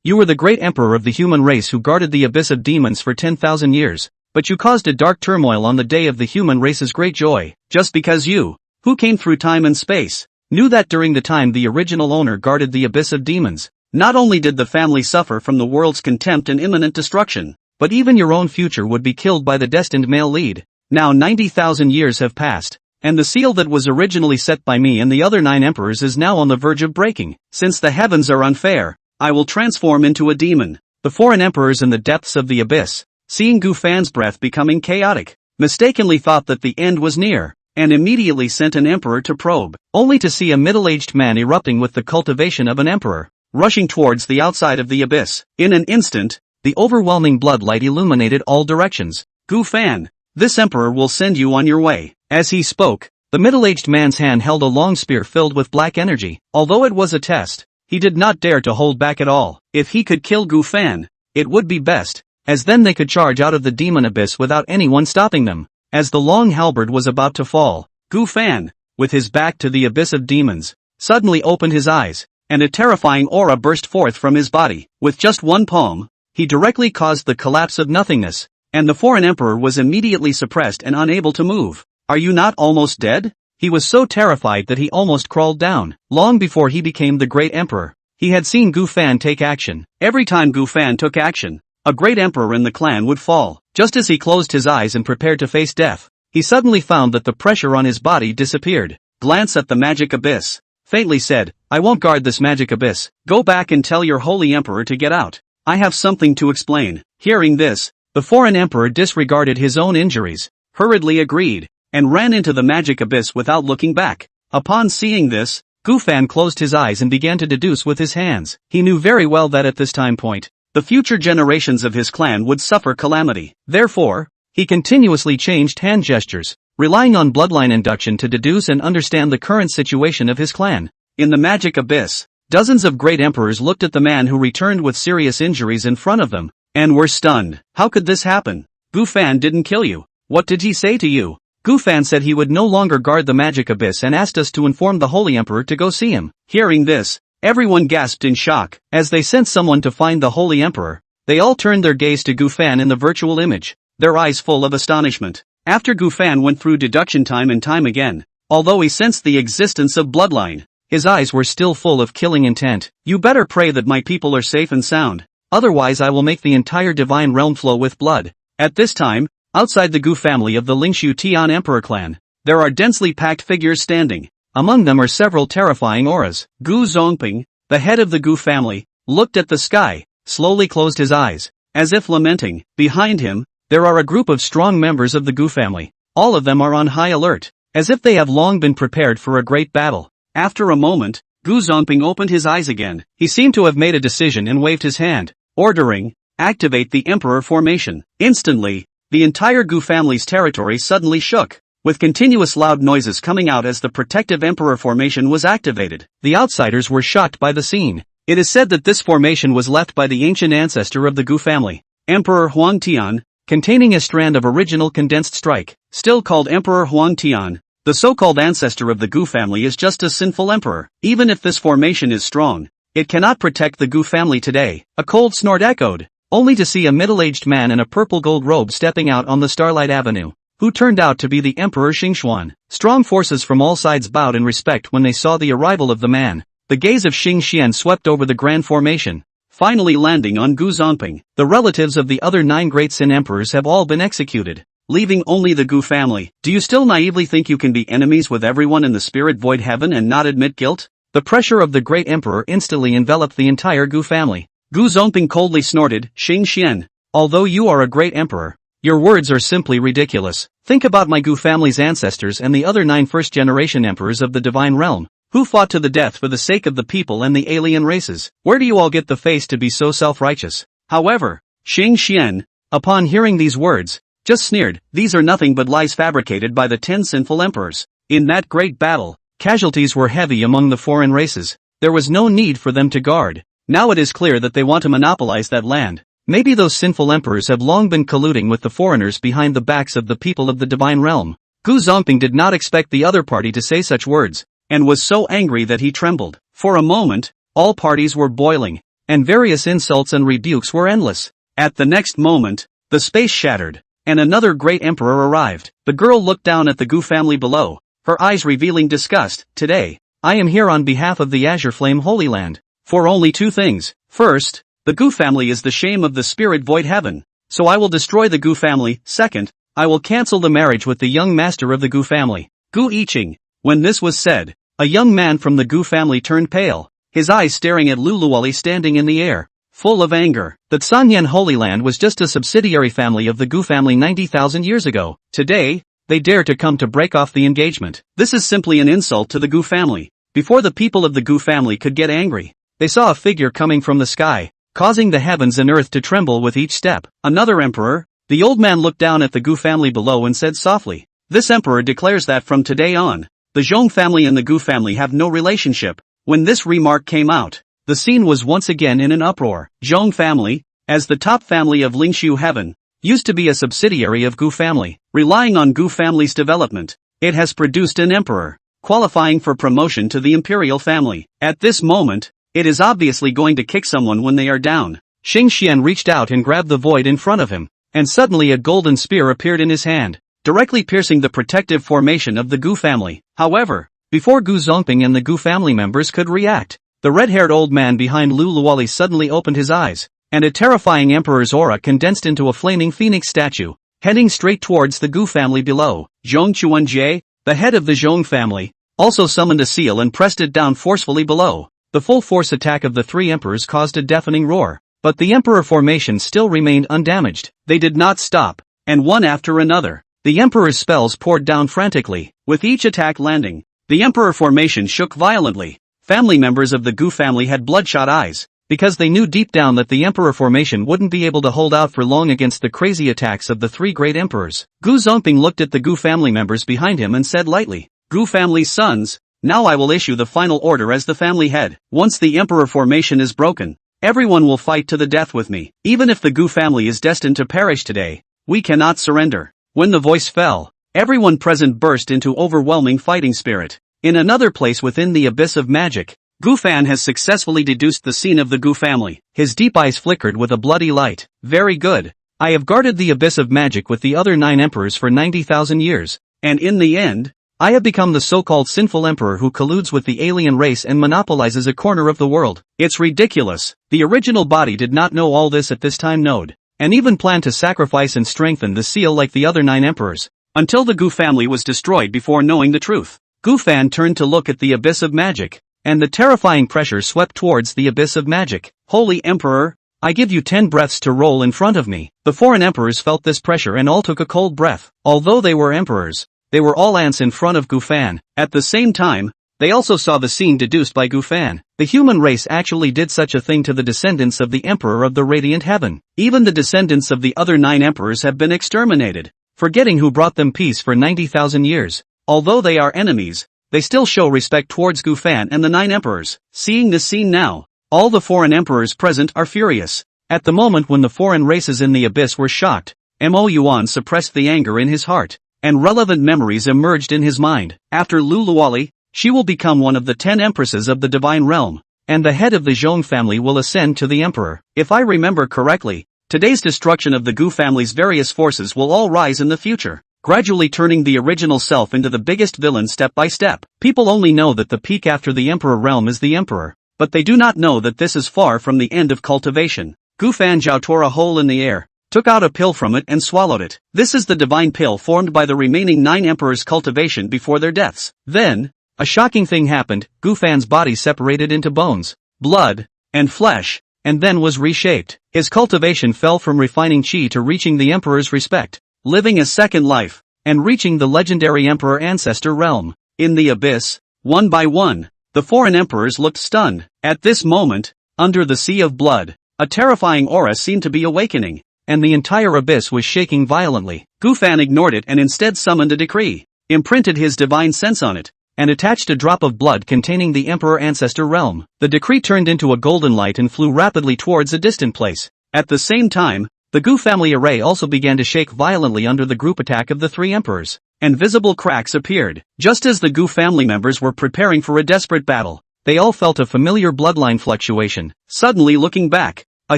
You were the great emperor of the human race who guarded the abyss of demons for 10,000 years, but you caused a dark turmoil on the day of the human race's great joy, just because you, who came through time and space, knew that during the time the original owner guarded the abyss of demons, not only did the family suffer from the world's contempt and imminent destruction, but even your own future would be killed by the destined male lead. Now 90,000 years have passed, and the seal that was originally set by me and the other 9 emperors is now on the verge of breaking. Since the heavens are unfair, I will transform into a demon. The foreign emperors in the depths of the abyss, seeing Gu Fan's breath becoming chaotic, mistakenly thought that the end was near, and immediately sent an emperor to probe, only to see a middle-aged man erupting with the cultivation of an emperor, rushing towards the outside of the abyss. In an instant, the overwhelming bloodlight illuminated all directions. Gu Fan, this emperor will send you on your way. As he spoke, the middle-aged man's hand held a long spear filled with black energy. Although it was a test, he did not dare to hold back at all. If he could kill Gu Fan, it would be best, as then they could charge out of the demon abyss without anyone stopping them. As the long halberd was about to fall, Gu Fan, with his back to the abyss of demons, suddenly opened his eyes, and a terrifying aura burst forth from his body. With just one palm, he directly caused the collapse of nothingness, and the foreign emperor was immediately suppressed and unable to move. Are you not almost dead? He was so terrified that he almost crawled down. Long before he became the great emperor, he had seen Gu Fan take action. Every time Gu Fan took action, a great emperor in the clan would fall. Just as he closed his eyes and prepared to face death, he suddenly found that the pressure on his body disappeared. Glance at the magic abyss. Faintly said, I won't guard this magic abyss. Go back and tell your holy emperor to get out. I have something to explain. Hearing this, the foreign emperor disregarded his own injuries, hurriedly agreed, and ran into the magic abyss without looking back. Upon seeing this, Gu Fan closed his eyes and began to deduce with his hands. He knew very well that at this time point, the future generations of his clan would suffer calamity. Therefore, he continuously changed hand gestures, relying on bloodline induction to deduce and understand the current situation of his clan. In the magic abyss, dozens of great emperors looked at the man who returned with serious injuries in front of them, and were stunned. How could this happen? Gu Fan didn't kill you. What did he say to you? Gu Fan said he would no longer guard the magic abyss and asked us to inform the holy emperor to go see him. Hearing this, everyone gasped in shock. As they sent someone to find the holy emperor, they all turned their gaze to Gu Fan in the virtual image, their eyes full of astonishment. After Gu Fan went through deduction time and time again, although he sensed the existence of bloodline, his eyes were still full of killing intent. You better pray that my people are safe and sound. Otherwise I will make the entire divine realm flow with blood. At this time, outside the Gu family of the Lingshu Tian Emperor clan, there are densely packed figures standing. Among them are several terrifying auras. Gu Zongping, the head of the Gu family, looked at the sky, slowly closed his eyes, as if lamenting. Behind him, there are a group of strong members of the Gu family. All of them are on high alert, as if they have long been prepared for a great battle. After a moment, Gu Zongping opened his eyes again. He seemed to have made a decision and waved his hand, ordering, activate the Emperor formation. Instantly, the entire Gu family's territory suddenly shook, with continuous loud noises coming out as the protective Emperor formation was activated. The outsiders were shocked by the scene. It is said that this formation was left by the ancient ancestor of the Gu family, Emperor Huang Tian, containing a strand of original condensed strike. Still called Emperor Huang Tian, the so-called ancestor of the Gu family is just a sinful emperor. Even if this formation is strong, it cannot protect the Gu family today. A cold snort echoed, only to see a middle-aged man in a purple gold robe stepping out on the Starlight Avenue, who turned out to be the Emperor Xingxuan. Strong forces from all sides bowed in respect when they saw the arrival of the man. The gaze of Xing Xian swept over the grand formation, finally landing on Gu Zongping. The relatives of the other 9 great Sin emperors have all been executed, leaving only the Gu family. Do you still naively think you can be enemies with everyone in the spirit void heaven and not admit guilt? The pressure of the great emperor instantly enveloped the entire Gu family. Gu Zongping coldly snorted, Xing Xian, although you are a great emperor, your words are simply ridiculous. Think about my Gu family's ancestors and the other 9 first-generation emperors of the divine realm, who fought to the death for the sake of the people and the alien races. Where do you all get the face to be so self-righteous? However, Xing Xian, upon hearing these words, just sneered. These are nothing but lies fabricated by the 10 sinful emperors. In that great battle, casualties were heavy among the foreign races. There was no need for them to guard. Now it is clear that they want to monopolize that land. Maybe those sinful emperors have long been colluding with the foreigners behind the backs of the people of the divine realm. Gu Zongping did not expect the other party to say such words, and was so angry that he trembled. For a moment, all parties were boiling. and various insults and rebukes were endless. At the next moment, the space shattered, and another great emperor arrived. The girl looked down at the Gu family below, her eyes revealing disgust. Today, I am here on behalf of the Azure Flame Holy Land, for only two things. First, the Gu family is the shame of the spirit void heaven, so I will destroy the Gu family. Second, I will cancel the marriage with the young master of the Gu family, Gu Iching. When this was said, a young man from the Gu family turned pale, his eyes staring at Luluwali standing in the air, full of anger. The Tsanyan Holy Land was just a subsidiary family of the Gu family 90,000 years ago. Today, they dare to come to break off the engagement. This is simply an insult to the Gu family. Before the people of the Gu family could get angry, they saw a figure coming from the sky, causing the heavens and earth to tremble with each step. Another emperor. The old man looked down at the Gu family below and said softly, "This emperor declares that from today on, the Zhong family and the Gu family have no relationship." When this remark came out, the scene was once again in an uproar. Zhong family, as the top family of Lingshu heaven, used to be a subsidiary of Gu family. Relying on Gu family's development, it has produced an emperor, qualifying for promotion to the imperial family. At this moment, it is obviously going to kick someone when they are down. Xing Xian reached out and grabbed the void in front of him, and suddenly a golden spear appeared in his hand, directly piercing the protective formation of the Gu family. However, before Gu Zongping and the Gu family members could react, the red-haired old man behind Lu Luoli suddenly opened his eyes, and a terrifying emperor's aura condensed into a flaming phoenix statue, heading straight towards the Gu family below. Zhong Chuanjie, the head of the Zhong family, also summoned a seal and pressed it down forcefully below. The full force attack of the three emperors caused a deafening roar, but the emperor formation still remained undamaged. They did not stop, and one after another, the emperor's spells poured down frantically, with each attack landing. The emperor formation shook violently. Family members of the Gu family had bloodshot eyes, because they knew deep down that the emperor formation wouldn't be able to hold out for long against the crazy attacks of the three great emperors. Gu Zongping looked at the Gu family members behind him and said lightly, "Gu family's sons, now I will issue the final order as the family head. Once the emperor formation is broken, everyone will fight to the death with me. Even if the Gu family is destined to perish today, we cannot surrender." When the voice fell, everyone present burst into overwhelming fighting spirit. In another place within the abyss of magic, Gu Fan has successfully deduced the scene of the Gu family. His deep eyes flickered with a bloody light. "Very good. I have guarded the abyss of magic with the other 9 emperors for 90,000 years, and in the end, I have become the so-called sinful emperor who colludes with the alien race and monopolizes a corner of the world. It's ridiculous." The original body did not know all this at this time node, and even planned to sacrifice and strengthen the seal like the other 9 emperors, until the Gu family was destroyed before knowing the truth. Gu Fan turned to look at the abyss of magic, and the terrifying pressure swept towards the abyss of magic. "Holy Emperor, I give you 10 breaths to roll in front of me." The foreign emperors felt this pressure and all took a cold breath. Although they were emperors, they were all ants in front of Gu Fan. At the same time, they also saw the scene deduced by Gu Fan. The human race actually did such a thing to the descendants of the Emperor of the Radiant Heaven. Even the descendants of the other 9 emperors have been exterminated, forgetting who brought them peace for 90,000 years. Although they are enemies, they still show respect towards Gu Fan and the 9 emperors. Seeing this scene now, all the foreign emperors present are furious. At the moment when the foreign races in the abyss were shocked, Mo Yuan suppressed the anger in his heart, and relevant memories emerged in his mind. After Lu Luoli, she will become one of the 10 empresses of the divine realm, and the head of the Zhong family will ascend to the emperor. If I remember correctly, today's destruction of the Gu family's various forces will all rise in the future, gradually turning the original self into the biggest villain step by step. People only know that the peak after the emperor realm is the emperor, but they do not know that this is far from the end of cultivation. Gu Fan Zhao tore a hole in the air, took out a pill from it and swallowed it. This is the divine pill formed by the remaining 9 emperors' cultivation before their deaths. Then, a shocking thing happened. Gu Fan's body separated into bones, blood, and flesh, and then was reshaped. His cultivation fell from refining chi to reaching the emperor's respect, living a second life, and reaching the legendary emperor ancestor realm. In the abyss, one by one, the foreign emperors looked stunned. At this moment, under the sea of blood, a terrifying aura seemed to be awakening, and the entire abyss was shaking violently. Gu Fan ignored it and instead summoned a decree, imprinted his divine sense on it, and attached a drop of blood containing the emperor ancestor realm. The decree turned into a golden light and flew rapidly towards a distant place. At the same time, the Gu family array also began to shake violently under the group attack of the 3 emperors, and visible cracks appeared. Just as the Gu family members were preparing for a desperate battle, they all felt a familiar bloodline fluctuation. Suddenly looking back, a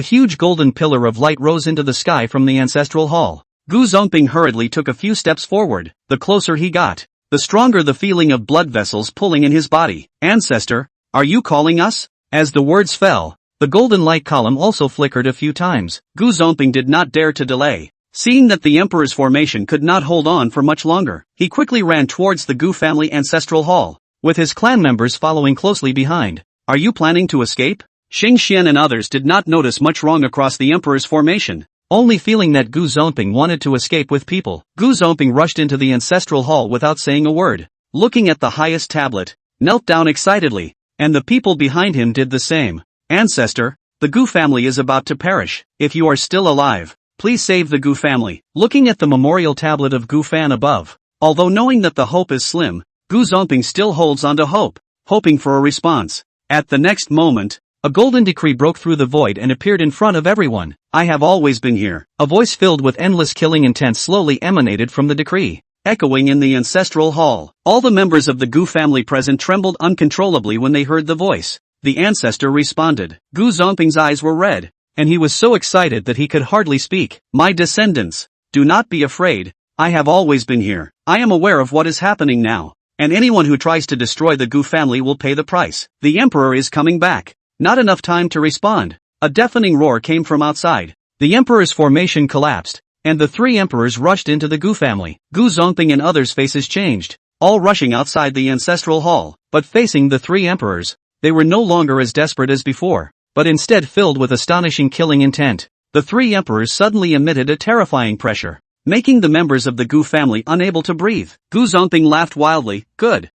huge golden pillar of light rose into the sky from the ancestral hall. Gu Zongping hurriedly took a few steps forward. The closer he got, the stronger the feeling of blood vessels pulling in his body. Ancestor, are you calling us? As the words fell, the golden light column also flickered a few times. Gu Zongping did not dare to delay. Seeing that the Emperor's formation could not hold on for much longer, he quickly ran towards the Gu family ancestral hall, with his clan members following closely behind. Are you planning to escape? Xing Xian and others did not notice much wrong across the Emperor's formation, only feeling that Gu Zongping wanted to escape with people. Gu Zongping rushed into the ancestral hall without saying a word, looking at the highest tablet, knelt down excitedly, and the people behind him did the same. Ancestor, the Gu family is about to perish. If you are still alive, please save the Gu family. Looking at the memorial tablet of Gu Fan above, although knowing that the hope is slim, Gu Zongping still holds on to hope, hoping for a response. At the next moment, a golden decree broke through the void and appeared in front of everyone. I have always been here. A voice filled with endless killing intent slowly emanated from the decree, echoing in the ancestral hall. All the members of the Gu family present trembled uncontrollably when they heard the voice. The ancestor responded. Gu Zongping's eyes were red, and he was so excited that he could hardly speak. My descendants, do not be afraid. I have always been here. I am aware of what is happening now, and anyone who tries to destroy the Gu family will pay the price. The Emperor is coming back. Not enough time to respond. A deafening roar came from outside. The Emperor's formation collapsed, and the three Emperors rushed into the Gu family. Gu Zongping and others' faces changed, all rushing outside the ancestral hall, but facing the three Emperors, they were no longer as desperate as before, but instead filled with astonishing killing intent. The three Emperors suddenly emitted a terrifying pressure, making the members of the Gu family unable to breathe. Gu Zongping laughed wildly. Good.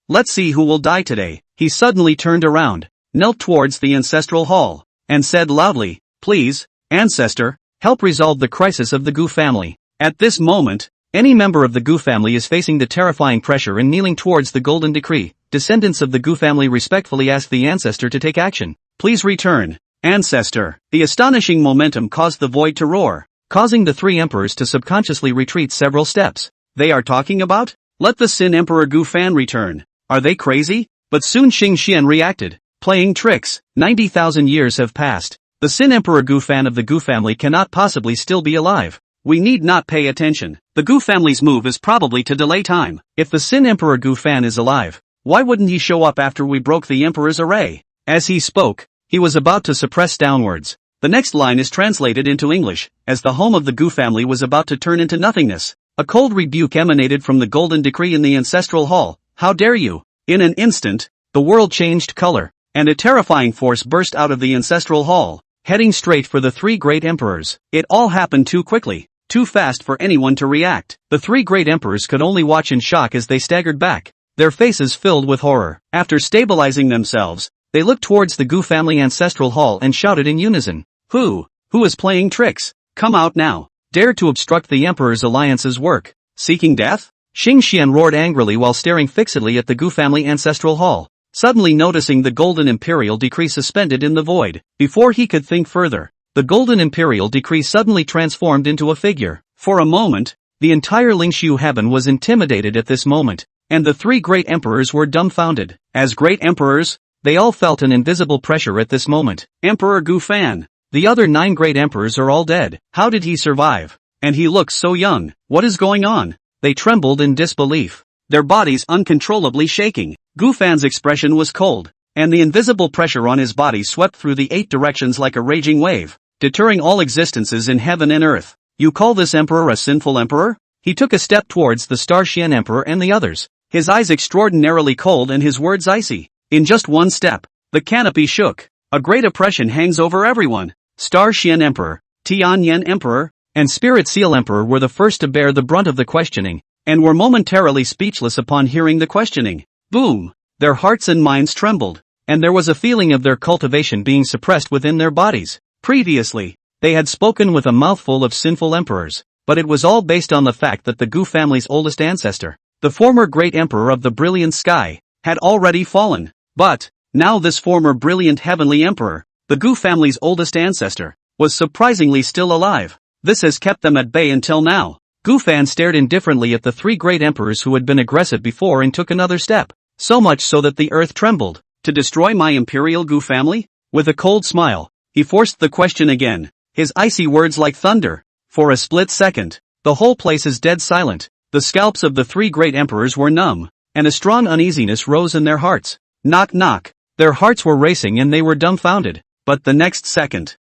Let's see who will die today. He suddenly turned around, knelt towards the ancestral hall, and said loudly, Please, Ancestor, help resolve the crisis of the Gu family. At this moment, any member of the Gu family is facing the terrifying pressure and kneeling towards the golden decree. Descendants of the Gu family respectfully ask the Ancestor to take action. Please return, Ancestor. The astonishing momentum caused the void to roar, causing the three Emperors to subconsciously retreat several steps. They are talking about? Let the Sin Emperor Gu Fan return. Are they crazy? But soon Xing Xian reacted. Playing tricks. 90,000 years have passed. The Sin Emperor Gu Fan of the Gu family cannot possibly still be alive. We need not pay attention. The Gu family's move is probably to delay time. If the Sin Emperor Gu Fan is alive, why wouldn't he show up after we broke the Emperor's array? As he spoke, he was about to suppress downwards. The next line is translated into English, as the home of the Gu family was about to turn into nothingness. A cold rebuke emanated from the golden decree in the ancestral hall. How dare you? In an instant, the world changed color, and a terrifying force burst out of the ancestral hall, heading straight for the three great emperors. It all happened too quickly, too fast for anyone to react. The three great emperors could only watch in shock as they staggered back, their faces filled with horror. After stabilizing themselves, they looked towards the Gu family ancestral hall and shouted in unison. Who is playing tricks? Come out now. Dare to obstruct the Emperor's alliance's work. Seeking death? Xing Xian roared angrily while staring fixedly at the Gu family ancestral hall, suddenly noticing the golden imperial decree suspended in the void. Before he could think further, the golden imperial decree suddenly transformed into a figure. For a moment, the entire Lingshu heaven was intimidated at this moment, and the three great emperors were dumbfounded. As great emperors, they all felt an invisible pressure at this moment. Emperor Gu Fan. The other 9 great emperors are all dead. How did he survive? And he looks so young. What is going on? They trembled in disbelief, their bodies uncontrollably shaking. Gu Fan's expression was cold, and the invisible pressure on his body swept through the 8 directions like a raging wave, deterring all existences in heaven and earth. You call this emperor a sinful emperor? He took a step towards the Star Xian emperor and the others, his eyes extraordinarily cold and his words icy. In just one step, the canopy shook. A great oppression hangs over everyone. Star Xian Emperor, Tian Yen Emperor, and Spirit Seal Emperor were the first to bear the brunt of the questioning, and were momentarily speechless upon hearing the questioning. Boom! Their hearts and minds trembled, and there was a feeling of their cultivation being suppressed within their bodies. Previously, they had spoken with a mouthful of sinful emperors, but it was all based on the fact that the Gu family's oldest ancestor, the former great emperor of the brilliant sky, had already fallen. But now this former brilliant heavenly emperor, the Gu family's oldest ancestor, was surprisingly still alive. This has kept them at bay until now. Gu Fan stared indifferently at the 3 great emperors who had been aggressive before and took another step, so much so that the earth trembled. To destroy my Imperial Gu family? With a cold smile, he forced the question again, his icy words like thunder. For a split second, the whole place is dead silent. The scalps of the three great emperors were numb, and a strong uneasiness rose in their hearts. Knock knock. Their hearts were racing and they were dumbfounded. But the next second,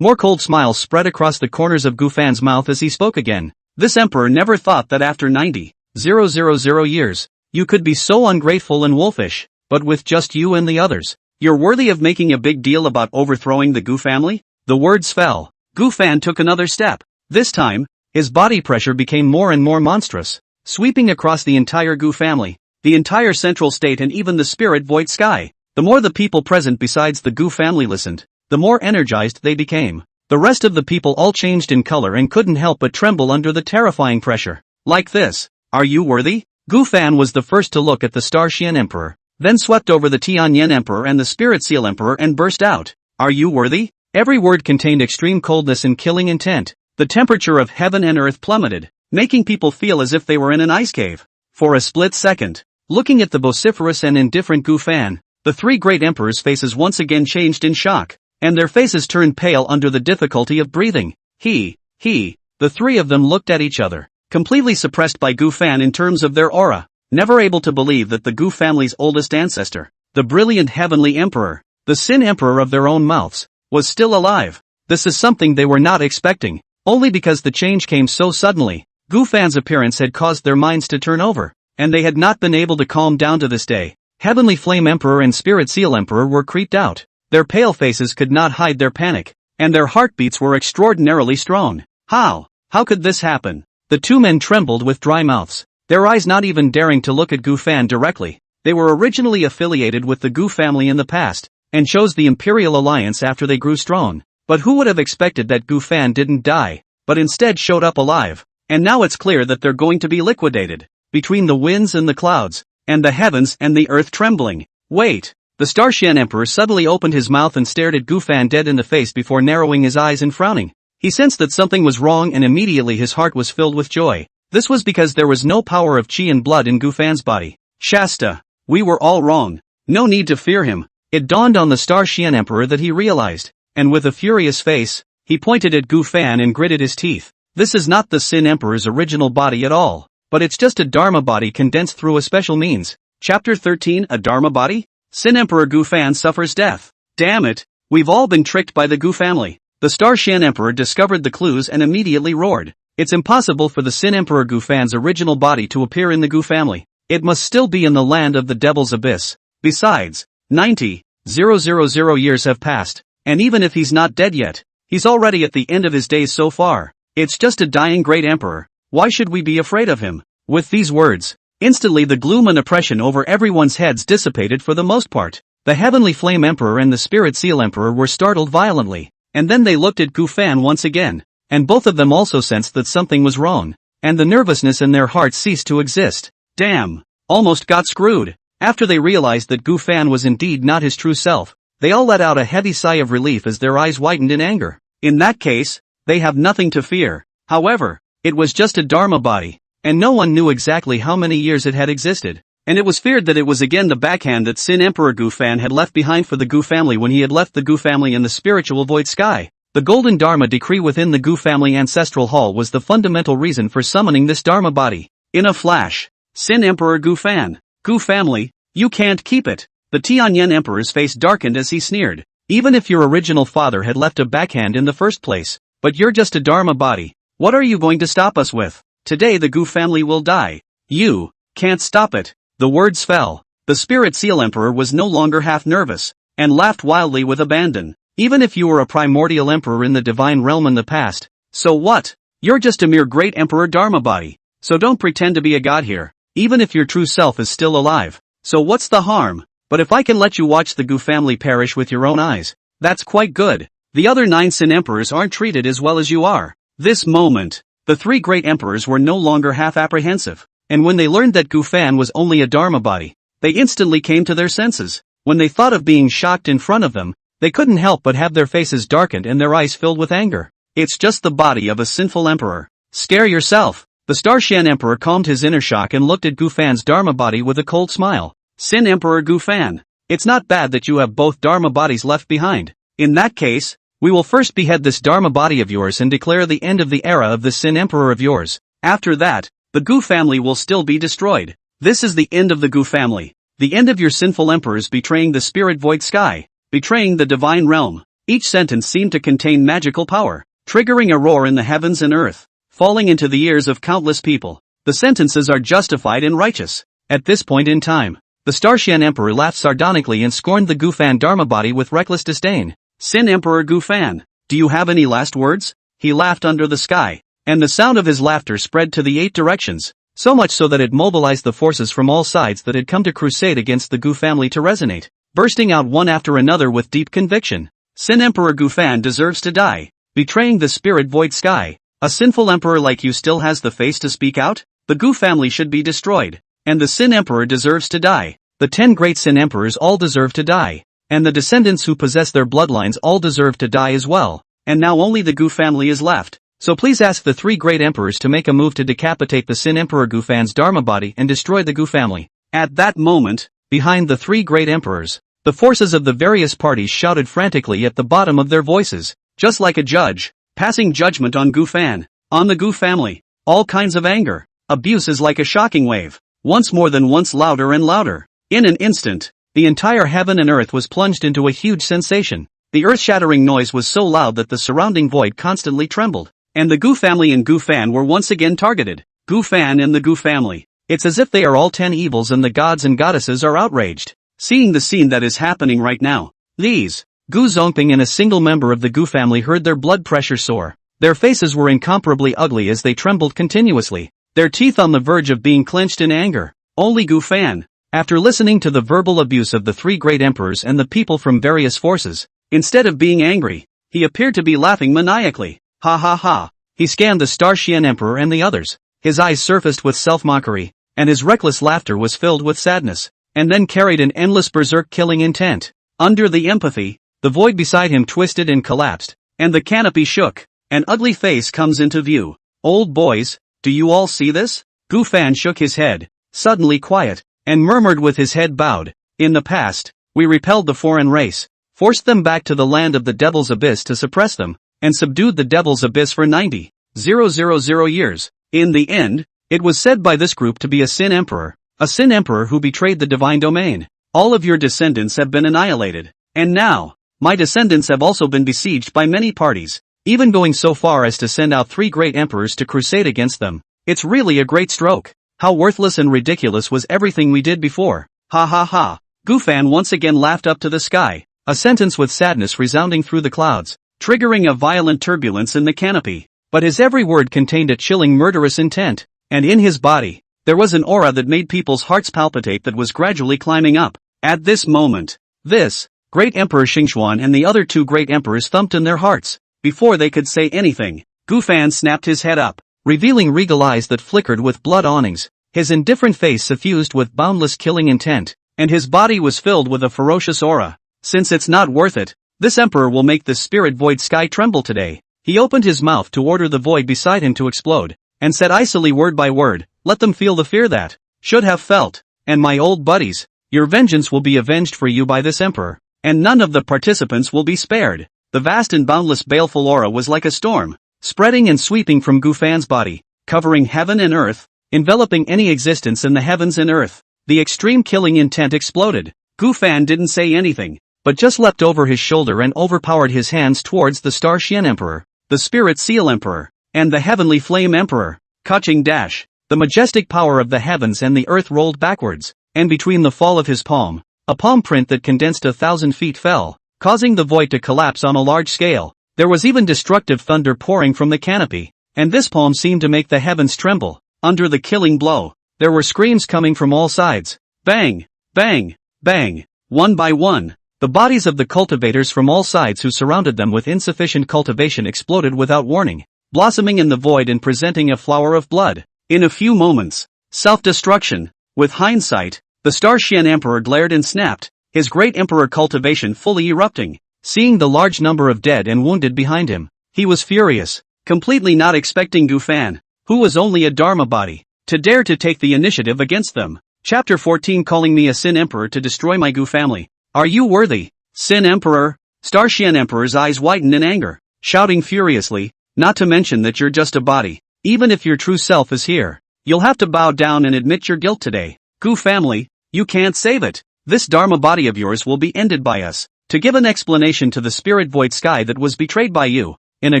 more cold smiles spread across the corners of Gu Fan's mouth as he spoke again. This emperor never thought that after 90,000 years, you could be so ungrateful and wolfish, but with just you and the others, you're worthy of making a big deal about overthrowing the Gu family? The words fell. Gu Fan took another step. This time, his body pressure became more and more monstrous, sweeping across the entire Gu family, the entire central state and even the spirit void sky. The more the people present besides the Gu family listened, the more energized they became. The rest of the people all changed in color and couldn't help but tremble under the terrifying pressure. Like this. Are you worthy? Gu Fan was the first to look at the Star Shen Emperor, then swept over the Tianyan Emperor and the Spirit Seal Emperor and burst out. Are you worthy? Every word contained extreme coldness and killing intent. The temperature of heaven and earth plummeted, making people feel as if they were in an ice cave. For a split second, looking at the vociferous and indifferent Gu Fan, the three great emperors' faces once again changed in shock, and their faces turned pale under the difficulty of breathing. The three of them looked at each other, completely suppressed by Gu Fan in terms of their aura, never able to believe that the Gu family's oldest ancestor, the brilliant heavenly emperor, the Sin Emperor of their own mouths, was still alive. This is something they were not expecting, only because the change came so suddenly. Gu Fan's appearance had caused their minds to turn over, and they had not been able to calm down to this day. Heavenly Flame Emperor and Spirit Seal Emperor were creeped out. Their pale faces could not hide their panic, and their heartbeats were extraordinarily strong. How could this happen? The two men trembled with dry mouths, their eyes not even daring to look at Gu Fan directly. They were originally affiliated with the Gu family in the past, and chose the Imperial Alliance after they grew strong. But who would have expected that Gu Fan didn't die, but instead showed up alive? And now it's clear that they're going to be liquidated. Between the winds and the clouds, and the heavens and the earth trembling. Wait! The Star Shen Emperor suddenly opened his mouth and stared at Gu Fan dead in the face before narrowing his eyes and frowning. He sensed that something was wrong and immediately his heart was filled with joy. This was because there was no power of chi and blood in Gu Fan's body. Shasta, we were all wrong. No need to fear him. It dawned on the Star Shen Emperor that he realized, and with a furious face, he pointed at Gu Fan and gritted his teeth. This is not the Sin Emperor's original body at all, but it's just a Dharma body condensed through a special means. Chapter 13, a Dharma body? Sin Emperor Gu Fan suffers death. Damn it, we've all been tricked by the Gu family. The Star Shen Emperor discovered the clues and immediately roared. It's impossible for the Sin Emperor Gu Fan's original body to appear in the Gu family. It must still be in the land of the Devil's Abyss. Besides, 90,000 years have passed, and even if he's not dead yet, he's already at the end of his days so far. It's just a dying great emperor. Why should we be afraid of him? With these words, instantly the gloom and oppression over everyone's heads dissipated for the most part. The Heavenly Flame Emperor and the Spirit Seal Emperor were startled violently, and then they looked at Gu Fan once again, and both of them also sensed that something was wrong, and the nervousness in their hearts ceased to exist. Damn! Almost got screwed. After they realized that Gu Fan was indeed not his true self, they all let out a heavy sigh of relief as their eyes widened in anger. In that case, they have nothing to fear. However, it was just a Dharma body, and no one knew exactly how many years it had existed, and it was feared that it was again the backhand that Sin Emperor Gu Fan had left behind for the Gu family when he had left the Gu family in the spiritual void sky. The Golden Dharma decree within the Gu family Ancestral Hall was the fundamental reason for summoning this Dharma body. In a flash, Sin Emperor Gu Fan, Gu family, you can't keep it. The Tianyan Emperor's face darkened as he sneered. Even if your original father had left a backhand in the first place, but you're just a Dharma body, what are you going to stop us with? Today the Gu family will die. You can't stop it. The words fell. The Spirit Seal Emperor was no longer half nervous, and laughed wildly with abandon. Even if you were a primordial emperor in the divine realm in the past, so what? You're just a mere great emperor Dharma body. So don't pretend to be a god here, even if your true self is still alive. So what's the harm? But if I can let you watch the Gu family perish with your own eyes, that's quite good. The other 9 Sin Emperors aren't treated as well as you are. This moment, the 3 great emperors were no longer half apprehensive, and when they learned that Gu Fan was only a Dharma body, they instantly came to their senses. When they thought of being shocked in front of them, they couldn't help but have their faces darkened and their eyes filled with anger. It's just the body of a sinful emperor. Scare yourself. The Star Shen Emperor calmed his inner shock and looked at Gu Fan's Dharma body with a cold smile. Sin Emperor Gu Fan. It's not bad that you have both Dharma bodies left behind. In that case, we will first behead this Dharma body of yours and declare the end of the era of this Sin Emperor of yours. After that, the Gu family will still be destroyed. This is the end of the Gu family. The end of your sinful emperors betraying the spirit void sky, betraying the divine realm. Each sentence seemed to contain magical power, triggering a roar in the heavens and earth, falling into the ears of countless people. The sentences are justified and righteous. At this point in time, the Star Shen Emperor laughed sardonically and scorned the Gu fan Dharma body with reckless disdain. Sin Emperor Gu fan, do you have any last words? He laughed under the sky, and the sound of his laughter spread to the 8 directions, so much so that it mobilized the forces from all sides that had come to crusade against the Gu family to resonate, bursting out one after another with deep conviction. Sin Emperor Gu fan deserves to die, betraying the spirit void sky. A sinful emperor like you still has the face to speak out? The Gu family should be destroyed, and the Sin Emperor deserves to die. The 10 great Sin Emperors all deserve to die, and the descendants who possess their bloodlines all deserve to die as well, and now only the Gu family is left. So please ask the 3 great emperors to make a move to decapitate the Sin Emperor Gu fan's Dharma body and destroy the Gu family. At that moment, behind the 3 great emperors, the forces of the various parties shouted frantically at the bottom of their voices, just like a judge, passing judgment on Gu fan, on the Gu family. All kinds of anger, abuse is like a shocking wave, once more than once louder and louder. In an instant, the entire heaven and earth was plunged into a huge sensation. The earth-shattering noise was so loud that the surrounding void constantly trembled, and the Gu family and Gu fan were once again targeted. Gu fan and the Gu family. It's as if they are all 10 evils and the gods and goddesses are outraged. Seeing the scene that is happening right now, these Gu Zongping and a single member of the Gu family heard their blood pressure soar. Their faces were incomparably ugly as they trembled continuously, their teeth on the verge of being clenched in anger. Only Gu fan, after listening to the verbal abuse of the 3 great emperors and the people from various forces, instead of being angry, he appeared to be laughing maniacally. Ha ha ha. He scanned the Star Shen Emperor and the others. His eyes surfaced with self-mockery, and his reckless laughter was filled with sadness, and then carried an endless berserk-killing intent. Under the empathy, the void beside him twisted and collapsed, and the canopy shook. An ugly face comes into view. Old boys, do you all see this? Gu fan shook his head, suddenly quiet, and murmured with his head bowed. In the past, we repelled the foreign race, forced them back to the land of the Devil's Abyss to suppress them, and subdued the Devil's Abyss for 90,000 years. In the end, it was said by this group to be a Sin Emperor who betrayed the divine domain. All of your descendants have been annihilated, and now, my descendants have also been besieged by many parties, even going so far as to send out 3 great emperors to crusade against them. It's really a great stroke. How worthless and ridiculous was everything we did before. Ha ha ha. Gu fan once again laughed up to the sky, a sentence with sadness resounding through the clouds, triggering a violent turbulence in the canopy. But his every word contained a chilling murderous intent, and in his body, there was an aura that made people's hearts palpitate that was gradually climbing up. At this moment, this great Emperor Xingxuan and the other 2 great emperors thumped in their hearts. Before they could say anything, Gu fan snapped his head up, revealing regal eyes that flickered with blood awnings, his indifferent face suffused with boundless killing intent, and his body was filled with a ferocious aura. Since it's not worth it, this emperor will make the spirit void sky tremble today. He opened his mouth to order the void beside him to explode, and said icily word by word, let them feel the fear that should have felt. And my old buddies, your vengeance will be avenged for you by this emperor, and none of the participants will be spared. The vast and boundless baleful aura was like a storm, spreading and sweeping from Gu fan's body, covering heaven and earth, enveloping any existence in the heavens and earth. The extreme killing intent exploded. Gu fan didn't say anything, but just leapt over his shoulder and overpowered his hands towards the Star Shen Emperor, the Spirit Seal Emperor, and the Heavenly Flame Emperor. Kaching dash. The majestic power of the heavens and the earth rolled backwards, and between the fall of his palm, a palm print that condensed 1,000 feet fell, causing the void to collapse on a large scale. There was even destructive thunder pouring from the canopy, and this palm seemed to make the heavens tremble. Under the killing blow, there were screams coming from all sides. Bang! Bang! Bang! One by one, the bodies of the cultivators from all sides who surrounded them with insufficient cultivation exploded without warning, blossoming in the void and presenting a flower of blood. In a few moments, self-destruction. With hindsight, the Star Shen Emperor glared and snapped, his great Emperor Cultivation fully erupting. Seeing the large number of dead and wounded behind him, he was furious, completely not expecting Gu fan, who was only a Dharma body, to dare to take the initiative against them. Chapter 14 Calling me a Sin Emperor to destroy my Gu family. Are you worthy? Sin Emperor? Star Shen Emperor's eyes widened in anger, shouting furiously, not to mention that you're just a body. Even if your true self is here, you'll have to bow down and admit your guilt today. Gu family, you can't save it. This Dharma body of yours will be ended by us. To give an explanation to the spirit void sky that was betrayed by you, in a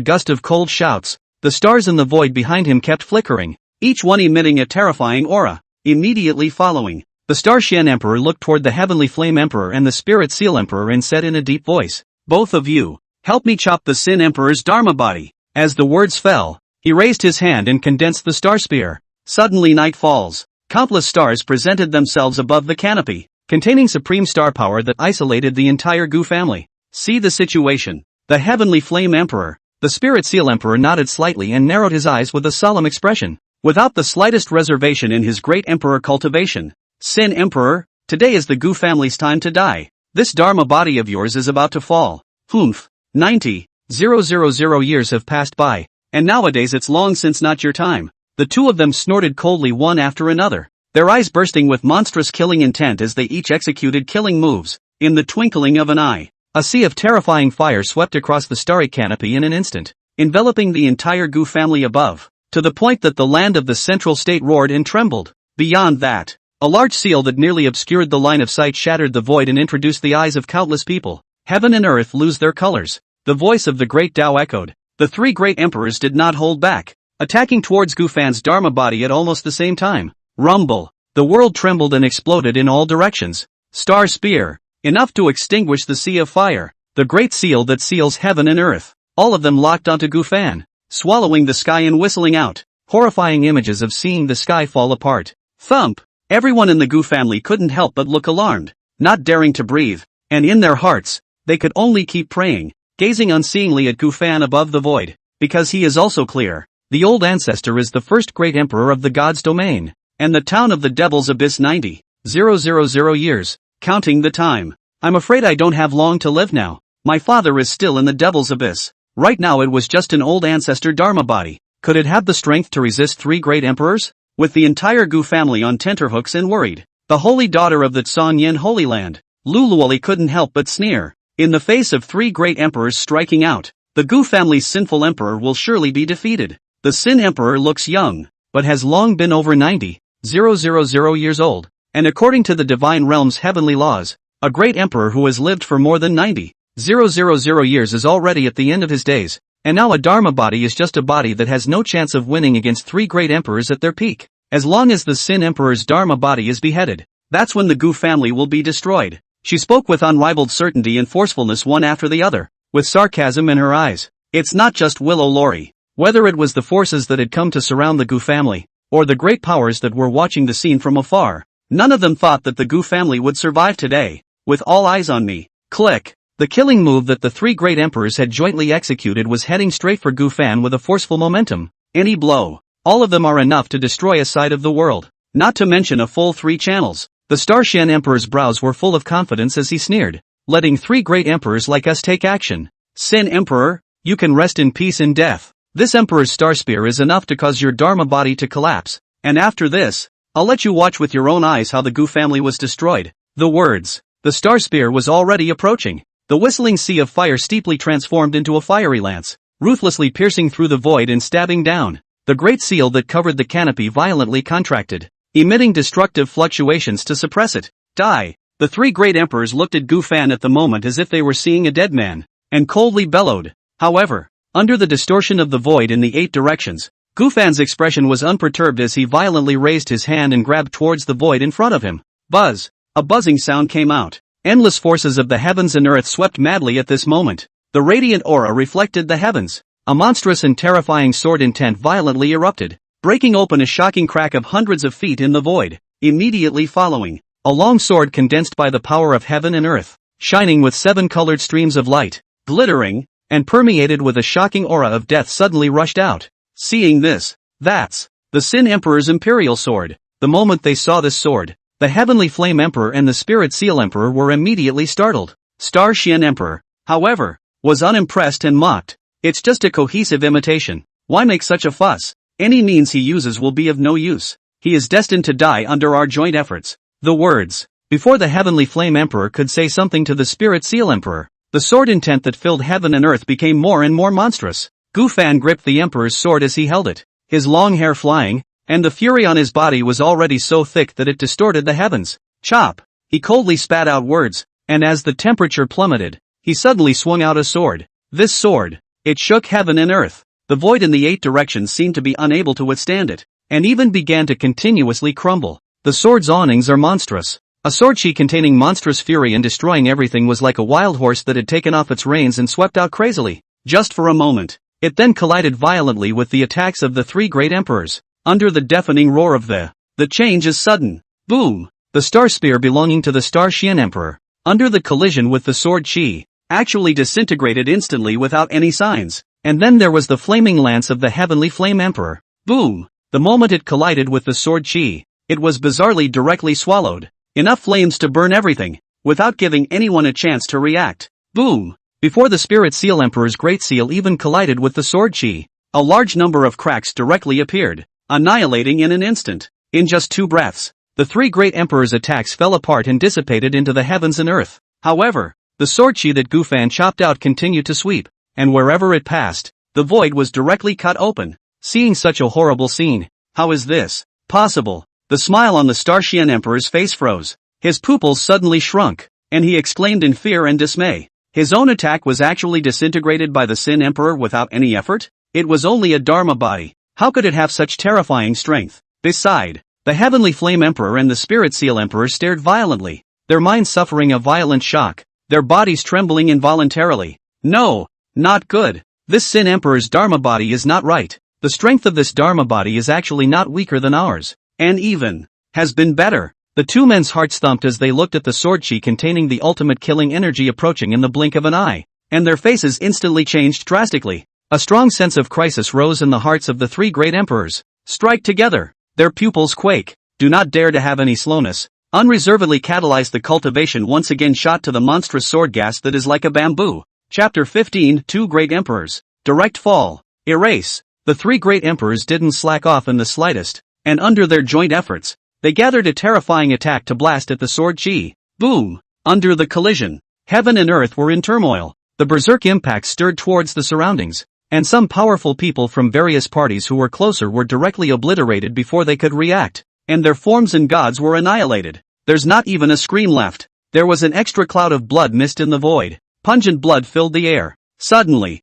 gust of cold shouts, the stars in the void behind him kept flickering, each one emitting a terrifying aura. Immediately following, the Star Shen Emperor looked toward the Heavenly Flame Emperor and the Spirit Seal Emperor and said in a deep voice, "Both of you, help me chop the Sin Emperor's Dharma body." As the words fell, he raised his hand and condensed the star spear. Suddenly night falls. Countless stars presented themselves above the canopy, containing supreme star power that isolated the entire Gu family. See the situation. The Heavenly Flame Emperor, the Spirit Seal Emperor nodded slightly and narrowed his eyes with a solemn expression, without the slightest reservation in his great Emperor Cultivation. Sin Emperor, today is the Gu family's time to die. This Dharma body of yours is about to fall. Humph. 90,000 years have passed by, and nowadays it's long since not your time. The two of them snorted coldly one after another, their eyes bursting with monstrous killing intent as they each executed killing moves. In the twinkling of an eye, a sea of terrifying fire swept across the starry canopy in an instant, enveloping the entire Gu family above, to the point that the land of the central state roared and trembled. Beyond that, a large seal that nearly obscured the line of sight shattered the void and introduced the eyes of countless people. Heaven and earth lose their colors. The voice of the great Tao echoed. The three great emperors did not hold back, attacking towards Gufan's Dharma body at almost the same time. Rumble. The world trembled and exploded in all directions. Star Spear. Enough to extinguish the sea of fire. The great seal that seals heaven and earth. All of them locked onto Gufan, swallowing the sky and whistling out horrifying images of seeing the sky fall apart. Thump. Everyone in the Gu family couldn't help but look alarmed, not daring to breathe, and in their hearts, they could only keep praying, gazing unseeingly at Gufan above the void, because he is also clear. The old ancestor is the first great emperor of the god's domain, and the town of the devil's abyss 90,000 years, counting the time. I'm afraid I don't have long to live now. My father is still in the devil's abyss. Right now it was just an old ancestor Dharma body. Could it have the strength to resist three great emperors? With the entire Gu family on tenterhooks and worried, the holy daughter of the Tsan Yin Holy Land, Luluoli couldn't help but sneer. In the face of three great emperors striking out, the Gu family's sinful emperor will surely be defeated. The Sin Emperor looks young, but has long been over 90,000 years old, and according to the divine realm's heavenly laws, a great emperor who has lived for more than 90,000 years is already at the end of his days, and now a Dharma body is just a body that has no chance of winning against three great emperors at their peak. As long as the Sin Emperor's Dharma body is beheaded, that's when the Gu family will be destroyed. She spoke with unrivaled certainty and forcefulness one after the other, with sarcasm in her eyes. It's not just Willow Lori. Whether it was the forces that had come to surround the Gu family, or the great powers that were watching the scene from afar, none of them thought that the Gu family would survive today. With all eyes on me. Click. The killing move that the three great emperors had jointly executed was heading straight for Gufan with a forceful momentum. Any blow, all of them are enough to destroy a side of the world, not to mention a full 3 channels. The Star Shen Emperor's brows were full of confidence as he sneered, letting three great emperors like us take action. Sin Emperor, you can rest in peace in death. This Emperor's Star Spear is enough to cause your Dharma body to collapse, and after this, I'll let you watch with your own eyes how the Gu family was destroyed. The words, the Star Spear was already approaching. The whistling sea of fire steeply transformed into a fiery lance, ruthlessly piercing through the void and stabbing down. The great seal that covered the canopy violently contracted, emitting destructive fluctuations to suppress it. Die! The three great emperors looked at Gufan at the moment as if they were seeing a dead man, and coldly bellowed. However, under the distortion of the void in the 8 directions, Gufan's expression was unperturbed as he violently raised his hand and grabbed towards the void in front of him. Buzz! A buzzing sound came out. Endless forces of the heavens and earth swept madly at this moment. The radiant aura reflected the heavens. A monstrous and terrifying sword intent violently erupted, breaking open a shocking crack of hundreds of feet in the void. Immediately following, a long sword condensed by the power of heaven and earth, shining with 7 colored streams of light, glittering, and permeated with a shocking aura of death suddenly rushed out. Seeing this, that's the Sin Emperor's Imperial Sword. The moment they saw this sword, the Heavenly Flame Emperor and the Spirit Seal Emperor were immediately startled. Star Shen Emperor, however, was unimpressed and mocked. It's just a cohesive imitation. Why make such a fuss? Any means he uses will be of no use. He is destined to die under our joint efforts. The words, Before the Heavenly Flame Emperor could say something to the Spirit Seal Emperor, the sword intent that filled heaven and earth became more and more monstrous. Gu Fan gripped the Emperor's sword as he held it, his long hair flying, and the fury on his body was already so thick that it distorted the heavens. Chop! He coldly spat out words, and as the temperature plummeted, he suddenly swung out a sword. This sword, it shook heaven and earth. The void in the 8 directions seemed to be unable to withstand it, and even began to continuously crumble. The sword's awnings are monstrous. A sword sheath containing monstrous fury and destroying everything was like a wild horse that had taken off its reins and swept out crazily. Just for a moment, it then collided violently with the attacks of the 3 great emperors. Under the deafening roar of the change is sudden. Boom! The star spear belonging to the star Shen Emperor, under the collision with the sword Qi, actually disintegrated instantly without any signs. And then there was the flaming lance of the Heavenly Flame Emperor. Boom! The moment it collided with the sword Qi, it was bizarrely directly swallowed. Enough flames to burn everything, without giving anyone a chance to react. Boom! Before the Spirit Seal Emperor's Great Seal even collided with the sword Qi, a large number of cracks directly appeared, annihilating in an instant. In just 2 breaths, the 3 great emperors' attacks fell apart and dissipated into the heavens and earth. However, the sword Qi that Gu Fan chopped out continued to sweep, and wherever it passed, the void was directly cut open. Seeing such a horrible scene, how is this possible? The smile on the Star Shen Emperor's face froze. His pupils suddenly shrunk, and he exclaimed in fear and dismay. His own attack was actually disintegrated by the Sin Emperor without any effort? It was only a Dharma body. How could it have such terrifying strength? Beside, the Heavenly Flame Emperor and the Spirit Seal Emperor stared violently, their minds suffering a violent shock, their bodies trembling involuntarily. No, not good. This Sin Emperor's Dharma body is not right. The strength of this Dharma body is actually not weaker than ours, and even has been better. The 2 men's hearts thumped as they looked at the sword Qi containing the ultimate killing energy approaching in the blink of an eye, and their faces instantly changed drastically. A strong sense of crisis rose in the hearts of the 3 great emperors. Strike together. Their pupils quake. Do not dare to have any slowness. Unreservedly catalyze the cultivation once again shot to the monstrous sword gas that is like a bamboo. Chapter 15 2 Great Emperors. Direct fall. Erase. The 3 great emperors didn't slack off in the slightest, and under their joint efforts, they gathered a terrifying attack to blast at the sword Qi. Boom! Under the collision, heaven and earth were in turmoil. The berserk impact stirred towards the surroundings, and some powerful people from various parties who were closer were directly obliterated before they could react, and their forms and gods were annihilated. There's not even a scream left. There was an extra cloud of blood mist in the void. Pungent blood filled the air. Suddenly,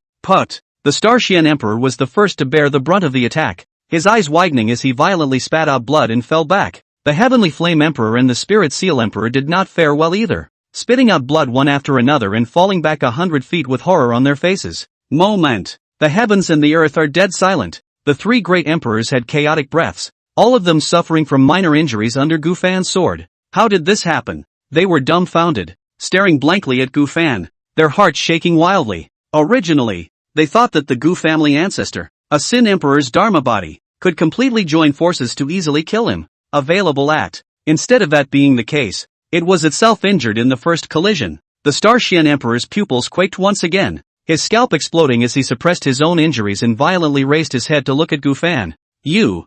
the Star Shen Emperor was the first to bear the brunt of the attack, his eyes widening as he violently spat out blood and fell back. The Heavenly Flame Emperor and the Spirit Seal Emperor did not fare well either, spitting out blood one after another and falling back 100 feet with horror on their faces. Moment. The heavens and the earth are dead silent. The 3 great emperors had chaotic breaths, all of them suffering from minor injuries under Gu Fan's sword. How did this happen? They were dumbfounded, staring blankly at Gu Fan, their hearts shaking wildly. Originally, they thought that the Gu family ancestor, a Sin Emperor's Dharma body, could completely join forces to easily kill him. Instead of that being the case, it was itself injured in the first collision. The Star Shen Emperor's pupils quaked once again, his scalp exploding as he suppressed his own injuries and violently raised his head to look at Gu Fan. You.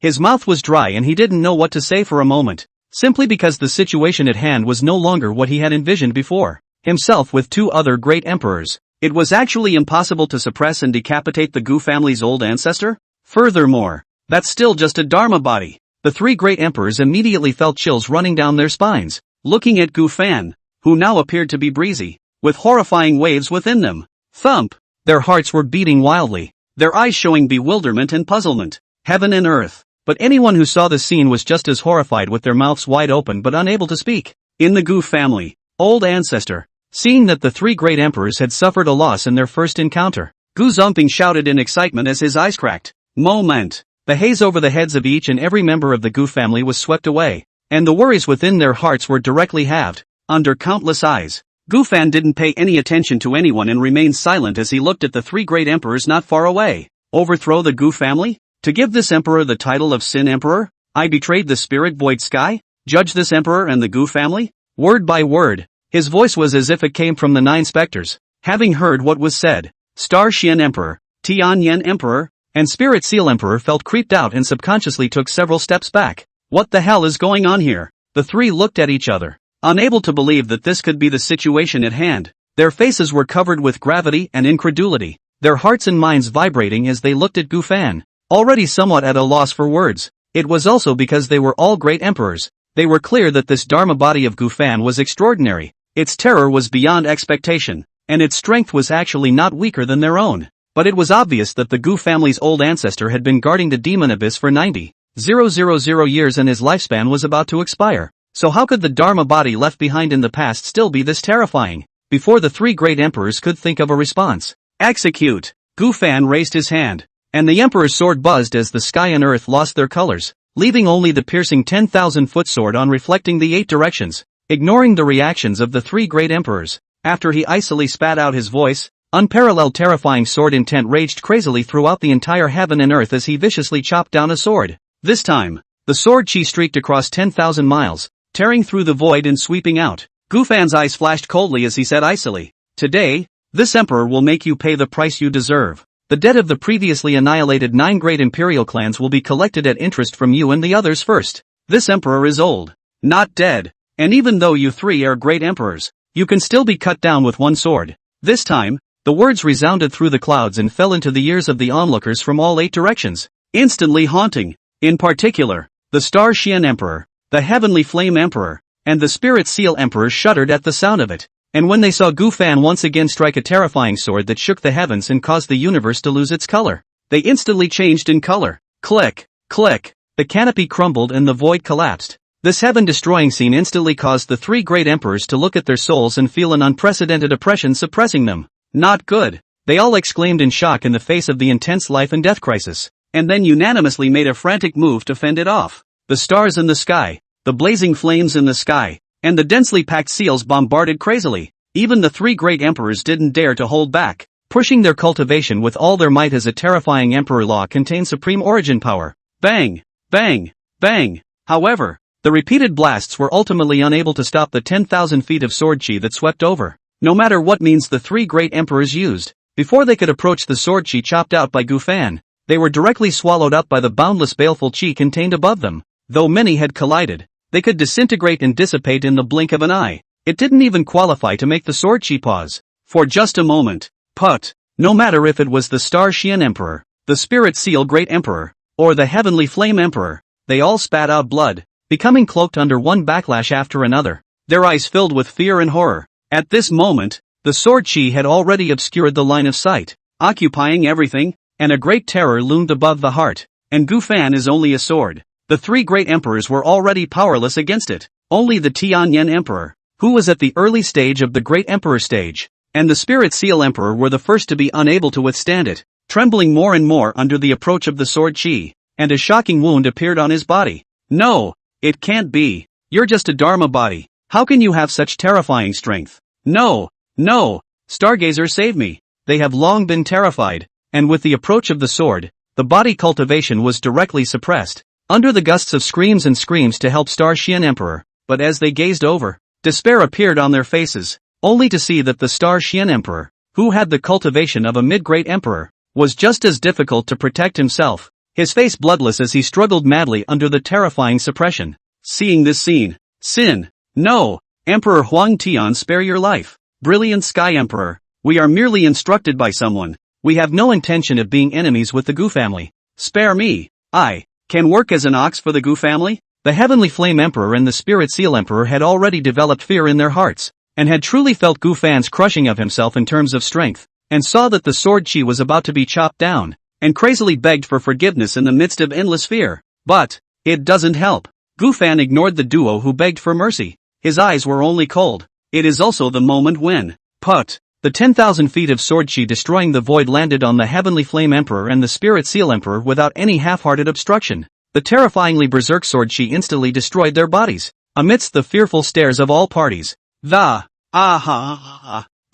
His mouth was dry and he didn't know what to say for a moment, simply because the situation at hand was no longer what he had envisioned before. Himself with 2 other great emperors. It was actually impossible to suppress and decapitate the Gu family's old ancestor? Furthermore, that's still just a Dharma body. The 3 great emperors immediately felt chills running down their spines, looking at Gu Fan, who now appeared to be breezy, with horrifying waves within them. Thump! Their hearts were beating wildly, their eyes showing bewilderment and puzzlement. Heaven and earth. But anyone who saw the scene was just as horrified with their mouths wide open but unable to speak. In the Gu family, old ancestor, seeing that the 3 great emperors had suffered a loss in their first encounter, Gu Zumping shouted in excitement as his eyes cracked. Moment. The haze over the heads of each and every member of the Gu family was swept away, and the worries within their hearts were directly halved, under countless eyes. Gu Fan didn't pay any attention to anyone and remained silent as he looked at the 3 great emperors not far away. Overthrow the Gu family? To give this emperor the title of Sin Emperor? I betrayed the spirit void sky? Judge this emperor and the Gu family? Word by word, his voice was as if it came from the 9 specters. Having heard what was said, Star Shen Emperor, Tian Yen Emperor, and Spirit Seal Emperor felt creeped out and subconsciously took several steps back. What the hell is going on here? The three looked at each other, unable to believe that this could be the situation at hand. Their faces were covered with gravity and incredulity, their hearts and minds vibrating as they looked at Gufan, already somewhat at a loss for words. It was also because they were all great emperors. They were clear that this Dharma body of Gufan was extraordinary. Its terror was beyond expectation, and its strength was actually not weaker than their own. But it was obvious that the Gu family's old ancestor had been guarding the demon abyss for 90,000 years and his lifespan was about to expire. So how could the Dharma body left behind in the past still be this terrifying? Before the three great emperors could think of a response, execute! Gufan raised his hand, and the emperor's sword buzzed as the sky and earth lost their colors, leaving only the piercing 10,000-foot sword on reflecting the 8 directions, ignoring the reactions of the three great emperors. After he icily spat out his voice, unparalleled terrifying sword intent raged crazily throughout the entire heaven and earth as he viciously chopped down a sword. This time, the sword chi streaked across 10,000 miles, tearing through the void and sweeping out. Gufan's eyes flashed coldly as he said icily, "Today, this emperor will make you pay the price you deserve. The debt of the previously annihilated 9 great imperial clans will be collected at interest from you and the others first. This emperor is old, not dead, and even though you three are great emperors, you can still be cut down with one sword." This time, the words resounded through the clouds and fell into the ears of the onlookers from all 8 directions, instantly haunting. In particular, the Star Shen Emperor, the Heavenly Flame Emperor, and the Spirit Seal Emperor shuddered at the sound of it. And when they saw Gufan once again strike a terrifying sword that shook the heavens and caused the universe to lose its color, they instantly changed in color. Click, click, the canopy crumbled and the void collapsed. This heaven-destroying scene instantly caused the three great emperors to look at their souls and feel an unprecedented oppression suppressing them. Not good, they all exclaimed in shock in the face of the intense life and death crisis, and then unanimously made a frantic move to fend it off. The stars in the sky, the blazing flames in the sky, and the densely packed seals bombarded crazily. Even the three great emperors didn't dare to hold back, pushing their cultivation with all their might as a terrifying emperor law contained supreme origin power. Bang! Bang! Bang! However, the repeated blasts were ultimately unable to stop the 10,000 feet of sword chi that swept over. No matter what means the three great emperors used, before they could approach the sword chi chopped out by Gufan, they were directly swallowed up by the boundless baleful chi contained above them. Though many had collided, they could disintegrate and dissipate in the blink of an eye. It didn't even qualify to make the sword chi pause for just a moment. But, no matter if it was the Star Shen Emperor, the Spirit Seal Great Emperor, or the Heavenly Flame Emperor, they all spat out blood, becoming cloaked under one backlash after another, their eyes filled with fear and horror. At this moment, the sword chi had already obscured the line of sight, occupying everything, and a great terror loomed above the heart. And Gufan is only a sword. The three great emperors were already powerless against it. Only the Tianyan Emperor, who was at the early stage of the Great Emperor stage, and the Spirit Seal Emperor were the first to be unable to withstand it, trembling more and more under the approach of the sword chi, and a shocking wound appeared on his body. "No, it can't be. You're just a Dharma body. How can you have such terrifying strength? No, no, Stargazer save me." They have long been terrified, and with the approach of the sword, the body cultivation was directly suppressed, under the gusts of screams and screams to help Star Shen Emperor. But as they gazed over, despair appeared on their faces, only to see that the Star Shen Emperor, who had the cultivation of a mid-great emperor, was just as difficult to protect himself, his face bloodless as he struggled madly under the terrifying suppression. Seeing this scene, Sin, no, Emperor Huang Tian, spare your life. Brilliant Sky Emperor, we are merely instructed by someone. We have no intention of being enemies with the Gu family. Spare me. I can work as an ox for the Gu family? The Heavenly Flame Emperor and the Spirit Seal Emperor had already developed fear in their hearts, and had truly felt Gufan's crushing of himself in terms of strength, and saw that the sword chi was about to be chopped down, and crazily begged for forgiveness in the midst of endless fear. But it doesn't help. Gufan ignored the duo who begged for mercy. His eyes were only cold. It is also the moment when, put, the 10,000 feet of sword chi destroying the void landed on the Heavenly Flame Emperor and the Spirit Seal Emperor without any half-hearted obstruction. The terrifyingly berserk sword chi instantly destroyed their bodies, amidst the fearful stares of all parties. The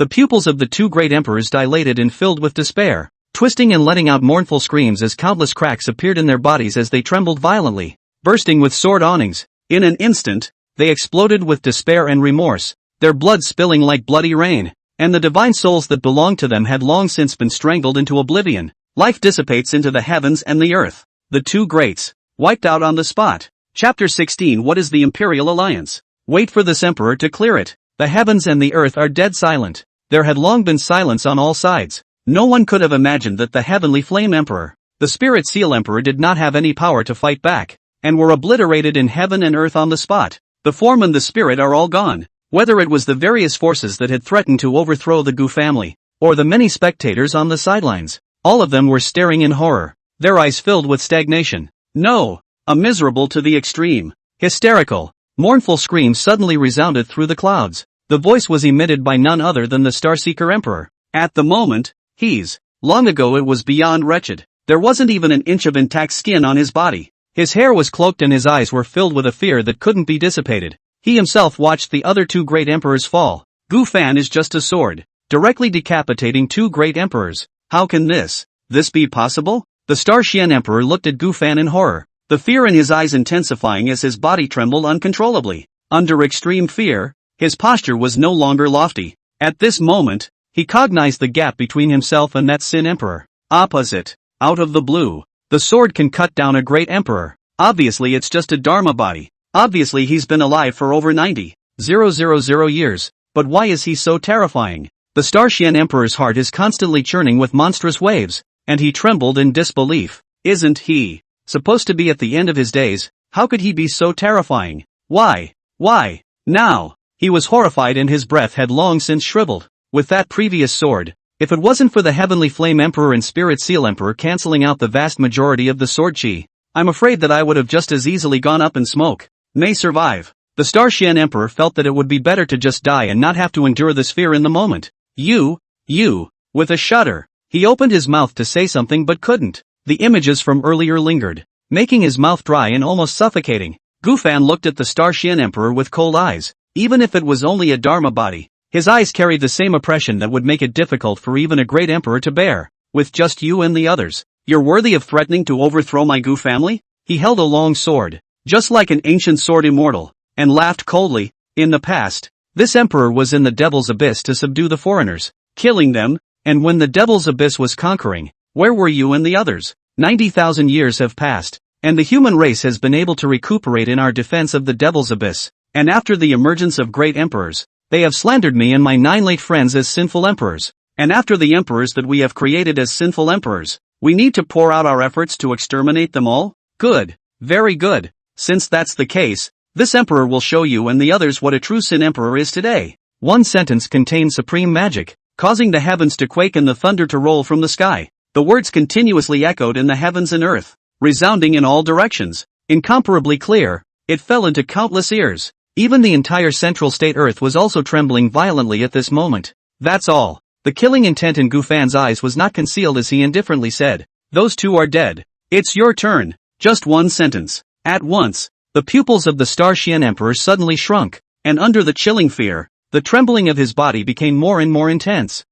pupils of the two great emperors dilated and filled with despair, twisting and letting out mournful screams as countless cracks appeared in their bodies as they trembled violently, bursting with sword awnings. In an instant, they exploded with despair and remorse, their blood spilling like bloody rain, and the divine souls that belonged to them had long since been strangled into oblivion. Life dissipates into the heavens and the earth. The two greats, wiped out on the spot. Chapter 16. What is the Imperial Alliance? Wait for this emperor to clear it. The heavens and the earth are dead silent. There had long been silence on all sides. No one could have imagined that the Heavenly Flame Emperor, the Spirit Seal Emperor, did not have any power to fight back, and were obliterated in heaven and earth on the spot. The form and the spirit are all gone. Whether it was the various forces that had threatened to overthrow the Gu family, or the many spectators on the sidelines, all of them were staring in horror, their eyes filled with stagnation. No! A miserable to the extreme, hysterical, mournful scream suddenly resounded through the clouds. The voice was emitted by none other than the Starseeker Emperor. At the moment, long ago it was beyond wretched. There wasn't even an inch of intact skin on his body. His hair was cloaked and his eyes were filled with a fear that couldn't be dissipated. He himself watched the other two great emperors fall. Gu Fan is just a sword, directly decapitating two great emperors. How can this be possible? The Star Shen Emperor looked at Gu Fan in horror, the fear in his eyes intensifying as his body trembled uncontrollably. Under extreme fear, his posture was no longer lofty. At this moment, he cognized the gap between himself and that Sin Emperor. Opposite, out of the blue, the sword can cut down a great emperor. Obviously it's just a Dharma body. Obviously he's been alive for over 90,000 years, but why is he so terrifying? The Star Shen Emperor's heart is constantly churning with monstrous waves, and he trembled in disbelief. Isn't he supposed to be at the end of his days? How could he be so terrifying? Why? Now? He was horrified and his breath had long since shriveled. With that previous sword, if it wasn't for the Heavenly Flame Emperor and Spirit Seal Emperor cancelling out the vast majority of the sword chi, I'm afraid that I would have just as easily gone up in smoke. May survive. The Star Shen Emperor felt that it would be better to just die and not have to endure this fear in the moment. With a shudder, he opened his mouth to say something but couldn't. The images from earlier lingered, making his mouth dry and almost suffocating. Gu Fan looked at the Star Shen Emperor with cold eyes. Even if it was only a Dharma body, his eyes carried the same oppression that would make it difficult for even a great emperor to bear. With just you and the others, you're worthy of threatening to overthrow my Gu family? He held a long sword, just like an ancient sword immortal, and laughed coldly. In the past, this emperor was in the Devil's Abyss to subdue the foreigners, killing them, and when the Devil's Abyss was conquering, where were you and the others? 90,000 years have passed, and the human race has been able to recuperate in our defense of the Devil's Abyss, and after the emergence of great emperors, they have slandered me and my 9 late friends as sinful emperors, and after the emperors that we have created as sinful emperors, we need to pour out our efforts to exterminate them all? Good. Very good. Since that's the case, this emperor will show you and the others what a true Sin Emperor is today. One sentence contained supreme magic, causing the heavens to quake and the thunder to roll from the sky. The words continuously echoed in the heavens and earth, resounding in all directions. Incomparably clear, it fell into countless ears. Even the entire central state Earth was also trembling violently at this moment. That's all. The killing intent in Gu Fan's eyes was not concealed as he indifferently said, "Those two are dead. It's your turn." Just one sentence. At once, the pupils of the Star Shen Emperor suddenly shrunk, and under the chilling fear, the trembling of his body became more and more intense.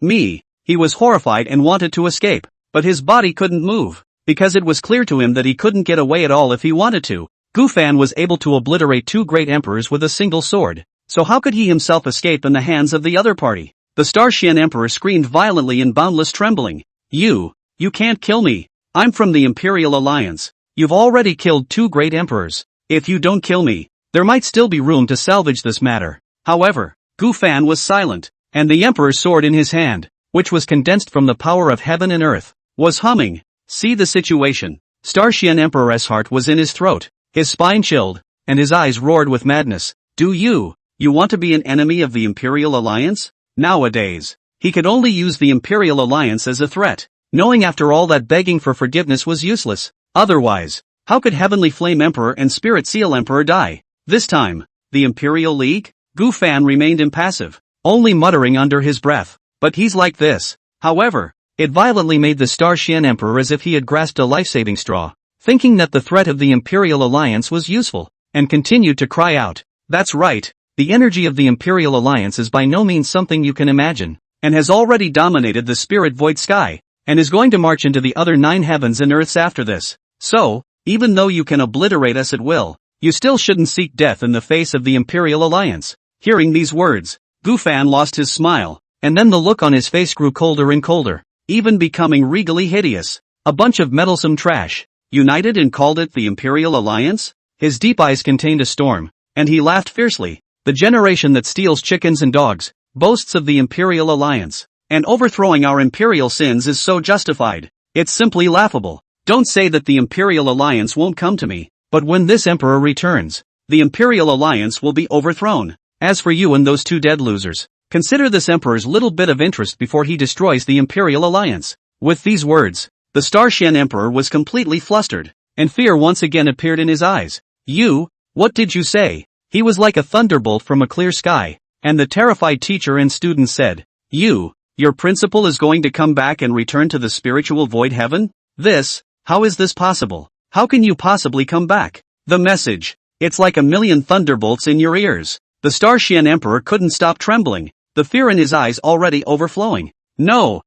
Me. He was horrified and wanted to escape, but his body couldn't move, because it was clear to him that he couldn't get away at all if he wanted to. Gu Fan was able to obliterate two great emperors with a single sword, so how could he himself escape in the hands of the other party? The Star Shen Emperor screamed violently in boundless trembling. You can't kill me. I'm from the Imperial Alliance. You've already killed two great emperors. If you don't kill me, there might still be room to salvage this matter. However, Gu Fan was silent, and the Emperor's sword in his hand, which was condensed from the power of heaven and earth, was humming. See the situation. Star Shen Emperor's heart was in his throat. His spine chilled, and his eyes roared with madness. Do you want to be an enemy of the Imperial Alliance? Nowadays, he could only use the Imperial Alliance as a threat, knowing after all that begging for forgiveness was useless. Otherwise, how could Heavenly Flame Emperor and Spirit Seal Emperor die? This time, the Imperial League? Gu Fan remained impassive, only muttering under his breath, "But he's like this." However, it violently made the Star Shen Emperor as if he had grasped a life-saving straw, thinking that the threat of the Imperial Alliance was useful, and continued to cry out, "That's right, the energy of the Imperial Alliance is by no means something you can imagine, and has already dominated the spirit void sky, and is going to march into the other 9 heavens and earths after this. So, even though you can obliterate us at will, you still shouldn't seek death in the face of the Imperial Alliance." Hearing these words, Gu Fan lost his smile, and then the look on his face grew colder and colder, even becoming regally hideous. A bunch of meddlesome trash. united and called it the Imperial Alliance? His deep eyes contained a storm, and he laughed fiercely. The generation that steals chickens and dogs boasts of the Imperial Alliance, and overthrowing our imperial sins is so justified. It's simply laughable. Don't say that the Imperial Alliance won't come to me, but when this emperor returns, the Imperial Alliance will be overthrown. As for you and those two dead losers, consider this emperor's little bit of interest before he destroys the Imperial Alliance. With these words, the Star Shen Emperor was completely flustered, and fear once again appeared in his eyes. You? What did you say? He was like a thunderbolt from a clear sky, and the terrified teacher and students said, your principal is going to come back and return to the spiritual void heaven? How is this possible? How can you possibly come back? The message. It's like a million thunderbolts in your ears. The Star Shen Emperor couldn't stop trembling, the fear in his eyes already overflowing. No,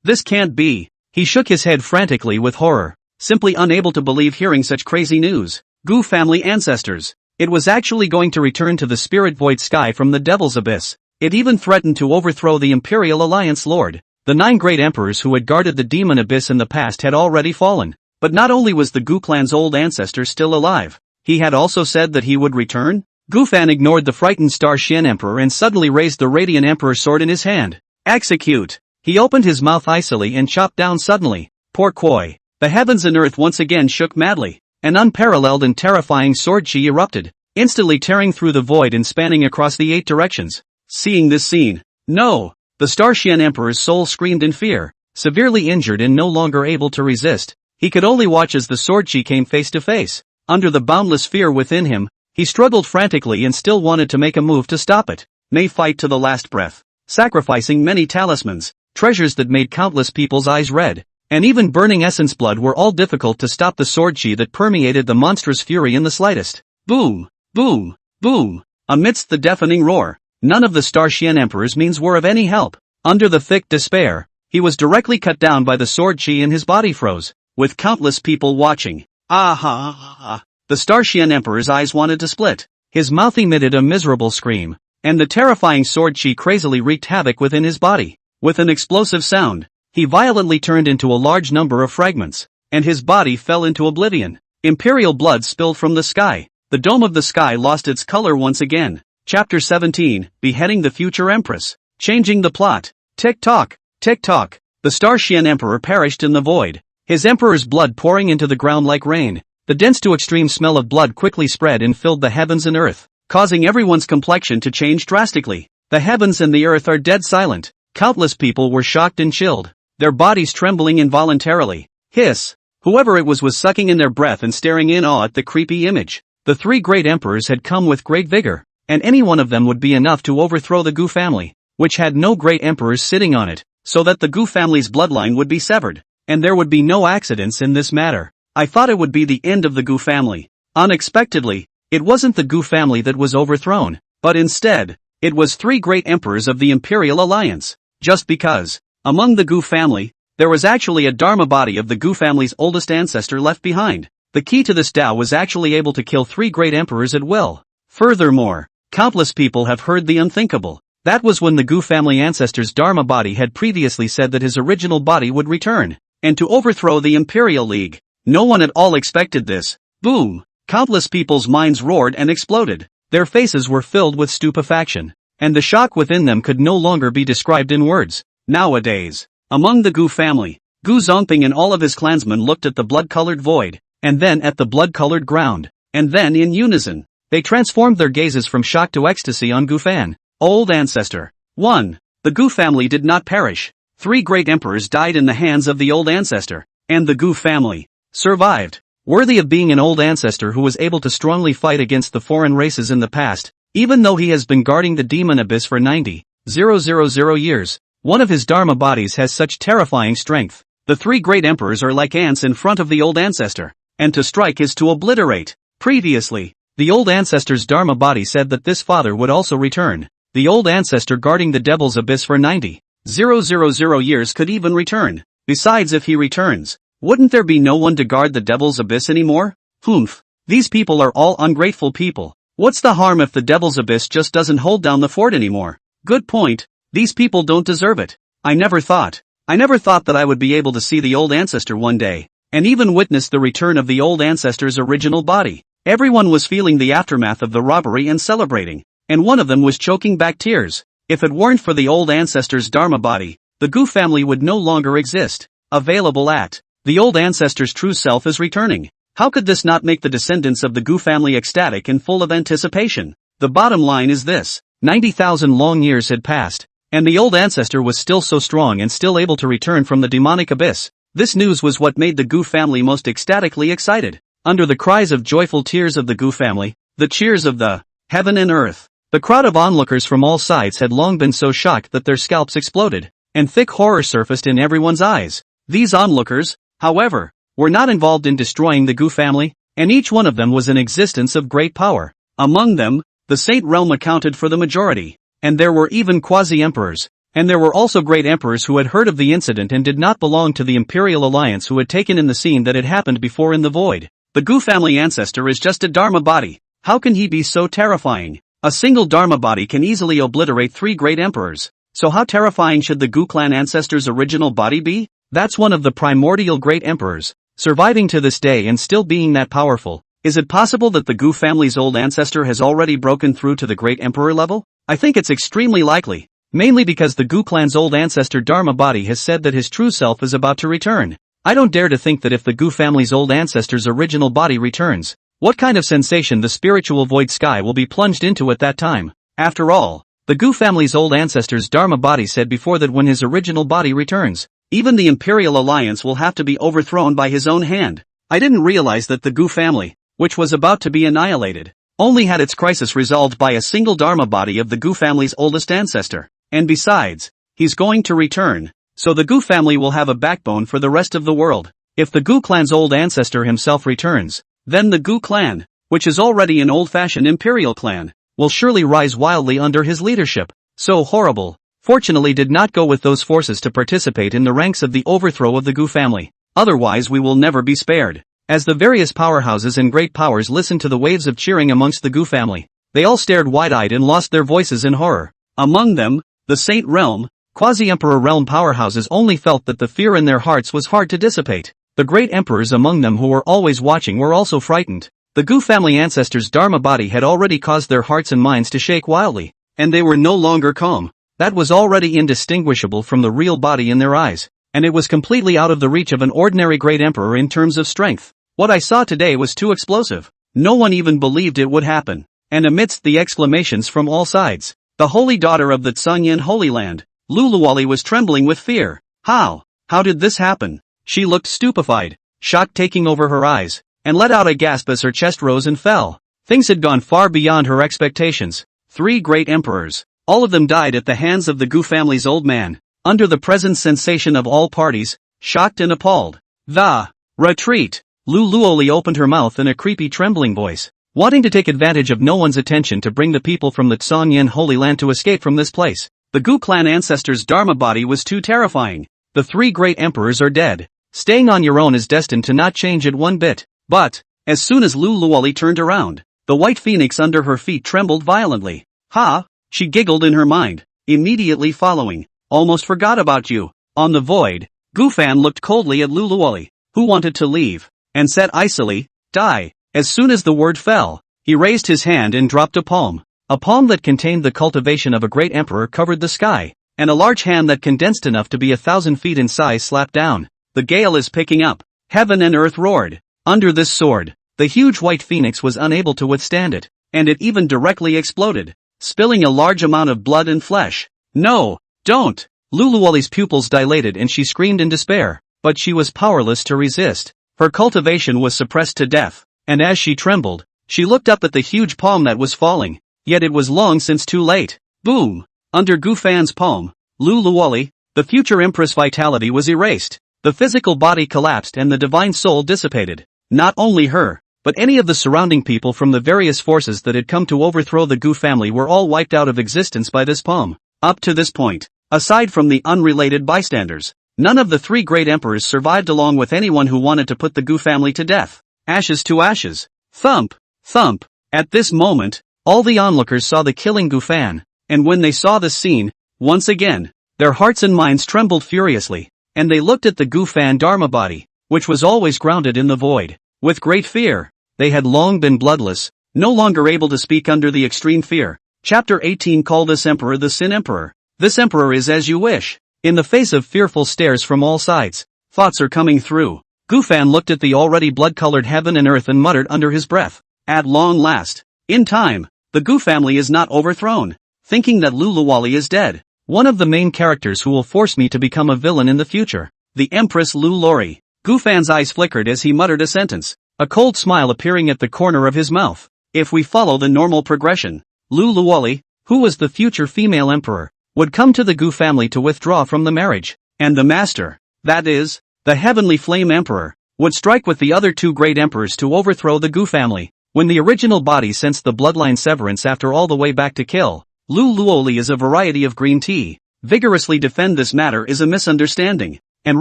this can't be. He shook his head frantically with horror, simply unable to believe hearing such crazy news. Gu family ancestors. It was actually going to return to the spirit void sky from the Devil's Abyss. It even threatened to overthrow the Imperial Alliance Lord. The 9 great emperors who had guarded the Demon Abyss in the past had already fallen. But not only was the Gu clan's old ancestor still alive, he had also said that he would return. Gu Fan ignored the frightened Star Shen Emperor and suddenly raised the Radiant Emperor sword in his hand. Execute! He opened his mouth icily and chopped down suddenly. Poor Koi. The heavens and earth once again shook madly. An unparalleled and terrifying sword chi erupted, instantly tearing through the void and spanning across the 8 directions. Seeing this scene, no! The Star Shen Emperor's soul screamed in fear, severely injured and no longer able to resist. He could only watch as the sword chi came face to face. Under the boundless fear within him, he struggled frantically and still wanted to make a move to stop it. May fight to the last breath, sacrificing many talismans, treasures that made countless people's eyes red, and even burning essence blood were all difficult to stop the sword chi that permeated the monstrous fury in the slightest. Boom! Boom! Boom! Amidst the deafening roar, none of the Star Shen Emperor's means were of any help. Under the thick despair, he was directly cut down by the sword chi and his body froze, with countless people watching. The Star Shen Emperor's eyes wanted to split. His mouth emitted a miserable scream, and the terrifying sword chi crazily wreaked havoc within his body. With an explosive sound, he violently turned into a large number of fragments, and his body fell into oblivion. Imperial blood spilled from the sky. The dome of the sky lost its color once again. Chapter 17, Beheading the Future Empress. Changing the plot. Tick-tock, tick-tock. The Star Shen Emperor perished in the void, his emperor's blood pouring into the ground like rain. The dense to extreme smell of blood quickly spread and filled the heavens and earth, causing everyone's complexion to change drastically. The heavens and the earth are dead silent. Countless people were shocked and chilled, their bodies trembling involuntarily. Hiss! Whoever it was sucking in their breath and staring in awe at the creepy image. The 3 great emperors had come with great vigor, and any one of them would be enough to overthrow the Gu family, which had no great emperors sitting on it, so that the Gu family's bloodline would be severed, and there would be no accidents in this matter. I thought it would be the end of the Gu family. Unexpectedly, it wasn't the Gu family that was overthrown, but instead, it was 3 great emperors of the Imperial Alliance. Just because, among the Gu family, there was actually a Dharma body of the Gu family's oldest ancestor left behind. The key to this Tao was actually able to kill 3 great emperors at will. Furthermore, countless people have heard the unthinkable. That was when the Gu family ancestor's Dharma body had previously said that his original body would return, and to overthrow the Imperial League. No one at all expected this. Boom! Countless people's minds roared and exploded. Their faces were filled with stupefaction, and the shock within them could no longer be described in words. Nowadays, among the Gu family, Gu Zongping and all of his clansmen looked at the blood-colored void, and then at the blood-colored ground, and then in unison, they transformed their gazes from shock to ecstasy on Gu Fan. Old Ancestor. 1. The Gu family did not perish. 3 great emperors died in the hands of the old ancestor, and the Gu family survived. Worthy of being an old ancestor who was able to strongly fight against the foreign races in the past, even though he has been guarding the Demon Abyss for 90,000 years, one of his Dharma bodies has such terrifying strength. The 3 great emperors are like ants in front of the old ancestor, and to strike is to obliterate. Previously, the old ancestor's Dharma body said that this father would also return. The old ancestor guarding the Devil's Abyss for 90,000 years could even return. Besides, if he returns, wouldn't there be no one to guard the Devil's Abyss anymore? Humph. These people are all ungrateful people. What's the harm if the Devil's Abyss just doesn't hold down the fort anymore? Good point. These people don't deserve it. I never thought that I would be able to see the old ancestor one day. and even witnessed the return of the old ancestor's original body. Everyone was feeling the aftermath of the robbery and celebrating, and one of them was choking back tears. If it weren't for the old ancestor's Dharma body, the Gu family would no longer exist. Available at the old ancestor's true self is returning. How could this not make the descendants of the Gu family ecstatic and full of anticipation? The bottom line is this: 90,000 long years had passed, and the old ancestor was still so strong and still able to return from the demonic abyss. This news was what made the Gu family most ecstatically excited. Under the cries of joyful tears of the Gu family, the cheers of the heaven and earth, the crowd of onlookers from all sides had long been so shocked that their scalps exploded, and thick horror surfaced in everyone's eyes. These onlookers, however, were not involved in destroying the Gu family, and each one of them was an existence of great power. Among them, the Saint realm accounted for the majority, and there were even quasi-emperors, and there were also great emperors who had heard of the incident and did not belong to the Imperial Alliance who had taken in the scene that had happened before in the void. The Gu family ancestor is just a Dharma body. How can he be so terrifying? A single Dharma body can easily obliterate 3 great emperors. So how terrifying should the Gu clan ancestor's original body be? That's one of the primordial great emperors, surviving to this day and still being that powerful. Is it possible that the Gu family's old ancestor has already broken through to the great emperor level? I think it's extremely likely, mainly because the Gu clan's old ancestor Dharma body has said that his true self is about to return. I don't dare to think that if the Gu family's old ancestor's original body returns, what kind of sensation the spiritual void sky will be plunged into at that time. After all, the Gu family's old ancestor's Dharma body said before that when his original body returns, even the Imperial Alliance will have to be overthrown by his own hand. I didn't realize that the Gu family, which was about to be annihilated, only had its crisis resolved by a single Dharma body of the Gu family's oldest ancestor. And besides, he's going to return, so the Gu family will have a backbone for the rest of the world. If the Gu clan's old ancestor himself returns, then the Gu clan, which is already an old-fashioned imperial clan, will surely rise wildly under his leadership. So horrible, fortunately did not go with those forces to participate in the ranks of the overthrow of the Gu family. Otherwise we will never be spared. As the various powerhouses and great powers listened to the waves of cheering amongst the Gu family, they all stared wide-eyed and lost their voices in horror. Among them, the Saint realm, quasi-emperor realm powerhouses only felt that the fear in their hearts was hard to dissipate. The great emperors among them who were always watching were also frightened. The Gu family ancestors' Dharma body had already caused their hearts and minds to shake wildly, and they were no longer calm. That was already indistinguishable from the real body in their eyes, and it was completely out of the reach of an ordinary great emperor in terms of strength. What I saw today was too explosive. No one even believed it would happen. And amidst the exclamations from all sides, the holy daughter of the Tsangyan Holy Land, Luluwali, was trembling with fear. How did this happen? She looked stupefied, shock taking over her eyes, and let out a gasp as her chest rose and fell. Things had gone far beyond her expectations. 3 great emperors, all of them died at the hands of the Gu family's old man, under the present sensation of all parties, shocked and appalled. The retreat. Luluoli opened her mouth in a creepy trembling voice, wanting to take advantage of no one's attention to bring the people from the Tsangyan Holy Land to escape from this place. The Gu clan ancestor's Dharma body was too terrifying. The 3 great emperors are dead. Staying on your own is destined to not change it one bit. But, as soon as Luluoli turned around, the white phoenix under her feet trembled violently. Ha! She giggled in her mind, immediately following. Almost forgot about you. On the void, Gufan looked coldly at Luluoli, who wanted to leave, and said icily, die. As soon as the word fell, he raised his hand and dropped a palm. A palm that contained the cultivation of a great emperor covered the sky, and a large hand that condensed enough to be 1,000 feet in size slapped down. The gale is picking up. Heaven and earth roared. Under this sword, the huge white phoenix was unable to withstand it, and it even directly exploded, spilling a large amount of blood and flesh. No, don't! Luluoli's pupils dilated and she screamed in despair, but she was powerless to resist. Her cultivation was suppressed to death, and as she trembled, she looked up at the huge palm that was falling, yet it was long since too late. Boom! Under Gufan's palm, Luluoli, the future empress vitality was erased. The physical body collapsed and the divine soul dissipated. Not only her, but any of the surrounding people from the various forces that had come to overthrow the Gu family were all wiped out of existence by this palm. Up to this point, aside from the unrelated bystanders, none of the 3 great emperors survived along with anyone who wanted to put the Gu family to death. Ashes to ashes. Thump! Thump! At this moment, all the onlookers saw the killing Gufan, and when they saw this scene, once again, their hearts and minds trembled furiously, and they looked at the Gufan Dharma body, which was always grounded in the void. With great fear, they had long been bloodless, no longer able to speak under the extreme fear. Chapter 18. Call this emperor the Sin Emperor. This emperor is as you wish. In the face of fearful stares from all sides, thoughts are coming through. Gufan looked at the already blood-colored heaven and earth and muttered under his breath, at long last. In time, the Gu family is not overthrown. Thinking that Luluwali is dead. One of the main characters who will force me to become a villain in the future. The Empress Lu Lori. Gufan's eyes flickered as he muttered a sentence, a cold smile appearing at the corner of his mouth. If we follow the normal progression, Luluwali, who was the future female emperor, would come to the Gu family to withdraw from the marriage, and the master, that is, the Heavenly Flame Emperor, would strike with the other two great emperors to overthrow the Gu family. When the original body sensed the bloodline severance after all the way back to kill, Luluwali is a variety of green tea. Vigorously defend this matter is a misunderstanding, and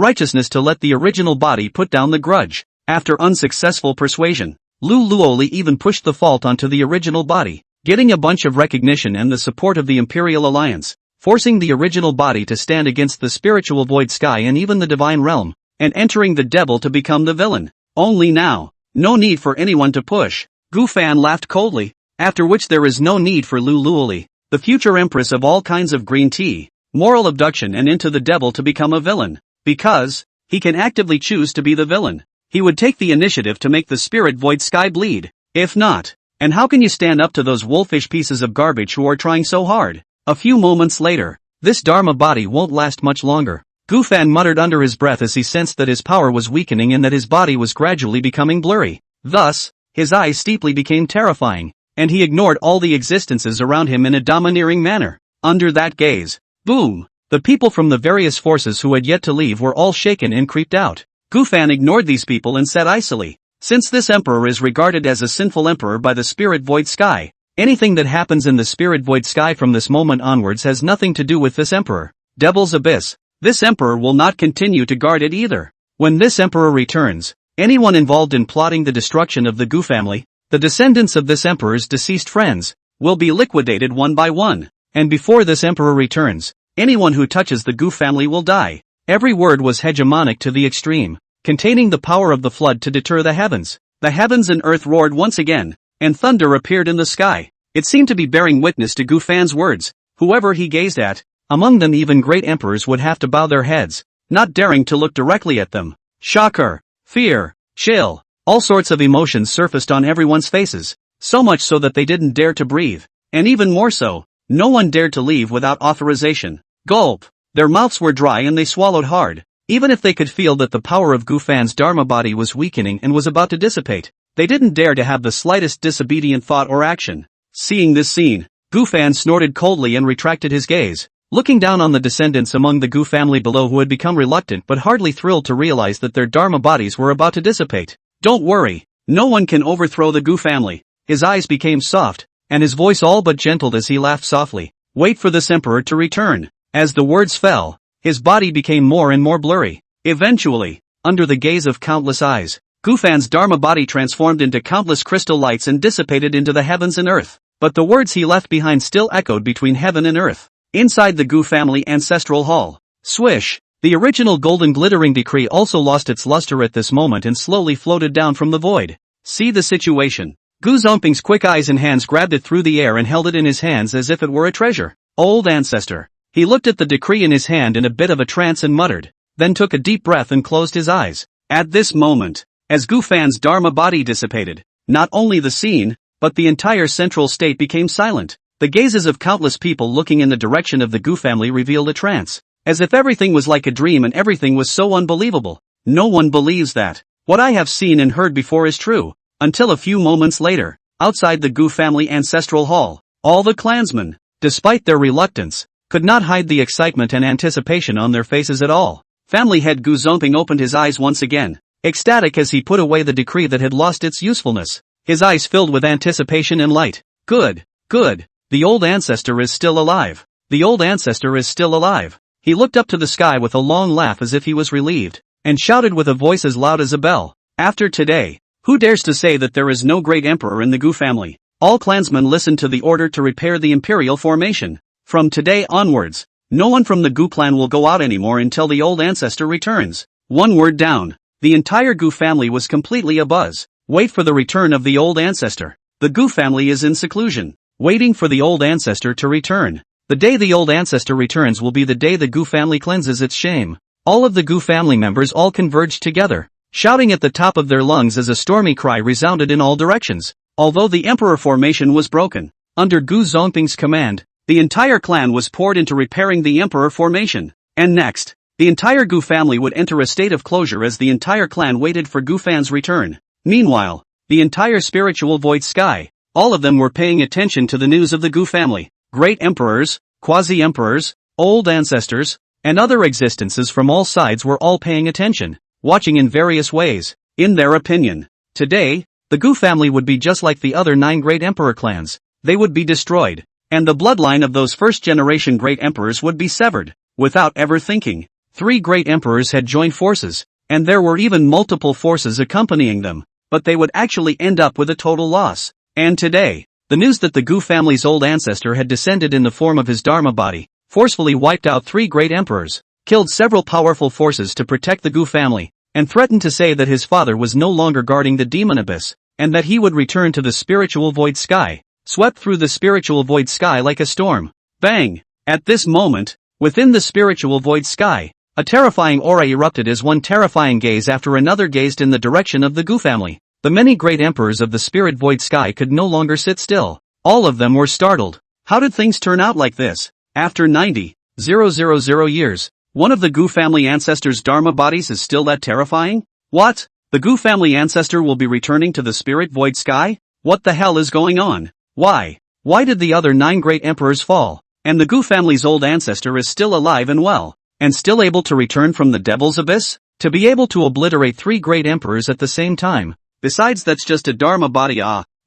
righteousness to let the original body put down the grudge. After unsuccessful persuasion, Luluwali even pushed the fault onto the original body, getting a bunch of recognition and the support of the Imperial Alliance, forcing the original body to stand against the spiritual void sky and even the divine realm, and entering the devil to become the villain. Only now, no need for anyone to push. Gufan laughed coldly, after which there is no need for Luluwali, the future empress of all kinds of green tea, moral abduction and into the devil to become a villain, because he can actively choose to be the villain. He would take the initiative to make the spirit void sky bleed. If not, and how can you stand up to those wolfish pieces of garbage who are trying so hard? A few moments later, this Dharma body won't last much longer. Gufan muttered under his breath as he sensed that his power was weakening and that his body was gradually becoming blurry. Thus, his eyes steeply became terrifying, and he ignored all the existences around him in a domineering manner. Under that gaze, boom! The people from the various forces who had yet to leave were all shaken and creeped out. Gufan ignored these people and said icily, since this emperor is regarded as a sinful emperor by the spirit void sky, anything that happens in the spirit void sky from this moment onwards has nothing to do with this emperor. Devil's Abyss. This emperor will not continue to guard it either. When this emperor returns, anyone involved in plotting the destruction of the Gu family, the descendants of this emperor's deceased friends, will be liquidated one by one. And before this emperor returns, anyone who touches the Gu family will die. Every word was hegemonic to the extreme, containing the power of the flood to deter the heavens. The heavens and earth roared once again, and thunder appeared in the sky. It seemed to be bearing witness to Gufan's words. Whoever he gazed at, among them even great emperors would have to bow their heads, not daring to look directly at them. Shocker, fear, chill, all sorts of emotions surfaced on everyone's faces, so much so that they didn't dare to breathe, and even more so, no one dared to leave without authorization. Gulp! Their mouths were dry and they swallowed hard. Even if they could feel that the power of Gufan's Dharma body was weakening and was about to dissipate, they didn't dare to have the slightest disobedient thought or action. Seeing this scene, Gufan snorted coldly and retracted his gaze, looking down on the descendants among the Gu family below who had become reluctant but hardly thrilled to realize that their Dharma bodies were about to dissipate. Don't worry, no one can overthrow the Gu family. His eyes became soft, and his voice all but gentled as he laughed softly. Wait for this emperor to return. As the words fell, his body became more and more blurry. Eventually, under the gaze of countless eyes, Gufan's Dharma body transformed into countless crystal lights and dissipated into the heavens and earth. But the words he left behind still echoed between heaven and earth. Inside the Gu family ancestral hall. Swish! The original golden glittering decree also lost its luster at this moment and slowly floated down from the void. See the situation. Gu Zomping's quick eyes and hands grabbed it through the air and held it in his hands as if it were a treasure. Old ancestor. He looked at the decree in his hand in a bit of a trance and muttered, then took a deep breath and closed his eyes. At this moment, as Gufan's Dharma body dissipated, not only the scene, but the entire central state became silent. The gazes of countless people looking in the direction of the Gu family revealed a trance, as if everything was like a dream and everything was so unbelievable. No one believes that what I have seen and heard before is true, until a few moments later, outside the Gu family ancestral hall, all the clansmen, despite their reluctance, could not hide the excitement and anticipation on their faces at all. Family head Gu Zomping opened his eyes once again, ecstatic as he put away the decree that had lost its usefulness. His eyes filled with anticipation and light. Good, good. The old ancestor is still alive. The old ancestor is still alive. He looked up to the sky with a long laugh as if he was relieved, and shouted with a voice as loud as a bell. After today, who dares to say that there is no great emperor in the Gu family? All clansmen listened to the order to repair the imperial formation. From today onwards, no one from the Gu clan will go out anymore until the old ancestor returns. One word down. The entire Gu family was completely abuzz. Wait for the return of the old ancestor. The Gu family is in seclusion, waiting for the old ancestor to return. The day the old ancestor returns will be the day the Gu family cleanses its shame. All of the Gu family members all converged together, shouting at the top of their lungs as a stormy cry resounded in all directions. Although the emperor formation was broken, under Gu Zongping's command, the entire clan was poured into repairing the emperor formation. And next, the entire Gu family would enter a state of closure as the entire clan waited for Gu Fan's return. Meanwhile, the entire spiritual void sky, all of them were paying attention to the news of the Gu family. Great emperors, quasi-emperors, old ancestors, and other existences from all sides were all paying attention, watching in various ways. In their opinion, today, the Gu family would be just like the other 9 great emperor clans. They would be destroyed, and the bloodline of those first-generation great emperors would be severed. Without ever thinking, 3 great emperors had joined forces, and there were even multiple forces accompanying them, but they would actually end up with a total loss. And today, the news that the Gu family's old ancestor had descended in the form of his Dharma body, forcefully wiped out 3 great emperors, killed several powerful forces to protect the Gu family, and threatened to say that his father was no longer guarding the demon abyss, and that he would return to the spiritual void sky, swept through the spiritual void sky like a storm. Bang! At this moment, within the spiritual void sky, a terrifying aura erupted as one terrifying gaze after another gazed in the direction of the Gu family. The many great emperors of the spirit void sky could no longer sit still. All of them were startled. How did things turn out like this? After 90,000 years, one of the Gu family ancestors' Dharma bodies is still that terrifying? What? The Gu family ancestor will be returning to the spirit void sky? What the hell is going on? Why? Why did the other 9 great emperors fall? And the Gu family's old ancestor is still alive and well, and still able to return from the devil's abyss? To be able to obliterate 3 great emperors at the same time. Besides, that's just a Dharma body.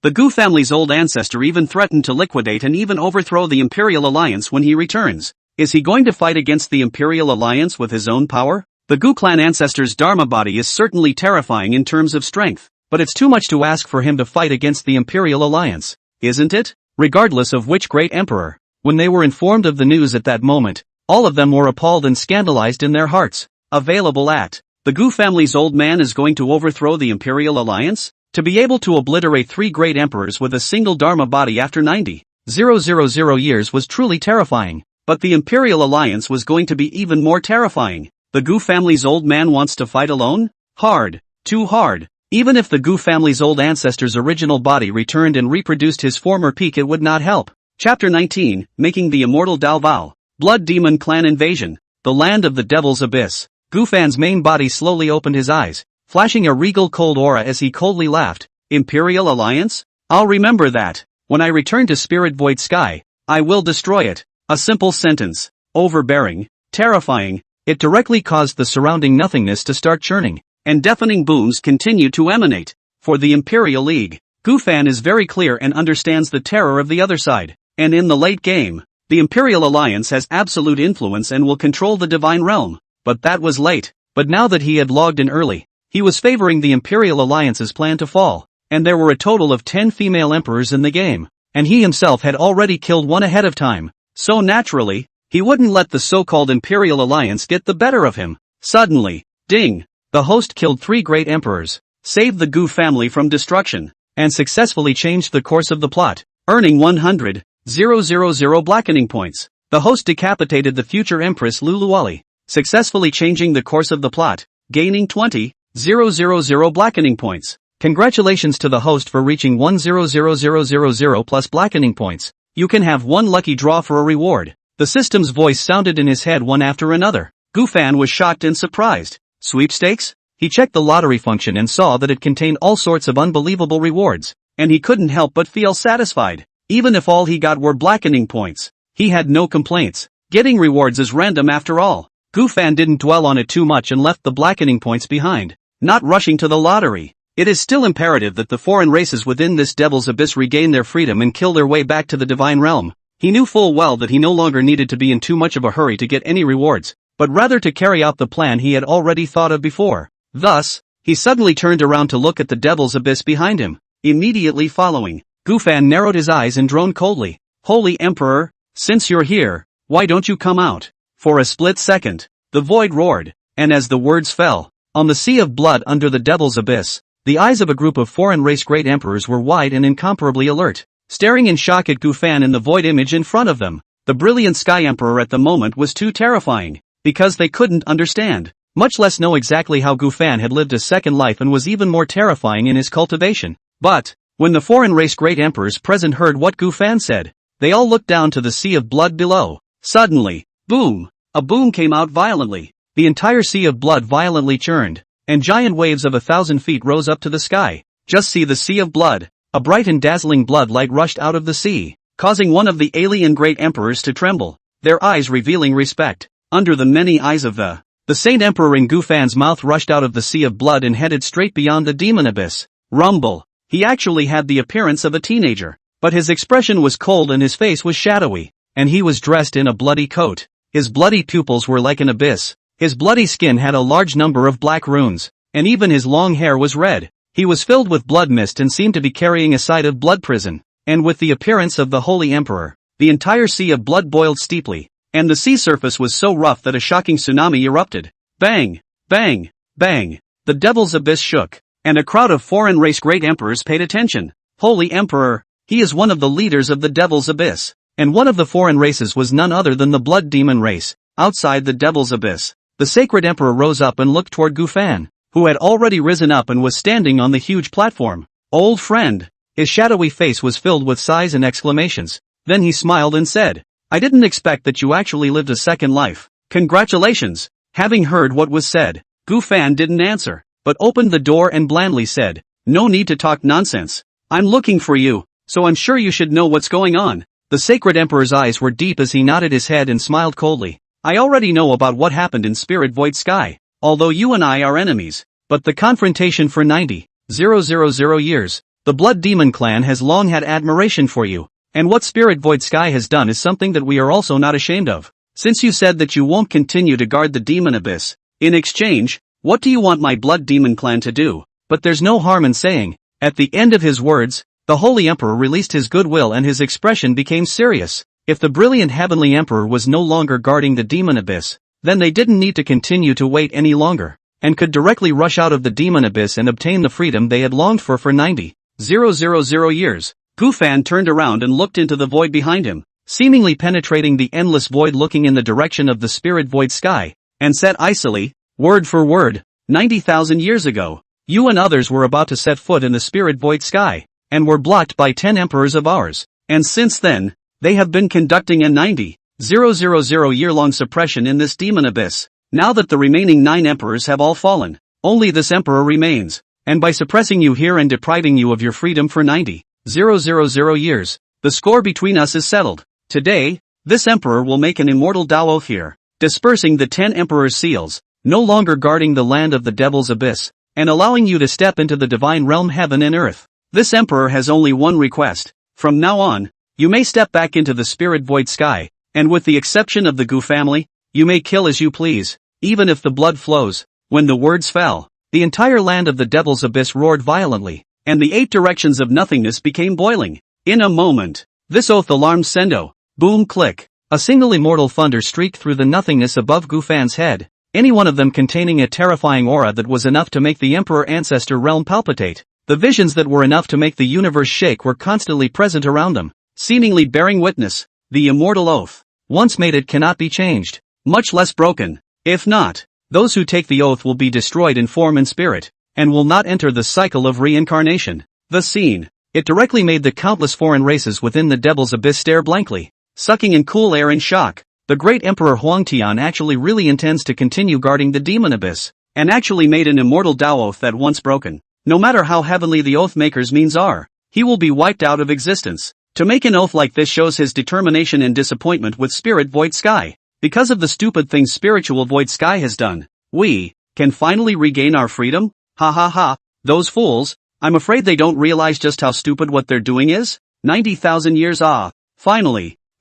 The Gu family's old ancestor even threatened to liquidate and even overthrow the Imperial Alliance when he returns. Is he going to fight against the Imperial Alliance with his own power? The Gu clan ancestor's Dharma body is certainly terrifying in terms of strength, but it's too much to ask for him to fight against the Imperial Alliance, isn't it? Regardless of which great emperor, when they were informed of the news at that moment, all of them were appalled and scandalized in their hearts. Available at the Gu family's old man is going to overthrow the Imperial Alliance? To be able to obliterate 3 great emperors with a single Dharma body after 90,000 years was truly terrifying. But the Imperial Alliance was going to be even more terrifying. The Gu family's old man wants to fight alone? Hard. Too hard. Even if the Gu family's old ancestor's original body returned and reproduced his former peak, it would not help. Chapter 19, Making the Immortal Dalval. Blood Demon Clan Invasion. The Land of the Devil's Abyss. Gu Fan's main body slowly opened his eyes, flashing a regal cold aura as he coldly laughed. Imperial Alliance? I'll remember that. When I return to Spirit Void Sky, I will destroy it. A simple sentence. Overbearing. Terrifying. It directly caused the surrounding nothingness to start churning, and deafening booms continued to emanate. For the Imperial League, Gu Fan is very clear and understands the terror of the other side. And in the late game, the Imperial Alliance has absolute influence and will control the Divine Realm. But that was late. But now that he had logged in early, he was favoring the Imperial Alliance's plan to fall, and there were a total of 10 female emperors in the game, and he himself had already killed one ahead of time. So naturally, he wouldn't let the so-called Imperial Alliance get the better of him. Suddenly, ding! The host killed 3 great emperors, saved the Gu family from destruction, and successfully changed the course of the plot, earning 100,000 blackening points. The host decapitated the future Empress Luluali, successfully changing the course of the plot, gaining 20,000 blackening points. Congratulations to the host for reaching 100,000 plus blackening points. You can have one lucky draw for a reward. The system's voice sounded in his head one after another. Gu Fan was shocked and surprised. Sweepstakes? He checked the lottery function and saw that it contained all sorts of unbelievable rewards, and he couldn't help but feel satisfied. Even if all he got were blackening points, he had no complaints. Getting rewards is random after all. Gu Fan didn't dwell on it too much and left the blackening points behind, not rushing to the lottery. It is still imperative that the foreign races within this devil's abyss regain their freedom and kill their way back to the divine realm. He knew full well that he no longer needed to be in too much of a hurry to get any rewards, but rather to carry out the plan he had already thought of before. Thus, he suddenly turned around to look at the devil's abyss behind him. Immediately following, Gu Fan narrowed his eyes and droned coldly. Holy Emperor, since you're here, why don't you come out? For a split second, the void roared, and as the words fell, On the sea of blood under the Devil's Abyss, the eyes of a group of foreign race great emperors were wide and incomparably alert, staring in shock at Gufan in the void image in front of them. The brilliant Sky Emperor at the moment was too terrifying, because they couldn't understand, much less know exactly how Gufan had lived a second life, and was even more terrifying in his cultivation. But, when the foreign race great emperors present heard what Gufan said, they all looked down to the sea of blood below. Suddenly, boom! A boom came out violently. The entire sea of blood violently churned, and giant waves of 1,000 feet rose up to the sky. Just see the sea of blood. A bright and dazzling blood light rushed out of the sea, causing one of the alien great emperors to tremble, their eyes revealing respect. Under the many eyes of the Saint Emperor in Gufan's mouth rushed out of the sea of blood and headed straight beyond the demon abyss. Rumble. He actually had the appearance of a teenager, but his expression was cold and his face was shadowy, and he was dressed in a bloody coat. His bloody pupils were like an abyss. His bloody skin had a large number of black runes, and even his long hair was red. He was filled with blood mist and seemed to be carrying a side of blood prison. And with the appearance of the Holy Emperor, the entire sea of blood boiled steeply, and the sea surface was so rough that a shocking tsunami erupted. Bang! Bang! Bang! The Devil's Abyss shook, and a crowd of foreign race great emperors paid attention. Holy Emperor! He is one of the leaders of the Devil's Abyss, and one of the foreign races was none other than the Blood Demon race. Outside the Devil's Abyss, the Sacred Emperor rose up and looked toward Gufan, who had already risen up and was standing on the huge platform. Old friend! His shadowy face was filled with sighs and exclamations. Then he smiled and said, I didn't expect that you actually lived a second life. Congratulations! Having heard what was said, Gufan didn't answer, but opened the door and blandly said, No need to talk nonsense. I'm looking for you, so I'm sure you should know what's going on. The Sacred Emperor's eyes were deep as he nodded his head and smiled coldly. I already know about what happened in Spirit Void Sky, although you and I are enemies. But the confrontation for 90,000 years, the Blood Demon clan has long had admiration for you, and what Spirit Void Sky has done is something that we are also not ashamed of. Since you said that you won't continue to guard the Demon Abyss, in exchange, what do you want my Blood Demon clan to do? But there's no harm in saying. At the end of his words, the Holy Emperor released his goodwill and his expression became serious. If the brilliant Heavenly Emperor was no longer guarding the Demon Abyss, then they didn't need to continue to wait any longer, and could directly rush out of the Demon Abyss and obtain the freedom they had longed for 90,000 years. Gufan turned around and looked into the void behind him, seemingly penetrating the endless void, looking in the direction of the Spirit Void Sky, and said icily, word for word, 90,000 years ago, you and others were about to set foot in the Spirit Void Sky, and were blocked by 10 emperors of ours, and since then, they have been conducting a 90,000 year-long suppression in this Demon Abyss. Now that the remaining 9 emperors have all fallen, only this emperor remains, and by suppressing you here and depriving you of your freedom for 90,000 years, the score between us is settled. Today, this emperor will make an immortal Tao oath here, dispersing the 10 emperor's seals, no longer guarding the land of the Devil's Abyss, and allowing you to step into the divine realm heaven and earth. This emperor has only one request. From now on, you may step back into the Spirit Void Sky, and with the exception of the Gu family, you may kill as you please, even if the blood flows. When the words fell, the entire land of the Devil's Abyss roared violently, and the 8 directions of nothingness became boiling. In a moment, this oath alarmed Sendo. Boom click. A single immortal thunder streaked through the nothingness above Gufan's head, any one of them containing a terrifying aura that was enough to make the Emperor Ancestor realm palpitate. The visions that were enough to make the universe shake were constantly present around them, seemingly bearing witness. The immortal oath, once made, it cannot be changed, much less broken. If not, those who take the oath will be destroyed in form and spirit, and will not enter the cycle of reincarnation. The scene. It directly made the countless foreign races within the Devil's Abyss stare blankly, sucking in cool air in shock. The great Emperor Huangtian actually really intends to continue guarding the Demon Abyss, and actually made an immortal Tao oath that once broken, no matter how heavenly the oath maker's means are, he will be wiped out of existence. To make an oath like this shows his determination and disappointment with Spirit Void Sky. Because of the stupid things Spiritual Void Sky has done, we can finally regain our freedom? Ha ha ha, those fools, I'm afraid they don't realize just how stupid what they're doing is. 90,000 years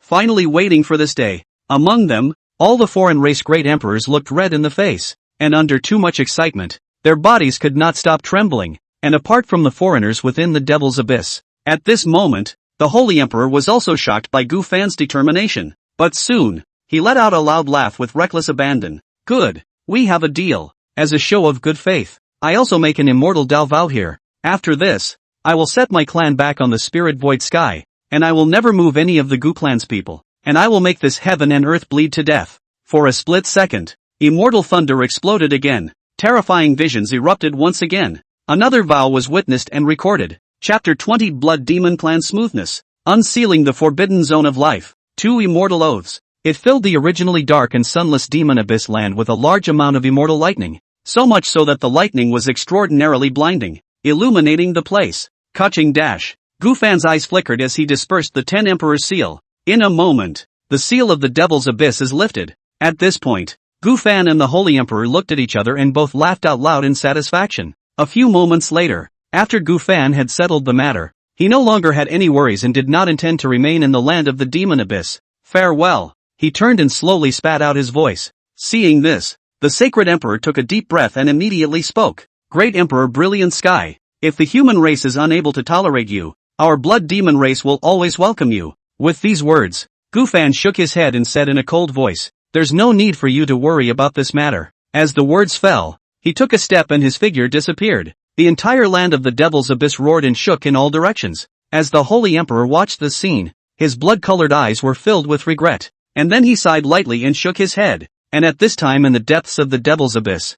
finally waiting for this day. Among them, all the foreign race great emperors looked red in the face, and under too much excitement, their bodies could not stop trembling, and apart from the foreigners within the Devil's Abyss. At this moment, the Holy Emperor was also shocked by Gufan's determination, but soon, he let out a loud laugh with reckless abandon. Good, we have a deal. as a show of good faith, I also make an immortal vow here. After this, I will set my clan back on the spirit void sky, and I will never move any of the Gu clan's people, and I will make this heaven and earth bleed to death. For a split second, immortal thunder exploded again, terrifying visions erupted once again. Another vow was witnessed and recorded. Chapter 20 Blood Demon Clan Smoothness. Unsealing the Forbidden Zone of Life. 2 Immortal Oaths. It filled the originally dark and sunless demon abyss land with a large amount of immortal lightning, so much so that the lightning was extraordinarily blinding, illuminating the place. Kaching dash. Gufan's eyes flickered as he dispersed the 10 Emperor's seal. In a moment, the seal of the Devil's Abyss is lifted. At this point, Gufan and the Holy Emperor looked at each other and both laughed out loud in satisfaction. A few moments later, after Gufan had settled the matter, he no longer had any worries and did not intend to remain in the land of the Demon Abyss. Farewell. He turned and slowly spat out his voice. Seeing this, the Sacred Emperor took a deep breath and immediately spoke. Great Emperor Brilliant Sky, if the human race is unable to tolerate you, our blood demon race will always welcome you. With these words, Gufan shook his head and said in a cold voice, there's no need for you to worry about this matter. As the words fell, he took a step and his figure disappeared. The entire land of the Devil's Abyss roared and shook in all directions. As the Holy Emperor watched this scene, his blood-colored eyes were filled with regret. And then he sighed lightly and shook his head. And at this time in the depths of the Devil's Abyss,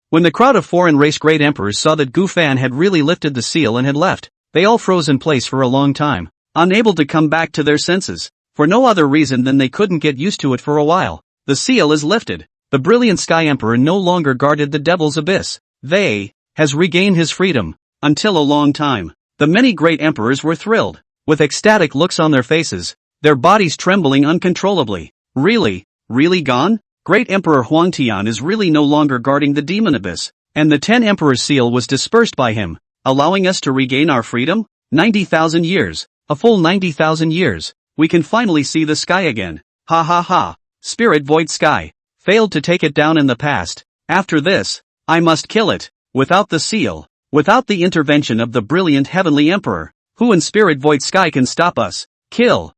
when the crowd of foreign race great emperors saw that Gufan had really lifted the seal and had left, they all froze in place for a long time, unable to come back to their senses, for no other reason than they couldn't get used to it for a while. The seal is lifted. The Brilliant Sky Emperor no longer guarded the Devil's Abyss. Has regained his freedom. Until a long time, the many great emperors were thrilled, with ecstatic looks on their faces, their bodies trembling uncontrollably. Really gone? Great Emperor Huangtian is really no longer guarding the Demon Abyss, and the 10 Emperor's seal was dispersed by him, allowing us to regain our freedom? 90,000 years. A full 90,000 years. We can finally see the sky again. Ha ha ha. Spirit Void Sky. Failed to take it down in the past. After this, I must kill it. Without the seal. Without the intervention of the brilliant Heavenly Emperor. Who in Spirit Void Sky can stop us? Kill.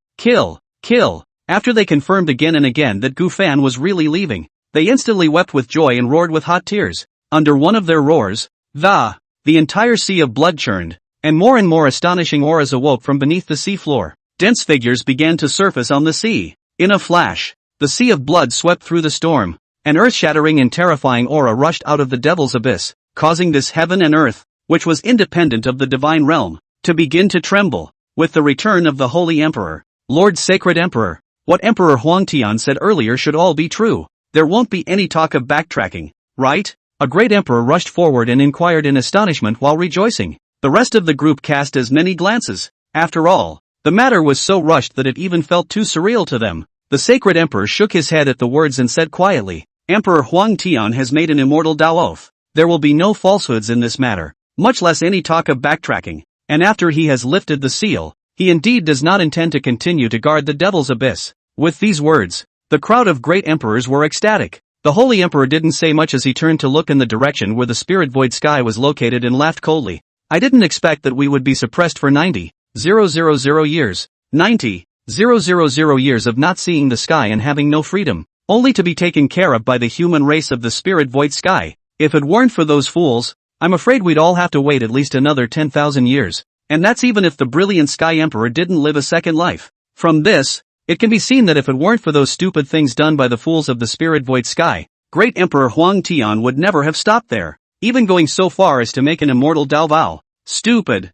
After they confirmed again and again that Gufan was really leaving, they instantly wept with joy and roared with hot tears. Under one of their roars, the entire sea of blood churned, and more astonishing auras awoke from beneath the sea floor. Dense figures began to surface on the sea. In a flash, the sea of blood swept through the storm. An earth-shattering and terrifying aura rushed out of the Devil's Abyss, causing this heaven and earth, which was independent of the divine realm, to begin to tremble. With the return of the Holy Emperor, Lord Sacred Emperor, what Emperor Huangtian said earlier should all be true. There won't be any talk of backtracking, right? A great emperor rushed forward and inquired in astonishment while rejoicing. The rest of the group cast as many glances. After all, the matter was so rushed that it even felt too surreal to them. The Sacred Emperor shook his head at the words and said quietly, Emperor Huangtian has made an immortal Dao oath. There will be no falsehoods in this matter, much less any talk of backtracking. And after he has lifted the seal, he indeed does not intend to continue to guard the Devil's Abyss. With these words, the crowd of great emperors were ecstatic. The Holy Emperor didn't say much as he turned to look in the direction where the Spirit Void Sky was located and laughed coldly. I didn't expect that we would be suppressed for 90,000 years. 90,000 years of not seeing the sky and having no freedom, only to be taken care of by the human race of the Spirit Void Sky. If it weren't for those fools, I'm afraid we'd all have to wait at least another 10,000 years. And that's even if the Brilliant Sky Emperor didn't live a second life. From this, it can be seen that if it weren't for those stupid things done by the fools of the Spirit Void Sky, Great Emperor Huangtian would never have stopped there, even going so far as to make an immortal Dao vow. Stupid.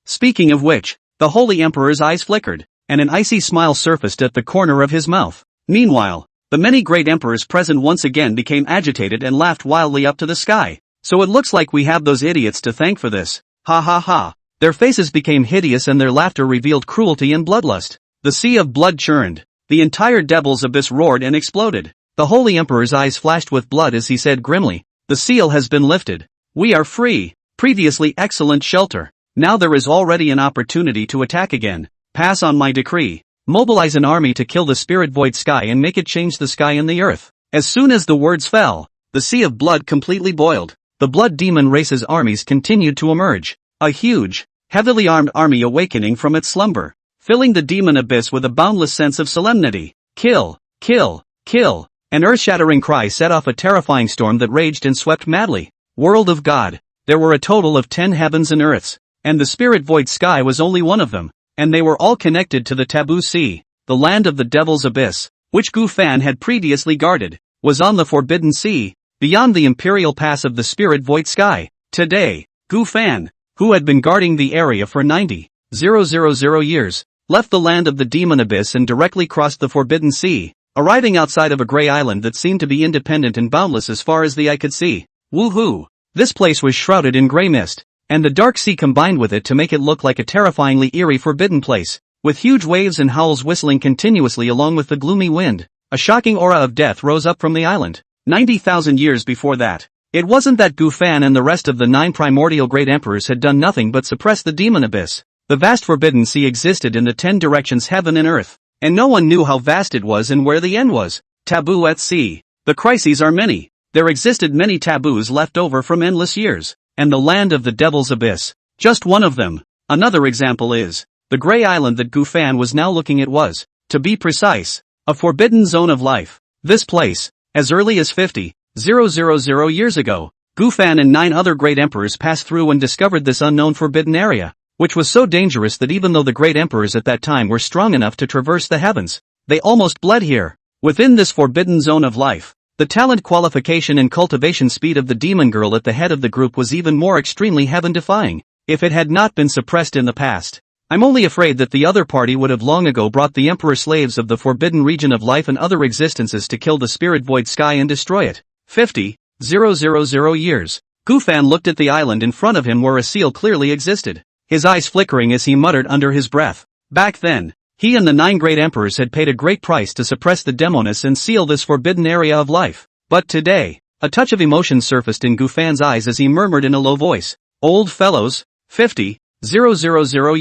Speaking of which, the Holy Emperor's eyes flickered, and an icy smile surfaced at the corner of his mouth. Meanwhile, the many great emperors present once again became agitated and laughed wildly up to the sky. So it looks like we have those idiots to thank for this. Ha ha ha. Their faces became hideous and their laughter revealed cruelty and bloodlust. The sea of blood churned. The entire Devil's Abyss roared and exploded. The Holy Emperor's eyes flashed with blood as he said grimly, the seal has been lifted. We are free. Previously excellent shelter. Now there is already an opportunity to attack again. Pass on my decree. Mobilize an army to kill the Spirit Void Sky and make it change the sky and the earth. As soon as the words fell, the sea of blood completely boiled. The blood demon race's armies continued to emerge. A huge, heavily armed army awakening from its slumber, filling the demon abyss with a boundless sense of solemnity. Kill. An earth-shattering cry set off a terrifying storm that raged and swept madly. World of God. There were a total of 10 heavens and earths, and the spirit void sky was only one of them, and they were all connected to the taboo sea, the land of the Devil's Abyss, which Gu Fan had previously guarded, was on the Forbidden Sea, beyond the Imperial Pass of the spirit void sky. Today, Gu Fan, who had been guarding the area for 90,000 years, left the land of the Demon Abyss and directly crossed the Forbidden Sea, arriving outside of a gray island that seemed to be independent and boundless as far as the eye could see. Woohoo! This place was shrouded in gray mist, and the dark sea combined with it to make it look like a terrifyingly eerie forbidden place, with huge waves and howls whistling continuously along with the gloomy wind. A shocking aura of death rose up from the island. 90,000 years before that, it wasn't that Gu Fan and the rest of the 9 primordial great emperors had done nothing but suppress the Demon Abyss. The vast Forbidden Sea existed in the 10 directions heaven and earth, and no one knew how vast it was and where the end was. Taboo at sea. The crises are many. There existed many taboos left over from endless years, and the land of the Devil's Abyss, just one of them. Another example is the gray island that Gu Fan was now looking at was, to be precise, a forbidden zone of life. This place, as early as 50,000 years ago, Gu Fan and 9 other great emperors passed through and discovered this unknown forbidden area, which was so dangerous that even though the great emperors at that time were strong enough to traverse the heavens, they almost bled here. Within this forbidden zone of life, the talent, qualification and cultivation speed of the demon girl at the head of the group was even more extremely heaven-defying, if it had not been suppressed in the past. I'm only afraid that the other party would have long ago brought the emperor slaves of the forbidden region of life and other existences to kill the spirit void sky and destroy it. 50,000 years. Gu Fan looked at the island in front of him where a seal clearly existed, his eyes flickering as he muttered under his breath. Back then, he and the 9 great emperors had paid a great price to suppress the demoness and seal this forbidden area of life. But today, a touch of emotion surfaced in Gu Fan's eyes as he murmured in a low voice, "Old fellows, 50,000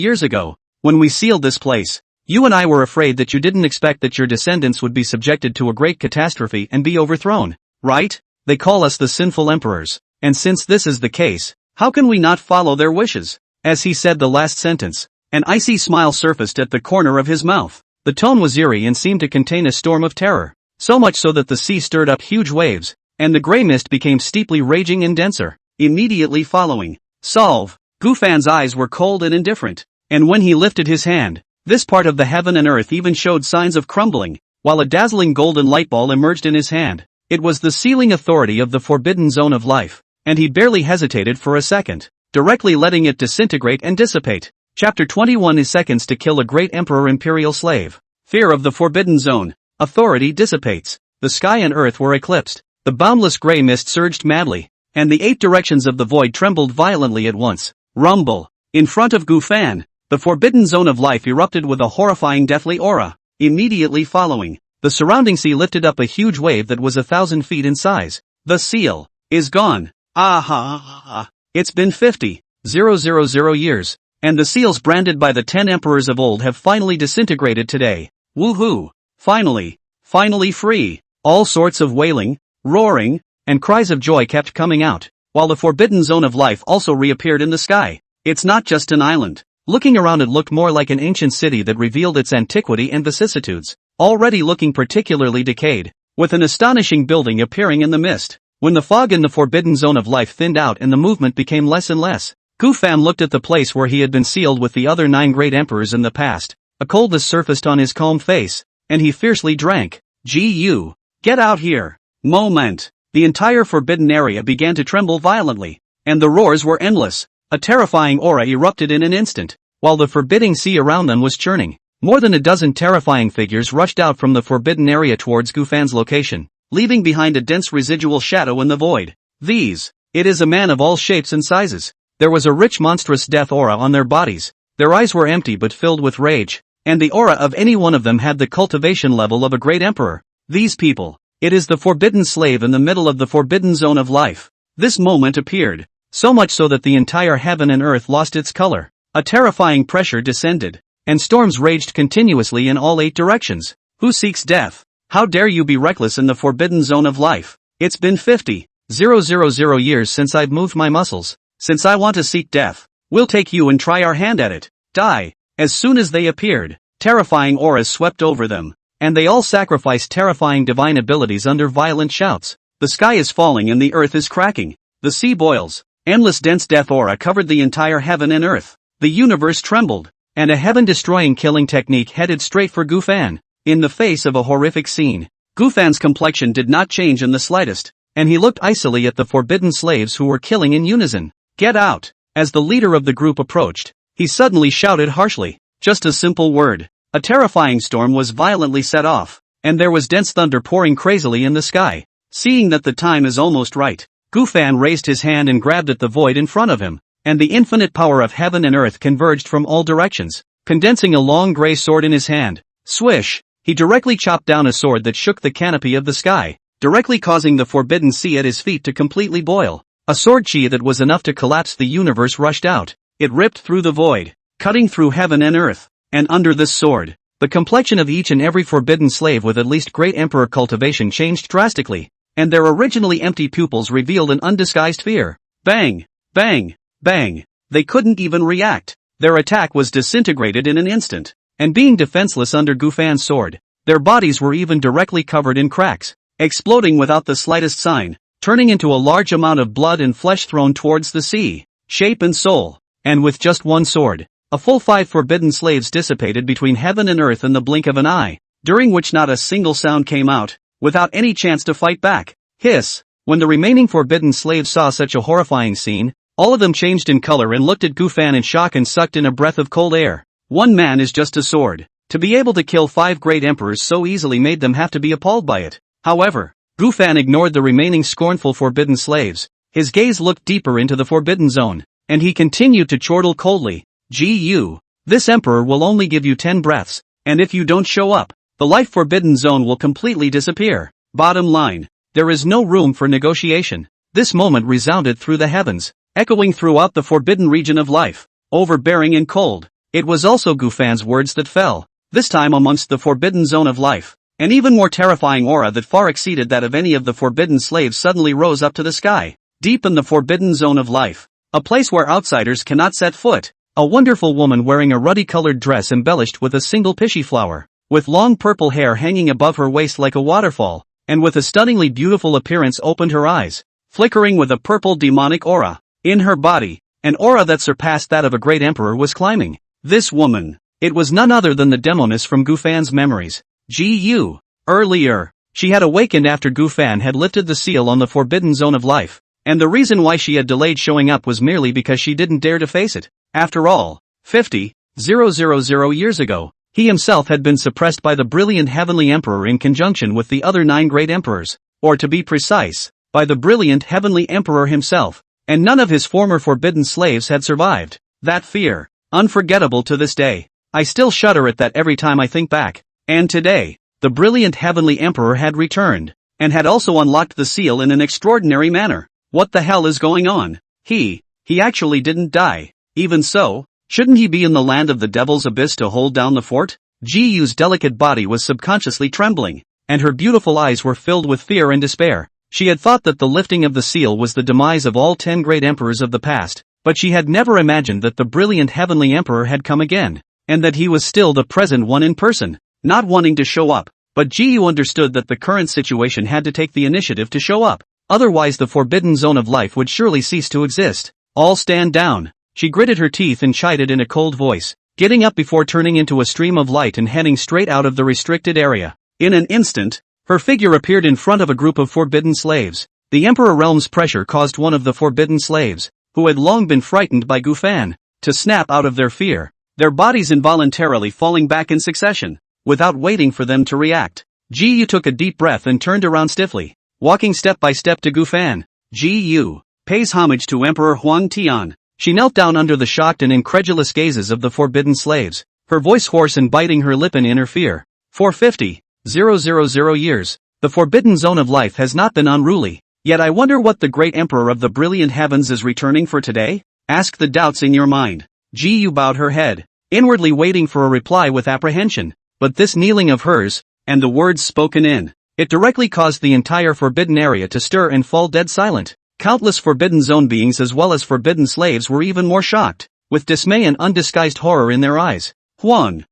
years ago, when we sealed this place, you and I were afraid that you didn't expect that your descendants would be subjected to a great catastrophe and be overthrown, right? They call us the sinful emperors, and since this is the case, how can we not follow their wishes?" As he said the last sentence, an icy smile surfaced at the corner of his mouth. The tone was eerie and seemed to contain a storm of terror, so much so that the sea stirred up huge waves, and the gray mist became steeply raging and denser. Immediately following, Solve. Gu Fan's eyes were cold and indifferent, and when he lifted his hand, this part of the heaven and earth even showed signs of crumbling, while a dazzling golden light ball emerged in his hand. It was the sealing authority of the forbidden zone of life, and he barely hesitated for a second, directly letting it disintegrate and dissipate. Chapter 21 is seconds to kill a great emperor imperial slave. Fear of the forbidden zone. Authority dissipates. The sky and earth were eclipsed. The boundless gray mist surged madly, and the 8 directions of the void trembled violently at once. Rumble. In front of Gu Fan, the forbidden zone of life erupted with a horrifying deathly aura. Immediately following, the surrounding sea lifted up a huge wave that was 1,000 feet in size. The seal is gone. Ah. It's been 50,000 years, and the seals branded by the 10 emperors of old have finally disintegrated today. Woohoo! Finally free. All sorts of wailing, roaring, and cries of joy kept coming out, while the forbidden zone of life also reappeared in the sky. It's not just an island. Looking around, it looked more like an ancient city that revealed its antiquity and vicissitudes, already looking particularly decayed, with an astonishing building appearing in the mist. When the fog in the forbidden zone of life thinned out and the movement became less and less, Gu Fan looked at the place where he had been sealed with the other 9 great emperors in the past. A coldness surfaced on his calm face, and he fiercely drank. "Gu, get out here." Moment. The entire forbidden area began to tremble violently, and the roars were endless. A terrifying aura erupted in an instant, while the forbidding sea around them was churning. More than a dozen terrifying figures rushed out from the forbidden area towards Gu Fan's location, leaving behind a dense residual shadow in the void. It is a man of all shapes and sizes. There was a rich monstrous death aura on their bodies. Their eyes were empty but filled with rage, and the aura of any one of them had the cultivation level of a great emperor. These people. It is the forbidden slave in the middle of the forbidden zone of life. This moment appeared, so much so that the entire heaven and earth lost its color. A terrifying pressure descended, and storms raged continuously in all 8 directions. Who seeks death? How dare you be reckless in the forbidden zone of life? It's been 50,000 years since I've moved my muscles. Since I want to seek death, we'll take you and try our hand at it. Die. As soon as they appeared, terrifying auras swept over them. and they all sacrifice terrifying divine abilities under violent shouts. The sky is falling and the earth is cracking. The sea boils. Endless dense death aura covered the entire heaven and earth. The universe trembled, and a heaven-destroying killing technique headed straight for Gufan. In the face of a horrific scene, Gufan's complexion did not change in the slightest, and he looked icily at the forbidden slaves who were killing in unison. "Get out!" As the leader of the group approached, he suddenly shouted harshly. Just a simple word. A terrifying storm was violently set off, and there was dense thunder pouring crazily in the sky. Seeing that the time is almost right, Gufan raised his hand and grabbed at the void in front of him, and the infinite power of heaven and earth converged from all directions, condensing a long gray sword in his hand. Swish! He directly chopped down a sword that shook the canopy of the sky, directly causing the forbidden sea at his feet to completely boil. A sword chi that was enough to collapse the universe rushed out. It ripped through the void, cutting through heaven and earth. And under this sword, the complexion of each and every forbidden slave with at least Great Emperor Cultivation changed drastically, and their originally empty pupils revealed an undisguised fear. Bang! Bang! Bang! They couldn't even react. Their attack was disintegrated in an instant, and being defenseless under Gufan's sword, their bodies were even directly covered in cracks, exploding without the slightest sign, turning into a large amount of blood and flesh thrown towards the sea, shape and soul. And with just one sword, a full 5 forbidden slaves dissipated between heaven and earth in the blink of an eye, during which not a single sound came out, without any chance to fight back. Hiss! When the remaining forbidden slaves saw such a horrifying scene, all of them changed in color and looked at Gufan in shock and sucked in a breath of cold air. One man is just a sword. To be able to kill 5 great emperors so easily made them have to be appalled by it. However, Gufan ignored the remaining scornful forbidden slaves. His gaze looked deeper into the forbidden zone, and he continued to chortle coldly. "Gu, this emperor will only give you 10 breaths, and if you don't show up, the life forbidden zone will completely disappear. Bottom line, there is no room for negotiation." This moment resounded through the heavens, echoing throughout the forbidden region of life, overbearing and cold. It was also Gufan's words that fell, this time amongst the forbidden zone of life. An even more terrifying aura that far exceeded that of any of the forbidden slaves suddenly rose up to the sky. Deep in the forbidden zone of life, a place where outsiders cannot set foot, a wonderful woman wearing a ruddy-colored dress embellished with a single pishy flower, with long purple hair hanging above her waist like a waterfall, and with a stunningly beautiful appearance opened her eyes, flickering with a purple demonic aura. In her body, an aura that surpassed that of a great emperor was climbing. This woman, it was none other than the demoness from Gufan's memories. Gu. Earlier, she had awakened after Gufan had lifted the seal on the forbidden zone of life, and the reason why she had delayed showing up was merely because she didn't dare to face it. After all, 50,000 years ago, he himself had been suppressed by the brilliant heavenly emperor in conjunction with the other 9 great emperors, or to be precise, by the brilliant heavenly emperor himself, and none of his former forbidden slaves had survived. That fear, unforgettable to this day. I still shudder at that every time I think back. And today, the brilliant heavenly emperor had returned, and had also unlocked the seal in an extraordinary manner. What the hell is going on? He actually didn't die. Even so, shouldn't he be in the land of the devil's abyss to hold down the fort? Gu's delicate body was subconsciously trembling, and her beautiful eyes were filled with fear and despair. She had thought that the lifting of the seal was the demise of all 10 great emperors of the past, but she had never imagined that the brilliant heavenly emperor had come again, and that he was still the present one in person. Not wanting to show up, but Gu understood that the current situation had to take the initiative to show up, otherwise the forbidden zone of life would surely cease to exist. "All stand down." She gritted her teeth and chided in a cold voice, getting up before turning into a stream of light and heading straight out of the restricted area. In an instant, her figure appeared in front of a group of forbidden slaves. The Emperor Realm's pressure caused one of the forbidden slaves, who had long been frightened by Gufan, to snap out of their fear, their bodies involuntarily falling back in succession. Without waiting for them to react, Gu took a deep breath and turned around stiffly, walking step by step to Gufan. Gu pays homage to Emperor Huang Tian. She knelt down under the shocked and incredulous gazes of the forbidden slaves, her voice hoarse and biting her lip in inner fear. For 50,000 years, the forbidden zone of life has not been unruly, yet I wonder what the great emperor of the brilliant heavens is returning for today? Ask the doubts in your mind. Gu bowed her head, inwardly waiting for a reply with apprehension. But this kneeling of hers, and the words spoken in it directly caused the entire forbidden area to stir and fall dead silent. Countless forbidden zone beings as well as forbidden slaves were even more shocked, with dismay and undisguised horror in their eyes. Huang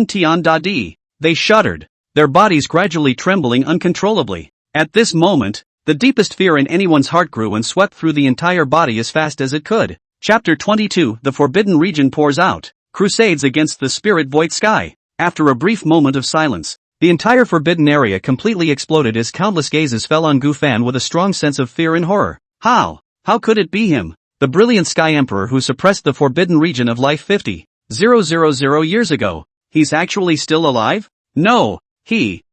Tian Dadi. They shuddered, their bodies gradually trembling uncontrollably. At this moment, the deepest fear in anyone's heart grew and swept through the entire body as fast as it could. Chapter 22 The Forbidden Region pours out. Crusades against the spirit void sky. After a brief moment of silence, the entire forbidden area completely exploded as countless gazes fell on Gu Fan with a strong sense of fear and horror. How could it be him? The brilliant Sky Emperor who suppressed the forbidden region of life 50,000 years ago. He's actually still alive? No,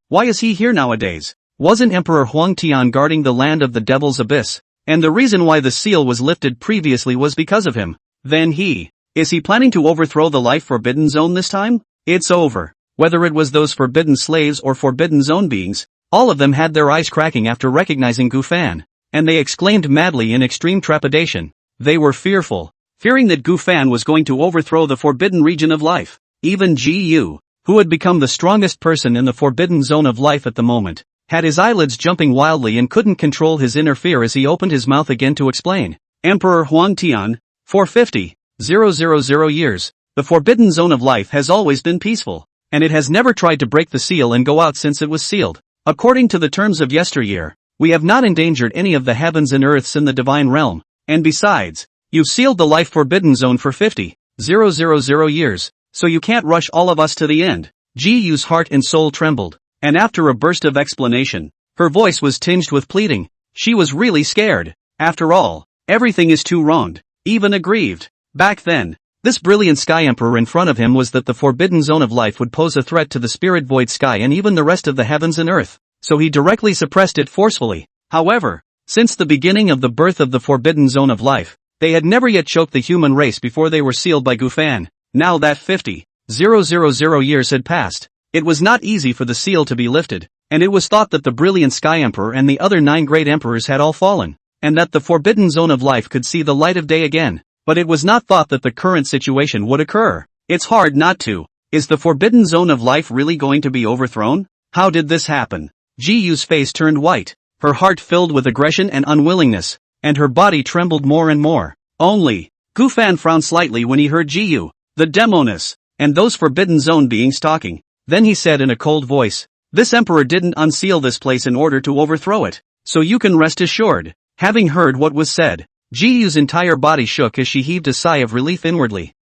why is he here nowadays? Wasn't Emperor Huang Tian guarding the land of the Devil's Abyss? And the reason why the seal was lifted previously was because of him. Then is he planning to overthrow the life forbidden zone this time? It's over. Whether it was those forbidden slaves or forbidden zone beings, all of them had their eyes cracking after recognizing Gu Fan, and they exclaimed madly in extreme trepidation. They were fearful, fearing that Gu Fan was going to overthrow the forbidden region of life. Even Gu, who had become the strongest person in the forbidden zone of life at the moment, had his eyelids jumping wildly and couldn't control his inner fear as he opened his mouth again to explain. Emperor Huang Tian, for 50,000 years, the forbidden zone of life has always been peaceful, and it has never tried to break the seal and go out since it was sealed. According to the terms of yesteryear, we have not endangered any of the heavens and earths in the divine realm, and besides, you've sealed the life forbidden zone for 50,000 years, so you can't rush all of us to the end. Jiu's heart and soul trembled, and after a burst of explanation, her voice was tinged with pleading. She was really scared. After all, everything is too wronged, even aggrieved. Back then, this brilliant Sky Emperor in front of him was that the forbidden zone of life would pose a threat to the spirit void sky and even the rest of the heavens and earth, so he directly suppressed it forcefully. However, since the beginning of the birth of the forbidden zone of life, they had never yet choked the human race before they were sealed by Gu Fan. Now that 50,000 years had passed, it was not easy for the seal to be lifted, and it was thought that the brilliant Sky Emperor and the other 9 great emperors had all fallen, and that the forbidden zone of life could see the light of day again. But it was not thought that the current situation would occur. It's hard not to. Is the forbidden zone of life really going to be overthrown? How did this happen? Jiu's face turned white, her heart filled with aggression and unwillingness, and her body trembled more and more. Only, Gu Fan frowned slightly when he heard Jiu, the demoness, and those forbidden zone beings talking. Then he said in a cold voice, "This emperor didn't unseal this place in order to overthrow it, so you can rest assured." Having heard what was said, Jiu's entire body shook as she heaved a sigh of relief inwardly.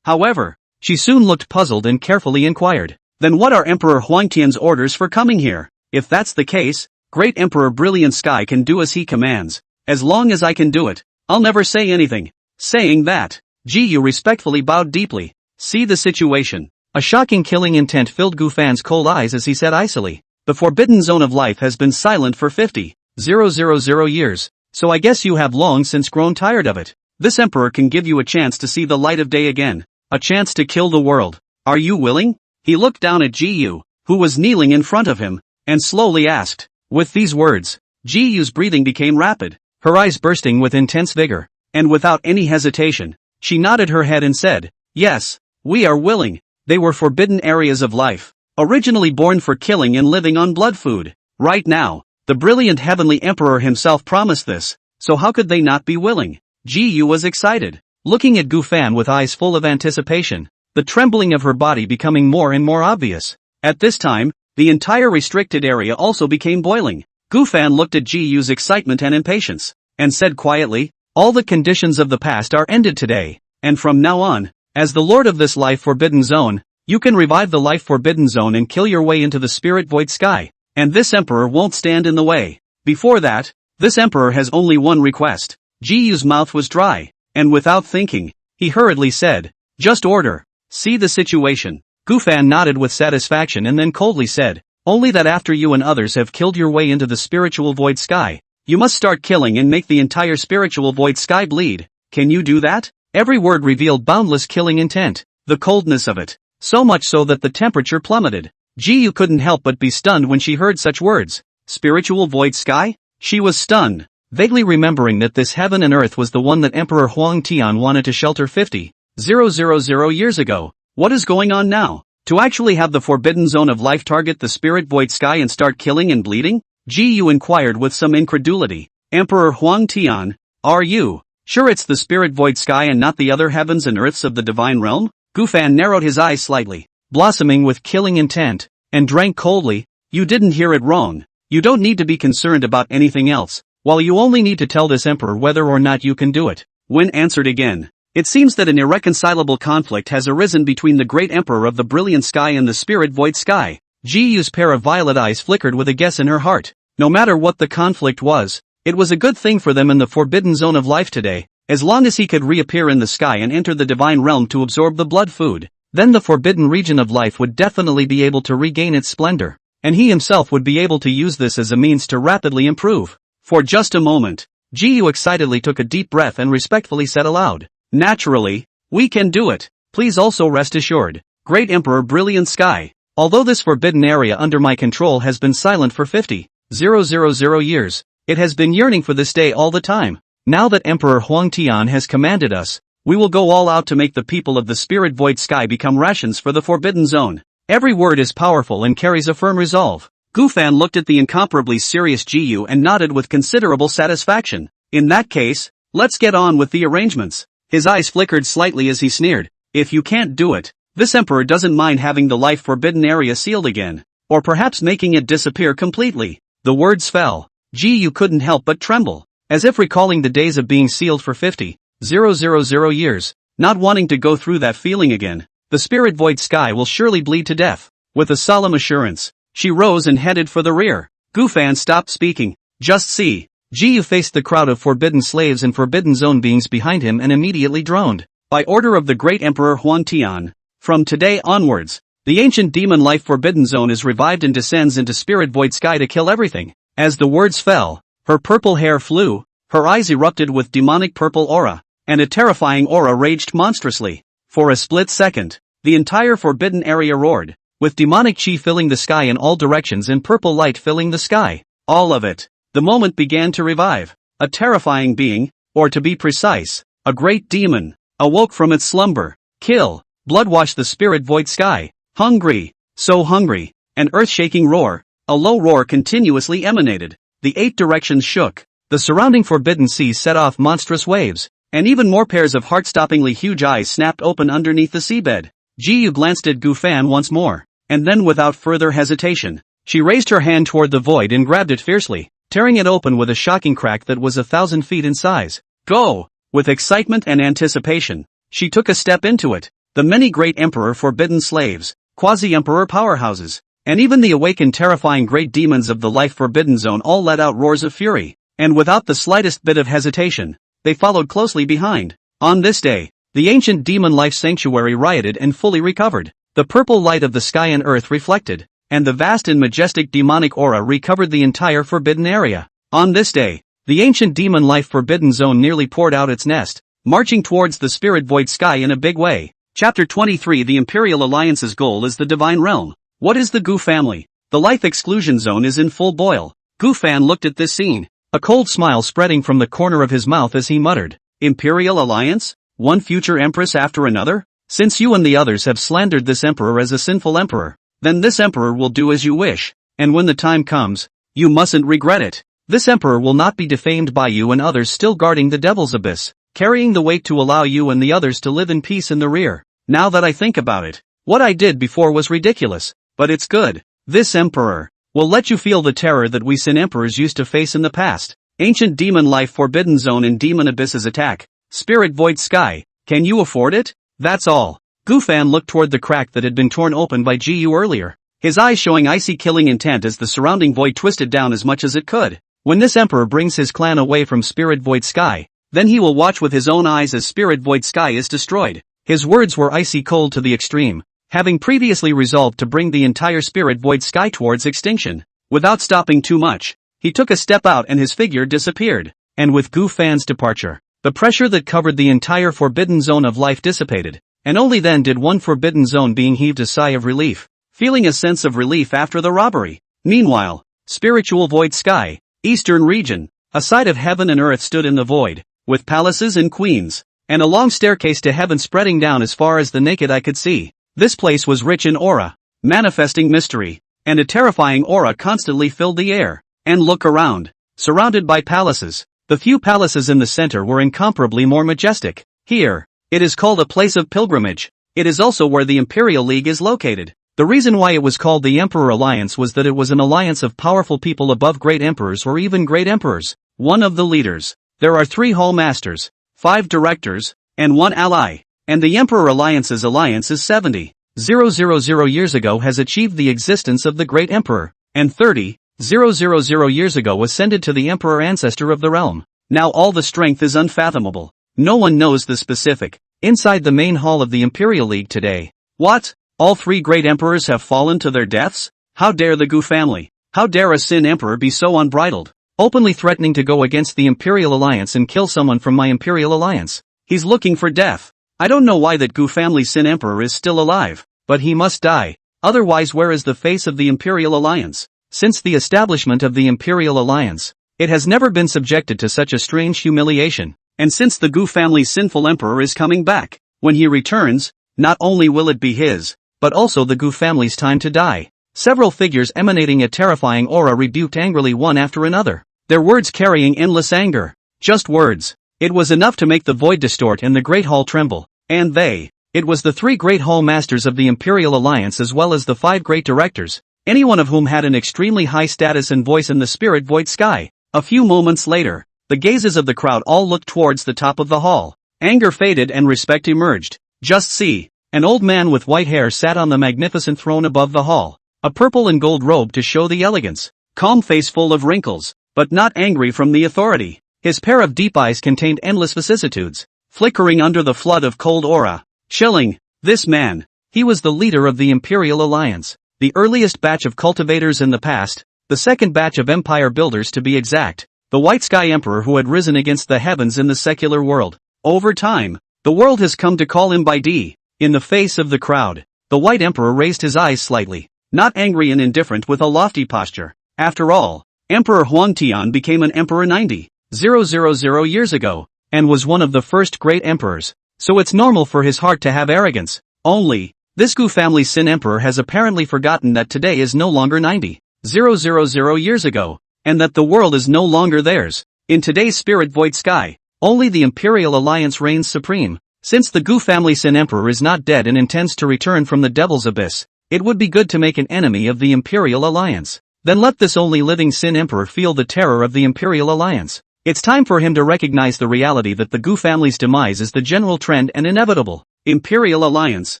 However, she soon looked puzzled and carefully inquired, "Then what are Emperor Huangtian's orders for coming here? If that's the case, Great Emperor Brilliant Sky can do as he commands. As long as I can do it, I'll never say anything." Saying that, Jiu respectfully bowed deeply. See the situation. A shocking killing intent filled Gu Fan's cold eyes as he said icily, "The forbidden zone of life has been silent for 50,000 years. So I guess you have long since grown tired of it. This emperor can give you a chance to see the light of day again. A chance to kill the world. Are you willing?" He looked down at Jiu, who was kneeling in front of him, and slowly asked. With these words, Jiu's breathing became rapid, her eyes bursting with intense vigor, and without any hesitation, she nodded her head and said, "Yes, we are willing." They were forbidden areas of life, originally born for killing and living on blood food. Right now, the brilliant heavenly emperor himself promised this, so how could they not be willing? Jiu was excited, looking at Gu Fan with eyes full of anticipation, the trembling of her body becoming more and more obvious. At this time, the entire restricted area also became boiling. Gu Fan looked at Jiu's excitement and impatience, and said quietly, "All the conditions of the past are ended today, and from now on, as the lord of this life forbidden zone, you can revive the life forbidden zone and kill your way into the spirit void sky. And this emperor won't stand in the way. Before that, this emperor has only one request." Jiu's mouth was dry, and without thinking, he hurriedly said, "Just order." See the situation. Gu Fan nodded with satisfaction and then coldly said, "Only that after you and others have killed your way into the spiritual void sky, you must start killing and make the entire spiritual void sky bleed. Can you do that?" Every word revealed boundless killing intent, the coldness of it, so much so that the temperature plummeted. Jiu couldn't help but be stunned when she heard such words. Spiritual void sky? She was stunned, vaguely remembering that this heaven and earth was the one that Emperor Huang Tian wanted to shelter 50,000 years ago. What is going on now? To actually have the forbidden zone of life target the spirit void sky and start killing and bleeding? Jiu inquired with some incredulity. "Emperor Huang Tian, are you sure it's the spirit void sky and not the other heavens and earths of the divine realm?" Gu Fan narrowed his eyes slightly, blossoming with killing intent, and drank coldly. You didn't hear it wrong. You don't need to be concerned about anything else, while you only need to tell this emperor whether or not you can do it. Wen answered again. It seems that an irreconcilable conflict has arisen between the great emperor of the brilliant sky and the spirit void sky. Ji Yu's pair of violet eyes flickered with a guess in her heart. No matter what the conflict was, it was a good thing for them in the forbidden zone of life today. As long as he could reappear in the sky and enter the divine realm to absorb the blood food, then the forbidden region of life would definitely be able to regain its splendor, and he himself would be able to use this as a means to rapidly improve. For just a moment, Ji Yu excitedly took a deep breath and respectfully said aloud, "Naturally, we can do it. Please also rest assured, Great Emperor Brilliant Sky, although this forbidden area under my control has been silent for 50,000 years, it has been yearning for this day all the time. Now that Emperor Huangtian has commanded us, we will go all out to make the people of the spirit void sky become rations for the forbidden zone." Every word is powerful and carries a firm resolve. Gu Fan looked at the incomparably serious Ji Yu and nodded with considerable satisfaction. In that case, let's get on with the arrangements. His eyes flickered slightly as he sneered. If you can't do it, this emperor doesn't mind having the life forbidden area sealed again, or perhaps making it disappear completely. The words fell. Ji Yu couldn't help but tremble, as if recalling the days of being sealed for 50,000 years, not wanting to go through that feeling again. The spirit void sky will surely bleed to death. With a solemn assurance, she rose and headed for the rear. Gu Fan stopped speaking. Just see. Ji Yu faced the crowd of forbidden slaves and forbidden zone beings behind him and immediately droned. By order of the great Emperor Huangtian, from today onwards, the ancient demon life forbidden zone is revived and descends into spirit void sky to kill everything. As the words fell, her purple hair flew, her eyes erupted with demonic purple aura, and a terrifying aura raged monstrously. For a split second, the entire forbidden area roared, with demonic chi filling the sky in all directions and purple light filling the sky. All of it. The moment began to revive. A terrifying being, or to be precise, a great demon, awoke from its slumber. Kill, blood washed the spirit void sky. Hungry, so hungry, an earth-shaking roar, a low roar continuously emanated. The 8 directions shook. The surrounding forbidden seas set off monstrous waves, and even more pairs of heart-stoppingly huge eyes snapped open underneath the seabed. Ji Yu glanced at Gu Fan once more, and then without further hesitation, she raised her hand toward the void and grabbed it fiercely, tearing it open with a shocking crack that was 1,000 feet in size. Go! With excitement and anticipation, she took a step into it. The many great emperor forbidden slaves, quasi-emperor powerhouses, and even the awakened terrifying great demons of the life forbidden zone all let out roars of fury, and without the slightest bit of hesitation, they followed closely behind. On this day, the ancient demon life sanctuary rioted and fully recovered. The purple light of the sky and earth reflected, and the vast and majestic demonic aura recovered the entire forbidden area. On this day, the ancient demon life forbidden zone nearly poured out its nest, marching towards the spirit void sky in a big way. Chapter 23. The Imperial Alliance's goal is the divine realm. What is the Gu family? The life exclusion zone is in full boil. Gu Fan looked at this scene, a cold smile spreading from the corner of his mouth as he muttered, Imperial Alliance? One future empress after another? Since you and the others have slandered this emperor as a sinful emperor, then this emperor will do as you wish, and when the time comes, you mustn't regret it. This emperor will not be defamed by you and others still guarding the devil's abyss, carrying the weight to allow you and the others to live in peace in the rear. Now that I think about it, what I did before was ridiculous, but it's good. This emperor will let you feel the terror that we Sin emperors used to face in the past. Ancient demon life forbidden zone and demon abysses attack. Spirit void sky, can you afford it? That's all. Gu Fan looked toward the crack that had been torn open by Ji Yu earlier, his eyes showing icy killing intent as the surrounding void twisted down as much as it could. When this emperor brings his clan away from Spirit Void Sky, then he will watch with his own eyes as Spirit Void Sky is destroyed. His words were icy cold to the extreme, having previously resolved to bring the entire Spirit Void Sky towards extinction. Without stopping too much, he took a step out and his figure disappeared. And with Gu Fan's departure, the pressure that covered the entire forbidden zone of life dissipated, and only then did one forbidden zone being heaved a sigh of relief, feeling a sense of relief after the robbery. Meanwhile, Spiritual Void Sky, Eastern region, a side of heaven and earth stood in the void, with palaces and queens, and a long staircase to heaven spreading down as far as the naked eye could see. This place was rich in aura, manifesting mystery, and a terrifying aura constantly filled the air. And look around, surrounded by palaces. The few palaces in the center were incomparably more majestic. Here, it is called a place of pilgrimage. It is also where the Imperial League is located. The reason why it was called the Emperor Alliance was that it was an alliance of powerful people above great emperors or even great emperors. One of the leaders. There are 3 Hall Masters, 5 Directors, and 1 Ally. And the Emperor Alliance's alliance is 70,000 years ago has achieved the existence of the Great Emperor, and 30,000 years ago ascended to the Emperor Ancestor of the realm. Now all the strength is unfathomable. No one knows the specific. Inside the main hall of the Imperial League today. What? All 3 great emperors have fallen to their deaths? How dare the Gu family? How dare a Sin Emperor be so unbridled? Openly threatening to go against the Imperial Alliance and kill someone from my Imperial Alliance. He's looking for death. I don't know why that Gu family Sin Emperor is still alive, but he must die. Otherwise where is the face of the Imperial Alliance? Since the establishment of the Imperial Alliance, it has never been subjected to such a strange humiliation. And since the Gu family's sinful emperor is coming back, when he returns, not only will it be his, but also the Gu family's time to die. Several figures emanating a terrifying aura rebuked angrily one after another, their words carrying endless anger. Just words. It was enough to make the void distort and the Great Hall tremble. And it was the 3 Great Hall Masters of the Imperial Alliance as well as the 5 Great Directors, any one of whom had an extremely high status and voice in the spirit void sky. A few moments later, the gazes of the crowd all looked towards the top of the hall. Anger faded and respect emerged. Just see, an old man with white hair sat on the magnificent throne above the hall. A purple and gold robe to show the elegance. Calm face full of wrinkles, but not angry from the authority. His pair of deep eyes contained endless vicissitudes, flickering under the flood of cold aura. Chilling. This man. He was the leader of the Imperial Alliance. The earliest batch of cultivators in the past. The second batch of empire builders to be exact. The White Sky Emperor who had risen against the heavens in the secular world. Over time, the world has come to call him by D. In the face of the crowd, the White Emperor raised his eyes slightly. Not angry and indifferent with a lofty posture. After all, Emperor Huangtian became an emperor 90,000 years ago, and was one of the first great emperors, so it's normal for his heart to have arrogance. Only, this Gu family Sin Emperor has apparently forgotten that today is no longer 90,000 years ago, and that the world is no longer theirs. In today's spirit void sky, only the Imperial Alliance reigns supreme. Since the Gu family Sin Emperor is not dead and intends to return from the Devil's Abyss, it would be good to make an enemy of the Imperial Alliance. Then let this only living Sin Emperor feel the terror of the Imperial Alliance. It's time for him to recognize the reality that the Gu family's demise is the general trend and inevitable. Imperial Alliance,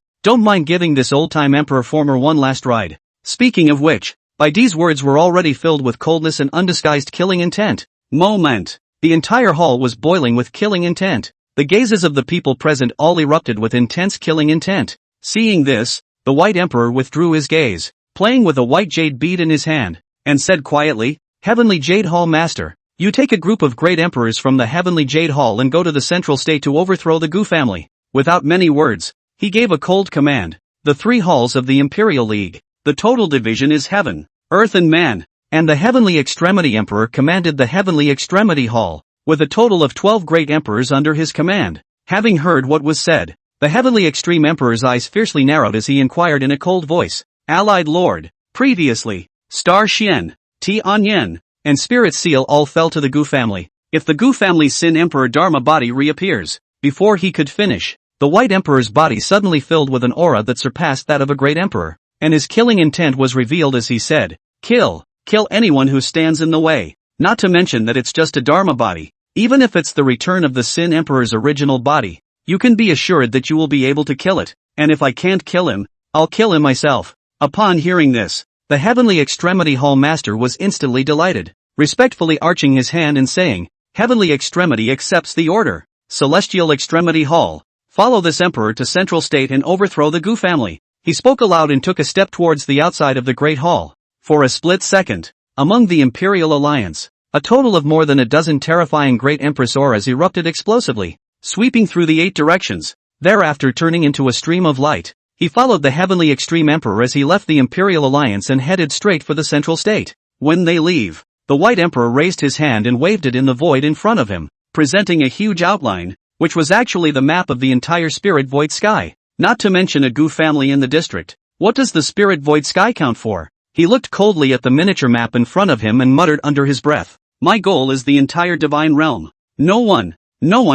don't mind giving this old-time Emperor former one last ride. Speaking of which, Baidi's words were already filled with coldness and undisguised killing intent. Moment. The entire hall was boiling with killing intent. The gazes of the people present all erupted with intense killing intent. Seeing this, the White Emperor withdrew his gaze, playing with a white jade bead in his hand, and said quietly, Heavenly Jade Hall Master, you take a group of great emperors from the Heavenly Jade Hall and go to the Central State to overthrow the Gu family. Without many words, he gave a cold command. The 3 halls of the Imperial League. The total division is heaven, earth and man, and the Heavenly Extremity Emperor commanded the Heavenly Extremity Hall, with a total of 12 great emperors under his command. Having heard what was said, the Heavenly Extreme Emperor's eyes fiercely narrowed as he inquired in a cold voice, Allied Lord, previously, Star Shen, Tianyan, and Spirit Seal all fell to the Gu family. If the Gu family's Sin Emperor Dharma body reappears, before he could finish, the White Emperor's body suddenly filled with an aura that surpassed that of a great emperor, and his killing intent was revealed as he said, kill anyone who stands in the way, not to mention that it's just a Dharma body. Even if it's the return of the Sin Emperor's original body, you can be assured that you will be able to kill it, and if I can't kill him, I'll kill him myself. Upon hearing this, the Heavenly Extremity Hall Master was instantly delighted, respectfully arching his hand and saying, Heavenly Extremity accepts the order. Celestial Extremity Hall, follow this Emperor to Central State and overthrow the Gu family. He spoke aloud and took a step towards the outside of the Great Hall. For a split second, among the Imperial Alliance, a total of more than a dozen terrifying Great Empress auras erupted explosively, sweeping through the 8 directions, thereafter turning into a stream of light. He followed the Heavenly Extreme Emperor as he left the Imperial Alliance and headed straight for the Central State. When they leave, the White Emperor raised his hand and waved it in the void in front of him, presenting a huge outline, which was actually the map of the entire Spirit Void Sky, not to mention a Gu family in the district. What does the Spirit Void Sky count for? He looked coldly at the miniature map in front of him and muttered under his breath, My goal is the entire divine realm. No one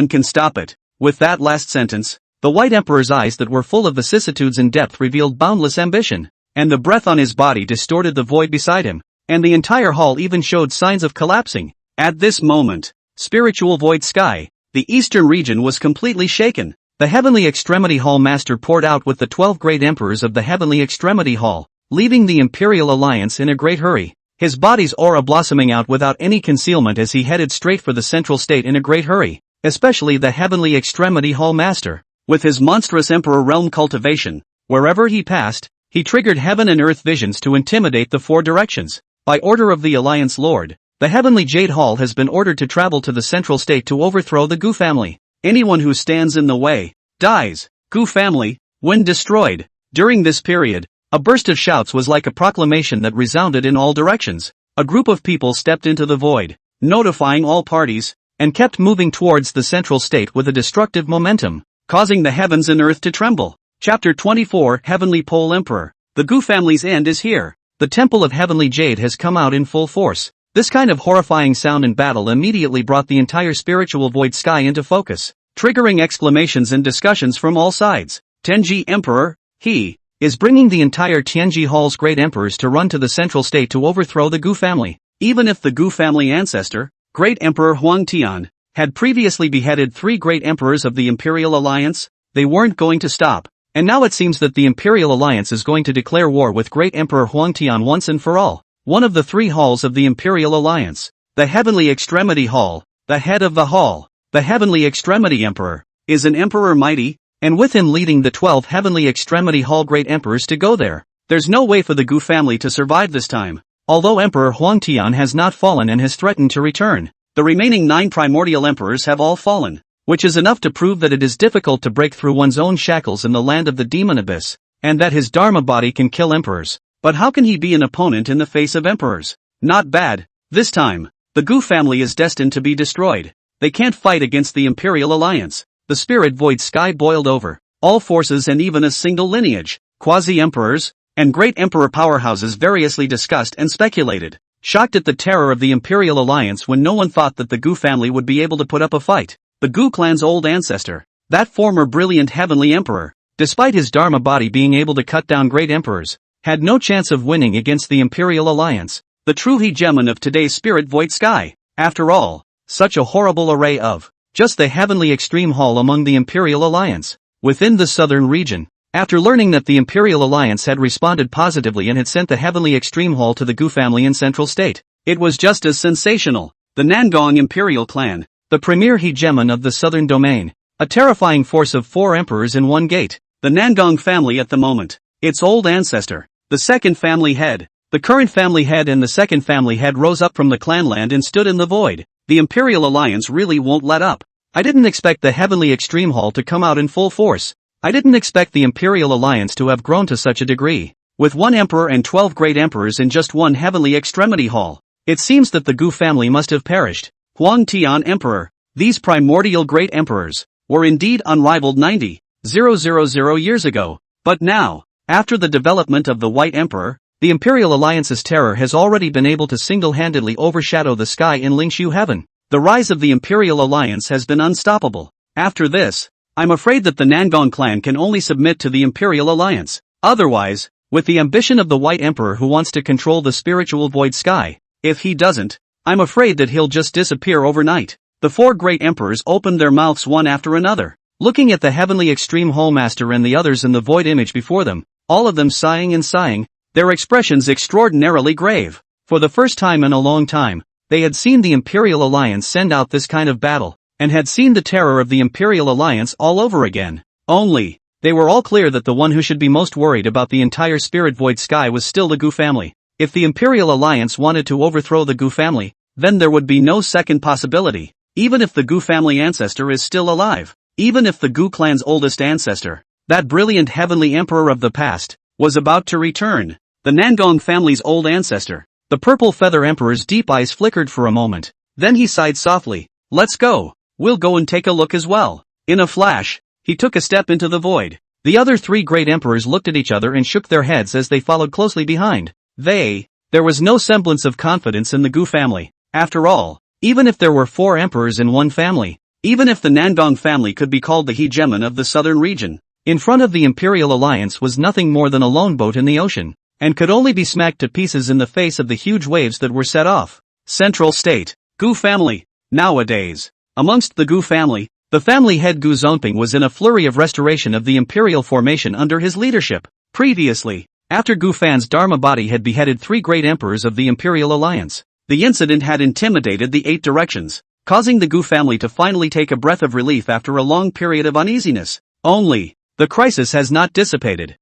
can stop it. With that last sentence, the White Emperor's eyes that were full of vicissitudes and depth revealed boundless ambition. and the breath on his body distorted the void beside him, and the entire hall even showed signs of collapsing. At this moment, spiritual void sky, the eastern region was completely shaken. The Heavenly Extremity Hall Master poured out with the 12 great emperors of the Heavenly Extremity Hall, leaving the Imperial Alliance in a great hurry. His body's aura blossoming out without any concealment as he headed straight for the central state in a great hurry, especially the Heavenly Extremity Hall Master. With his monstrous Emperor Realm cultivation, wherever he passed, he triggered heaven and earth visions to intimidate the four directions. By order of the Alliance Lord, the Heavenly Jade Hall has been ordered to travel to the central state to overthrow the Gu family. Anyone who stands in the way, dies. Gu family, when destroyed. During this period, a burst of shouts was like a proclamation that resounded in all directions. A group of people stepped into the void, notifying all parties, and kept moving towards the central state with a destructive momentum, causing the heavens and earth to tremble. Chapter 24 Heavenly Pole Emperor. The Gu family's end is here. The Temple of Heavenly Jade has come out in full force. This kind of horrifying sound in battle immediately brought the entire spiritual void sky into focus, triggering exclamations and discussions from all sides. Tenji Emperor, he is bringing the entire Tianji Hall's great emperors to run to the central state to overthrow the Gu family. Even if the Gu family ancestor, Great Emperor Huang Tian, had previously beheaded 3 great emperors of the Imperial Alliance, they weren't going to stop. And now it seems that the Imperial Alliance is going to declare war with Great Emperor Huang Tian once and for all. One of the 3 halls of the Imperial Alliance, the Heavenly Extremity Hall, the head of the hall, the Heavenly Extremity Emperor, is an emperor mighty, and with him leading the 12 Heavenly Extremity Hall great emperors to go there. There's no way for the Gu family to survive this time. Although Emperor Huang Tian has not fallen and has threatened to return, the remaining 9 primordial emperors have all fallen, which is enough to prove that it is difficult to break through one's own shackles in the land of the demon abyss, and that his Dharma body can kill emperors. But how can he be an opponent in the face of emperors? Not bad. This time, the Gu family is destined to be destroyed. They can't fight against the Imperial Alliance. The spirit void sky boiled over. All forces and even a single lineage, quasi-emperors, and great emperor powerhouses variously discussed and speculated, shocked at the terror of the Imperial Alliance when no one thought that the Gu family would be able to put up a fight. The Gu clan's old ancestor, that former brilliant heavenly emperor, despite his Dharma body being able to cut down great emperors, had no chance of winning against the Imperial Alliance, the true hegemon of today's spirit void sky. After all, such a horrible array of just the Heavenly Extreme Hall among the Imperial Alliance. Within the southern region, after learning that the Imperial Alliance had responded positively and had sent the Heavenly Extreme Hall to the Gu family in Central State, it was just as sensational. The Nangong Imperial clan, the premier hegemon of the southern domain, a terrifying force of 4 emperors in one gate. The Nangong family at the moment, its old ancestor, the second family head, the current family head and the second family head rose up from the clanland and stood in the void. The Imperial Alliance really won't let up. I didn't expect the Heavenly Extreme Hall to come out in full force. I didn't expect the Imperial Alliance to have grown to such a degree. With 1 emperor and 12 great emperors in just 1 Heavenly Extremity Hall, it seems that the Gu family must have perished. Huang Tian Emperor, these primordial great emperors, were indeed unrivaled 90,000 years ago. But now, after the development of the White Emperor, the Imperial Alliance's terror has already been able to single-handedly overshadow the sky in Lingshu heaven. The rise of the Imperial Alliance has been unstoppable. After this, I'm afraid that the Nangong clan can only submit to the Imperial Alliance. Otherwise, with the ambition of the White Emperor who wants to control the spiritual void sky, if he doesn't, I'm afraid that he'll just disappear overnight. The 4 great emperors opened their mouths one after another, looking at the Heavenly Extreme Hall Master and the others in the void image before them, all of them sighing and sighing, their expressions extraordinarily grave. For the first time in a long time, they had seen the Imperial Alliance send out this kind of battle, and had seen the terror of the Imperial Alliance all over again. Only, they were all clear that the one who should be most worried about the entire spirit void sky was still the Gu family. If the Imperial Alliance wanted to overthrow the Gu family, then there would be no second possibility. Even if the Gu family ancestor is still alive, even if the Gu clan's oldest ancestor, that brilliant heavenly emperor of the past, was about to return, the Nangong family's old ancestor, the purple feather emperor's deep eyes flickered for a moment. Then he sighed softly. Let's go. We'll go and take a look as well. In a flash, he took a step into the void. The other 3 great emperors looked at each other and shook their heads as they followed closely behind. There was no semblance of confidence in the Gu family. After all, even if there were 4 emperors in one family, even if the Nangong family could be called the hegemon of the southern region, in front of the Imperial Alliance was nothing more than a lone boat in the ocean. and could only be smacked to pieces in the face of the huge waves that were set off. Central State. Gu family. Nowadays, amongst the Gu family, the family head Gu Zongping was in a flurry of restoration of the imperial formation under his leadership. Previously, after Gu Fan's Dharma body had beheaded 3 great emperors of the Imperial Alliance, the incident had intimidated the 8 directions, causing the Gu family to finally take a breath of relief after a long period of uneasiness. Only, the crisis has not dissipated.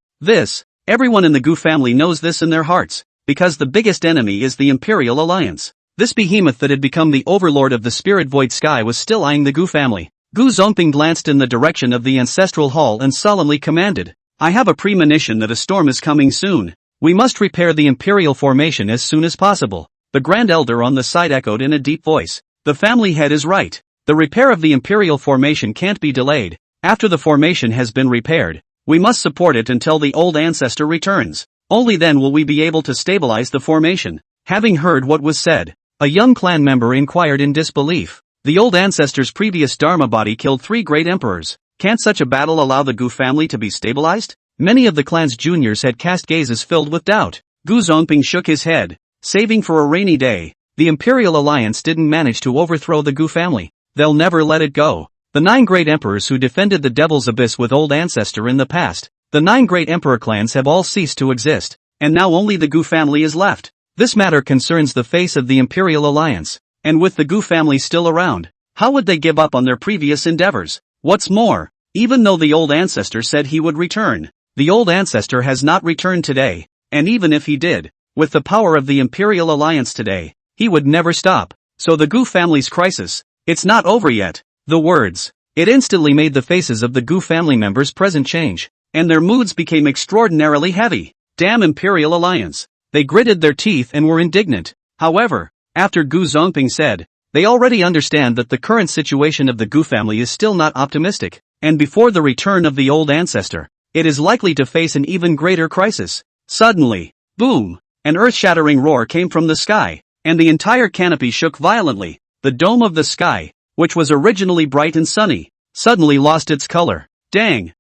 Everyone in the Gu family knows this in their hearts, because the biggest enemy is the Imperial Alliance. This behemoth that had become the overlord of the spirit void sky was still eyeing the Gu family. Gu Zongping glanced in the direction of the Ancestral Hall and solemnly commanded, "I have a premonition that a storm is coming soon. We must repair the Imperial formation as soon as possible." The Grand Elder on the side echoed in a deep voice, "The family head is right. The repair of the Imperial formation can't be delayed. After the formation has been repaired, we must support it until the old ancestor returns. Only then will we be able to stabilize the formation." Having heard what was said, a young clan member inquired in disbelief. The old ancestor's previous Dharma body killed 3 great emperors. Can't such a battle allow the Gu family to be stabilized? Many of the clan's juniors had cast gazes filled with doubt. Gu Zongping shook his head, saving for a rainy day. The Imperial Alliance didn't manage to overthrow the Gu family. They'll never let it go. The 9 great emperors who defended the Devil's Abyss with old ancestor in the past, the 9 great emperor clans have all ceased to exist, and now only the Gu family is left. This matter concerns the face of the Imperial Alliance, and with the Gu family still around, how would they give up on their previous endeavors? What's more, even though the old ancestor said he would return, the old ancestor has not returned today, and even if he did, with the power of the Imperial Alliance today, he would never stop. So the Gu family's crisis, it's not over yet. The words, it instantly made the faces of the Gu family members present change, and their moods became extraordinarily heavy. Damn Imperial Alliance. They gritted their teeth and were indignant. However, after Gu Zongping said, they already understand that the current situation of the Gu family is still not optimistic, and before the return of the old ancestor, it is likely to face an even greater crisis. Suddenly, boom, an earth-shattering roar came from the sky, and the entire canopy shook violently. The dome of the sky, which was originally bright and sunny, suddenly lost its color. Dang,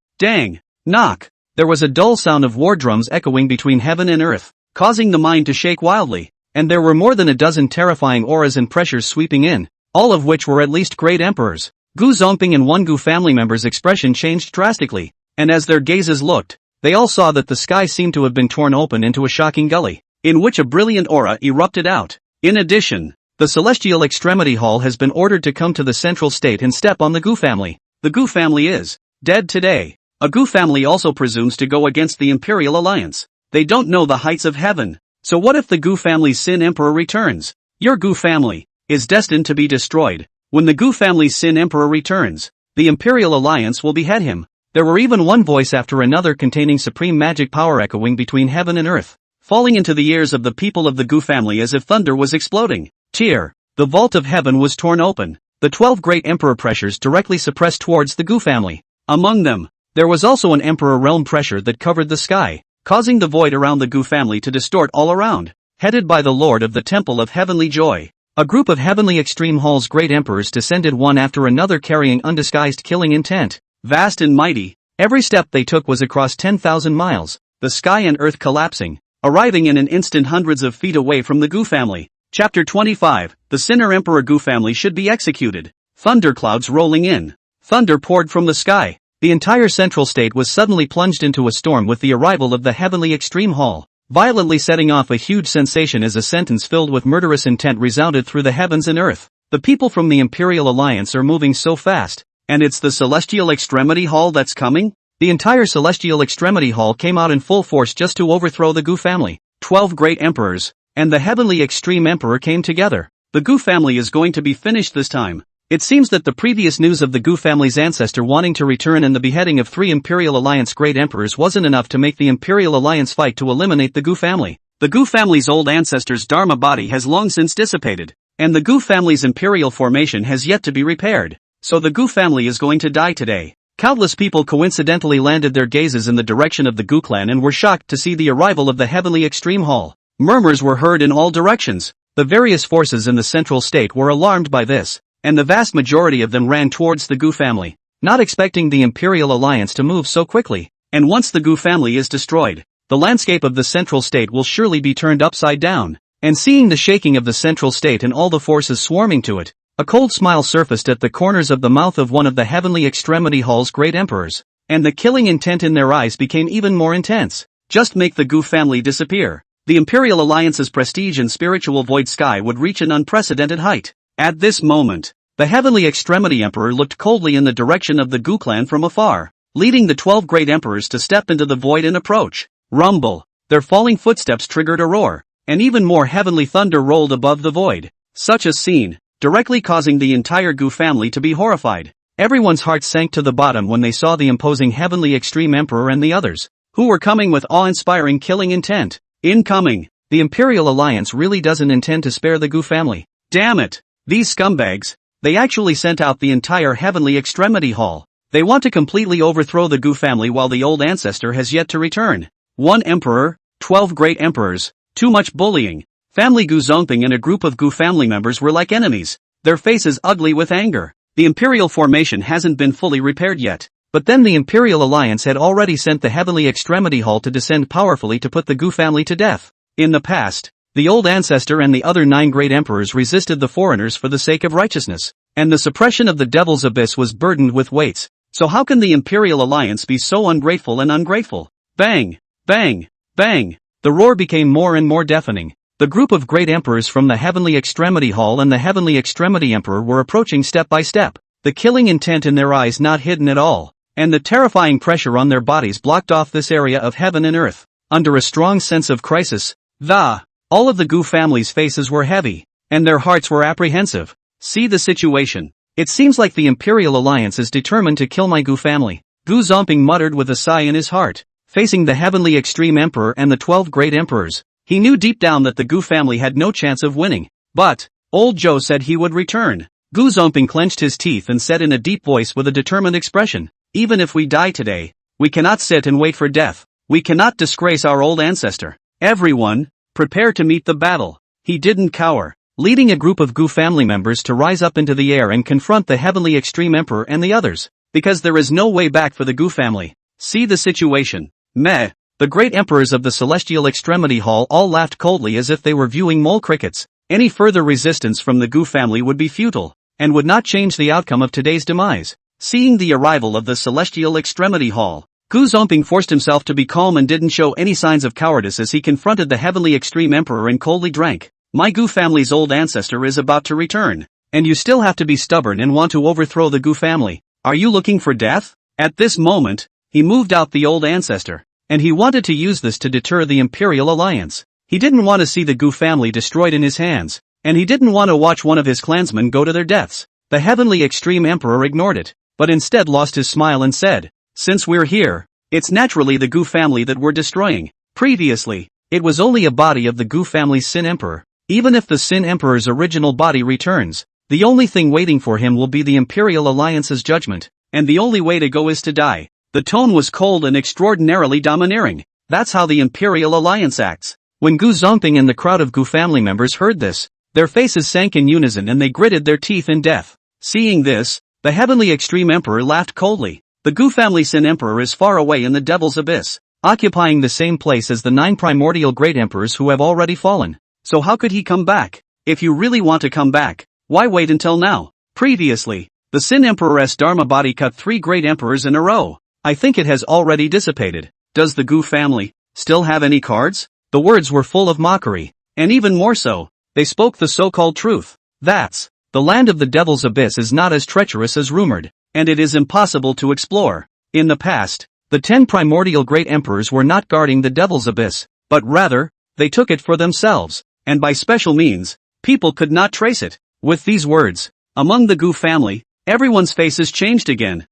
knock. There was a dull sound of war drums echoing between heaven and earth, causing the mind to shake wildly, and there were more than a dozen terrifying auras and pressures sweeping in, all of which were at least great emperors. Gu Zongping and 1 Gu family member's expression changed drastically, and as their gazes looked, they all saw that the sky seemed to have been torn open into a shocking gully, in which a brilliant aura erupted out. In addition, the Celestial Extremity Hall has been ordered to come to the Central State and step on the Gu family. The Gu family is dead today. A Gu family also presumes to go against the Imperial Alliance. They don't know the heights of heaven. So what if the Gu family's Sin Emperor returns? Your Gu family is destined to be destroyed. When the Gu family's Sin Emperor returns, the Imperial Alliance will behead him. There were even one voice after another containing supreme magic power echoing between heaven and earth, falling into the ears of the people of the Gu family as if thunder was exploding. Tear. The vault of heaven was torn open. The 12 great emperor pressures directly suppressed towards the Gu family. Among them, there was also an emperor realm pressure that covered the sky, causing the void around the Gu family to distort all around. Headed by the Lord of the Temple of Heavenly Joy, a group of Heavenly Extreme Hall's great emperors descended one after another carrying undisguised killing intent. Vast and mighty, every step they took was across 10,000 miles, the sky and earth collapsing, arriving in an instant hundreds of feet away from the Gu family. Chapter 25, the Sinner Emperor Gu family should be executed. Thunderclouds rolling in. Thunder poured from the sky. The entire Central State was suddenly plunged into a storm with the arrival of the Heavenly Extreme Hall, violently setting off a huge sensation as a sentence filled with murderous intent resounded through the heavens and earth. The people from the Imperial Alliance are moving so fast, and it's the Celestial Extremity Hall that's coming? The entire Celestial Extremity Hall came out in full force just to overthrow the Gu family. 12 great emperors, and the Heavenly Extreme Emperor came together. The Gu family is going to be finished this time. It seems that the previous news of the Gu family's ancestor wanting to return and the beheading of 3 Imperial Alliance great emperors wasn't enough to make the Imperial Alliance fight to eliminate the Gu family. The Gu family's old ancestor's Dharma body has long since dissipated, and the Gu family's imperial formation has yet to be repaired. So the Gu family is going to die today. Countless people coincidentally landed their gazes in the direction of the Gu clan and were shocked to see the arrival of the Heavenly Extreme Hall. Murmurs were heard in all directions. The various forces in the Central State were alarmed by this, and the vast majority of them ran towards the Gu family, not expecting the Imperial Alliance to move so quickly. And once the Gu family is destroyed, the landscape of the central state will surely be turned upside down. And seeing the shaking of the central state and all the forces swarming to it, a cold smile surfaced at the corners of the mouth of one of the heavenly extremity hall's great emperors, and the killing intent in their eyes became even more intense. Just make the Gu family disappear. The Imperial Alliance's prestige in spiritual void sky would reach an unprecedented height. At this moment, the heavenly extremity emperor looked coldly in the direction of the Gu clan from afar, leading the 12 great emperors to step into the void and approach. Rumble. Their falling footsteps triggered a roar, and even more heavenly thunder rolled above the void. Such a scene, directly causing the entire Gu family to be horrified. Everyone's heart sank to the bottom when they saw the imposing heavenly extreme emperor and the others, who were coming with awe-inspiring killing intent. Incoming. The Imperial Alliance really doesn't intend to spare the Gu family. Damn it. These scumbags. They actually sent out the entire heavenly extremity hall. They want to completely overthrow the Gu family while the old ancestor has yet to return. 1 emperor, 12 great emperors. Too much bullying. Family Gu Zongping and a group of Gu family members were like enemies, their faces ugly with anger. The Imperial formation hasn't been fully repaired yet. But then the Imperial Alliance had already sent the Heavenly Extremity Hall to descend powerfully to put the Gu family to death. In the past, the old ancestor and the other 9 great emperors resisted the foreigners for the sake of righteousness, and the suppression of the Devil's Abyss was burdened with weights. So how can the Imperial Alliance be so ungrateful and ungrateful? Bang! Bang! Bang! The roar became more and more deafening. The group of great emperors from the Heavenly Extremity Hall and the Heavenly Extremity Emperor were approaching step by step, the killing intent in their eyes not hidden at all, and the terrifying pressure on their bodies blocked off this area of heaven and earth. Under a strong sense of crisis, all of the Gu family's faces were heavy, and their hearts were apprehensive. See the situation. It seems like the Imperial Alliance is determined to kill my Gu family. Gu Zongping muttered with a sigh in his heart. Facing the Heavenly Extreme Emperor and the 12 great emperors, he knew deep down that the Gu family had no chance of winning. But old Zhou said he would return. Gu Zongping clenched his teeth and said in a deep voice with a determined expression, "Even if we die today, we cannot sit and wait for death. We cannot disgrace our old ancestor. Everyone, prepare to meet the battle." He didn't cower, leading a group of Gu family members to rise up into the air and confront the Heavenly Extreme Emperor and the others, because there is no way back for the Gu family. See the situation. Meh. The great emperors of the Celestial Extremity Hall all laughed coldly as if they were viewing mole crickets. Any further resistance from the Gu family would be futile, and would not change the outcome of today's demise. Seeing the arrival of the Celestial Extremity Hall, Gu Zongping forced himself to be calm and didn't show any signs of cowardice as he confronted the Heavenly Extreme Emperor and coldly drank. My Gu family's old ancestor is about to return, and you still have to be stubborn and want to overthrow the Gu family. Are you looking for death? At this moment, he moved out the old ancestor, and he wanted to use this to deter the Imperial Alliance. He didn't want to see the Gu family destroyed in his hands, and he didn't want to watch one of his clansmen go to their deaths. The Heavenly Extreme Emperor ignored it, but instead lost his smile and said, "Since we're here, it's naturally the Gu family that we're destroying." Previously, it was only a body of the Gu family's Sin Emperor. Even if the Sin Emperor's original body returns, the only thing waiting for him will be the Imperial Alliance's judgment, and the only way to go is to die. The tone was cold and extraordinarily domineering. That's how the Imperial Alliance acts. When Gu Zongping and the crowd of Gu family members heard this, their faces sank in unison and they gritted their teeth in death. Seeing this, the Heavenly Extreme Emperor laughed coldly. The Gu family Sin Emperor is far away in the Devil's Abyss, occupying the same place as the 9 primordial great emperors who have already fallen. So how could he come back? If you really want to come back, why wait until now? Previously, the Sin Emperor's Dharma body cut 3 great emperors in a row. I think it has already dissipated. Does the Gu family still have any cards? The words were full of mockery, and even more so, they spoke the so-called truth. That's, the land of the Devil's Abyss is not as treacherous as rumored, and it is impossible to explore. In the past, the 10 primordial great emperors were not guarding the Devil's Abyss, but rather, they took it for themselves, and by special means, people could not trace it. With these words, among the Gu family, everyone's faces changed again.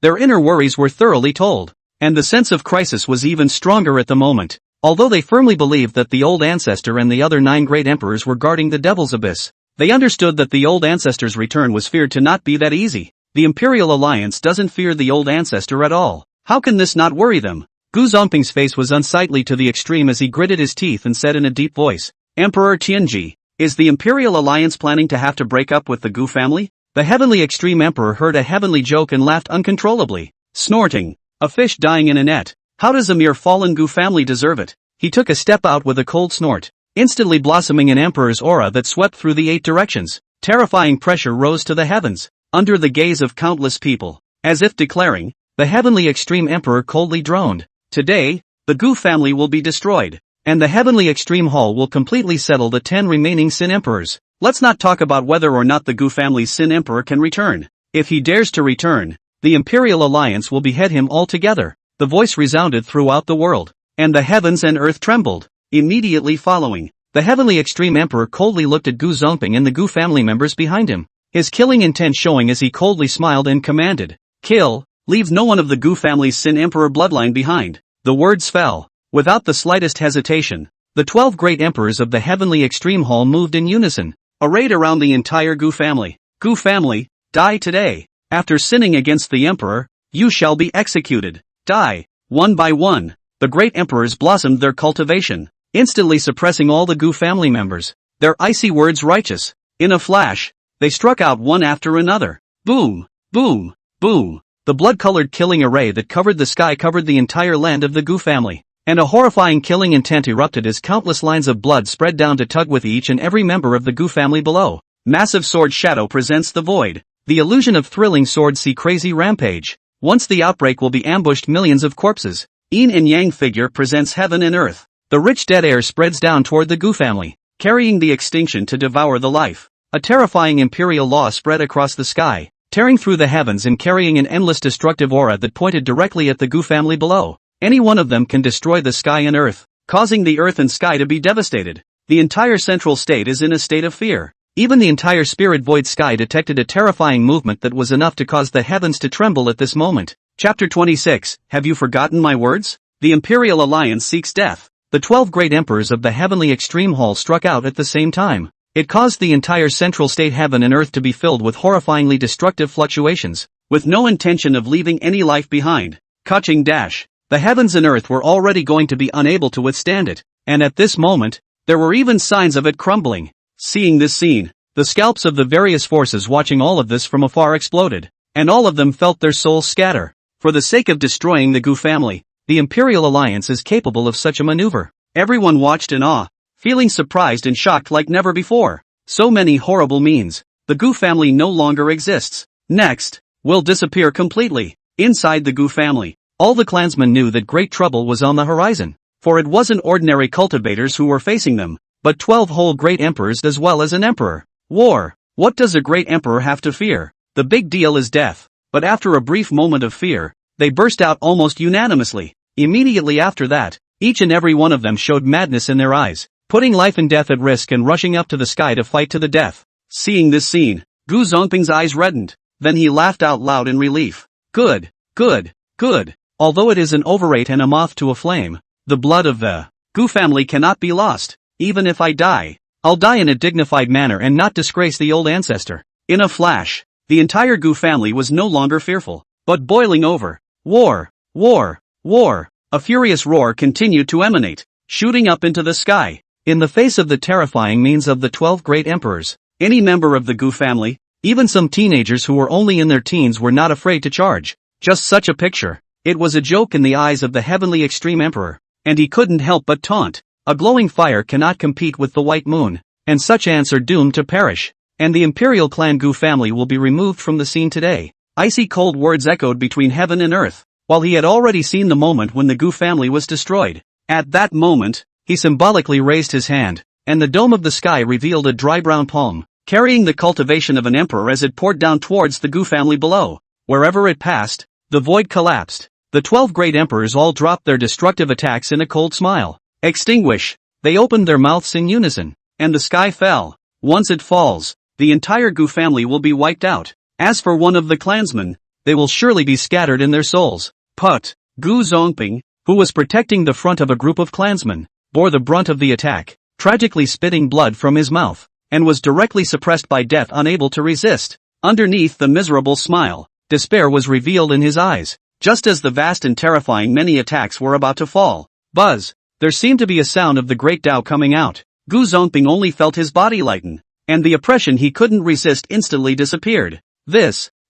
Their inner worries were thoroughly told, and the sense of crisis was even stronger at the moment. Although they firmly believed that the old ancestor and the other 9 great emperors were guarding the Devil's Abyss, they understood that the old ancestor's return was feared to not be that easy. The Imperial Alliance doesn't fear the old ancestor at all. How can this not worry them? Gu Zongping's face was unsightly to the extreme as he gritted his teeth and said in a deep voice, "Emperor Tianji, is the Imperial Alliance planning to have to break up with the Gu family?" The Heavenly Extreme Emperor heard a heavenly joke and laughed uncontrollably, snorting, "A fish dying in a net. How does a mere fallen Gu family deserve it? He took a step out with a cold snort, instantly blossoming an emperor's aura that swept through the 8 directions. Terrifying pressure rose to the heavens, under the gaze of countless people. As if declaring, the heavenly extreme emperor coldly droned. Today, the Gu family will be destroyed, and the heavenly extreme hall will completely settle the 10 remaining Sin emperors. Let's not talk about whether or not the Gu family's Sin emperor can return. If he dares to return, the Imperial Alliance will behead him altogether. The voice resounded throughout the world, and the heavens and earth trembled. Immediately following, the heavenly extreme emperor coldly looked at Gu Zongping and the Gu family members behind him, his killing intent showing as he coldly smiled and commanded, "Kill, leave no one of the Gu family's Sin emperor bloodline behind." The words fell. Without the slightest hesitation, the 12 great emperors of the heavenly extreme hall moved in unison, arrayed around the entire Gu family. Gu family, die today. After sinning against the emperor, you shall be executed. Die. One by one, the great emperors blossomed their cultivation, instantly suppressing all the Gu family members. Their icy words righteous. In a flash, they struck out one after another. Boom, boom, boom. The blood-colored killing array that covered the sky covered the entire land of the Gu family, and a horrifying killing intent erupted as countless lines of blood spread down to tug with each and every member of the Gu family below. Massive sword shadow presents the void. The illusion of thrilling sword see crazy rampage. Once the outbreak will be ambushed millions of corpses. Yin and Yang figure presents heaven and earth. The rich dead air spreads down toward the Gu family, carrying the extinction to devour the life. A terrifying imperial law spread across the sky, tearing through the heavens and carrying an endless destructive aura that pointed directly at the Gu family below. Any one of them can destroy the sky and earth, causing the earth and sky to be devastated. The entire central state is in a state of fear. Even the entire spirit void sky detected a terrifying movement that was enough to cause the heavens to tremble at this moment. Chapter 26, Have you forgotten my words? The Imperial Alliance seeks death. The 12 great emperors of the heavenly extreme hall struck out at the same time. It caused the entire central state heaven and earth to be filled with horrifyingly destructive fluctuations, with no intention of leaving any life behind. Kaching dash. The heavens and earth were already going to be unable to withstand it, and at this moment, there were even signs of it crumbling. Seeing this scene, the scalps of the various forces watching all of this from afar exploded, and all of them felt their souls scatter. For the sake of destroying the Gu family, the Imperial Alliance is capable of such a maneuver. Everyone watched in awe, feeling surprised and shocked like never before. So many horrible means. The Gu family no longer exists. Next, will disappear completely. Inside the Gu family, all the clansmen knew that great trouble was on the horizon, for it wasn't ordinary cultivators who were facing them, but 12 whole great emperors as well as an emperor. War. What does a great emperor have to fear? The big deal is death. But after a brief moment of fear, they burst out almost unanimously. Immediately after that, each and every one of them showed madness in their eyes, putting life and death at risk and rushing up to the sky to fight to the death. Seeing this scene, Gu Zongping's eyes reddened. Then he laughed out loud in relief. Good, good, good. Although it is an overrate and a moth to a flame, the blood of the Gu family cannot be lost. Even if I die, I'll die in a dignified manner and not disgrace the old ancestor. In a flash, the entire Gu family was no longer fearful, but boiling over. War, war, war. A furious roar continued to emanate, shooting up into the sky. In the face of the terrifying means of the 12 great emperors, any member of the Gu family, even some teenagers who were only in their teens, were not afraid to charge. Just such a picture. It was a joke in the eyes of the heavenly extreme emperor, and he couldn't help but taunt. A glowing fire cannot compete with the white moon, and such ants are doomed to perish. And the Imperial clan Gu family will be removed from the scene today. Icy cold words echoed between heaven and earth, while he had already seen the moment when the Gu family was destroyed. At that moment, he symbolically raised his hand, and the dome of the sky revealed a dry brown palm, carrying the cultivation of an emperor as it poured down towards the Gu family below. Wherever it passed, the void collapsed. The 12 great emperors all dropped their destructive attacks in a cold smile. Extinguish. They opened their mouths in unison, and the sky fell. Once it falls, the entire Gu family will be wiped out. As for one of the clansmen, they will surely be scattered in their souls. But Gu Zongping, who was protecting the front of a group of clansmen, bore the brunt of the attack, tragically spitting blood from his mouth, and was directly suppressed by death, unable to resist. Underneath the miserable smile, despair was revealed in his eyes. Just as the vast and terrifying many attacks were about to fall. Buzz. There seemed to be a sound of the great Tao coming out. Gu Zongping only felt his body lighten, and the oppression he couldn't resist instantly disappeared.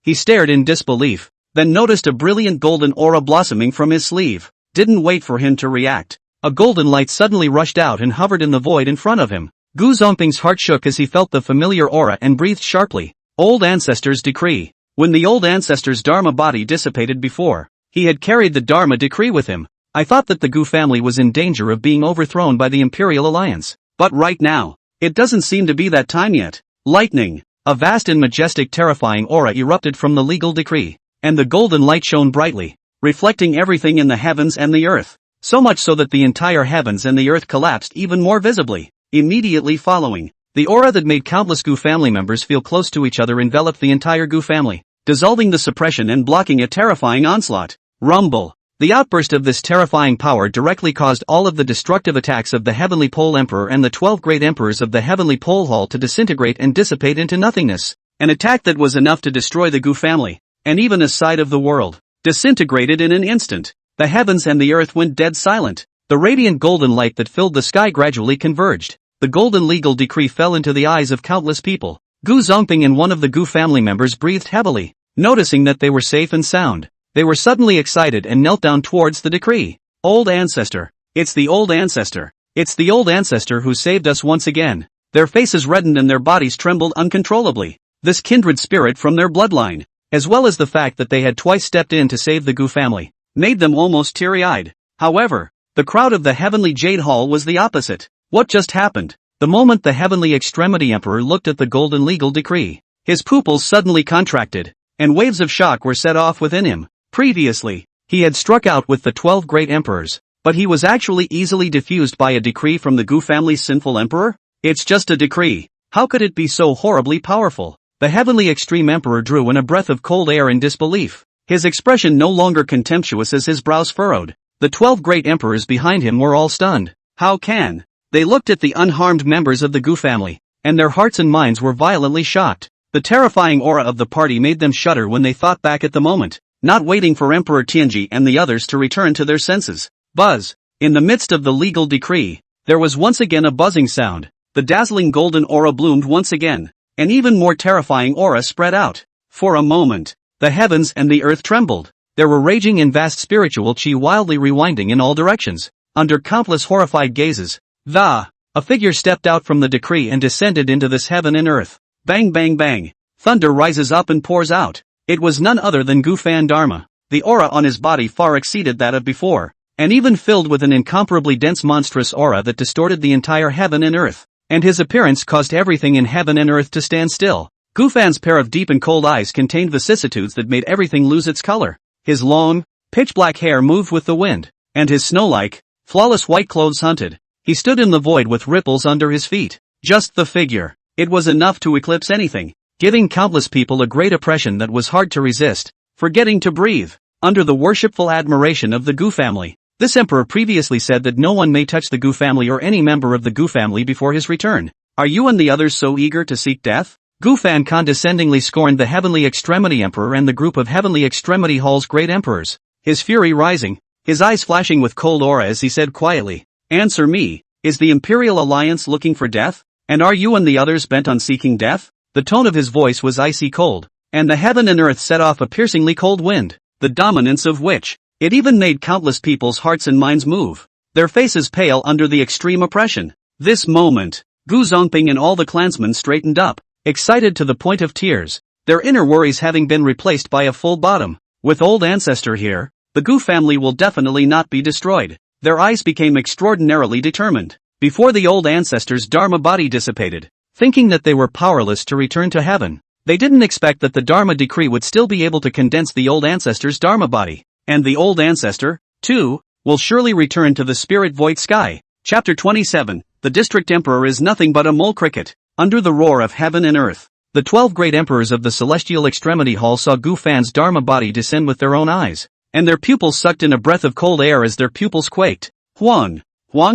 He stared in disbelief, then noticed a brilliant golden aura blossoming from his sleeve. didn't wait for him to react. A golden light suddenly rushed out and hovered in the void in front of him. Gu Zongping's heart shook as he felt the familiar aura and breathed sharply. Old Ancestor's Decree. When the old Ancestor's Dharma body dissipated before, he had carried the Dharma Decree with him. I thought that the Gu family was in danger of being overthrown by the Imperial Alliance. But right now, it doesn't seem to be that time yet. Lightning. A vast and majestic terrifying aura erupted from the legal decree, and the golden light shone brightly, reflecting everything in the heavens and the earth. So much so that the entire heavens and the earth collapsed even more visibly. Immediately following, the aura that made countless Gu family members feel close to each other enveloped the entire Gu family, dissolving the suppression and blocking a terrifying onslaught. Rumble. The outburst of this terrifying power directly caused all of the destructive attacks of the Heavenly Pole Emperor and the 12 great emperors of the Heavenly Pole Hall to disintegrate and dissipate into nothingness. An attack that was enough to destroy the Gu family, and even a side of the world, disintegrated in an instant. The heavens and the earth went dead silent. The radiant golden light that filled the sky gradually converged. The golden legal decree fell into the eyes of countless people. Gu Zongping and one of the Gu family members breathed heavily, noticing that they were safe and sound. They were suddenly excited and knelt down towards the decree. Old Ancestor. It's the Old Ancestor. It's the Old Ancestor who saved us once again. Their faces reddened and their bodies trembled uncontrollably. This kindred spirit from their bloodline, as well as the fact that they had twice stepped in to save the Gu family, made them almost teary-eyed. However, the crowd of the Heavenly Jade Hall was the opposite. What just happened? The moment the Heavenly Extremity Emperor looked at the golden legal decree, his pupils suddenly contracted, and waves of shock were set off within him. Previously, he had struck out with the 12 great emperors, but he was actually easily defused by a decree from the Gu family's sinful emperor? It's just a decree. How could it be so horribly powerful? The Heavenly Extreme Emperor drew in a breath of cold air in disbelief, his expression no longer contemptuous as his brows furrowed. The 12 great emperors behind him were all stunned. How can? They looked at the unharmed members of the Gu family, and their hearts and minds were violently shocked. The terrifying aura of the party made them shudder when they thought back at the moment, not waiting for Emperor Tianji and the others to return to their senses. Buzz. In the midst of the legal decree, there was once again a buzzing sound. The dazzling golden aura bloomed once again. An even more terrifying aura spread out. For a moment, the heavens and the earth trembled. There were raging and vast spiritual chi wildly rewinding in all directions. Under countless horrified gazes, a figure stepped out from the decree and descended into this heaven and earth. Bang bang bang. Thunder rises up and pours out. It was none other than Gu Fan Dharma. The aura on his body far exceeded that of before, and even filled with an incomparably dense monstrous aura that distorted the entire heaven and earth. And his appearance caused everything in heaven and earth to stand still. Gu Fan's pair of deep and cold eyes contained vicissitudes that made everything lose its color. His long, pitch-black hair moved with the wind, and his snow-like, flawless white clothes hunted. He stood in the void with ripples under his feet. Just the figure. It was enough to eclipse anything, giving countless people a great oppression that was hard to resist. Forgetting to breathe, under the worshipful admiration of the Gu family. This emperor previously said that no one may touch the Gu family or any member of the Gu family before his return. Are you and the others so eager to seek death? Gu Fan condescendingly scorned the Heavenly Extremity Emperor and the group of Heavenly Extremity Hall's great emperors, his fury rising, his eyes flashing with cold aura as he said quietly, "Answer me, is the Imperial Alliance looking for death? And are you and the others bent on seeking death?" The tone of his voice was icy cold, and the heaven and earth set off a piercingly cold wind, the dominance of which, it even made countless people's hearts and minds move, their faces pale under the extreme oppression. This moment, Gu Zongping and all the clansmen straightened up, excited to the point of tears, their inner worries having been replaced by a full bottom. With Old Ancestor here, the Gu family will definitely not be destroyed. Their eyes became extraordinarily determined. Before the Old Ancestor's Dharma body dissipated, thinking that they were powerless to return to heaven, they didn't expect that the Dharma decree would still be able to condense the Old Ancestor's Dharma body. And the Old Ancestor, too, will surely return to the spirit void sky. Chapter 27. The District Emperor is nothing but a mole cricket. Under the roar of heaven and earth, the 12 great emperors of the Celestial Extremity Hall saw Gu Fan's Dharma body descend with their own eyes, and their pupils sucked in a breath of cold air as their pupils quaked. Huang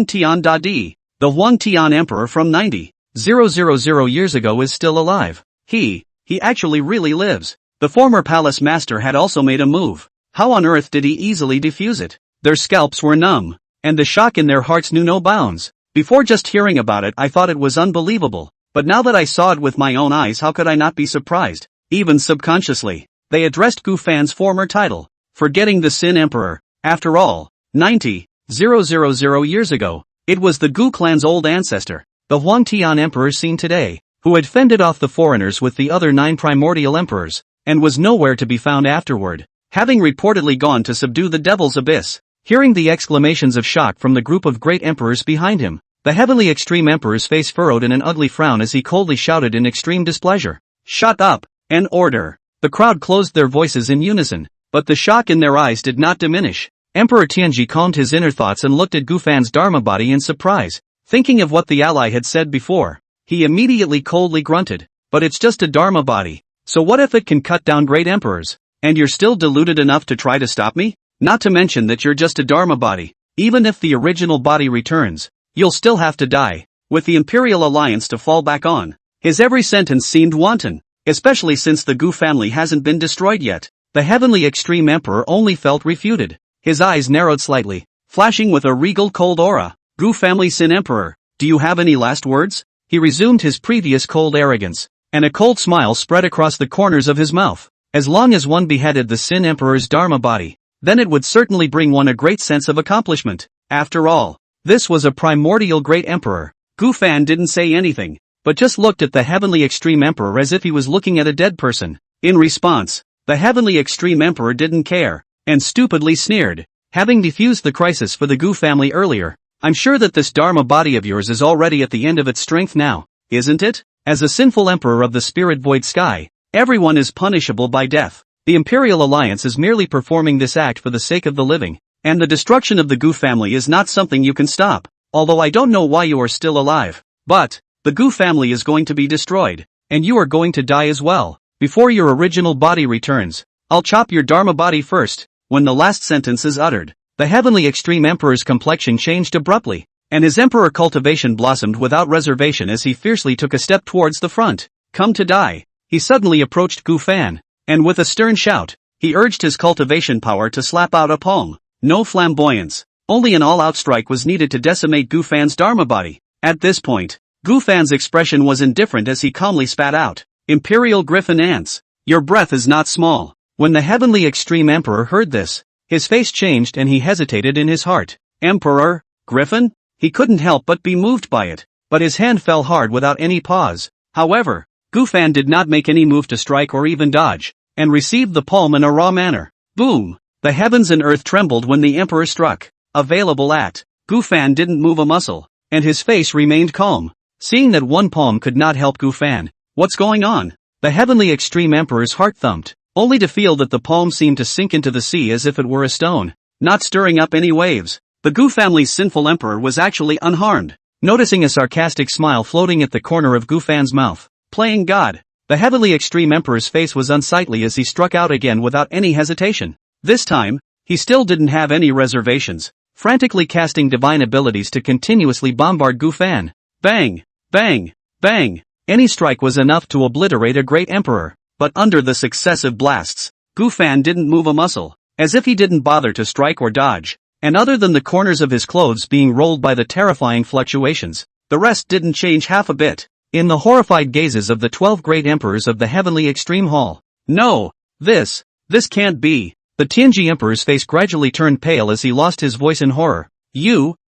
Tian Dadi, the Huang Tian Emperor from 90,000 years ago is still alive. He actually really lives. The former palace master had also made a move. How on earth did he easily defuse it? Their scalps were numb, and the shock in their hearts knew no bounds. Before just hearing about it I thought it was unbelievable, but now that I saw it with my own eyes how could I not be surprised? Even subconsciously, they addressed Gu Fan's former title, forgetting the Sin Emperor. After all, 90,000 years ago. It was the Gu clan's old ancestor, the Huangtian emperor seen today, who had fended off the foreigners with the other 9 primordial emperors, and was nowhere to be found afterward, having reportedly gone to subdue the Devil's Abyss. Hearing the exclamations of shock from the group of great emperors behind him, the heavenly extreme emperor's face furrowed in an ugly frown as he coldly shouted in extreme displeasure, "Shut up, and order!" The crowd closed their voices in unison, but the shock in their eyes did not diminish. Emperor Tianji calmed his inner thoughts and looked at Gufan's Dharma body in surprise. Thinking of what the ally had said before, he immediately coldly grunted, "But it's just a Dharma body, so what if it can cut down great emperors? And you're still deluded enough to try to stop me? Not to mention that you're just a Dharma body. Even if the original body returns, you'll still have to die, with the Imperial Alliance to fall back on." His every sentence seemed wanton, especially since the Gu family hasn't been destroyed yet. The heavenly extreme emperor only felt refuted. His eyes narrowed slightly, flashing with a regal cold aura. "Gu family Sin Emperor, do you have any last words?" He resumed his previous cold arrogance, and a cold smile spread across the corners of his mouth. As long as one beheaded the Sin Emperor's Dharma body, then it would certainly bring one a great sense of accomplishment. After all, this was a primordial great emperor. Gu Fan didn't say anything, but just looked at the heavenly extreme emperor as if he was looking at a dead person. In response, the heavenly extreme emperor didn't care, and stupidly sneered. "Having defused the crisis for the Gu family earlier, I'm sure that this Dharma body of yours is already at the end of its strength now, isn't it? As a sinful emperor of the spirit void sky, everyone is punishable by death. The Imperial Alliance is merely performing this act for the sake of the living, and the destruction of the Gu family is not something you can stop, although I don't know why you are still alive. But, the Gu family is going to be destroyed, and you are going to die as well, before your original body returns. I'll chop your Dharma body first." When the last sentence is uttered, the heavenly extreme emperor's complexion changed abruptly, and his emperor cultivation blossomed without reservation as he fiercely took a step towards the front. "Come to die." He suddenly approached Gu Fan, and with a stern shout, he urged his cultivation power to slap out a palm. No flamboyance, only an all-out strike was needed to decimate Gu Fan's Dharma body. At this point, Gu Fan's expression was indifferent as he calmly spat out, "Imperial Griffin Ants, your breath is not small." When the heavenly extreme emperor heard this, his face changed and he hesitated in his heart. "Emperor? Griffin?" He couldn't help but be moved by it, but his hand fell hard without any pause. However, Gu Fan did not make any move to strike or even dodge, and received the palm in a raw manner. Boom! The heavens and earth trembled when the emperor struck. Available at. Gu Fan didn't move a muscle, and his face remained calm. Seeing that one palm could not help Gu Fan, "What's going on?" The heavenly extreme emperor's heart thumped, only to feel that the palm seemed to sink into the sea as if it were a stone, not stirring up any waves. The Gu family's sinful emperor was actually unharmed. Noticing a sarcastic smile floating at the corner of Gu Fan's mouth, "Playing God." The heavenly extreme emperor's face was unsightly as he struck out again without any hesitation. This time, he still didn't have any reservations, frantically casting divine abilities to continuously bombard Gu Fan. Bang! Bang! Bang! Any strike was enough to obliterate a great emperor. But under the successive blasts, Gu Fan didn't move a muscle, as if he didn't bother to strike or dodge, and other than the corners of his clothes being rolled by the terrifying fluctuations, the rest didn't change half a bit. In the horrified gazes of the 12 great emperors of the heavenly extreme hall, "No! This can't be." The Tianji emperor's face gradually turned pale as he lost his voice in horror.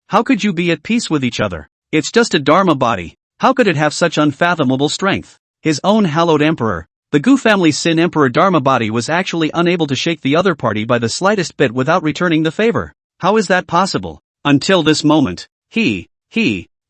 How could you be at peace with each other? It's just a Dharma body. How could it have such unfathomable strength? His own hallowed emperor, the Gu family's Sin Emperor Dharma body, was actually unable to shake the other party by the slightest bit without returning the favor. How is that possible? Until this moment, the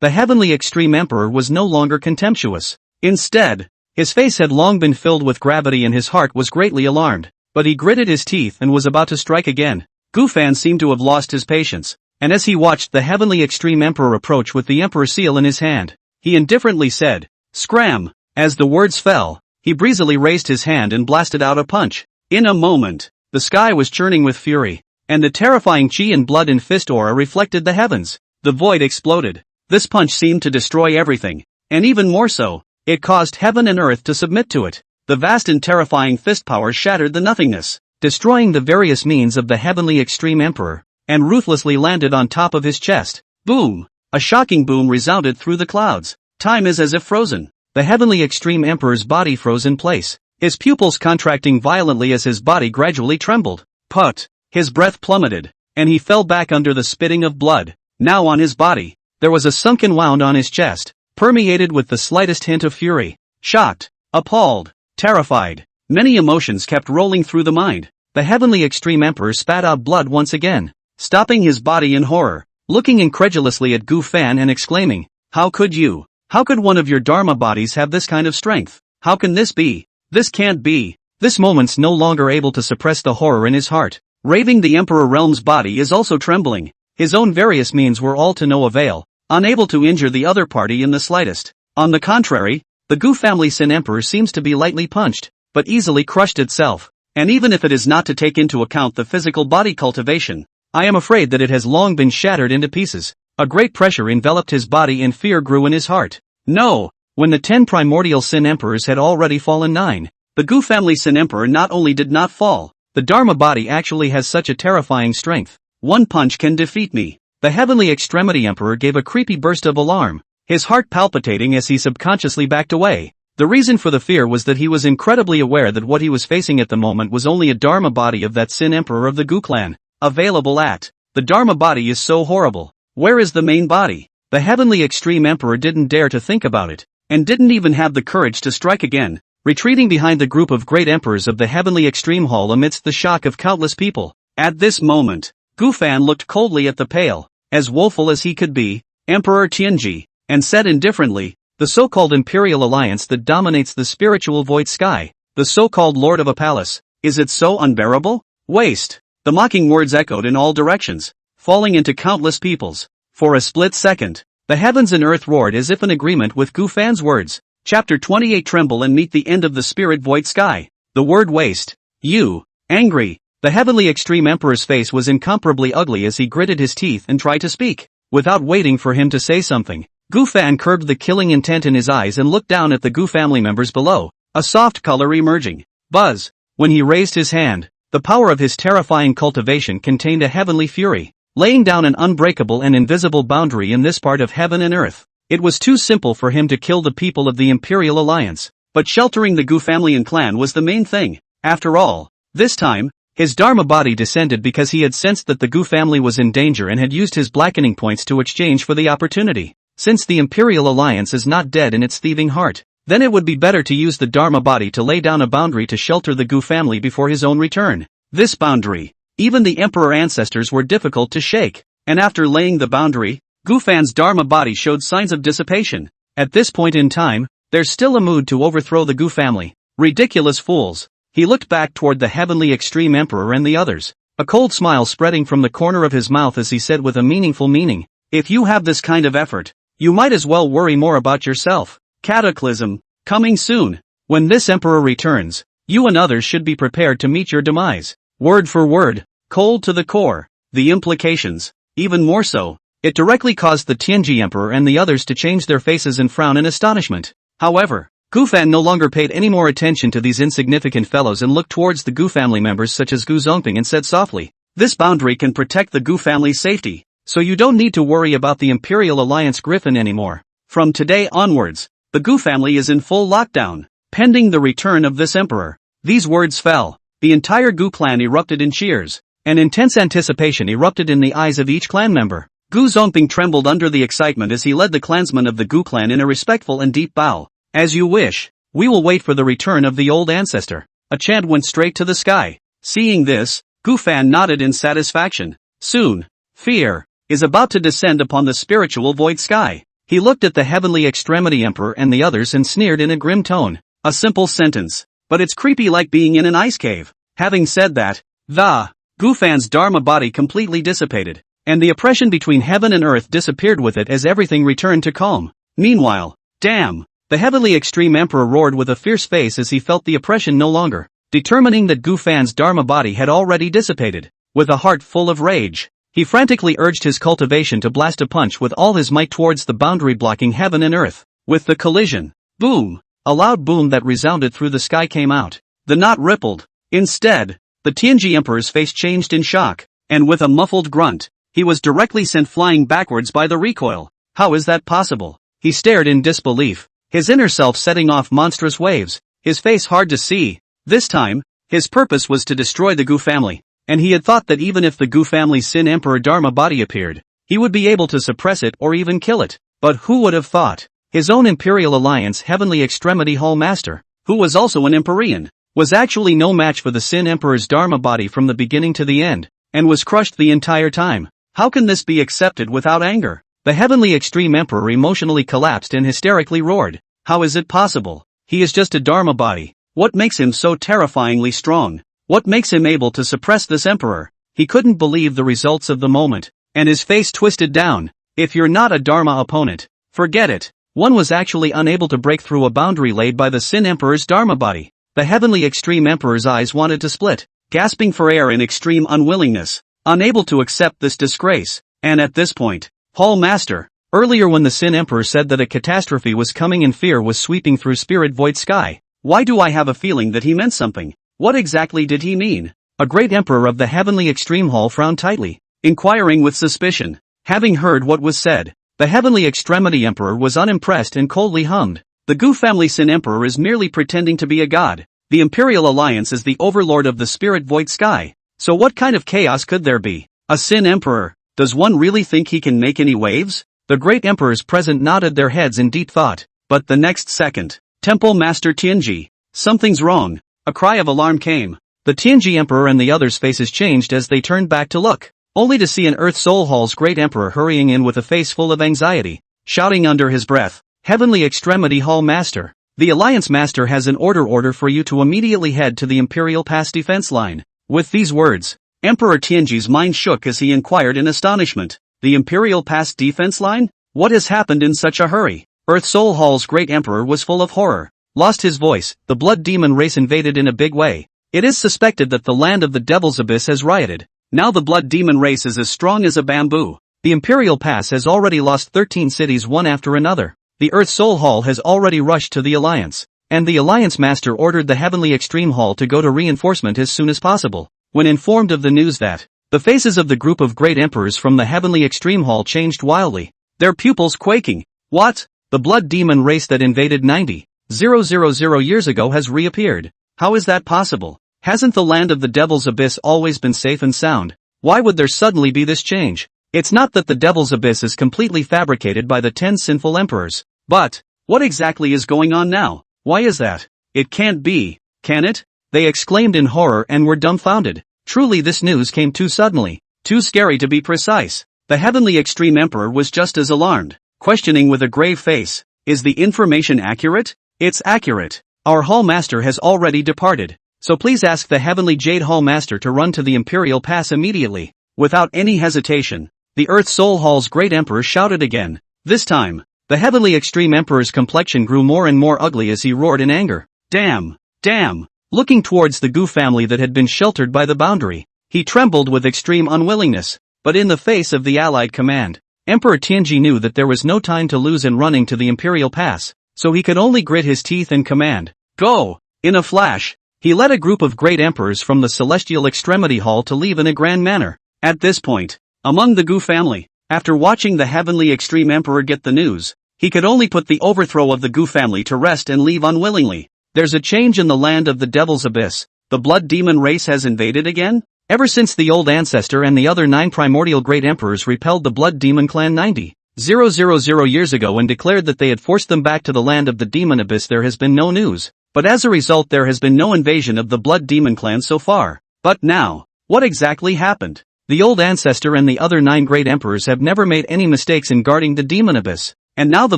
heavenly extreme emperor was no longer contemptuous. Instead, his face had long been filled with gravity and his heart was greatly alarmed. But he gritted his teeth and was about to strike again. Gu Fan seemed to have lost his patience, and as he watched the heavenly extreme emperor approach with the emperor seal in his hand, he indifferently said, "Scram!" As the words fell, he breezily raised his hand and blasted out a punch. In a moment, the sky was churning with fury, and the terrifying chi and blood in fist aura reflected the heavens. The void exploded. This punch seemed to destroy everything, and even more so, it caused heaven and earth to submit to it. The vast and terrifying fist power shattered the nothingness, destroying the various means of the heavenly extreme emperor, and ruthlessly landed on top of his chest. Boom! A shocking boom resounded through the clouds. Time is as if frozen. The heavenly extreme emperor's body froze in place, his pupils contracting violently as his body gradually trembled. Put! His breath plummeted, and he fell back under the spitting of blood. Now on his body, there was a sunken wound on his chest, permeated with the slightest hint of fury. Shocked, appalled, terrified. Many emotions kept rolling through the mind. The Heavenly Extreme Emperor spat out blood once again, stopping his body in horror, looking incredulously at Gu Fan and exclaiming, "How could you? How could one of your Dharma bodies have this kind of strength? How can this be? This can't be." This moment's no longer able to suppress the horror in his heart. Raving, the Emperor Realm's body is also trembling. His own various means were all to no avail, unable to injure the other party in the slightest. On the contrary, the Gu family Sin Emperor seems to be lightly punched, but easily crushed itself. And even if it is not to take into account the physical body cultivation, I am afraid that it has long been shattered into pieces. A great pressure enveloped his body and fear grew in his heart. No! When the 10 primordial Sin Emperors had already fallen 9, the Gu family Sin Emperor not only did not fall, the Dharma body actually has such a terrifying strength. One punch can defeat me. The Heavenly Extremity Emperor gave a creepy burst of alarm, his heart palpitating as he subconsciously backed away. The reason for the fear was that he was incredibly aware that what he was facing at the moment was only a Dharma body of that Sin Emperor of the Gu clan, available at. The Dharma body is so horrible. Where is the main body? The Heavenly Extreme Emperor didn't dare to think about it, and didn't even have the courage to strike again, retreating behind the group of great emperors of the Heavenly Extreme Hall amidst the shock of countless people. At this moment, Gu Fan looked coldly at the pale, as woeful as he could be, Emperor Tianji, and said indifferently, "The so-called Imperial Alliance that dominates the spiritual void sky, the so-called Lord of a Palace, is it so unbearable? Waste." The mocking words echoed in all directions, falling into countless peoples. For a split second, the heavens and earth roared as if in agreement with Gu Fan's words. Chapter 28. Tremble and meet the end of the spirit void sky. The word waste. You. Angry. The Heavenly Extreme Emperor's face was incomparably ugly as he gritted his teeth and tried to speak. Without waiting for him to say something, Gu Fan curbed the killing intent in his eyes and looked down at the Gu family members below, a soft color emerging. Buzz. When he raised his hand, the power of his terrifying cultivation contained a heavenly fury, laying down an unbreakable and invisible boundary in this part of heaven and earth. It was too simple for him to kill the people of the Imperial Alliance, but sheltering the Gu family and clan was the main thing. After all, this time, his Dharma body descended because he had sensed that the Gu family was in danger and had used his blackening points to exchange for the opportunity. Since the Imperial Alliance is not dead in its thieving heart, then it would be better to use the Dharma body to lay down a boundary to shelter the Gu family before his own return. This boundary, even the Emperor ancestors were difficult to shake, and after laying the boundary, Gu Fan's Dharma body showed signs of dissipation. At this point in time, there's still a mood to overthrow the Gu family. Ridiculous fools. He looked back toward the Heavenly Extreme Emperor and the others, a cold smile spreading from the corner of his mouth as he said with a meaningful meaning, "If you have this kind of effort, you might as well worry more about yourself. Cataclysm, coming soon. When this Emperor returns, you and others should be prepared to meet your demise." Word for word, cold to the core. The implications, even more so. It directly caused the Tianji Emperor and the others to change their faces and frown in astonishment. However, Gu Fan no longer paid any more attention to these insignificant fellows and looked towards the Gu family members such as Gu Zongping and said softly, "This boundary can protect the Gu family's safety, so you don't need to worry about the Imperial Alliance Griffin anymore. From today onwards, the Gu family is in full lockdown, pending the return of this emperor." These words fell. The entire Gu clan erupted in cheers, and intense anticipation erupted in the eyes of each clan member. Gu Zongping trembled under the excitement as he led the clansmen of the Gu clan in a respectful and deep bow. "As you wish, we will wait for the return of the old ancestor." A chant went straight to the sky. Seeing this, Gu Fan nodded in satisfaction. Soon, fear is about to descend upon the spiritual void sky. He looked at the Heavenly Extremity Emperor and the others and sneered in a grim tone. A simple sentence, but it's creepy like being in an ice cave. Having said that, the Gu Fan's Dharma body completely dissipated, and the oppression between heaven and earth disappeared with it as everything returned to calm. Meanwhile, damn! The Heavenly Extreme Emperor roared with a fierce face as he felt the oppression no longer, determining that Gu Fan's Dharma body had already dissipated. With a heart full of rage, he frantically urged his cultivation to blast a punch with all his might towards the boundary blocking heaven and earth. With the collision, boom! A loud boom that resounded through the sky came out. The knot rippled. Instead, the Tianji Emperor's face changed in shock, and with a muffled grunt, he was directly sent flying backwards by the recoil. How is that possible? He stared in disbelief, his inner self setting off monstrous waves, his face hard to see. This time, his purpose was to destroy the Gu family. and he had thought that even if the Gu family's Sin Emperor Dharma body appeared, he would be able to suppress it or even kill it. But who would have thought? His own Imperial Alliance Heavenly Extremity Hall Master, who was also an Empyrean, was actually no match for the Sin Emperor's Dharma body from the beginning to the end, and was crushed the entire time. How can this be accepted without anger? The Heavenly Extreme Emperor emotionally collapsed and hysterically roared. How is it possible? He is just a Dharma body. What makes him so terrifyingly strong? What makes him able to suppress this Emperor? He couldn't believe the results of the moment, and his face twisted down. If you're not a Dharma opponent, forget it. One was actually unable to break through a boundary laid by the Sin Emperor's Dharma body. The Heavenly Extreme Emperor's eyes wanted to split, gasping for air in extreme unwillingness, unable to accept this disgrace. And at this point, Hall Master, earlier when the Sin Emperor said that a catastrophe was coming and fear was sweeping through Spirit Void Sky, why do I have a feeling that he meant something? What exactly did he mean? A great Emperor of the Heavenly Extreme Hall frowned tightly, inquiring with suspicion. Having heard what was said, the Heavenly Extremity Emperor was unimpressed and coldly hummed. The Gu family Sin Emperor is merely pretending to be a god. The Imperial Alliance is the overlord of the Spirit Void Sky. So what kind of chaos could there be? A Sin Emperor? Does one really think he can make any waves? The great emperors present nodded their heads in deep thought. But the next second, Temple Master Tianji, something's wrong. A cry of alarm came. The Tianji Emperor and the others' faces changed as they turned back to look, only to see an Earth Soul Hall's great emperor hurrying in with a face full of anxiety, shouting under his breath, Heavenly Extremity Hall Master, the Alliance Master has an order for you to immediately head to the Imperial Pass defense line. With these words, Emperor Tianji's mind shook as he inquired in astonishment, the Imperial Pass defense line? What has happened in such a hurry? Earth Soul Hall's great emperor was full of horror, lost his voice. The blood demon race invaded in a big way. It is suspected that the land of the Devil's Abyss has rioted. Now the blood demon race is as strong as a bamboo. The Imperial Pass has already lost 13 cities one after another. The Earth Soul Hall has already rushed to the Alliance, and the Alliance Master ordered the Heavenly Extreme Hall to go to reinforcement as soon as possible. When informed of the news that, the faces of the group of great emperors from the Heavenly Extreme Hall changed wildly, their pupils quaking. What? The blood demon race that invaded 90,000 years ago has reappeared. How is that possible? Hasn't the land of the Devil's Abyss always been safe and sound? Why would there suddenly be this change? It's not that the Devil's Abyss is completely fabricated by the 10 sinful emperors. But, what exactly is going on now? Why is that? It can't be, can it? They exclaimed in horror and were dumbfounded. Truly this news came too suddenly, too scary to be precise. The Heavenly Extreme Emperor was just as alarmed, questioning with a grave face, is the information accurate? It's accurate. Our Hall Master has already departed, so please ask the Heavenly Jade Hall Master to run to the Imperial Pass immediately. Without any hesitation, the Earth Soul Hall's great emperor shouted again. This time, the Heavenly Extreme Emperor's complexion grew more and more ugly as he roared in anger. Damn! Damn! Looking towards the Gu family that had been sheltered by the boundary, he trembled with extreme unwillingness. But in the face of the Allied command, Emperor Tianji knew that there was no time to lose in running to the Imperial Pass, so he could only grit his teeth and command, go! In a flash, he led a group of great emperors from the Celestial Extremity Hall to leave in a grand manner. At this point, among the Gu family, after watching the Heavenly Extreme Emperor get the news, he could only put the overthrow of the Gu family to rest and leave unwillingly. There's a change in the land of the Devil's Abyss. The blood demon race has invaded again? Ever since the old ancestor and the other 9 primordial great emperors repelled the blood demon clan 90,000 years ago and declared that they had forced them back to the land of the demon abyss, there has been no news. But as a result there has been no invasion of the blood demon clan so far. But now, what exactly happened? The old ancestor and the other 9 great emperors have never made any mistakes in guarding the demon abyss. And now the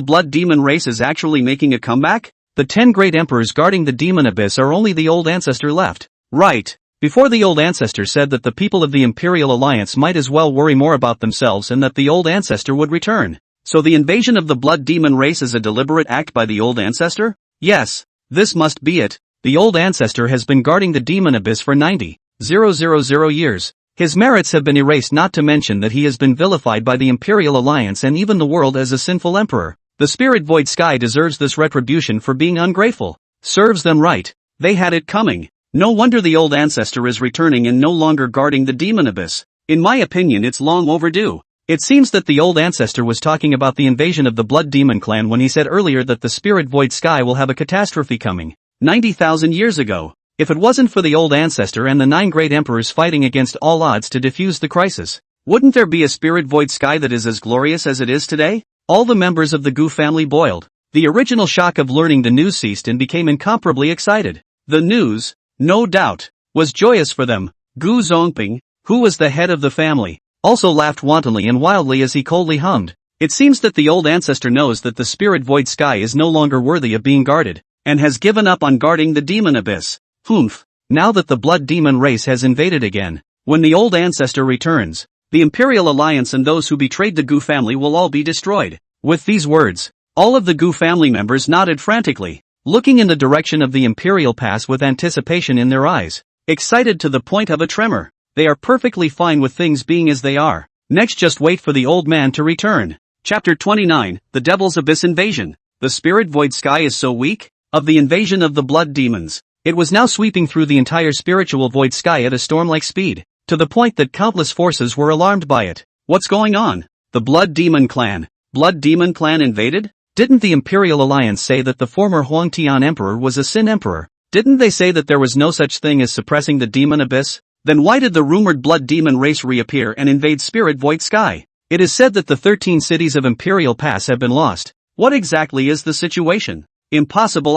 blood demon race is actually making a comeback? The 10 great emperors guarding the demon abyss are only the old ancestor left. Right. Before the old ancestor said that the people of the Imperial Alliance might as well worry more about themselves and that the old ancestor would return. So the invasion of the blood demon race is a deliberate act by the old ancestor? Yes. This must be it. The old ancestor has been guarding the demon abyss for 90,000 years. His merits have been erased, not to mention that he has been vilified by the Imperial Alliance and even the world as a sinful emperor. The Spirit Void Sky deserves this retribution for being ungrateful. Serves them right. They had it coming. No wonder the old ancestor is returning and no longer guarding the demon abyss. In my opinion, it's long overdue. It seems that the old ancestor was talking about the invasion of the blood demon clan when he said earlier that the Spirit Void Sky will have a catastrophe coming 90,000 years ago. If it wasn't for the old ancestor and the 9 great emperors fighting against all odds to defuse the crisis, wouldn't there be a spirit void sky that is as glorious as it is today? All the members of the Gu family boiled. The original shock of learning the news ceased and became incomparably excited. The news, no doubt, was joyous for them. Gu Zongping, who was the head of the family, also laughed wantonly and wildly as he coldly hummed. It seems that the old ancestor knows that the spirit void sky is no longer worthy of being guarded, and has given up on guarding the demon abyss. Humph. Now that the blood demon race has invaded again, when the old ancestor returns, the Imperial Alliance and those who betrayed the Gu family will all be destroyed. With these words, all of the Gu family members nodded frantically, looking in the direction of the Imperial Pass with anticipation in their eyes, excited to the point of a tremor. They are perfectly fine with things being as they are. Next, just wait for the old man to return. Chapter 29, The Devil's Abyss Invasion. The spirit void sky is so weak. Of the invasion of the blood demons, it was now sweeping through the entire spiritual void sky at a storm-like speed, to the point that countless forces were alarmed by it. What's going on? The Blood Demon Clan. Blood Demon Clan invaded? Didn't the Imperial Alliance say that the former Huangtian Emperor was a Sin Emperor? Didn't they say that there was no such thing as suppressing the demon abyss? Then why did the rumored blood demon race reappear and invade spirit void sky? It is said that the 13 cities of Imperial Pass have been lost. What exactly is the situation? Impossible.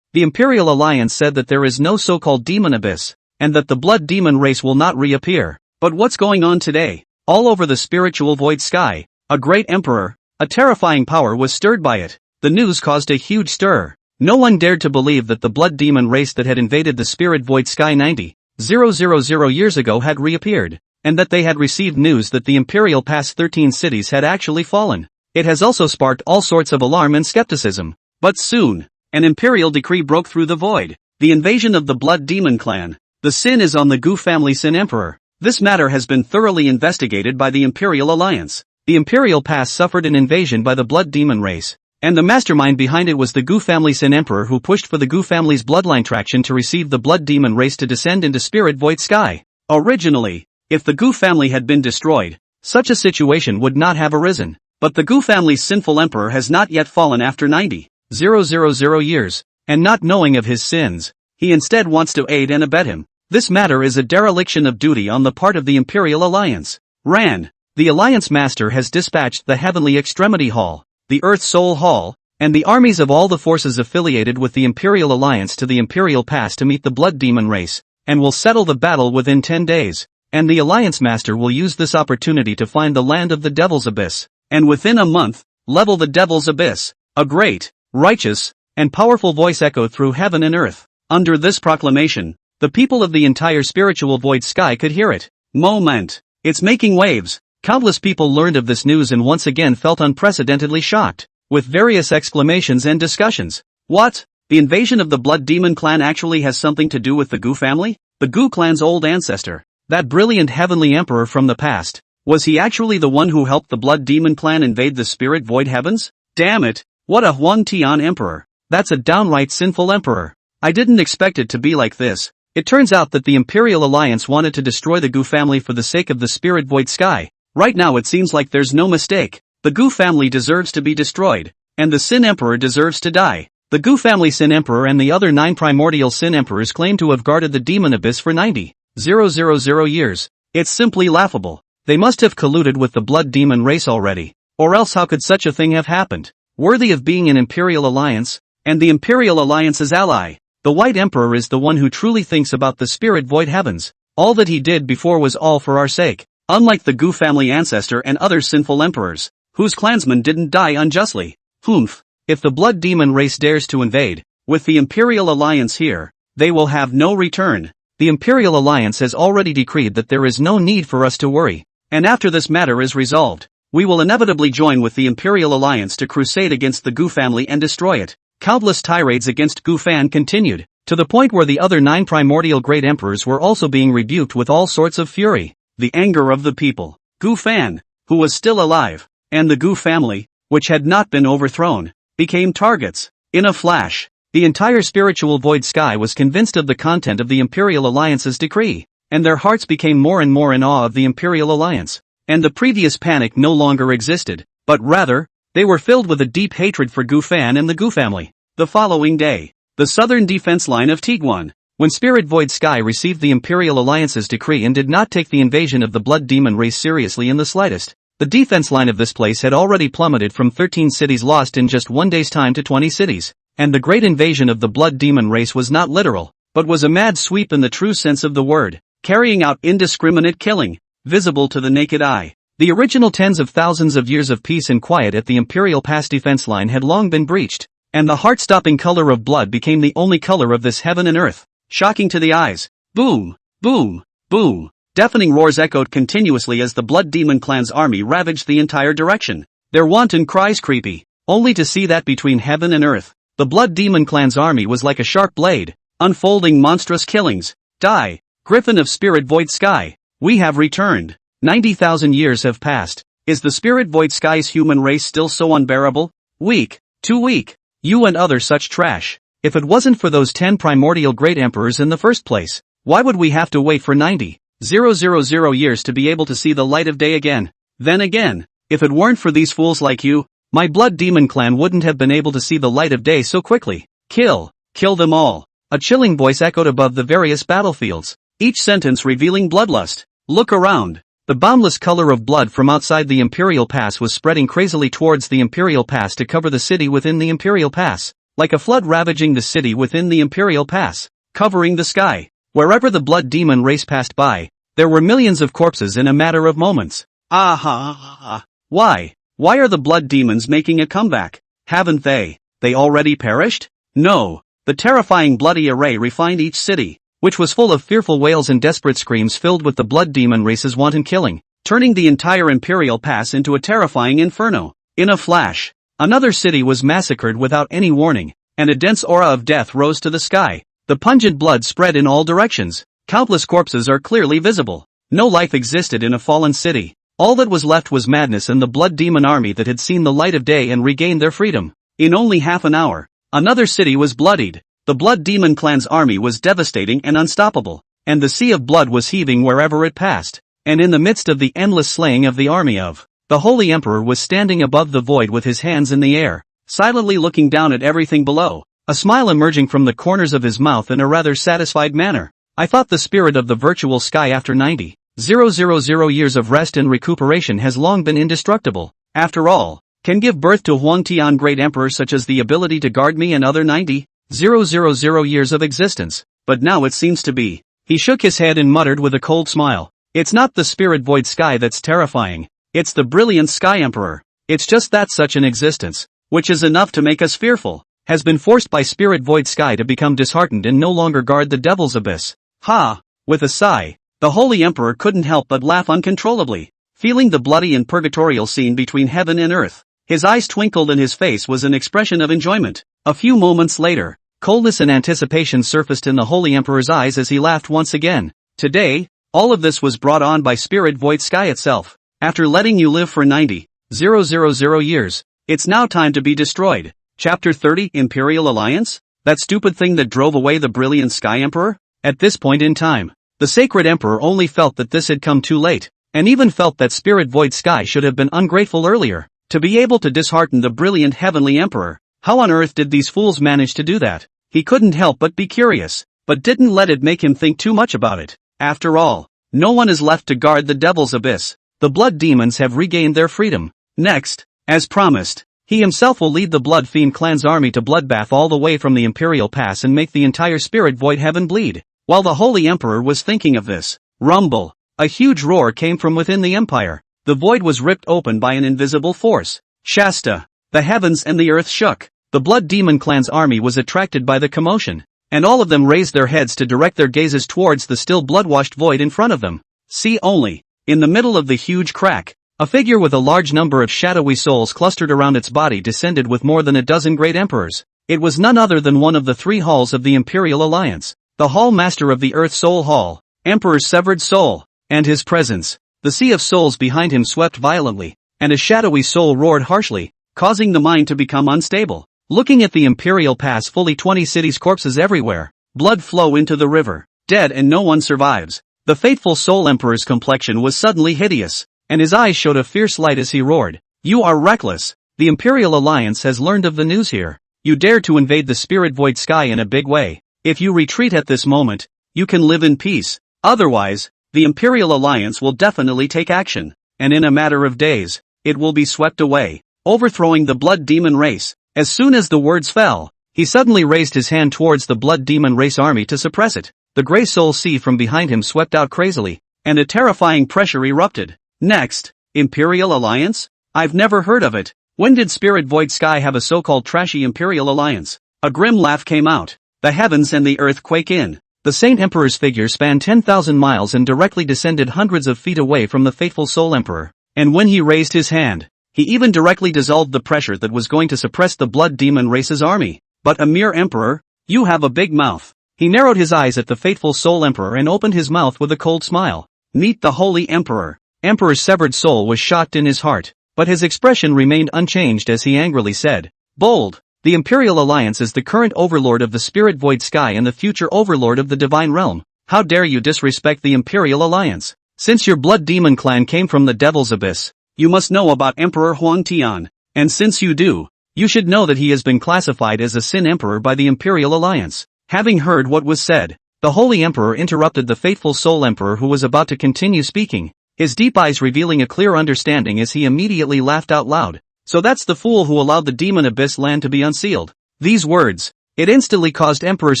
The Imperial Alliance said that there is no so-called demon abyss, and that the blood demon race will not reappear. But what's going on today? All over the spiritual void sky, a great emperor, a terrifying power was stirred by it. The news caused a huge stir. No one dared to believe that the blood demon race that had invaded the spirit void sky 90,000 years ago had reappeared, and that they had received news that the Imperial Pass 13 cities had actually fallen. It has also sparked all sorts of alarm and skepticism. But soon, an imperial decree broke through the void. The invasion of the Blood Demon Clan. The sin is on the Gu family Sin Emperor. This matter has been thoroughly investigated by the Imperial Alliance. The Imperial Pass suffered an invasion by the Blood Demon race, and the mastermind behind it was the Gu family Sin Emperor, who pushed for the Gu family's bloodline traction to receive the Blood Demon race to descend into Spirit Void Sky. Originally, if the Gu family had been destroyed, such a situation would not have arisen. But the Gu family's sinful emperor has not yet fallen after 90,000 years, and not knowing of his sins, he instead wants to aid and abet him. This matter is a dereliction of duty on the part of the Imperial Alliance. Ran. The Alliance Master has dispatched the Heavenly Extremity Hall, the Earth Soul Hall, and the armies of all the forces affiliated with the Imperial Alliance to the Imperial Pass to meet the Blood Demon race, and will settle the battle within 10 days. And the Alliance Master will use this opportunity to find the land of the Devil's Abyss, and within a month, level the Devil's Abyss. A great, righteous, and powerful voice echoed through heaven and earth. Under this proclamation, the people of the entire spiritual void sky could hear it. Moment. It's making waves. Countless people learned of this news and once again felt unprecedentedly shocked, with various exclamations and discussions. What? The invasion of the Blood Demon Clan actually has something to do with the Gu family? The Gu clan's old ancestor, that brilliant heavenly emperor from the past, was he actually the one who helped the Blood Demon Clan invade the spirit void heavens? Damn it, what a Huangtian emperor. That's a downright sinful emperor. I didn't expect it to be like this. It turns out that the Imperial Alliance wanted to destroy the Gu family for the sake of the spirit void sky. Right now it seems like there's no mistake. The Gu family deserves to be destroyed, and the Sin Emperor deserves to die. The Gu family Sin Emperor and the other 9 primordial Sin Emperors claim to have guarded the demon abyss for 90,000 years. It's simply laughable. They must have colluded with the blood demon race already. Or else how could such a thing have happened? Worthy of being an Imperial Alliance, and the Imperial Alliance's ally. The White Emperor is the one who truly thinks about the spirit void heavens. All that he did before was all for our sake. Unlike the Gu family ancestor and other sinful emperors, whose clansmen didn't die unjustly. Humph. If the blood demon race dares to invade, with the Imperial Alliance here, they will have no return. The Imperial Alliance has already decreed that there is no need for us to worry. And after this matter is resolved, we will inevitably join with the Imperial Alliance to crusade against the Gu family and destroy it. Countless tirades against Gu Fan continued, to the point where the other 9 primordial great emperors were also being rebuked with all sorts of fury. The anger of the people, Gu Fan, who was still alive, and the Gu family, which had not been overthrown, became targets. In a flash, the entire spiritual void sky was convinced of the content of the Imperial Alliance's decree, and their hearts became more and more in awe of the Imperial Alliance. And the previous panic no longer existed, but rather, they were filled with a deep hatred for Gu Fan and the Gu family. The following day, the southern defense line of Tiguan, When Spirit Void Sky received the Imperial Alliance's decree and did not take the invasion of the Blood Demon race seriously in the slightest, the defense line of this place had already plummeted from 13 cities lost in just one day's time to 20 cities, and the great invasion of the Blood Demon race was not literal, but was a mad sweep in the true sense of the word, carrying out indiscriminate killing, visible to the naked eye. The original tens of thousands of years of peace and quiet at the Imperial Pass defense line had long been breached, and the heart-stopping color of blood became the only color of this heaven and earth, shocking to the eyes. Boom! Boom! Boom! Deafening roars echoed continuously as the Blood Demon clan's army ravaged the entire direction, their wanton cries creepy, only to see that between heaven and earth, the Blood Demon clan's army was like a sharp blade, unfolding monstrous killings. Die, Griffin of Spirit Void Sky, we have returned. 90,000 years have passed. Is the Spirit Void Sky's human race still so unbearable? Weak, too weak. You and other such trash. If it wasn't for those 10 primordial great emperors in the first place, why would we have to wait for 90,000 years to be able to see the light of day again? Then again, if it weren't for these fools like you, my Blood Demon clan wouldn't have been able to see the light of day so quickly. Kill them all. A chilling voice echoed above the various battlefields, each sentence revealing bloodlust. Look around. The boundless color of blood from outside the Imperial Pass was spreading crazily towards the Imperial Pass to cover the city within the Imperial Pass, like a flood ravaging the city within the Imperial Pass, covering the sky. Wherever the Blood Demon race passed by, there were millions of corpses in a matter of moments. Why? Why are the Blood Demons making a comeback? Haven't they already perished? No. The terrifying bloody array refined each city, which was full of fearful wails and desperate screams filled with the Blood Demon race's wanton killing, turning the entire Imperial Pass into a terrifying inferno. In a flash, another city was massacred without any warning, and a dense aura of death rose to the sky. The pungent blood spread in all directions. Countless corpses are clearly visible. No life existed in a fallen city. All that was left was madness and the Blood Demon army that had seen the light of day and regained their freedom. In only half an hour, another city was bloodied. The Blood Demon clan's army was devastating and unstoppable, and the sea of blood was heaving wherever it passed, and in the midst of the endless slaying of the army of the Holy Emperor was standing above the void with his hands in the air, silently looking down at everything below, a smile emerging from the corners of his mouth in a rather satisfied manner. I thought the spirit of the virtual sky after 90,000 years of rest and recuperation has long been indestructible. After all, can give birth to Huangtian great emperor such as the ability to guard me and other 90,000 years of existence, but now it seems to be. He shook his head and muttered with a cold smile. It's not the Spirit Void Sky that's terrifying, it's the brilliant Sky Emperor. It's just that such an existence, which is enough to make us fearful, has been forced by Spirit Void Sky to become disheartened and no longer guard the Devil's Abyss. Ha! With a sigh, the Holy Emperor couldn't help but laugh uncontrollably, feeling the bloody and purgatorial scene between heaven and earth. His eyes twinkled and his face was an expression of enjoyment. A few moments later, coldness and anticipation surfaced in the Holy Emperor's eyes as he laughed once again. Today, all of this was brought on by Spirit Void Sky itself. After letting you live for 90,000 years, it's now time to be destroyed. Chapter 30 Imperial Alliance? That stupid thing that drove away the brilliant Sky Emperor? At this point in time, the Sacred Emperor only felt that this had come too late, and even felt that Spirit Void Sky should have been ungrateful earlier, to be able to dishearten the brilliant Heavenly Emperor. How on earth did these fools manage to do that? He couldn't help but be curious, but didn't let it make him think too much about it. After all, no one is left to guard the Devil's Abyss. The Blood Demons have regained their freedom. Next, as promised, he himself will lead the Blood Fiend clan's army to bloodbath all the way from the Imperial Pass and make the entire Spirit Void Heaven bleed. While the Holy Emperor was thinking of this, rumble, a huge roar came from within the Empire. The void was ripped open by an invisible force. Shasta, the heavens and the earth shook. The Blood Demon clan's army was attracted by the commotion, and all of them raised their heads to direct their gazes towards the still blood-washed void in front of them. See only, in the middle of the huge crack, a figure with a large number of shadowy souls clustered around its body descended with more than a dozen great emperors. It was none other than one of the 3 halls of the Imperial Alliance, the Hall Master of the Earth Soul Hall, Emperor's severed soul, and his presence. The sea of souls behind him swept violently, and a shadowy soul roared harshly, causing the mind to become unstable. Looking at the Imperial Pass, fully 20 cities, corpses everywhere, blood flow into the river, dead and no one survives. The fateful Soul Emperor's complexion was suddenly hideous, and his eyes showed a fierce light as he roared. You are reckless. The Imperial Alliance has learned of the news here. You dare to invade the Spirit Void Sky in a big way. If you retreat at this moment, you can live in peace. Otherwise, the Imperial Alliance will definitely take action, and in a matter of days, it will be swept away, overthrowing the Blood Demon race. As soon as the words fell, he suddenly raised his hand towards the Blood Demon race army to suppress it. The Grey Soul Sea from behind him swept out crazily, and a terrifying pressure erupted. Next, Imperial Alliance? I've never heard of it. When did Spirit Void Sky have a so-called trashy Imperial Alliance? A grim laugh came out. The heavens and the earth quake in. The Saint Emperor's figure spanned 10,000 miles and directly descended hundreds of feet away from the faithful Soul Emperor. And when he raised his hand, he even directly dissolved the pressure that was going to suppress the Blood Demon race's army. But a mere emperor? You have a big mouth. He narrowed his eyes at the faithful Soul Emperor and opened his mouth with a cold smile. Meet the Holy Emperor. Emperor's severed soul was shocked in his heart, but his expression remained unchanged as he angrily said, "Bold! The Imperial Alliance is the current overlord of the Spirit Void Sky and the future overlord of the Divine Realm. How dare you disrespect the Imperial Alliance? Since your Blood Demon clan came from the Devil's Abyss, you must know about Emperor Huang Tian, and since you do, you should know that he has been classified as a Sin Emperor by the Imperial Alliance." Having heard what was said, the Holy Emperor interrupted the faithful Soul Emperor who was about to continue speaking, his deep eyes revealing a clear understanding as he immediately laughed out loud. So that's the fool who allowed the Demon Abyss land to be unsealed. These words, it instantly caused Emperor's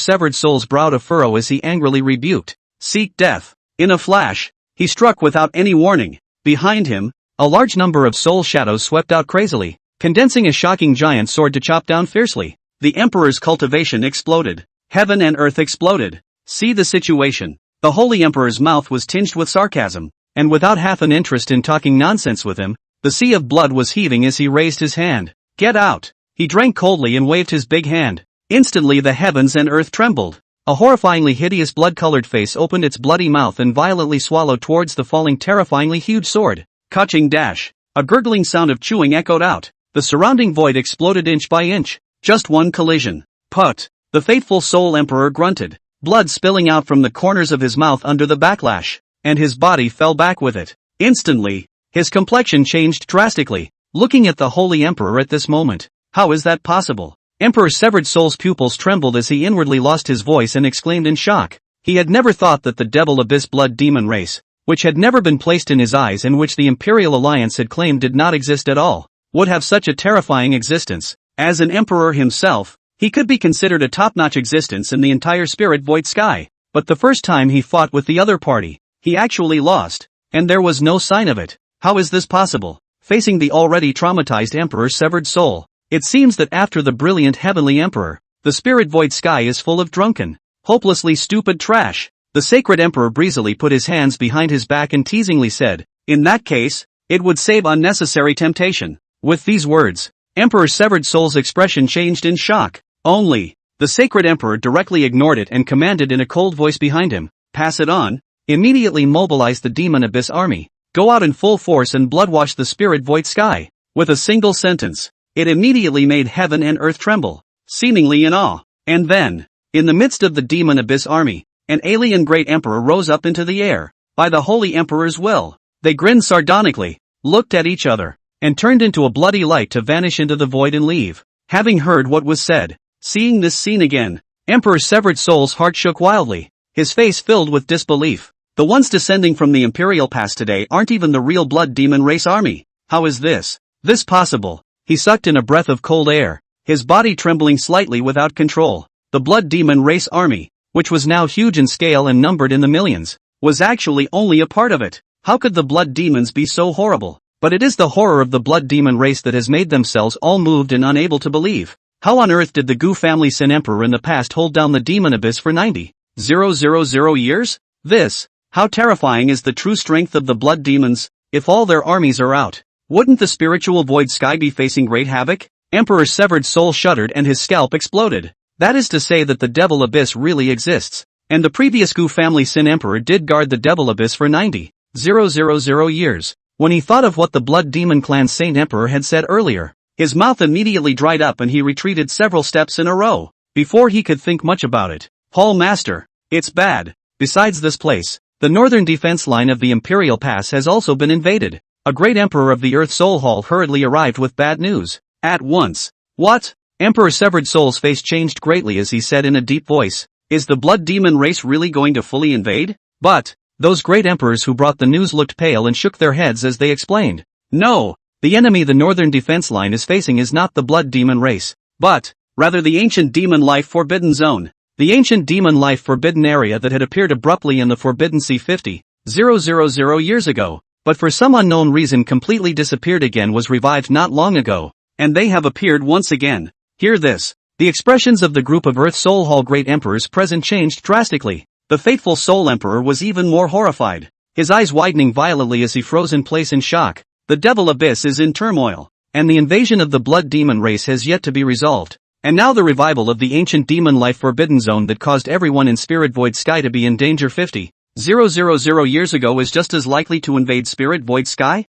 severed soul's brow to furrow as he angrily rebuked, "Seek death." In a flash, he struck without any warning. Behind him, a large number of soul shadows swept out crazily, condensing a shocking giant sword to chop down fiercely. The Emperor's cultivation exploded. Heaven and earth exploded. See the situation. The Holy Emperor's mouth was tinged with sarcasm, and without half an interest in talking nonsense with him, the sea of blood was heaving as he raised his hand. "Get out!" He drank coldly and waved his big hand. Instantly the heavens and earth trembled. A horrifyingly hideous blood-colored face opened its bloody mouth and violently swallowed towards the falling terrifyingly huge sword. Kaching dash. A gurgling sound of chewing echoed out. The surrounding void exploded inch by inch. Just one collision. Put. The faithful Soul Emperor grunted, blood spilling out from the corners of his mouth under the backlash, and his body fell back with it. Instantly, his complexion changed drastically. Looking at the Holy Emperor at this moment, how is that possible? Emperor's severed soul's pupils trembled as he inwardly lost his voice and exclaimed in shock. He had never thought that the Devil Abyss Blood Demon race, which had never been placed in his eyes and which the Imperial Alliance had claimed did not exist at all, would have such a terrifying existence. As an emperor himself, he could be considered a top-notch existence in the entire Spirit Void Sky, but the first time he fought with the other party, he actually lost, and there was no sign of it. How is this possible? Facing the already traumatized Emperor's severed soul, it seems that after the brilliant Heavenly Emperor, the Spirit Void Sky is full of drunken, hopelessly stupid trash. The Sacred Emperor breezily put his hands behind his back and teasingly said, "In that case, it would save unnecessary temptation." With these words, Emperor's severed soul's expression changed in shock. Only, the Sacred Emperor directly ignored it and commanded in a cold voice behind him, "Pass it on." Immediately mobilize the Demon Abyss army. Go out in full force and bloodwash the Spirit Void Sky. With a single sentence, it immediately made heaven and earth tremble, seemingly in awe. And then, in the midst of the Demon Abyss army, an alien Great Emperor rose up into the air. By the Holy Emperor's will, they grinned sardonically, looked at each other, and turned into a bloody light to vanish into the void and leave. Having heard what was said, seeing this scene again, Emperor's severed soul's heart shook wildly, his face filled with disbelief. The ones descending from the Imperial Pass today aren't even the real Blood Demon race army. How is this possible? He sucked in a breath of cold air, his body trembling slightly without control. The Blood Demon race army, which was now huge in scale and numbered in the millions, was actually only a part of it. How could the Blood Demons be so horrible? But it is the horror of the Blood Demon race that has made themselves all moved and unable to believe. How on earth did the Gu family Sin Emperor in the past hold down the Demon Abyss for 90,000 years? How terrifying is the true strength of the Blood Demons? If all their armies are out, wouldn't the spiritual void sky be facing great havoc? Emperor's severed soul shuddered and his scalp exploded. That is to say that the Devil Abyss really exists, and the previous Gu family Sin Emperor did guard the Devil Abyss for 90,000 years. When he thought of what the Blood Demon clan's Saint Emperor had said earlier, his mouth immediately dried up and he retreated several steps in a row, before he could think much about it. Paul Master, it's bad. Besides this place, the northern defense line of the Imperial Pass has also been invaded. A great Emperor of the Earth Soul Hall hurriedly arrived with bad news. At once. What? Emperor Severed Soul's face changed greatly as he said in a deep voice, Is the blood demon race really going to fully invade? But those great emperors who brought the news looked pale and shook their heads as they explained. No, the enemy the northern defense line is facing is not the blood demon race, but rather the ancient demon life forbidden zone. The ancient demon life forbidden area that had appeared abruptly in the Forbidden Sea 50,000 years ago, but for some unknown reason completely disappeared again was revived not long ago, and they have appeared once again. Hear this. The expressions of the group of Earth Soul Hall great emperors present changed drastically. The faithful Soul Emperor was even more horrified, his eyes widening violently as he froze in place in shock. The Devil Abyss is in turmoil, and the invasion of the blood demon race has yet to be resolved. And now the revival of the ancient demon life forbidden zone that caused everyone in Spirit Void Sky to be in danger 50,000 years ago is just as likely to invade Spirit Void Sky?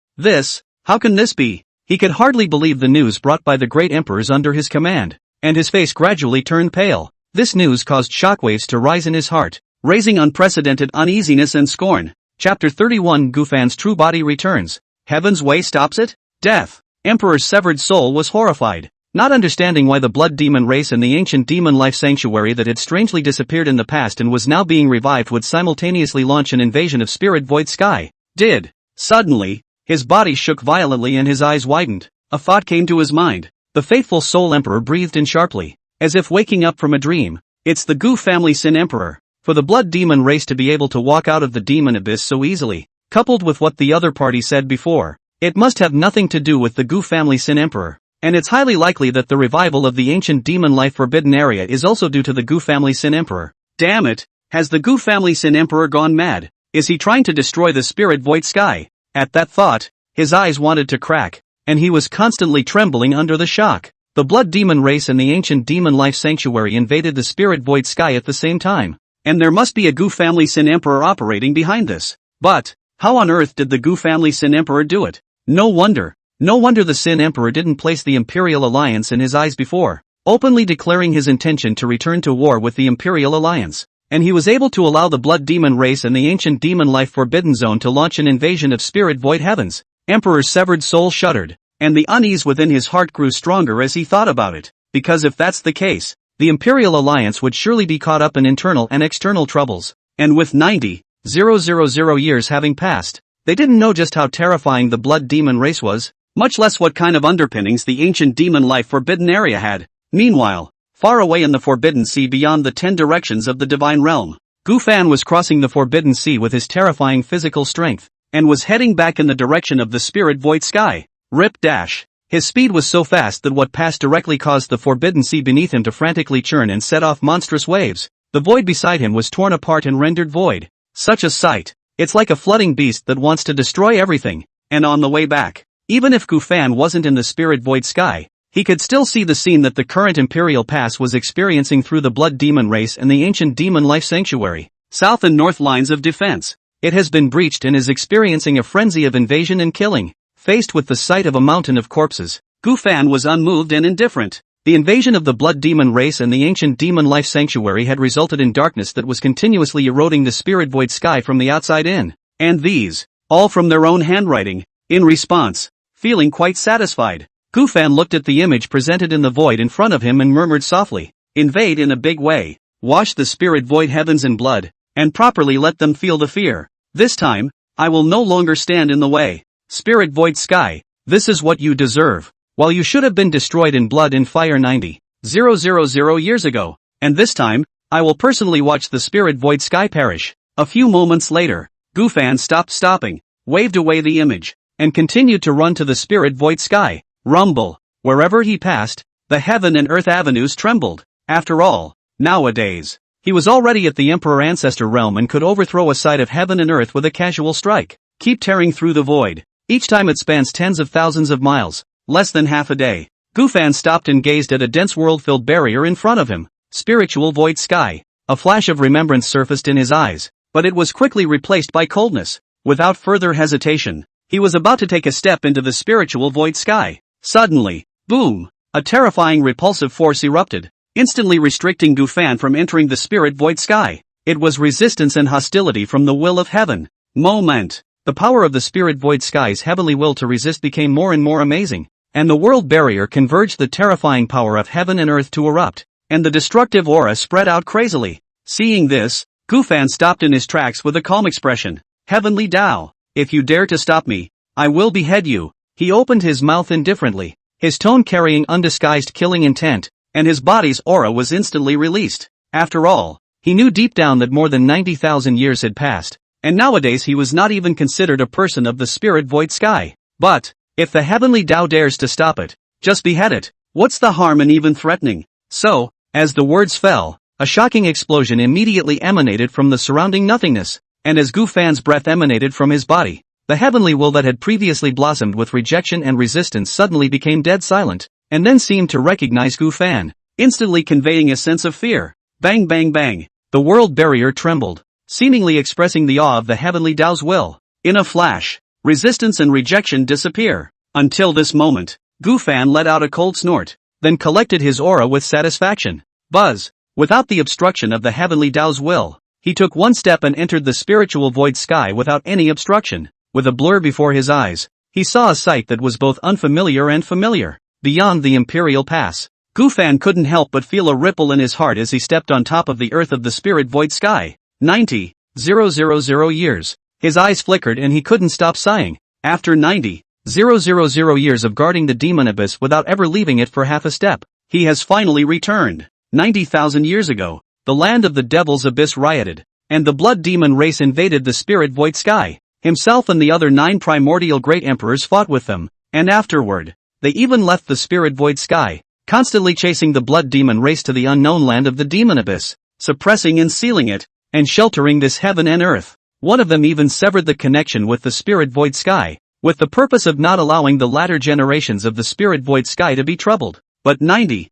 How can this be? He could hardly believe the news brought by the great emperors under his command, and his face gradually turned pale. This news caused shockwaves to rise in his heart, raising unprecedented uneasiness and scorn. Chapter 31 Gufan's true body returns. Heaven's way stops it? Death. Emperor's severed soul was horrified, not understanding why the blood demon race and the ancient demon life sanctuary that had strangely disappeared in the past and was now being revived would simultaneously launch an invasion of Spirit Void Sky. Suddenly, his body shook violently and his eyes widened. A thought came to his mind. The faithful Soul Emperor breathed in sharply, as if waking up from a dream. It's the Gu family Sin Emperor. For the blood demon race to be able to walk out of the demon abyss so easily, coupled with what the other party said before, it must have nothing to do with the Gu family Sin Emperor. And it's highly likely that the revival of the ancient demon life forbidden area is also due to the Gu family Sin Emperor. Damn it! Has the Gu family Sin Emperor gone mad? Is he trying to destroy the Spirit Void Sky? At that thought, his eyes wanted to crack, and he was constantly trembling under the shock. The blood demon race and the ancient demon life sanctuary invaded the Spirit Void Sky at the same time. And there must be a Gu family Sin Emperor operating behind this. But how on earth did the Gu family Sin Emperor do it? No wonder the Sin Emperor didn't place the Imperial Alliance in his eyes before, openly declaring his intention to return to war with the Imperial Alliance. And he was able to allow the blood demon race and the ancient demon life forbidden zone to launch an invasion of Spirit Void Heavens. Emperor's severed soul shuddered, and the unease within his heart grew stronger as he thought about it, because if that's the case, the Imperial Alliance would surely be caught up in internal and external troubles. And with 90,000 years having passed, they didn't know just how terrifying the blood demon race was, much less what kind of underpinnings the ancient demon life forbidden area had. Meanwhile, far away in the Forbidden Sea beyond the 10 directions of the Divine Realm, Gufan was crossing the Forbidden Sea with his terrifying physical strength, and was heading back in the direction of the Spirit Void Sky. Rip dash. His speed was so fast that what passed directly caused the Forbidden Sea beneath him to frantically churn and set off monstrous waves. The void beside him was torn apart and rendered void. Such a sight. It's like a flooding beast that wants to destroy everything. And on the way back, even if Gufan wasn't in the Spirit Void Sky, he could still see the scene that the current Imperial Pass was experiencing through the blood demon race and the ancient demon life sanctuary. South and north lines of defense. It has been breached and is experiencing a frenzy of invasion and killing. Faced with the sight of a mountain of corpses, Gufan was unmoved and indifferent. The invasion of the blood demon race and the ancient demon life sanctuary had resulted in darkness that was continuously eroding the Spirit Void Sky from the outside in. And these, all from their own handwriting. In response, feeling quite satisfied, Gufan looked at the image presented in the void in front of him and murmured softly, "Invade in a big way. Wash the Spirit Void heavens in blood, and properly let them feel the fear. This time, I will no longer stand in the way. Spirit Void Sky, this is what you deserve. While you should have been destroyed in blood and fire 90,000 years ago, and this time, I will personally watch the Spirit Void Sky perish." A few moments later, Gufan stopped stopping, waved away the image, and continued to run to the Spirit Void Sky. Rumble. Wherever he passed, the heaven and earth avenues trembled. After all, nowadays, he was already at the Emperor Ancestor realm and could overthrow a side of heaven and earth with a casual strike. Keep tearing through the void. Each time it spans tens of thousands of miles, less than half a day. Gufan stopped and gazed at a dense world-filled barrier in front of him. Spiritual Void Sky. A flash of remembrance surfaced in his eyes, but it was quickly replaced by coldness. Without further hesitation, he was about to take a step into the Spiritual Void Sky. Suddenly, boom! A terrifying repulsive force erupted, instantly restricting Gufan from entering the Spirit Void Sky. It was resistance and hostility from the will of heaven. Moment. The power of the Spirit Void Sky's heavenly will to resist became more and more amazing, and the world barrier converged the terrifying power of heaven and earth to erupt, and the destructive aura spread out crazily. Seeing this, Gufan stopped in his tracks with a calm expression. Heavenly Tao, if you dare to stop me, I will behead you. He opened his mouth indifferently, his tone carrying undisguised killing intent, and his body's aura was instantly released. After all, he knew deep down that more than 90,000 years had passed, and nowadays he was not even considered a person of the spirit void sky. But, if the heavenly Tao dares to stop it, just behead it. What's the harm in even threatening? So, as the words fell, a shocking explosion immediately emanated from the surrounding nothingness, and as Gufan's breath emanated from his body, the heavenly will that had previously blossomed with rejection and resistance suddenly became dead silent, and then seemed to recognize Gufan, instantly conveying a sense of fear. Bang bang bang. The world barrier trembled, seemingly expressing the awe of the heavenly Tao's will. In a flash, resistance and rejection disappear. Until this moment, Gufan let out a cold snort, then collected his aura with satisfaction. Buzz. Without the obstruction of the heavenly Tao's will, he took one step and entered the spiritual void sky without any obstruction. With a blur before his eyes, he saw a sight that was both unfamiliar and familiar. Beyond the Imperial Pass, Gufan couldn't help but feel a ripple in his heart as he stepped on top of the earth of the spirit void sky. 90,000 years. His eyes flickered and he couldn't stop sighing. After 90,000 years of guarding the demon abyss without ever leaving it for half a step, he has finally returned. 90,000 years ago, the land of the devil's abyss rioted, and the blood demon race invaded the spirit void sky. Himself and the other 9 primordial great emperors fought with them, and afterward, they even left the spirit void sky, constantly chasing the blood demon race to the unknown land of the demon abyss, suppressing and sealing it, and sheltering this heaven and earth. One of them even severed the connection with the spirit void sky, with the purpose of not allowing the latter generations of the spirit void sky to be troubled. But 90,000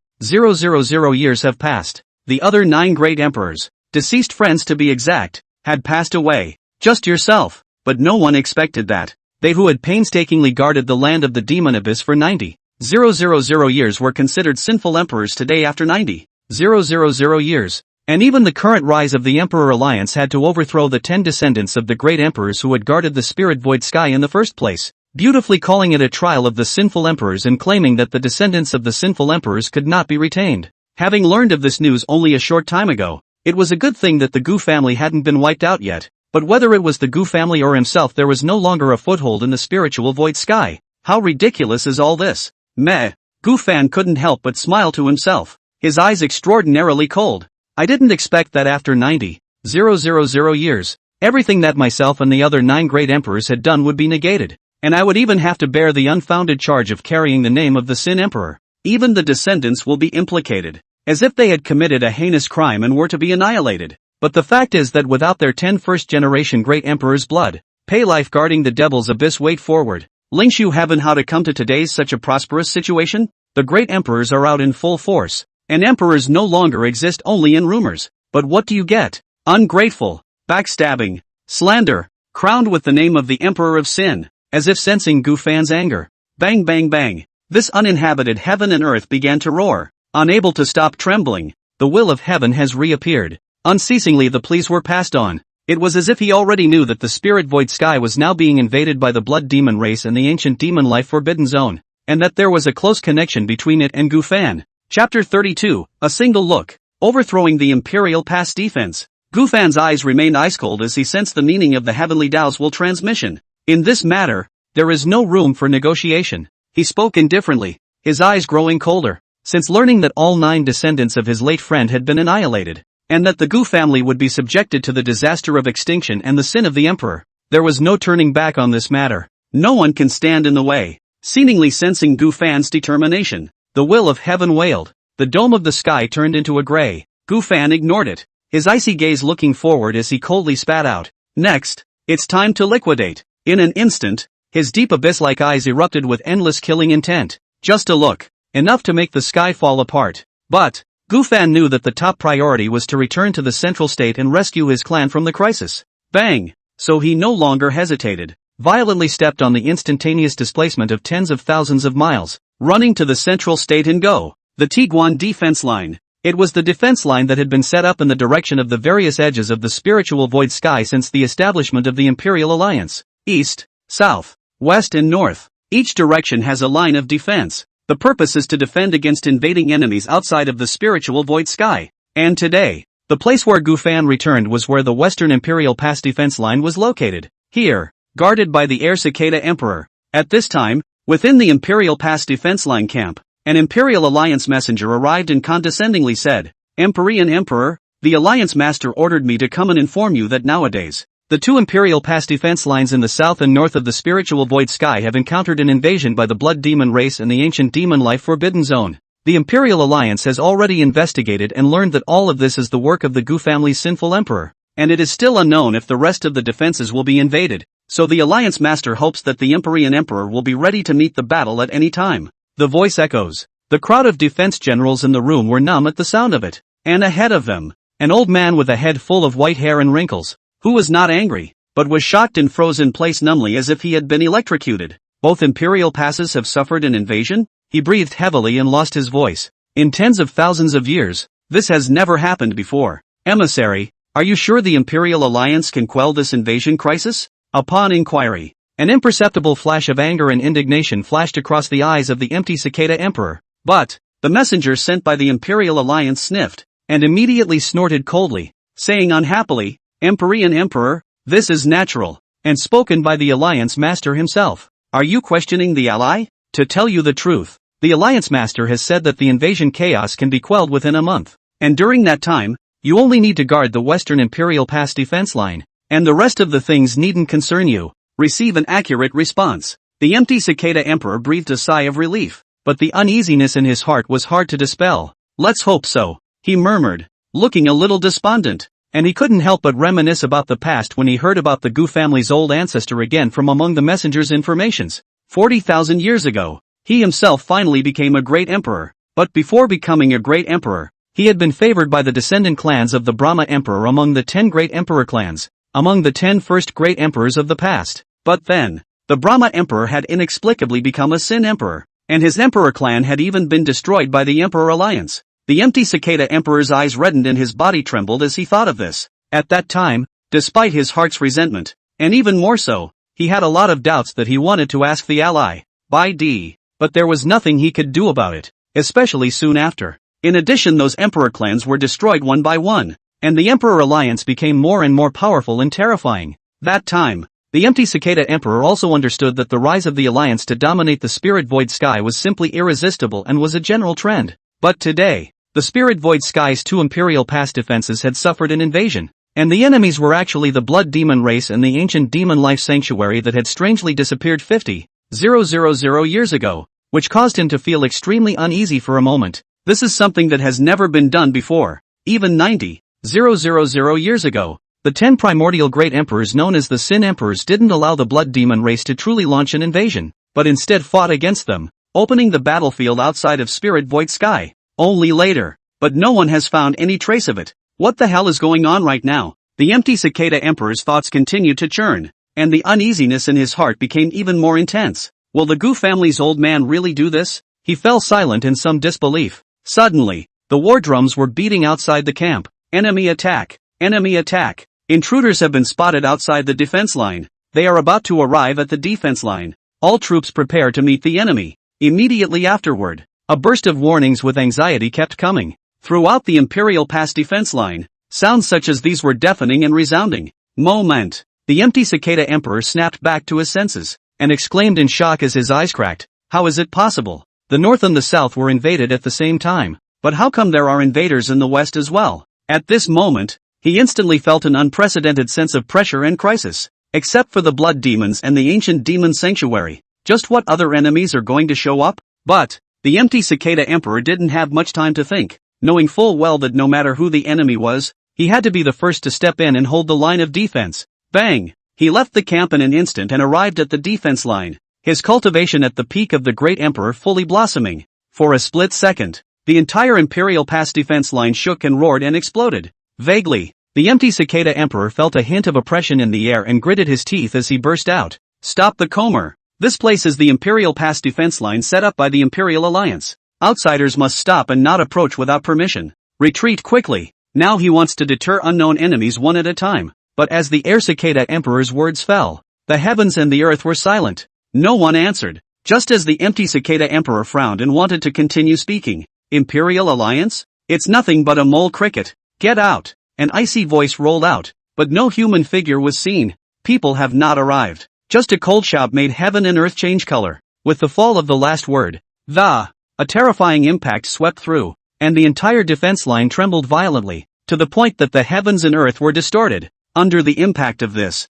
years have passed. The other 9 great emperors, deceased friends to be exact, had passed away. Just yourself. But no one expected that. They who had painstakingly guarded the land of the demon abyss for 90,000 years were considered sinful emperors today after 90,000 years. And even the current rise of the Emperor Alliance had to overthrow the 10 descendants of the great emperors who had guarded the spirit void sky in the first place, beautifully calling it a trial of the sinful emperors and claiming that the descendants of the sinful emperors could not be retained. Having learned of this news only a short time ago, it was a good thing that the Gu family hadn't been wiped out yet. But whether it was the Gu family or himself, there was no longer a foothold in the spiritual void sky. How ridiculous is all this? Meh. Gufan couldn't help but smile to himself, his eyes extraordinarily cold. I didn't expect that after 90,000 years, everything that myself and the other 9 great emperors had done would be negated, and I would even have to bear the unfounded charge of carrying the name of the Sin Emperor. Even the descendants will be implicated, as if they had committed a heinous crime and were to be annihilated. But the fact is that without their 10 first-generation great emperors' blood, pay life guarding the devil's abyss. Wait forward. Links you haven't how to come to today's such a prosperous situation? The great emperors are out in full force, and emperors no longer exist only in rumors. But what do you get? Ungrateful, backstabbing, slander, crowned with the name of the Emperor of Sin, as if sensing Gufan's anger. Bang bang bang. This uninhabited heaven and earth began to roar. Unable to stop trembling, the will of heaven has reappeared. Unceasingly the pleas were passed on. It was as if he already knew that the spirit void sky was now being invaded by the blood demon race and the ancient demon life forbidden zone, and that there was a close connection between it and Gufan. Chapter 32, A Single Look. Overthrowing the Imperial Pass defense. Gufan's eyes remained ice cold as he sensed the meaning of the heavenly Tao's will transmission. In this matter, there is no room for negotiation. He spoke indifferently, his eyes growing colder, since learning that all 9 descendants of his late friend had been annihilated, and that the Gu family would be subjected to the disaster of extinction and the sin of the emperor. There was no turning back on this matter. No one can stand in the way. Seemingly sensing Gufan's determination, the will of heaven wailed. The dome of the sky turned into a gray. Gufan ignored it, his icy gaze looking forward as he coldly spat out. Next, it's time to liquidate. In an instant, his deep abyss-like eyes erupted with endless killing intent. Just a look, enough to make the sky fall apart. But Gufan knew that the top priority was to return to the central state and rescue his clan from the crisis. Bang! So he no longer hesitated, violently stepped on the instantaneous displacement of tens of thousands of miles, running to the central state and go. The Tiguan defense line. It was the defense line that had been set up in the direction of the various edges of the spiritual void sky since the establishment of the Imperial Alliance. East, south, west and north. Each direction has a line of defense. The purpose is to defend against invading enemies outside of the spiritual void sky. And today, The place where Gufan returned was where the Western Imperial Pass defense line was located. Here, guarded by the Air Cicada Emperor. At this time, within the Imperial Pass defense line camp, an Imperial Alliance messenger arrived and condescendingly said, "Empyrean Emperor, the Alliance Master ordered me to come and inform you that nowadays, the two Imperial Pass defense lines in the south and north of the spiritual void sky have encountered an invasion by the blood demon race and the ancient demon life forbidden zone. The Imperial Alliance has already investigated and learned that all of this is the work of the Gu family's sinful emperor, and it is still unknown if the rest of the defenses will be invaded, so the Alliance Master hopes that the Empyrean Emperor will be ready to meet the battle at any time." The voice echoes. The crowd of defense generals in the room were numb at the sound of it, and ahead of them, an old man with a head full of white hair and wrinkles, who was not angry, but was shocked and froze in place numbly as if he had been electrocuted. "Both Imperial passes have suffered an invasion?" He breathed heavily and lost his voice. "In tens of thousands of years, this has never happened before. Emissary, are you sure the Imperial Alliance can quell this invasion crisis?" Upon inquiry, an imperceptible flash of anger and indignation flashed across the eyes of the empty Cicada Emperor. But, the messenger sent by the Imperial Alliance sniffed, and immediately snorted coldly, saying unhappily, "Empyrean Emperor, this is natural, and spoken by the Alliance Master himself. Are you questioning the ally? To tell you the truth, the Alliance Master has said that the invasion chaos can be quelled within a month, and during that time, you only need to guard the Western Imperial Pass defense line, and the rest of the things needn't concern you." Receive an accurate response. The empty Cicada Emperor breathed a sigh of relief, but the uneasiness in his heart was hard to dispel. "Let's hope so," he murmured, looking a little despondent, and he couldn't help but reminisce about the past when he heard about the Gu family's old ancestor again from among the messenger's informations. 40,000 years ago, he himself finally became a great emperor, but before becoming a great emperor, he had been favored by the descendant clans of the Brahma Emperor among the 10 great emperor clans, among the 10 first great emperors of the past. But then, the Brahma Emperor had inexplicably become a Sin Emperor, and his emperor clan had even been destroyed by the Emperor Alliance. The empty Cicada Emperor's eyes reddened and his body trembled as he thought of this. At that time, despite his heart's resentment, and even more so, he had a lot of doubts that he wanted to ask the ally, by D, but there was nothing he could do about it, especially soon after. In addition, those emperor clans were destroyed one by one, and the Emperor Alliance became more and more powerful and terrifying. That time, the empty Cicada Emperor also understood that the rise of the Alliance to dominate the spirit void sky was simply irresistible and was a general trend. But today, the spirit void sky's two Imperial Pass defenses had suffered an invasion, and the enemies were actually the blood demon race and the ancient demon life sanctuary that had strangely disappeared 50,000 years ago, which caused him to feel extremely uneasy for a moment. This is something that has never been done before. Even 90,000 years ago, the 10 primordial great emperors known as the Sin Emperors didn't allow the blood demon race to truly launch an invasion, but instead fought against them, opening the battlefield outside of spirit void sky. Only later, but no one has found any trace of it. What the hell is going on right now? The empty Cicada Emperor's thoughts continued to churn, and the uneasiness in his heart became even more intense. Will the Gu family's old man really do this? He fell silent in some disbelief. Suddenly, the war drums were beating outside the camp. Enemy attack! Enemy attack! Intruders have been spotted outside the defense line. They are about to arrive at the defense line. All troops prepare to meet the enemy. Immediately afterward, a burst of warnings with anxiety kept coming. Throughout the Imperial Pass defense line, sounds such as these were deafening and resounding. Moment! The empty Cicada Emperor snapped back to his senses, and exclaimed in shock as his eyes cracked. How is it possible? The north and the south were invaded at the same time, but how come there are invaders in the west as well? At this moment, he instantly felt an unprecedented sense of pressure and crisis. Except for the blood demons and the ancient demon sanctuary, just what other enemies are going to show up? But, the empty Cicada Emperor didn't have much time to think. Knowing full well that no matter who the enemy was, he had to be the first to step in and hold the line of defense. Bang! He left the camp in an instant and arrived at the defense line, his cultivation at the peak of the great emperor fully blossoming. For a split second, the entire Imperial Pass defense line shook and roared and exploded. Vaguely, the empty Cicada Emperor felt a hint of oppression in the air and gritted his teeth as he burst out. Stop the Comer! This place is the Imperial Pass defense line set up by the Imperial Alliance. Outsiders must stop and not approach without permission. Retreat quickly. Now he wants to deter unknown enemies one at a time. But as the Air Cicada Emperor's words fell, the heavens and the earth were silent. No one answered. Just as the empty Cicada Emperor frowned and wanted to continue speaking. Imperial Alliance? It's nothing but a mole cricket. Get out. an icy voice rolled out, but no human figure was seen. People have not arrived. Just a cold shout made heaven and earth change color. With the fall of the last word, a terrifying impact swept through, and the entire defense line trembled violently, to the point that the heavens and earth were distorted. Under the impact of this,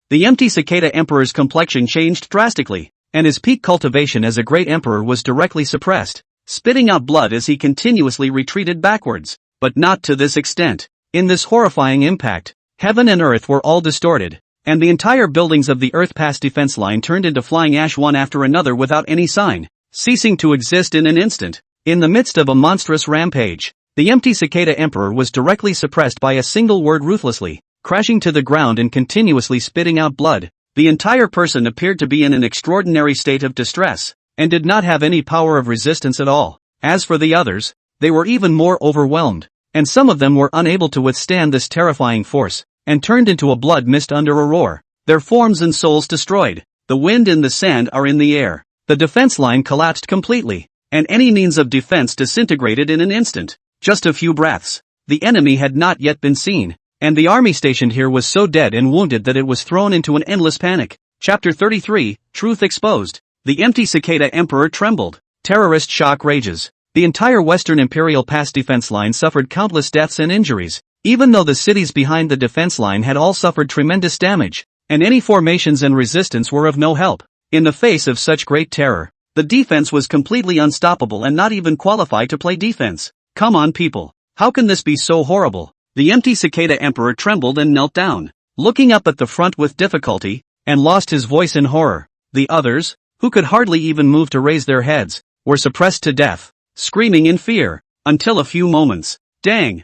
the empty cicada emperor's complexion changed drastically, and his peak cultivation as a great emperor was directly suppressed, spitting out blood as he continuously retreated backwards, but not to this extent. In this horrifying impact, heaven and earth were all distorted, and the entire buildings of the Earth Pass defense line turned into flying ash one after another without any sign, ceasing to exist in an instant. In the midst of a monstrous rampage, the empty cicada emperor was directly suppressed by a single word ruthlessly, crashing to the ground and continuously spitting out blood. The entire person appeared to be in an extraordinary state of distress, and did not have any power of resistance at all. As for the others, they were even more overwhelmed, and some of them were unable to withstand this terrifying force, and turned into a blood mist under a roar, their forms and souls destroyed. The wind and the sand are in the air. The defense line collapsed completely, and any means of defense disintegrated in an instant. Just a few breaths. The enemy had not yet been seen, and the army stationed here was so dead and wounded that it was thrown into an endless panic. Chapter 33, Truth Exposed. The empty cicada emperor trembled. Terrorist shock rages. The entire Western Imperial Pass defense line suffered countless deaths and injuries, even though the cities behind the defense line had all suffered tremendous damage, and any formations and resistance were of no help. In the face of such great terror, the defense was completely unstoppable and not even qualified to play defense. Come on people, how can this be so horrible? The empty cicada emperor trembled and knelt down, looking up at the front with difficulty, and lost his voice in horror. The others, who could hardly even move to raise their heads, were suppressed to death, screaming in fear, until a few moments. Dang,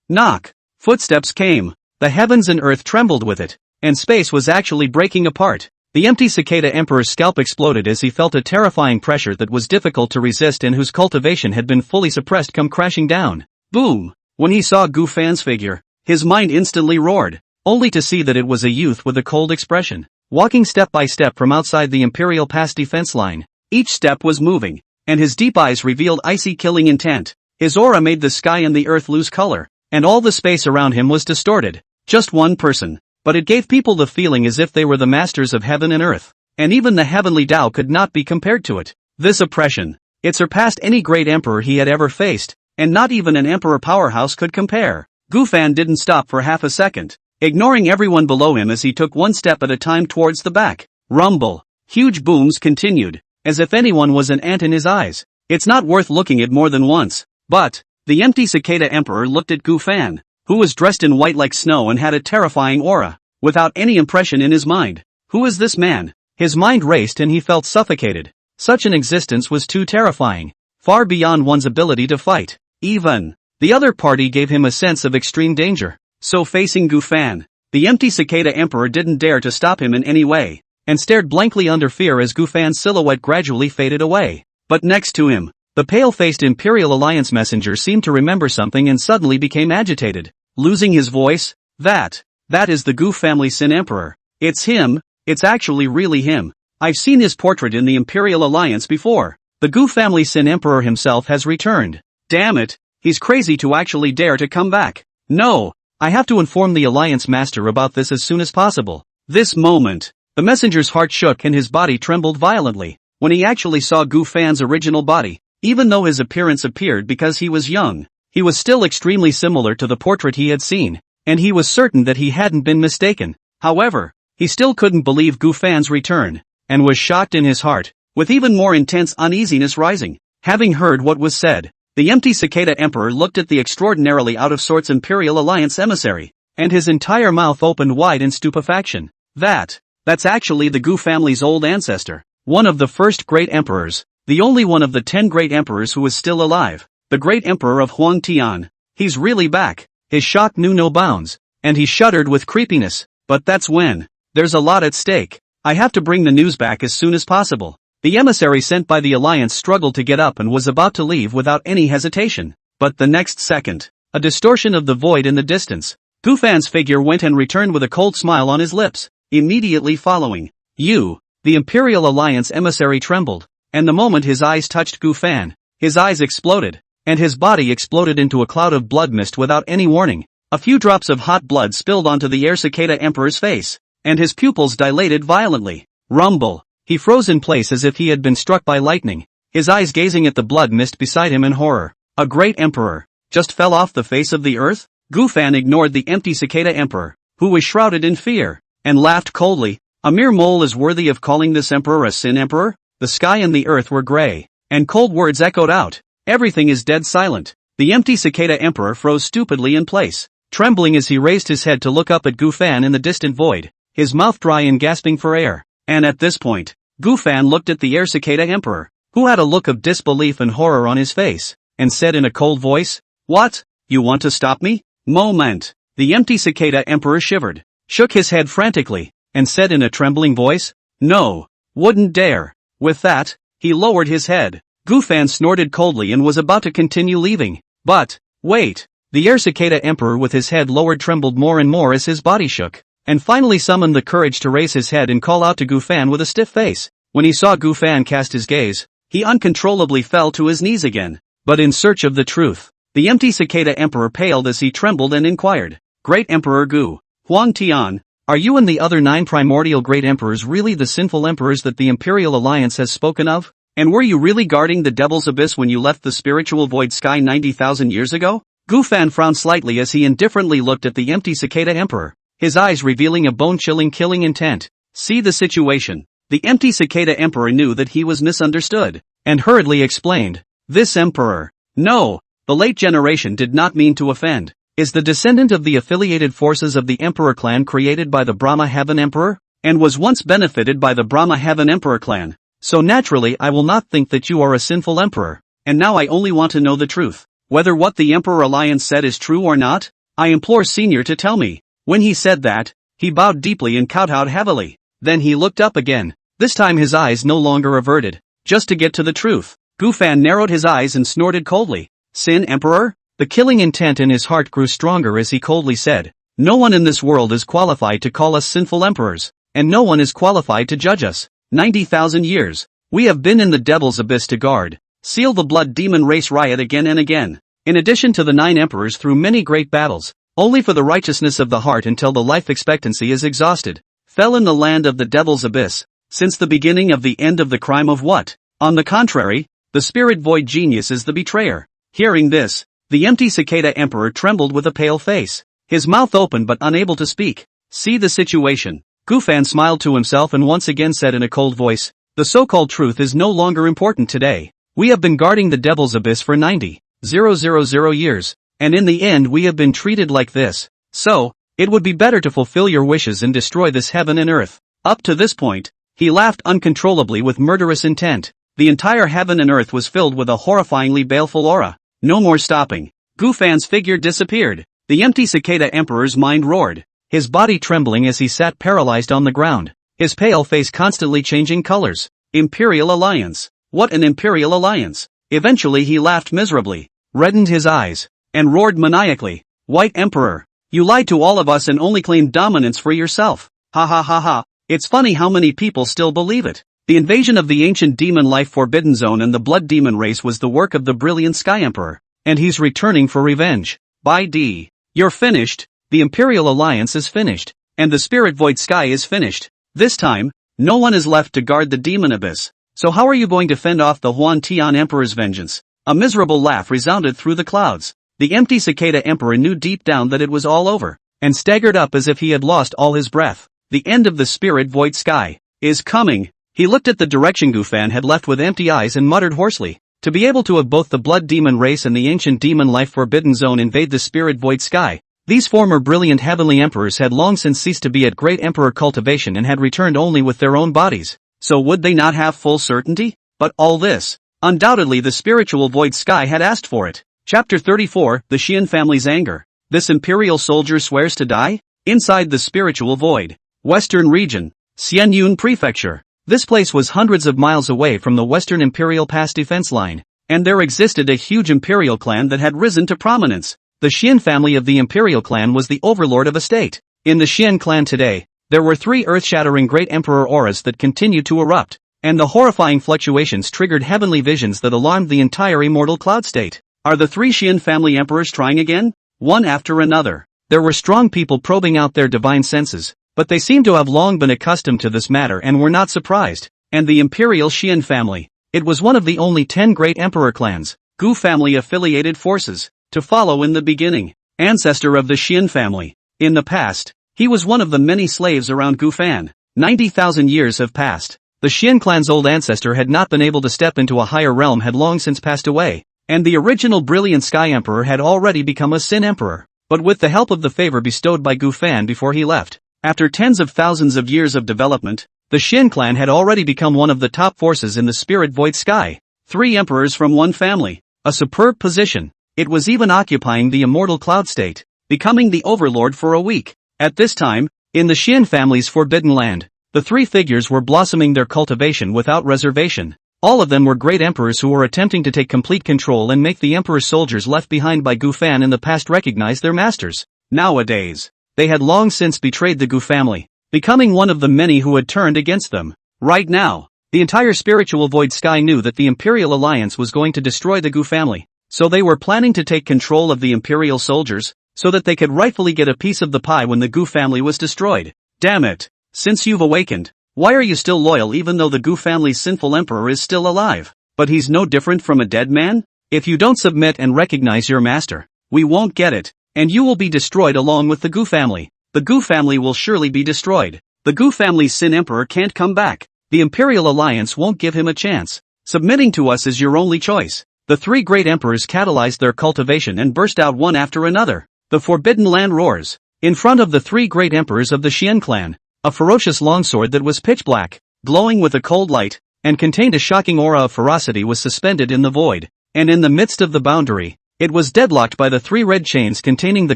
knock. Footsteps came. The heavens and earth trembled with it, and space was actually breaking apart. The empty cicada emperor's scalp exploded as he felt a terrifying pressure that was difficult to resist and whose cultivation had been fully suppressed come crashing down. Boom! When he saw Gu Fan's figure, his mind instantly roared, only to see that it was a youth with a cold expression, walking step by step from outside the Imperial Pass defense line. Each step was moving, and his deep eyes revealed icy killing intent. His aura made the sky and the earth lose color, and all the space around him was distorted. Just one person, but it gave people the feeling as if they were the masters of heaven and earth, and even the heavenly Tao could not be compared to it. This oppression, it surpassed any great emperor he had ever faced, and not even an emperor powerhouse could compare. Gu Fan didn't stop for half a second, ignoring everyone below him as he took one step at a time towards the back. Rumble. Huge booms continued, as if anyone was an ant in his eyes. It's not worth looking at more than once. But the empty cicada emperor looked at Gu Fan, who was dressed in white like snow and had a terrifying aura, without any impression in his mind. Who is this man? His mind raced and he felt suffocated. Such an existence was too terrifying, far beyond one's ability to fight. Even the other party gave him a sense of extreme danger. So facing Gu Fan, the empty cicada emperor didn't dare to stop him in any way, and stared blankly under fear as Gu Fan's silhouette gradually faded away. But next to him, the pale-faced Imperial Alliance messenger seemed to remember something and suddenly became agitated, losing his voice. That is the Gu family Sin Emperor. It's him, it's actually really him. I've seen his portrait in the Imperial Alliance before. The Gu family Sin Emperor himself has returned. Damn it, he's crazy to actually dare to come back. No, I have to inform the Alliance Master about this as soon as possible. This moment, the messenger's heart shook and his body trembled violently, when he actually saw Gu Fan's original body. Even though his appearance appeared because he was young, he was still extremely similar to the portrait he had seen, and he was certain that he hadn't been mistaken. However, he still couldn't believe Gu Fan's return, and was shocked in his heart, with even more intense uneasiness rising. Having heard what was said, the empty cicada emperor looked at the extraordinarily out-of-sorts Imperial Alliance emissary, and his entire mouth opened wide in stupefaction. That's actually the Gu family's old ancestor, one of the first great emperors, the only one of the 10 great emperors who is still alive, the great emperor of Huang Tian. He's really back. His shock knew no bounds, and he shuddered with creepiness. But that's when. There's a lot at stake. I have to bring the news back as soon as possible. The emissary sent by the Alliance struggled to get up and was about to leave without any hesitation. But the next second, a distortion of the void in the distance. Gu Fan's figure went and returned with a cold smile on his lips. Immediately following, the Imperial Alliance emissary trembled, and the moment his eyes touched Gu Fan, his eyes exploded, and his body exploded into a cloud of blood mist without any warning. A few drops of hot blood spilled onto the air cicada emperor's face, and his pupils dilated violently. Rumble. He froze in place as if he had been struck by lightning, his eyes gazing at the blood mist beside him in horror. A great emperor just fell off the face of the earth? Gufan ignored the empty cicada emperor, who was shrouded in fear, and laughed coldly. A mere mole is worthy of calling this emperor a sin emperor? The sky and the earth were gray, and cold words echoed out. Everything is dead silent. The empty cicada emperor froze stupidly in place, trembling as he raised his head to look up at Gufan in the distant void, his mouth dry and gasping for air. And at this point, Gufan looked at the air cicada emperor, who had a look of disbelief and horror on his face, and said in a cold voice, "What? You want to stop me?" Moment. The empty cicada emperor shivered, shook his head frantically, and said in a trembling voice, "No, wouldn't dare." With that, he lowered his head. Gufan snorted coldly and was about to continue leaving. But, wait. The air cicada emperor with his head lowered trembled more and more as his body shook, and finally summoned the courage to raise his head and call out to Gufan with a stiff face. When he saw Gufan cast his gaze, he uncontrollably fell to his knees again. But in search of the truth, the empty cicada emperor paled as he trembled and inquired, "Great Emperor Gu Huangtian, are you and the other 9 primordial great emperors really the sinful emperors that the Imperial Alliance has spoken of? And were you really guarding the Devil's Abyss when you left the spiritual void sky 90,000 years ago?" Gufan frowned slightly as he indifferently looked at the empty cicada emperor, his eyes revealing a bone-chilling killing intent. See the situation. The empty cicada emperor knew that he was misunderstood, and hurriedly explained, "This emperor, no, the late generation did not mean to offend, is the descendant of the affiliated forces of the Emperor clan created by the Brahma Heaven Emperor, and was once benefited by the Brahma Heaven Emperor clan. So naturally I will not think that you are a sinful emperor, and now I only want to know the truth. Whether what the Emperor Alliance said is true or not, I implore Senior to tell me." When he said that, he bowed deeply and kowtowed heavily. Then he looked up again, this time his eyes no longer averted. Just to get to the truth, Gufan narrowed his eyes and snorted coldly. "Sin Emperor?" The killing intent in his heart grew stronger as he coldly said, "No one in this world is qualified to call us sinful emperors, and no one is qualified to judge us. 90,000 years, we have been in the Devil's Abyss to guard, seal the blood demon race riot again and again, in addition to the 9 emperors through many great battles, only for the righteousness of the heart until the life expectancy is exhausted, fell in the land of the Devil's Abyss, since the beginning of the end of the crime of what? On the contrary, the spirit void genius is the betrayer." Hearing this, the empty cicada emperor trembled with a pale face, his mouth open but unable to speak. See the situation. Gufan smiled to himself and once again said in a cold voice, "The so-called truth is no longer important today. We have been guarding the Devil's Abyss for 90,000 years, and in the end we have been treated like this. So, it would be better to fulfill your wishes and destroy this heaven and earth." Up to this point, he laughed uncontrollably with murderous intent. The entire heaven and earth was filled with a horrifyingly baleful aura. No more stopping. Gufan's figure disappeared. The empty cicada emperor's mind roared, his body trembling as he sat paralyzed on the ground, his pale face constantly changing colors. Imperial Alliance. What an Imperial Alliance! Eventually he laughed miserably, reddened his eyes, and roared maniacally, "White Emperor, you lied to all of us and only claimed dominance for yourself. Ha ha ha ha. It's funny how many people still believe it. The invasion of the ancient demon life Forbidden Zone and the blood demon race was the work of the brilliant Sky Emperor, and he's returning for revenge. By D. You're finished. The Imperial Alliance is finished, and the Spirit Void Sky is finished. This time, no one is left to guard the demon abyss. So how are you going to fend off the Huangtian Emperor's vengeance?" A miserable laugh resounded through the clouds. The empty cicada emperor knew deep down that it was all over, and staggered up as if he had lost all his breath. The end of the Spirit Void Sky is coming. He looked at the direction Gufan had left with empty eyes and muttered hoarsely, "To be able to have both the blood demon race and the ancient demon life Forbidden Zone invade the Spirit Void Sky, these former brilliant heavenly emperors had long since ceased to be at Great Emperor Cultivation and had returned only with their own bodies. So would they not have full certainty? But all this, undoubtedly the spiritual Void Sky had asked for it." Chapter 34, The Shen Family's Anger. This imperial soldier swears to die? Inside the spiritual void. Western region. Xianyun Prefecture. This place was hundreds of miles away from the Western Imperial Pass defense line, and there existed a huge imperial clan that had risen to prominence. The Shen family of the imperial clan was the overlord of a state. In the Shen clan today, there were 3 earth-shattering great emperor auras that continued to erupt, and the horrifying fluctuations triggered heavenly visions that alarmed the entire immortal cloud state. Are the 3 Shen family emperors trying again? One after another. There were strong people probing out their divine senses, but they seemed to have long been accustomed to this matter and were not surprised. And the Imperial Shen family. It was one of the only 10 great emperor clans, Gu family-affiliated forces, to follow in the beginning. Ancestor of the Shen family. In the past, he was one of the many slaves around Gu Fan. 90,000 years have passed. The Shen clan's old ancestor had not been able to step into a higher realm, had long since passed away, and the original brilliant Sky Emperor had already become a Sin Emperor. But with the help of the favor bestowed by Gu Fan before he left, after tens of thousands of years of development, the Shen clan had already become one of the top forces in the spirit void sky. 3 emperors from one family. A superb position. It was even occupying the immortal cloud state, becoming the overlord for a week. At this time, in the Shen family's forbidden land, the 3 figures were blossoming their cultivation without reservation. All of them were great emperors who were attempting to take complete control and make the emperor's soldiers left behind by Gu Fan in the past recognize their masters. Nowadays, they had long since betrayed the Gu family, becoming one of the many who had turned against them. Right now, the entire spiritual void sky knew that the Imperial Alliance was going to destroy the Gu family, so they were planning to take control of the Imperial soldiers, so that they could rightfully get a piece of the pie when the Gu family was destroyed. Damn it! Since you've awakened, why are you still loyal even though the Gu family's sinful emperor is still alive? But he's no different from a dead man? If you don't submit and recognize your master, we won't get it, and you will be destroyed along with the Gu family. The Gu family will surely be destroyed. The Gu family's Sin Emperor can't come back. The Imperial Alliance won't give him a chance. Submitting to us is your only choice. The 3 great emperors catalyzed their cultivation and burst out one after another. The Forbidden Land roars. In front of the 3 great emperors of the Shen clan, a ferocious longsword that was pitch black, glowing with a cold light, and contained a shocking aura of ferocity was suspended in the void, and in the midst of the boundary, it was deadlocked by the 3 red chains containing the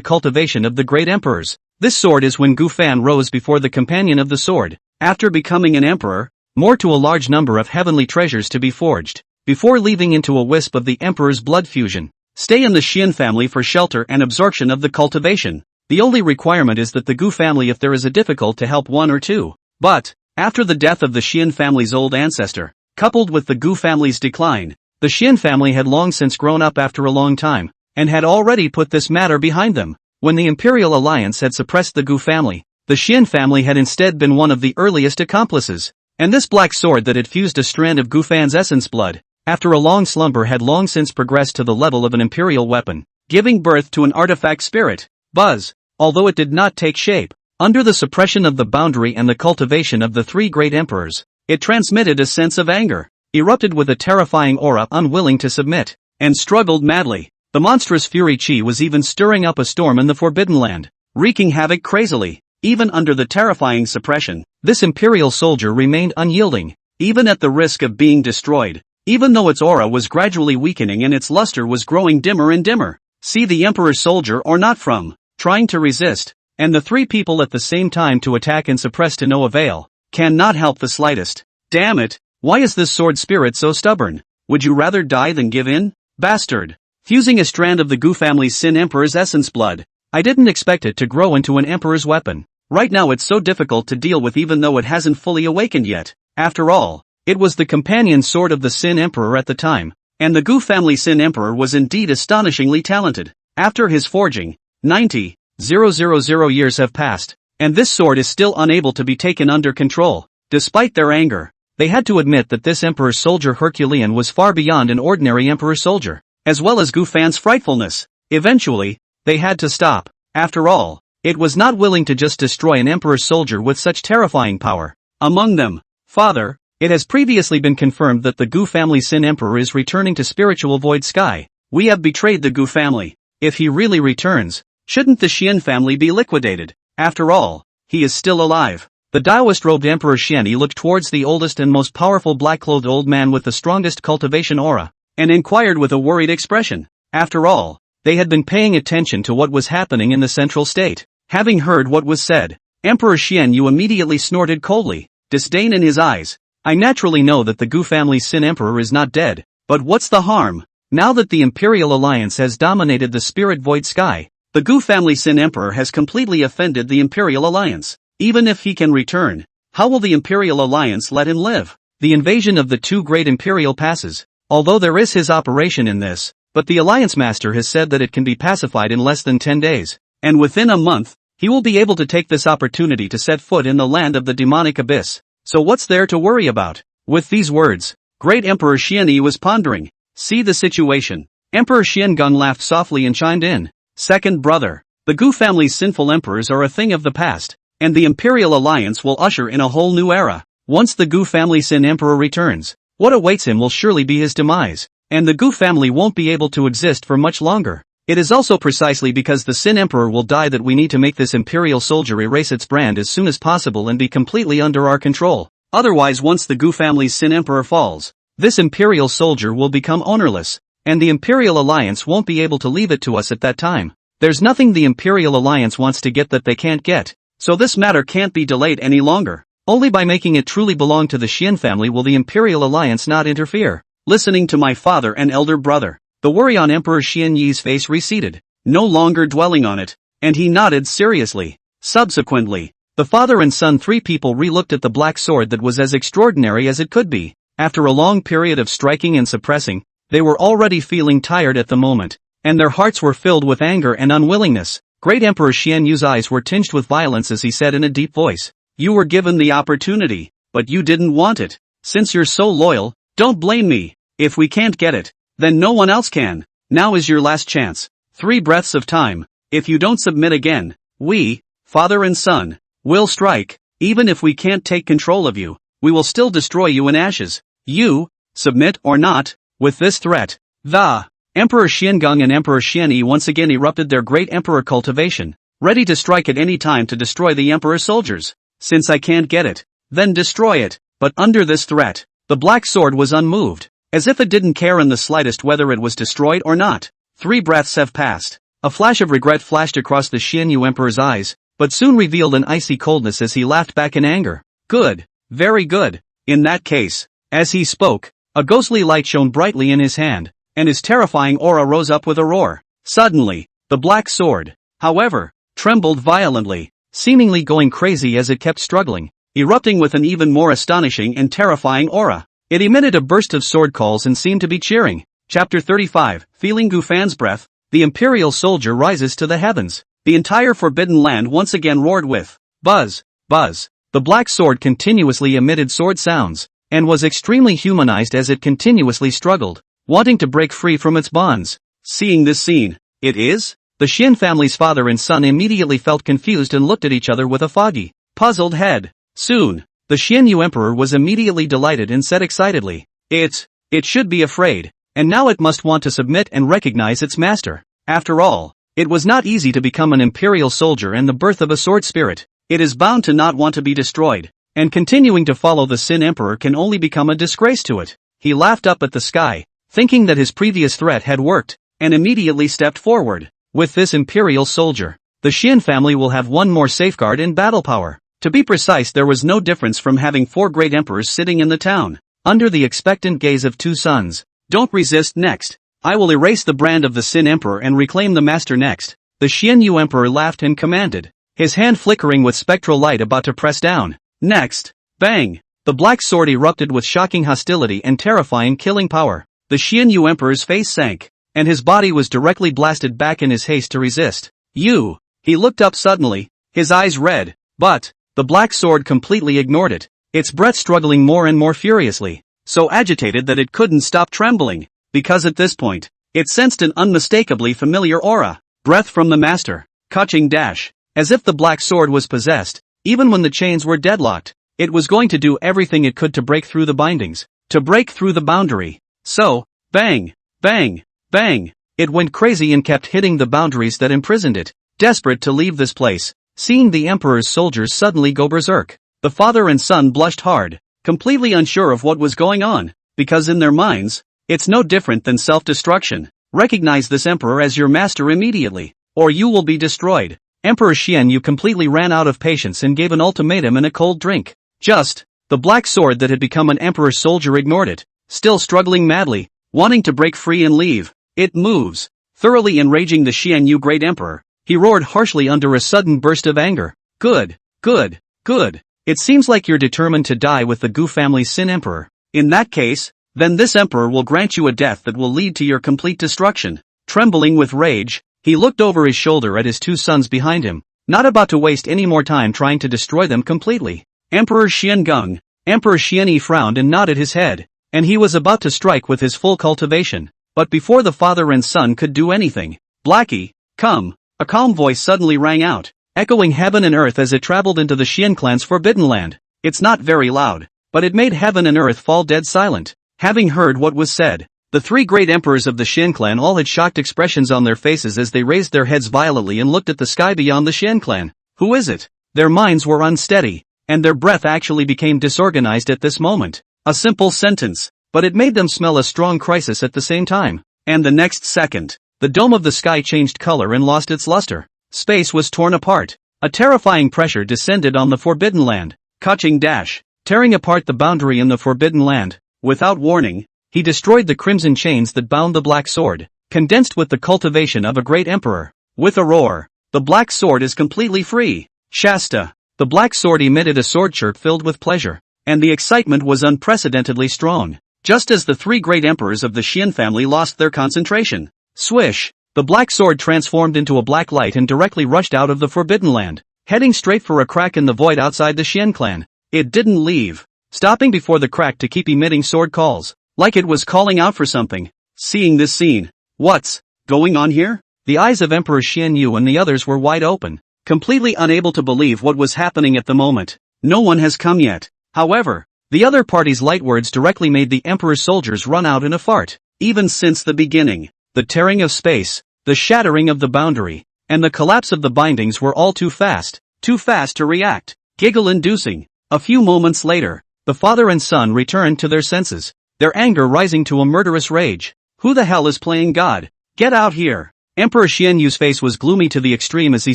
cultivation of the great emperors. This sword is when Gu Fan rose before the companion of the sword, after becoming an emperor, more to a large number of heavenly treasures to be forged, before leaving into a wisp of the emperor's blood fusion. Stay in the Shen family for shelter and absorption of the cultivation. The only requirement is that the Gu family, if there is a difficult, to help 1 or 2. But, after the death of the Shen family's old ancestor, coupled with the Gu family's decline, the Shen family had long since grown up after a long time, and had already put this matter behind them. When the Imperial Alliance had suppressed the Gu family, the Shen family had instead been one of the earliest accomplices. And this black sword that had fused a strand of Gu Fan's essence blood, after a long slumber, had long since progressed to the level of an imperial weapon, giving birth to an artifact spirit. Buzz. Although it did not take shape, under the suppression of the boundary and the cultivation of the 3 great emperors, it transmitted a sense of anger, erupted with a terrifying aura, unwilling to submit, and struggled madly. The monstrous fury chi was even stirring up a storm in the Forbidden Land, wreaking havoc crazily. Even under the terrifying suppression, this imperial soldier remained unyielding, even at the risk of being destroyed, even though its aura was gradually weakening and its luster was growing dimmer and dimmer. See the emperor's soldier or not from trying to resist, and the 3 people at the same time to attack and suppress to no avail, cannot help the slightest. Damn it, why is this sword spirit so stubborn? Would you rather die than give in? Bastard. Fusing a strand of the Gu family's Sin Emperor's essence blood, I didn't expect it to grow into an emperor's weapon. Right now it's so difficult to deal with even though it hasn't fully awakened yet. After all, it was the companion sword of the Sin Emperor at the time, and the Gu family Sin Emperor was indeed astonishingly talented. After his forging, 90,000 years have passed, and this sword is still unable to be taken under control. Despite their anger, they had to admit that this Emperor's soldier Herculean was far beyond an ordinary Emperor soldier, as well as Gu Fan's frightfulness. Eventually, they had to stop. After all, it was not willing to just destroy an Emperor's soldier with such terrifying power. Among them, Father, it has previously been confirmed that the Gu family Sin Emperor is returning to spiritual void sky. We have betrayed the Gu family. If he really returns, shouldn't the Shen family be liquidated? After all, he is still alive. The Taoist-robed Emperor Shen looked towards the oldest and most powerful black-clothed old man with the strongest cultivation aura, and inquired with a worried expression. After all, they had been paying attention to what was happening in the central state. Having heard what was said, Emperor Shen immediately snorted coldly, disdain in his eyes. I naturally know that the Gu family's Sin Emperor is not dead, but what's the harm? Now that the Imperial Alliance has dominated the spirit void sky, the Gu family Sin Emperor has completely offended the Imperial Alliance. Even if he can return, how will the Imperial Alliance let him live? The invasion of the 2 great Imperial passes, although there is his operation in this, but the Alliance Master has said that it can be pacified in less than 10 days. and within a month, he will be able to take this opportunity to set foot in the land of the demonic abyss. So what's there to worry about? With these words, Great Emperor Xianyi was pondering. See the situation. Emperor Xiangang laughed softly and chimed in. Second brother, the Gu family's sinful emperors are a thing of the past, and the Imperial Alliance will usher in a whole new era. Once the Gu family Sin Emperor returns, what awaits him will surely be his demise, and the Gu family won't be able to exist for much longer. It is also precisely because the Sin Emperor will die that we need to make this Imperial soldier erase its brand as soon as possible and be completely under our control. Otherwise, once the Gu family's Sin Emperor falls, this Imperial soldier will become ownerless, and the Imperial Alliance won't be able to leave it to us at that time. There's nothing the Imperial Alliance wants to get that they can't get, so this matter can't be delayed any longer. Only by making it truly belong to the Shen family will the Imperial Alliance not interfere. Listening to my father and elder brother, the worry on Emperor Xianyi's face receded, no longer dwelling on it, and he nodded seriously. Subsequently, the father and son three people re-looked at the black sword that was as extraordinary as it could be. After a long period of striking and suppressing, they were already feeling tired at the moment, and their hearts were filled with anger and unwillingness. Great Emperor Xianyu's eyes were tinged with violence as he said in a deep voice, You were given the opportunity, but you didn't want it. Since you're so loyal, don't blame me. If we can't get it, then no one else can. Now is your last chance. 3 breaths of time. If you don't submit again, we, father and son, will strike. Even if we can't take control of you, we will still destroy you in ashes. You, submit or not. With this threat, the Emperor Xiangang and Emperor Xianyi once again erupted their great Emperor Cultivation, ready to strike at any time to destroy the Emperor's soldiers. Since I can't get it, then destroy it. But under this threat, the black sword was unmoved, as if it didn't care in the slightest whether it was destroyed or not. 3 breaths have passed. A flash of regret flashed across the Xianyu Emperor's eyes, but soon revealed an icy coldness as he laughed back in anger. Good, very good. In that case, as he spoke, a ghostly light shone brightly in his hand, and his terrifying aura rose up with a roar. Suddenly, the black sword, however, trembled violently, seemingly going crazy as it kept struggling, erupting with an even more astonishing and terrifying aura. It emitted a burst of sword calls and seemed to be cheering. Chapter 35, Feeling Gufan's breath, the Imperial soldier rises to the heavens. The entire Forbidden Land once again roared with buzz, buzz. The black sword continuously emitted sword sounds, and was extremely humanized as it continuously struggled, wanting to break free from its bonds. Seeing this scene, it is? The Shen family's father and son immediately felt confused and looked at each other with a foggy, puzzled head. Soon, the Xianyu Emperor was immediately delighted and said excitedly, It should be afraid, and now it must want to submit and recognize its master. After all, it was not easy to become an Imperial soldier and the birth of a sword spirit. It is bound to not want to be destroyed, and continuing to follow the Sin Emperor can only become a disgrace to it. He laughed up at the sky, thinking that his previous threat had worked, and immediately stepped forward. With this Imperial soldier, the Shen family will have one more safeguard in battle power. To be precise, there was no difference from having 4 great emperors sitting in the town, under the expectant gaze of 2 sons. Don't resist next. I will erase the brand of the Sin Emperor and reclaim the master next. The Xianyu Emperor laughed and commanded, his hand flickering with spectral light about to press down. Next, bang! The black sword erupted with shocking hostility and terrifying killing power. The Xianyu Emperor's face sank, and his body was directly blasted back in his haste to resist. You! He looked up suddenly, his eyes red, but the black sword completely ignored it, its breath struggling more and more furiously, so agitated that it couldn't stop trembling, because at this point, it sensed an unmistakably familiar aura. Breath from the master, Kaching dash, as if the black sword was possessed, even when the chains were deadlocked, it was going to do everything it could to break through the bindings, to break through the boundary. So, bang, bang, bang, it went crazy and kept hitting the boundaries that imprisoned it. Desperate to leave this place, seeing the Emperor's soldiers suddenly go berserk, the father and son blushed hard, completely unsure of what was going on, because in their minds, it's no different than self-destruction. Recognize this Emperor as your master immediately, or you will be destroyed. Emperor Xianyu completely ran out of patience and gave an ultimatum and a cold drink. The black sword that had become an Emperor's soldier ignored it, still struggling madly, wanting to break free and leave. It moves. Thoroughly enraging the Xianyu Great Emperor, he roared harshly under a sudden burst of anger. Good, good, good. It seems like you're determined to die with the Gu family's Sin Emperor. In that case, then this Emperor will grant you a death that will lead to your complete destruction. Trembling with rage, He looked over his shoulder at his two sons behind him, not about to waste any more time trying to destroy them completely. Emperor Xian Gung. Emperor Xianyi frowned and nodded his head, and he was about to strike with his full cultivation. But before the father and son could do anything, Blackie, come! A calm voice suddenly rang out, echoing heaven and earth as it traveled into the Xian clan's forbidden land. It's not very loud, but it made heaven and earth fall dead silent. Having heard what was said, the three great emperors of the Xian clan all had shocked expressions on their faces as they raised their heads violently and looked at the sky beyond the Xian clan. Who is it? Their minds were unsteady, and their breath actually became disorganized at this moment. A simple sentence, but it made them smell a strong crisis at the same time. And the next second, the dome of the sky changed color and lost its luster. Space was torn apart. A terrifying pressure descended on the forbidden land. Kaching dash, tearing apart the boundary in the forbidden land. Without warning, he destroyed the crimson chains that bound the black sword, condensed with the cultivation of a great emperor. With a roar, the black sword is completely free. Shasta. The black sword emitted a sword chirp filled with pleasure, and the excitement was unprecedentedly strong. Just as the three great emperors of the Xian family lost their concentration. Swish! The black sword transformed into a black light and directly rushed out of the forbidden land, heading straight for a crack in the void outside the Xian clan. It didn't leave, stopping before the crack to keep emitting sword calls, like it was calling out for something. Seeing this scene, what's going on here? The eyes of Emperor Xian Yu and the others were wide open, completely unable to believe what was happening at the moment. No one has come yet. However, the other party's light words directly made the Emperor's soldiers run out in a fart. Even since the beginning, the tearing of space, the shattering of the boundary, and the collapse of the bindings were all too fast to react. Giggle-inducing. A few moments later, the father and son returned to their senses, their anger rising to a murderous rage. Who the hell is playing God? Get out here! Emperor Xian Yu's face was gloomy to the extreme as he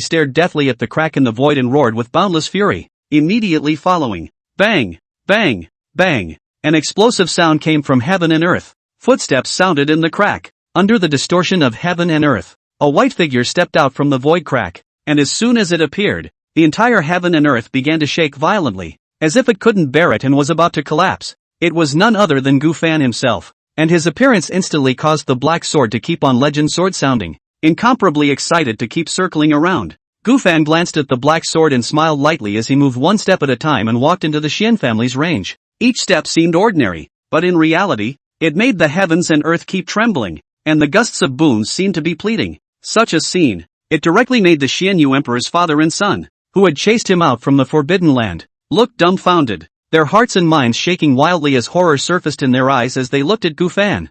stared deathly at the crack in the void and roared with boundless fury. Immediately following, bang, bang, bang, an explosive sound came from heaven and earth. Footsteps sounded in the crack. Under the distortion of heaven and earth, a white figure stepped out from the void crack, and as soon as it appeared, the entire heaven and earth began to shake violently, as if it couldn't bear it and was about to collapse. It was none other than Gu Fan himself, and his appearance instantly caused the black sword to keep on legend sword sounding, incomparably excited to keep circling around. Gu Fan glanced at the black sword and smiled lightly as he moved one step at a time and walked into the Xian family's range. Each step seemed ordinary, but in reality, it made the heavens and earth keep trembling, and the gusts of boons seemed to be pleading. Such a scene, it directly made the Xian Yu Emperor's father and son, who had chased him out from the forbidden land, look dumbfounded, their hearts and minds shaking wildly as horror surfaced in their eyes as they looked at Gu Fan.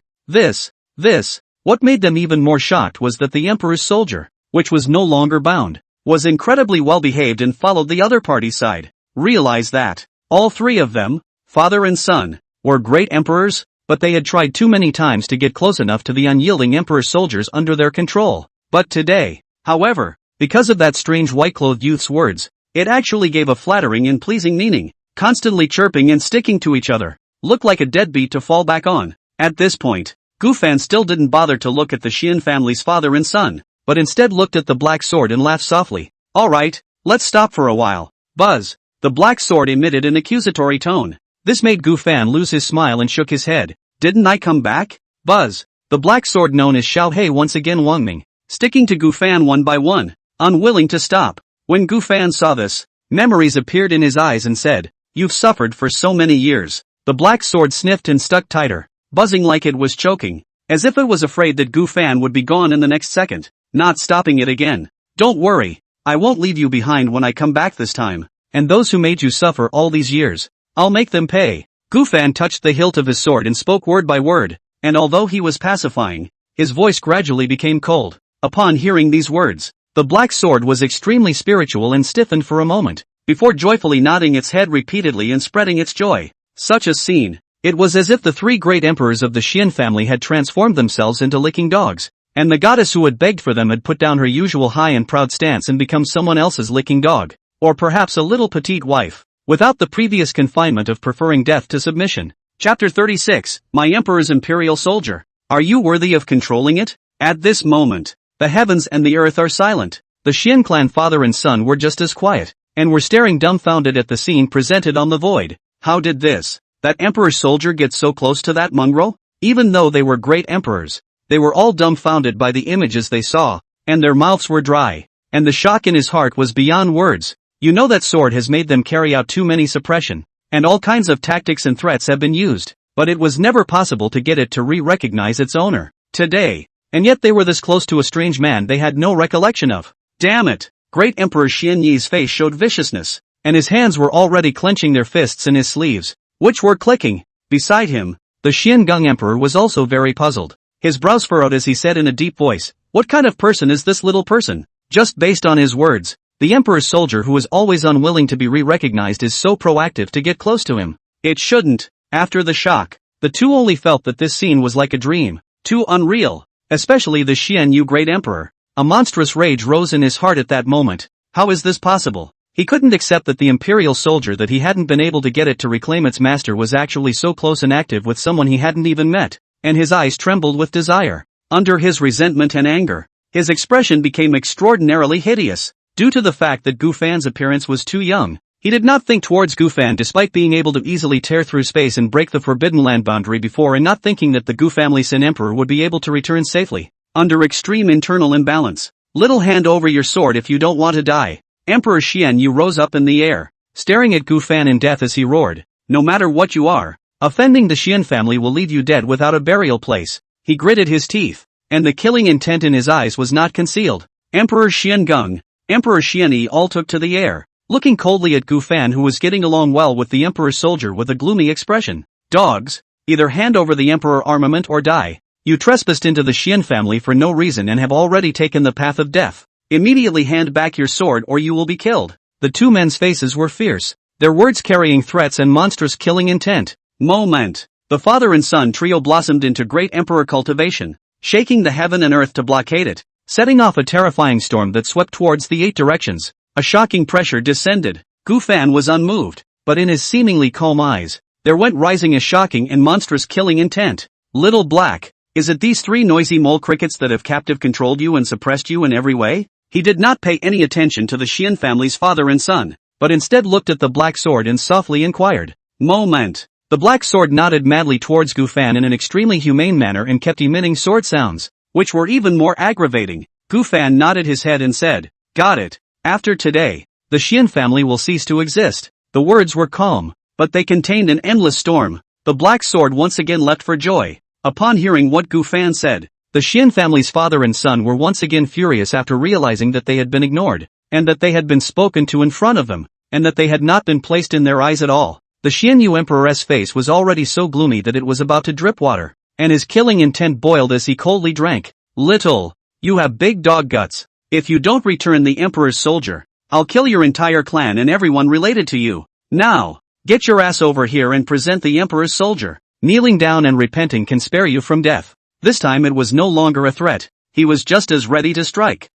What made them even more shocked was that the Emperor's soldier, which was no longer bound, was incredibly well behaved and followed the other party's side. Realize that, all three of them, father and son, were great emperors, but they had tried too many times to get close enough to the unyielding Emperor's soldiers under their control. But today, however, because of that strange white-clothed youth's words, it actually gave a flattering and pleasing meaning. Constantly chirping and sticking to each other, looked like a deadbeat to fall back on. At this point, Gu Fan still didn't bother to look at the Xian family's father and son, but instead looked at the black sword and laughed softly. Alright, let's stop for a while. Buzz. The black sword emitted an accusatory tone. This made Gu Fan lose his smile and shook his head. Didn't I come back? Buzz. The black sword known as Xiao Hei once again Wangming, sticking to Gu Fan one by one, unwilling to stop. When Gu Fan saw this, memories appeared in his eyes and said, "You've suffered for so many years." The black sword sniffed and stuck tighter, buzzing like it was choking, as if it was afraid that Gu Fan would be gone in the next second, not stopping it again. Don't worry, I won't leave you behind when I come back this time, and those who made you suffer all these years, I'll make them pay. Gu Fan touched the hilt of his sword and spoke word by word, and although he was pacifying, his voice gradually became cold. Upon hearing these words, the black sword was extremely spiritual and stiffened for a moment, before joyfully nodding its head repeatedly and spreading its joy. Such a scene. It was as if the three great emperors of the Xian family had transformed themselves into licking dogs, and the goddess who had begged for them had put down her usual high and proud stance and become someone else's licking dog, or perhaps a little petite wife, without the previous confinement of preferring death to submission. Chapter 36, My Emperor's Imperial Soldier. Are you worthy of controlling it? At this moment, the heavens and the earth are silent. The Xian clan father and son were just as quiet, and were staring dumbfounded at the scene presented on the void. How did that emperor's soldier get so close to that mongrel? Even though they were great emperors, they were all dumbfounded by the images they saw, and their mouths were dry. And the shock in his heart was beyond words. You know that sword has made them carry out too many suppression, and all kinds of tactics and threats have been used, but it was never possible to get it to re-recognize its owner. Today. And yet they were this close to a strange man they had no recollection of. Damn it! Great Emperor Xian Yi's face showed viciousness, and his hands were already clenching their fists in his sleeves, which were clicking. Beside him, the Xiangung Emperor was also very puzzled. His brows furrowed as he said in a deep voice, "What kind of person is this little person?" Just based on his words, the Emperor's soldier who is always unwilling to be re-recognized is so proactive to get close to him. It shouldn't. After the shock, the two only felt that this scene was like a dream, too unreal, especially the Xian Yu Great Emperor. A monstrous rage rose in his heart at that moment. How is this possible? He couldn't accept that the Imperial soldier that he hadn't been able to get it to reclaim its master was actually so close and active with someone he hadn't even met, and his eyes trembled with desire. Under his resentment and anger, his expression became extraordinarily hideous. Due to the fact that Gu Fan's appearance was too young, he did not think towards Gu Fan despite being able to easily tear through space and break the Forbidden Land boundary before, and not thinking that the Gu family Sin Emperor would be able to return safely. Under extreme internal imbalance. Little hand over your sword if you don't want to die. Emperor Xian Yu rose up in the air, staring at Gu Fan in death as he roared, "No matter what you are, offending the Xian family will leave you dead without a burial place." He gritted his teeth, and the killing intent in his eyes was not concealed. Emperor Xiangung, Emperor Xian Yi all took to the air, looking coldly at Gu Fan, who was getting along well with the Emperor's soldier with a gloomy expression. "Dogs, either hand over the Emperor armament or die. You trespassed into the Xian family for no reason and have already taken the path of death. Immediately hand back your sword or you will be killed." The two men's faces were fierce, their words carrying threats and monstrous killing intent. Moment. The father and son trio blossomed into Great Emperor Cultivation, shaking the heaven and earth to blockade it, setting off a terrifying storm that swept towards the 8 directions. A shocking pressure descended. Gu Fan was unmoved, but in his seemingly calm eyes, there went rising a shocking and monstrous killing intent. "Little Black, is it these 3 noisy mole crickets that have captive controlled you and suppressed you in every way?" He did not pay any attention to the Xian family's father and son, but instead looked at the black sword and softly inquired. Moment. The black sword nodded madly towards Gu Fan in an extremely humane manner and kept emitting sword sounds, which were even more aggravating. Gu Fan nodded his head and said, "Got it. After today, the Xian family will cease to exist." The words were calm, but they contained an endless storm. The black sword once again leapt for joy. Upon hearing what Gu Fan said, the Xian family's father and son were once again furious after realizing that they had been ignored, and that they had been spoken to in front of them, and that they had not been placed in their eyes at all. The Xian Yu Emperor's face was already so gloomy that it was about to drip water, and his killing intent boiled as he coldly drank. "Little, you have big dog guts. If you don't return the Emperor's soldier, I'll kill your entire clan and everyone related to you. Now, get your ass over here and present the Emperor's soldier. Kneeling down and repenting can spare you from death." This time it was no longer a threat, he was just as ready to strike.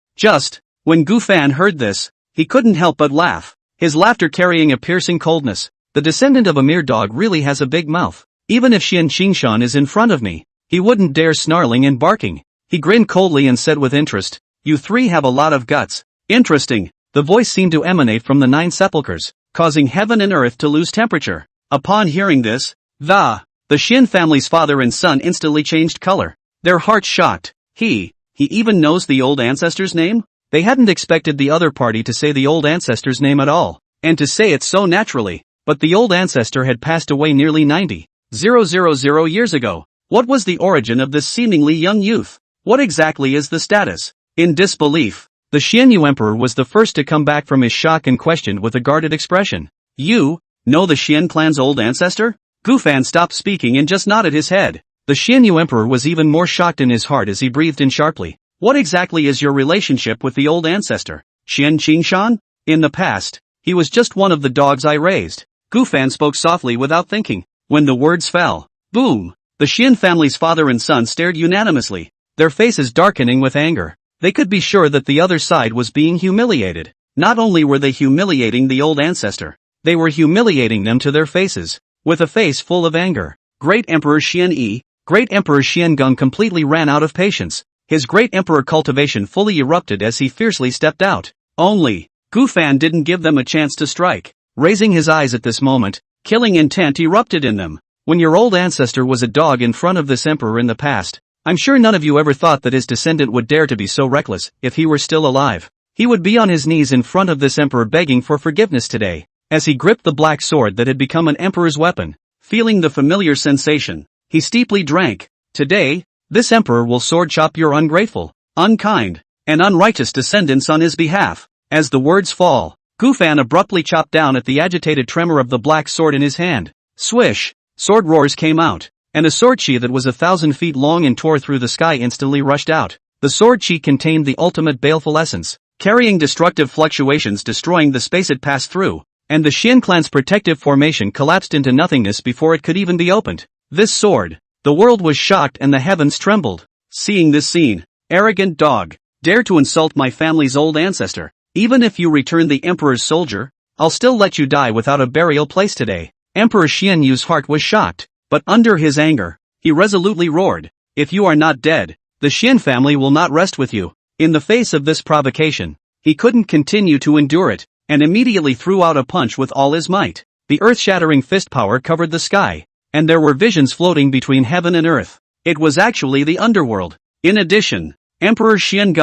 When Gu Fan heard this, he couldn't help but laugh, his laughter carrying a piercing coldness. The descendant of a mere dog really has a big mouth. Even if Xian Qingshan is in front of me, he wouldn't dare snarling and barking. He grinned coldly and said with interest, "You 3 have a lot of guts." Interesting. The voice seemed to emanate from the 9 sepulchres, causing heaven and earth to lose temperature. Upon hearing this, the Xian family's father and son instantly changed color. Their hearts shocked. He even knows the old ancestor's name? They hadn't expected the other party to say the old ancestor's name at all, and to say it so naturally. But the old ancestor had passed away nearly 90,000 years ago. What was the origin of this seemingly young youth? What exactly is the status? In disbelief, the Xian Yu Emperor was the first to come back from his shock and questioned with a guarded expression. "You know the Xian clan's old ancestor?" Gu Fan stopped speaking and just nodded his head. The Xian Yu Emperor was even more shocked in his heart as he breathed in sharply. "What exactly is your relationship with the old ancestor, Xian Qingshan?" "In the past, he was just one of the dogs I raised." Gu Fan spoke softly without thinking. When the words fell, boom, the Xian family's father and son stared unanimously, their faces darkening with anger. They could be sure that the other side was being humiliated. Not only were they humiliating the old ancestor, they were humiliating them to their faces, with a face full of anger. Great Emperor Xian Yi, Great Emperor Xiangung completely ran out of patience. His Great Emperor Cultivation fully erupted as he fiercely stepped out. Only, Gu Fan didn't give them a chance to strike. Raising his eyes at this moment, killing intent erupted in them. When your old ancestor was a dog in front of this emperor in the past, I'm sure none of you ever thought that his descendant would dare to be so reckless. If he were still alive, he would be on his knees in front of this emperor begging for forgiveness today, as he gripped the black sword that had become an emperor's weapon. Feeling the familiar sensation, he steeply drank. Today, this emperor will sword chop your ungrateful, unkind, and unrighteous descendants on his behalf. As the words fall, Gufan abruptly chopped down at the agitated tremor of the black sword in his hand. Swish! Sword roars came out, and a sword chi that was 1,000 feet long and tore through the sky instantly rushed out. The sword chi contained the ultimate baleful essence, carrying destructive fluctuations destroying the space it passed through, and the Shen clan's protective formation collapsed into nothingness before it could even be opened. This sword! The world was shocked and the heavens trembled. Seeing this scene, arrogant dog, dare to insult my family's old ancestor. Even if you return the Emperor's soldier, I'll still let you die without a burial place today. Emperor Shen Yu's heart was shocked, but under his anger, he resolutely roared, if you are not dead, the Shen family will not rest with you. In the face of this provocation, he couldn't continue to endure it, and immediately threw out a punch with all his might. The earth-shattering fist power covered the sky, and there were visions floating between heaven and earth. It was actually the underworld. In addition, Emperor Shen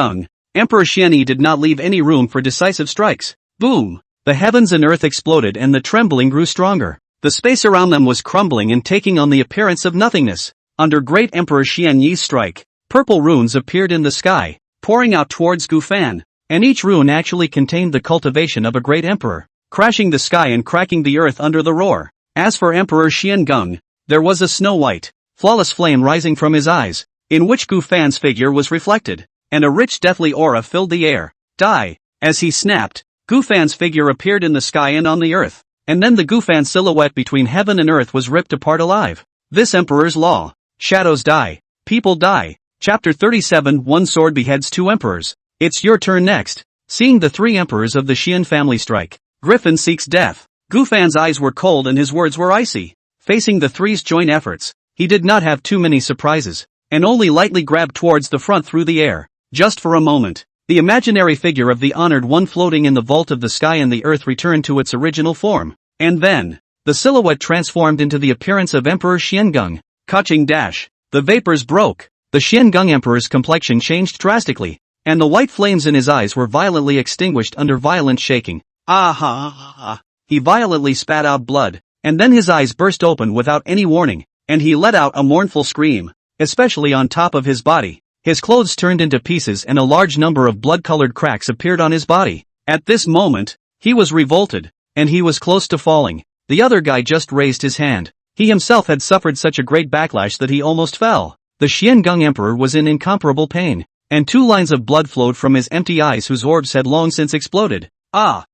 Yi did not leave any room for decisive strikes. Boom! The heavens and earth exploded and the trembling grew stronger. The space around them was crumbling and taking on the appearance of nothingness. Under Great Emperor Shen Yi's strike, purple runes appeared in the sky, pouring out towards Gufan, and each rune actually contained the cultivation of a great emperor, crashing the sky and cracking the earth under the roar. As for Emperor Shen Geng, there was a snow-white, flawless flame rising from his eyes, in which Gufan's figure was reflected, and a rich deathly aura filled the air. Die! As he snapped, Gufan's figure appeared in the sky and on the earth, and then the Gufan silhouette between heaven and earth was ripped apart alive. This emperor's law. Shadows die. People die. Chapter 37 One sword beheads two emperors. It's your turn next. Seeing the three emperors of the Shen family strike, Griffin seeks death. Gufan's eyes were cold and his words were icy. Facing the three's joint efforts, he did not have too many surprises, and only lightly grabbed towards the front through the air. Just for a moment, the imaginary figure of the honored one floating in the vault of the sky and the earth returned to its original form, and then, the silhouette transformed into the appearance of Emperor Shen Geng. Kaching dash. The vapors broke. The Shen Geng Emperor's complexion changed drastically, and the white flames in his eyes were violently extinguished under violent shaking. Ah! He violently spat out blood, and then his eyes burst open without any warning, and he let out a mournful scream, especially on top of his body. His clothes turned into pieces and a large number of blood-colored cracks appeared on his body. At this moment, he was revolted, and he was close to falling. The other guy just raised his hand. He himself had suffered such a great backlash that he almost fell. The Shen Geng Emperor was in incomparable pain, and 2 lines of blood flowed from his empty eyes whose orbs had long since exploded. Under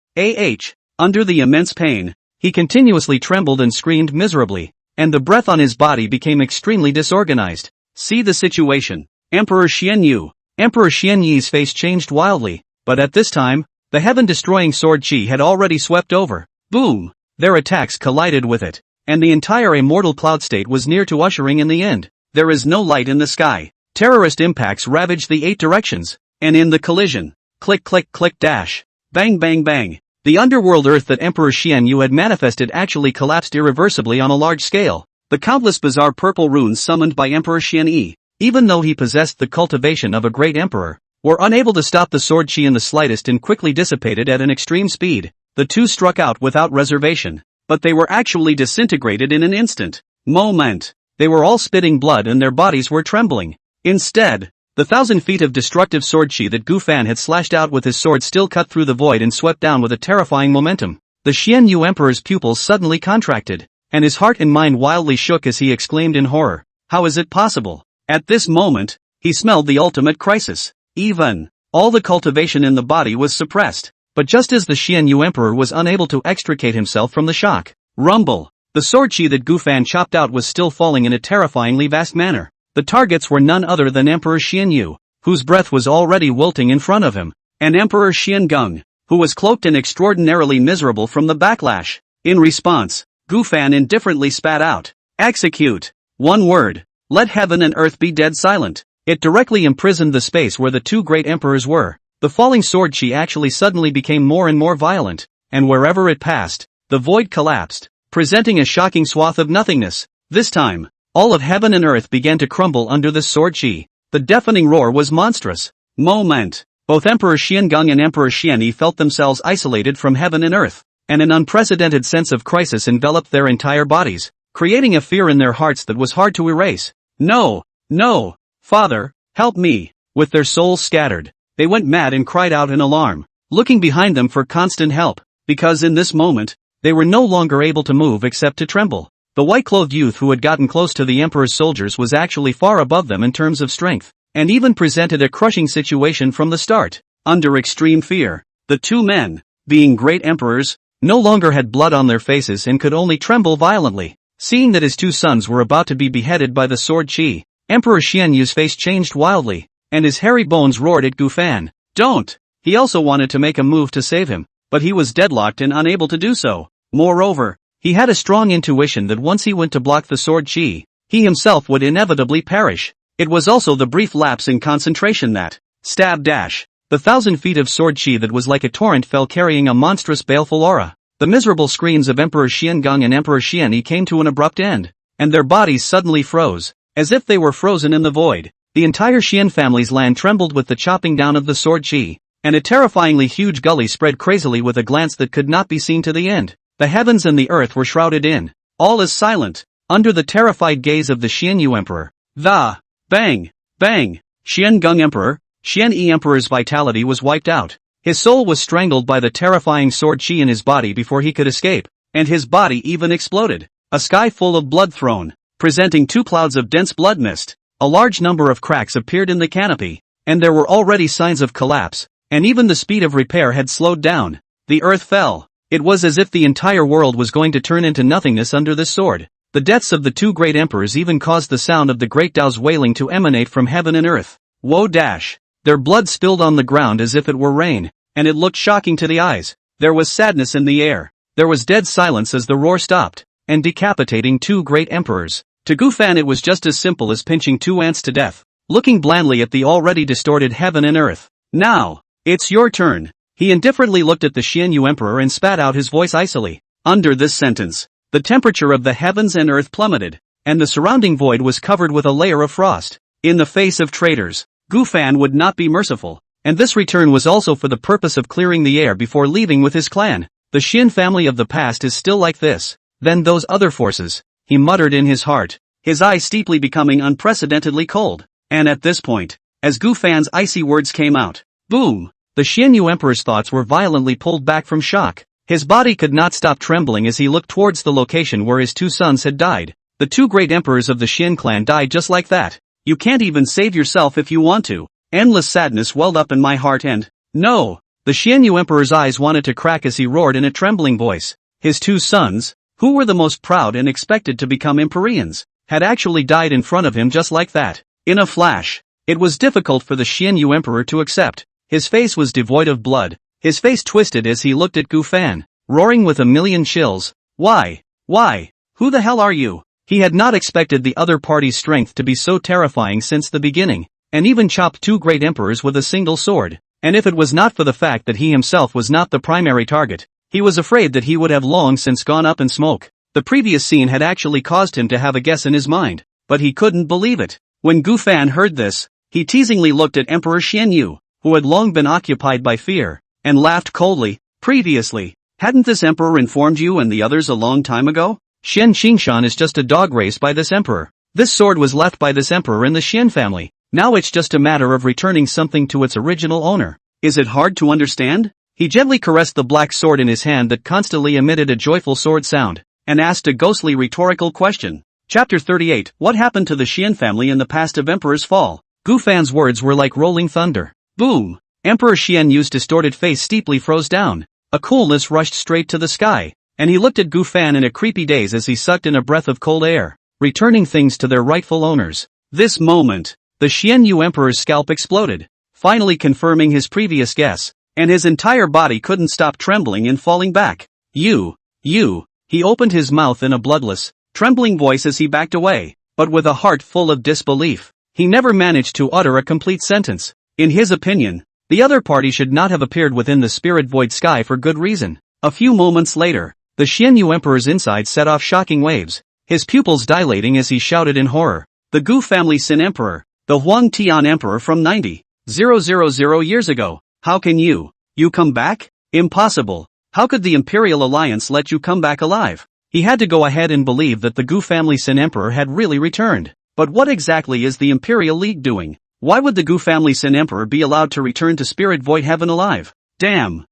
the immense pain, he continuously trembled and screamed miserably, and the breath on his body became extremely disorganized. See the situation. Emperor Shen Yi's face changed wildly, but at this time, the heaven-destroying sword chi had already swept over. Boom! Their attacks collided with it, and the entire immortal cloud state was near to ushering in the end. There is no light in the sky. Terrorist impacts ravaged the 8 directions, and in the collision, click click click dash, bang bang bang, the underworld earth that Emperor Shen Yu had manifested actually collapsed irreversibly on a large scale. The countless bizarre purple runes summoned by Emperor Shen Yi, even though he possessed the cultivation of a great emperor, were unable to stop the sword chi in the slightest and quickly dissipated at an extreme speed. The two struck out without reservation, but they were actually disintegrated in an instant. They were all spitting blood and their bodies were trembling. Instead, the 1,000 feet of destructive sword chi that Gufan had slashed out with his sword still cut through the void and swept down with a terrifying momentum. The Shen Yu Emperor's pupils suddenly contracted, and his heart and mind wildly shook as he exclaimed in horror, "How is it possible?" At this moment, he smelled the ultimate crisis. Even all the cultivation in the body was suppressed. But just as the Shen Yu Emperor was unable to extricate himself from the shock, rumble, the sword chi that Gufan chopped out was still falling in a terrifyingly vast manner. The targets were none other than Emperor Shen Yu, whose breath was already wilting in front of him, and Emperor Shen Geng, who was cloaked and extraordinarily miserable from the backlash. In response, Gufan indifferently spat out, "Execute." One word. Let heaven and earth be dead silent. It directly imprisoned the space where the 2 great emperors were. The falling sword chi actually suddenly became more and more violent, and wherever it passed, the void collapsed, presenting a shocking swath of nothingness. This time, All of heaven and earth began to crumble under this sword chi. The deafening roar was monstrous. Moment. Both Emperor Xiangang and Emperor Xianyi felt themselves isolated from heaven and earth, and an unprecedented sense of crisis enveloped their entire bodies, creating a fear in their hearts that was hard to erase. No! No! Father, help me! With their souls scattered, they went mad and cried out in alarm, looking behind them for constant help, because in this moment, they were no longer able to move except to tremble. The white-clothed youth who had gotten close to the Emperor's soldiers was actually far above them in terms of strength, and even presented a crushing situation from the start. Under extreme fear, the two men, being great emperors, no longer had blood on their faces and could only tremble violently. Seeing that his two sons were about to be beheaded by the sword chi, Emperor Xianyu's face changed wildly, and his hairy bones roared at Gufan. Don't! He also wanted to make a move to save him, but he was deadlocked and unable to do so. Moreover, he had a strong intuition that once he went to block the sword chi, he himself would inevitably perish. It was also the brief lapse in concentration that, stab dash, the 1,000 feet of sword chi that was like a torrent fell carrying a monstrous baleful aura. The miserable screams of Emperor Xiangang and Emperor Xianyi came to an abrupt end, and their bodies suddenly froze, as if they were frozen in the void. The entire Xian family's land trembled with the chopping down of the sword chi, and a terrifyingly huge gully spread crazily with a glance that could not be seen to the end. The heavens and the earth were shrouded in. All is silent, under the terrified gaze of the Xianyu Emperor. The bang! Bang! Xiangang Emperor, Xianyi Emperor's vitality was wiped out. His soul was strangled by the terrifying sword chi in his body before he could escape, and his body even exploded. A sky full of blood thrown, presenting two clouds of dense blood mist. A large number of cracks appeared in the canopy, and there were already signs of collapse, and even the speed of repair had slowed down. The earth fell. It was as if the entire world was going to turn into nothingness under this sword. The deaths of the two great emperors even caused the sound of the great Tao's wailing to emanate from heaven and earth. Woe dash! Their blood spilled on the ground as if it were rain, and it looked shocking to the eyes. There was sadness in the air. There was dead silence as the roar stopped, and decapitating two great emperors. To Gufan it was just as simple as pinching two ants to death, looking blandly at the already distorted heaven and earth. Now, it's your turn. He indifferently looked at the Xianyu Emperor and spat out his voice icily. Under this sentence, the temperature of the heavens and earth plummeted, and the surrounding void was covered with a layer of frost. In the face of traitors, Gufan would not be merciful, and this return was also for the purpose of clearing the air before leaving with his clan. The Shen family of the past is still like this. Then those other forces, he muttered in his heart, his eyes steeply becoming unprecedentedly cold. And at this point, as Gufan's icy words came out, boom! The Xianyu Emperor's thoughts were violently pulled back from shock. His body could not stop trembling as he looked towards the location where his two sons had died. The two great emperors of the Shen clan died just like that. You can't even save yourself if you want to. Endless sadness welled up in my heart and, no! The Xianyu Emperor's eyes wanted to crack as he roared in a trembling voice. His two sons, who were the most proud and expected to become Empyreans, had actually died in front of him just like that. In a flash. It was difficult for the Xianyu Emperor to accept. His face was devoid of blood. His face twisted as he looked at Gufan, roaring with a million chills. Why? Why? Who the hell are you? He had not expected the other party's strength to be so terrifying since the beginning, and even chopped two great emperors with a single sword. And if it was not for the fact that he himself was not the primary target, he was afraid that he would have long since gone up in smoke. The previous scene had actually caused him to have a guess in his mind, but he couldn't believe it. When Gufan heard this, he teasingly looked at Emperor Xianyu, who had long been occupied by fear, and laughed coldly. Previously, hadn't this emperor informed you and the others a long time ago? Shen Qingshan is just a dog raised by this emperor. This sword was left by this emperor in the Shen family. Now it's just a matter of returning something to its original owner. Is it hard to understand? He gently caressed the black sword in his hand that constantly emitted a joyful sword sound, and asked a ghostly rhetorical question. Chapter 38. What happened to the Shen family in the past of Emperor's fall? Gufan's words were like rolling thunder. Boom! Emperor Xianyu's distorted face steeply froze down. A coolness rushed straight to the sky, and he looked at Gufan in a creepy daze as he sucked in a breath of cold air, returning things to their rightful owners. This moment, the Xianyu Emperor's scalp exploded, finally confirming his previous guess, and his entire body couldn't stop trembling and falling back. You. He opened his mouth in a bloodless, trembling voice as he backed away, but with a heart full of disbelief. He never managed to utter a complete sentence. In his opinion, the other party should not have appeared within the spirit void sky for good reason. A few moments later, the Xianyu Emperor's insides set off shocking waves, his pupils dilating as he shouted in horror. The Gu family Sin Emperor, the Huang Tian Emperor from 90,000 years ago. How can you come back? Impossible. How could the Imperial Alliance let you come back alive? He had to go ahead and believe that the Gu family Sin Emperor had really returned. But what exactly is the Imperial League doing? Why would the Gu family Sin Emperor be allowed to return to Spirit Void Heaven alive? Damn.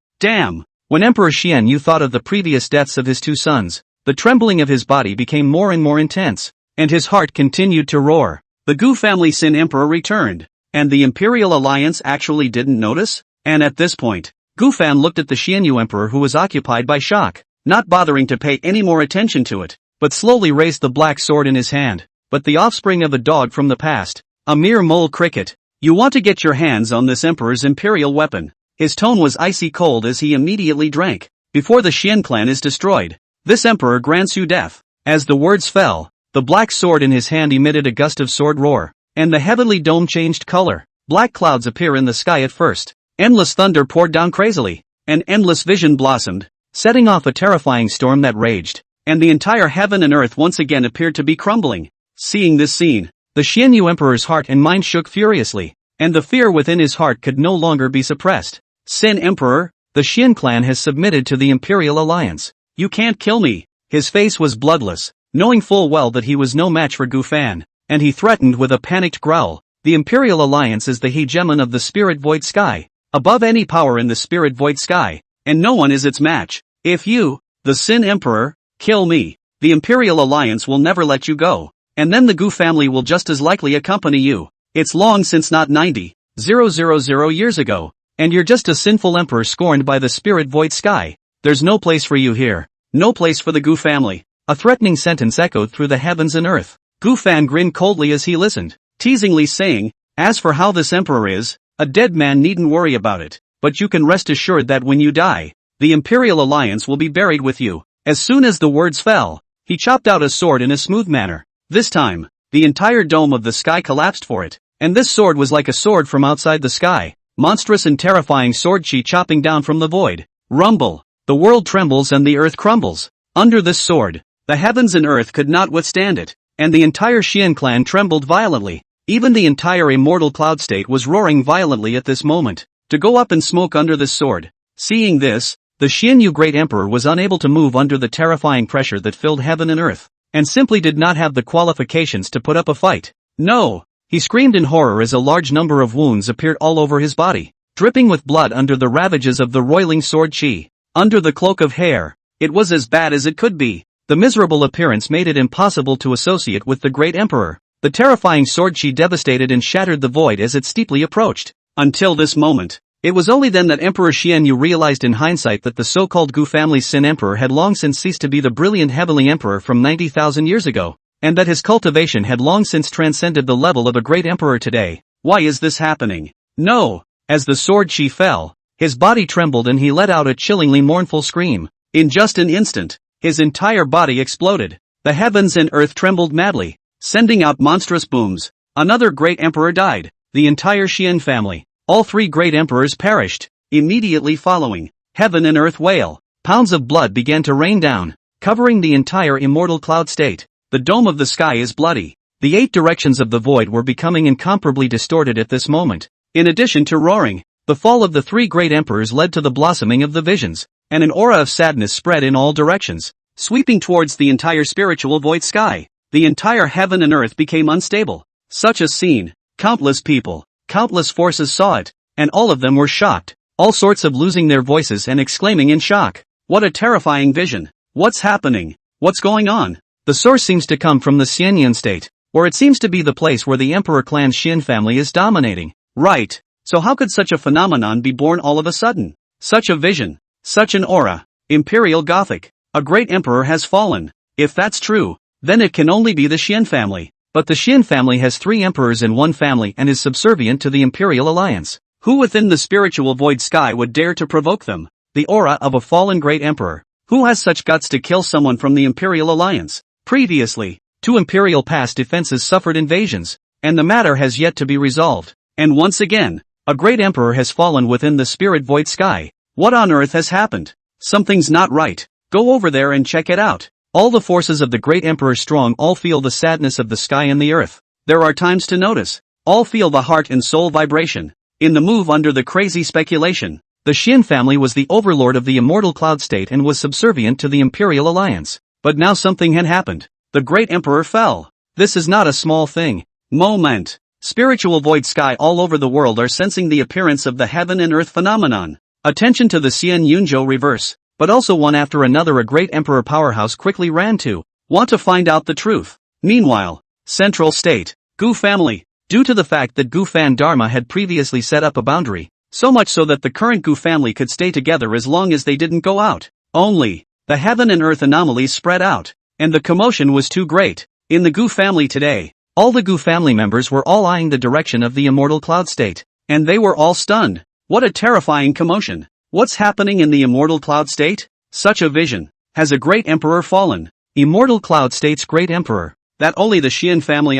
When Emperor Shen Yu thought of the previous deaths of his two sons, the trembling of his body became more and more intense, and his heart continued to roar. The Gu family Sin Emperor returned, and the Imperial Alliance actually didn't notice? And at this point, Gu Fan looked at the Shen Yu Emperor, who was occupied by shock, not bothering to pay any more attention to it, but slowly raised the black sword in his hand. But the offspring of a dog from the past, a mere mole cricket. You want to get your hands on this Emperor's Imperial weapon. His tone was icy cold as he immediately drank. Before the Shen clan is destroyed, this Emperor grants you death. As the words fell, the black sword in his hand emitted a gust of sword roar, and the heavenly dome changed color. Black clouds appear in the sky at first. Endless thunder poured down crazily. An endless vision blossomed, setting off a terrifying storm that raged, and the entire heaven and earth once again appeared to be crumbling. Seeing this scene, the Shen Yu Emperor's heart and mind shook furiously, and the fear within his heart could no longer be suppressed. Sin Emperor, the Shen clan has submitted to the Imperial Alliance. You can't kill me. His face was bloodless, knowing full well that he was no match for Gu Fan, and he threatened with a panicked growl. The Imperial Alliance is the hegemon of the Spirit Void Sky, above any power in the Spirit Void Sky, and no one is its match. If you, the Sin Emperor, kill me, the Imperial Alliance will never let you go, and then the Gu family will just as likely accompany you. It's long since not 90,000 years ago, and you're just a sinful emperor scorned by the Spirit Void Sky. There's no place for you here. No place for the Gu family. A threatening sentence echoed through the heavens and earth. Gu Fan grinned coldly as he listened, teasingly saying, as for how this emperor is, a dead man needn't worry about it, but you can rest assured that when you die, the Imperial Alliance will be buried with you. As soon as the words fell, he chopped out a sword in a smooth manner. This time, the entire dome of the sky collapsed for it, and this sword was like a sword from outside the sky. Monstrous and terrifying sword chi chopping down from the void. Rumble. The world trembles and the earth crumbles. Under this sword, the heavens and earth could not withstand it, and the entire Shen clan trembled violently. Even the entire immortal cloud state was roaring violently at this moment, to go up in smoke under this sword. Seeing this, the Shen Yu Great Emperor was unable to move under the terrifying pressure that filled heaven and earth, and simply did not have the qualifications to put up a fight. No! He screamed in horror as a large number of wounds appeared all over his body, dripping with blood under the ravages of the roiling sword chi. Under the cloak of hair, it was as bad as it could be. The miserable appearance made it impossible to associate with the Great Emperor. The terrifying sword chi devastated and shattered the void as it steeply approached. Until this moment, it was only then that Emperor Shen Yu realized in hindsight that the so-called Gu family Sin Emperor had long since ceased to be the brilliant heavenly emperor from 90,000 years ago, and that his cultivation had long since transcended the level of a great emperor today. Why is this happening? No! As the sword chi fell, his body trembled and he let out a chillingly mournful scream. In just an instant, his entire body exploded. The heavens and earth trembled madly, sending out monstrous booms. Another great emperor died. The entire Shen family, all three great emperors perished. Immediately following, heaven and earth wail. Pounds of blood began to rain down, covering the entire immortal cloud state. The dome of the sky is bloody. The 8 directions of the void were becoming incomparably distorted at this moment. In addition to roaring, the fall of the 3 great emperors led to the blossoming of the visions, and an aura of sadness spread in all directions, sweeping towards the entire spiritual void sky. The entire heaven and earth became unstable. Such a scene, countless people, countless forces saw it, and all of them were shocked, all sorts of losing their voices and exclaiming in shock. What a terrifying vision! What's happening? What's going on? The source seems to come from the Xianyan state, or it seems to be the place where the Emperor clan's Shen family is dominating. Right. So how could such a phenomenon be born all of a sudden? Such a vision. Such an aura. Imperial Gothic. A great emperor has fallen. If that's true, then it can only be the Shen family. But the Shen family has 3 emperors in one family and is subservient to the Imperial Alliance. Who within the spiritual void sky would dare to provoke them? The aura of a fallen great emperor. Who has such guts to kill someone from the Imperial Alliance? Previously, 2 Imperial past defenses suffered invasions, and the matter has yet to be resolved. And once again, a great emperor has fallen within the spirit void sky. What on earth has happened? Something's not right. Go over there and check it out. All the forces of the great Emperor strong, all feel the sadness of the sky and the earth. There are times to notice. All feel the heart and soul vibration. In the move under the crazy speculation, the Shen family was the overlord of the immortal cloud state and was subservient to the Imperial Alliance. But now something had happened. The great Emperor fell. This is not a small thing. Moment. Spiritual void sky all over the world are sensing the appearance of the heaven and earth phenomenon. Attention to the Xian Yunzhou reverse. But also one after another a great Emperor powerhouse quickly ran to want to find out the truth. Meanwhile, Central State, Gu family. Due to the fact that Gu Fan Dharma had previously set up a boundary, so much so that the current Gu family could stay together as long as they didn't go out. Only, the heaven and earth anomalies spread out, and the commotion was too great. In the Gu family today, all the Gu family members were all eyeing the direction of the immortal cloud state, and they were all stunned. What a terrifying commotion. What's happening in the immortal cloud state? Such a vision. Has a great emperor fallen? Immortal cloud state's great emperor. That only the Shen family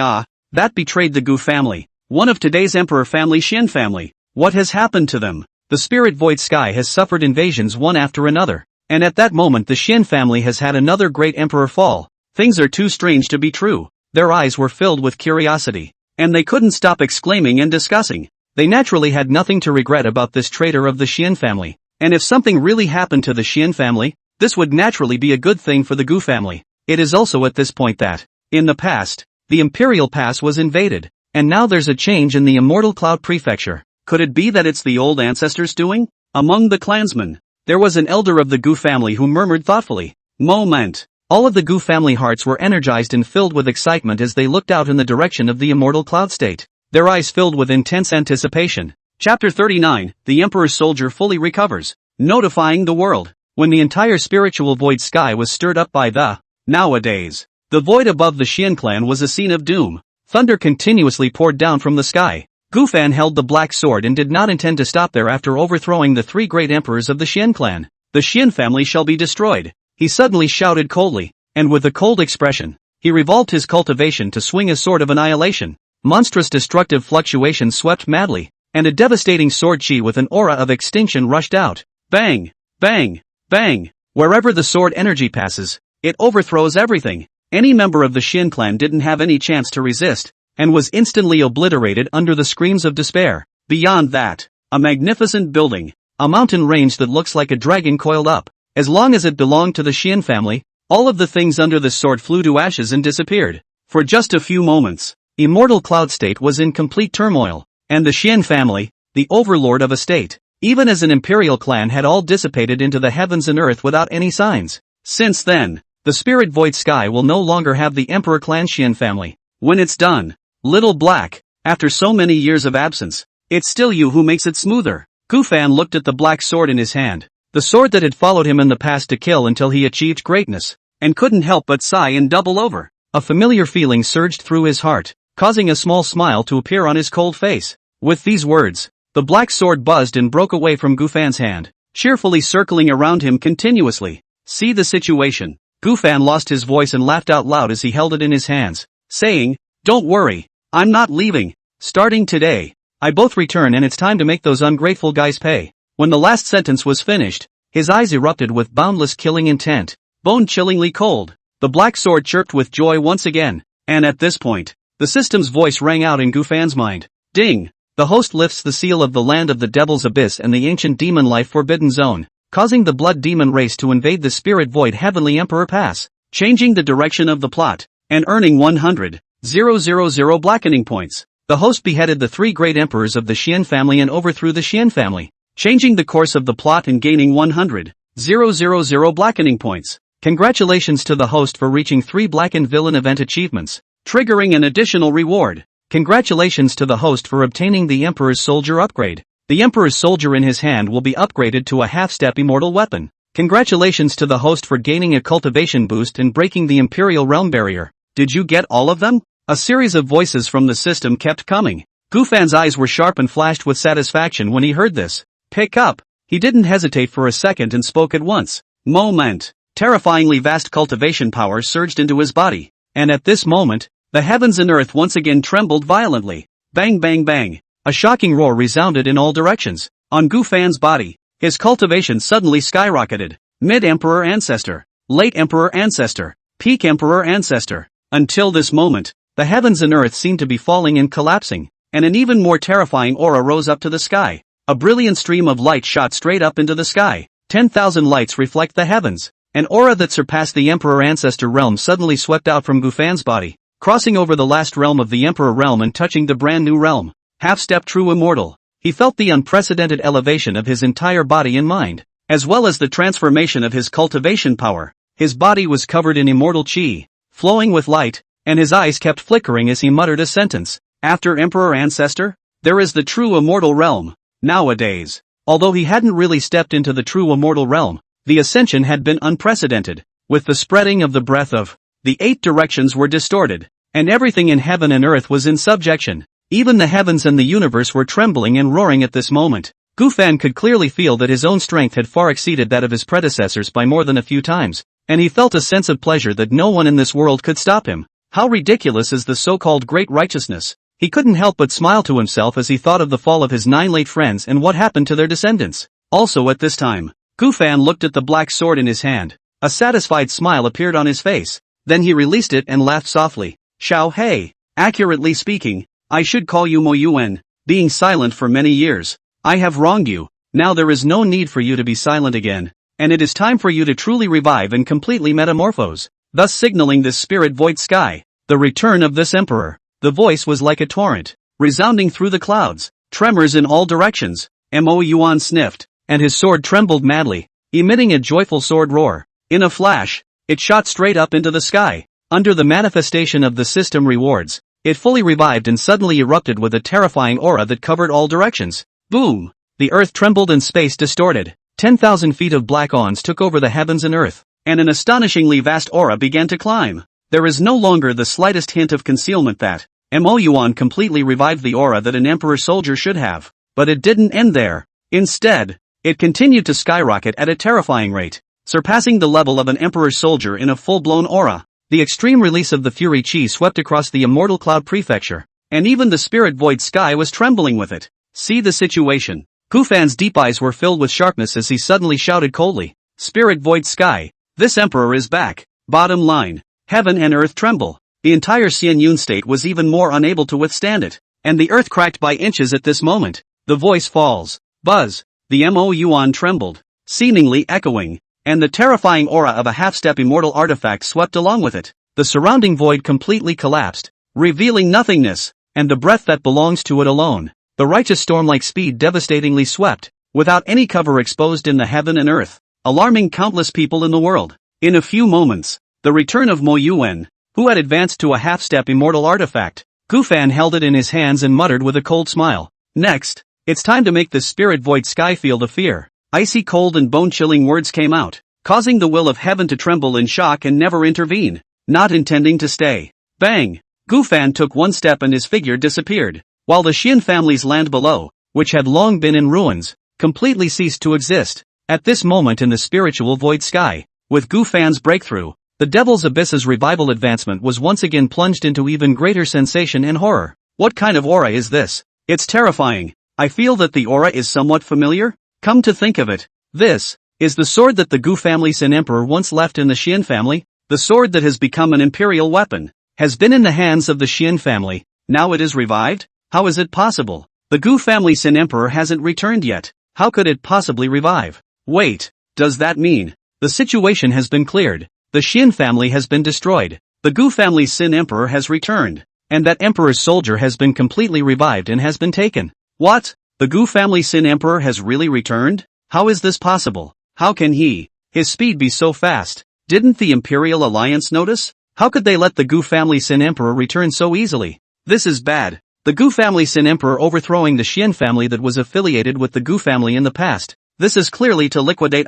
that betrayed the Gu family. One of today's emperor family Shen family. What has happened to them? The spirit void sky has suffered invasions one after another. And at that moment the Shen family has had another great emperor fall. Things are too strange to be true. Their eyes were filled with curiosity. And they couldn't stop exclaiming and discussing. They naturally had nothing to regret about this traitor of the Shen family. And if something really happened to the Shen family, this would naturally be a good thing for the Gu family. It is also at this point that, in the past, the Imperial Pass was invaded, and now there's a change in the Immortal Cloud Prefecture. Could it be that it's the old ancestors doing? Among the clansmen, there was an elder of the Gu family who murmured thoughtfully. Moment. All of the Gu family hearts were energized and filled with excitement as they looked out in the direction of the Immortal Cloud State. Their eyes filled with intense anticipation. Chapter 39, the Emperor's Soldier fully recovers, notifying the world. When the entire spiritual void sky was stirred up by the, nowadays, the void above the Shen clan was a scene of doom. Thunder continuously poured down from the sky. Gufan held the black sword and did not intend to stop there after overthrowing the three great emperors of the Shen clan. The Shen family shall be destroyed. He suddenly shouted coldly, and with a cold expression, he revolved his cultivation to swing a sword of annihilation. Monstrous destructive fluctuations swept madly, and a devastating sword chi with an aura of extinction rushed out. Bang! Bang! Bang! Wherever the sword energy passes, it overthrows everything. Any member of the Shen clan didn't have any chance to resist, and was instantly obliterated under the screams of despair. Beyond that, a magnificent building, a mountain range that looks like a dragon coiled up. As long as it belonged to the Shen family, all of the things under the sword flew to ashes and disappeared. For just a few moments, Immortal Cloud State was in complete turmoil, and the Shen family, the overlord of a state, even as an imperial clan, had all dissipated into the heavens and earth without any signs. Since then, the spirit void sky will no longer have the emperor clan Shen family. When it's done, Little Black, after so many years of absence, it's still you who makes it smoother. Gufan looked at the black sword in his hand, the sword that had followed him in the past to kill until he achieved greatness, and couldn't help but sigh and double over. A familiar feeling surged through his heart, causing a small smile to appear on his cold face. With these words, the black sword buzzed and broke away from Gufan's hand, cheerfully circling around him continuously. See the situation. Gufan lost his voice and laughed out loud as he held it in his hands, saying, "Don't worry, I'm not leaving. Starting today, I both return and it's time to make those ungrateful guys pay." When the last sentence was finished, his eyes erupted with boundless killing intent, bone-chillingly cold. The black sword chirped with joy once again, and at this point, the system's voice rang out in Gufan's mind. Ding! The host lifts the seal of the land of the Devil's Abyss and the ancient demon life forbidden zone, causing the blood demon race to invade the spirit void heavenly emperor pass, changing the direction of the plot, and earning 100,000 blackening points. The host beheaded the three great emperors of the Shen family and overthrew the Shen family, changing the course of the plot and gaining 100,000 blackening points. Congratulations to the host for reaching 3 blackened villain event achievements, triggering an additional reward. Congratulations to the host for obtaining the Emperor's Soldier upgrade. The Emperor's Soldier in his hand will be upgraded to a half-step immortal weapon. Congratulations to the host for gaining a cultivation boost and breaking the Imperial Realm barrier. Did you get all of them? A series of voices from the system kept coming. Gufan's eyes were sharp and flashed with satisfaction when he heard this. Pick up. He didn't hesitate for a second and spoke at once. Moment. Terrifyingly vast cultivation power surged into his body, and at this moment, the heavens and earth once again trembled violently. Bang bang bang. A shocking roar resounded in all directions. On Gufan's body, his cultivation suddenly skyrocketed. Mid-Emperor Ancestor. Late Emperor Ancestor. Peak Emperor Ancestor. Until this moment, the heavens and earth seemed to be falling and collapsing, and an even more terrifying aura rose up to the sky. A brilliant stream of light shot straight up into the sky. 10,000 lights reflect the heavens. An aura that surpassed the Emperor Ancestor realm suddenly swept out from Gufan's body, crossing over the last realm of the Emperor realm and touching the brand new realm. Half-step true immortal. He felt the unprecedented elevation of his entire body and mind, as well as the transformation of his cultivation power. His body was covered in immortal chi, flowing with light, and his eyes kept flickering as he muttered a sentence. After Emperor Ancestor, there is the true immortal realm. Nowadays, although he hadn't really stepped into the true immortal realm, the ascension had been unprecedented. With the spreading of the breath of, the 8 directions were distorted, and everything in heaven and earth was in subjection. Even the heavens and the universe were trembling and roaring at this moment. Gufan could clearly feel that his own strength had far exceeded that of his predecessors by more than a few times, and he felt a sense of pleasure that no one in this world could stop him. How ridiculous is the so-called great righteousness? He couldn't help but smile to himself as he thought of the fall of his 9 late friends and what happened to their descendants. Also at this time, Gufan looked at the black sword in his hand. A satisfied smile appeared on his face. Then he released it and laughed softly. Xiao Hei. Accurately speaking, I should call you Mo Yuan. Being silent for many years, I have wronged you. Now there is no need for you to be silent again, and it is time for you to truly revive and completely metamorphose, thus signaling this spirit void sky, the return of this emperor. The voice was like a torrent, resounding through the clouds, tremors in all directions. Mo Yuan sniffed, and his sword trembled madly, emitting a joyful sword roar. In a flash, it shot straight up into the sky. Under the manifestation of the system rewards, it fully revived and suddenly erupted with a terrifying aura that covered all directions. Boom! The earth trembled and space distorted. 10,000 feet of black awns took over the heavens and earth, and an astonishingly vast aura began to climb. There is no longer the slightest hint of concealment that Mo Yuan completely revived the aura that an emperor soldier should have. But it didn't end there. Instead, it continued to skyrocket at a terrifying rate, surpassing the level of an emperor soldier in a full-blown aura. The extreme release of the Fury Chi swept across the immortal cloud prefecture, and even the spirit void sky was trembling with it. See the situation. Gufan's deep eyes were filled with sharpness as he suddenly shouted coldly, Spirit void sky, this emperor is back. Bottom line, heaven and earth tremble. The entire Xian Yun state was even more unable to withstand it, and the earth cracked by inches at this moment. The voice falls. Buzz. The Mo Yuan trembled, seemingly echoing, and the terrifying aura of a half-step immortal artifact swept along with it. The surrounding void completely collapsed, revealing nothingness, and the breath that belongs to it alone. The righteous storm-like speed devastatingly swept, without any cover exposed in the heaven and earth, alarming countless people in the world. In a few moments, the return of Mo Yuan, who had advanced to a half-step immortal artifact. Gufan held it in his hands and muttered with a cold smile. Next, it's time to make this spirit void sky field of fear. Icy cold and bone-chilling words came out, causing the will of heaven to tremble in shock and never intervene, not intending to stay. Bang! Gufan took one step and his figure disappeared, while the Shen family's land below, which had long been in ruins, completely ceased to exist. At this moment in the spiritual void sky, with Gufan's breakthrough, the Devil's Abyss's revival advancement was once again plunged into even greater sensation and horror. What kind of aura is this? It's terrifying. I feel that the aura is somewhat familiar. Come to think of it, this is the sword that the Gu family Sin Emperor once left in the Shen family. The sword that has become an imperial weapon, has been in the hands of the Shen family. Now it is revived? How is it possible? The Gu family Sin Emperor hasn't returned yet. How could it possibly revive? Wait, does that mean the situation has been cleared? The Shen family has been destroyed. The Gu family's Sin Emperor has returned, and that Emperor's soldier has been completely revived and has been taken. What? The Gu family Sin Emperor has really returned? How is this possible? How can his speed be so fast? Didn't the Imperial Alliance notice? How could they let the Gu family Sin Emperor return so easily? This is bad. The Gu family Sin Emperor overthrowing the Shen family that was affiliated with the Gu family in the past. This is clearly to liquidate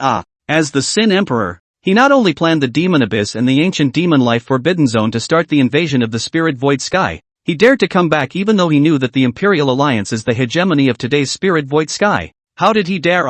as the Sin Emperor. He not only planned the Demon Abyss and the ancient demon life Forbidden Zone to start the invasion of the Spirit Void Sky, he dared to come back even though he knew that the Imperial Alliance is the hegemony of today's Spirit Void Sky. How did he dare?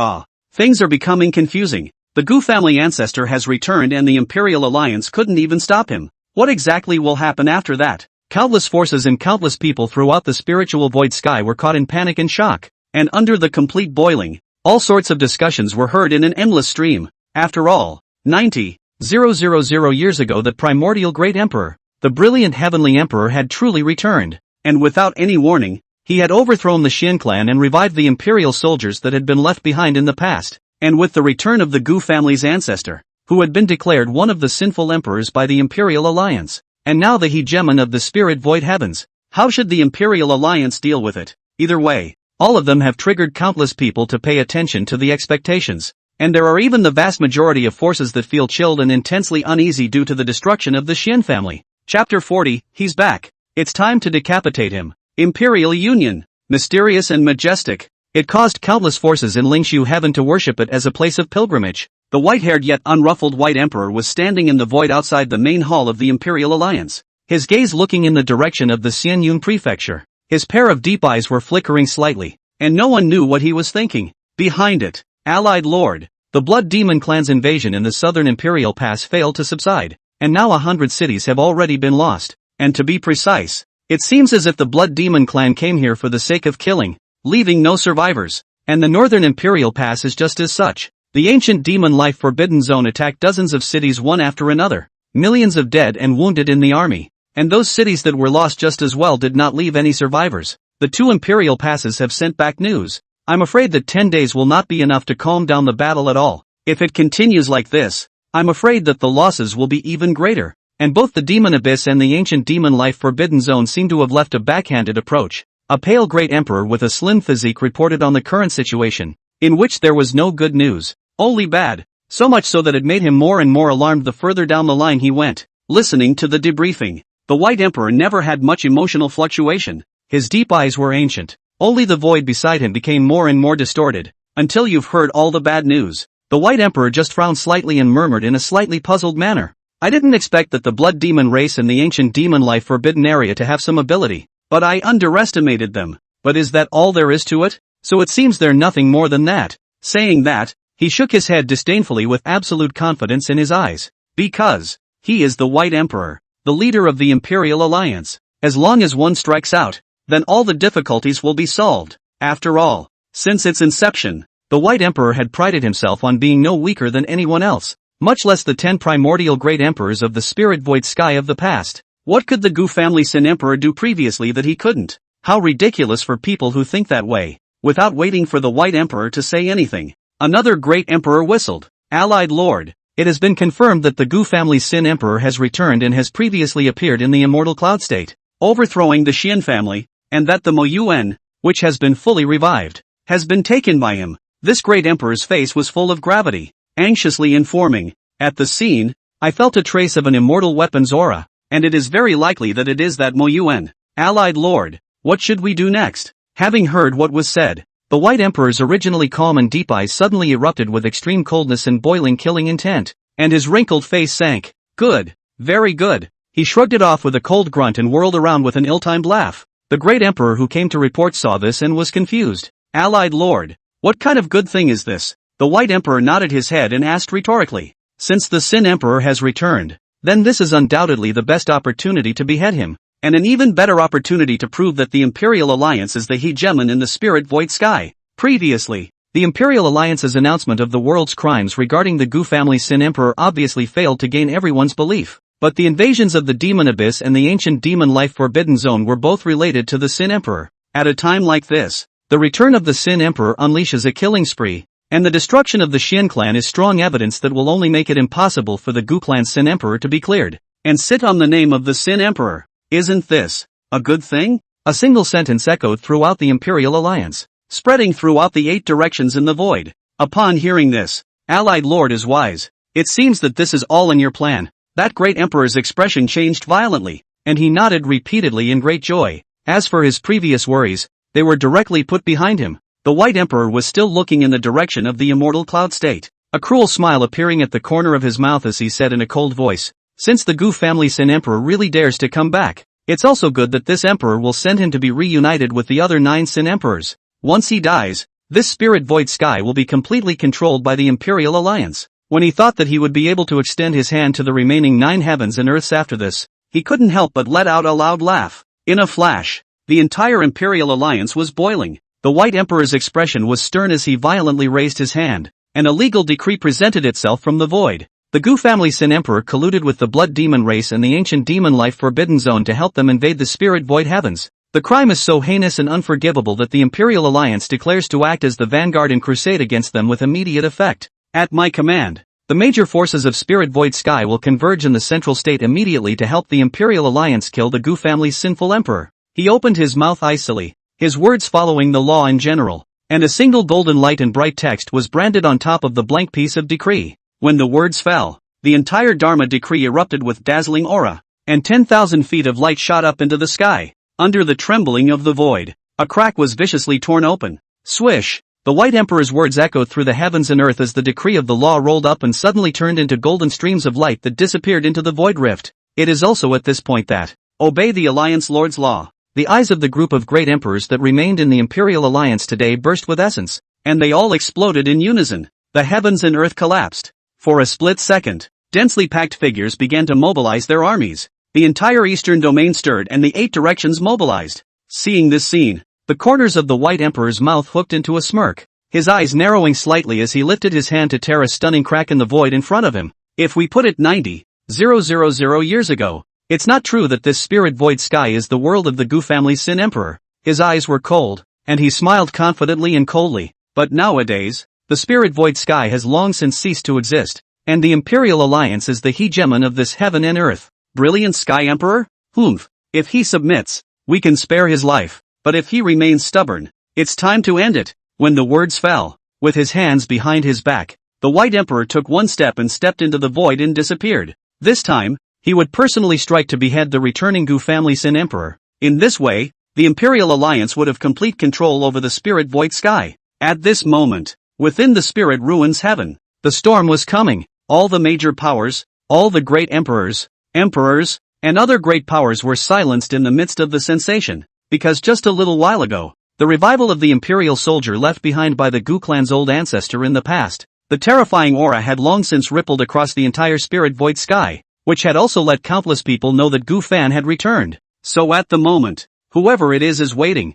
Things are becoming confusing. The Gu family ancestor has returned and the Imperial Alliance couldn't even stop him. What exactly will happen after that? Countless forces and countless people throughout the spiritual void sky were caught in panic and shock, and under the complete boiling, all sorts of discussions were heard in an endless stream. After all, 90 000 years ago that primordial great emperor, the brilliant heavenly emperor had truly returned, and without any warning, he had overthrown the Shen clan and revived the imperial soldiers that had been left behind in the past, and with the return of the Gu family's ancestor, who had been declared one of the sinful emperors by the Imperial Alliance, and now the hegemon of the spirit void heavens. How should the Imperial Alliance deal with it? Either way, all of them have triggered countless people to pay attention to the expectations, and there are even the vast majority of forces that feel chilled and intensely uneasy due to the destruction of the Shen family. Chapter 40, He's back. It's time to decapitate him. Imperial Union. Mysterious and majestic. It caused countless forces in Lingshu heaven to worship it as a place of pilgrimage. The white-haired yet unruffled white emperor was standing in the void outside the main hall of the Imperial Alliance, his gaze looking in the direction of the Xianyun prefecture. His pair of deep eyes were flickering slightly, and no one knew what he was thinking. Behind it, Allied Lord, the Blood Demon clan's invasion in the southern Imperial Pass failed to subside, and now 100 cities have already been lost, and to be precise, it seems as if the Blood Demon clan came here for the sake of killing, leaving no survivors, and the northern Imperial Pass is just as such. The ancient demon life forbidden zone attacked dozens of cities one after another, millions of dead and wounded in the army, and those cities that were lost just as well did not leave any survivors. The two Imperial Passes have sent back news. I'm afraid that 10 days will not be enough to calm down the battle at all. If it continues like this, I'm afraid that the losses will be even greater, and both the demon abyss and the ancient demon life forbidden zone seem to have left a backhanded approach. A pale great emperor with a slim physique reported on the current situation, in which there was no good news, only bad, so much so that it made him more and more alarmed the further down the line he went. Listening to the debriefing, the white emperor never had much emotional fluctuation. His deep eyes were ancient, only the void beside him became more and more distorted. Until you've heard all the bad news. The white emperor just frowned slightly and murmured in a slightly puzzled manner. I didn't expect that the blood demon race and the ancient demon life forbidden area to have some ability, but I underestimated them. But is that all there is to it? So it seems they're nothing more than that. Saying that, he shook his head disdainfully with absolute confidence in his eyes. Because he is the white emperor, the leader of the Imperial Alliance. As long as one strikes out, then all the difficulties will be solved. After all, since its inception, the white emperor had prided himself on being no weaker than anyone else, much less the 10 primordial great emperors of the spirit void sky of the past. What could the Gu family Sin emperor do previously that he couldn't? How ridiculous for people who think that way. Without waiting for the white emperor to say anything, another great emperor whistled. Allied Lord, it has been confirmed that the Gu family Sin emperor has returned and has previously appeared in the immortal cloud state, overthrowing the Shen family, and that the Mo Yuan, which has been fully revived, has been taken by him. This great emperor's face was full of gravity, anxiously informing. At the scene, I felt a trace of an immortal weapon's aura, and it is very likely that it is that Mo Yuan. Allied Lord, what should we do next? Having heard what was said, the white emperor's originally calm and deep eyes suddenly erupted with extreme coldness and boiling killing intent, and his wrinkled face sank. Good, very good. He shrugged it off with a cold grunt and whirled around with an ill-timed laugh. The great emperor who came to report saw this and was confused. Allied Lord, what kind of good thing is this? The white emperor nodded his head and asked rhetorically. Since the Sin emperor has returned, then this is undoubtedly the best opportunity to behead him, and an even better opportunity to prove that the Imperial Alliance is the hegemon in the spirit void sky. Previously, the Imperial Alliance's announcement of the world's crimes regarding the Gu family Sin emperor obviously failed to gain everyone's belief. But the invasions of the Demon Abyss and the ancient Demon Life Forbidden Zone were both related to the Sin Emperor. At a time like this, the return of the Sin Emperor unleashes a killing spree, and the destruction of the Shen clan is strong evidence that will only make it impossible for the Gu clan's Sin Emperor to be cleared, and sit on the name of the Sin Emperor. Isn't this a good thing? A single sentence echoed throughout the Imperial Alliance, spreading throughout the 8 directions in the void. Upon hearing this, Allied Lord is wise. It seems that this is all in your plan. That great emperor's expression changed violently, and he nodded repeatedly in great joy. As for his previous worries, they were directly put behind him. The white emperor was still looking in the direction of the immortal cloud state, a cruel smile appearing at the corner of his mouth as he said in a cold voice, since the Gu family Sin emperor really dares to come back, it's also good that this emperor will send him to be reunited with the other 9 Sin emperors. Once he dies, this spirit void sky will be completely controlled by the Imperial Alliance. When he thought that he would be able to extend his hand to the remaining 9 heavens and earths after this, he couldn't help but let out a loud laugh. In a flash, the entire Imperial Alliance was boiling. The white emperor's expression was stern as he violently raised his hand, and a legal decree presented itself from the void. The Gu family Sin Emperor colluded with the Blood Demon race and the ancient demon life Forbidden Zone to help them invade the Spirit Void Heavens. The crime is so heinous and unforgivable that the Imperial Alliance declares to act as the vanguard and crusade against them with immediate effect. At my command, the major forces of Spirit Void Sky will converge in the Central State immediately to help the Imperial Alliance kill the Gu family's sinful emperor. He opened his mouth icily, his words following the law in general, and a single golden light and bright text was branded on top of the blank piece of decree. When the words fell, the entire Dharma decree erupted with dazzling aura, and 10,000 feet of light shot up into the sky. Under the trembling of the void, a crack was viciously torn open. Swish! The White Emperor's words echoed through the heavens and earth as the decree of the law rolled up and suddenly turned into golden streams of light that disappeared into the void rift. It is also at this point that, obey the Alliance Lord's law. The eyes of the group of great emperors that remained in the Imperial Alliance today burst with essence, and they all exploded in unison. The heavens and earth collapsed. For a split second, densely packed figures began to mobilize their armies. The entire eastern domain stirred and the 8 directions mobilized. Seeing this scene, the corners of the White Emperor's mouth hooked into a smirk, his eyes narrowing slightly as he lifted his hand to tear a stunning crack in the void in front of him. If we put it 90,000 years ago, it's not true that this Spirit Void Sky is the world of the Gu family's Sin Emperor. His eyes were cold, and he smiled confidently and coldly. But nowadays, the Spirit Void Sky has long since ceased to exist, and the Imperial Alliance is the hegemon of this heaven and earth. Brilliant Sky Emperor? Humph. If he submits, we can spare his life, but if he remains stubborn, it's time to end it. When the words fell, with his hands behind his back, the White Emperor took one step and stepped into the void and disappeared. This time, he would personally strike to behead the returning Gu family Sin Emperor. In this way, the Imperial Alliance would have complete control over the Spirit Void Sky. At this moment, within the Spirit Ruins Heaven, the storm was coming. All the major powers, all the great emperors, and other great powers were silenced in the midst of the sensation, because just a little while ago, the revival of the Imperial soldier left behind by the Gu clan's old ancestor in the past, the terrifying aura had long since rippled across the entire Spirit Void Sky, which had also let countless people know that Gu Fan had returned. So at the moment, whoever it is waiting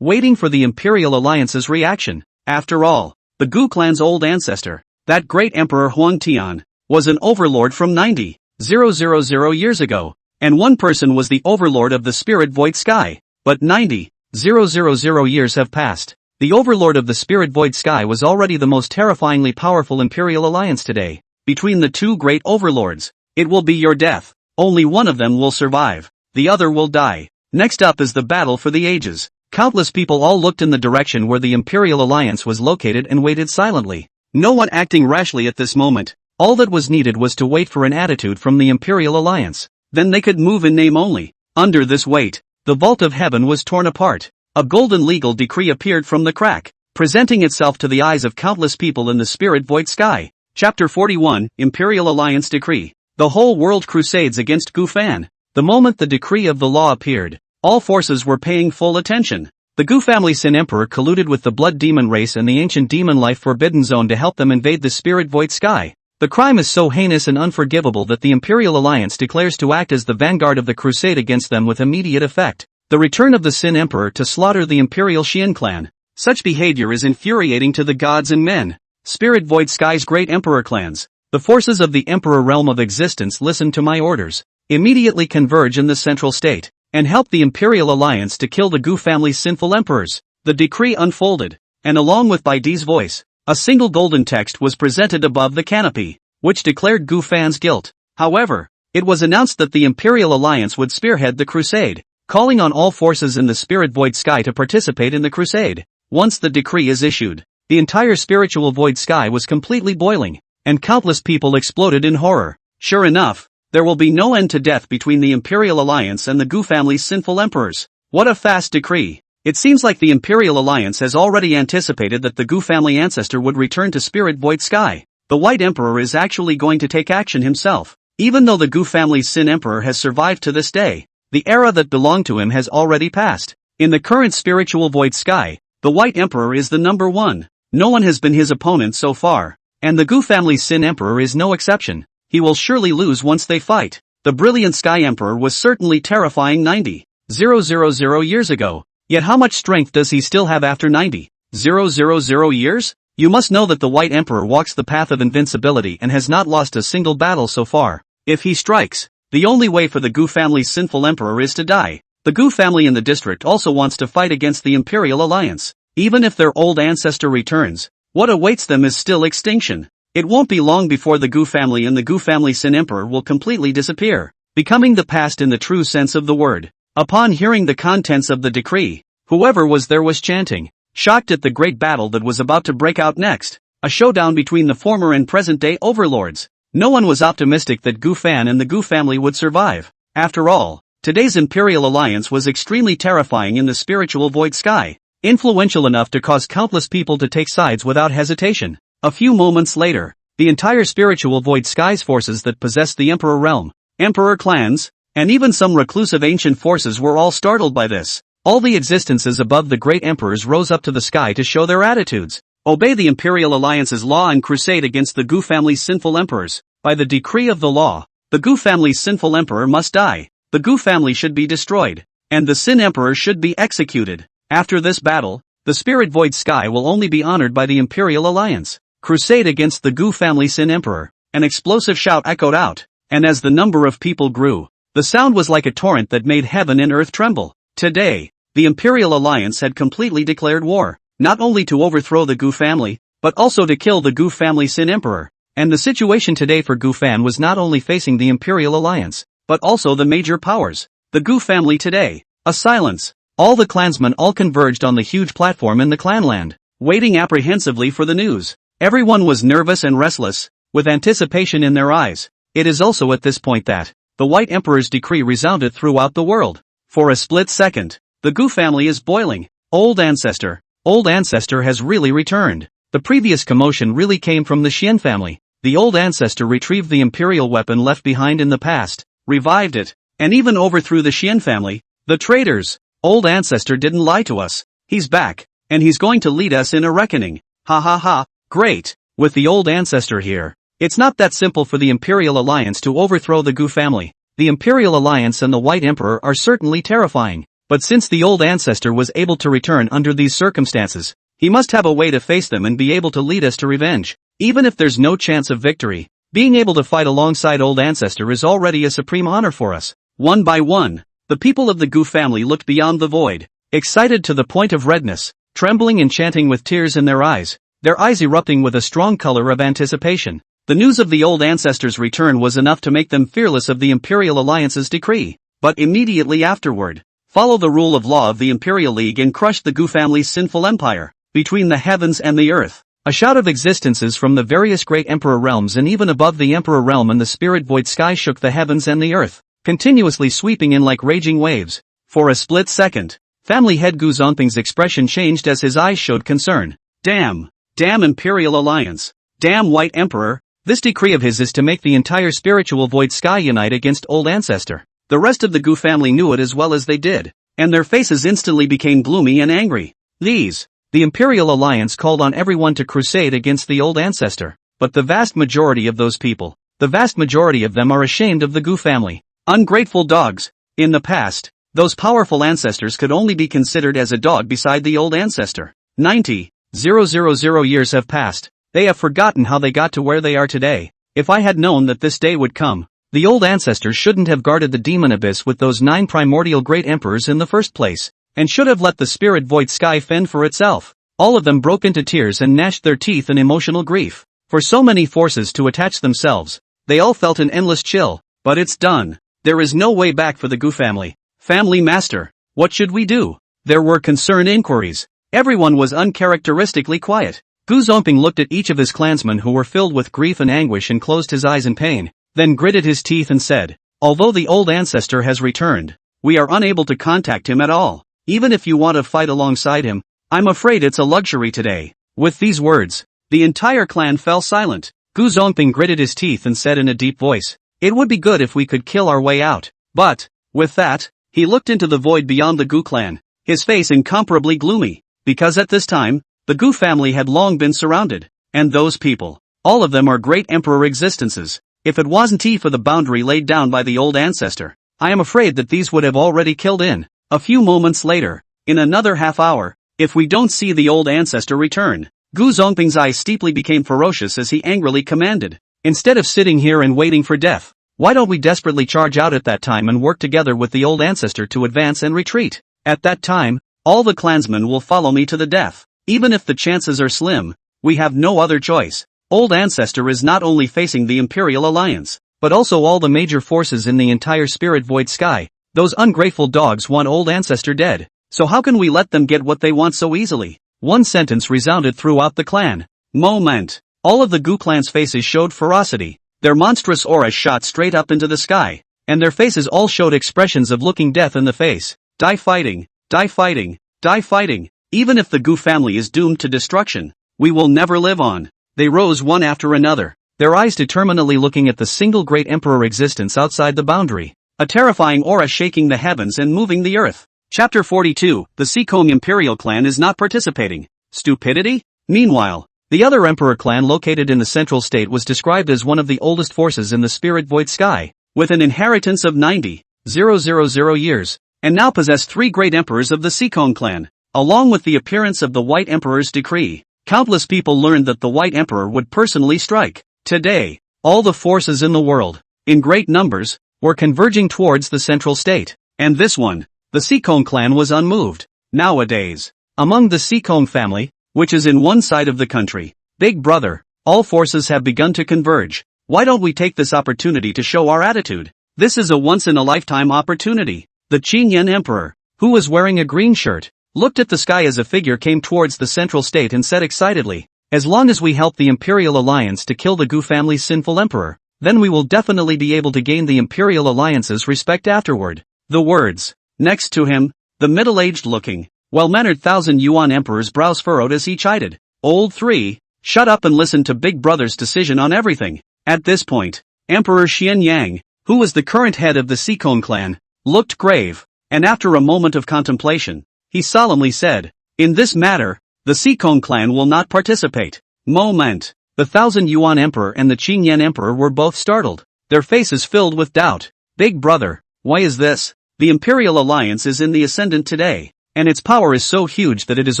for the Imperial Alliance's reaction. After all, the Gu clan's old ancestor, that great Emperor Huang Tian, was an overlord from 90,000 years ago, and one person was the overlord of the Spirit Void Sky. But 90,000 years have passed. The overlord of the Spirit Void Sky was already the most terrifyingly powerful Imperial Alliance today. Between the two great overlords, it will be your death. Only one of them will survive, the other will die. Next up is the battle for the ages. Countless people all looked in the direction where the Imperial Alliance was located and waited silently. No one acting rashly at this moment. All that was needed was to wait for an attitude from the Imperial Alliance. Then they could move in name only. Under this weight, the vault of heaven was torn apart. A golden legal decree appeared from the crack, presenting itself to the eyes of countless people in the Spirit Void Sky. Chapter 41, Imperial Alliance Decree. The whole world crusades against Gu Fan. The moment the decree of the law appeared, all forces were paying full attention. The Gu family Sin Emperor colluded with the Blood Demon race and the ancient demon life Forbidden Zone to help them invade the Spirit Void Sky. The crime is so heinous and unforgivable that the Imperial Alliance declares to act as the vanguard of the crusade against them with immediate effect. The return of the Sin Emperor to slaughter the Imperial Shen clan. Such behavior is infuriating to the gods and men. Spirit Void Sky's great Emperor clans. The forces of the Emperor realm of existence listen to my orders. Immediately converge in the Central State, and help the Imperial Alliance to kill the Gu family's sinful emperors. The decree unfolded, and along with Baidi's voice, a single golden text was presented above the canopy, which declared Gu Fan's guilt. However, it was announced that the Imperial Alliance would spearhead the crusade, calling on all forces in the Spirit Void Sky to participate in the crusade. Once the decree is issued, the entire spiritual void sky was completely boiling, and countless people exploded in horror. Sure enough, there will be no end to death between the Imperial Alliance and the Gu family's sinful emperors. What a fast decree! It seems like the Imperial Alliance has already anticipated that the Gu family ancestor would return to Spirit Void Sky. The White Emperor is actually going to take action himself. Even though the Gu family's Sin Emperor has survived to this day, the era that belonged to him has already passed. In the current spiritual void sky, the White Emperor is the number one. No one has been his opponent so far, and the Gu family's Sin Emperor is no exception. He will surely lose once they fight. The brilliant Sky Emperor was certainly terrifying 90,000 years ago. Yet how much strength does he still have after 90,000 years? You must know that the White Emperor walks the path of invincibility and has not lost a single battle so far. If he strikes, the only way for the Gu family's sinful emperor is to die. The Gu family in the district also wants to fight against the Imperial Alliance. Even if their old ancestor returns, what awaits them is still extinction. It won't be long before the Gu family and the Gu family Sin Emperor will completely disappear, becoming the past in the true sense of the word. Upon hearing the contents of the decree, whoever was there was chanting, shocked at the great battle that was about to break out next, a showdown between the former and present-day overlords. No one was optimistic that Gu Fan and the Gu family would survive. After all, today's Imperial Alliance was extremely terrifying in the spiritual void sky, influential enough to cause countless people to take sides without hesitation. A few moments later, the entire spiritual void sky's forces that possessed the Emperor realm, Emperor clans, and even some reclusive ancient forces were all startled by this. All the existences above the great emperors rose up to the sky to show their attitudes. Obey the Imperial Alliance's law and crusade against the Gu family's sinful emperors. By the decree of the law, the Gu family's sinful emperor must die. The Gu family should be destroyed, and the Sin Emperor should be executed. After this battle, the spirit void sky will only be honored by the Imperial Alliance. Crusade against the Gu family Sin Emperor. An explosive shout echoed out, and as the number of people grew, the sound was like a torrent that made heaven and earth tremble. Today, the Imperial Alliance had completely declared war, not only to overthrow the Gu family, but also to kill the Gu family Sin Emperor. And the situation today for Gu Fan was not only facing the Imperial Alliance, but also the major powers. The Gu family today. A silence. All the clansmen all converged on the huge platform in the clanland, waiting apprehensively for the news. Everyone was nervous and restless, with anticipation in their eyes. It is also at this point that the White Emperor's decree resounded throughout the world. For a split second, the Gu family is boiling. Old Ancestor has really returned. The previous commotion really came from the Shen family. The Old Ancestor retrieved the Imperial weapon left behind in the past, revived it, and even overthrew the Shen family. The traitors! Old Ancestor didn't lie to us. He's back, and he's going to lead us in a reckoning. Ha ha ha, great! With the Old Ancestor here, it's not that simple for the Imperial Alliance to overthrow the Gu family. The Imperial Alliance and the White Emperor are certainly terrifying, but since the Old Ancestor was able to return under these circumstances, he must have a way to face them and be able to lead us to revenge. Even if there's no chance of victory, being able to fight alongside Old Ancestor is already a supreme honor for us. One by one, the people of the Gu family looked beyond the void, excited to the point of redness, trembling and chanting with tears in their eyes erupting with a strong color of anticipation. The news of the Old Ancestor's return was enough to make them fearless of the Imperial Alliance's decree. But immediately afterward, follow the rule of law of the Imperial League and crush the Gu family's sinful empire, between the heavens and the earth. A shout of existences from the various great Emperor realms and even above the Emperor realm and the spirit void sky shook the heavens and the earth, continuously sweeping in like raging waves. For a split second, family head Gu Zonping's expression changed as his eyes showed concern. Damn Imperial Alliance. Damn White Emperor. This decree of his is to make the entire spiritual void sky unite against Old Ancestor. The rest of the Gu family knew it as well as they did, and their faces instantly became gloomy and angry. The Imperial Alliance called on everyone to crusade against the Old Ancestor, but the vast majority of those people, the vast majority of them are ashamed of the Gu family. Ungrateful dogs. In the past, those powerful ancestors could only be considered as a dog beside the Old Ancestor. 90,000 years have passed. They have forgotten how they got to where they are today. If I had known that this day would come, the Old Ancestor shouldn't have guarded the demon abyss with those 9 primordial great emperors in the first place, and should have let the spirit void sky fend for itself. All of them broke into tears and gnashed their teeth in emotional grief. For so many forces to attach themselves, they all felt an endless chill. But it's done. There is no way back for the Gu family. Family Master, what should we do? There were concerned inquiries. Everyone was uncharacteristically quiet. Gu Zonping looked at each of his clansmen who were filled with grief and anguish and closed his eyes in pain, then gritted his teeth and said, although the Old Ancestor has returned, we are unable to contact him at all. Even if you want to fight alongside him, I'm afraid it's a luxury today. With these words, the entire clan fell silent. Gu Zonping gritted his teeth and said in a deep voice, it would be good if we could kill our way out. But, with that, he looked into the void beyond the Gu clan, his face incomparably gloomy, because at this time, the Gu family had long been surrounded, and those people, all of them are great emperor existences. If it wasn't for the boundary laid down by the Old Ancestor, I am afraid that these would have already killed in. A few moments later, in another half hour, if we don't see the Old Ancestor return, Gu Zongping's eyes steeply became ferocious as he angrily commanded. Instead of sitting here and waiting for death, why don't we desperately charge out at that time and work together with the old ancestor to advance and retreat? At that time, all the clansmen will follow me to the death. Even if the chances are slim, we have no other choice. Old ancestor is not only facing the Imperial Alliance, but also all the major forces in the entire spirit void sky. Those ungrateful dogs want old ancestor dead. So how can we let them get what they want so easily? One sentence resounded throughout the clan. Moment. All of the Gu clan's faces showed ferocity. Their monstrous auras shot straight up into the sky, and their faces all showed expressions of looking death in the face. Die fighting, die fighting, die fighting. Even if the Gu family is doomed to destruction, we will never live on. They rose one after another, their eyes determinedly looking at the single great emperor existence outside the boundary. A terrifying aura shaking the heavens and moving the earth. Chapter 42, the Seekong Imperial clan is not participating. Stupidity? Meanwhile, the other emperor clan located in the central state was described as one of the oldest forces in the spirit void sky, with an inheritance of 90,000 years, and now possessed 3 great emperors of the Seekong clan. Along with the appearance of the White Emperor's decree, countless people learned that the White Emperor would personally strike. Today, all the forces in the world, in great numbers, were converging towards the central state. And this one, the Seekong clan, was unmoved. Nowadays, among the Seekong family, which is in one side of the country, Big Brother, all forces have begun to converge. Why don't we take this opportunity to show our attitude? This is a once-in-a-lifetime opportunity. The Qingyan Emperor, who was wearing a green shirt, looked at the sky as a figure came towards the central state and said excitedly, as long as we help the Imperial Alliance to kill the Gu family's sinful emperor, then we will definitely be able to gain the Imperial Alliance's respect afterward. The words. Next to him, the middle-aged looking, well-mannered 1,000 Yuan Emperor's brows furrowed as he chided. Old 3, shut up and listen to Big Brother's decision on everything. At this point, Emperor Xian Yang, who was the current head of the Seekong clan, looked grave, and after a moment of contemplation, he solemnly said, in this matter, the Seekong clan will not participate. Moment. The 1,000 Yuan Emperor and the Qingyan Emperor were both startled, their faces filled with doubt. Big Brother, why is this? The Imperial Alliance is in the Ascendant today, and its power is so huge that it is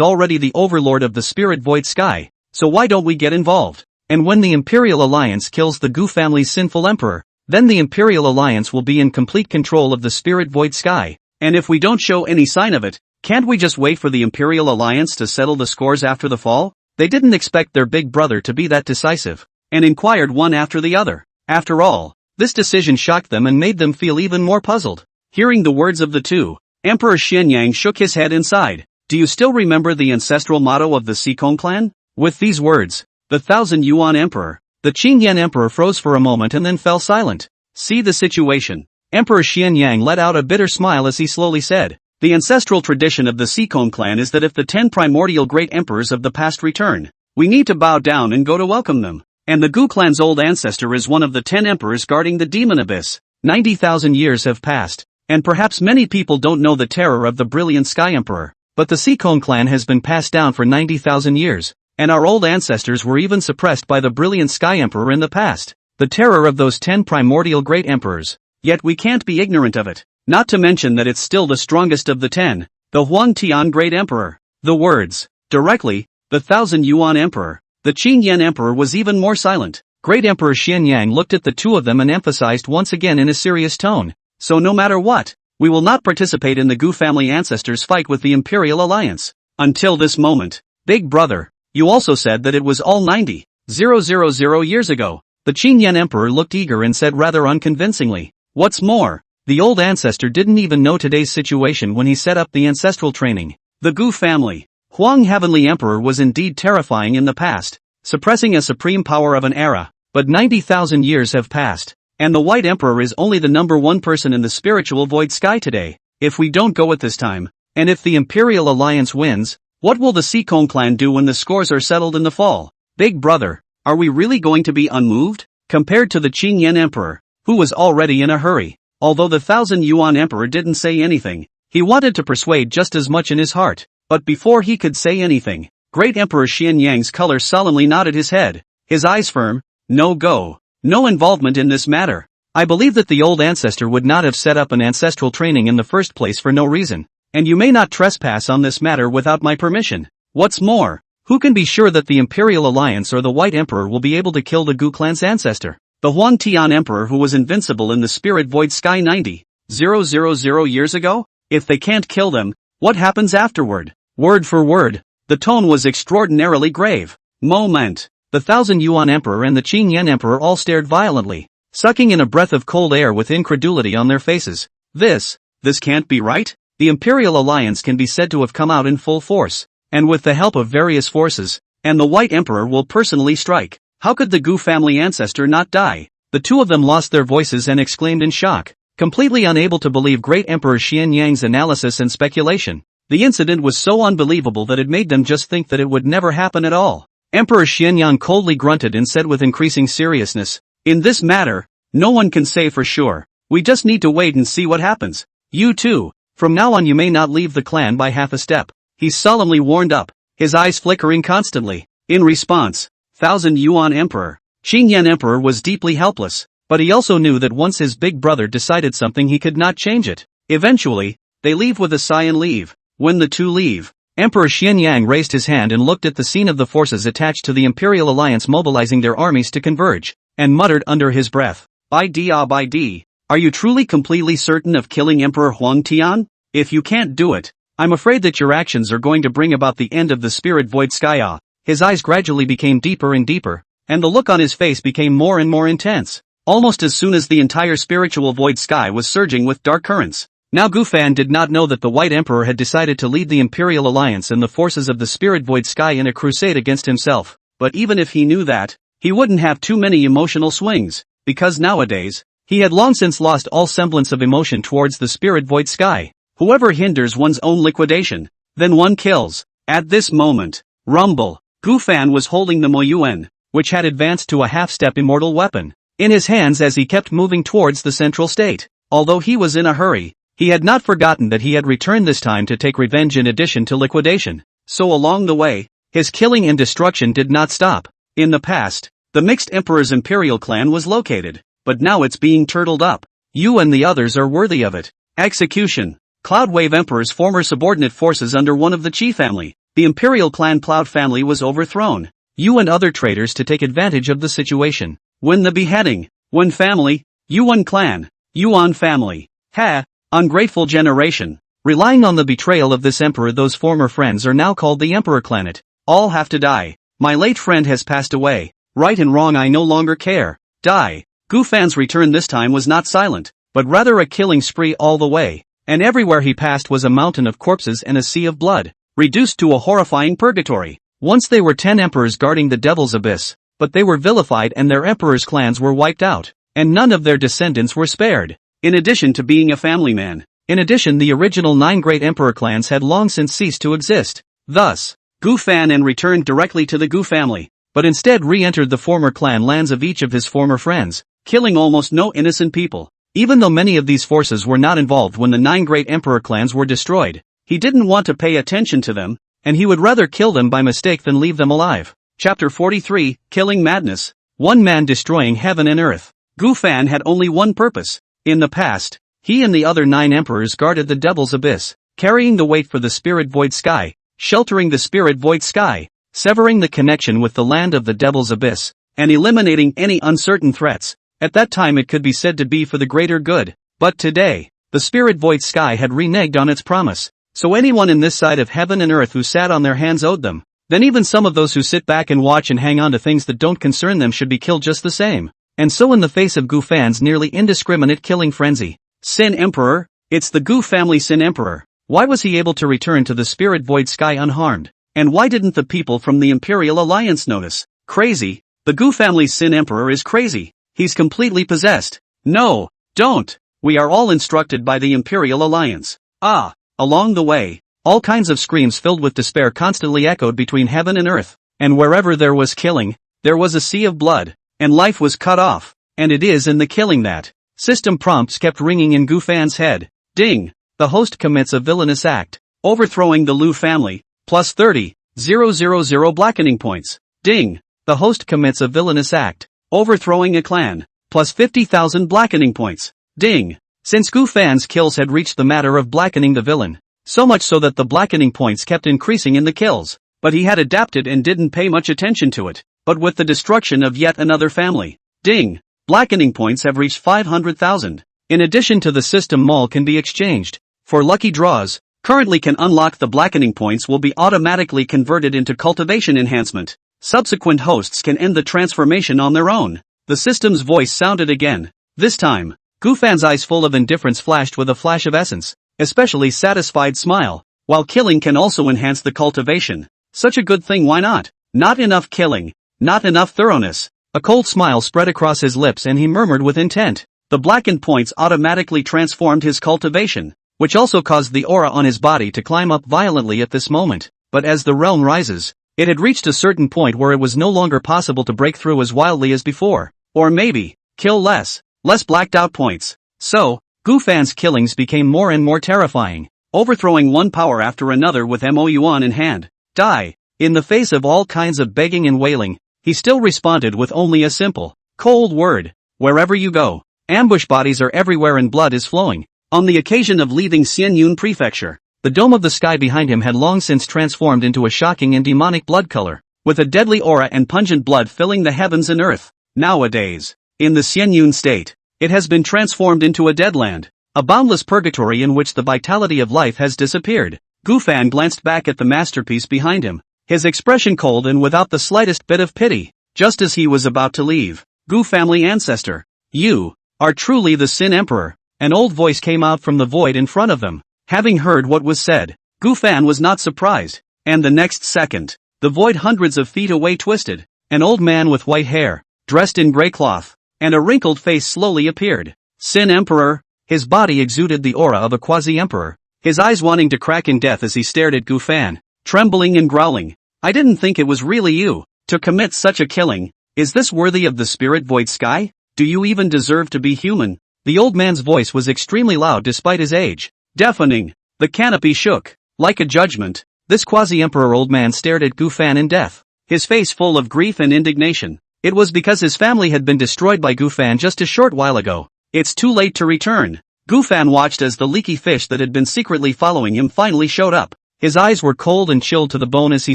already the overlord of the spirit void sky, so why don't we get involved? And when the Imperial Alliance kills the Gu family's sinful emperor, then the Imperial Alliance will be in complete control of the spirit void sky, and if we don't show any sign of it, can't we just wait for the Imperial Alliance to settle the scores after the fall? They didn't expect their Big Brother to be that decisive, and inquired one after the other. After all, this decision shocked them and made them feel even more puzzled. Hearing the words of the two, Emperor Xianyang shook his head and sighed. Do you still remember the ancestral motto of the Seekong clan? With these words, the 1,000 Yuan Emperor, the Qingyan Emperor froze for a moment and then fell silent. See the situation. Emperor Xianyang let out a bitter smile as he slowly said, the ancestral tradition of the Seekong clan is that if the 10 primordial great emperors of the past return, we need to bow down and go to welcome them. And the Gu clan's old ancestor is one of the 10 emperors guarding the demon abyss. 90,000 years have passed, and perhaps many people don't know the terror of the brilliant Sky Emperor, but the Seekong clan has been passed down for 90,000 years, and our old ancestors were even suppressed by the brilliant Sky Emperor in the past. The terror of those 10 primordial great emperors. Yet we can't be ignorant of it. Not to mention that it's still the strongest of the 10, the Huang Tian Great Emperor. The words, directly, the 1,000 Yuan Emperor, the Qingyan Emperor was even more silent. Great Emperor Xianyang looked at the two of them and emphasized once again in a serious tone. So no matter what, we will not participate in the Gu family ancestors' fight with the Imperial Alliance. Until this moment, Big Brother, you also said that it was all 90,000 years ago. The Qingyan Emperor looked eager and said rather unconvincingly, what's more, the old ancestor didn't even know today's situation when he set up the ancestral training. The Gu family, Huang Heavenly Emperor was indeed terrifying in the past, suppressing a supreme power of an era, but 90,000 years have passed, and the White Emperor is only the number 1 person in the spiritual void sky today. If we don't go at this time, and if the Imperial Alliance wins, what will the Seekong clan do when the scores are settled in the fall? Big Brother, are we really going to be unmoved? Compared to the Qingyan Emperor, who was already in a hurry. Although the 1,000 Yuan Emperor didn't say anything, he wanted to persuade just as much in his heart. But before he could say anything, Great Emperor Xianyang's color solemnly nodded his head, his eyes firm. No go. No involvement in this matter. I believe that the old ancestor would not have set up an ancestral training in the first place for no reason, and you may not trespass on this matter without my permission. What's more, Who can be sure that the Imperial Alliance or the White Emperor will be able to kill the Gu clan's ancestor? The Huangtian Emperor who was invincible in the Spirit Void Sky 90,000 years ago? If they can't kill them, what happens afterward? Word for word. The tone was extraordinarily grave. Moment. The 1,000 Yuan Emperor and the Qin Yen Emperor all stared violently, sucking in a breath of cold air with incredulity on their faces. This can't be right? The Imperial Alliance can be said to have come out in full force, and with the help of various forces, and the White Emperor will personally strike. How could the Gu family ancestor not die? The two of them lost their voices and exclaimed in shock, completely unable to believe Great Emperor Xian Yang's analysis and speculation. The incident was so unbelievable that it made them just think that it would never happen at all. Emperor Xianyang coldly grunted and said with increasing seriousness, "In this matter, no one can say for sure. We just need to wait and see what happens. You too, from now on you may not leave the clan by half a step," he solemnly warned up, his eyes flickering constantly. In response, 1,000 Yuan Emperor, Qin Yen Emperor was deeply helpless, but he also knew that once his big brother decided something he could not change it. Eventually, they leave with a sigh and leave. When the two leave, Emperor Xianyang raised his hand and looked at the scene of the forces attached to the Imperial Alliance mobilizing their armies to converge, and muttered under his breath, "ID. Are you truly completely certain of killing Emperor Huangtian? If you can't do it, I'm afraid that your actions are going to bring about the end of the Spirit Void Sky." His eyes gradually became deeper and deeper, and the look on his face became more and more intense, almost as soon as the entire spiritual void sky was surging with dark currents. Now Gufan did not know that the White Emperor had decided to lead the Imperial Alliance and the forces of the Spirit Void Sky in a crusade against himself, but even if he knew that, he wouldn't have too many emotional swings, because nowadays, he had long since lost all semblance of emotion towards the Spirit Void Sky. Whoever hinders one's own liquidation, then one kills. At this moment, rumble, Gufan was holding the Moyuan, which had advanced to a half-step immortal weapon, in his hands as he kept moving towards the central state. Although he was in a hurry, he had not forgotten that he had returned this time to take revenge in addition to liquidation. So along the way, his killing and destruction did not stop. In the past, the Mixed Emperor's Imperial clan was located, but now it's being turtled up. You and the others are worthy of it. Execution. Cloudwave Emperor's former subordinate forces under one of the Qi family, the Imperial clan Cloud family was overthrown. You and other traitors to take advantage of the situation. When the beheading. When family. Yuan clan. Yuan family. Ha. Ungrateful generation. Relying on the betrayal of this emperor, those former friends are now called the Emperor Clanet. All have to die. My late friend has passed away. Right and wrong I no longer care. Die. Gufan's return this time was not silent, but rather a killing spree all the way, and everywhere he passed was a mountain of corpses and a sea of blood, reduced to a horrifying purgatory. Once they were 10 emperors guarding the Devil's Abyss, but they were vilified and their emperors' clans were wiped out, and none of their descendants were spared. In addition to being a family man, the original 9 great emperor clans had long since ceased to exist. Thus, Gufan and returned directly to the Gu family, but instead re-entered the former clan lands of each of his former friends, killing almost no innocent people. Even though many of these forces were not involved when the 9 great emperor clans were destroyed, he didn't want to pay attention to them, and he would rather kill them by mistake than leave them alive. Chapter 43, Killing Madness. One man destroying heaven and earth. Gufan had only one purpose. In the past, he and the other 9 emperors guarded the Devil's Abyss, carrying the weight for the Spirit Void Sky, sheltering the Spirit Void Sky, severing the connection with the land of the Devil's Abyss, and eliminating any uncertain threats. At that time it could be said to be for the greater good, but today, the Spirit Void Sky had reneged on its promise, so anyone in this side of heaven and earth who sat on their hands owed them. Then even some of those who sit back and watch and hang on to things that don't concern them should be killed just the same. And so in the face of Gufan's nearly indiscriminate killing frenzy, Sin Emperor, it's the Gu family Sin Emperor. Why was he able to return to the Spirit Void Sky unharmed? And why didn't the people from the Imperial Alliance notice? Crazy. The Gu family's Sin Emperor is crazy. He's completely possessed. No, don't. We are all instructed by the Imperial Alliance. Along the way, all kinds of screams filled with despair constantly echoed between heaven and earth, and wherever there was killing, there was a sea of blood, and life was cut off, and it is in the killing that. System prompts kept ringing in Gufan's head. Ding! The host commits a villainous act, overthrowing the Lu family, plus 30,000 blackening points. Ding! The host commits a villainous act, overthrowing a clan, plus 50,000 blackening points. Ding! Since Gufan's kills had reached the matter of blackening the villain, so much so that the blackening points kept increasing in the kills, but he had adapted and didn't pay much attention to it. But with the destruction of yet another family, ding, blackening points have reached 500,000. In addition to the system mall can be exchanged for lucky draws. Currently can unlock the blackening points will be automatically converted into cultivation enhancement. Subsequent hosts can end the transformation on their own. The system's voice sounded again. This time, Gufan's eyes full of indifference flashed with a flash of essence, especially satisfied smile. While killing can also enhance the cultivation. Such a good thing, why not? Not enough killing. Not enough thoroughness. A cold smile spread across his lips and he murmured with intent. The blackened points automatically transformed his cultivation, which also caused the aura on his body to climb up violently at this moment. But as the realm rises, it had reached a certain point where it was no longer possible to break through as wildly as before. Or maybe, kill less blacked out points. So, Gufan's killings became more and more terrifying, overthrowing one power after another with Moyuan in hand. Die. In the face of all kinds of begging and wailing, he still responded with only a simple, cold word. Wherever you go, ambush bodies are everywhere and blood is flowing. On the occasion of leaving Xianyun Prefecture, the dome of the sky behind him had long since transformed into a shocking and demonic blood color, with a deadly aura and pungent blood filling the heavens and earth. Nowadays, in the Xianyun state, it has been transformed into a deadland, a boundless purgatory in which the vitality of life has disappeared. Gufan glanced back at the masterpiece behind him, his expression cold and without the slightest bit of pity. Just as he was about to leave, Gu family ancestor, you are truly the Sin Emperor. An old voice came out from the void in front of them. Having heard what was said, Gufan was not surprised, and the next second, the void hundreds of feet away twisted. An old man with white hair, dressed in gray cloth, and a wrinkled face slowly appeared. Sin Emperor. His body exuded the aura of a quasi-emperor, his eyes wanting to crack in death as he stared at Gufan, trembling and growling. I didn't think it was really you, to commit such a killing. Is this worthy of the spirit void sky? Do you even deserve to be human? The old man's voice was extremely loud despite his age. Deafening. The canopy shook. Like a judgment, this quasi-emperor old man stared at Gufan in death, his face full of grief and indignation. It was because his family had been destroyed by Gufan just a short while ago. It's too late to return. Gufan watched as the leaky fish that had been secretly following him finally showed up. His eyes were cold and chilled to the bone as he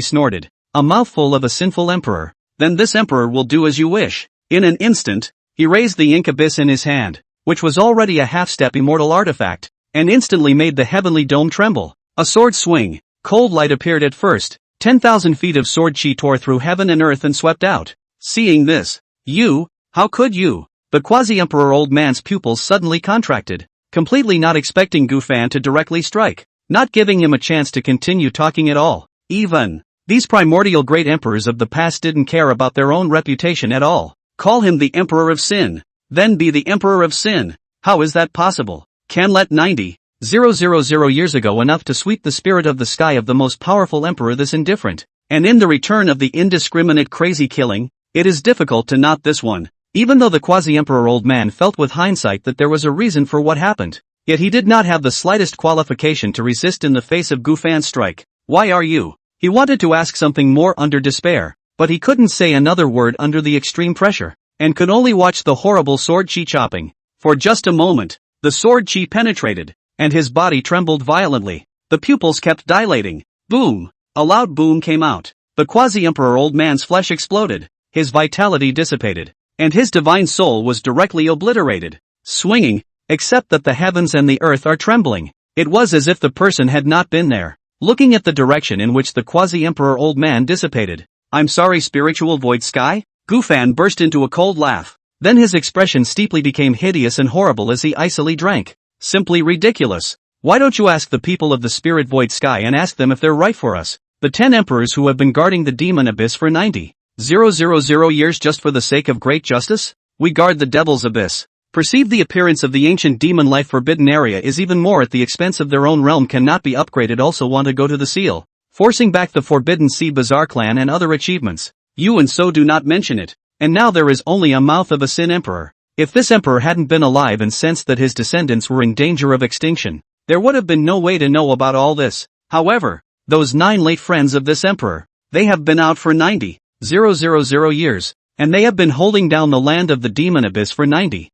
snorted. A mouthful of a sinful emperor. Then this emperor will do as you wish. In an instant, he raised the ink abyss in his hand, which was already a half-step immortal artifact, and instantly made the heavenly dome tremble. A sword swing. Cold light appeared at first. 10,000 feet of sword chi tore through heaven and earth and swept out. Seeing this, you, how could you? The quasi-emperor old man's pupils suddenly contracted, completely not expecting Gufan to directly strike, not giving him a chance to continue talking at all. Even these primordial great emperors of the past didn't care about their own reputation at all. Call him the Emperor of Sin, then be the Emperor of Sin. How is that possible? Can let 90,000 years ago enough to sweep the spirit of the sky of the most powerful emperor this indifferent, and in the return of the indiscriminate crazy killing, it is difficult to not this one. Even though the quasi-emperor old man felt with hindsight that there was a reason for what happened, yet he did not have the slightest qualification to resist in the face of Gufan's strike. Why are you? He wanted to ask something more under despair, but he couldn't say another word under the extreme pressure, and could only watch the horrible sword chi chopping. For just a moment, the sword chi penetrated, and his body trembled violently. The pupils kept dilating. Boom! A loud boom came out. The quasi-emperor old man's flesh exploded, his vitality dissipated, and his divine soul was directly obliterated. Swinging, except that the heavens and the earth are trembling. It was as if the person had not been there. Looking at the direction in which the quasi-emperor old man dissipated. I'm sorry, spiritual void sky? Gufan burst into a cold laugh. Then his expression steeply became hideous and horrible as he icily drank. Simply ridiculous. Why don't you ask the people of the spirit void sky and ask them if they're right for us? The 10 emperors who have been guarding the demon abyss for 90,000 years just for the sake of great justice? We guard the devil's abyss. Perceive the appearance of the ancient demon life forbidden area is even more at the expense of their own realm cannot be upgraded. Also want to go to the seal, forcing back the forbidden sea bazaar clan and other achievements. You and so do not mention it. And now there is only a mouth of a sin emperor. If this emperor hadn't been alive and sensed that his descendants were in danger of extinction, there would have been no way to know about all this. However, those 9 late friends of this emperor, they have been out for 90,000 years, and they have been holding down the land of the demon abyss for 90,000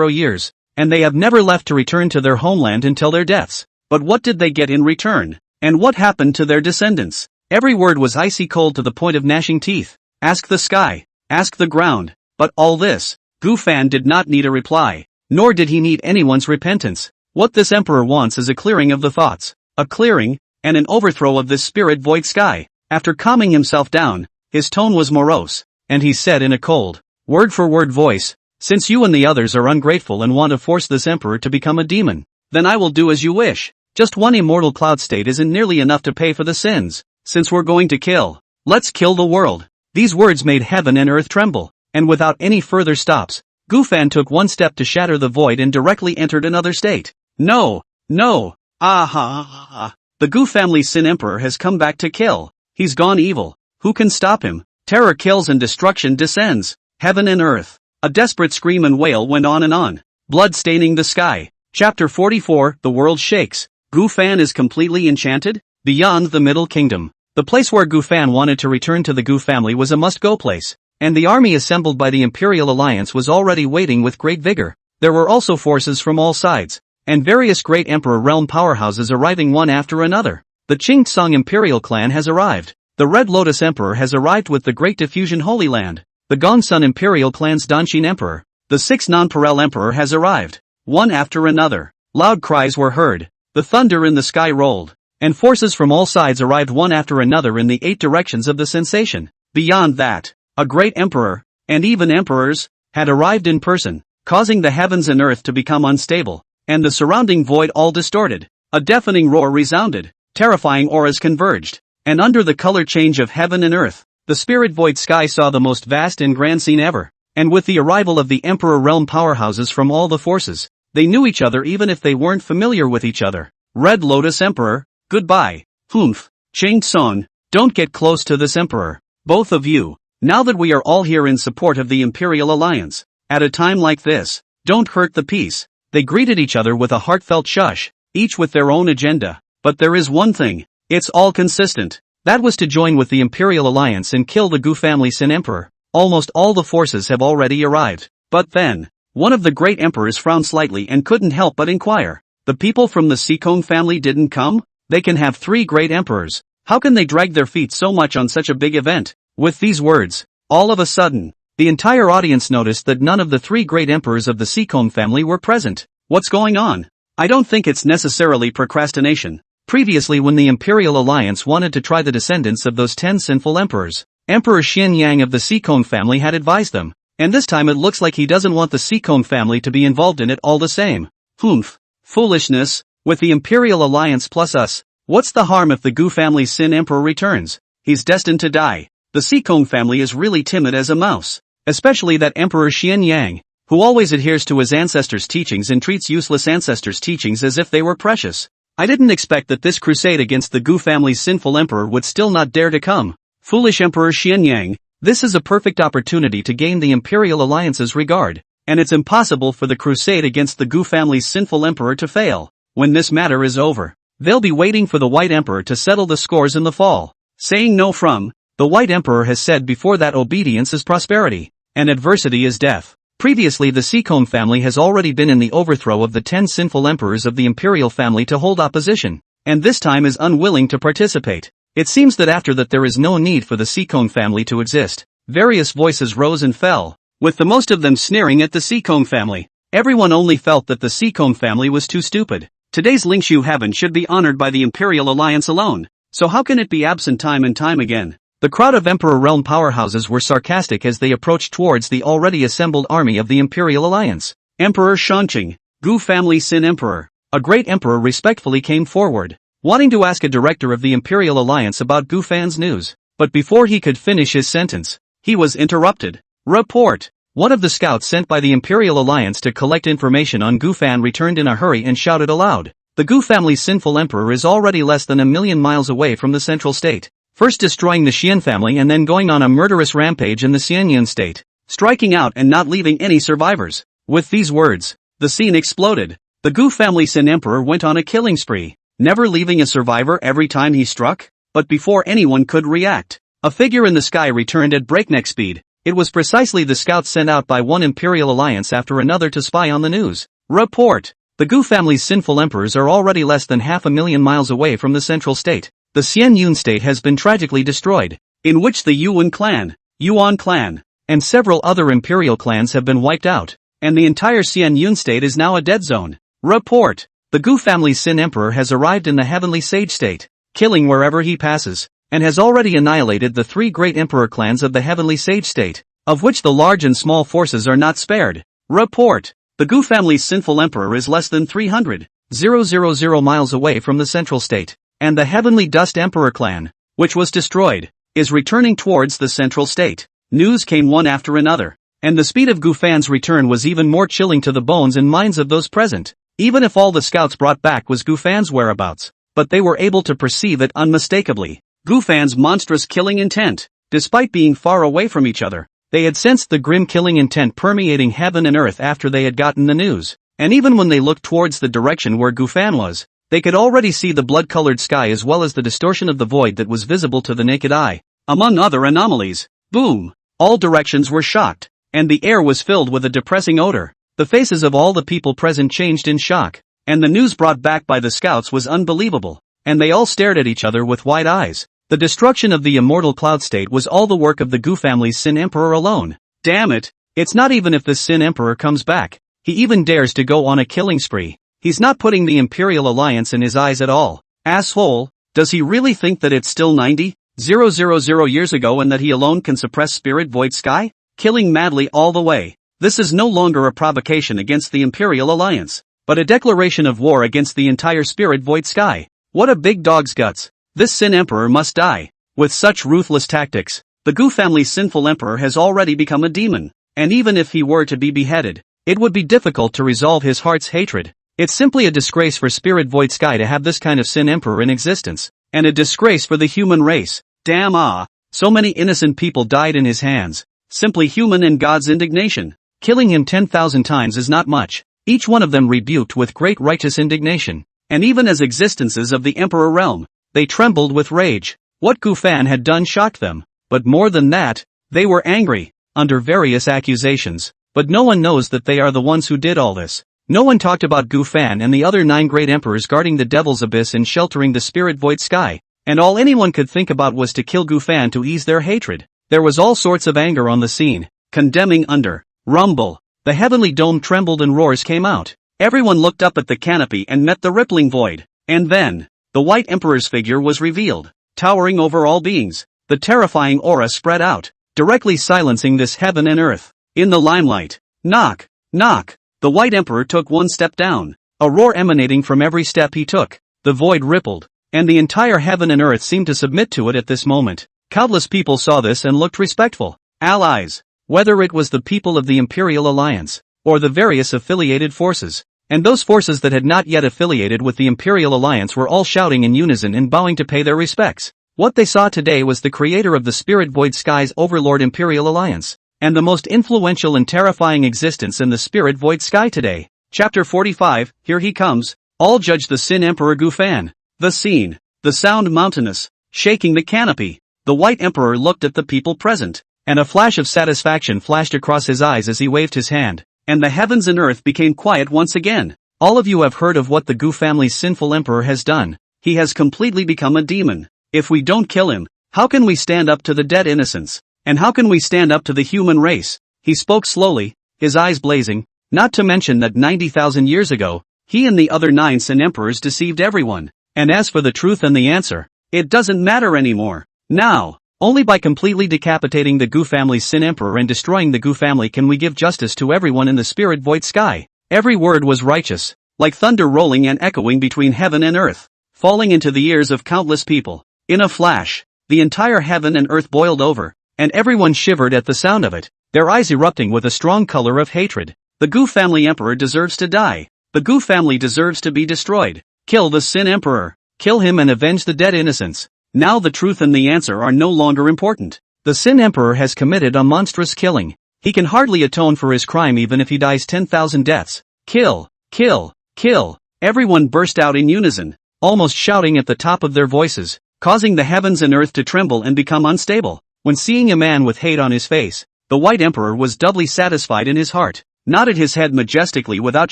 years, and they have never left to return to their homeland until their deaths. But what did they get in return? And what happened to their descendants? Every word was icy cold to the point of gnashing teeth. Ask the sky. Ask the ground. But all this, Gu Fan did not need a reply. Nor did he need anyone's repentance. What this emperor wants is a clearing of the thoughts. A clearing, and an overthrow of this spirit void sky. After calming himself down, his tone was morose, and he said in a cold, word-for-word voice, "Since you and the others are ungrateful and want to force this emperor to become a demon, then I will do as you wish. Just one immortal cloud state isn't nearly enough to pay for the sins. Since we're going to kill, let's kill the world." These words made heaven and earth tremble, and without any further stops, Gu Fan took one step to shatter the void and directly entered another state. No, no, ah. The Gu family's Sin Emperor has come back to kill. He's gone evil. Who can stop him? Terror kills and destruction descends. Heaven and earth. A desperate scream and wail went on. Blood staining the sky. Chapter 44, The World Shakes. Gu Fan is completely enchanted? Beyond the Middle Kingdom. The place where Gu Fan wanted to return to the Gu family was a must-go place, and the army assembled by the Imperial Alliance was already waiting with great vigor. There were also forces from all sides, and various great Emperor realm powerhouses arriving one after another. The Qingtsong Imperial clan has arrived. The Red Lotus Emperor has arrived with the Great Diffusion Holy Land. The Gongsun Imperial clan's Danshin Emperor. The 6th Nonpareil Emperor has arrived. One after another. Loud cries were heard. The thunder in the sky rolled. And forces from all sides arrived one after another in the 8 directions of the sensation. Beyond that, a great emperor, and even emperors, had arrived in person, causing the heavens and earth to become unstable, and the surrounding void all distorted. A deafening roar resounded. Terrifying auras converged. And under the color change of heaven and earth, the spirit void sky saw the most vast and grand scene ever. And with the arrival of the Emperor realm powerhouses from all the forces, they knew each other even if they weren't familiar with each other. Red Lotus Emperor, goodbye. Humph. Qingtsong, don't get close to this emperor. Both of you. Now that we are all here in support of the Imperial Alliance, at a time like this, don't hurt the peace. They greeted each other with a heartfelt shush, each with their own agenda. But there is one thing. It's all consistent. That was to join with the Imperial Alliance and kill the Gu family Sin Emperor. Almost all the forces have already arrived. But then, one of the great emperors frowned slightly and couldn't help but inquire. The people from the Sikong family didn't come? They can have 3 great emperors. How can they drag their feet so much on such a big event? With these words, all of a sudden, the entire audience noticed that none of the 3 great emperors of the Sikong family were present. What's going on? I don't think it's necessarily procrastination. Previously, when the Imperial Alliance wanted to try the descendants of those 10 sinful emperors, Emperor Xin Yang of the Sikong family had advised them, and this time it looks like he doesn't want the Sikong family to be involved in it all the same. Humph. Foolishness. With the Imperial Alliance plus us, what's the harm if the Gu family's Sin Emperor returns? He's destined to die. The Sikong family is really timid as a mouse, especially that Emperor Xin Yang, who always adheres to his ancestors' teachings and treats useless ancestors' teachings as if they were precious. I didn't expect that this crusade against the Gu family's sinful emperor would still not dare to come. Foolish Emperor Xin Yang, this is a perfect opportunity to gain the Imperial Alliance's regard, and it's impossible for the crusade against the Gu family's sinful emperor to fail. When this matter is over, they'll be waiting for the White Emperor to settle the scores in the fall. Saying no from, the White Emperor has said before that obedience is prosperity, and adversity is death. Previously, the Sikong family has already been in the overthrow of the 10 sinful emperors of the imperial family to hold opposition, and this time is unwilling to participate. It seems that after that there is no need for the Sikong family to exist. Various voices rose and fell, with the most of them sneering at the Sikong family. Everyone only felt that the Sikong family was too stupid. Today's Lingshu heaven should be honored by the Imperial Alliance alone, so how can it be absent time and time again? The crowd of Emperor realm powerhouses were sarcastic as they approached towards the already assembled army of the Imperial Alliance. Emperor Shangqing, Gu family Sin Emperor. A great emperor respectfully came forward, wanting to ask a director of the Imperial Alliance about Gu Fan's news. But before he could finish his sentence, he was interrupted. Report! One of the scouts sent by the Imperial Alliance to collect information on Gu Fan returned in a hurry and shouted aloud. The Gu family's sinful emperor is already less than 1,000,000 miles away from the central state. First destroying the Xian family and then going on a murderous rampage in the Xianyan state, striking out and not leaving any survivors. With these words, the scene exploded. The Gu family Sin Emperor went on a killing spree, never leaving a survivor every time he struck. But before anyone could react, a figure in the sky returned at breakneck speed. It was precisely the scouts sent out by one Imperial Alliance after another to spy on the news. Report! The Gu family's sinful emperors are already less than 500,000 miles away from the central state. the Xian Yun state has been tragically destroyed, in which the Yuan clan, and several other imperial clans have been wiped out, and the entire Xian Yun state is now a dead zone. Report. The Gu family's Sin Emperor has arrived in the Heavenly Sage state, killing wherever he passes, and has already annihilated the 3 great emperor clans of the Heavenly Sage state, of which the large and small forces are not spared. Report. The Gu family's sinful emperor is less than 300,000 miles away from the central state, and the Heavenly Dust Emperor clan, which was destroyed, is returning towards the central state. News came one after another, and the speed of Gu Fan's return was even more chilling to the bones and minds of those present. Even if all the scouts brought back was Gu Fan's whereabouts, but they were able to perceive it unmistakably. Gu Fan's monstrous killing intent. Despite being far away from each other, they had sensed the grim killing intent permeating heaven and earth after they had gotten the news, and even when they looked towards the direction where Gu Fan was, they could already see the blood-colored sky as well as the distortion of the void that was visible to the naked eye. Among other anomalies, boom! All directions were shocked, and the air was filled with a depressing odor. The faces of all the people present changed in shock, and the news brought back by the scouts was unbelievable, and they all stared at each other with wide eyes. The destruction of the immortal cloud state was all the work of the Gu family's Sin Emperor alone. Damn it, it's not even if this Sin Emperor comes back, he even dares to go on a killing spree. He's not putting the Imperial Alliance in his eyes at all. Asshole, does he really think that it's still 90,000 years ago and that he alone can suppress Spirit Void Sky? Killing madly all the way. This is no longer a provocation against the Imperial Alliance, but a declaration of war against the entire Spirit Void Sky. What a big dog's guts. This Sin Emperor must die. With such ruthless tactics, the Gu family's sinful emperor has already become a demon, and even if he were to be beheaded, it would be difficult to resolve his heart's hatred. It's simply a disgrace for Spirit Void Sky to have this kind of Sin Emperor in existence, and a disgrace for the human race. Damn so many innocent people died in his hands. Simply human and God's indignation. Killing him 10,000 times is not much, each one of them rebuked with great righteous indignation, and even as existences of the Emperor realm, they trembled with rage. What Gu Fan had done shocked them, but more than that, they were angry, under various accusations, but no one knows that they are the ones who did all this. No one talked about Gu Fan and the other 9 great emperors guarding the Devil's Abyss and sheltering the Spirit Void Sky, and all anyone could think about was to kill Gu Fan to ease their hatred. There was all sorts of anger on the scene, condemning under, rumble, the heavenly dome trembled and roars came out. Everyone looked up at the canopy and met the rippling void, and then, the White Emperor's figure was revealed, towering over all beings. The terrifying aura spread out, directly silencing this heaven and earth. In the limelight, knock, knock, the White Emperor took one step down, a roar emanating from every step he took. The void rippled, and the entire heaven and earth seemed to submit to it at this moment. Countless people saw this and looked respectful. Allies, whether it was the people of the Imperial Alliance, or the various affiliated forces, and those forces that had not yet affiliated with the Imperial Alliance were all shouting in unison and bowing to pay their respects. What they saw today was the creator of the Spirit Void Sky's overlord Imperial Alliance, and the most influential and terrifying existence in the Spirit Void Sky today. Chapter 45, Here He Comes. All judge the Sin Emperor Gu Fan. The scene, the sound mountainous, shaking the canopy. The White Emperor looked at the people present, and a flash of satisfaction flashed across his eyes as he waved his hand, and the heavens and earth became quiet once again. All of you have heard of what the Gu family's sinful emperor has done. He has completely become a demon. If we don't kill him, how can we stand up to the dead innocents? And how can we stand up to the human race? He spoke slowly, his eyes blazing, not to mention that 90,000 years ago, he and the other 9 Sin Emperors deceived everyone. And as for the truth and the answer, it doesn't matter anymore. Now, only by completely decapitating the Gu family's Sin Emperor and destroying the Gu family can we give justice to everyone in the Spirit Void Sky. Every word was righteous, like thunder rolling and echoing between heaven and earth, falling into the ears of countless people. In a flash, the entire heaven and earth boiled over, and everyone shivered at the sound of it, their eyes erupting with a strong color of hatred. The Gu family emperor deserves to die. The Gu family deserves to be destroyed. Kill the Sin Emperor. Kill him and avenge the dead innocents. Now the truth and the answer are no longer important. The Sin Emperor has committed a monstrous killing. He can hardly atone for his crime even if he dies 10,000 deaths. Kill, kill, kill. Everyone burst out in unison, almost shouting at the top of their voices, causing the heavens and earth to tremble and become unstable. When seeing a man with hate on his face, the White Emperor was doubly satisfied in his heart, nodded his head majestically without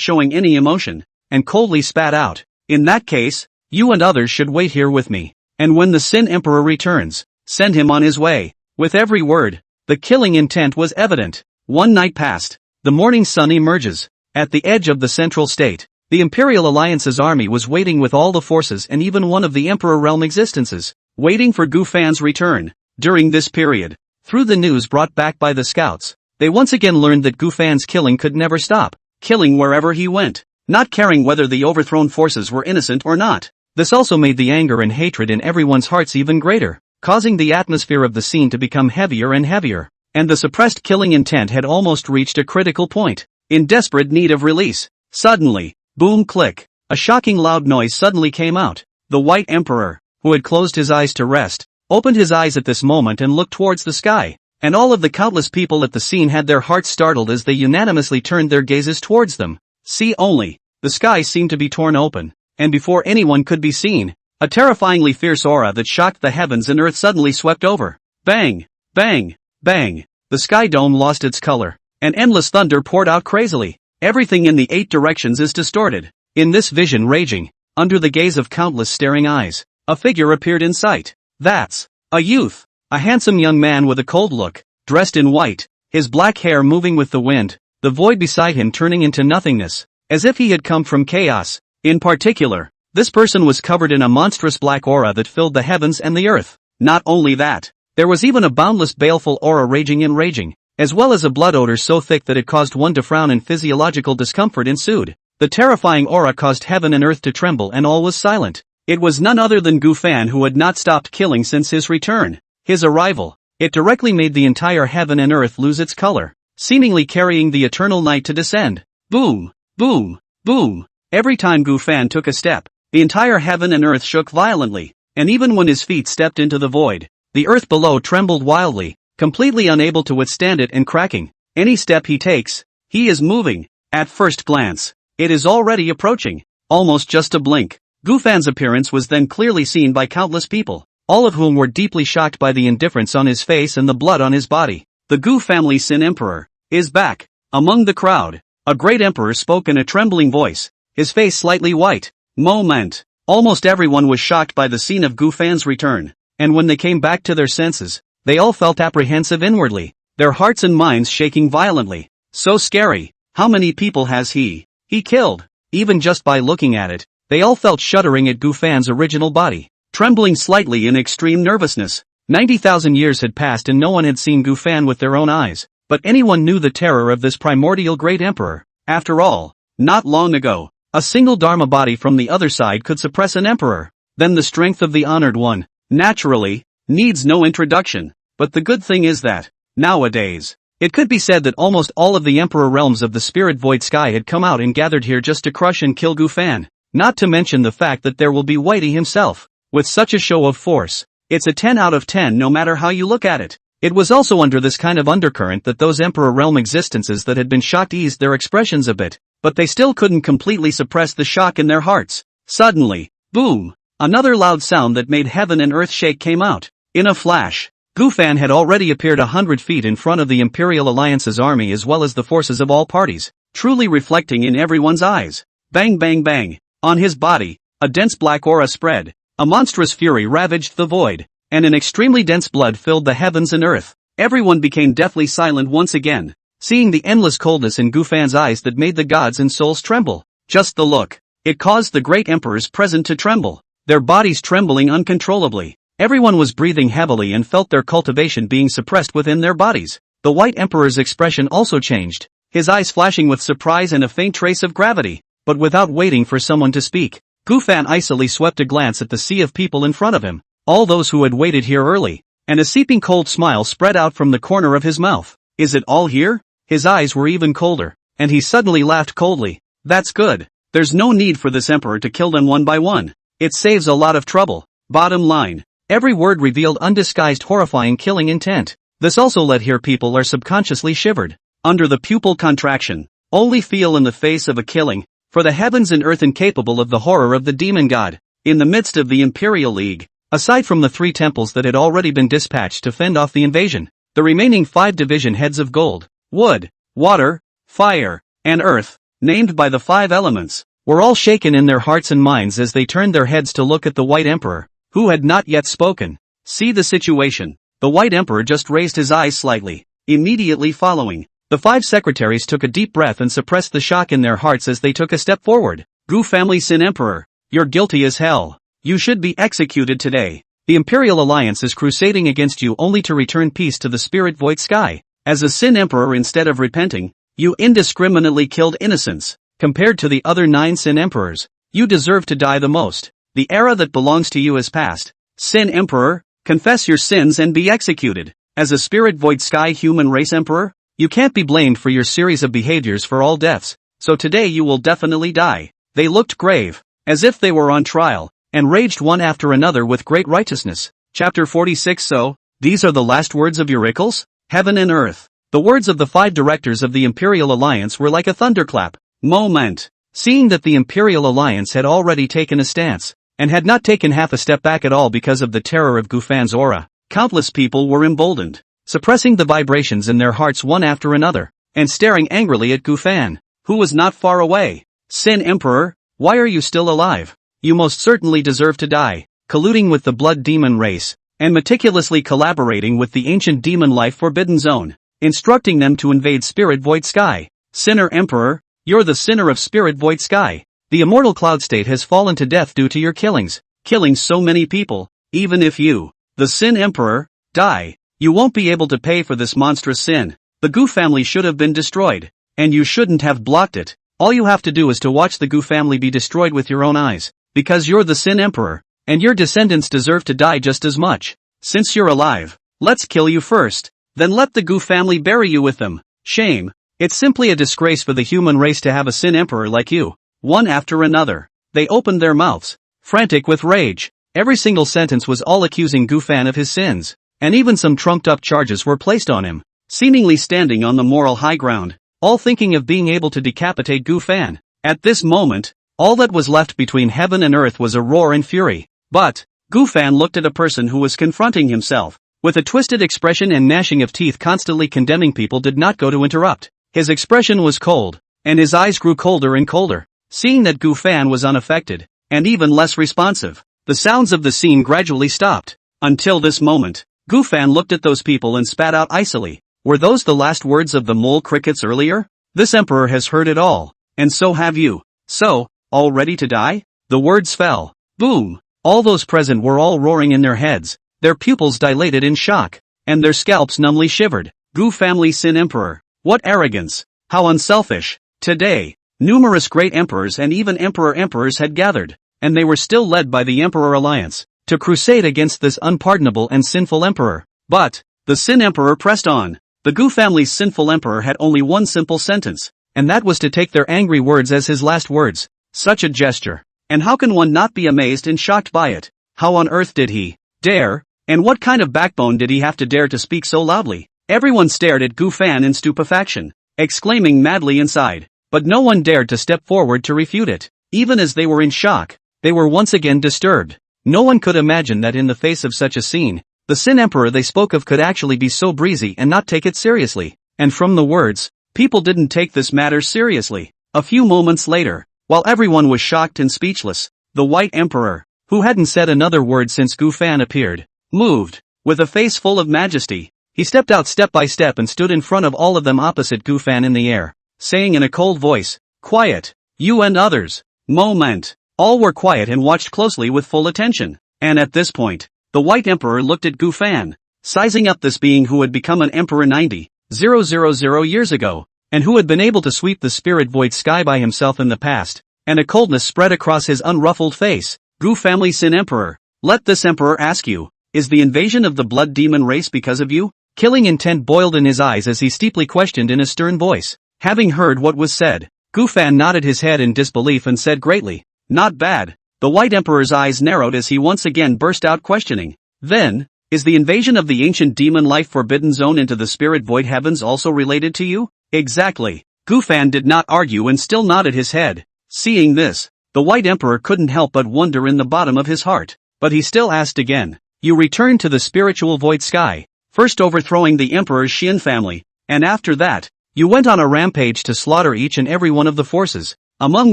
showing any emotion, and coldly spat out, "In that case, you and others should wait here with me." And when the Sin Emperor returns, send him on his way. With every word, the killing intent was evident. One night passed. The morning sun emerges. At the edge of the central state, the Imperial Alliance's army was waiting with all the forces and even one of the Emperor Realm existences, waiting for Gu Fan's return. During this period, through the news brought back by the scouts, they once again learned that Gu Fan's killing could never stop, killing wherever he went, not caring whether the overthrown forces were innocent or not. This also made the anger and hatred in everyone's hearts even greater, causing the atmosphere of the scene to become heavier and heavier, and the suppressed killing intent had almost reached a critical point, in desperate need of release. Suddenly, boom click, a shocking loud noise suddenly came out. The White Emperor, who had closed his eyes to rest, opened his eyes at this moment and looked towards the sky, and all of the countless people at the scene had their hearts startled as they unanimously turned their gazes towards them. See only, the sky seemed to be torn open, and before anyone could be seen, a terrifyingly fierce aura that shocked the heavens and earth suddenly swept over. Bang! Bang! Bang! The sky dome lost its color, and endless thunder poured out crazily. Everything in the 8 directions is distorted. In this vision raging, under the gaze of countless staring eyes, a figure appeared in sight. That's a youth, a handsome young man with a cold look, dressed in white, his black hair moving with the wind, the void beside him turning into nothingness, as if he had come from chaos. In particular, this person was covered in a monstrous black aura that filled the heavens and the earth. Not only that, there was even a boundless baleful aura raging, as well as a blood odor so thick that it caused one to frown and physiological discomfort ensued. The terrifying aura caused heaven and earth to tremble and all was silent. It was none other than Gu Fan who had not stopped killing since his return. His arrival, it directly made the entire heaven and earth lose its color, seemingly carrying the eternal night to descend. Boom! Boom! Boom! Every time Gu Fan took a step, the entire heaven and earth shook violently, and even when his feet stepped into the void, the earth below trembled wildly, completely unable to withstand it and cracking. Any step he takes, he is moving. At first glance, it is already approaching, almost just a blink. Gu Fan's appearance was then clearly seen by countless people, all of whom were deeply shocked by the indifference on his face and the blood on his body. The Gu family Sin Emperor is back. Among the crowd, a great emperor spoke in a trembling voice, his face slightly white. Moment. Almost everyone was shocked by the scene of Gu Fan's return, and when they came back to their senses, they all felt apprehensive inwardly, their hearts and minds shaking violently. So scary. How many people has he killed? Even just by looking at it, they all felt shuddering at Gu Fan's original body, trembling slightly in extreme nervousness. 90,000 years had passed and no one had seen Gu Fan with their own eyes, but anyone knew the terror of this primordial great emperor. After all, not long ago, a single Dharma body from the other side could suppress an emperor. Then the strength of the honored one, naturally, needs no introduction. But the good thing is that, nowadays, it could be said that almost all of the emperor realms of the spirit void sky had come out and gathered here just to crush and kill Gu Fan. Not to mention the fact that there will be Whitey himself. With such a show of force, it's a 10 out of 10 no matter how you look at it. It was also under this kind of undercurrent that those emperor realm existences that had been shocked eased their expressions a bit, but they still couldn't completely suppress the shock in their hearts. Suddenly, boom! Another loud sound that made heaven and earth shake came out. In a flash, Gu Fan had already appeared 100 feet in front of the Imperial Alliance's army as well as the forces of all parties, truly reflecting in everyone's eyes. Bang bang bang! On his body, a dense black aura spread, a monstrous fury ravaged the void, and an extremely dense blood filled the heavens and earth. Everyone became deathly silent once again, seeing the endless coldness in Gu Fan's eyes that made the gods and souls tremble. Just the look, it caused the great emperors present to tremble, their bodies trembling uncontrollably. Everyone was breathing heavily and felt their cultivation being suppressed within their bodies. The White Emperor's expression also changed, his eyes flashing with surprise and a faint trace of gravity. But without waiting for someone to speak, Gu Fan icily swept a glance at the sea of people in front of him, all those who had waited here early, and a seeping cold smile spread out from the corner of his mouth. Is it all here? His eyes were even colder, and he suddenly laughed coldly. That's good. There's no need for this emperor to kill them one by one. It saves a lot of trouble. Bottom line, every word revealed undisguised horrifying killing intent. This also let here people are subconsciously shivered, under the pupil contraction, only feel in the face of a killing, for the heavens and earth incapable of the horror of the demon god. In the midst of the Imperial League, aside from the 3 temples that had already been dispatched to fend off the invasion, the remaining 5 division heads of gold, wood, water, fire, and earth, named by the 5 elements, were all shaken in their hearts and minds as they turned their heads to look at the White Emperor. who had not yet spoken. See the situation. The White Emperor just raised his eyes slightly. Immediately following, the 5 secretaries took a deep breath and suppressed the shock in their hearts as they took a step forward. Gu family Sin Emperor, you're guilty as hell. You should be executed today. The Imperial Alliance is crusading against you only to return peace to the spirit void sky. As a Sin Emperor, instead of repenting, you indiscriminately killed innocents. Compared to the other 9 Sin Emperors, you deserve to die the most. The era that belongs to you is past. Sin Emperor, confess your sins and be executed. As a spirit void sky human race emperor, you can't be blamed for your series of behaviors for all deaths, so today you will definitely die. They looked grave, as if they were on trial, and raged one after another with great righteousness. Chapter 46. So, these are the last words of Eurykles? Heaven and earth. The words of the 5 directors of the Imperial Alliance were like a thunderclap. Moment. Seeing that the Imperial Alliance had already taken a stance, and had not taken half a step back at all because of the terror of Gufan's aura, countless people were emboldened, suppressing the vibrations in their hearts one after another, and staring angrily at Gufan, who was not far away. Sin Emperor, why are you still alive? You most certainly deserve to die. Colluding with the blood demon race, and meticulously collaborating with the ancient demon life Forbidden Zone, instructing them to invade Spirit Void Sky. Sinner Emperor, you're the sinner of Spirit Void Sky. The immortal cloud state has fallen to death due to your killings, killing so many people. Even if you, the Sin Emperor, die, you won't be able to pay for this monstrous sin. The Gu family should have been destroyed, and you shouldn't have blocked it. All you have to do is to watch the Gu family be destroyed with your own eyes, because you're the Sin Emperor, and your descendants deserve to die just as much. Since you're alive, let's kill you first, then let the Gu family bury you with them. Shame. It's simply a disgrace for the human race to have a Sin Emperor like you. One after another, they opened their mouths, frantic with rage. Every single sentence was all accusing Gufan of his sins, and even some trumped-up charges were placed on him, seemingly standing on the moral high ground, all thinking of being able to decapitate Gufan. At this moment, all that was left between heaven and earth was a roar and fury. But, Gufan looked at a person who was confronting himself, with a twisted expression and gnashing of teeth, constantly condemning people did not go to interrupt. His expression was cold, and his eyes grew colder and colder. Seeing that Gufan was unaffected, and even less responsive, the sounds of the scene gradually stopped. Until this moment, Gufan looked at those people and spat out icily. Were those the last words of the mole crickets earlier? This emperor has heard it all, and so have you. So, all ready to die? The words fell. Boom! All those present were all roaring in their heads, their pupils dilated in shock, and their scalps numbly shivered. Gu family Sin Emperor. What arrogance! How unselfish! Today, numerous great emperors and even emperors had gathered, and they were still led by the Emperor Alliance, to crusade against this unpardonable and sinful emperor. But, the Sin Emperor pressed on. The Gu family's sinful emperor had only one simple sentence, and that was to take their angry words as his last words. Such a gesture. And how can one not be amazed and shocked by it? How on earth did he dare? And what kind of backbone did he have to dare to speak so loudly? Everyone stared at Gufan in stupefaction, exclaiming madly inside, but no one dared to step forward to refute it. Even as they were in shock, they were once again disturbed. No one could imagine that in the face of such a scene, the Sin Emperor they spoke of could actually be so breezy and not take it seriously. And from the words, people didn't take this matter seriously. A few moments later, while everyone was shocked and speechless, the White Emperor, who hadn't said another word since Gufan appeared, moved. With a face full of majesty, he stepped out step by step and stood in front of all of them opposite Gufan in the air, saying in a cold voice, "Quiet, you and others." Moment. All were quiet and watched closely with full attention. And at this point, the White Emperor looked at Gufan, sizing up this being who had become an emperor 90,000 years ago, and who had been able to sweep the spirit void sky by himself in the past, and a coldness spread across his unruffled face. Gu family Sin Emperor, let this emperor ask you, is the invasion of the blood demon race because of you? Killing intent boiled in his eyes as he steeply questioned in a stern voice. Having heard what was said, Gufan nodded his head in disbelief and said greatly, "Not bad." The White Emperor's eyes narrowed as he once again burst out questioning. Then, is the invasion of the ancient demon life Forbidden Zone into the spirit void heavens also related to you? Exactly. Gufan did not argue and still nodded his head. Seeing this, the White Emperor couldn't help but wonder in the bottom of his heart. But he still asked again. You returned to the spiritual void sky, first overthrowing the Emperor's Shen family, and after that, you went on a rampage to slaughter each and every one of the forces, among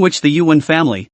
which the Yuan family,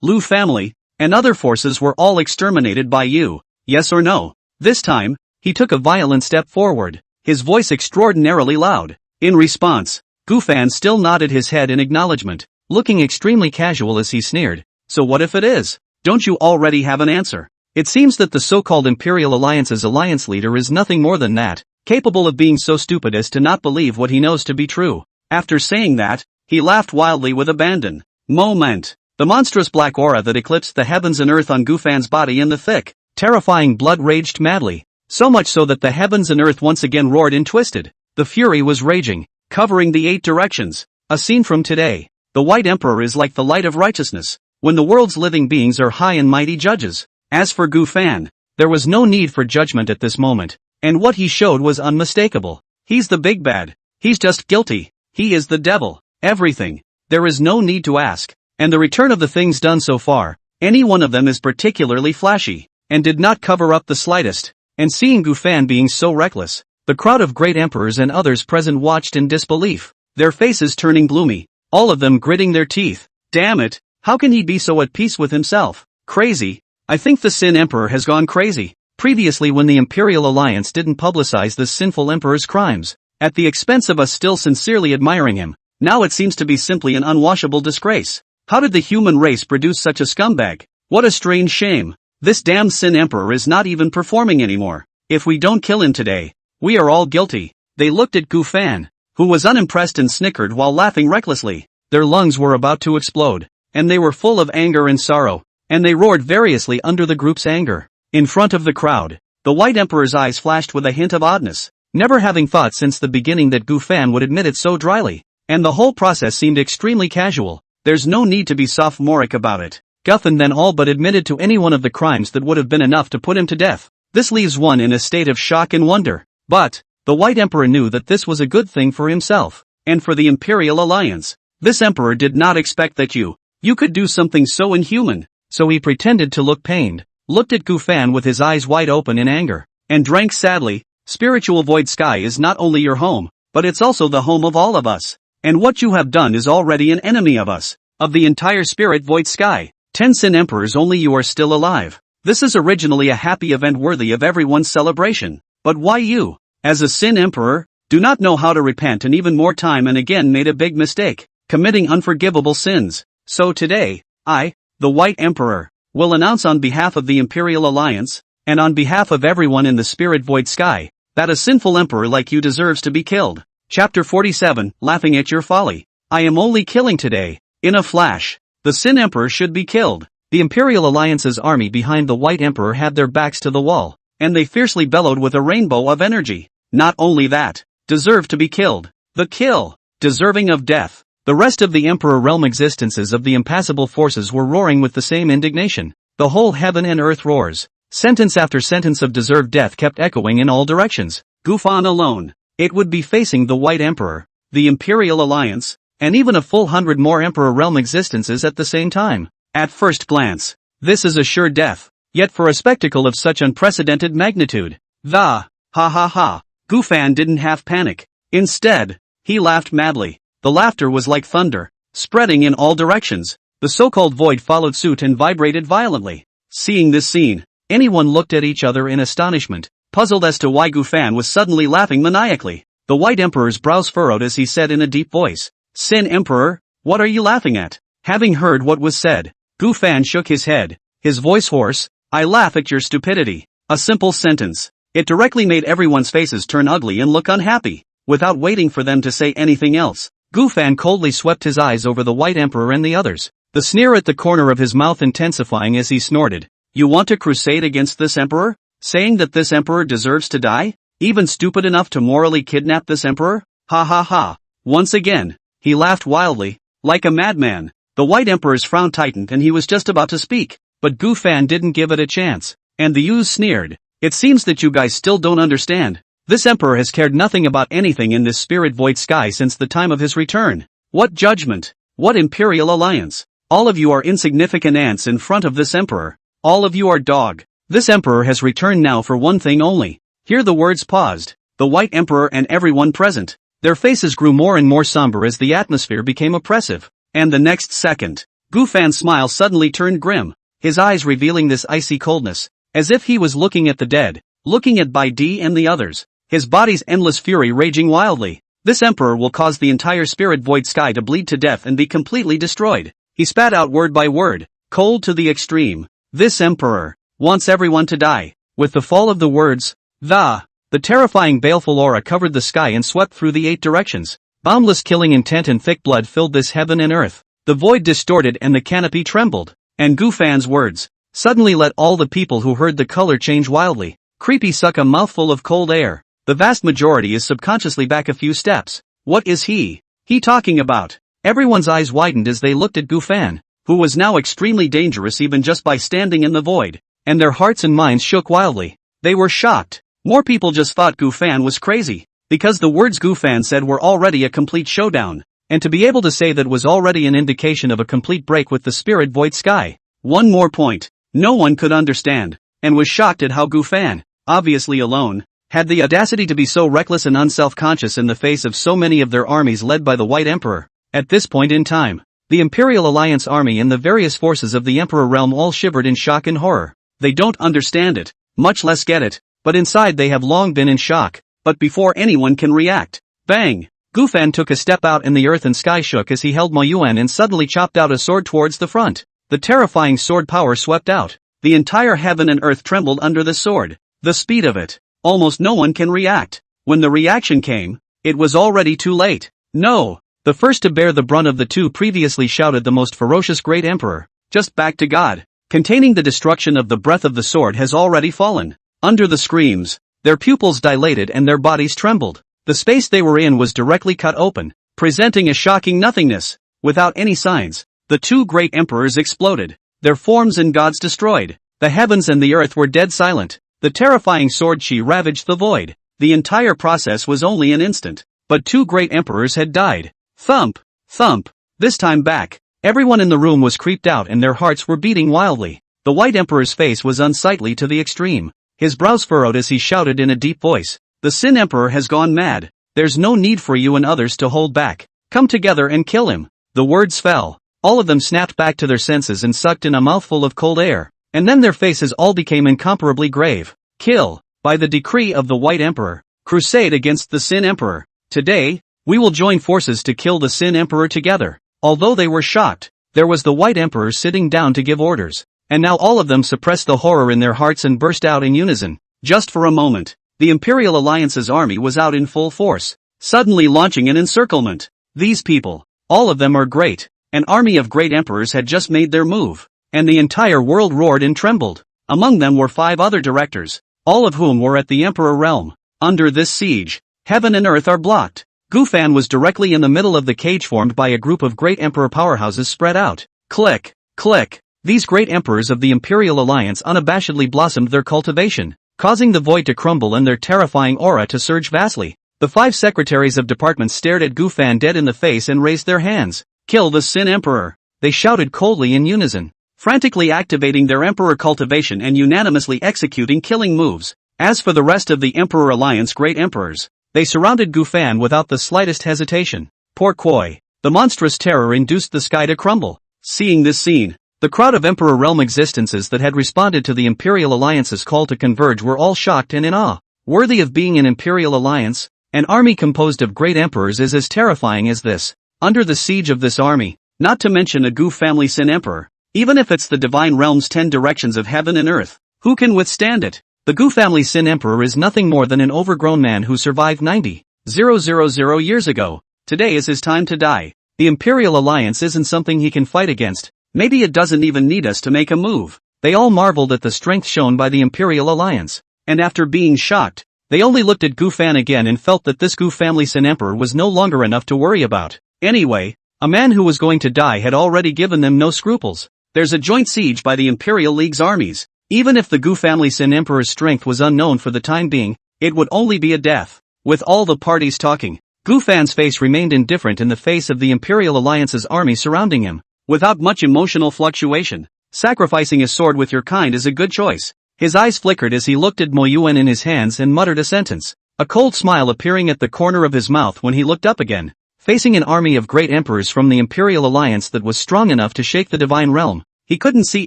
Lu family, and other forces were all exterminated by you, yes or no? This time, he took a violent step forward, his voice extraordinarily loud. In response, Gufan still nodded his head in acknowledgement, looking extremely casual as he sneered. So what if it is? Don't you already have an answer? It seems that the so-called Imperial Alliance's alliance leader is nothing more than that, capable of being so stupid as to not believe what he knows to be true. After saying that, he laughed wildly with abandon. Moment. The monstrous black aura that eclipsed the heavens and earth on Gufan's body in the thick, terrifying blood raged madly, so much so that the heavens and earth once again roared and twisted. The fury was raging, covering the 8 directions. A scene from today. The White Emperor is like the light of righteousness, when the world's living beings are high and mighty judges. As for Gufan, there was no need for judgment at this moment, and what he showed was unmistakable. He's the big bad. He's just guilty. He is the devil. Everything. There is no need to ask. And the return of the things done so far, any one of them is particularly flashy, and did not cover up the slightest. And seeing Gufan being so reckless, the crowd of great emperors and others present watched in disbelief, their faces turning gloomy, all of them gritting their teeth. Damn it, how can he be so at peace with himself? Crazy. I think the Sin Emperor has gone crazy. Previously, when the Imperial Alliance didn't publicize this sinful emperor's crimes, at the expense of us still sincerely admiring him, now it seems to be simply an unwashable disgrace. How did the human race produce such a scumbag? What a strange shame. This damned Sin Emperor is not even performing anymore. If we don't kill him today, we are all guilty. They looked at Gufan, who was unimpressed and snickered while laughing recklessly. Their lungs were about to explode, and they were full of anger and sorrow, and they roared variously under the group's anger. In front of the crowd, the White Emperor's eyes flashed with a hint of oddness, never having thought since the beginning that Gufan would admit it so dryly, and the whole process seemed extremely casual. There's no need to be sophomoric about it. Gufan then all but admitted to any one of the crimes that would have been enough to put him to death. This leaves one in a state of shock and wonder. But, the White Emperor knew that this was a good thing for himself, and for the Imperial Alliance. This Emperor did not expect that you could do something so inhuman, so he pretended to look pained, looked at Gufan with his eyes wide open in anger, and drank sadly. Spiritual Void Sky is not only your home, but it's also the home of all of us. And what you have done is already an enemy of us, of the entire Spirit Void Sky. 10 Sin Emperors only you are still alive. This is originally a happy event worthy of everyone's celebration. But why you, as a Sin Emperor, do not know how to repent and even more time and again made a big mistake, committing unforgivable sins. So today, I, the White Emperor, will announce on behalf of the Imperial Alliance, and on behalf of everyone in the Spirit Void Sky, that a sinful emperor like you deserves to be killed. Chapter 47, Laughing at Your Folly. I am only killing today. In a flash, the Sin Emperor should be killed. The Imperial Alliance's army behind the White Emperor had their backs to the wall, and they fiercely bellowed with a rainbow of energy. Not only that, deserved to be killed. The kill, deserving of death. The rest of the Emperor realm existences of the impassible forces were roaring with the same indignation. The whole heaven and earth roars. Sentence after sentence of deserved death kept echoing in all directions. Gufan alone, it would be facing the White Emperor, the Imperial Alliance, and even a full 100 more Emperor realm existences at the same time. At first glance, this is a sure death. Yet for a spectacle of such unprecedented magnitude, ha ha ha, Gufan didn't have panic. Instead, he laughed madly. The laughter was like thunder, spreading in all directions. The so-called void followed suit and vibrated violently. Seeing this scene, anyone looked at each other in astonishment, puzzled as to why Gufan was suddenly laughing maniacally. The White Emperor's brows furrowed as he said in a deep voice, Sin Emperor, what are you laughing at? Having heard what was said, Gufan shook his head, his voice hoarse. I laugh at your stupidity. A simple sentence. It directly made everyone's faces turn ugly and look unhappy. Without waiting for them to say anything else, Gufan coldly swept his eyes over the White Emperor and the others, the sneer at the corner of his mouth intensifying as he snorted. You want to crusade against this emperor? Saying that this emperor deserves to die? Even stupid enough to morally kidnap this emperor? Ha ha ha. Once again, he laughed wildly, like a madman. The White Emperor's frown tightened and he was just about to speak, but Gufan didn't give it a chance, and the youths sneered. It seems that you guys still don't understand. This emperor has cared nothing about anything in this Spirit Void Sky since the time of his return. What judgment? What Imperial Alliance? All of you are insignificant ants in front of this emperor. All of you are dog. This emperor has returned now for one thing only. Here the words paused. The White Emperor and everyone present. Their faces grew more and more somber as the atmosphere became oppressive. And the next second, Gufan's smile suddenly turned grim. his eyes revealing this icy coldness, as if he was looking at the dead, looking at Bai Di and the others, his body's endless fury raging wildly. This emperor will cause the entire spirit void sky to bleed to death and be completely destroyed. He spat out word by word, cold to the extreme. This emperor wants everyone to die. With the fall of the words, the terrifying baleful aura covered the sky and swept through the 8 directions. Boundless killing intent and thick blood filled this heaven and earth. The void distorted and the canopy trembled. And Gu Fan's words suddenly let all the people who heard the color change wildly. Creepy suck a mouthful of cold air. The vast majority is subconsciously back a few steps. What is he talking about? Everyone's eyes widened as they looked at Gu Fan, who was now extremely dangerous even just by standing in the void, and their hearts and minds shook wildly. They were shocked. More people just thought Gu Fan was crazy, because the words Gu Fan said were already a complete showdown, and to be able to say that was already an indication of a complete break with the spirit void sky. One more point. No one could understand, and was shocked at how Gu Fan, obviously alone, had the audacity to be so reckless and unself-conscious in the face of so many of their armies led by the White Emperor. At this point in time, the Imperial Alliance army and the various forces of the Emperor realm all shivered in shock and horror. They don't understand it, much less get it, but inside they have long been in shock. But before anyone can react, bang! Gu Fan took a step out and the earth and sky shook as he held Mo Yuan and suddenly chopped out a sword towards the front. The terrifying sword power swept out. The entire heaven and earth trembled under the sword. The speed of it. Almost no one can react. When the reaction came, it was already too late. No! The first to bear the brunt of the two previously shouted the most ferocious great emperor, just back to God. Containing the destruction of the breath of the sword has already fallen. Under the screams, their pupils dilated and their bodies trembled. The space they were in was directly cut open, presenting a shocking nothingness. Without any signs, the two great emperors exploded, their forms and gods destroyed. The heavens and the earth were dead silent. The terrifying sword chi ravaged the void. The entire process was only an instant, but two great emperors had died. Thump! Thump! This time back. Everyone in the room was creeped out and their hearts were beating wildly. The White Emperor's face was unsightly to the extreme. His brows furrowed as he shouted in a deep voice. The Sin Emperor has gone mad. There's no need for you and others to hold back. Come together and kill him. The words fell. All of them snapped back to their senses and sucked in a mouthful of cold air. And then their faces all became incomparably grave. Kill. By the decree of the White Emperor. Crusade against the Sin Emperor. Today, we will join forces to kill the Sin Emperor together. Although they were shocked, there was the White Emperor sitting down to give orders. And now all of them suppressed the horror in their hearts and burst out in unison. Just for a moment, the Imperial Alliance's army was out in full force, suddenly launching an encirclement. These people, all of them are great. An army of great emperors had just made their move. And the entire world roared and trembled. Among them were 5 other directors, all of whom were at the Emperor realm. Under this siege, heaven and earth are blocked. Gu Fan was directly in the middle of the cage formed by a group of great emperor powerhouses spread out. Click, click. These great emperors of the Imperial Alliance unabashedly blossomed their cultivation, causing the void to crumble and their terrifying aura to surge vastly. The 5 secretaries of departments stared at Gu Fan dead in the face and raised their hands. Kill the Sin Emperor. They shouted coldly in unison, frantically activating their Emperor cultivation and unanimously executing killing moves. As for the rest of the Emperor Alliance great emperors, they surrounded Gu Fan without the slightest hesitation. Pourquoi? The monstrous terror induced the sky to crumble. Seeing this scene, the crowd of Emperor realm existences that had responded to the Imperial Alliance's call to converge were all shocked and in awe. Worthy of being an Imperial Alliance, an army composed of great emperors is as terrifying as this. Under the siege of this army, not to mention a Gu family Sin Emperor, even if it's the divine realm's 10 directions of heaven and earth, who can withstand it? The Gu family Sin Emperor is nothing more than an overgrown man who survived 90,000 years ago. Today is his time to die. The Imperial Alliance isn't something he can fight against. Maybe it doesn't even need us to make a move. They all marveled at the strength shown by the Imperial Alliance. And after being shocked, they only looked at Gu Fan again and felt that this Gu family Sin Emperor was no longer enough to worry about. Anyway, a man who was going to die had already given them no scruples. There's a joint siege by the Imperial League's armies. Even if the Gu family Sin Emperor's strength was unknown for the time being, it would only be a death. With all the parties talking, Gu Fan's face remained indifferent in the face of the Imperial Alliance's army surrounding him. Without much emotional fluctuation, sacrificing a sword with your kind is a good choice. His eyes flickered as he looked at Mo Yuan in his hands and muttered a sentence, a cold smile appearing at the corner of his mouth when he looked up again. Facing an army of great emperors from the Imperial Alliance that was strong enough to shake the divine realm, He couldn't see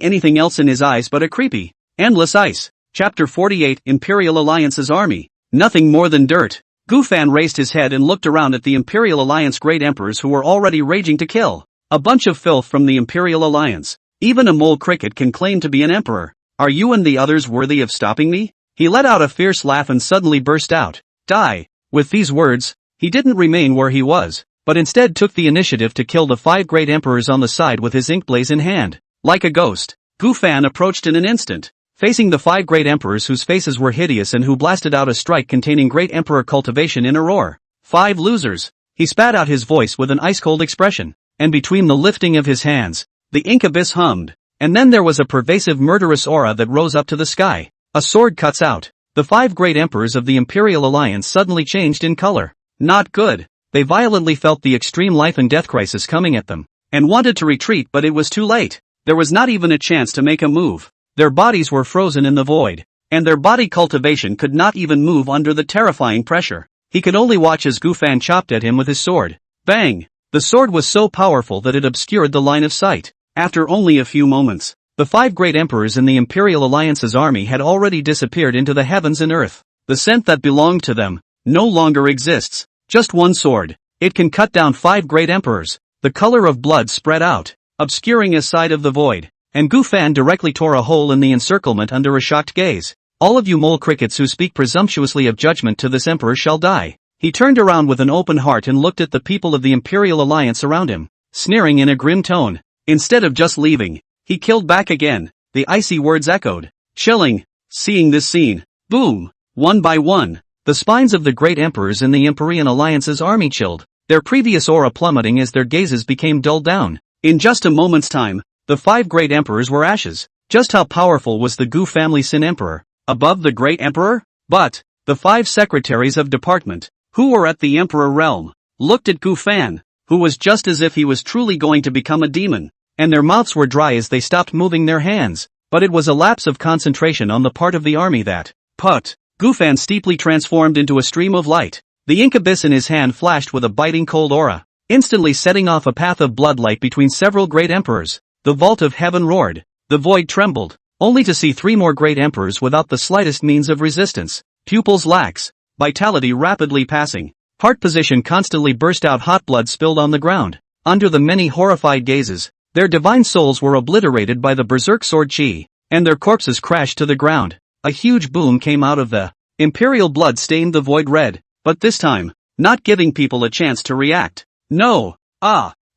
anything else in his eyes but a creepy, endless ice. Chapter 48 Imperial Alliance's Army. Nothing more than dirt. Gufan raised his head and looked around at the Imperial Alliance great emperors who were already raging to kill. A bunch of filth from the Imperial Alliance. Even a mole cricket can claim to be an emperor. Are you and the others worthy of stopping me? He let out a fierce laugh and suddenly burst out. Die. With these words, he didn't remain where he was, but instead took the initiative to kill the 5 great emperors on the side with his ink blaze in hand. Like a ghost, Gufan approached in an instant, facing the 5 great emperors whose faces were hideous and who blasted out a strike containing great emperor Cultivation in a roar. 5 losers. He spat out his voice with an ice-cold expression, and between the lifting of his hands, the ink abyss hummed, and then there was a pervasive murderous aura that rose up to the sky. A sword cuts out. The 5 great emperors of the Imperial Alliance suddenly changed in color. Not good. They violently felt the extreme life and death crisis coming at them, and wanted to retreat, but it was too late. There was not even a chance to make a move. Their bodies were frozen in the void, and their body Cultivation could not even move under the terrifying pressure. He could only watch as Gufan chopped at him with his sword. Bang! The sword was so powerful that it obscured the line of sight. After only a few moments, the 5 great emperors in the Imperial Alliance's army had already disappeared into the heavens and earth. The scent that belonged to them no longer exists. Just one sword. It can cut down 5 great emperors. The color of blood spread out, obscuring a side of the void, and Gufan directly tore a hole in the encirclement under a shocked gaze. All of you mole crickets who speak presumptuously of judgment to this emperor shall die. He turned around with an open heart and looked at the people of the Imperial Alliance around him, sneering in a grim tone. Instead of just leaving, he killed back again. The icy words echoed. Chilling. Seeing this scene. Boom. One by one, the spines of the great emperors in the Imperial Alliance's army chilled, their previous aura plummeting as their gazes became dulled down. In just a moment's time, the 5 great emperors were ashes. Just how powerful was the Gu family Sin Emperor? Above the great emperor? But the 5 secretaries of department, who were at the emperor realm, looked at Gufan, who was just as if he was truly going to become a demon, and their mouths were dry as they stopped moving their hands. But it was a lapse of concentration on the part of the army that, put, Gufan steeply transformed into a stream of light. The ink abyss in his hand flashed with a biting cold aura, instantly setting off a path of bloodlight between several great emperors. The vault of heaven roared. The void trembled, only to see 3 more great emperors without the slightest means of resistance. Pupils lax, vitality rapidly passing, heart position constantly burst out, hot blood spilled on the ground. Under the many horrified gazes, their divine souls were obliterated by the berserk sword chi, and their corpses crashed to the ground. A huge boom came out of the imperial blood stained the void red, but this time, not giving people a chance to react. No.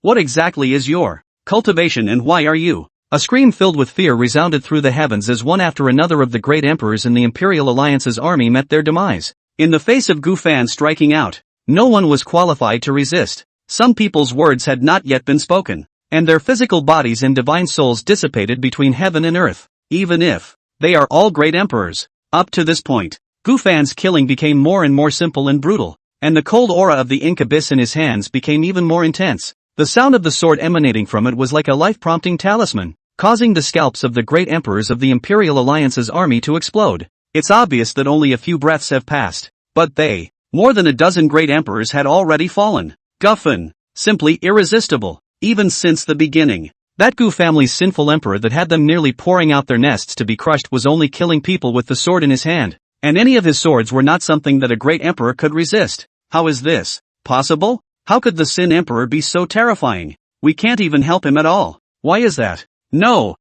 What exactly is your cultivation and why are you? A scream filled with fear resounded through the heavens as one after another of the great emperors in the Imperial Alliance's army met their demise. In the face of Gufan striking out, no one was qualified to resist. Some people's words had not yet been spoken, and their physical bodies and divine souls dissipated between heaven and earth. Even if they are all great emperors, up to this point, Gufan's killing became more and more simple and brutal, and the cold aura of the ink abyss in his hands became even more intense. The sound of the sword emanating from it was like a life-prompting talisman, causing the scalps of the great emperors of the Imperial Alliance's army to explode. It's obvious that only a few breaths have passed, but more than a dozen great emperors had already fallen. Gufan, simply irresistible, even since the beginning. That Gu family's sinful emperor that had them nearly pouring out their nests to be crushed was only killing people with the sword in his hand, and any of his swords were not something that a great emperor could resist. How is this possible? How could the Sin Emperor be so terrifying? We can't even help him at all. Why is that? No,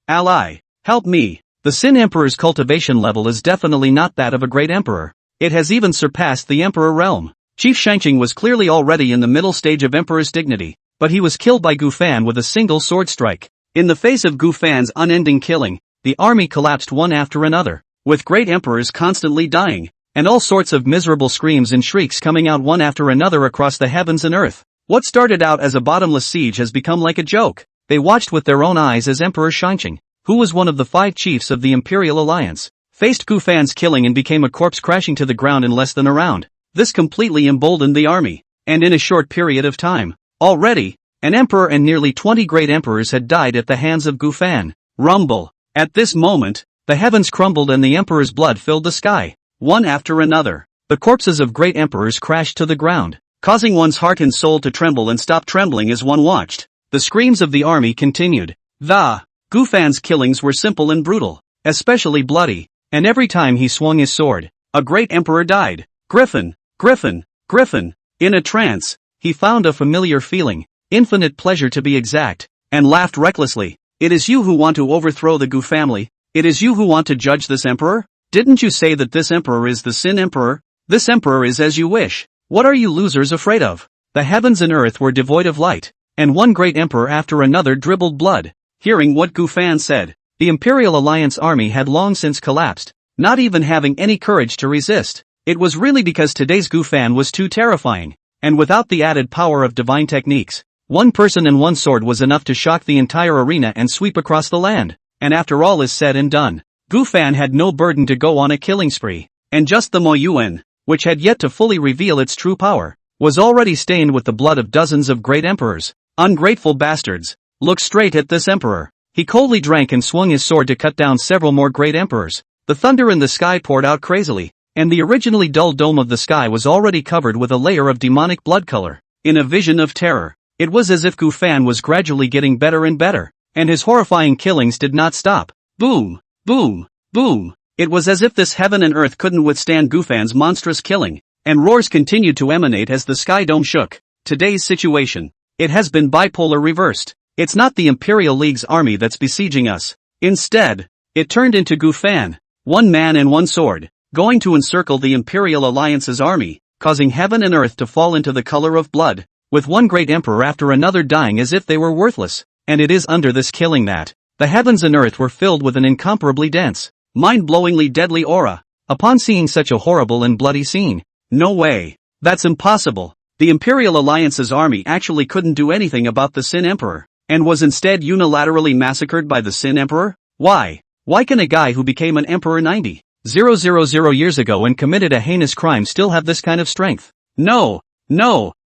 ally, help me. The Sin Emperor's cultivation level is definitely not that of a great emperor. It has even surpassed the emperor realm. Chief Shangqing was clearly already in the middle stage of emperor's dignity, but he was killed by Gufan with a single sword strike. In the face of Gufan's unending killing, the army collapsed one after another, with great emperors constantly dying, and all sorts of miserable screams and shrieks coming out one after another across the heavens and earth. What started out as a bottomless siege has become like a joke. They watched with their own eyes as Emperor Shangqing, who was one of the 5 chiefs of the Imperial Alliance, faced Gufan's killing and became a corpse crashing to the ground in less than a round. This completely emboldened the army, and in a short period of time, already, an emperor and nearly 20 great emperors had died at the hands of Gufan. Rumble. At this moment, the heavens crumbled and the emperor's blood filled the sky. One after another, the corpses of great emperors crashed to the ground, causing one's heart and soul to tremble and stop trembling as one watched. The screams of the army continued. The Gufan's killings were simple and brutal, especially bloody, and every time he swung his sword, a great emperor died. Griffin, Griffin, Griffin. In a trance, he found a familiar feeling, infinite pleasure to be exact, and laughed recklessly. It is you who want to overthrow the Gu family? It is you who want to judge this emperor? Didn't you say that this emperor is the Sin Emperor? This emperor is as you wish. What are you losers afraid of? The heavens and earth were devoid of light, and one great emperor after another dribbled blood. Hearing what Gufan said, the Imperial Alliance army had long since collapsed, not even having any courage to resist. It was really because today's Gufan was too terrifying, and without the added power of divine techniques, one person and one sword was enough to shock the entire arena and sweep across the land. And after all is said and done, Gufan had no burden to go on a killing spree, and just the Mo Yuan, which had yet to fully reveal its true power, was already stained with the blood of dozens of great emperors. Ungrateful bastards. Looked straight at this emperor. He coldly drank and swung his sword to cut down several more great emperors. The thunder in the sky poured out crazily, and the originally dull dome of the sky was already covered with a layer of demonic blood color. In a vision of terror, it was as if Gufan was gradually getting better and better, and his horrifying killings did not stop. Boom, boom, boom. It was as if this heaven and earth couldn't withstand Gufan's monstrous killing, and roars continued to emanate as the sky dome shook. Today's situation. It has been bipolar reversed. It's not the Imperial League's army that's besieging us. Instead, it turned into Gufan, one man and one sword, going to encircle the Imperial Alliance's army, causing heaven and earth to fall into the color of blood, with one great emperor after another dying as if they were worthless. And it is under this killing that the heavens and earth were filled with an incomparably dense, mind-blowingly deadly aura. Upon seeing such a horrible and bloody scene, no way. That's impossible. The Imperial Alliance's army actually couldn't do anything about the Sin Emperor, and was instead unilaterally massacred by the Sin Emperor? Why? Why can a guy who became an emperor 90,000 years ago and committed a heinous crime still have this kind of strength? No,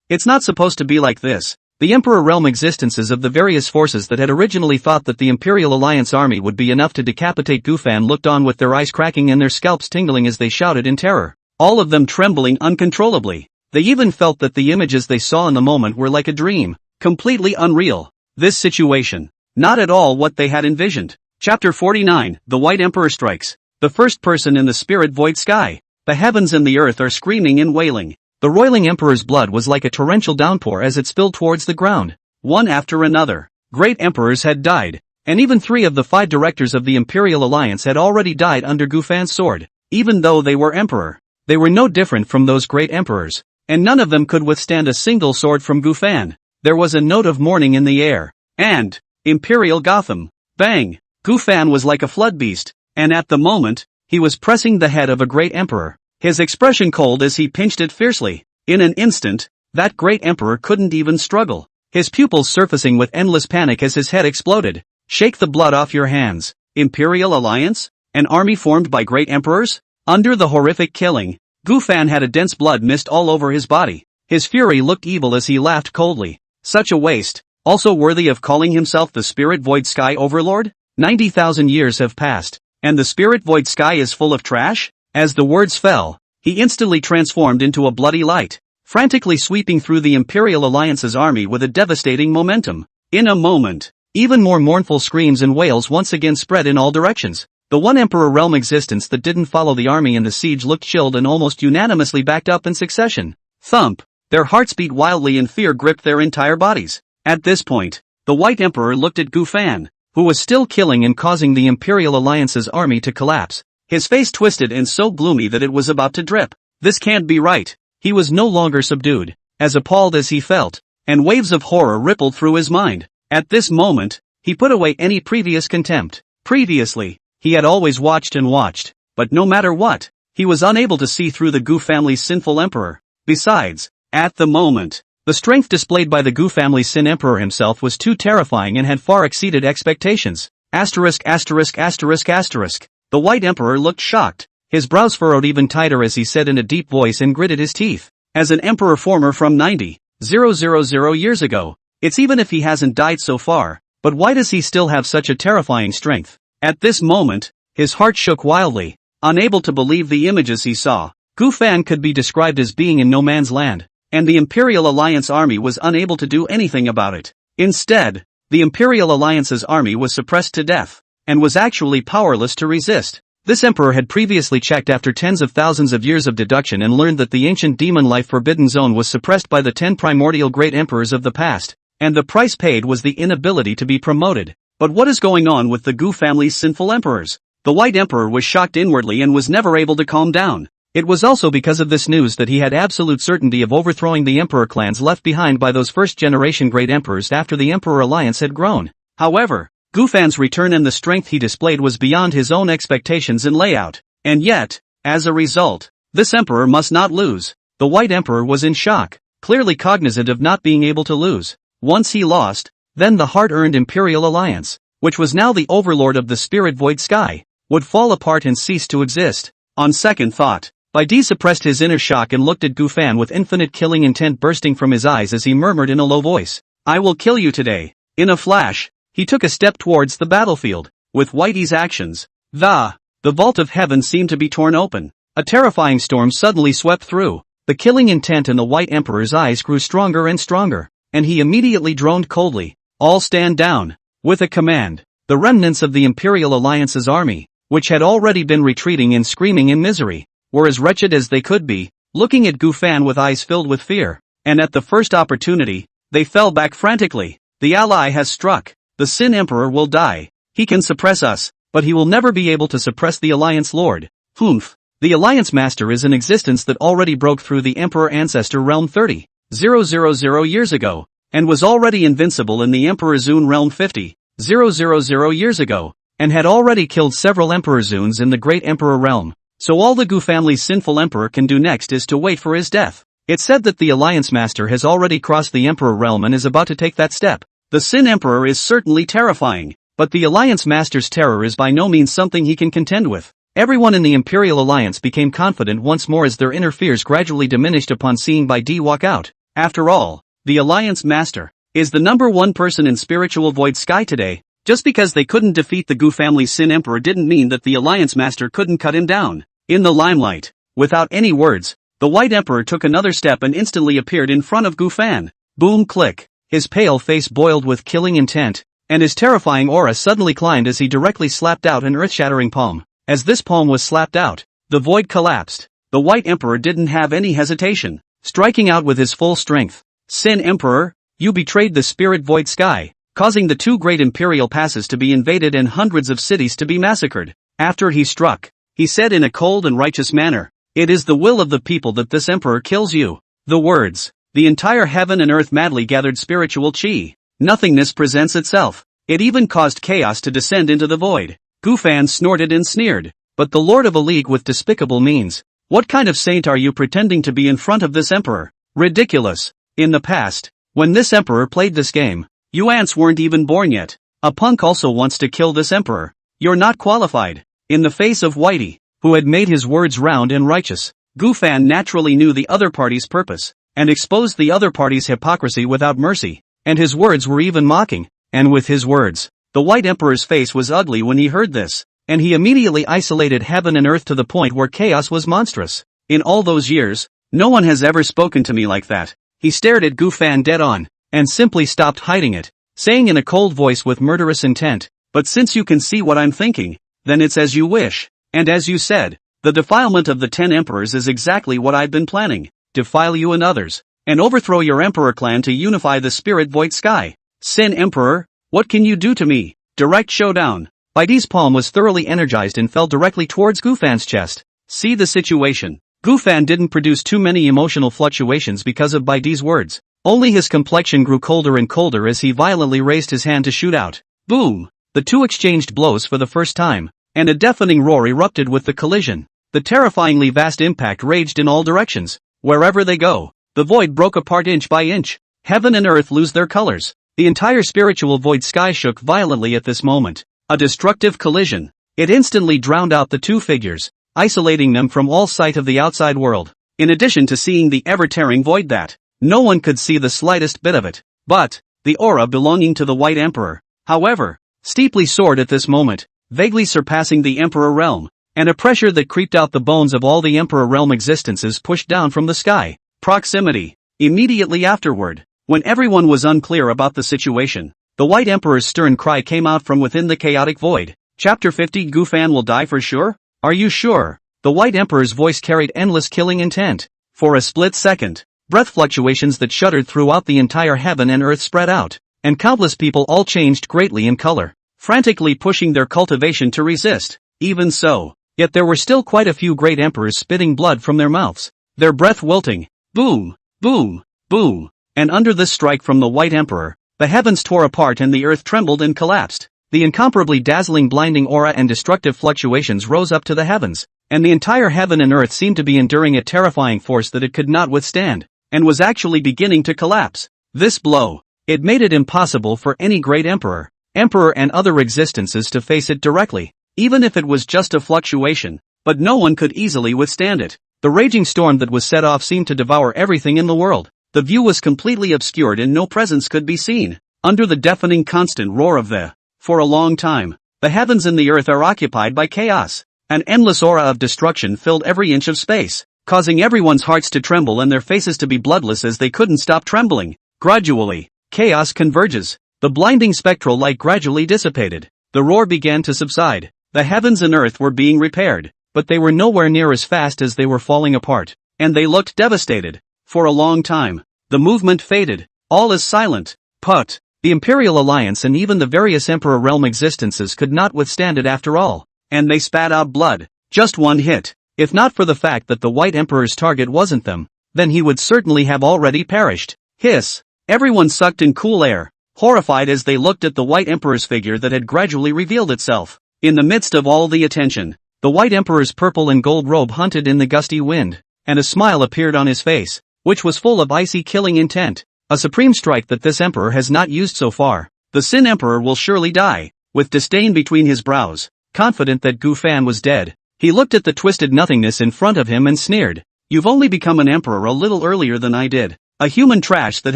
it's not supposed to be like this. The Emperor realm existences of the various forces that had originally thought that the Imperial Alliance army would be enough to decapitate Gufan looked on with their eyes cracking and their scalps tingling as they shouted in terror, all of them trembling uncontrollably. They even felt that the images they saw in the moment were like a dream, completely unreal. This situation, not at all what they had envisioned. Chapter 49, The White Emperor Strikes. The first person in the spirit void sky. The heavens and the earth are screaming and wailing. The roiling emperor's blood was like a torrential downpour as it spilled towards the ground. One after another, great emperors had died, and even 3 of the 5 directors of the Imperial Alliance had already died under Gufan's sword. Even though they were emperor, they were no different from those great emperors, and none of them could withstand a single sword from Gufan. There was a note of mourning in the air. And Imperial Gotham. Bang! Gufan was like a flood beast, and at the moment, he was pressing the head of a great emperor, his expression cold as he pinched it fiercely. In an instant, that great emperor couldn't even struggle, his pupils surfacing with endless panic as his head exploded. Shake the blood off your hands. Imperial Alliance? An army formed by great emperors? Under the horrific killing, Gufan had a dense blood mist all over his body. His fury looked evil as he laughed coldly. Such a waste. Also worthy of calling himself the Spirit Void Sky Overlord? 90,000 years have passed, and the Spirit Void Sky is full of trash? As the words fell, he instantly transformed into a bloody light, frantically sweeping through the Imperial Alliance's army with a devastating momentum. In a moment, even more mournful screams and wails once again spread in all directions. The one Emperor realm existence that didn't follow the army in the siege looked chilled and almost unanimously backed up in succession. Thump! Their hearts beat wildly and fear gripped their entire bodies. At this point, the White Emperor looked at Gufan, who was still killing and causing the Imperial Alliance's army to collapse. His face twisted and so gloomy that it was about to drip. This can't be right. He was no longer subdued, as appalled as he felt, and waves of horror rippled through his mind. At this moment, he put away any previous contempt. Previously, he had always watched and watched, but no matter what, he was unable to see through the Gu family's sinful emperor. Besides, at the moment, the strength displayed by the Gu family's Sin Emperor himself was too terrifying and had far exceeded expectations. Asterisk. The White Emperor looked shocked, his brows furrowed even tighter as he said in a deep voice and gritted his teeth. As an emperor former from 90,000 years ago, it's even if he hasn't died so far, but why does he still have such a terrifying strength? At this moment, his heart shook wildly, unable to believe the images he saw. Gufan could be described as being in no man's land, and the Imperial Alliance army was unable to do anything about it. Instead, The Imperial Alliance's army was suppressed to death, and was actually powerless to resist. This emperor had previously checked after tens of thousands of years of deduction and learned that the ancient demon life forbidden zone was suppressed by the 10 primordial great emperors of the past, and the price paid was the inability to be promoted. But what is going on with the Gu family's sinful emperors? The White Emperor was shocked inwardly and was never able to calm down. It was also because of this news that he had absolute certainty of overthrowing the emperor clans left behind by those first-generation great emperors after the Emperor Alliance had grown. However, Gu Fan's return and the strength he displayed was beyond his own expectations and layout. And yet, as a result, this emperor must not lose. The White Emperor was in shock, clearly cognizant of not being able to lose. Once he lost, then the hard-earned Imperial Alliance, which was now the overlord of the spirit void sky, would fall apart and cease to exist. On second thought, Baidi suppressed his inner shock and looked at Gu Fan with infinite killing intent bursting from his eyes as he murmured in a low voice, "I will kill you today." In a flash, he took a step towards the battlefield. With Whitey's actions, the vault of heaven seemed to be torn open. A terrifying storm suddenly swept through. The killing intent in the White Emperor's eyes grew stronger and stronger, and he immediately droned coldly, "All stand down." With a command, the remnants of the Imperial Alliance's army, which had already been retreating and screaming in misery, were as wretched as they could be, looking at Gu Fan with eyes filled with fear, and at the first opportunity, they fell back frantically. The ally has struck. The Sin Emperor will die. He can suppress us, but he will never be able to suppress the Alliance Lord. Humph. The Alliance Master is an existence that already broke through the Emperor Ancestor realm 30,000 years ago, and was already invincible in the Emperor Zune realm 50,000 years ago, and had already killed several Emperor Zunes in the Great Emperor realm. So all the Gu family's sinful emperor can do next is to wait for his death. It's said that the Alliance Master has already crossed the Emperor realm and is about to take that step. The Sin Emperor is certainly terrifying, but the Alliance Master's terror is by no means something he can contend with. Everyone in the Imperial Alliance became confident once more as their inner fears gradually diminished upon seeing Baidi walk out. After all, the Alliance Master is the #1 person in spiritual void sky today. Just because they couldn't defeat the Gu family's Sin Emperor didn't mean that the Alliance Master couldn't cut him down. In the limelight, without any words, the White Emperor took another step and instantly appeared in front of Gu Fan. Boom click. His pale face boiled with killing intent, and his terrifying aura suddenly climbed as he directly slapped out an earth-shattering palm. As this palm was slapped out, the void collapsed. The White Emperor didn't have any hesitation, striking out with his full strength. Sin Emperor, you betrayed the spirit void sky, causing the 2 great imperial passes to be invaded and hundreds of cities to be massacred. After he struck, he said in a cold and righteous manner, "It is the will of the people that this emperor kills you." The words, the entire heaven and earth madly gathered spiritual chi. Nothingness presents itself. It even caused chaos to descend into the void. Gu Fan snorted and sneered. But the Lord of a League with despicable means. What kind of saint are you pretending to be in front of this emperor? Ridiculous. In the past, when this emperor played this game, you ants weren't even born yet. A punk also wants to kill this emperor. You're not qualified. In the face of Whitey, who had made his words round and righteous, Gu Fan naturally knew the other party's purpose, and exposed the other party's hypocrisy without mercy, and his words were even mocking. And with his words, the White Emperor's face was ugly when he heard this, and he immediately isolated heaven and earth to the point where chaos was monstrous. In all those years, no one has ever spoken to me like that. He stared at Gu Fan dead on, and simply stopped hiding it, saying in a cold voice with murderous intent, "But since you can see what I'm thinking, then it's as you wish. And as you said, the defilement of the 10 emperors is exactly what I've been planning. Defile you and others, and overthrow your emperor clan to unify the spirit void sky. Sin Emperor, what can you do to me?" Direct showdown. Baidi's palm was thoroughly energized and fell directly towards Gu Fan's chest. See the situation. Gu Fan didn't produce too many emotional fluctuations because of Baidi's words. Only his complexion grew colder and colder as he violently raised his hand to shoot out. Boom! The two exchanged blows for the first time, and a deafening roar erupted with the collision. The terrifyingly vast impact raged in all directions. Wherever they go, the void broke apart inch by inch. Heaven and earth lose their colors. The entire spiritual void sky shook violently at this moment. A destructive collision. It instantly drowned out the two figures, isolating them from all sight of the outside world. In addition to seeing the ever-tearing void that no one could see the slightest bit of it. But the aura belonging to the White Emperor, however, steeply soared at this moment, vaguely surpassing the Emperor realm, and a pressure that creeped out the bones of all the Emperor realm existences pushed down from the sky. Proximity. Immediately afterward, when everyone was unclear about the situation, The White Emperor's stern cry came out from within the chaotic void. Chapter 50. Gu Fan will die for sure? Are you sure? The White Emperor's voice carried endless killing intent. For a split second, breath fluctuations that shuddered throughout the entire heaven and earth spread out, and countless people all changed greatly in color, frantically pushing their cultivation to resist. Even so, yet there were still quite a few great emperors spitting blood from their mouths, their breath wilting. Boom, boom, boom, and under this strike from the White Emperor, the heavens tore apart and the earth trembled and collapsed. The incomparably dazzling blinding aura and destructive fluctuations rose up to the heavens, and the entire heaven and earth seemed to be enduring a terrifying force that it could not withstand, and was actually beginning to collapse. This blow, it made it impossible for any great emperor, and other existences to face it directly, even if it was just a fluctuation, but no one could easily withstand it. The raging storm that was set off seemed to devour everything in the world. The view was completely obscured and no presence could be seen. Under the deafening constant roar of for a long time, the heavens and the earth are occupied by chaos. An endless aura of destruction filled every inch of space, causing everyone's hearts to tremble and their faces to be bloodless as they couldn't stop trembling. Gradually, chaos converges. The blinding spectral light gradually dissipated. The roar began to subside. The heavens and earth were being repaired, but they were nowhere near as fast as they were falling apart, and they looked devastated. For a long time, the movement faded. All is silent. The Imperial Alliance and even the various Emperor realm existences could not withstand it after all, and they spat out blood. Just one hit. If not for the fact that the White Emperor's target wasn't them, then he would certainly have already perished. Hiss! Everyone sucked in cool air, horrified as they looked at the White Emperor's figure that had gradually revealed itself. In the midst of all the attention, the White Emperor's purple and gold robe hunted in the gusty wind, and a smile appeared on his face, which was full of icy killing intent. A supreme strike that this emperor has not used so far. The Sin Emperor will surely die. With disdain between his brows, confident that Gu Fan was dead, he looked at the twisted nothingness in front of him and sneered. You've only become an emperor a little earlier than I did. A human trash that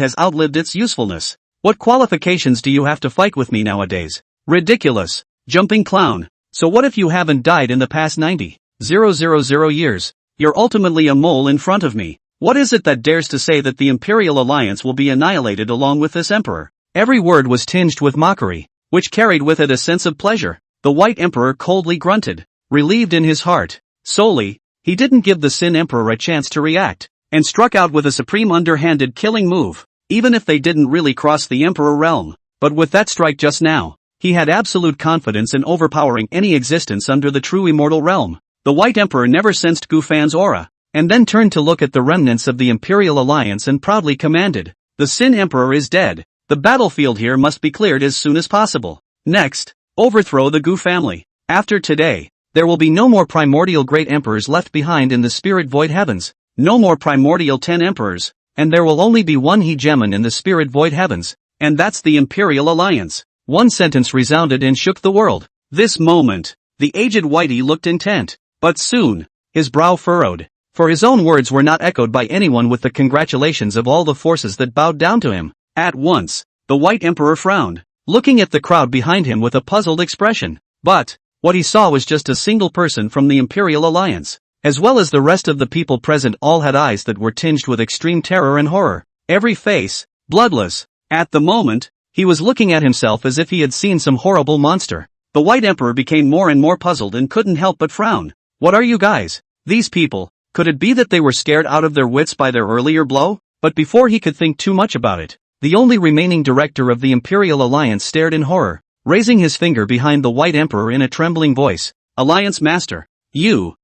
has outlived its usefulness. What qualifications do you have to fight with me nowadays? Ridiculous. Jumping clown. So what if you haven't died in the past 90,000 years? You're ultimately a mole in front of me. What is it that dares to say that the Imperial Alliance will be annihilated along with this emperor? Every word was tinged with mockery, which carried with it a sense of pleasure. The White Emperor coldly grunted, relieved in his heart. Solely, he didn't give the Sin Emperor a chance to react, and struck out with a supreme underhanded killing move, even if they didn't really cross the Emperor realm. But with that strike just now, he had absolute confidence in overpowering any existence under the true immortal realm. The White Emperor never sensed Gu Fan's aura, and then turned to look at the remnants of the Imperial Alliance and proudly commanded, the Sin Emperor is dead. The battlefield here must be cleared as soon as possible. Next, overthrow the Gu family. After today, there will be no more primordial great emperors left behind in the spirit void heavens, no more primordial 10 emperors, and there will only be one hegemon in the spirit void heavens, and that's the Imperial Alliance. One sentence resounded and shook the world. This moment, the aged Whitey looked intent, but soon, his brow furrowed. For his own words were not echoed by anyone with the congratulations of all the forces that bowed down to him. At once, the White Emperor frowned, looking at the crowd behind him with a puzzled expression. But what he saw was just a single person from the Imperial Alliance. As well as the rest of the people present, all had eyes that were tinged with extreme terror and horror. Every face, bloodless. At the moment, he was looking at himself as if he had seen some horrible monster. The White Emperor became more and more puzzled and couldn't help but frown. What are you guys? These people. Could it be that they were scared out of their wits by their earlier blow? But before he could think too much about it, the only remaining director of the Imperial Alliance stared in horror, raising his finger behind the White Emperor in a trembling voice. Alliance Master. You,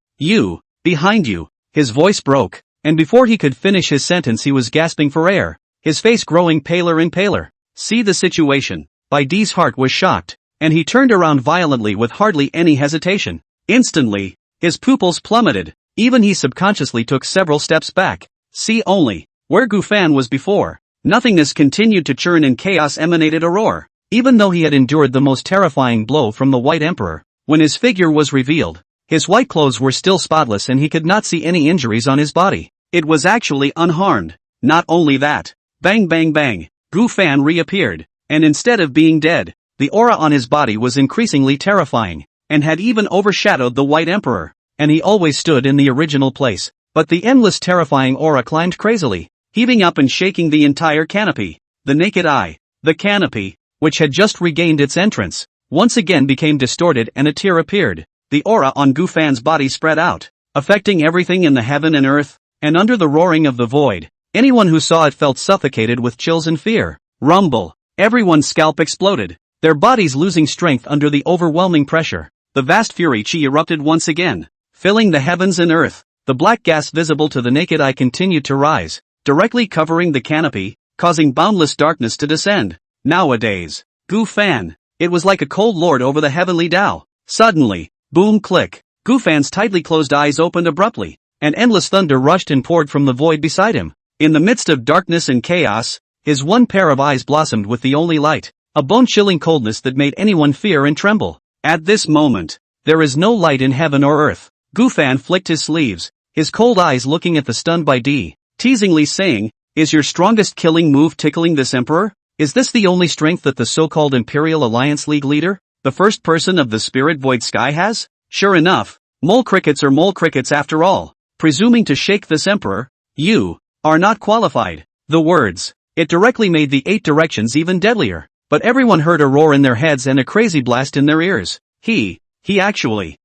behind you. His voice broke, and before he could finish his sentence he was gasping for air, his face growing paler and paler. See the situation. Bai Di's heart was shocked, and he turned around violently with hardly any hesitation. Instantly, his pupils plummeted. Even he subconsciously took several steps back. See only, where Gu Fan was before. Nothingness continued to churn and chaos emanated a roar. Even though he had endured the most terrifying blow from the White Emperor, when his figure was revealed, his white clothes were still spotless and he could not see any injuries on his body. It was actually unharmed. Not only that, bang bang bang, Gu Fan reappeared, and instead of being dead, the aura on his body was increasingly terrifying, and had even overshadowed the White Emperor. And he always stood in the original place, but the endless terrifying aura climbed crazily, heaving up and shaking the entire canopy. The naked eye, the canopy, which had just regained its entrance, once again became distorted and a tear appeared. The aura on Gu Fan's body spread out, affecting everything in the heaven and earth, and under the roaring of the void, anyone who saw it felt suffocated with chills and fear. Rumble. Everyone's scalp exploded, their bodies losing strength under the overwhelming pressure. The vast fury chi erupted once again, filling the heavens and earth. The black gas visible to the naked eye continued to rise, directly covering the canopy, causing boundless darkness to descend. Nowadays, Gu Fan. It was like a cold lord over the heavenly Tao. Suddenly, boom click, Gu Fan's tightly closed eyes opened abruptly, and endless thunder rushed and poured from the void beside him. In the midst of darkness and chaos, his one pair of eyes blossomed with the only light, a bone-chilling coldness that made anyone fear and tremble. At this moment, there is no light in heaven or earth. Gu Fan flicked his sleeves, his cold eyes looking at the stunned by D, teasingly saying, "Is your strongest killing move tickling this emperor? Is this the only strength that the so-called Imperial Alliance League leader, the first person of the spirit void sky has?" Sure enough, mole crickets are mole crickets after all. Presuming to shake this emperor, you are not qualified. The words, it directly made the 8 directions even deadlier, but everyone heard a roar in their heads and a crazy blast in their ears. He actually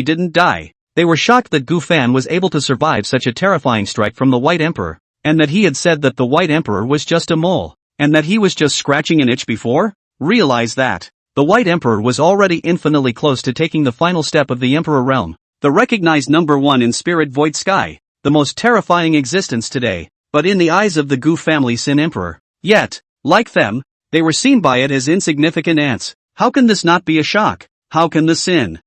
didn't die. They were shocked that Gu Fan was able to survive such a terrifying strike from the White Emperor, and that he had said that the White Emperor was just a mole, and that he was just scratching an itch before. Realize that the White Emperor was already infinitely close to taking the final step of the Emperor realm, the recognized #1 in Spirit Void Sky, the most terrifying existence today, but in the eyes of the Gu family Sin Emperor. Yet, like them, they were seen by it as insignificant ants. How can this not be a shock? How can the Sin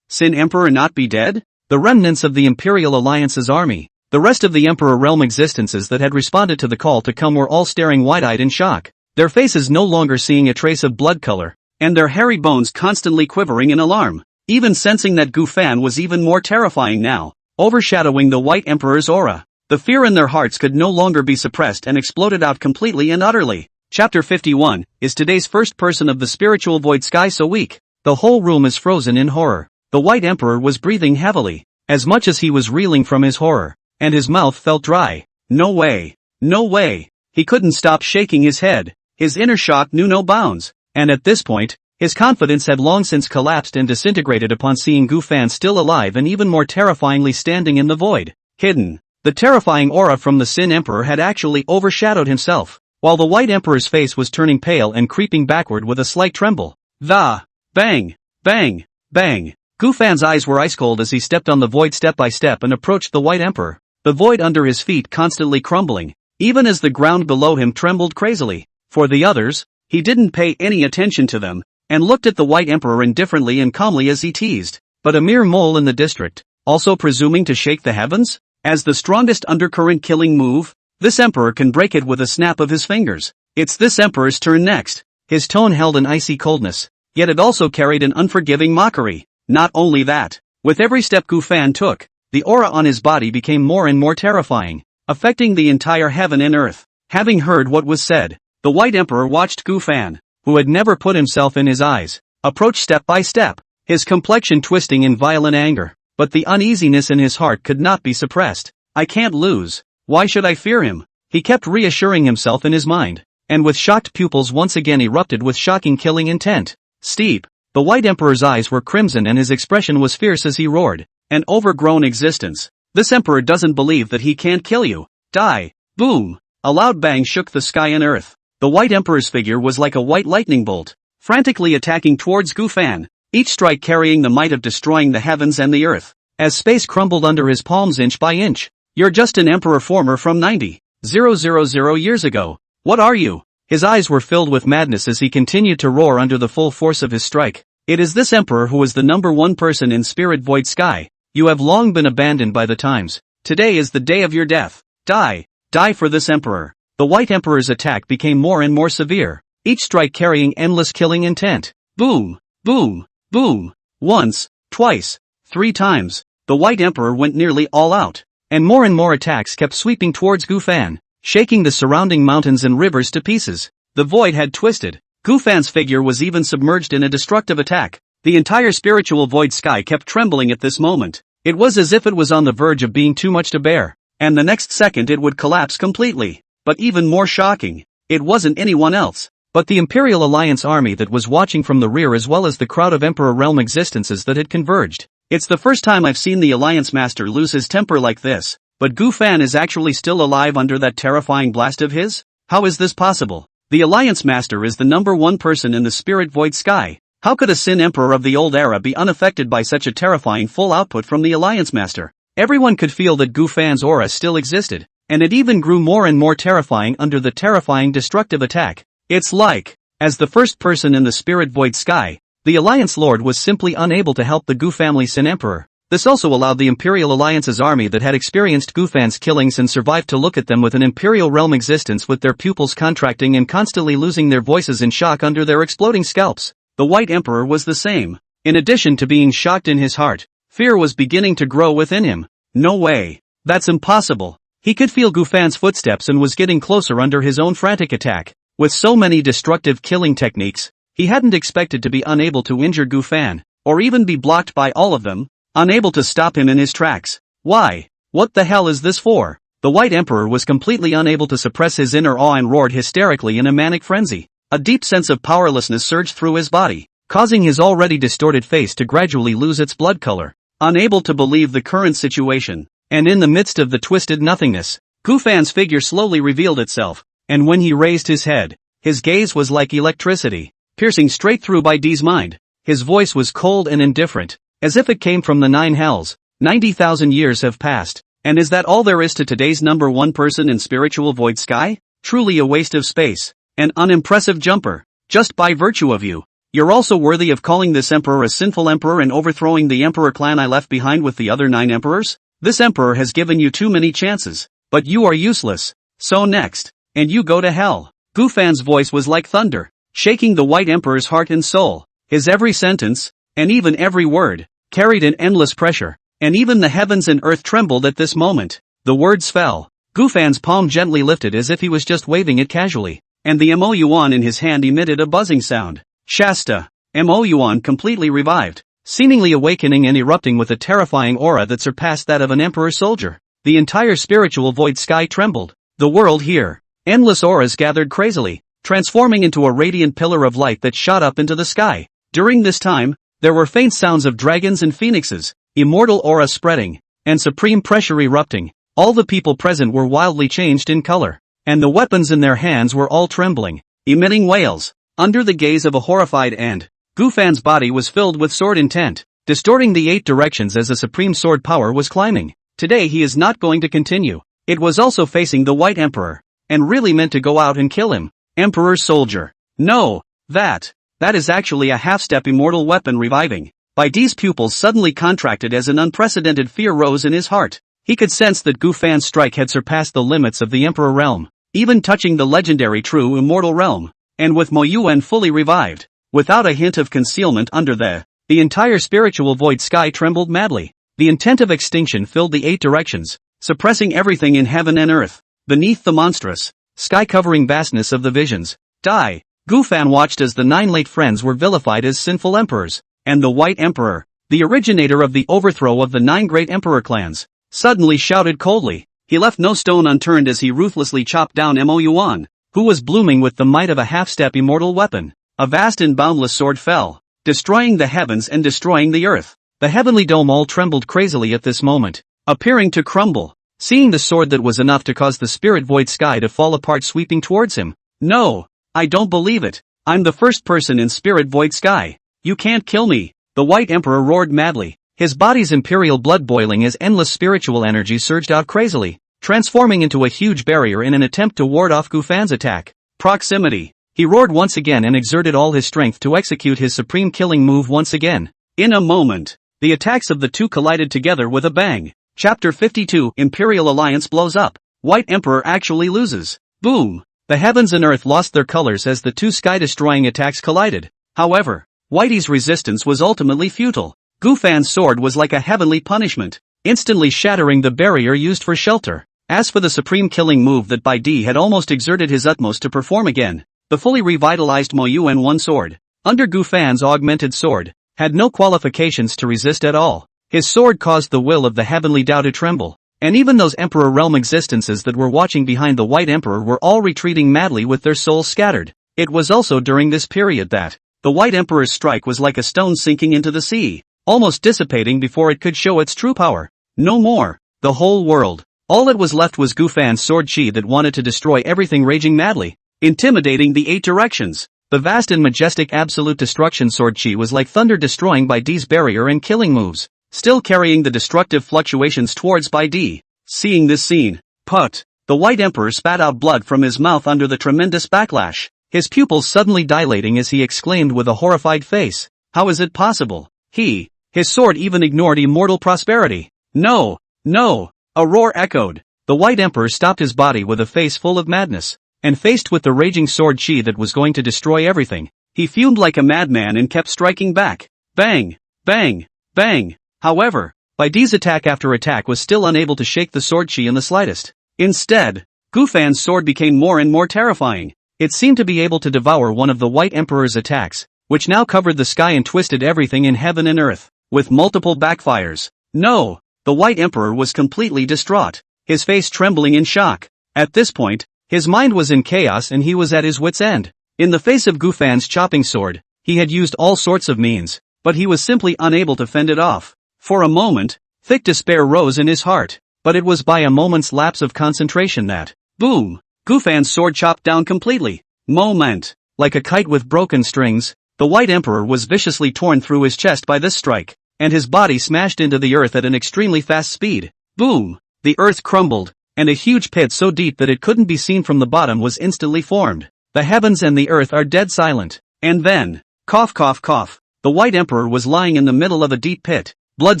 Emperor not be dead? The remnants of the Imperial Alliance's army, the rest of the Emperor realm existences that had responded to the call to come were all staring wide-eyed in shock, their faces no longer seeing a trace of blood color, and their hairy bones constantly quivering in alarm, even sensing that Gu Fan was even more terrifying now, overshadowing the White Emperor's aura. The fear in their hearts could no longer be suppressed and exploded out completely and utterly. Chapter 51, is today's first person of the spiritual void sky so weak? The whole room is frozen in horror. The White Emperor was breathing heavily, as much as he was reeling from his horror, and his mouth felt dry. No way. No way. He couldn't stop shaking his head. His inner shock knew no bounds, and at this point, his confidence had long since collapsed and disintegrated upon seeing Gu Fan still alive and even more terrifyingly standing in the void, hidden. The terrifying aura from the Sin Emperor had actually overshadowed himself, while the White Emperor's face was turning pale and creeping backward with a slight tremble. The bang, bang, bang. Gu Fan's eyes were ice cold as he stepped on the void step by step and approached the White Emperor, the void under his feet constantly crumbling, even as the ground below him trembled crazily. For the others, he didn't pay any attention to them, and looked at the White Emperor indifferently and calmly as he teased, "But a mere mole in the district, also presuming to shake the heavens? As the strongest undercurrent killing move, this emperor can break it with a snap of his fingers. It's this emperor's turn next." His tone held an icy coldness, yet it also carried an unforgiving mockery. Not only that, with every step Gu Fan took, the aura on his body became more and more terrifying, affecting the entire heaven and earth. Having heard what was said, the White Emperor watched Gu Fan, who had never put himself in his eyes, approach step by step, his complexion twisting in violent anger, but the uneasiness in his heart could not be suppressed. "I can't lose. Why should I fear him?" He kept reassuring himself in his mind, and with shocked pupils once again erupted with shocking killing intent. Steep. The White Emperor's eyes were crimson and his expression was fierce as he roared, "An overgrown existence. This emperor doesn't believe that he can't kill you. Die." Boom. A loud bang shook the sky and earth. The White Emperor's figure was like a white lightning bolt, frantically attacking towards Gu Fan, each strike carrying the might of destroying the heavens and the earth, as space crumbled under his palms inch by inch. "You're just an emperor former from 90,000 years ago. What are you?" His eyes were filled with madness as he continued to roar under the full force of his strike. "It is this emperor who is the #1 person in Spirit Void Sky. You have long been abandoned by the times. Today is the day of your death. Die. Die for this emperor." The White Emperor's attack became more and more severe, each strike carrying endless killing intent. Boom, boom, boom. Once, twice, 3 times, the White Emperor went nearly all out, and more attacks kept sweeping towards Gu Fan, shaking the surrounding mountains and rivers to pieces. The void had twisted. Gu Fan's figure was even submerged in a destructive attack. The entire spiritual void sky kept trembling at this moment. It was as if it was on the verge of being too much to bear, and the next second it would collapse completely. But even more shocking, it wasn't anyone else. but the Imperial Alliance army that was watching from the rear as well as the crowd of Emperor Realm existences that had converged. It's the first time I've seen the Alliance Master lose his temper like this, but Gu Fan is actually still alive under that terrifying blast of his? How is this possible? The Alliance Master is the #1 person in the Spirit Void Sky. How could a Sin Emperor of the old era be unaffected by such a terrifying full output from the Alliance Master? Everyone could feel that Gu Fan's aura still existed, and it even grew more and more terrifying under the terrifying destructive attack. It's like, as the first person in the Spirit Void Sky, the Alliance Lord was simply unable to help the Gu family Sin Emperor. This also allowed the Imperial Alliance's army that had experienced Gu Fan's killings and survived to look at them with an Imperial Realm existence with their pupils contracting and constantly losing their voices in shock under their exploding scalps. The White Emperor was the same. In addition to being shocked in his heart, fear was beginning to grow within him. No way. That's impossible. He could feel Gu Fan's footsteps and was getting closer under his own frantic attack. With so many destructive killing techniques, he hadn't expected to be unable to injure Gu Fan, or even be blocked by all of them, unable to stop him in his tracks. Why? What the hell is this for? The White Emperor was completely unable to suppress his inner awe and roared hysterically in a manic frenzy. A deep sense of powerlessness surged through his body, causing his already distorted face to gradually lose its blood color. Unable to believe the current situation, and in the midst of the twisted nothingness, Gu Fan's figure slowly revealed itself, and when he raised his head, his gaze was like electricity, piercing straight through Bai Di's mind. His voice was cold and indifferent, as if it came from the 9 hells. 90,000 years have passed, and is that all there is to today's #1 person in Spiritual Void Sky? Truly a waste of space, an unimpressive jumper. Just by virtue of you, you're also worthy of calling this emperor a sinful emperor and overthrowing the emperor clan I left behind with the other 9 emperors? This emperor has given you too many chances, but you are useless. So next, and you go to hell. Gu Fan's voice was like thunder, shaking the White Emperor's heart and soul. His every sentence, and even every word, carried an endless pressure, and even the heavens and earth trembled at this moment. The words fell. Gu Fan's palm gently lifted as if he was just waving it casually, and the Mo Yuan in his hand emitted a buzzing sound. Shasta. Mo Yuan completely revived, seemingly awakening and erupting with a terrifying aura that surpassed that of an emperor soldier. The entire Spiritual Void Sky trembled. The world here. Endless auras gathered crazily, transforming into a radiant pillar of light that shot up into the sky. During this time, there were faint sounds of dragons and phoenixes, immortal aura spreading, and supreme pressure erupting. All the people present were wildly changed in color, and the weapons in their hands were all trembling, emitting wails. Under the gaze of a horrified End, Gu Fan's body was filled with sword intent, distorting the 8 directions as a supreme sword power was climbing. Today he is not going to continue. It was also facing the White Emperor, and really meant to go out and kill him. Emperor's soldier. No, that is actually a half-step immortal weapon reviving. Bai Di's pupils suddenly contracted as an unprecedented fear rose in his heart. He could sense that Gu Fan's strike had surpassed the limits of the Emperor realm, even touching the legendary true immortal realm. And with Mo Yuan fully revived, without a hint of concealment under the entire Spiritual Void Sky trembled madly. The intent of extinction filled the 8 directions, suppressing everything in heaven and earth. Beneath the monstrous, sky-covering vastness of the visions, Gu Fan watched as the 9 late friends were vilified as sinful emperors, and the White Emperor, the originator of the overthrow of the 9 great emperor clans, suddenly shouted coldly. He left no stone unturned as he ruthlessly chopped down Mo Yuan, who was blooming with the might of a half-step immortal weapon. A vast and boundless sword fell, destroying the heavens and destroying the earth. The heavenly dome all trembled crazily at this moment, appearing to crumble. Seeing the sword that was enough to cause the Spirit Void Sky to fall apart sweeping towards him. No, I don't believe it. I'm the first person in Spirit Void Sky. You can't kill me. The White Emperor roared madly, his body's imperial blood boiling as endless spiritual energy surged out crazily, transforming into a huge barrier in an attempt to ward off Gu Fan's attack. Proximity. He roared once again and exerted all his strength to execute his supreme killing move once again. In a moment, the attacks of the two collided together with a bang. Chapter 52 Imperial Alliance blows up. White Emperor actually loses. Boom! The heavens and earth lost their colors as the two sky-destroying attacks collided. However, Whitey's resistance was ultimately futile. Gu Fan's sword was like a heavenly punishment, instantly shattering the barrier used for shelter. As for the supreme killing move that Bai Di had almost exerted his utmost to perform again, the fully revitalized Mo Yuan one sword, under Gu Fan's augmented sword, had no qualifications to resist at all. His sword caused the will of the heavenly Tao to tremble, and even those Emperor realm existences that were watching behind the White Emperor were all retreating madly with their souls scattered. It was also during this period that the White Emperor's strike was like a stone sinking into the sea, almost dissipating before it could show its true power. No more. The whole world. All that was left was Gufan's sword chi that wanted to destroy everything, raging madly, intimidating the 8 directions. The vast and majestic absolute destruction sword chi was like thunder destroying Bai Di's barrier and killing moves, still carrying the destructive fluctuations towards Bai Di. Seeing this scene, the White Emperor spat out blood from his mouth under the tremendous backlash, his pupils suddenly dilating as he exclaimed with a horrified face, "How is it possible? His sword even ignored immortal prosperity. No, no!" A roar echoed. The White Emperor stopped his body with a face full of madness, and faced with the raging sword chi that was going to destroy everything, he fumed like a madman and kept striking back. Bang! Bang! Bang! However, Bai Di's attack after attack was still unable to shake the sword chi in the slightest. Instead, Gufan's sword became more and more terrifying. It seemed to be able to devour one of the White Emperor's attacks, which now covered the sky and twisted everything in heaven and earth, with multiple backfires. No! The White Emperor was completely distraught, his face trembling in shock. At this point, his mind was in chaos and he was at his wit's end. In the face of Gufan's chopping sword, he had used all sorts of means, but he was simply unable to fend it off. For a moment, thick despair rose in his heart, but it was by a moment's lapse of concentration that, boom, Gufan's sword chopped down completely. Like a kite with broken strings, the White Emperor was viciously torn through his chest by this strike, and his body smashed into the earth at an extremely fast speed. Boom! The earth crumbled, and a huge pit so deep that it couldn't be seen from the bottom was instantly formed. The heavens and the earth are dead silent. And then, cough cough cough, the White Emperor was lying in the middle of a deep pit, blood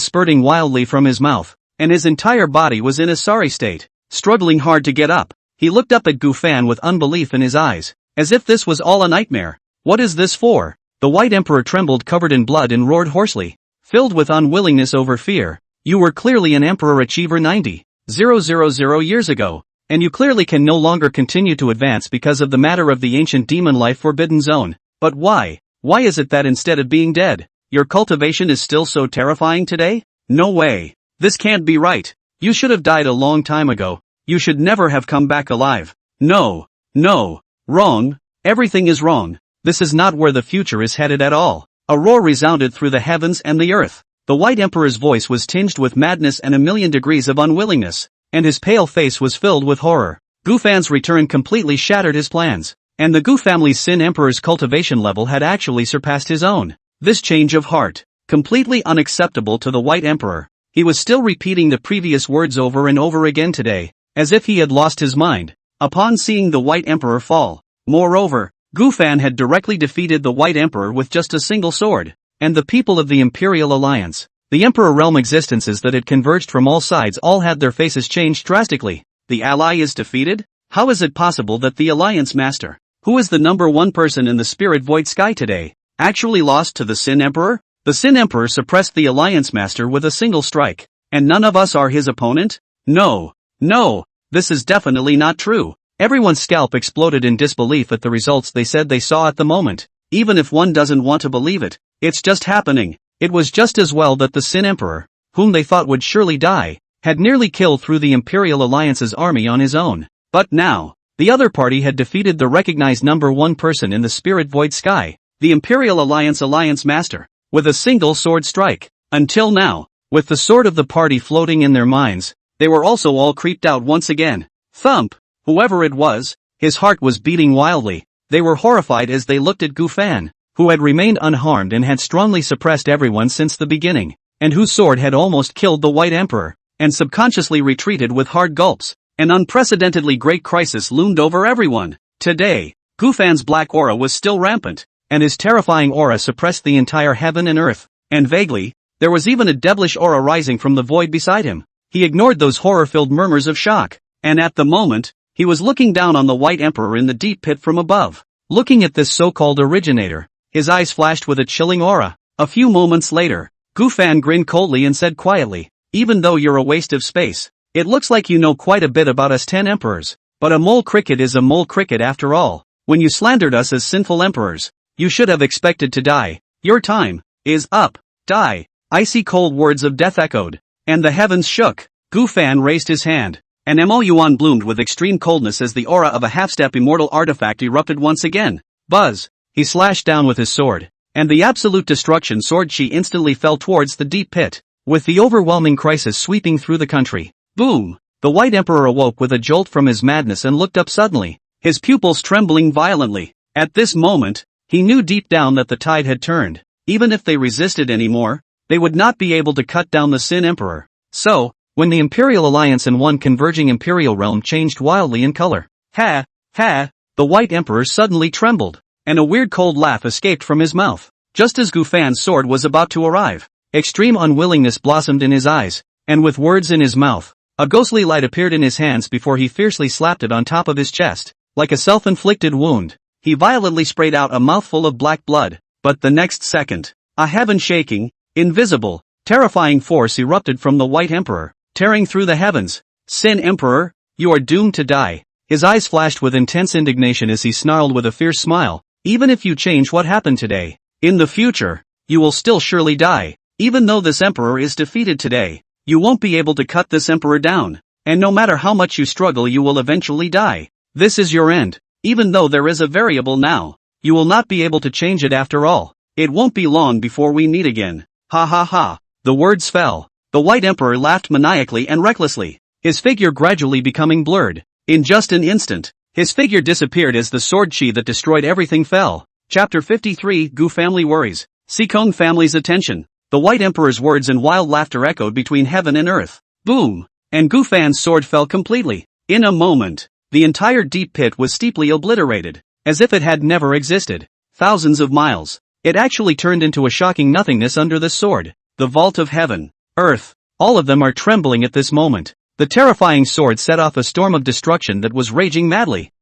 spurting wildly from his mouth, and his entire body was in a sorry state. Struggling hard to get up, he looked up at Gufan with unbelief in his eyes, as if this was all a nightmare. What is this for? The White Emperor trembled, covered in blood, and roared hoarsely, filled with unwillingness over fear. You were clearly an Emperor Achiever 90,000 years ago, and you clearly can no longer continue to advance because of the matter of the ancient demon life forbidden zone. But why? Why is it that instead of being dead, your cultivation is still so terrifying today? No way. This can't be right. You should have died a long time ago. You should never have come back alive. No. No. Wrong. Everything is wrong. This is not where the future is headed at all. A roar resounded through the heavens and the earth. The White Emperor's voice was tinged with madness and 1,000,000 degrees of unwillingness, and his pale face was filled with horror. Gufan's return completely shattered his plans, and the Gu family's Sin Emperor's cultivation level had actually surpassed his own. This change of heart, completely unacceptable to the White Emperor. He was still repeating the previous words over and over again today, as if he had lost his mind, upon seeing the White Emperor fall. Moreover, Gufan had directly defeated the White Emperor with just a single sword, and the people of the Imperial Alliance, the Emperor realm existences that had converged from all sides, all had their faces changed drastically. The ally is defeated? How is it possible that the Alliance Master, who is the #1 person in the Spirit Void Sky today, actually lost to the Sin Emperor? The Sin Emperor suppressed the Alliance Master with a single strike, and none of us are his opponent? No. No. This is definitely not true. Everyone's scalp exploded in disbelief at the results they said they saw at the moment. Even if one doesn't want to believe it, it's just happening. It was just as well that the Sin Emperor, whom they thought would surely die, had nearly killed through the Imperial Alliance's army on his own. But now, the other party had defeated the recognized #1 person in the Spirit Void Sky, the Imperial Alliance Master, with a single sword strike. Until now, with the sword of the party floating in their minds, they were also all creeped out once again. Thump! Whoever it was, his heart was beating wildly. They were horrified as they looked at Gufan, who had remained unharmed and had strongly suppressed everyone since the beginning, and whose sword had almost killed the White Emperor, and subconsciously retreated with hard gulps. An unprecedentedly great crisis loomed over everyone. Today, Gufan's black aura was still rampant, and his terrifying aura suppressed the entire heaven and earth, and vaguely, there was even a devilish aura rising from the void beside him. He ignored those horror-filled murmurs of shock, and at the moment, he was looking down on the White Emperor in the deep pit from above. Looking at this so-called originator, his eyes flashed with a chilling aura. A few moments later, Gufan grinned coldly and said quietly, "Even though you're a waste of space, it looks like you know quite a bit about us 10 emperors. But a mole cricket is a mole cricket after all. When you slandered us as sinful emperors, you should have expected to die. Your time is up. Die." Icy cold words of death echoed, and the heavens shook. Gufan raised his hand, and Mo Yuan bloomed with extreme coldness as the aura of a half-step immortal artifact erupted once again. Buzz! He slashed down with his sword. And the absolute destruction sword chi instantly fell towards the deep pit. With the overwhelming crisis sweeping through the country. Boom! The White Emperor awoke with a jolt from his madness and looked up suddenly, his pupils trembling violently. At this moment, he knew deep down that the tide had turned. Even if they resisted anymore, they would not be able to cut down the Sin Emperor. So, when the Imperial Alliance and one converging Imperial realm changed wildly in color, the White Emperor suddenly trembled, and a weird cold laugh escaped from his mouth. Just as Gufan's sword was about to arrive, extreme unwillingness blossomed in his eyes, and with words in his mouth, a ghostly light appeared in his hands before he fiercely slapped it on top of his chest, like a self-inflicted wound. He violently sprayed out a mouthful of black blood, but the next second, a heaven-shaking, invisible, terrifying force erupted from the White Emperor, tearing through the heavens. Sin Emperor, you are doomed to die. His eyes flashed with intense indignation as he snarled with a fierce smile. Even if you change what happened today, in the future, you will still surely die. Even though this emperor is defeated today, you won't be able to cut this emperor down. And no matter how much you struggle, you will eventually die. This is your end. Even though there is a variable now, you will not be able to change it after all. It won't be long before we meet again. Ha ha ha. The words fell. The White Emperor laughed maniacally and recklessly, his figure gradually becoming blurred. In just an instant, his figure disappeared as the sword chi that destroyed everything fell. Chapter 53 Gu Family Worries. Sikong Family's Attention. The White Emperor's words and wild laughter echoed between heaven and earth. Boom! And Gufan's sword fell completely. In a moment, the entire deep pit was steeply obliterated, as if it had never existed. Thousands of miles. It actually turned into a shocking nothingness under the sword. The vault of heaven, earth, all of them are trembling at this moment. The terrifying sword set off a storm of destruction that was raging madly.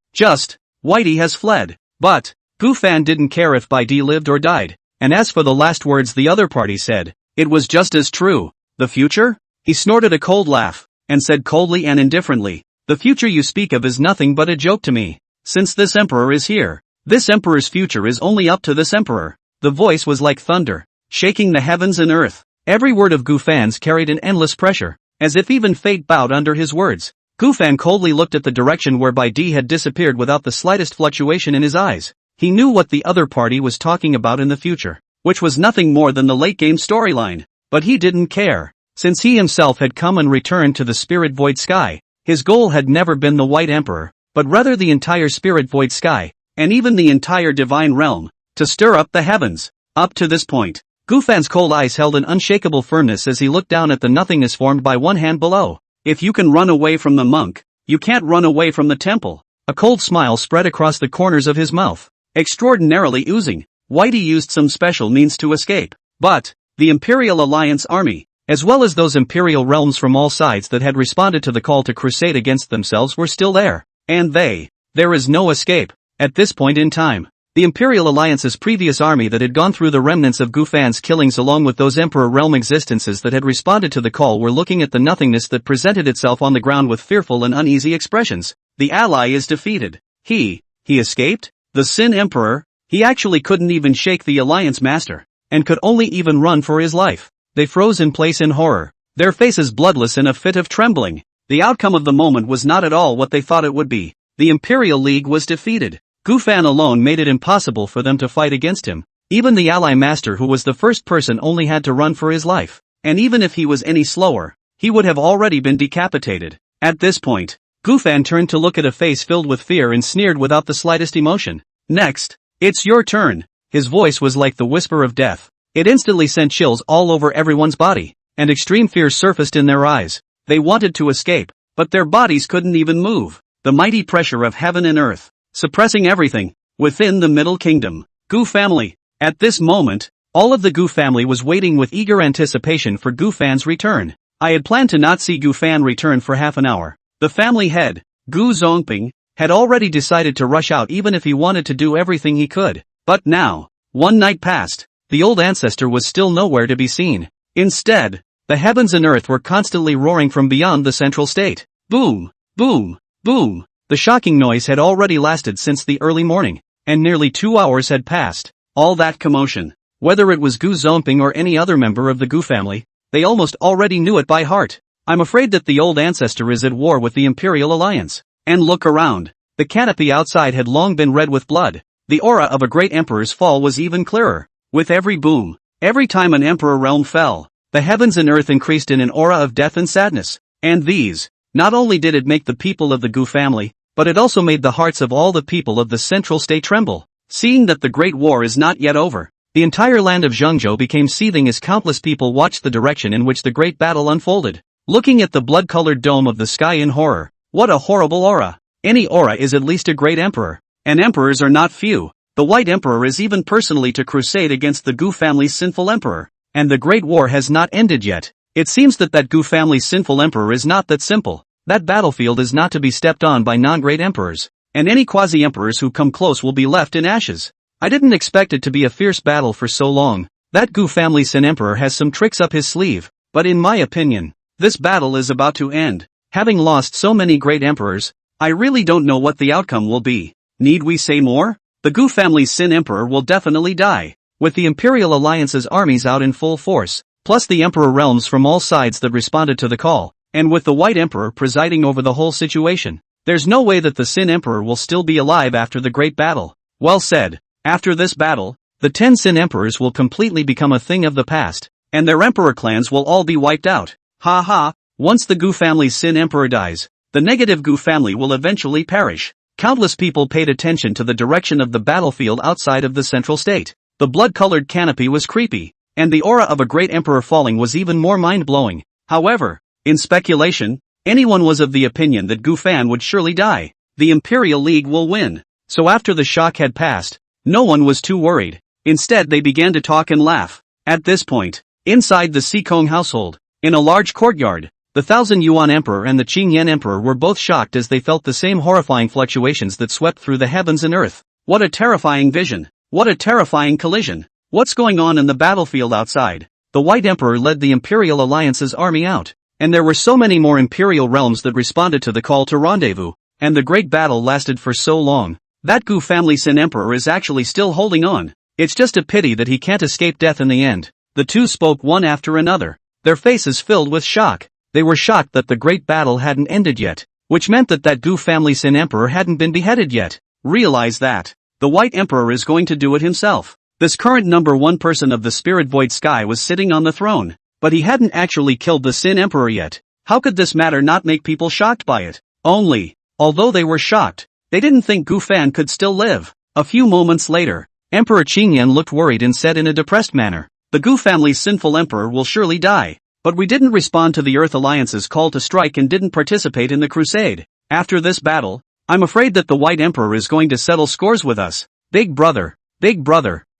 Whitey has fled. But, Gufan didn't care if Bai Di lived or died. And as for the last words the other party said, it was just as true. The future? He snorted a cold laugh, and said coldly and indifferently, the future you speak of is nothing but a joke to me. Since this emperor is here, this emperor's future is only up to this emperor. The voice was like thunder, shaking the heavens and earth. Every word of Gufan's carried an endless pressure, as if even fate bowed under his words. Gufan coldly looked at the direction where Bai Di had disappeared without the slightest fluctuation in his eyes. He knew what the other party was talking about in the future, which was nothing more than the late-game storyline. But he didn't care. Since he himself had come and returned to the Spirit Void Sky, his goal had never been the White Emperor, but rather the entire Spirit Void Sky, and even the entire Divine Realm, to stir up the heavens. Up to this point, Gufan's cold eyes held an unshakable firmness as he looked down at the nothingness formed by one hand below. If you can run away from the monk, you can't run away from the temple. A cold smile spread across the corners of his mouth, extraordinarily oozing. Whitey used some special means to escape. But, the Imperial Alliance army, as well as those Imperial realms from all sides that had responded to the call to crusade against themselves were still there. And there is no escape. At this point in time, the Imperial Alliance's previous army that had gone through the remnants of Gufan's killings along with those Emperor realm existences that had responded to the call were looking at the nothingness that presented itself on the ground with fearful and uneasy expressions. The ally is defeated. He escaped? The Sin Emperor? He actually couldn't even shake the Alliance Master, and could only even run for his life. They froze in place in horror, their faces bloodless in a fit of trembling. The outcome of the moment was not at all what they thought it would be. The Imperial League was defeated. Gufan alone made it impossible for them to fight against him. Even the Ally Master who was the first person only had to run for his life. And even if he was any slower, he would have already been decapitated. At this point, Gufan turned to look at a face filled with fear and sneered without the slightest emotion. Next, it's your turn. His voice was like the whisper of death. It instantly sent chills all over everyone's body, and extreme fear surfaced in their eyes. They wanted to escape, but their bodies couldn't even move. The mighty pressure of heaven and earth, suppressing everything, within the Middle Kingdom. Gu family. At this moment, all of the Gu family was waiting with eager anticipation for Gufan's return. I had planned to not see Gufan return for half an hour. The family head, Gu Zongping, had already decided to rush out even if he wanted to do everything he could. But now, one night passed, the old ancestor was still nowhere to be seen. Instead, the heavens and earth were constantly roaring from beyond the central state. Boom, boom, boom. The shocking noise had already lasted since the early morning, and nearly 2 hours had passed. All that commotion, whether it was Gu Zongping or any other member of the Gu family, they almost already knew it by heart. I'm afraid that the old ancestor is at war with the Imperial Alliance. And look around. The canopy outside had long been red with blood. the aura of a great emperor's fall was even clearer. With every boom, every time an emperor realm fell, the heavens and earth increased in an aura of death and sadness. And these, not only did it make the people of the Gu family, but it also made the hearts of all the people of the central state tremble. Seeing that the Great War is not yet over, the entire land of Zhengzhou became seething as countless people watched the direction in which the great battle unfolded, looking at the blood-colored dome of the sky in horror. What a horrible aura! Any aura is at least a great emperor, and emperors are not few. The White Emperor is even personally to crusade against the Gu family's sinful emperor, and the Great War has not ended yet. It seems that Gu family's sinful emperor is not that simple. That battlefield is not to be stepped on by non-great emperors, and any quasi-emperors who come close will be left in ashes. I didn't expect it to be a fierce battle for so long. That Gu family Shen emperor has some tricks up his sleeve, but in my opinion, this battle is about to end. Having lost so many great emperors, I really don't know what the outcome will be. Need we say more? The Gu family's Shen emperor will definitely die. With the Imperial Alliance's armies out in full force, plus the emperor realms from all sides that responded to the call, and with the White Emperor presiding over the whole situation, there's no way that the Shen emperor will still be alive after the great battle. Well said. After this battle, the 10 Shen emperors will completely become a thing of the past, and their emperor clans will all be wiped out. Ha ha, once the Gu family's Shen emperor dies, the negative Gu family will eventually perish. Countless people paid attention to the direction of the battlefield outside of the central state. The blood-colored canopy was creepy, and the aura of a great emperor falling was even more mind-blowing. However, in speculation, anyone was of the opinion that Gu Fan would surely die. The Imperial League will win. So after the shock had passed, no one was too worried. Instead they began to talk and laugh. At this point, inside the Sikong household, in a large courtyard, the 1,000 Yuan Emperor and the Qingyan Emperor were both shocked as they felt the same horrifying fluctuations that swept through the heavens and earth. What a terrifying vision! What a terrifying collision! What's going on in the battlefield outside? The White Emperor led the Imperial Alliance's army out, and there were so many more Imperial realms that responded to the call to rendezvous, and the great battle lasted for so long. That Gu family Shen Emperor is actually still holding on. It's just a pity that he can't escape death in the end. The two spoke one after another, their faces filled with shock. They were shocked that the great battle hadn't ended yet, which meant that Gu family Shen Emperor hadn't been beheaded yet. Realize that the White Emperor is going to do it himself. This current number one person of the Spirit Void Sky was sitting on the throne, but he hadn't actually killed the Shen Emperor yet. How could this matter not make people shocked by it? Although they were shocked, they didn't think Gu Fan could still live. A few moments later, Emperor Qingyan looked worried and said in a depressed manner, "The Gu family's sinful emperor will surely die. But we didn't respond to the Earth Alliance's call to strike and didn't participate in the crusade. After this battle, I'm afraid that the White Emperor is going to settle scores with us. Big brother,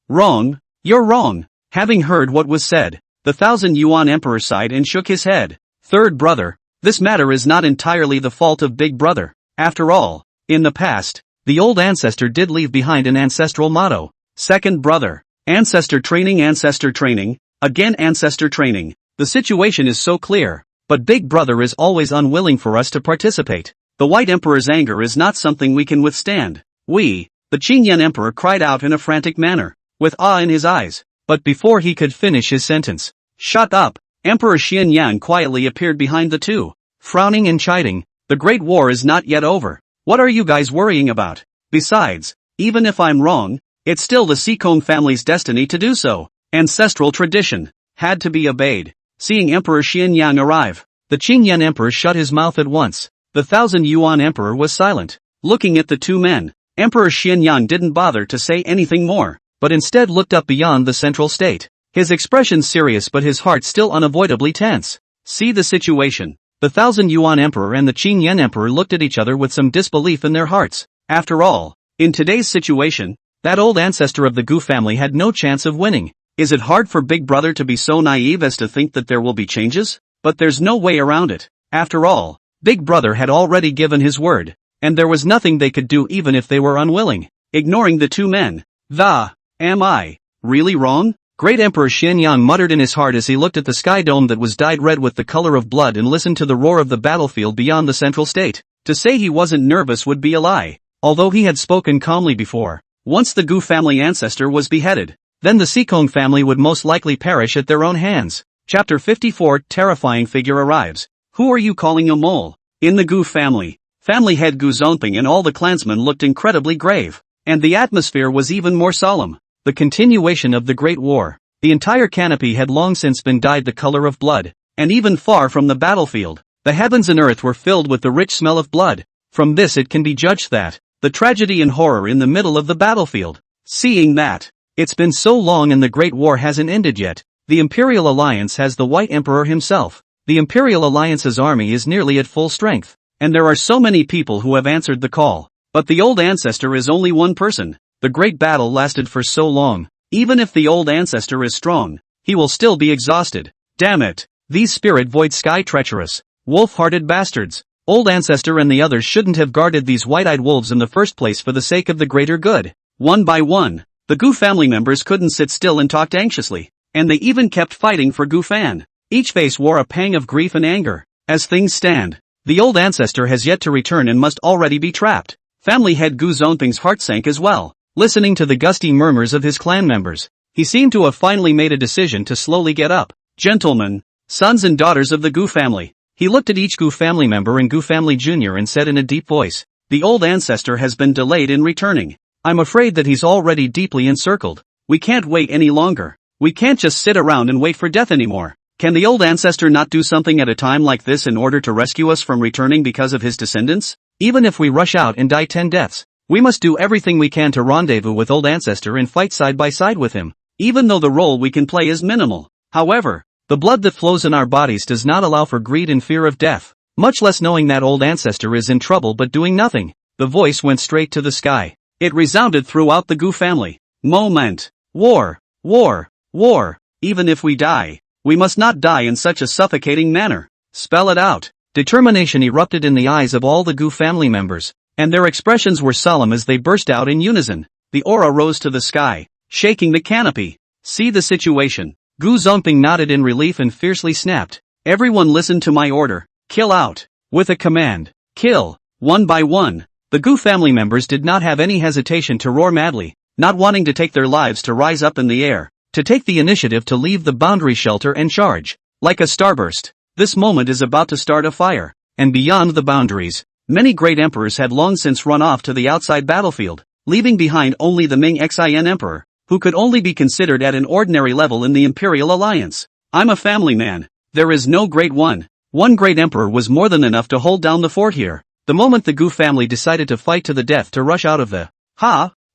wrong, you're wrong." Having heard what was said, the 1,000 Yuan Emperor sighed and shook his head. Third brother, this matter is not entirely the fault of Big Brother. After all, in the past, the old ancestor did leave behind an ancestral motto. Second brother, ancestor training, again ancestor training. The situation is so clear, but Big Brother is always unwilling for us to participate. The White Emperor's anger is not something we can withstand. The Qingyan Emperor cried out in a frantic manner, with awe in his eyes. But before he could finish his sentence, "Shut up!" Emperor Xianyang quietly appeared behind the two, frowning and chiding. "The Great War is not yet over. What are you guys worrying about? Besides, even if I'm wrong, it's still the Sikong family's destiny to do so. Ancestral tradition had to be obeyed." Seeing Emperor Xianyang arrive, the Qingyan Emperor shut his mouth at once. The 1,000 Yuan Emperor was silent, looking at the two men. Emperor Xianyang didn't bother to say anything more, but instead looked up beyond the central state. His expression serious but his heart still unavoidably tense. See the situation. The 1,000 Yuan Emperor and the Qingyan Emperor looked at each other with some disbelief in their hearts. After all, in today's situation, that old ancestor of the Gu family had no chance of winning. Is it hard for Big Brother to be so naive as to think that there will be changes? But there's no way around it. After all, Big Brother had already given his word, and there was nothing they could do even if they were unwilling. Ignoring the two men. Am I really wrong? Great Emperor Xianyang muttered in his heart as he looked at the sky dome that was dyed red with the color of blood and listened to the roar of the battlefield beyond the central state. To say he wasn't nervous would be a lie, although he had spoken calmly before. Once the Gu family ancestor was beheaded, then the Sikong family would most likely perish at their own hands. Chapter 54. Terrifying figure arrives. Who are you calling a mole? In the Gu family, family head Gu Zonping and all the clansmen looked incredibly grave. And the atmosphere was even more solemn. The continuation of the Great War. The entire canopy had long since been dyed the color of blood, and even far from the battlefield, the heavens and earth were filled with the rich smell of blood. From this it can be judged that, the tragedy and horror in the middle of the battlefield. Seeing that, it's been so long and the Great War hasn't ended yet, the Imperial Alliance has the White Emperor himself. The Imperial Alliance's army is nearly at full strength, and there are so many people who have answered the call. But the old ancestor is only one person. The great battle lasted for so long. Even if the old ancestor is strong, he will still be exhausted. Damn it. These spirit void sky treacherous, wolf-hearted bastards. Old ancestor and the others shouldn't have guarded these white-eyed wolves in the first place for the sake of the greater good. One by one, the Gu family members couldn't sit still and talked anxiously. And they even kept fighting for Gu Fan. Each face wore a pang of grief and anger. As things stand, the old ancestor has yet to return and must already be trapped. Family head Gu Zonping's heart sank as well, listening to the gusty murmurs of his clan members. He seemed to have finally made a decision to slowly get up. Gentlemen, sons and daughters of the Gu family. He looked at each Gu family member and Gu family junior and said in a deep voice, the old ancestor has been delayed in returning. I'm afraid that he's already deeply encircled. We can't wait any longer. We can't just sit around and wait for death anymore. Can the old ancestor not do something at a time like this in order to rescue us from returning because of his descendants? Even if we rush out and die 10 deaths, we must do everything we can to rendezvous with old ancestor and fight side by side with him, even though the role we can play is minimal. However, the blood that flows in our bodies does not allow for greed and fear of death, much less knowing that old ancestor is in trouble but doing nothing. The voice went straight to the sky. It resounded throughout the Gu family. Moment. War. War. War. Even if we die, we must not die in such a suffocating manner. Spell it out. Determination erupted in the eyes of all the Gu family members, and their expressions were solemn as they burst out in unison. The aura rose to the sky, shaking the canopy. See the situation. Gu Zonping nodded in relief and fiercely snapped. Everyone listen to my order. Kill out. With a command. Kill. One by one. The Gu family members did not have any hesitation to roar madly, not wanting to take their lives to rise up in the air, to take the initiative to leave the boundary shelter and charge. Like a starburst, this moment is about to start a fire. And beyond the boundaries, many great emperors had long since run off to the outside battlefield, leaving behind only the Ming Xin emperor, who could only be considered at an ordinary level in the Imperial Alliance. I'm a family man. There is no great one. One great emperor was more than enough to hold down the fort here. The moment the Gu family decided to fight to the death to rush out of the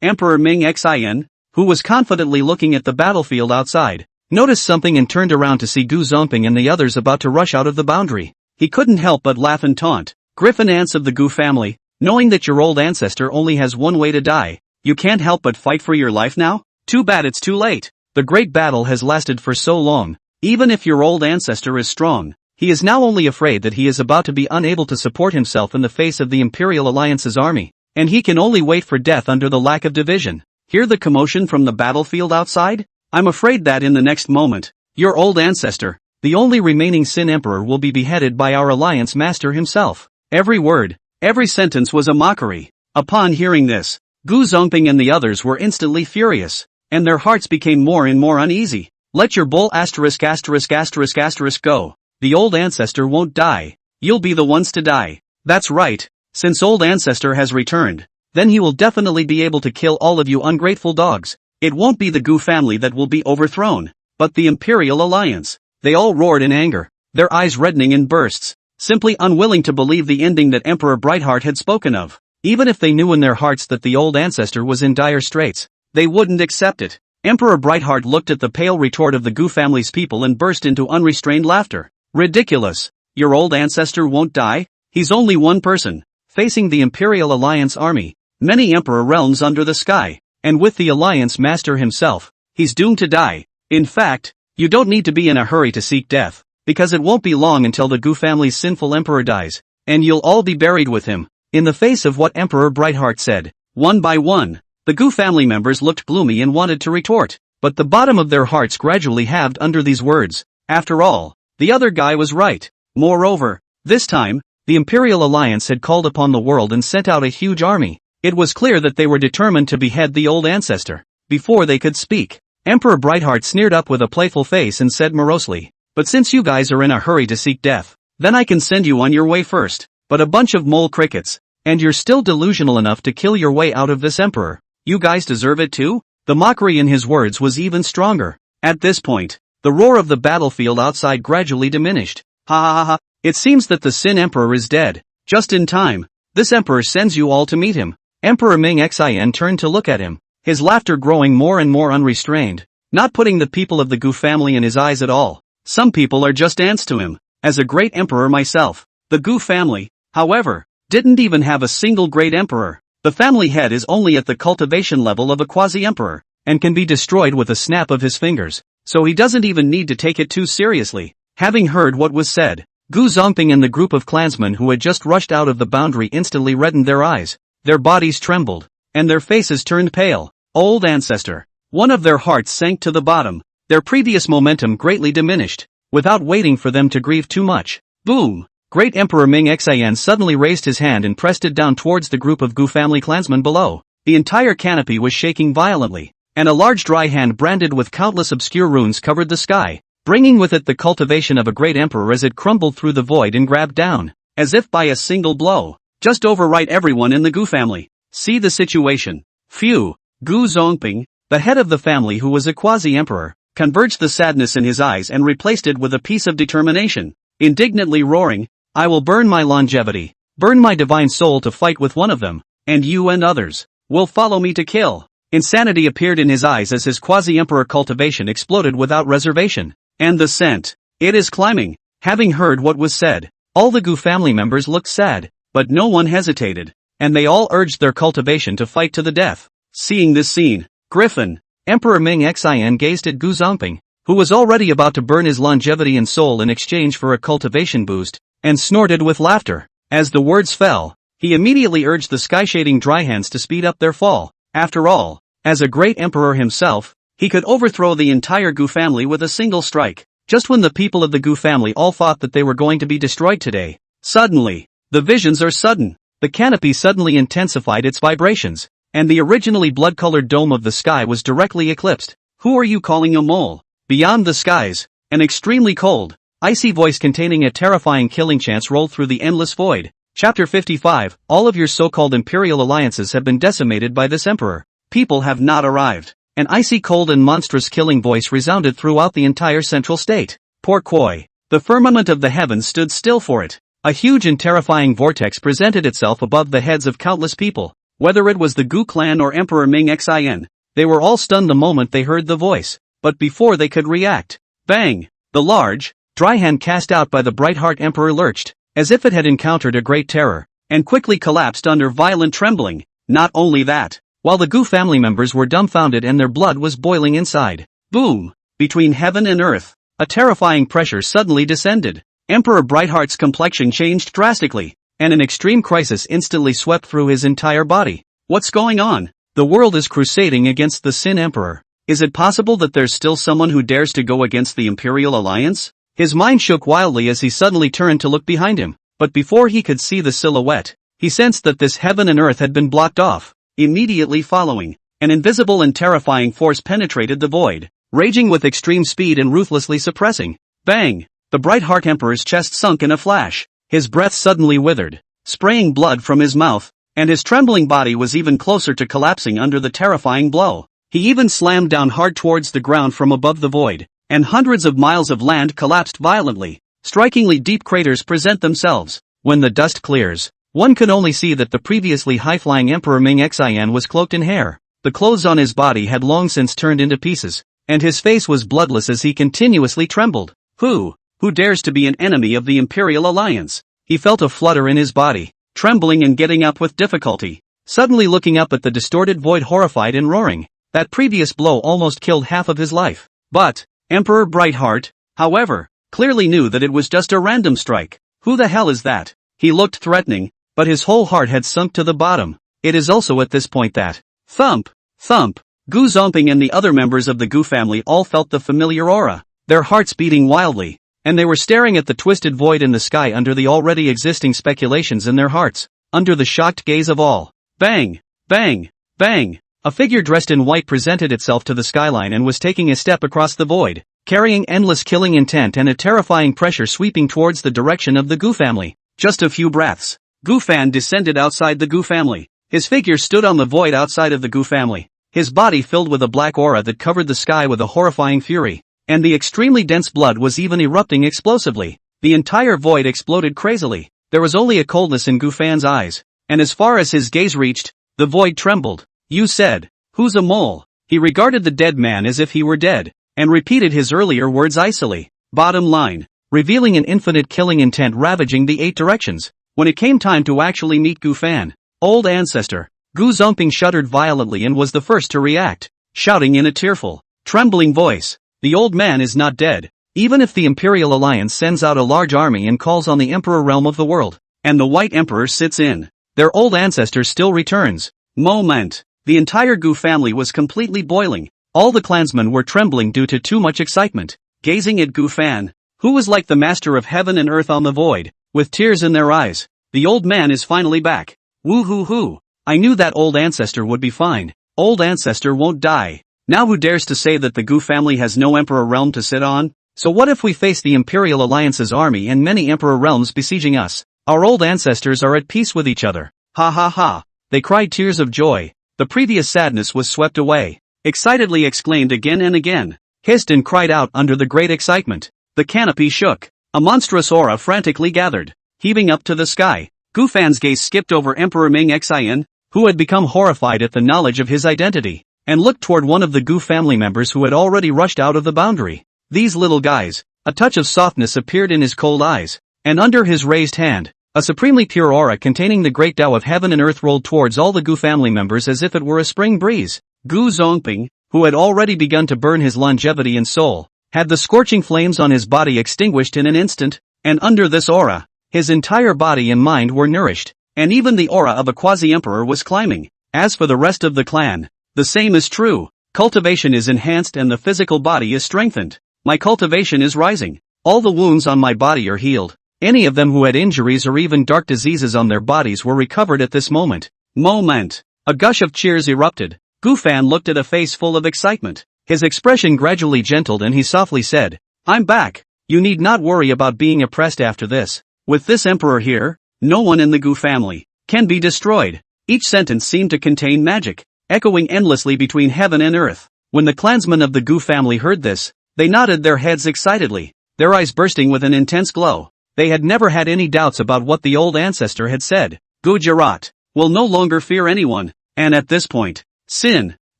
Emperor Ming Xin, who was confidently looking at the battlefield outside, noticed something and turned around to see Gu Zonping and the others about to rush out of the boundary. He couldn't help but laugh and taunt. Griffin ants of the Gu family, knowing that your old ancestor only has one way to die, you can't help but fight for your life now? Too bad it's too late. The great battle has lasted for so long. Even if your old ancestor is strong, he is now only afraid that he is about to be unable to support himself in the face of the Imperial Alliance's army, and he can only wait for death under the lack of division. Hear the commotion from the battlefield outside? I'm afraid that in the next moment, your old ancestor, the only remaining Sin Emperor, will be beheaded by our Alliance Master himself. Every word, every sentence was a mockery. Upon hearing this, Gu Zonping and the others were instantly furious, and their hearts became more and more uneasy. Let your bull ***** go. The old ancestor won't die. You'll be the ones to die. That's right. Since old ancestor has returned, then he will definitely be able to kill all of you ungrateful dogs. It won't be the Gu family that will be overthrown, but the Imperial Alliance. They all roared in anger, their eyes reddening in bursts, simply unwilling to believe the ending that Emperor Brightheart had spoken of. Even if they knew in their hearts that the old ancestor was in dire straits, they wouldn't accept it. Emperor Brightheart looked at the pale retort of the Gu family's people and burst into unrestrained laughter. Ridiculous. Your old ancestor won't die? He's only one person, facing the Imperial Alliance army, many emperor realms under the sky, and with the Alliance Master himself, he's doomed to die. In fact, you don't need to be in a hurry to seek death, because it won't be long until the Gu family's sinful emperor dies, and you'll all be buried with him. In the face of what Emperor Brightheart said, one by one, the Gu family members looked gloomy and wanted to retort, but the bottom of their hearts gradually halved under these words. After all, the other guy was right. Moreover, this time, the Imperial Alliance had called upon the world and sent out a huge army. It was clear that they were determined to behead the old ancestor. Before they could speak, Emperor Brightheart sneered up with a playful face and said morosely, but since you guys are in a hurry to seek death, then I can send you on your way first. But a bunch of mole crickets, and you're still delusional enough to kill your way out of this emperor. You guys deserve it too? The mockery in his words was even stronger. At this point, the roar of the battlefield outside gradually diminished. Ha ha ha ha. It seems that the Sin Emperor is dead. Just in time. This emperor sends you all to meet him. Emperor Ming Xin turned to look at him, his laughter growing more and more unrestrained, not putting the people of the Gu family in his eyes at all. Some people are just ants to him. As a great emperor myself, the Gu family, however, didn't even have a single great emperor. The family head is only at the cultivation level of a quasi-emperor, and can be destroyed with a snap of his fingers, so he doesn't even need to take it too seriously. Having heard what was said, Gu Zongping and the group of clansmen who had just rushed out of the boundary instantly reddened their eyes, their bodies trembled, and their faces turned pale. Old ancestor. One of their hearts sank to the bottom, their previous momentum greatly diminished. Without waiting for them to grieve too much, boom! Great Emperor Ming Xian suddenly raised his hand and pressed it down towards the group of Gu family clansmen below. The entire canopy was shaking violently, and a large dry hand branded with countless obscure runes covered the sky, bringing with it the cultivation of a great emperor as it crumbled through the void and grabbed down, as if by a single blow, just overwrite everyone in the Gu family. See the situation. Phew! Gu Zongping, the head of the family who was a quasi-emperor, converged the sadness in his eyes and replaced it with a piece of determination, indignantly roaring, I will burn my longevity, burn my divine soul to fight with one of them, and you and others will follow me to kill. Insanity appeared in his eyes as his quasi-emperor cultivation exploded without reservation. And the scent. It is climbing. Having heard what was said, all the Gu family members looked sad, but no one hesitated, and they all urged their cultivation to fight to the death. Seeing this scene, Griffin, Emperor Ming Xian gazed at Gu Zongping, who was already about to burn his longevity and soul in exchange for a cultivation boost, and snorted with laughter. As the words fell, he immediately urged the sky-shading dry hands to speed up their fall. After all, as a great emperor himself, he could overthrow the entire Gu family with a single strike. Just when the people of the Gu family all thought that they were going to be destroyed today, suddenly, the visions are sudden. The canopy suddenly intensified its vibrations, and the originally blood-colored dome of the sky was directly eclipsed. Who are you calling a mole? Beyond the skies, an extremely cold, icy voice containing a terrifying killing chance rolled through the endless void. Chapter 55, all of your so-called Imperial Alliances have been decimated by this emperor. People have not arrived. An icy cold and monstrous killing voice resounded throughout the entire central state. Pourquoi? The firmament of the heavens stood still for it. A huge and terrifying vortex presented itself above the heads of countless people. Whether it was the Gu clan or Emperor Ming Xian, they were all stunned the moment they heard the voice. But before they could react, bang! The large, dry hand cast out by the Brightheart Emperor lurched, as if it had encountered a great terror, and quickly collapsed under violent trembling. Not only that, while the Gu family members were dumbfounded and their blood was boiling inside. Boom! Between heaven and earth, a terrifying pressure suddenly descended. Emperor Brightheart's complexion changed drastically, and an extreme crisis instantly swept through his entire body. What's going on? The world is crusading against the Sin Emperor. Is it possible that there's still someone who dares to go against the Imperial Alliance? His mind shook wildly as he suddenly turned to look behind him, but before he could see the silhouette, he sensed that this heaven and earth had been blocked off. Immediately following, an invisible and terrifying force penetrated the void, raging with extreme speed and ruthlessly suppressing. Bang! The Brightheart Emperor's chest sunk in a flash. His breath suddenly withered, spraying blood from his mouth, and his trembling body was even closer to collapsing under the terrifying blow. He even slammed down hard towards the ground from above the void, and hundreds of miles of land collapsed violently. Strikingly deep craters present themselves. When the dust clears, one can only see that the previously high-flying Emperor Ming Xian was cloaked in hair. The clothes on his body had long since turned into pieces, and his face was bloodless as he continuously trembled. Who dares to be an enemy of the Imperial Alliance? He felt a flutter in his body, trembling and getting up with difficulty. Suddenly looking up at the distorted void horrified and roaring. That previous blow almost killed half of his life. But, Emperor Brightheart, however, clearly knew that it was just a random strike. Who the hell is that? He looked threatening, but his whole heart had sunk to the bottom. It is also at this point that, thump, thump, Gu Zongping and the other members of the Gu family all felt the familiar aura, their hearts beating wildly, and they were staring at the twisted void in the sky under the already existing speculations in their hearts, under the shocked gaze of all. Bang! Bang! Bang! A figure dressed in white presented itself to the skyline and was taking a step across the void, carrying endless killing intent and a terrifying pressure sweeping towards the direction of the Gu family. Just a few breaths. Gu Fan descended outside the Gu family. His figure stood on the void outside of the Gu family, his body filled with a black aura that covered the sky with a horrifying fury, and the extremely dense blood was even erupting explosively. The entire void exploded crazily. There was only a coldness in Gu Fan's eyes, and as far as his gaze reached, the void trembled. You said, "Who's a mole?" He regarded the dead man as if he were dead, and repeated his earlier words icily. Bottom line, revealing an infinite killing intent ravaging the 8 directions. When it came time to actually meet Gu Fan, old ancestor, Gu Zongping shuddered violently and was the first to react, shouting in a tearful, trembling voice, "The old man is not dead. Even if the Imperial Alliance sends out a large army and calls on the Emperor realm of the world, and the White Emperor sits in, their old ancestor still returns." Moment. The entire Gu family was completely boiling. All the clansmen were trembling due to too much excitement, gazing at Gu Fan, who was like the master of heaven and earth on the void, with tears in their eyes. The old man is finally back. Woo hoo hoo. I knew that old ancestor would be fine. Old ancestor won't die. Now who dares to say that the Gu family has no emperor realm to sit on? So what if we face the Imperial Alliance's army and many emperor realms besieging us? Our old ancestors are at peace with each other. Ha ha ha. They cried tears of joy. The previous sadness was swept away. Excitedly exclaimed again and again. Hissed and cried out under the great excitement. The canopy shook. A monstrous aura frantically gathered, heaving up to the sky. Gu Fan's gaze skipped over Emperor Ming Xian, who had become horrified at the knowledge of his identity, and looked toward one of the Gu family members who had already rushed out of the boundary. These little guys. A touch of softness appeared in his cold eyes, and under his raised hand, a supremely pure aura containing the great Tao of heaven and earth rolled towards all the Gu family members as if it were a spring breeze. Gu Zongping, who had already begun to burn his longevity and soul, had the scorching flames on his body extinguished in an instant, and under this aura, his entire body and mind were nourished, and even the aura of a quasi-emperor was climbing. As for the rest of the clan, the same is true. Cultivation is enhanced and the physical body is strengthened. My cultivation is rising. All the wounds on my body are healed. Any of them who had injuries or even dark diseases on their bodies were recovered at this moment. A gush of cheers erupted. Gu Fan looked at a face full of excitement. His expression gradually gentled and he softly said, "I'm back. You need not worry about being oppressed after this. With this emperor here, no one in the Gu family can be destroyed." Each sentence seemed to contain magic, echoing endlessly between heaven and earth. When the clansmen of the Gu family heard this, they nodded their heads excitedly, their eyes bursting with an intense glow. They had never had any doubts about what the old ancestor had said. Gujarat will no longer fear anyone, and at this point, Sin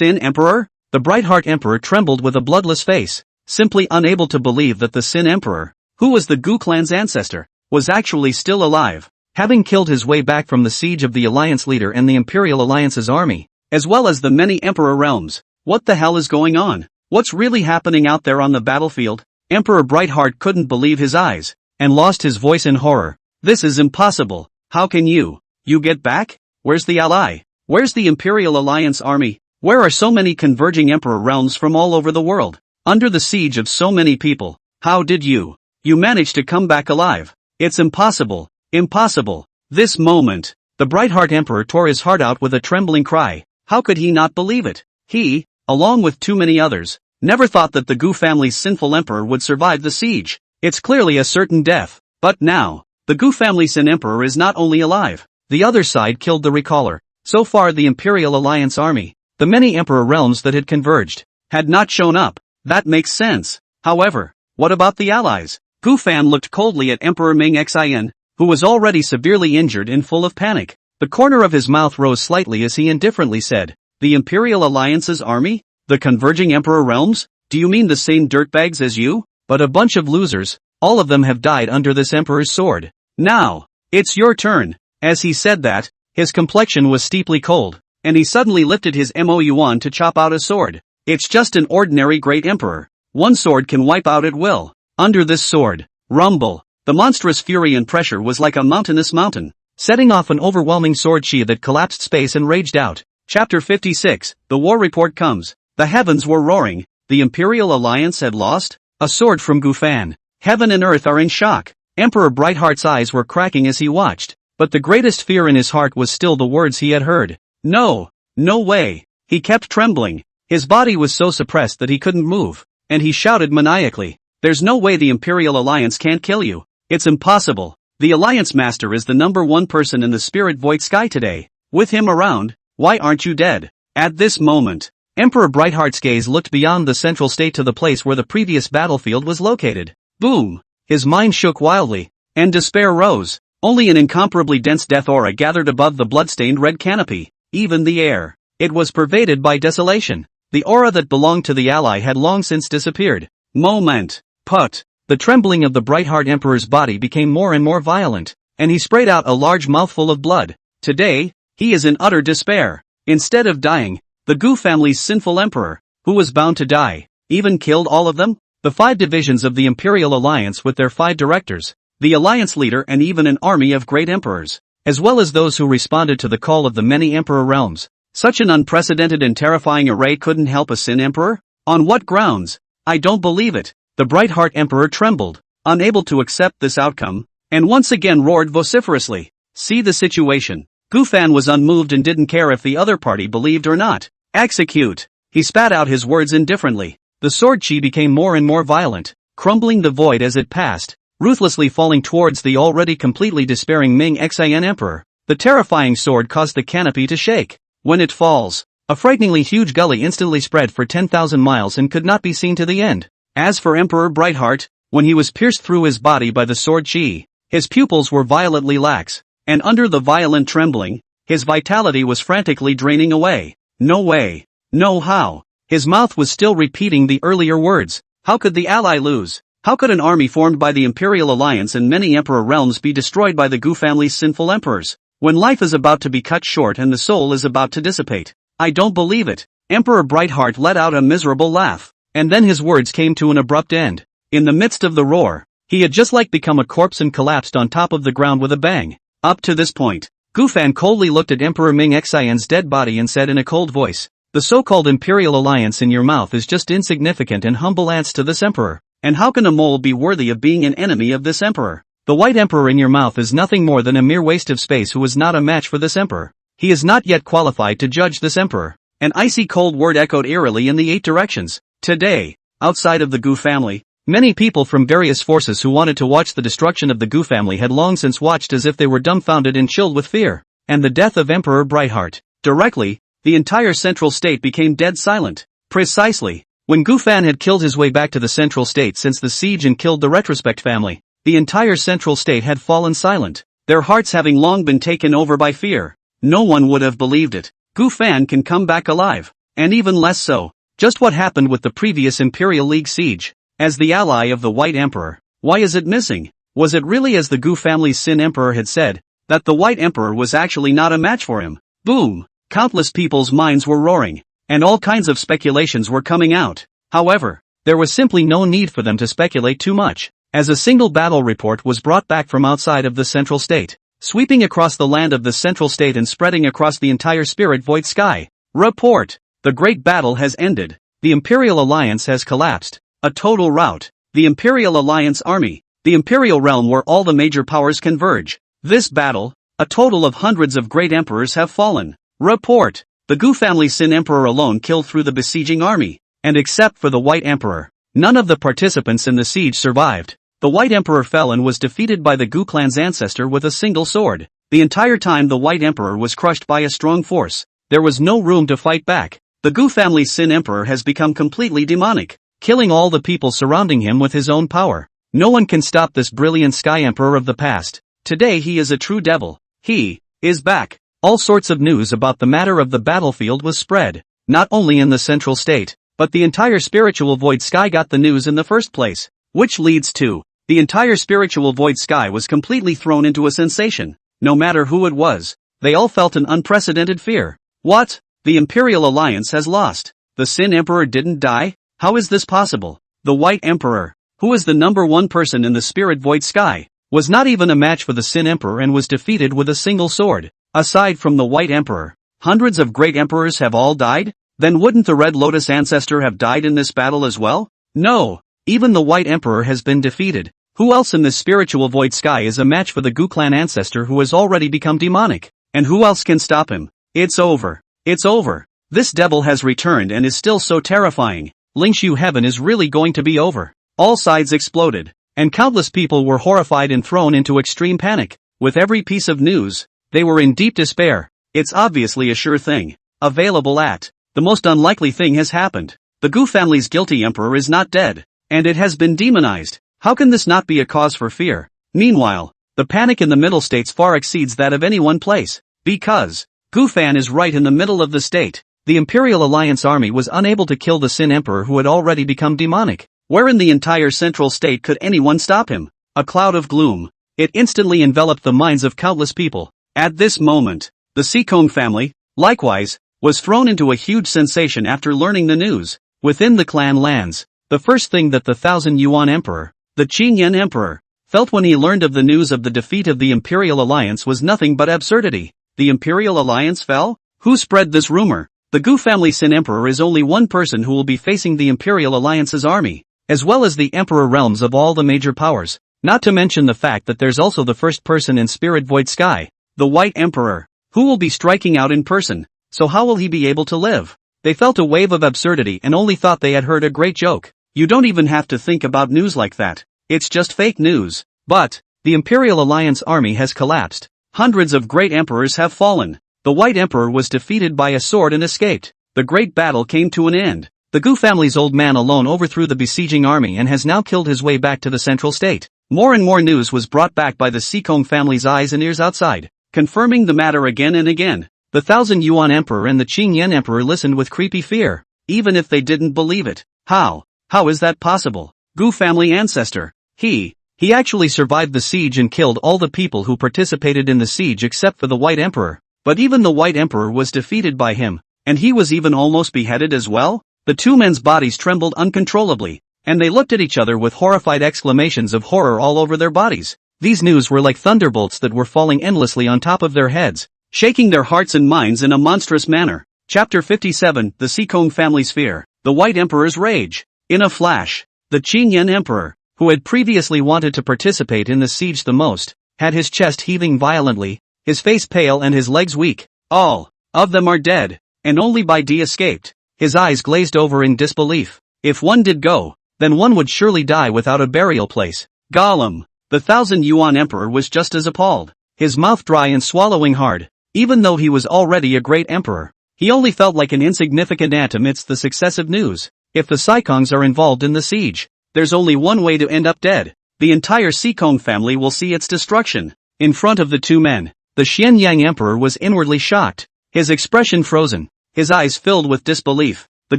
Emperor? The Brightheart Emperor trembled with a bloodless face, simply unable to believe that the Sin Emperor, who was the Gu clan's ancestor, was actually still alive, having killed his way back from the siege of the Alliance leader and the Imperial Alliance's army, as well as the many Emperor realms. What the hell is going on? What's really happening out there on the battlefield? Emperor Brightheart couldn't believe his eyes, and lost his voice in horror. This is impossible. How can you get back? Where's the ally? Where's the Imperial Alliance army? Where are so many converging emperor realms from all over the world? Under the siege of so many people, how did you manage to come back alive? It's impossible. Impossible. This moment, the Brightheart Emperor tore his heart out with a trembling cry. How could he not believe it? He, along with too many others, never thought that the Gu family's sinful emperor would survive the siege. It's clearly a certain death. But now, the Gu family's Sin Emperor is not only alive, the other side killed the Recaller. So far the Imperial Alliance army, the many emperor realms that had converged, had not shown up. That makes sense. However, what about the allies? Gu Fan looked coldly at Emperor Ming Xian, who was already severely injured and full of panic. The corner of his mouth rose slightly as he indifferently said, "The Imperial Alliance's army? The converging emperor realms? Do you mean the same dirtbags as you? But a bunch of losers. All of them have died under this emperor's sword. Now, it's your turn." As he said that, his complexion was steeply cold, and he suddenly lifted his Yuan to chop out a sword. It's just an ordinary great emperor. One sword can wipe out at will. Under this sword, rumble. The monstrous fury and pressure was like a mountainous mountain, setting off an overwhelming sword sheath that collapsed space and raged out. Chapter 56, The War Report comes. The heavens were roaring. The Imperial Alliance had lost? A sword from Gu Fan. Heaven and earth are in shock. Emperor Brightheart's eyes were cracking as he watched, but the greatest fear in his heart was still the words he had heard. No way. He kept trembling. His body was so suppressed that he couldn't move, and he shouted maniacally, "There's no way the Imperial Alliance can't kill you. It's impossible. The Alliance Master is the #1 person in the spirit void sky today. With him around, why aren't you dead? At this moment, Emperor Brightheart's gaze looked beyond the central state to the place where the previous battlefield was located. Boom! His mind shook wildly, and despair rose. Only an incomparably dense death aura gathered above the bloodstained red canopy. Even the air, it was pervaded by desolation. The aura that belonged to the ally had long since disappeared. Moment. Put. The trembling of the Brightheart Emperor's body became more and more violent, and he sprayed out a large mouthful of blood. Today, he is in utter despair. Instead of dying, the Gu family's sinful emperor, who was bound to die, even killed all of them? The 5 divisions of the Imperial Alliance with their 5 directors, the alliance leader and even an army of great emperors, as well as those who responded to the call of the many emperor realms. Such an unprecedented and terrifying array couldn't help a Sin Emperor? On what grounds? I don't believe it. The Brightheart Emperor trembled, unable to accept this outcome, and once again roared vociferously. See the situation. Gufan was unmoved and didn't care if the other party believed or not. Execute! He spat out his words indifferently. The sword chi became more and more violent, crumbling the void as it passed, ruthlessly falling towards the already completely despairing Ming Xian Emperor. The terrifying sword caused the canopy to shake. When it falls, a frighteningly huge gully instantly spread for 10,000 miles and could not be seen to the end. As for Emperor Brightheart, when he was pierced through his body by the sword chi, his pupils were violently lax, and under the violent trembling, his vitality was frantically draining away. No way. No how. His mouth was still repeating the earlier words. How could the ally lose? How could an army formed by the Imperial Alliance and many emperor realms be destroyed by the Gu family's sinful emperors? When life is about to be cut short and the soul is about to dissipate. I don't believe it. Emperor Brightheart let out a miserable laugh, and then his words came to an abrupt end. In the midst of the roar, he had just become a corpse and collapsed on top of the ground with a bang. Up to this point, Gufan coldly looked at Emperor Ming Xian's dead body and said in a cold voice, "The so-called Imperial Alliance in your mouth is just insignificant and humble ants to this emperor. And how can a mole be worthy of being an enemy of this emperor? The White Emperor in your mouth is nothing more than a mere waste of space who is not a match for this emperor. He is not yet qualified to judge this emperor." An icy cold word echoed eerily in the 8 directions. Today, outside of the Gu family, many people from various forces who wanted to watch the destruction of the Gu family had long since watched as if they were dumbfounded and chilled with fear. And the death of Emperor Brightheart. Directly, the entire central state became dead silent. Precisely. When Gufan had killed his way back to the central state since the siege and killed the Retrospect family, the entire central state had fallen silent, their hearts having long been taken over by fear. No one would have believed it. Gufan can come back alive. And even less so. Just what happened with the previous Imperial League siege? As the ally of the White Emperor, why is it missing? Was it really as the Gu family's Sin Emperor had said, that the White Emperor was actually not a match for him? Boom! Countless people's minds were roaring, and all kinds of speculations were coming out. However, there was simply no need for them to speculate too much, as a single battle report was brought back from outside of the central state, sweeping across the land of the central state and spreading across the entire spirit void sky. Report! The great battle has ended. The Imperial Alliance has collapsed. A total rout. The Imperial Alliance army. The Imperial realm where all the major powers converge. This battle, a total of hundreds of great emperors have fallen. Report. The Gu family Sin Emperor alone killed through the besieging army. And except for the White Emperor, none of the participants in the siege survived. The White Emperor fell and was defeated by the Gu clan's ancestor with a single sword. The entire time the White Emperor was crushed by a strong force. There was no room to fight back. The Gu family's Sin Emperor has become completely demonic, killing all the people surrounding him with his own power. No one can stop this brilliant Sky Emperor of the past. Today he is a true devil. He is back. All sorts of news about the matter of the battlefield was spread, not only in the central state, but the entire spiritual void sky got the news in the first place, which leads to, the entire spiritual void sky was completely thrown into a sensation. No matter who it was, they all felt an unprecedented fear. What? The Imperial Alliance has lost. The Sin Emperor didn't die? How is this possible? The White Emperor, who is the #1 person in the spirit void sky, was not even a match for the Sin Emperor and was defeated with a single sword. Aside from the White Emperor, hundreds of great emperors have all died? Then wouldn't the Red Lotus ancestor have died in this battle as well? No, even the White Emperor has been defeated. Who else in this spiritual void sky is a match for the Gu clan ancestor who has already become demonic? And who else can stop him? It's over. It's over. This devil has returned and is still so terrifying. Lingshu heaven is really going to be over. All sides exploded, and countless people were horrified and thrown into extreme panic. With every piece of news, they were in deep despair. It's obviously a sure thing. Available at. The most unlikely thing has happened. The Gu family's guilty emperor is not dead. And it has been demonized. How can this not be a cause for fear? Meanwhile, the panic in the middle states far exceeds that of any one place. Because Gu Fan is right in the middle of the state. The Imperial Alliance army was unable to kill the Sin Emperor who had already become demonic. Where in the entire central state could anyone stop him? A cloud of gloom. It instantly enveloped the minds of countless people. At this moment, the Sikong family, likewise, was thrown into a huge sensation after learning the news. Within the clan lands, the first thing that the 1,000 Yuan Emperor, the Qingyan Emperor, felt when he learned of the news of the defeat of the Imperial Alliance was nothing but absurdity. The Imperial Alliance fell? Who spread this rumor? The Gu family Sin Emperor is only one person who will be facing the Imperial Alliance's army, as well as the Emperor realms of all the major powers, not to mention the fact that there's also the first person in Spirit Void Sky, the White Emperor, who will be striking out in person. So how will he be able to live? They felt a wave of absurdity and only thought they had heard a great joke. You don't even have to think about news like that. It's just fake news. But the Imperial Alliance army has collapsed. Hundreds of great emperors have fallen. The White Emperor was defeated by a sword and escaped. The great battle came to an end. The Gu family's old man alone overthrew the besieging army and has now killed his way back to the central state. More and more news was brought back by the Sikong family's eyes and ears outside, confirming the matter again and again. The 1,000 Yuan Emperor and the Qingyan Emperor listened with creepy fear, even if they didn't believe it. How is that possible? Gu family ancestor. He actually survived the siege and killed all the people who participated in the siege except for the White Emperor. But even the White Emperor was defeated by him, and he was even almost beheaded as well? The two men's bodies trembled uncontrollably, and they looked at each other with horrified exclamations of horror all over their bodies. These news were like thunderbolts that were falling endlessly on top of their heads, shaking their hearts and minds in a monstrous manner. Chapter 57, The Sikong Family's Fear, the White Emperor's Rage. In a flash, the Qingyan Emperor, who had previously wanted to participate in the siege the most, had his chest heaving violently, his face pale and his legs weak. All of them are dead, and only Bai Di escaped. His eyes glazed over in disbelief. If one did go, then one would surely die without a burial place. Gollum, the 1,000 Yuan Emperor was just as appalled, his mouth dry and swallowing hard. Even though he was already a great emperor, he only felt like an insignificant ant amidst the successive news. If the Sikongs are involved in the siege, there's only one way to end up dead. The entire Sikong family will see its destruction. In front of the two men, the Xianyang Emperor was inwardly shocked, his expression frozen, his eyes filled with disbelief. The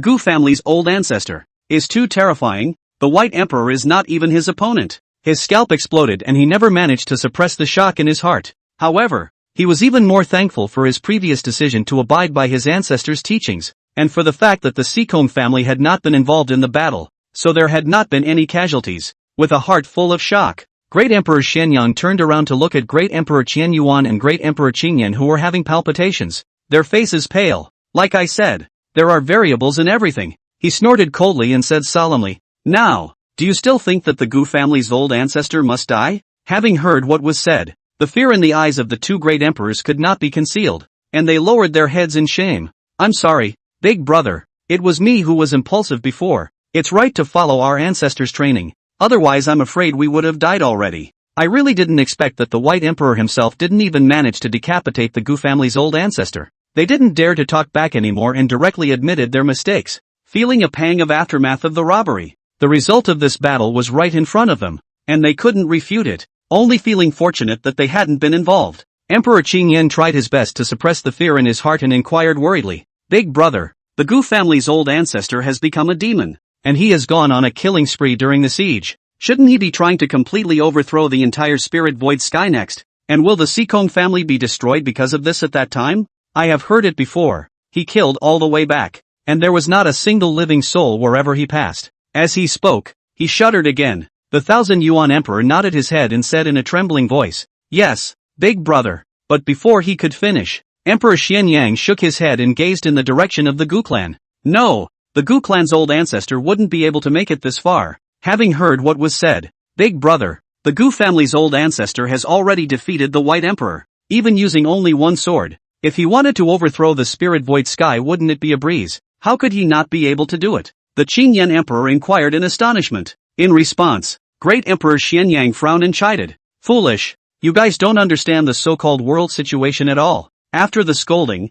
Gu family's old ancestor is too terrifying. The White Emperor is not even his opponent. His scalp exploded and he never managed to suppress the shock in his heart. However, he was even more thankful for his previous decision to abide by his ancestors' teachings, and for the fact that the Sikong family had not been involved in the battle, so there had not been any casualties. With a heart full of shock, Great Emperor Shenyang turned around to look at Great Emperor Qianyuan and Great Emperor Qingyan, who were having palpitations, their faces pale. Like I said, there are variables in everything. He snorted coldly and said solemnly, "Now, do you still think that the Gu family's old ancestor must die?" Having heard what was said, the fear in the eyes of the two great emperors could not be concealed, and they lowered their heads in shame. "I'm sorry, big brother. It was me who was impulsive before. It's right to follow our ancestors' training. Otherwise I'm afraid we would have died already. I really didn't expect that the White Emperor himself didn't even manage to decapitate the Gu family's old ancestor." They didn't dare to talk back anymore and directly admitted their mistakes, feeling a pang of aftermath of the robbery. The result of this battle was right in front of them, and they couldn't refute it, only feeling fortunate that they hadn't been involved. Emperor Qingyan tried his best to suppress the fear in his heart and inquired worriedly, "Big brother, the Gu family's old ancestor has become a demon, and he has gone on a killing spree during the siege. Shouldn't he be trying to completely overthrow the entire Spirit Void Sky next? And will the Sikong family be destroyed because of this at that time? I have heard it before. He killed all the way back, and there was not a single living soul wherever he passed." As he spoke, he shuddered again. The 1,000 Yuan Emperor nodded his head and said in a trembling voice, "Yes, big brother." But before he could finish, Emperor Xianyang shook his head and gazed in the direction of the Gu clan. "No, the Gu clan's old ancestor wouldn't be able to make it this far." Having heard what was said, "Big brother, the Gu family's old ancestor has already defeated the White Emperor, even using only one sword. If he wanted to overthrow the Spirit Void Sky, wouldn't it be a breeze? How could he not be able to do it?" The Qingyan Emperor inquired in astonishment. In response, Great Emperor Xianyang frowned and chided, "Foolish, you guys don't understand the so-called world situation at all. After the scolding,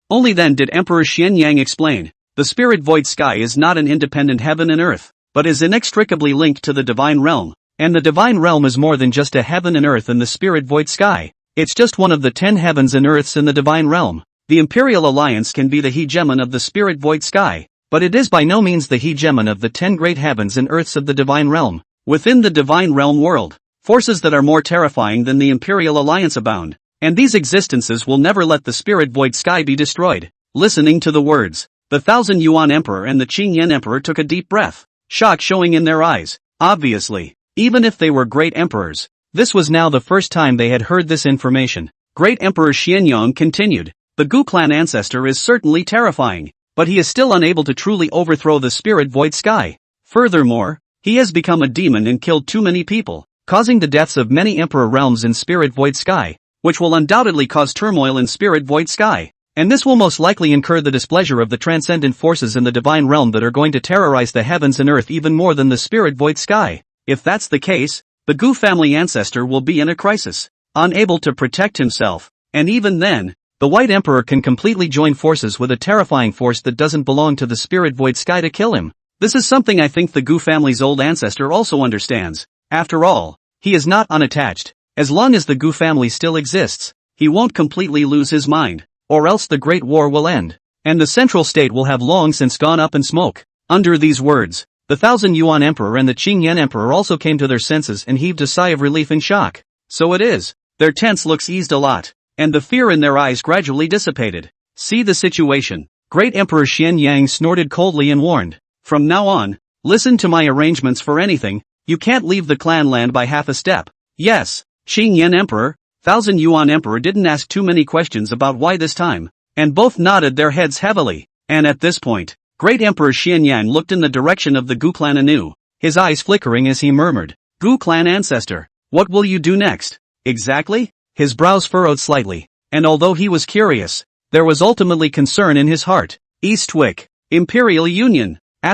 only then did Emperor Xianyang explain, the spirit void sky is not an independent heaven and earth, but is inextricably linked to the divine realm. And the divine realm is more than just a heaven and earth in the spirit void sky. It's just one of the 10 heavens and earths in the divine realm. The Imperial Alliance can be the hegemon of the spirit void sky, but it is by no means the hegemon of the 10 great heavens and earths of the divine realm. Within the divine realm world, forces that are more terrifying than the Imperial Alliance abound, and these existences will never let the spirit void sky be destroyed. Listening to the words, the 1,000 Yuan Emperor and the Qingyan Emperor took a deep breath, shock showing in their eyes. Obviously, even if they were great emperors, this was now the first time they had heard this information. Great Emperor Xianyang continued, the Gu clan ancestor is certainly terrifying, but he is still unable to truly overthrow the spirit void sky. Furthermore, he has become a demon and killed too many people, causing the deaths of many emperor realms in spirit void sky, which will undoubtedly cause turmoil in spirit void sky. And this will most likely incur the displeasure of the transcendent forces in the divine realm that are going to terrorize the heavens and earth even more than the spirit void sky. If that's the case, the Gu family ancestor will be in a crisis, unable to protect himself, and even then, the White Emperor can completely join forces with a terrifying force that doesn't belong to the spirit void sky to kill him. This is something I think the Gu family's old ancestor also understands. After all, he is not unattached. As long as the Gu family still exists, he won't completely lose his mind, or else the Great War will end, and the central state will have long since gone up in smoke. Under these words, the 1,000 Yuan Emperor and the Qingyan Emperor also came to their senses and heaved a sigh of relief and shock. So it is. Their tense looks eased a lot, and the fear in their eyes gradually dissipated. See the situation. Great Emperor Xianyang snorted coldly and warned, from now on, listen to my arrangements for anything, you can't leave the clan land by half a step. Yes, Qingyan Emperor, 1,000 Yuan Emperor didn't ask too many questions about why this time, and both nodded their heads heavily, and at this point, Great Emperor Xianyang looked in the direction of the Gu clan anew, his eyes flickering as he murmured, Gu clan ancestor, what will you do next? Exactly? His brows furrowed slightly, and although he was curious, there was ultimately concern in his heart. Eastwick, Imperial Union, *******.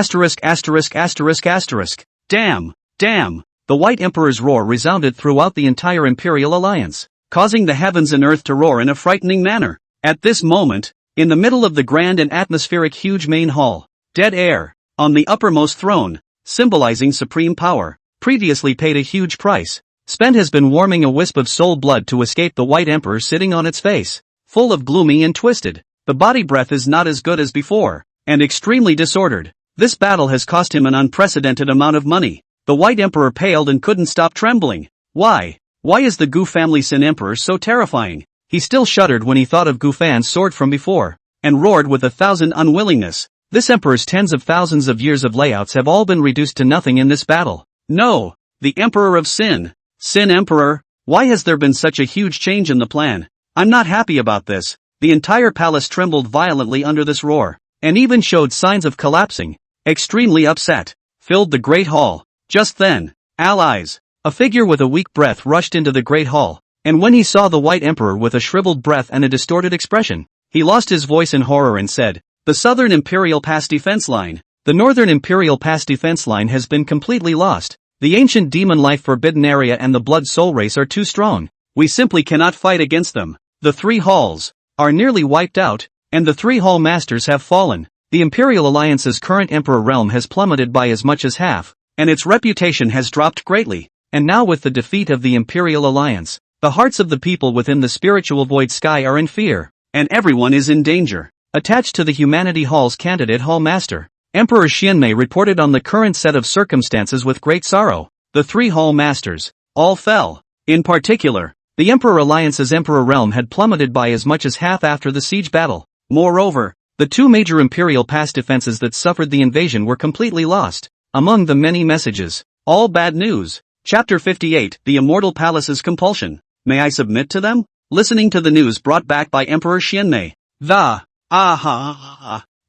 Damn, damn, the White Emperor's roar resounded throughout the entire Imperial Alliance, causing the heavens and earth to roar in a frightening manner. At this moment, in the middle of the grand and atmospheric huge main hall, dead air, on the uppermost throne, symbolizing supreme power, previously paid a huge price, spent has been warming a wisp of soul blood to escape the White Emperor sitting on its face, full of gloomy and twisted. The body breath is not as good as before, and extremely disordered. This battle has cost him an unprecedented amount of money. The White Emperor paled and couldn't stop trembling. Why? Why is the Gu family Sin Emperor so terrifying? He still shuddered when he thought of Gu Fan's sword from before, and roared with 1,000 unwillingness. This emperor's tens of thousands of years of layouts have all been reduced to nothing in this battle. No! The Emperor of Sin. Sin Emperor, why has there been such a huge change in the plan? I'm not happy about this. The entire palace trembled violently under this roar, and even showed signs of collapsing. Extremely upset, filled the great hall. Just then, allies, a figure with a weak breath rushed into the great hall, and when he saw the White Emperor with a shriveled breath and a distorted expression, he lost his voice in horror and said, the Southern Imperial Pass defense line. The Northern Imperial Pass defense line has been completely lost. The ancient demon life forbidden area and the blood soul race are too strong. We simply cannot fight against them. The 3 halls are nearly wiped out, and the 3 hall masters have fallen. The Imperial Alliance's current emperor realm has plummeted by as much as half, and its reputation has dropped greatly. And now with the defeat of the Imperial Alliance, the hearts of the people within the spiritual void sky are in fear, and everyone is in danger. Attached to the Humanity Hall's candidate hall master, Emperor Xianmei reported on the current set of circumstances with great sorrow. The 3 hall masters, all fell. In particular, the Emperor Alliance's emperor realm had plummeted by as much as half after the siege battle. Moreover, the 2 major Imperial Pass defenses that suffered the invasion were completely lost. Among the many messages, all bad news. Chapter 58, The Immortal Palace's Compulsion. May I submit to them? Listening to the news brought back by Emperor Xianmei, the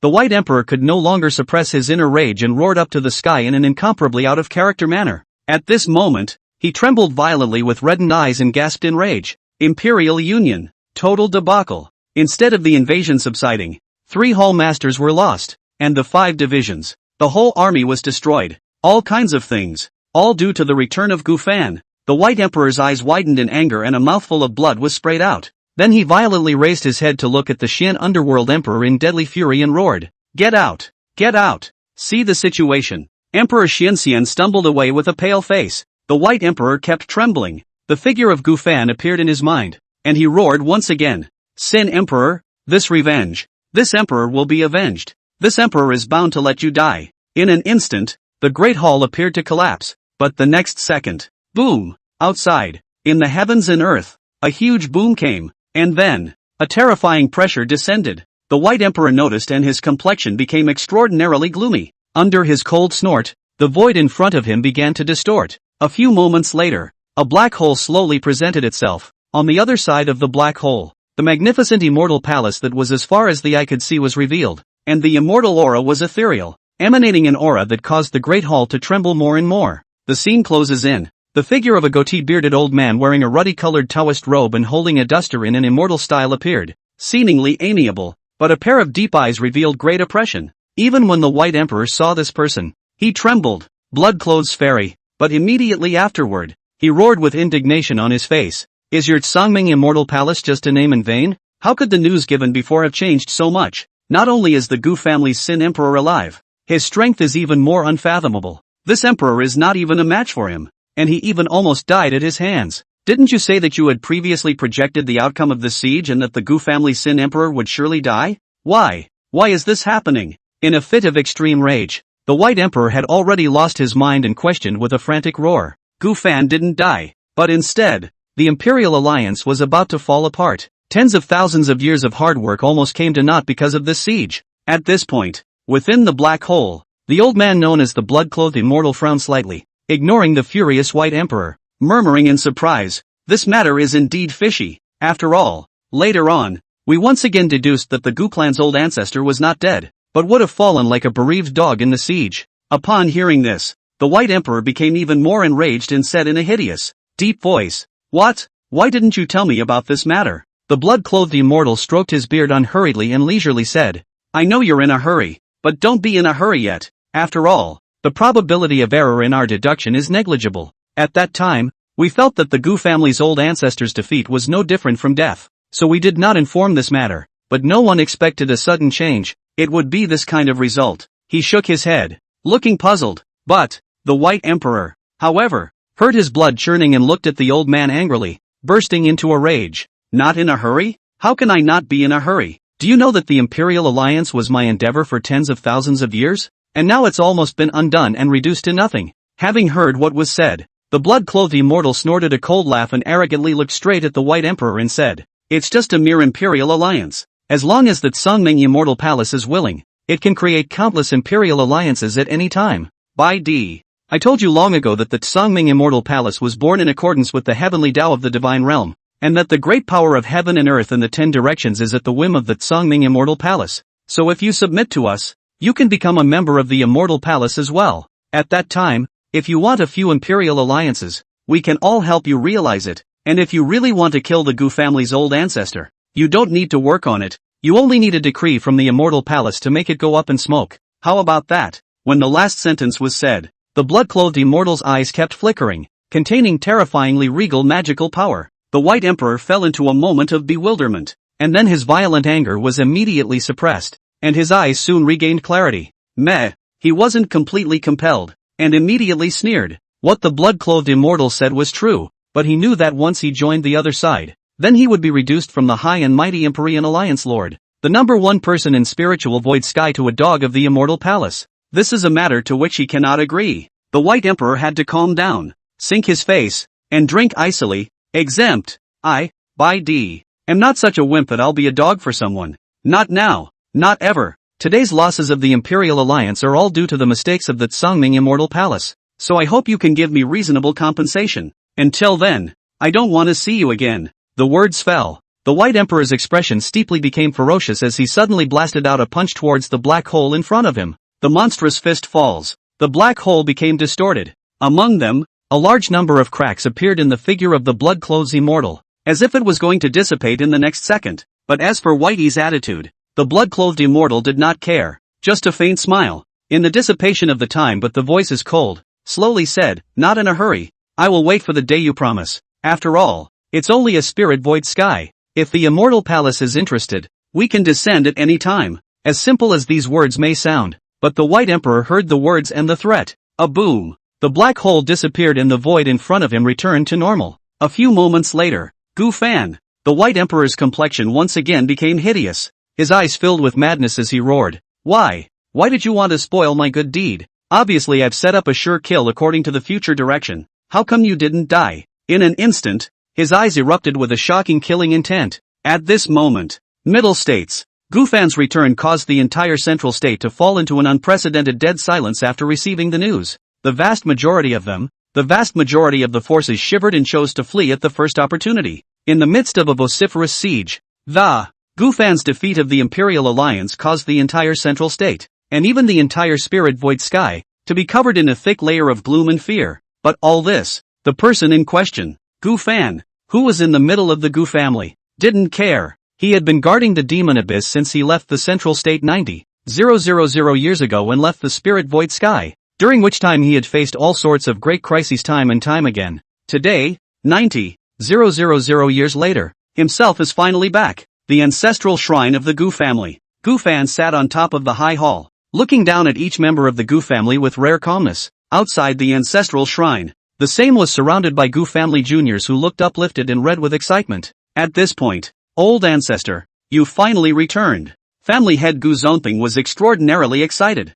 White Emperor could no longer suppress his inner rage and roared up to the sky in an incomparably out-of-character manner. At this moment, he trembled violently with reddened eyes and gasped in rage. Imperial Union. Total debacle. Instead of the invasion subsiding, 3 hall masters were lost, and the 5 divisions. The whole army was destroyed. All kinds of things. All due to the return of Gu Fan. The White Emperor's eyes widened in anger and a mouthful of blood was sprayed out. Then he violently raised his head to look at the Shen underworld emperor in deadly fury and roared, "Get out! Get out! See the situation." Emperor Shen stumbled away with a pale face. The White Emperor kept trembling. The figure of Gu Fan appeared in his mind, and he roared once again, "Sin Emperor, this revenge. This emperor will be avenged. This emperor is bound to let you die." In an instant, the great hall appeared to collapse, but the next second, boom! Outside, in the heavens and earth, a huge boom came, and then, a terrifying pressure descended. The White Emperor noticed and his complexion became extraordinarily gloomy. Under his cold snort, the void in front of him began to distort. A few moments later, a black hole slowly presented itself. On the other side of the black hole, the magnificent immortal palace that was as far as the eye could see was revealed, and the immortal aura was ethereal, emanating an aura that caused the great hall to tremble more and more. The scene closes in. The figure of a goatee-bearded old man wearing a ruddy-colored Taoist robe and holding a duster in an immortal style appeared, seemingly amiable, but a pair of deep eyes revealed great oppression. Even when the White Emperor saw this person, he trembled. Blood-clothes fairy, but immediately afterward, he roared with indignation on his face, "Is your Tsangming immortal palace just a name in vain? How could the news given before have changed so much? Not only is the Gu family's Sin Emperor alive, his strength is even more unfathomable. This emperor is not even a match for him, and he even almost died at his hands. Didn't you say that you had previously projected the outcome of this siege and that the Gu family's Sin Emperor would surely die? Why? Why is this happening?" In a fit of extreme rage, the White Emperor had already lost his mind and questioned with a frantic roar. Gu Fan didn't die, but instead, the Imperial Alliance was about to fall apart. Tens of thousands of years of hard work almost came to naught because of this siege. At this point, within the black hole, the old man known as the blood-clothed immortal frowned slightly, ignoring the furious White Emperor, murmuring in surprise, "This matter is indeed fishy. After all, later on, we once again deduced that the Gu clan's old ancestor was not dead, but would have fallen like a bereaved dog in the siege." Upon hearing this, the White Emperor became even more enraged and said in a hideous, deep voice, "What? Why didn't you tell me about this matter?" The blood-clothed immortal stroked his beard unhurriedly and leisurely said, "I know you're in a hurry, but don't be in a hurry yet. After all, the probability of error in our deduction is negligible. At that time, we felt that the Gu family's old ancestor's defeat was no different from death, so we did not inform this matter, but no one expected a sudden change. It would be this kind of result." He shook his head, looking puzzled, but, the White Emperor, however, heard his blood churning and looked at the old man angrily, bursting into a rage. "Not in a hurry? How can I not be in a hurry? Do you know that the Imperial Alliance was my endeavor for tens of thousands of years? And now it's almost been undone and reduced to nothing." Having heard what was said, the blood-clothed immortal snorted a cold laugh and arrogantly looked straight at the White Emperor and said, "It's just a mere Imperial Alliance. As long as the Tsangming Immortal Palace is willing, it can create countless Imperial Alliances at any time. By D. I told you long ago that the Tsangming Immortal Palace was born in accordance with the heavenly Tao of the Divine Realm, and that the great power of heaven and earth and the 10 directions is at the whim of the Tsangming Immortal Palace. So if you submit to us, you can become a member of the Immortal Palace as well. At that time, if you want a few Imperial Alliances, we can all help you realize it, and if you really want to kill the Gu family's old ancestor, you don't need to work on it. You only need a decree from the Immortal Palace to make it go up in smoke. How about that?" When the last sentence was said, the blood-clothed immortal's eyes kept flickering, containing terrifyingly regal magical power. The White Emperor fell into a moment of bewilderment, and then his violent anger was immediately suppressed, and his eyes soon regained clarity. Meh, he wasn't completely compelled, and immediately sneered. What the blood-clothed immortal said was true, but he knew that once he joined the other side, then he would be reduced from the high and mighty Imperial Alliance Lord, the number one person in spiritual void sky, to a dog of the Immortal Palace. This is a matter to which he cannot agree. The White Emperor had to calm down, sink his face, and drink icily. Exempt. I, by D, am not such a wimp that I'll be a dog for someone. Not now, not ever. Today's losses of the Imperial Alliance are all due to the mistakes of the Tsangming Immortal Palace, so I hope you can give me reasonable compensation. Until then, I don't want to see you again." The words fell. The White Emperor's expression steeply became ferocious as he suddenly blasted out a punch towards the black hole in front of him. The monstrous fist falls. The black hole became distorted. Among them, a large number of cracks appeared in the figure of the blood-clothed immortal, as if it was going to dissipate in the next second. But as for Whitey's attitude, the blood-clothed immortal did not care. Just a faint smile, in the dissipation of the time, but the voice is cold, slowly said, "Not in a hurry. I will wait for the day you promise. After all, it's only a spirit void sky. If the immortal palace is interested, we can descend at any time. As simple as these words may sound, but the White Emperor heard the words and the threat. A boom. The black hole disappeared and the void in front of him returned to normal. A few moments later, Gu Fan. The White Emperor's complexion once again became hideous. His eyes filled with madness as he roared. Why? Why did you want to spoil my good deed? Obviously I've set up a sure kill according to the future direction. How come you didn't die? In an instant, his eyes erupted with a shocking killing intent. At this moment, Middle States. Gu Fan's return caused the entire Central State to fall into an unprecedented dead silence after receiving the news. The vast majority of the forces shivered and chose to flee at the first opportunity. In the midst of a vociferous siege, Gu Fan's defeat of the Imperial Alliance caused the entire Central State, and even the entire spirit void sky, to be covered in a thick layer of gloom and fear. But all this, the person in question, Gu Fan, who was in the middle of the Gu family, didn't care. He had been guarding the demon abyss since he left the Central State 90,000 years ago and left the spirit void sky, during which time he had faced all sorts of great crises time and time again. Today, 90,000 years later, himself is finally back. The ancestral shrine of the Gu family. Gu Fan sat on top of the high hall, looking down at each member of the Gu family with rare calmness. Outside the ancestral shrine, the same was surrounded by Gu family juniors who looked uplifted and red with excitement. At this point, old ancestor, you finally returned. Family head Gu Zonping was extraordinarily excited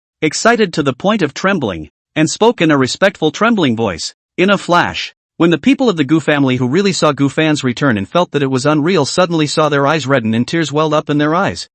to the point of trembling, and spoke in a respectful trembling voice. In a flash, when the people of the Gu family who really saw Gu Fan's return and felt that it was unreal suddenly saw their eyes redden and tears welled up in their eyes.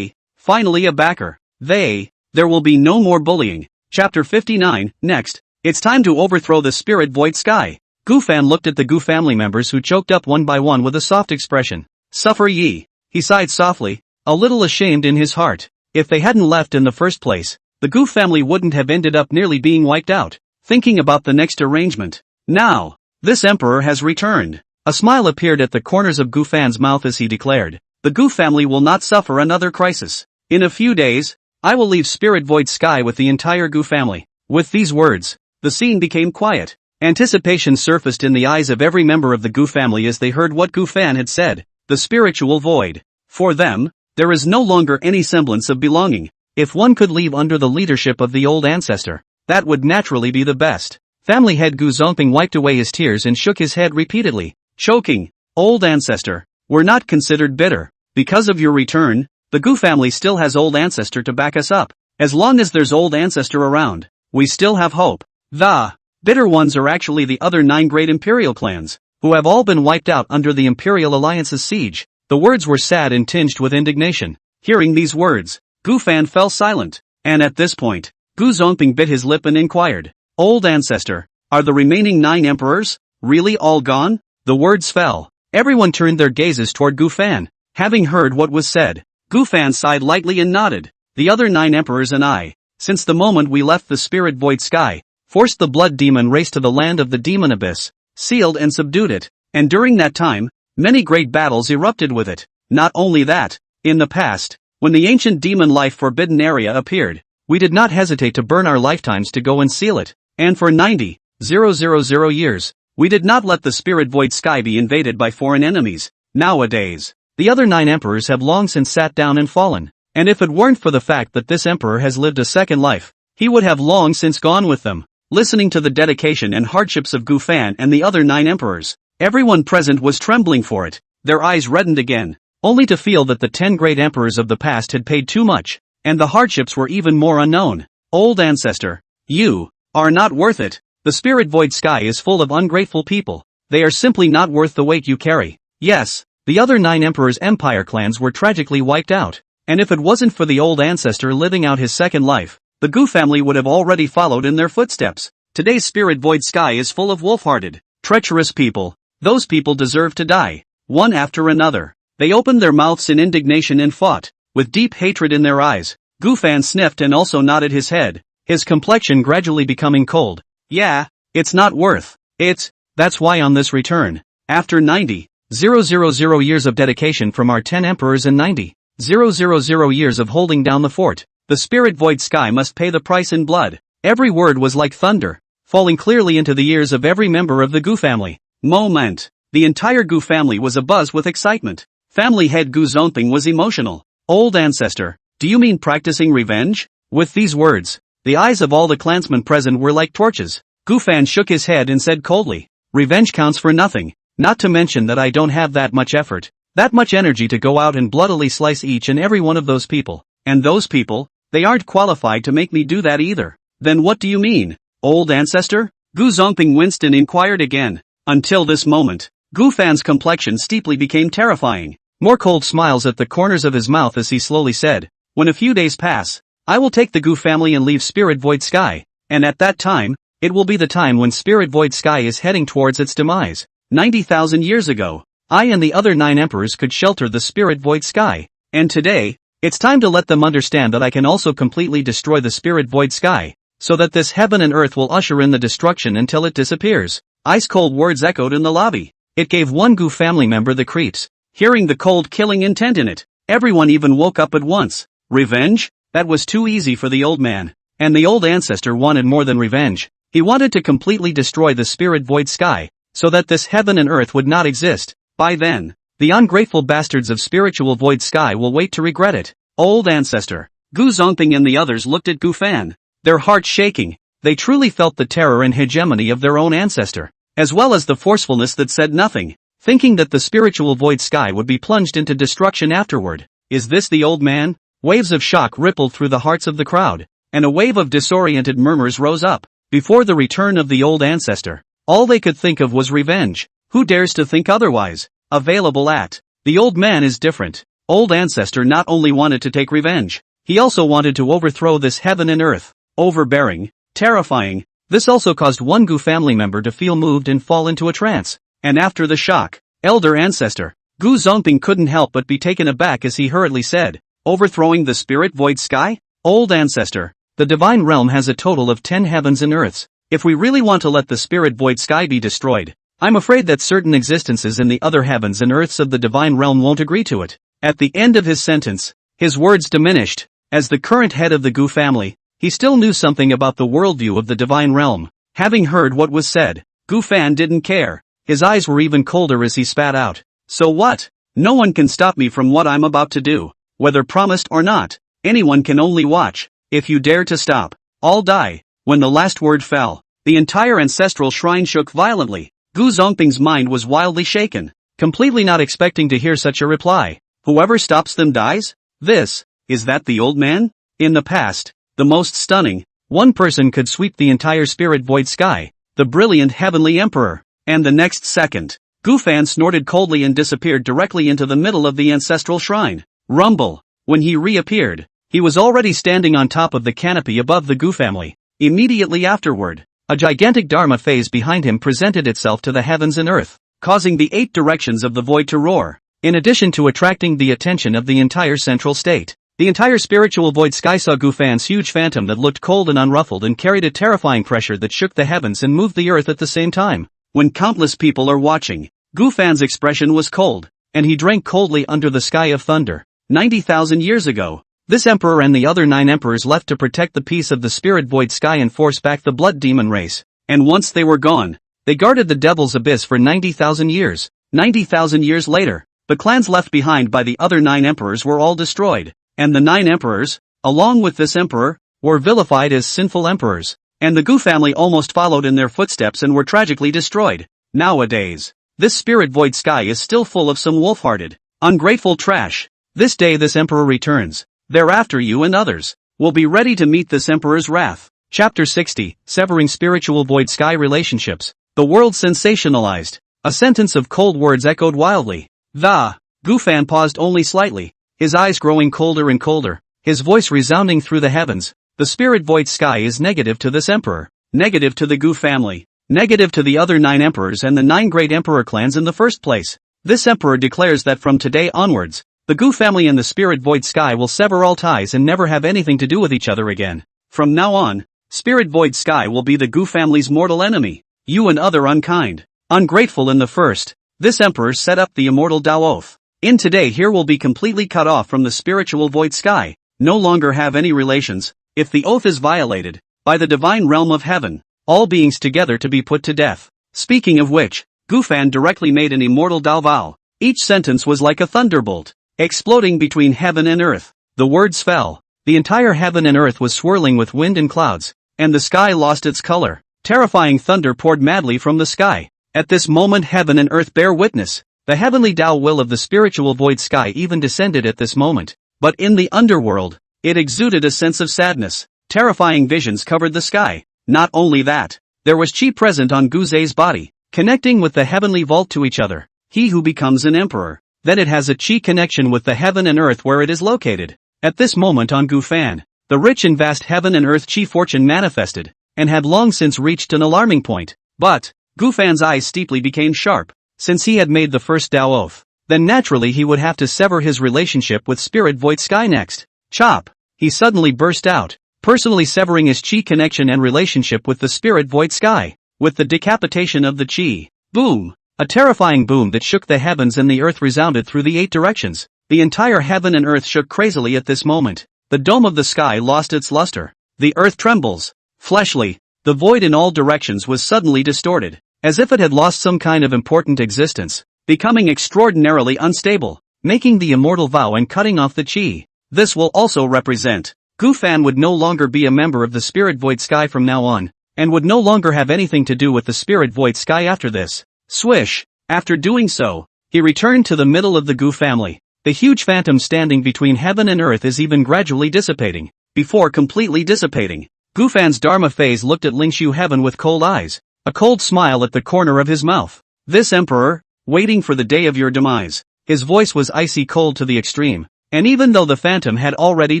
Finally a backer. There will be no more bullying. Chapter 59, next. It's time to overthrow the spirit void sky. Gu Fan looked at the Gu family members who choked up one by one with a soft expression. Suffer ye. He sighed softly, a little ashamed in his heart. If they hadn't left in the first place, the Gu family wouldn't have ended up nearly being wiped out. Thinking about the next arrangement. Now, this emperor has returned. A smile appeared at the corners of Gu Fan's mouth as he declared, the Gu family will not suffer another crisis. In a few days, I will leave Spirit Void Sky with the entire Gu family. With these words, the scene became quiet. Anticipation surfaced in the eyes of every member of the Gu family as they heard what Gu Fan had said. The spiritual void. For them, there is no longer any semblance of belonging. If one could leave under the leadership of the old ancestor, that would naturally be the best. Family head Gu Zonping wiped away his tears and shook his head repeatedly, choking. Old ancestor, we're not considered bitter. Because of your return, the Gu family still has old ancestor to back us up. As long as there's old ancestor around, we still have hope. The bitter ones are actually the other 9 great imperial clans, who have all been wiped out under the Imperial Alliance's siege. The words were sad and tinged with indignation. Hearing these words, Gu Fan fell silent, and at this point, Gu Zonping bit his lip and inquired, Old ancestor, are the remaining 9 emperors really all gone? The words fell. Everyone turned their gazes toward Gu Fan. Having heard what was said, Gu Fan sighed lightly and nodded. The other 9 emperors and I, since the moment we left the spirit void sky, forced the blood demon race to the land of the demon abyss, sealed and subdued it, and during that time, many great battles erupted with it. Not only that, in the past, when the ancient demon life forbidden area appeared, we did not hesitate to burn our lifetimes to go and seal it, and for 90,000 years, we did not let the spirit void sky be invaded by foreign enemies. Nowadays, the other 9 emperors have long since sat down and fallen, and if it weren't for the fact that this emperor has lived a second life, he would have long since gone with them. Listening to the dedication and hardships of Gu Fan and the other 9 emperors, everyone present was trembling for it. Their eyes reddened again, only to feel that the 10 great emperors of the past had paid too much, and the hardships were even more unknown. Old ancestor, you are not worth it. The spirit void sky is full of ungrateful people. They are simply not worth the weight you carry. Yes, the other 9 emperors' empire clans were tragically wiped out, and if it wasn't for the old ancestor living out his second life, the Gu family would have already followed in their footsteps. Today's spirit void sky is full of wolf-hearted, treacherous people. Those people deserve to die, one after another. They opened their mouths in indignation and fought, with deep hatred in their eyes. Gu Fan sniffed and also nodded his head, his complexion gradually becoming cold. Yeah, it's not worth it. That's why on this return, after 90,000 years of dedication from our 10 emperors and 90,000 years of holding down the fort, the spirit void sky must pay the price in blood. Every word was like thunder, falling clearly into the ears of every member of the Gu family. The entire Gu family was abuzz with excitement. Family head Gu Zonping was emotional. Old ancestor, do you mean practicing revenge? With these words, the eyes of all the clansmen present were like torches. Gu Fan shook his head and said coldly, revenge counts for nothing, not to mention that I don't have that much effort, that much energy to go out and bloodily slice each and every one of those people. And those people, they aren't qualified to make me do that either. Then what do you mean, old ancestor? Gu Zonping winced and inquired again. Until this moment, Gu Fan's complexion steeply became terrifying. More cold smiles at the corners of his mouth as he slowly said, when a few days pass, I will take the Gu family and leave Spirit Void Sky, and at that time, it will be the time when Spirit Void Sky is heading towards its demise. 90,000 years ago, I and the other 9 emperors could shelter the Spirit Void Sky, and today, it's time to let them understand that I can also completely destroy the Spirit Void Sky, so that this heaven and earth will usher in the destruction until it disappears. Ice-cold words echoed in the lobby. It gave one Gu family member the creeps. Hearing the cold killing intent in it, everyone even woke up at once. Revenge? That was too easy for the old man. And the old ancestor wanted more than revenge. He wanted to completely destroy the Spirit Void Sky, so that this heaven and earth would not exist. By then, the ungrateful bastards of Spiritual Void Sky will wait to regret it. Old ancestor. Gu Zonping and the others looked at Gu Fan, their hearts shaking. They truly felt the terror and hegemony of their own ancestor, as well as the forcefulness that said nothing, thinking that the Spiritual Void Sky would be plunged into destruction afterward. Is this the old man? Waves of shock rippled through the hearts of the crowd, and a wave of disoriented murmurs rose up. Before the return of the old ancestor, all they could think of was revenge. Who dares to think otherwise? Available at. The old man is different. Old ancestor not only wanted to take revenge, he also wanted to overthrow this heaven and earth. Overbearing, terrifying. This also caused one Gu family member to feel moved and fall into a trance. And after the shock, elder ancestor, Gu Zonping couldn't help but be taken aback as he hurriedly said, overthrowing the Spirit Void Sky? Old ancestor, the divine realm has a total of 10 heavens and earths. If we really want to let the Spirit Void Sky be destroyed, I'm afraid that certain existences in the other heavens and earths of the divine realm won't agree to it. At the end of his sentence, his words diminished. As the current head of the Gu family, he still knew something about the worldview of the divine realm. Having heard what was said, Gu Fan didn't care. His eyes were even colder as he spat out. So what? No one can stop me from what I'm about to do. Whether promised or not, anyone can only watch. If you dare to stop, I'll die. When the last word fell, the entire ancestral shrine shook violently. Gu Zonping's mind was wildly shaken, completely not expecting to hear such a reply. Whoever stops them dies? Is that the old man? In the past, the most stunning, one person could sweep the entire Spirit Void Sky, the brilliant heavenly emperor. And the next second, Gu Fan snorted coldly and disappeared directly into the middle of the ancestral shrine. Rumble. When he reappeared, he was already standing on top of the canopy above the Gu family. Immediately afterward, a gigantic Dharma phase behind him presented itself to the heavens and earth, causing the 8 directions of the void to roar. In addition to attracting the attention of the entire central state, the entire Spiritual Void Sky saw Gu Fan's huge phantom that looked cold and unruffled and carried a terrifying pressure that shook the heavens and moved the earth at the same time. When countless people are watching, Gu Fan's expression was cold, and he drank coldly under the sky of thunder. 90,000 years ago, this emperor and the other 9 emperors left to protect the peace of the Spirit Void Sky and force back the blood demon race. And once they were gone, they guarded the Devil's Abyss for 90,000 years. 90,000 years later, the clans left behind by the other 9 emperors were all destroyed, and the 9 emperors, along with this emperor, were vilified as sinful emperors. And the Gu family almost followed in their footsteps and were tragically destroyed. Nowadays, this Spirit Void Sky is still full of some wolf-hearted, ungrateful trash. This day this emperor returns. Thereafter you and others will be ready to meet this emperor's wrath. Chapter 60, Severing Spiritual Void Sky Relationships. The world sensationalized. A sentence of cold words echoed wildly. Gu Fan paused only slightly, his eyes growing colder and colder, his voice resounding through the heavens. The Spirit Void Sky is negative to this emperor, negative to the Gu family, negative to the other 9 emperors and the 9 great emperor clans in the first place. This emperor declares that from today onwards, the Gu family and the Spirit Void Sky will sever all ties and never have anything to do with each other again. From now on, Spirit Void Sky will be the Gu family's mortal enemy. You and other unkind, ungrateful in the first, this emperor set up the immortal Tao oath. In today here will be completely cut off from the Spiritual Void Sky, no longer have any relations. If the oath is violated, by the divine realm of heaven, all beings together to be put to death. Speaking of which, Gu Fan directly made an immortal Tao vow. Each sentence was like a thunderbolt, exploding between heaven and earth. The words fell. The entire heaven and earth was swirling with wind and clouds, and the sky lost its color. Terrifying thunder poured madly from the sky. At this moment heaven and earth bear witness. The heavenly Tao will of the spiritual void sky even descended at this moment. But in the underworld, it exuded a sense of sadness. Terrifying visions covered the sky. Not only that, there was chi present on Guzei's body, connecting with the heavenly vault to each other. He who becomes an emperor, then it has a chi connection with the heaven and earth where it is located. At this moment on Gu Fan, the rich and vast heaven and earth chi fortune manifested, and had long since reached an alarming point. But, Gu Fan's eyes steeply became sharp, since he had made the first Tao oath. Then naturally he would have to sever his relationship with Spirit Void Sky next. Chop! He suddenly burst out, personally severing his chi connection and relationship with the Spirit Void Sky, with the decapitation of the chi. Boom! A terrifying boom that shook the heavens and the earth resounded through the 8 directions. The entire heaven and earth shook crazily at this moment. The dome of the sky lost its luster. The earth trembles. Fleshly, the void in all directions was suddenly distorted, as if it had lost some kind of important existence, becoming extraordinarily unstable, making the immortal vow and cutting off the chi. This will also represent, Gu Fan would no longer be a member of the Spirit Void Sky from now on, and would no longer have anything to do with the Spirit Void Sky after this. Swish! After doing so, he returned to the middle of the Gu family. The huge phantom standing between heaven and earth is even gradually dissipating, before completely dissipating. Gu Fan's Dharma phase looked at Lingshu Heaven with cold eyes, a cold smile at the corner of his mouth. This emperor, waiting for the day of your demise. His voice was icy cold to the extreme, and even though the phantom had already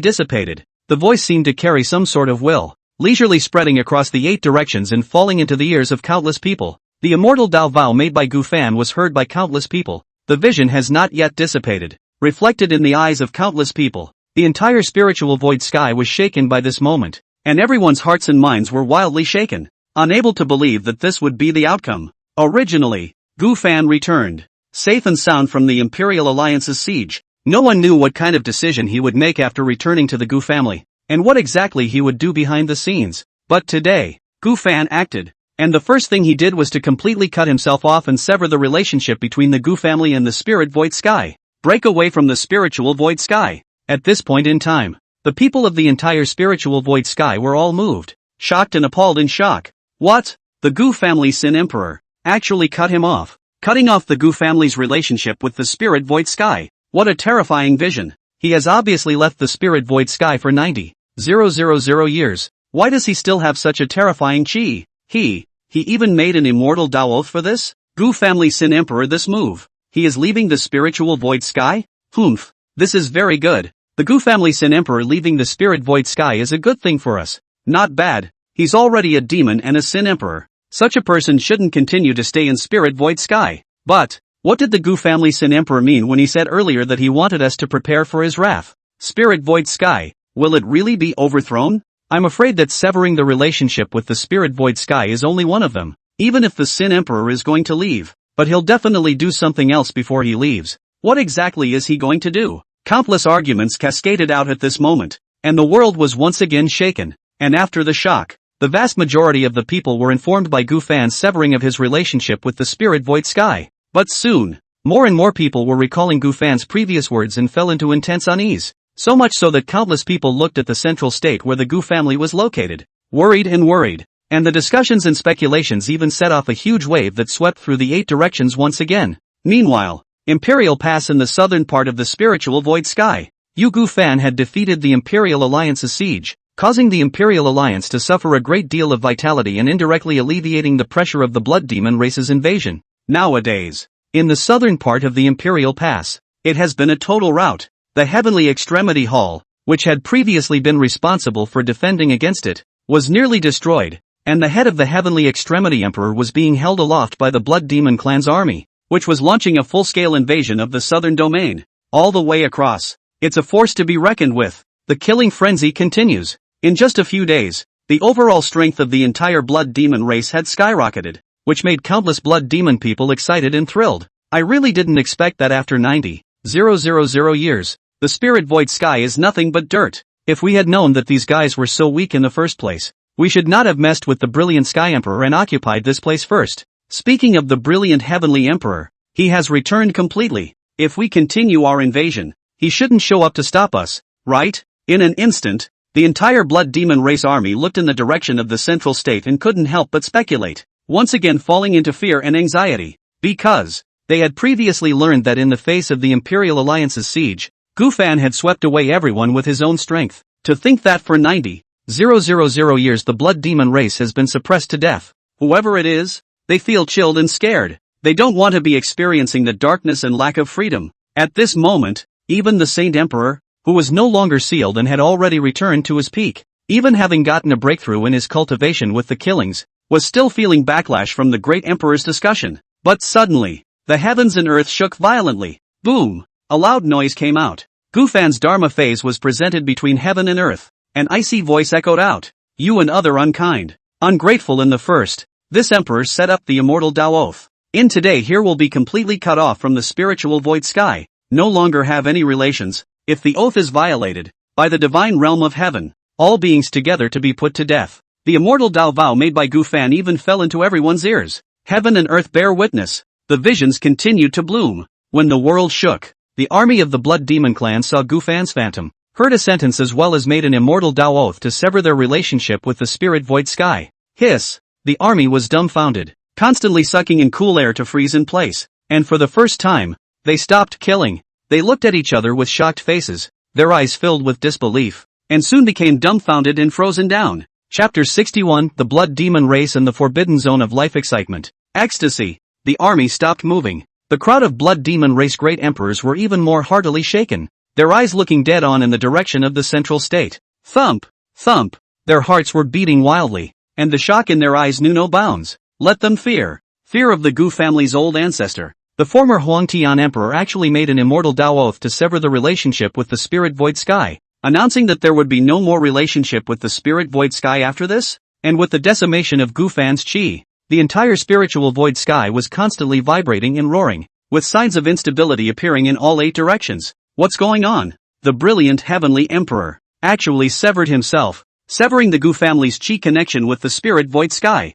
dissipated, the voice seemed to carry some sort of will, leisurely spreading across the 8 directions and falling into the ears of countless people. The immortal Dao vow made by Gu Fan was heard by countless people. The vision has not yet dissipated, reflected in the eyes of countless people. The entire spiritual void sky was shaken by this moment, and everyone's hearts and minds were wildly shaken, unable to believe that this would be the outcome. Originally, Gu Fan returned, safe and sound from the Imperial Alliance's siege. No one knew what kind of decision he would make after returning to the Gu family, and what exactly he would do behind the scenes. But today, Gu Fan acted. And the first thing he did was to completely cut himself off and sever the relationship between the Gu family and the Spirit Void Sky. Break away from the spiritual Void Sky. At this point in time, the people of the entire spiritual Void Sky were all moved, shocked and appalled in shock. What? The Gu family Sin Emperor actually cut him off, cutting off the Gu family's relationship with the Spirit Void Sky. What a terrifying vision. He has obviously left the Spirit Void Sky for 90,000 years. Why does he still have such a terrifying chi? He even made an immortal Tao oath for this? Gu family Sin Emperor this move. He is leaving the spiritual void sky? Humph. This is very good. The Gu family Sin Emperor leaving the spirit void sky is a good thing for us. Not bad. He's already a demon and a Sin Emperor. Such a person shouldn't continue to stay in spirit void sky. But, what did the Gu family Sin Emperor mean when he said earlier that he wanted us to prepare for his wrath? Spirit void sky. Will it really be overthrown? I'm afraid that severing the relationship with the Spirit Void Sky is only one of them, even if the Sin Emperor is going to leave, but he'll definitely do something else before he leaves. What exactly is he going to do? Countless arguments cascaded out at this moment, and the world was once again shaken, and after the shock, the vast majority of the people were informed by Gu Fan's severing of his relationship with the Spirit Void Sky. But soon, more and more people were recalling Gu Fan's previous words and fell into intense unease. So much so that countless people looked at the central state where the Gu family was located, worried, and the discussions and speculations even set off a huge wave that swept through the 8 directions once again. Meanwhile, Imperial Pass in the southern part of the spiritual void sky, Gu Fan had defeated the Imperial Alliance's siege, causing the Imperial Alliance to suffer a great deal of vitality and indirectly alleviating the pressure of the blood demon race's invasion. Nowadays, in the southern part of the Imperial Pass, it has been a total rout. The Heavenly Extremity Hall, which had previously been responsible for defending against it, was nearly destroyed, and the head of the Heavenly Extremity Emperor was being held aloft by the Blood Demon Clan's army, which was launching a full-scale invasion of the southern domain, all the way across. It's a force to be reckoned with. The killing frenzy continues. In just a few days, the overall strength of the entire Blood Demon race had skyrocketed, which made countless Blood Demon people excited and thrilled. I really didn't expect that after 90,000 years. The spirit void sky is nothing but dirt. If we had known that these guys were so weak in the first place, we should not have messed with the brilliant Sky Emperor and occupied this place first. Speaking of the brilliant Heavenly Emperor, He has returned completely. If we continue our invasion, he shouldn't show up to stop us, right? In an instant, the entire blood demon race army looked in the direction of the central state and couldn't help but speculate, once again falling into fear and anxiety, because they had previously learned that in the face of the Imperial Alliance's siege, Gufan had swept away everyone with his own strength. To think that for 90,000 years the blood demon race has been suppressed to death, whoever it is, they feel chilled and scared. They don't want to be experiencing the darkness and lack of freedom. At this moment, even the Saint Emperor, who was no longer sealed and had already returned to his peak, even having gotten a breakthrough in his cultivation with the killings, was still feeling backlash from the great Emperor's discussion. But suddenly, the heavens and earth shook violently. Boom! A loud noise came out. Gufan's Dharma phase was presented between heaven and earth. An icy voice echoed out. You and other unkind, ungrateful in the first, this Emperor set up the immortal Tao oath. In today here will be completely cut off from the spiritual void sky, no longer have any relations, if the oath is violated, by the divine realm of heaven, all beings together to be put to death. The immortal Tao vow made by Gufan even fell into everyone's ears. Heaven and earth bear witness. The visions continued to bloom. When the world shook, the army of the blood demon clan saw Gufan's phantom, heard a sentence as well as made an immortal Tao oath to sever their relationship with the spirit void sky. Hiss! The army was dumbfounded, constantly sucking in cool air to freeze in place, and for the first time, they stopped killing. They looked at each other with shocked faces, their eyes filled with disbelief, and soon became dumbfounded and frozen down. Chapter 61, The Blood Demon Race and the Forbidden Zone of Life. Excitement. Ecstasy. The army stopped moving. The crowd of blood demon race great emperors were even more heartily shaken, their eyes looking dead on in the direction of the central state. Thump! Thump! Their hearts were beating wildly, and the shock in their eyes knew no bounds. Let them fear. Fear of the Gu family's old ancestor. The former Huangtian emperor actually made an immortal Tao oath to sever the relationship with the spirit void sky, announcing that there would be no more relationship with the spirit void sky after this. And with the decimation of Gufan's chi, the entire spiritual void sky was constantly vibrating and roaring, with signs of instability appearing in all 8 directions. What's going on? The brilliant heavenly emperor actually severed himself, severing the Gu family's chi connection with the spirit void sky.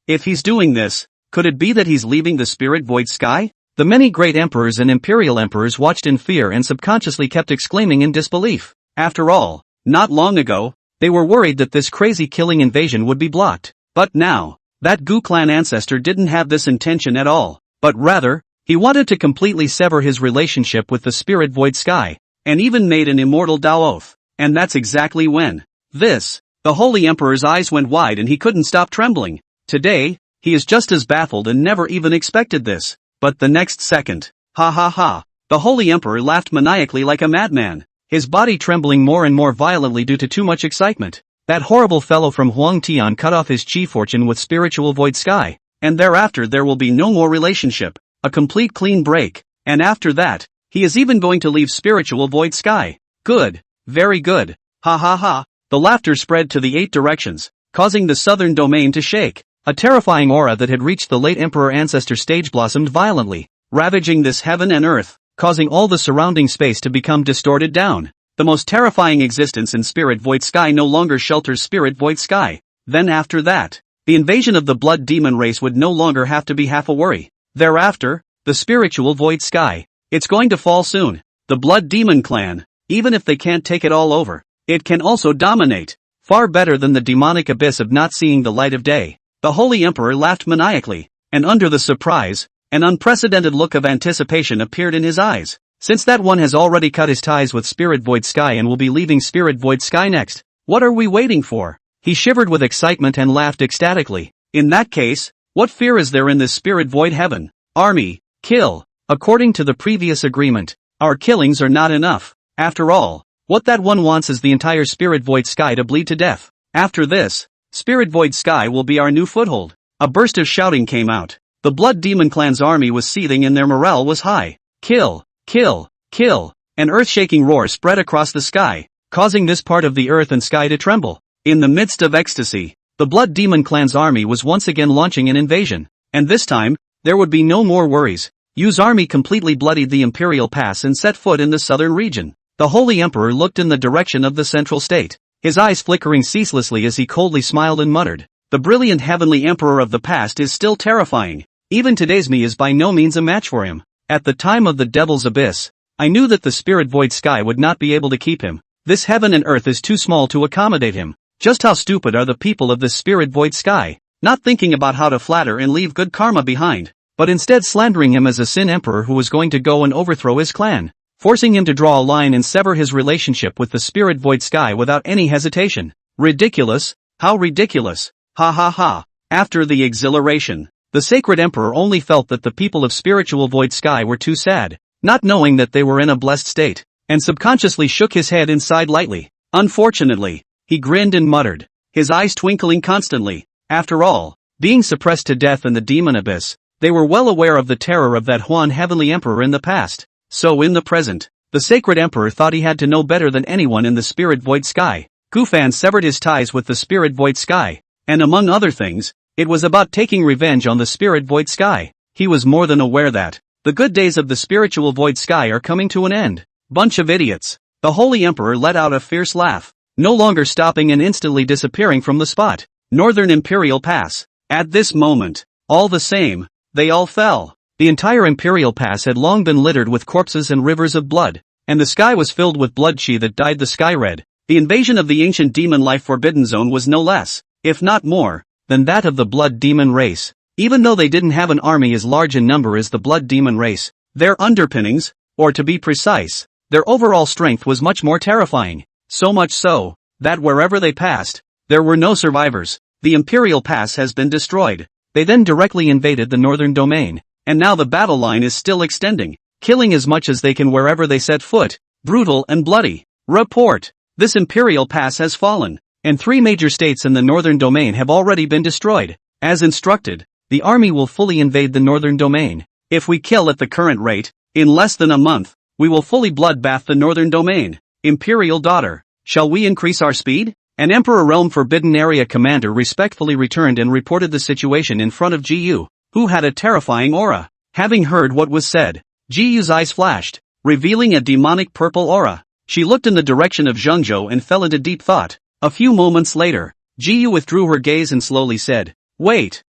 If he's doing this, could it be that he's leaving the spirit void sky? The many great emperors and imperial emperors watched in fear and subconsciously kept exclaiming in disbelief. After all, not long ago, they were worried that this crazy killing invasion would be blocked. But now, that Gu clan ancestor didn't have this intention at all, but rather, he wanted to completely sever his relationship with the spirit void sky, and even made an immortal Tao oath. And that's exactly when the holy emperor's eyes went wide and he couldn't stop trembling. Today, he is just as baffled and never even expected this. But the next second, ha ha ha, the holy emperor laughed maniacally like a madman, his body trembling more and more violently due to too much excitement. That horrible fellow from Huangtian cut off his chi fortune with spiritual void sky, and thereafter there will be no more relationship, a complete clean break, and after that, he is even going to leave spiritual void sky. Good, very good, ha ha ha. The laughter spread to the 8 directions, causing the southern domain to shake. A terrifying aura that had reached the late Emperor Ancestor stage blossomed violently, ravaging this heaven and earth, causing all the surrounding space to become distorted down. The most terrifying existence in Spirit Void Sky no longer shelters Spirit Void Sky. Then after that, the invasion of the blood demon race would no longer have to be half a worry. Thereafter, the spiritual Void Sky. It's going to fall soon. The blood demon clan, even if they can't take it all over, it can also dominate. Far better than the demonic abyss of not seeing the light of day. The Holy Emperor laughed maniacally, and under the surprise, an unprecedented look of anticipation appeared in his eyes. Since that one has already cut his ties with Spirit Void Sky and will be leaving Spirit Void Sky next, what are we waiting for? He shivered with excitement and laughed ecstatically. In that case, what fear is there in this Spirit Void heaven? Army, kill. According to the previous agreement, our killings are not enough. After all, what that one wants is the entire Spirit Void Sky to bleed to death. After this, Spirit Void Sky will be our new foothold. A burst of shouting came out. The Blood Demon Clan's army was seething and their morale was high. Kill, kill, kill. An earth-shaking roar spread across the sky, causing this part of the earth and sky to tremble. In the midst of ecstasy, the Blood Demon Clan's army was once again launching an invasion. And this time, there would be no more worries. Yu's army completely bloodied the Imperial Pass and set foot in the southern region. The Holy Emperor looked in the direction of the central state, his eyes flickering ceaselessly as he coldly smiled and muttered, "The brilliant heavenly emperor of the past is still terrifying. Even today's me is by no means a match for him. At the time of the Devil's Abyss, I knew that the spirit void sky would not be able to keep him. This heaven and earth is too small to accommodate him. Just how stupid are the people of this spirit void sky, not thinking about how to flatter and leave good karma behind, but instead slandering him as a sin emperor who was going to go and overthrow his clan, forcing him to draw a line and sever his relationship with the spirit void sky without any hesitation. Ridiculous, how ridiculous, ha ha ha. After the exhilaration, the sacred emperor only felt that the people of spiritual void sky were too sad, not knowing that they were in a blessed state, and subconsciously shook his head inside lightly. Unfortunately, he grinned and muttered, his eyes twinkling constantly. After all, being suppressed to death in the demon abyss, they were well aware of the terror of that Huan heavenly emperor in the past. So in the present, the sacred emperor thought he had to know better than anyone in the spirit void sky. Gufan severed his ties with the spirit void sky, and among other things, it was about taking revenge on the spirit void sky. He was more than aware that the good days of the spiritual void sky are coming to an end. Bunch of idiots. The holy emperor let out a fierce laugh, no longer stopping and instantly disappearing from the spot. Northern Imperial Pass. At this moment, all the same, they all fell. The entire Imperial Pass had long been littered with corpses and rivers of blood, and the sky was filled with blood chi that dyed the sky red. The invasion of the ancient demon life forbidden zone was no less, if not more, than that of the blood demon race. Even though they didn't have an army as large in number as the blood demon race, their underpinnings, or to be precise, their overall strength was much more terrifying. So much so, that wherever they passed, there were no survivors. The Imperial Pass has been destroyed. They then directly invaded the northern domain, and now the battle line is still extending, killing as much as they can wherever they set foot. Brutal and bloody. Report. This Imperial Pass has fallen, and 3 major states in the northern domain have already been destroyed. As instructed, the army will fully invade the northern domain. If we kill at the current rate, in less than a month, we will fully bloodbath the northern domain. Imperial daughter, shall we increase our speed? An Emperor Realm Forbidden Area commander respectfully returned and reported the situation in front of Gu, who had a terrifying aura. Having heard what was said, Gu's eyes flashed, revealing a demonic purple aura. She looked in the direction of Zhengzhou and fell into deep thought. A few moments later, Gu withdrew her gaze and slowly said, Wait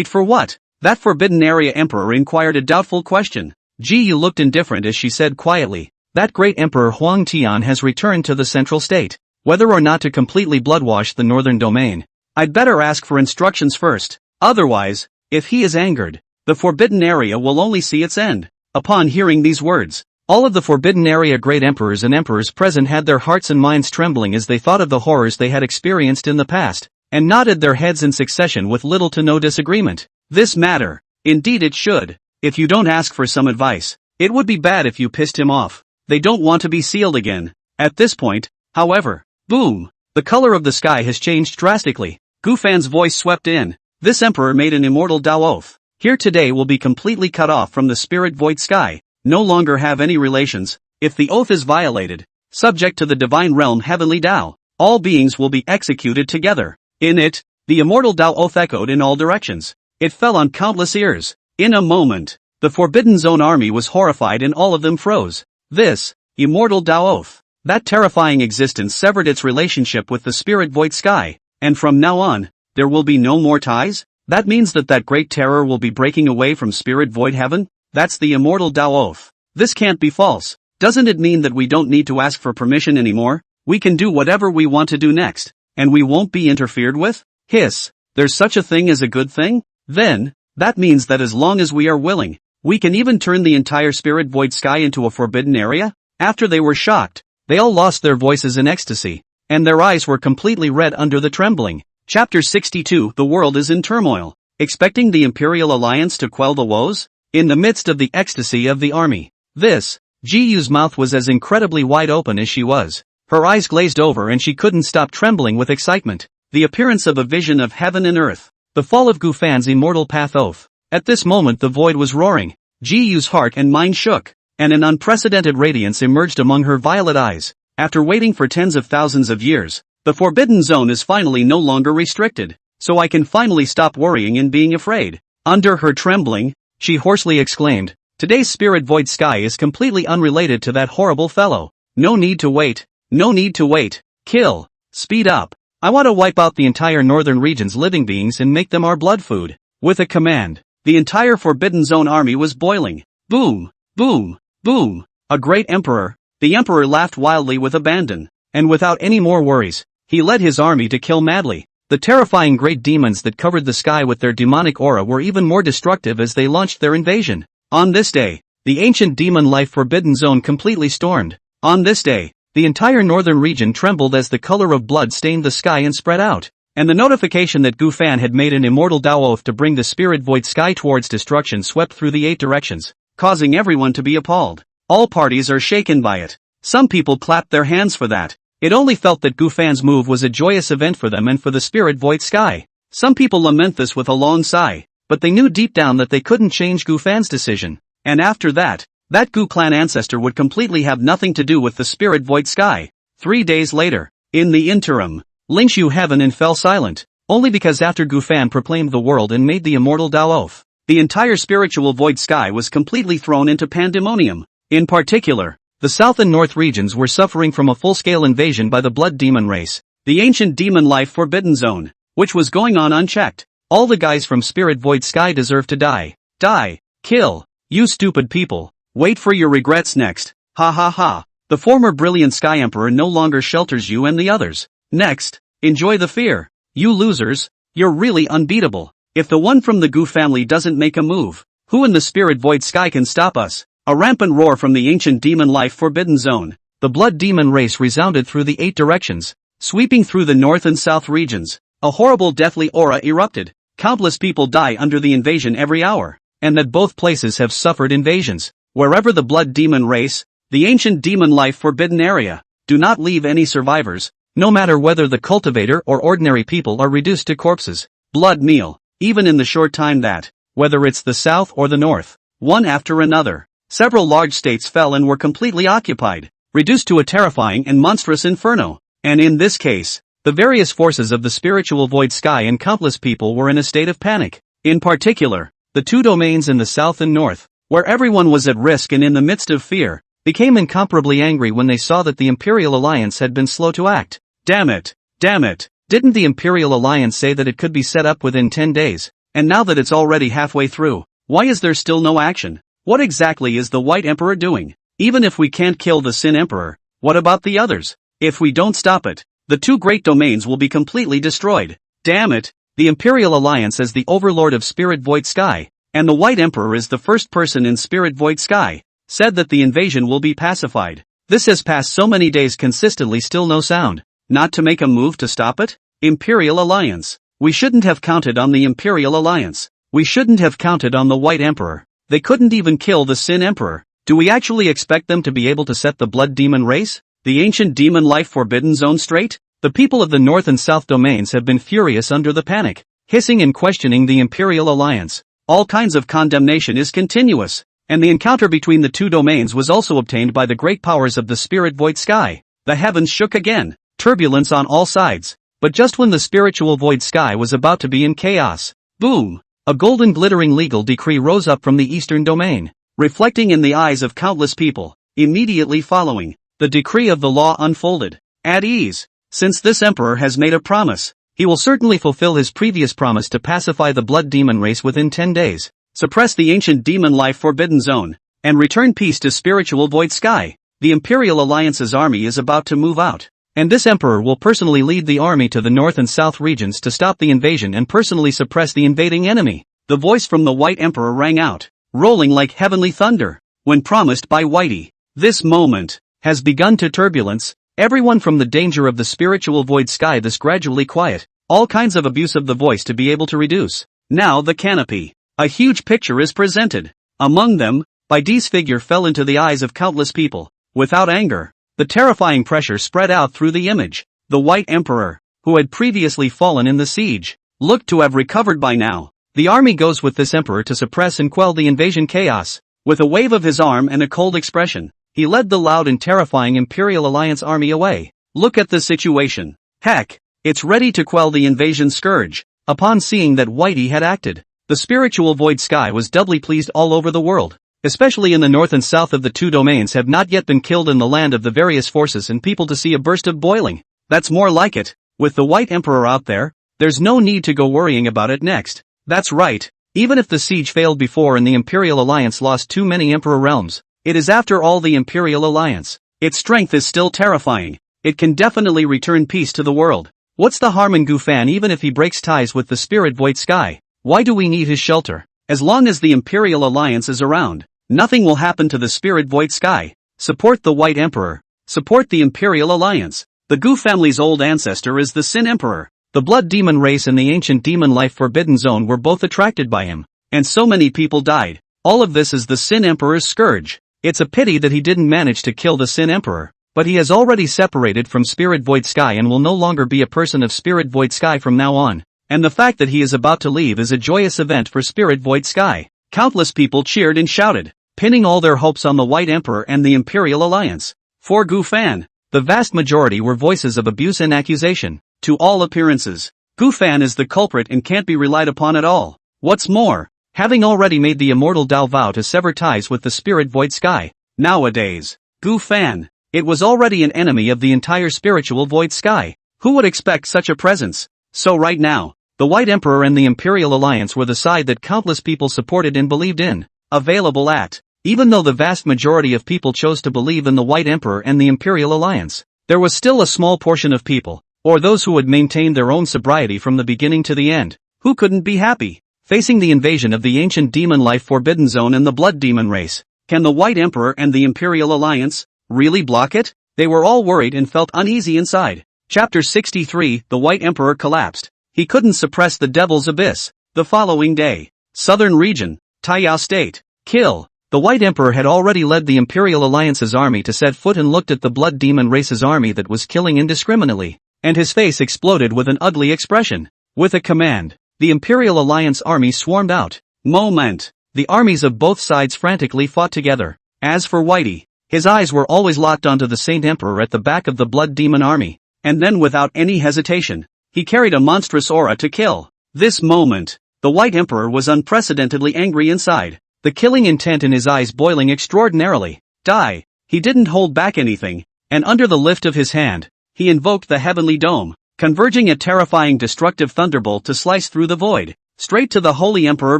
for what? That Forbidden Area Emperor inquired a doubtful question. Gu looked indifferent as she said quietly, that great Emperor Huang Tian has returned to the central state. Whether or not to completely bloodwash the northern domain, I'd better ask for instructions first. Otherwise, if he is angered, the Forbidden Area will only see its end. Upon hearing these words, all of the Forbidden Area great emperors and emperors present had their hearts and minds trembling as they thought of the horrors they had experienced in the past, and nodded their heads in succession with little to no disagreement. This matter, indeed it should. If you don't ask for some advice, it would be bad if you pissed him off. They don't want to be sealed again. At this point, however, boom! The color of the sky has changed drastically. Gufan's voice swept in. This emperor made an immortal Dao oath. Here today will be completely cut off from the spirit void sky, no longer have any relations. If the oath is violated, subject to the divine realm heavenly Dao, all beings will be executed together. In it, the immortal Dao oath echoed in all directions. It fell on countless ears. In a moment, the Forbidden Zone army was horrified and all of them froze. This immortal Dao oath. That terrifying existence severed its relationship with the spirit void sky, and from now on, there will be no more ties? That means that great terror will be breaking away from spirit void heaven? That's the immortal Dao oath. This can't be false. Doesn't it mean that we don't need to ask for permission anymore? We can do whatever we want to do next, and we won't be interfered with? Hiss. There's such a thing as a good thing? Then, that means that as long as we are willing, we can even turn the entire spirit void sky into a forbidden area? After they were shocked, they all lost their voices in ecstasy, and their eyes were completely red under the trembling. Chapter 62. The world is in turmoil. Expecting the Imperial Alliance to quell the woes? In the midst of the ecstasy of the army, Gu's mouth was as incredibly wide open as she was. Her eyes glazed over and she couldn't stop trembling with excitement. The appearance of a vision of heaven and earth. The fall of Gufan's immortal path oath. At this moment the void was roaring. Gu's heart and mind shook, and an unprecedented radiance emerged among her violet eyes. After waiting for tens of thousands of years, the Forbidden Zone is finally no longer restricted, so I can finally stop worrying and being afraid. Under her trembling, she hoarsely exclaimed, today's spirit void sky is completely unrelated to that horrible fellow. No need to wait. No need to wait. Kill. Speed up. I want to wipe out the entire northern region's living beings and make them our blood food. With a command, The entire Forbidden Zone army was boiling. Boom, boom, boom. A great emperor. The emperor laughed wildly with abandon. And without any more worries, he led his army to kill madly. The terrifying great demons that covered the sky with their demonic aura were even more destructive as they launched their invasion. On this day, the ancient demon life Forbidden Zone completely stormed. On this day, the entire northern region trembled as the color of blood stained the sky and spread out. And the notification that Gu Fan had made an immortal Dao oath to bring the spirit void sky towards destruction swept through the 8 directions, causing everyone to be appalled. All parties are shaken by it. Some people clapped their hands for that. It only felt that Gu Fan's move was a joyous event for them and for the spirit void sky. Some people lament this with a long sigh, but they knew deep down that they couldn't change Gu Fan's decision. And after that Gu clan ancestor would completely have nothing to do with the spirit void sky. 3 days later, in the interim, Lingshu heaven and fell silent, only because after Gu Fan proclaimed the world and made the immortal Dao oath, the entire spiritual void sky was completely thrown into pandemonium. In particular, the south and north regions were suffering from a full-scale invasion by the blood demon race, the ancient demon life Forbidden Zone, which was going on unchecked. All the guys from spirit void sky deserve to die. Die. Kill. You stupid people. Wait for your regrets next. Ha ha ha. The former brilliant Sky Emperor no longer shelters you and the others. Next. Enjoy the fear. You losers. You're really unbeatable. If the one from the Gu family doesn't make a move, who in the spirit void sky can stop us? A rampant roar from the ancient demon life Forbidden Zone. The blood demon race resounded through the 8 directions, sweeping through the north and south regions. A horrible deathly aura erupted. Countless people die under the invasion every hour, and that both places have suffered invasions. Wherever the blood demon race, the ancient demon life forbidden area, do not leave any survivors, no matter whether the cultivator or ordinary people are reduced to corpses. Blood meal, even in the short time that, whether it's the south or the north, one after another, several large states fell and were completely occupied, reduced to a terrifying and monstrous inferno. And in this case, the various forces of the spiritual void sky and countless people were in a state of panic. In particular, the 2 domains in the south and north, where everyone was at risk and in the midst of fear, became incomparably angry when they saw that the Imperial Alliance had been slow to act. Damn it! Damn it! Didn't the Imperial Alliance say that it could be set up within 10 days? And now that it's already halfway through, why is there still no action? What exactly is the White Emperor doing? Even if we can't kill the Sin Emperor, what about the others? If we don't stop it, the 2 great domains will be completely destroyed. Damn it! The Imperial Alliance as the overlord of Spirit Void Sky, and the White Emperor is the first person in Spirit Void Sky, said that the invasion will be pacified. This has passed so many days consistently, still no sound. Not to make a move to stop it? Imperial Alliance. We shouldn't have counted on the Imperial Alliance. We shouldn't have counted on the White Emperor. They couldn't even kill the Sin Emperor. Do we actually expect them to be able to set the Blood Demon race, the ancient demon life Forbidden Zone straight? The people of the North and South domains have been furious under the panic, hissing and questioning the Imperial Alliance. All kinds of condemnation is continuous, and the encounter between the 2 domains was also obtained by the great powers of the Spirit Void Sky. The heavens shook again, turbulence on all sides, but just when the spiritual void sky was about to be in chaos, boom! A golden glittering legal decree rose up from the eastern domain, reflecting in the eyes of countless people. Immediately following, the decree of the law unfolded. At ease, since this emperor has made a promise, he will certainly fulfill his previous promise to pacify the blood demon race within 10 days, suppress the ancient demon life Forbidden Zone, and return peace to spiritual void sky. The Imperial Alliance's army is about to move out, and this emperor will personally lead the army to the north and south regions to stop the invasion and personally suppress the invading enemy. The voice from the White Emperor rang out, rolling like heavenly thunder, when promised by Whitey. This moment has begun to turbulence. Everyone from the danger of the spiritual void sky this gradually quiet, all kinds of abuse of the voice to be able to reduce. Now the canopy. A huge picture is presented. Among them, Baidi's figure fell into the eyes of countless people. Without anger, the terrifying pressure spread out through the image. The White Emperor, who had previously fallen in the siege, looked to have recovered by now. The army goes with this emperor to suppress and quell the invasion chaos. With a wave of his arm and a cold expression, he led the loud and terrifying Imperial Alliance army away. Look at the situation. Heck, it's ready to quell the invasion scourge. Upon seeing that Whitey had acted, the spiritual void sky was doubly pleased all over the world. Especially in the north and south of the 2 domains have not yet been killed in the land of the various forces and people to see a burst of boiling. That's more like it. With the White Emperor out there, there's no need to go worrying about it next. That's right, Even if the siege failed before and the Imperial Alliance lost too many Emperor realms, it is after all the Imperial Alliance. Its strength is still terrifying. It can definitely return peace to the world. What's the harm in Gufan even if he breaks ties with the spirit void sky? Why do we need his shelter? As long as the Imperial Alliance is around, nothing will happen to the spirit void sky. Support the White Emperor. Support the Imperial Alliance. The Gu family's old ancestor is the Sin Emperor. The blood demon race and the ancient demon life Forbidden Zone were both attracted by him. And so many people died. All of this is the Sin Emperor's scourge. It's a pity that he didn't manage to kill the Sin Emperor. But he has already separated from Spirit Void Sky and will no longer be a person of Spirit Void Sky from now on. And the fact that he is about to leave is a joyous event for Spirit Void Sky. Countless people cheered and shouted, pinning all their hopes on the White Emperor and the Imperial Alliance. For Gufan, the vast majority were voices of abuse and accusation. To all appearances, Gufan is the culprit and can't be relied upon at all. What's more, having already made the immortal Dao vow to sever ties with the Spirit Void Sky, nowadays, Gufan, it was already an enemy of the entire spiritual void sky. Who would expect such a presence? So right now, the White Emperor and the Imperial Alliance were the side that countless people supported and believed in. Available at. Even though the vast majority of people chose to believe in the White Emperor and the Imperial Alliance, there was still a small portion of people, or those who would maintain their own sobriety from the beginning to the end, who couldn't be happy. Facing the invasion of the ancient demon life Forbidden Zone and the blood demon race, can the White Emperor and the Imperial Alliance really block it? They were all worried and felt uneasy inside. Chapter 63, the White Emperor collapsed. He couldn't suppress the Devil's Abyss. The following day, Southern Region, Taiyao State. Kill. The White Emperor had already led the Imperial Alliance's army to set foot and looked at the blood demon race's army that was killing indiscriminately, and his face exploded with an ugly expression. With a command, the Imperial Alliance army swarmed out. Moment. The armies of both sides frantically fought together. As for Whitey, his eyes were always locked onto the Saint Emperor at the back of the blood demon army, and then without any hesitation, he carried a monstrous aura to kill. This moment, the White Emperor was unprecedentedly angry inside, the killing intent in his eyes boiling extraordinarily. Die. He didn't hold back anything, and under the lift of his hand, he invoked the heavenly dome, converging a terrifying destructive thunderbolt to slice through the void, straight to the Holy Emperor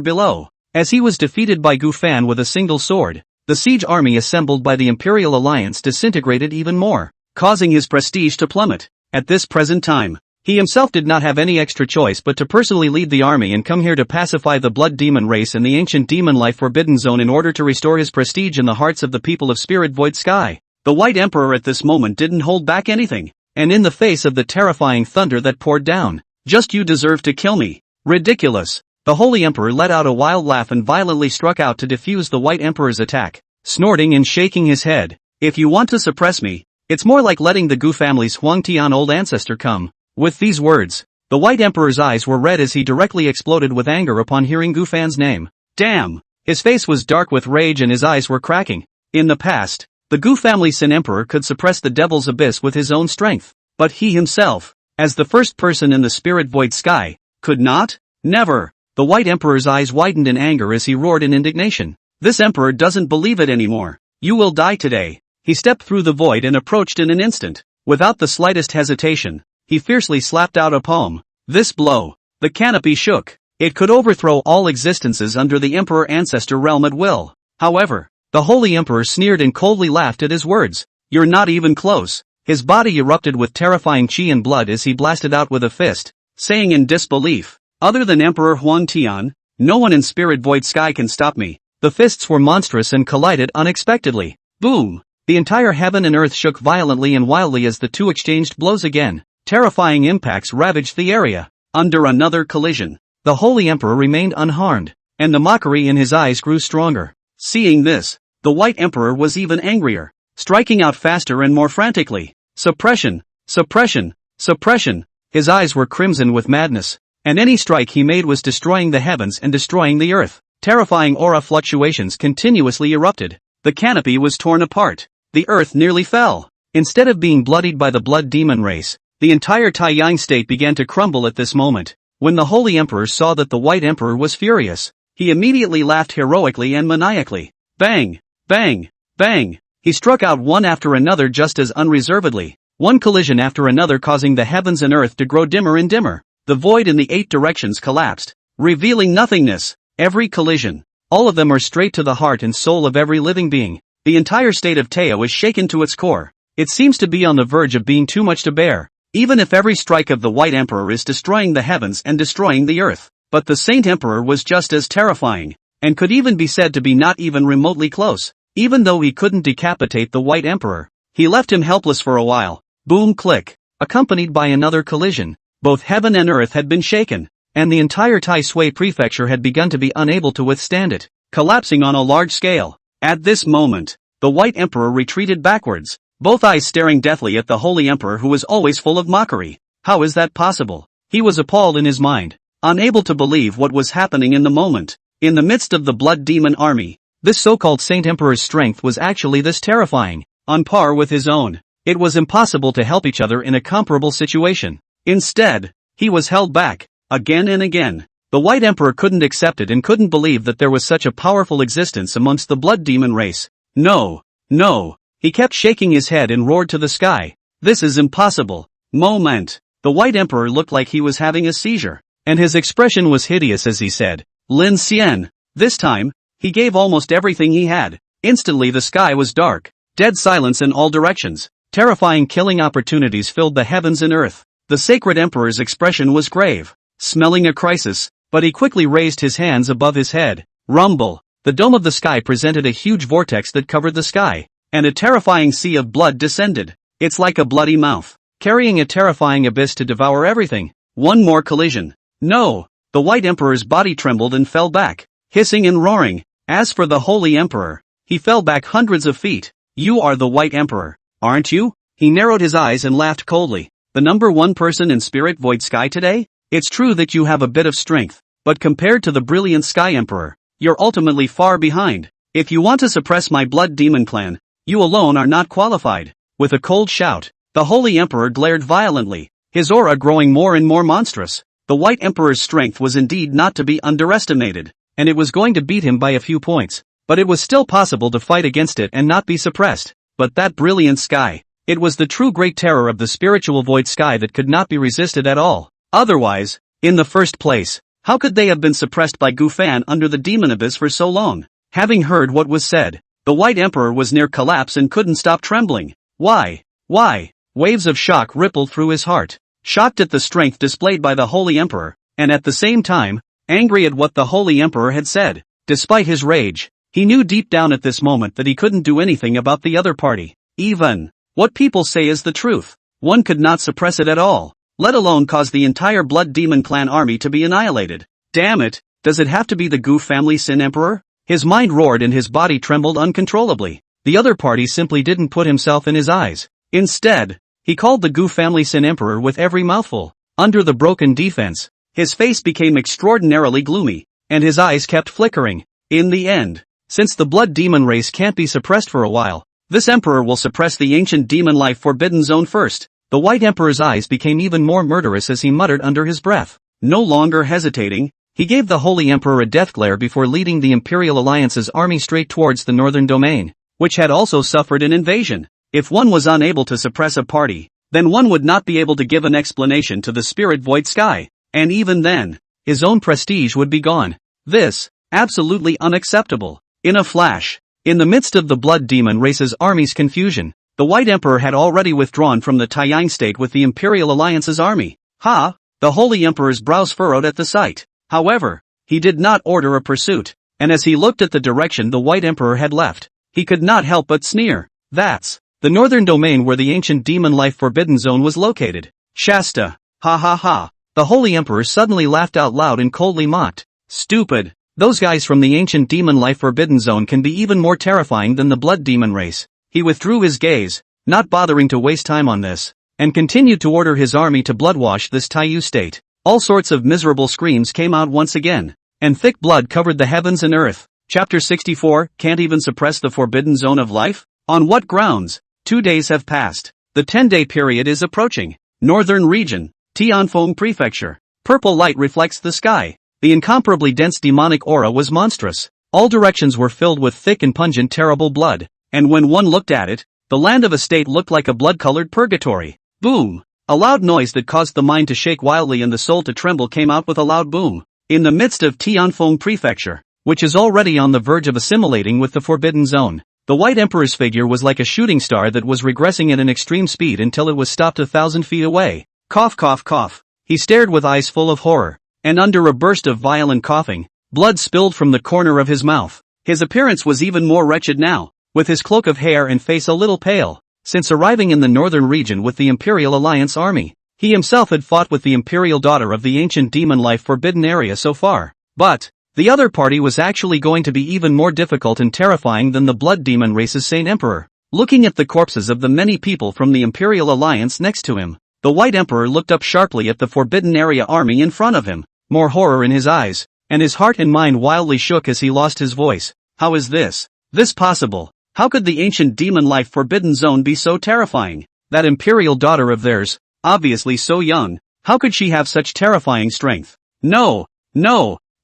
below. As he was defeated by Gufan with a single sword, the siege army assembled by the Imperial Alliance disintegrated even more, causing his prestige to plummet. At this present time, he himself did not have any extra choice but to personally lead the army and come here to pacify the blood demon race and the ancient demon life Forbidden Zone in order to restore his prestige in the hearts of the people of Spirit Void Sky. The White Emperor at this moment didn't hold back anything, and in the face of the terrifying thunder that poured down, "Just you deserve to kill me." Ridiculous. The Holy Emperor let out a wild laugh and violently struck out to defuse the White Emperor's attack, snorting and shaking his head. "If you want to suppress me, it's more like letting the Gu family's Huangtian old ancestor come." With these words, the White Emperor's eyes were red as he directly exploded with anger upon hearing Gufan's name. Damn! His face was dark with rage and his eyes were cracking. In the past, the Gu family Sin Emperor could suppress the Devil's Abyss with his own strength, but he himself, as the first person in the Spirit Void Sky, could not? Never! The White Emperor's eyes widened in anger as he roared in indignation. This emperor doesn't believe it anymore. You will die today. He stepped through the void and approached in an instant. Without the slightest hesitation, he fiercely slapped out a palm. This blow, the canopy shook. It could overthrow all existences under the Emperor Ancestor realm at will. However, the Holy Emperor sneered and coldly laughed at his words. You're not even close. His body erupted with terrifying chi and blood as he blasted out with a fist, saying in disbelief, "Other than Emperor Huangtian, no one in Spirit Void Sky can stop me." The fists were monstrous and collided unexpectedly. Boom! The entire heaven and earth shook violently and wildly as the two exchanged blows again. Terrifying impacts ravaged the area. Under another collision, the Holy Emperor remained unharmed, and the mockery in his eyes grew stronger. Seeing this, the White Emperor was even angrier, striking out faster and more frantically. Suppression! Suppression! Suppression! His eyes were crimson with madness, and any strike he made was destroying the heavens and destroying the earth. Terrifying aura fluctuations continuously erupted. The canopy was torn apart. The earth nearly fell. Instead of being bloodied by the blood demon race, the entire Taiyang state began to crumble at this moment. When the Holy Emperor saw that the White Emperor was furious, he immediately laughed heroically and maniacally. Bang! Bang! Bang! He struck out one after another just as unreservedly, one collision after another causing the heavens and earth to grow dimmer and dimmer. The void in the 8 directions collapsed, revealing nothingness. Every collision. All of them are straight to the heart and soul of every living being. The entire state of Teo is shaken to its core. It seems to be on the verge of being too much to bear. Even if every strike of the White Emperor is destroying the heavens and destroying the earth. But the Saint Emperor was just as terrifying, and could even be said to be not even remotely close. Even though he couldn't decapitate the White Emperor, he left him helpless for a while. Boom click. Accompanied by another collision. Both heaven and earth had been shaken, and the entire Tai Sui prefecture had begun to be unable to withstand it, collapsing on a large scale. At this moment, the White Emperor retreated backwards, both eyes staring deathly at the Holy Emperor, who was always full of mockery. How is that possible? He was appalled in his mind, unable to believe what was happening in the moment. In the midst of the blood demon army, this so-called Saint Emperor's strength was actually this terrifying, on par with his own. It was impossible to help each other in a comparable situation. Instead, he was held back, again and again. The White Emperor couldn't accept it and couldn't believe that there was such a powerful existence amongst the blood demon race. No, no. He kept shaking his head and roared to the sky. This is impossible. Moment. The White Emperor looked like he was having a seizure, and his expression was hideous as he said, Lin Xian. This time, he gave almost everything he had. Instantly the sky was dark, dead silence in all directions. Terrifying killing opportunities filled the heavens and earth. The sacred emperor's expression was grave, smelling a crisis, but he quickly raised his hands above his head. Rumble. The dome of the sky presented a huge vortex that covered the sky, and a terrifying sea of blood descended. It's like a bloody mouth, carrying a terrifying abyss to devour everything. One more collision. No! The White Emperor's body trembled and fell back, hissing and roaring. As for the Holy Emperor, he fell back hundreds of feet. You are the White Emperor, aren't you? He narrowed his eyes and laughed coldly. The number one person in Spirit Void Sky today? It's true that you have a bit of strength, but compared to the brilliant Sky Emperor, you're ultimately far behind. If you want to suppress my blood demon clan, you alone are not qualified. With a cold shout, the Holy Emperor glared violently, his aura growing more and more monstrous. The White Emperor's strength was indeed not to be underestimated, and it was going to beat him by a few points, but it was still possible to fight against it and not be suppressed. But that brilliant sky, it was the true great terror of the spiritual void sky that could not be resisted at all. Otherwise, in the first place, how could they have been suppressed by Gufan under the demon abyss for so long? Having heard what was said, the White Emperor was near collapse and couldn't stop trembling. Why? Why? Waves of shock rippled through his heart, shocked at the strength displayed by the Holy Emperor, and at the same time, angry at what the Holy Emperor had said. Despite his rage, he knew deep down at this moment that he couldn't do anything about the other party. Even what people say is the truth. One could not suppress it at all, let alone cause the entire Blood Demon Clan army to be annihilated. Damn it, does it have to be the Gu family Sin Emperor? His mind roared and his body trembled uncontrollably. The other party simply didn't put himself in his eyes. Instead, he called the Gu family Sin Emperor with every mouthful. Under the broken defense, his face became extraordinarily gloomy, and his eyes kept flickering. In the end, since the blood demon race can't be suppressed for a while, this emperor will suppress the ancient demon life forbidden zone first. The White Emperor's eyes became even more murderous as he muttered under his breath. No longer hesitating, he gave the Holy Emperor a death glare before leading the Imperial Alliance's army straight towards the northern domain, which had also suffered an invasion. If one was unable to suppress a party, then one would not be able to give an explanation to the Spirit Void Sky, and even then, his own prestige would be gone. This, absolutely unacceptable. In a flash, in the midst of the blood demon race's army's confusion, the White Emperor had already withdrawn from the Taiyang state with the Imperial Alliance's army. Ha! The Holy Emperor's brows furrowed at the sight. However, he did not order a pursuit, and as he looked at the direction the White Emperor had left, he could not help but sneer. That's the northern domain where the ancient demon life forbidden zone was located. Shasta! Ha ha ha! The Holy Emperor suddenly laughed out loud and coldly mocked. Stupid! Those guys from the ancient demon life forbidden zone can be even more terrifying than the blood demon race. He withdrew his gaze, not bothering to waste time on this, and continued to order his army to bloodwash this Taiyu state. All sorts of miserable screams came out once again, and thick blood covered the heavens and earth. Chapter 64, Can't even suppress the forbidden zone of life? On what grounds? 2 days have passed. The 10-day period is approaching. Northern region, Tianfeng Prefecture. Purple light reflects the sky. The incomparably dense demonic aura was monstrous. All directions were filled with thick and pungent terrible blood, and when one looked at it, the land of a state looked like a blood-colored purgatory. Boom! A loud noise that caused the mind to shake wildly and the soul to tremble came out with a loud boom. in the midst of Tianfeng Prefecture, which is already on the verge of assimilating with the Forbidden Zone. The White Emperor's figure was like a shooting star that was regressing at an extreme speed until it was stopped 1,000 feet away. Cough cough cough. He stared with eyes full of horror, and under a burst of violent coughing, blood spilled from the corner of his mouth. His appearance was even more wretched now, with his cloak of hair and face a little pale. Since arriving in the northern region with the Imperial Alliance army, he himself had fought with the Imperial daughter of the ancient demon life forbidden area so far. But the other party was actually going to be even more difficult and terrifying than the blood demon race's Saint Emperor. Looking at the corpses of the many people from the Imperial Alliance next to him, the White Emperor looked up sharply at the forbidden area army in front of him, more horror in his eyes, and his heart and mind wildly shook as he lost his voice. How is this possible? How could the ancient demon life forbidden zone be so terrifying? That Imperial daughter of theirs, obviously so young, how could she have such terrifying strength? No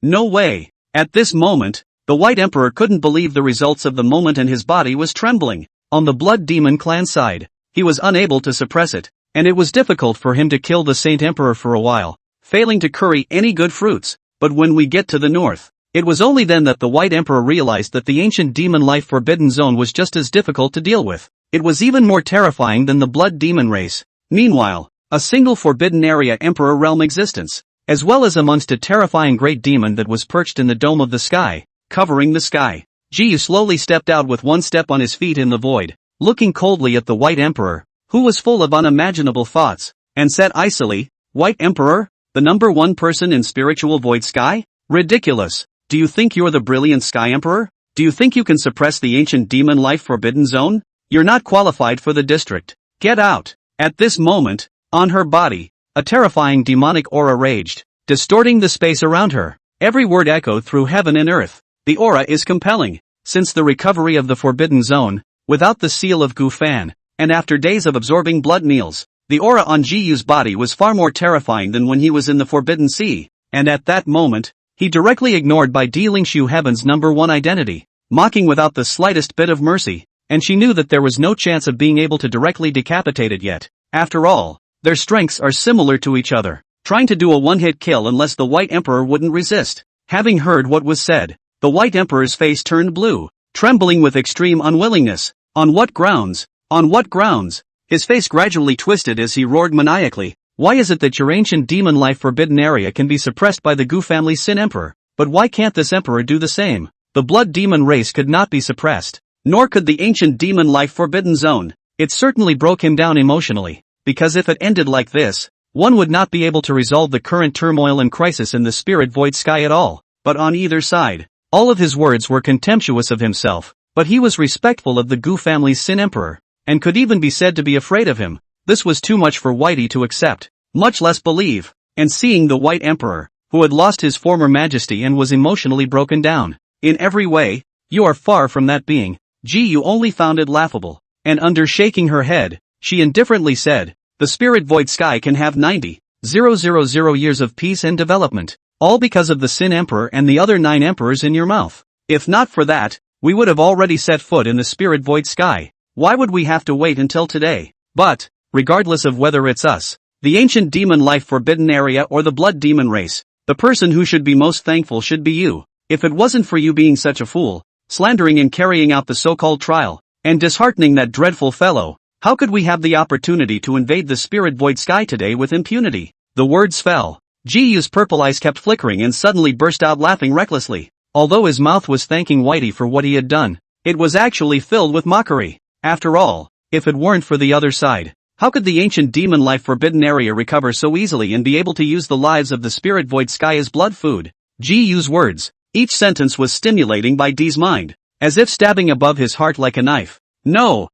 way. At this moment, the White Emperor couldn't believe the results of the moment and his body was trembling. On the Blood Demon clan side, he was unable to suppress it, and it was difficult for him to kill the Saint Emperor for a while, failing to curry any good fruits. But when we get to the north, it was only then that the White Emperor realized that the ancient demon life forbidden zone was just as difficult to deal with. It was even more terrifying than the Blood Demon race. Meanwhile, a single forbidden area Emperor realm existence, as well as amongst a terrifying great demon that was perched in the dome of the sky, covering the sky. Ji slowly stepped out with one step on his feet in the void, looking coldly at the White Emperor, who was full of unimaginable thoughts, and said icily, "White Emperor? The number one person in spiritual void sky? Ridiculous. Do you think you're the brilliant Sky Emperor? Do you think you can suppress the ancient demon life forbidden zone? You're not qualified for the district. Get out." At this moment, on her body, a terrifying demonic aura raged, distorting the space around her. Every word echoed through heaven and earth. The aura is compelling. Since the recovery of the forbidden zone, without the seal of Gufan, and after days of absorbing blood meals, the aura on Jiyu's body was far more terrifying than when he was in the Forbidden Sea, and at that moment, he directly ignored Bai Lingshu Heaven's number one identity, mocking without the slightest bit of mercy, and she knew that there was no chance of being able to directly decapitate it yet. After all, their strengths are similar to each other, trying to do a one-hit kill unless the White Emperor wouldn't resist. Having heard what was said, the White Emperor's face turned blue, trembling with extreme unwillingness. On what grounds? On what grounds? His face gradually twisted as he roared maniacally. Why is it that your ancient demon life forbidden area can be suppressed by the Gu family's Sin Emperor, but why can't this emperor do the same? The blood demon race could not be suppressed, nor could the ancient demon life forbidden zone. It certainly broke him down emotionally, because if it ended like this, one would not be able to resolve the current turmoil and crisis in the spirit void sky at all. But on either side, all of his words were contemptuous of himself, but he was respectful of the Gu family's Sin Emperor, and could even be said to be afraid of him. This was too much for Whitey to accept, much less believe, and seeing the White Emperor, who had lost his former majesty and was emotionally broken down, in every way, you are far from that being. You only found it laughable, and under shaking her head, she indifferently said, the spirit void sky can have 90,000 years of peace and development, all because of the Sin Emperor and the other 9 emperors in your mouth. If not for that, we would have already set foot in the spirit void sky. Why would we have to wait until today? But, regardless of whether it's us, the ancient demon life forbidden area or the blood demon race, the person who should be most thankful should be you. If it wasn't for you being such a fool, slandering and carrying out the so-called trial, and disheartening that dreadful fellow, how could we have the opportunity to invade the spirit void sky today with impunity? The words fell. Jiyu's purple eyes kept flickering and suddenly burst out laughing recklessly. Although his mouth was thanking Whitey for what he had done, it was actually filled with mockery. After all, if it weren't for the other side, how could the ancient demon life forbidden area recover so easily and be able to use the lives of the spirit void sky as blood food? Jiyu's words, each sentence was stimulating by D's mind, as if stabbing above his heart like a knife. No,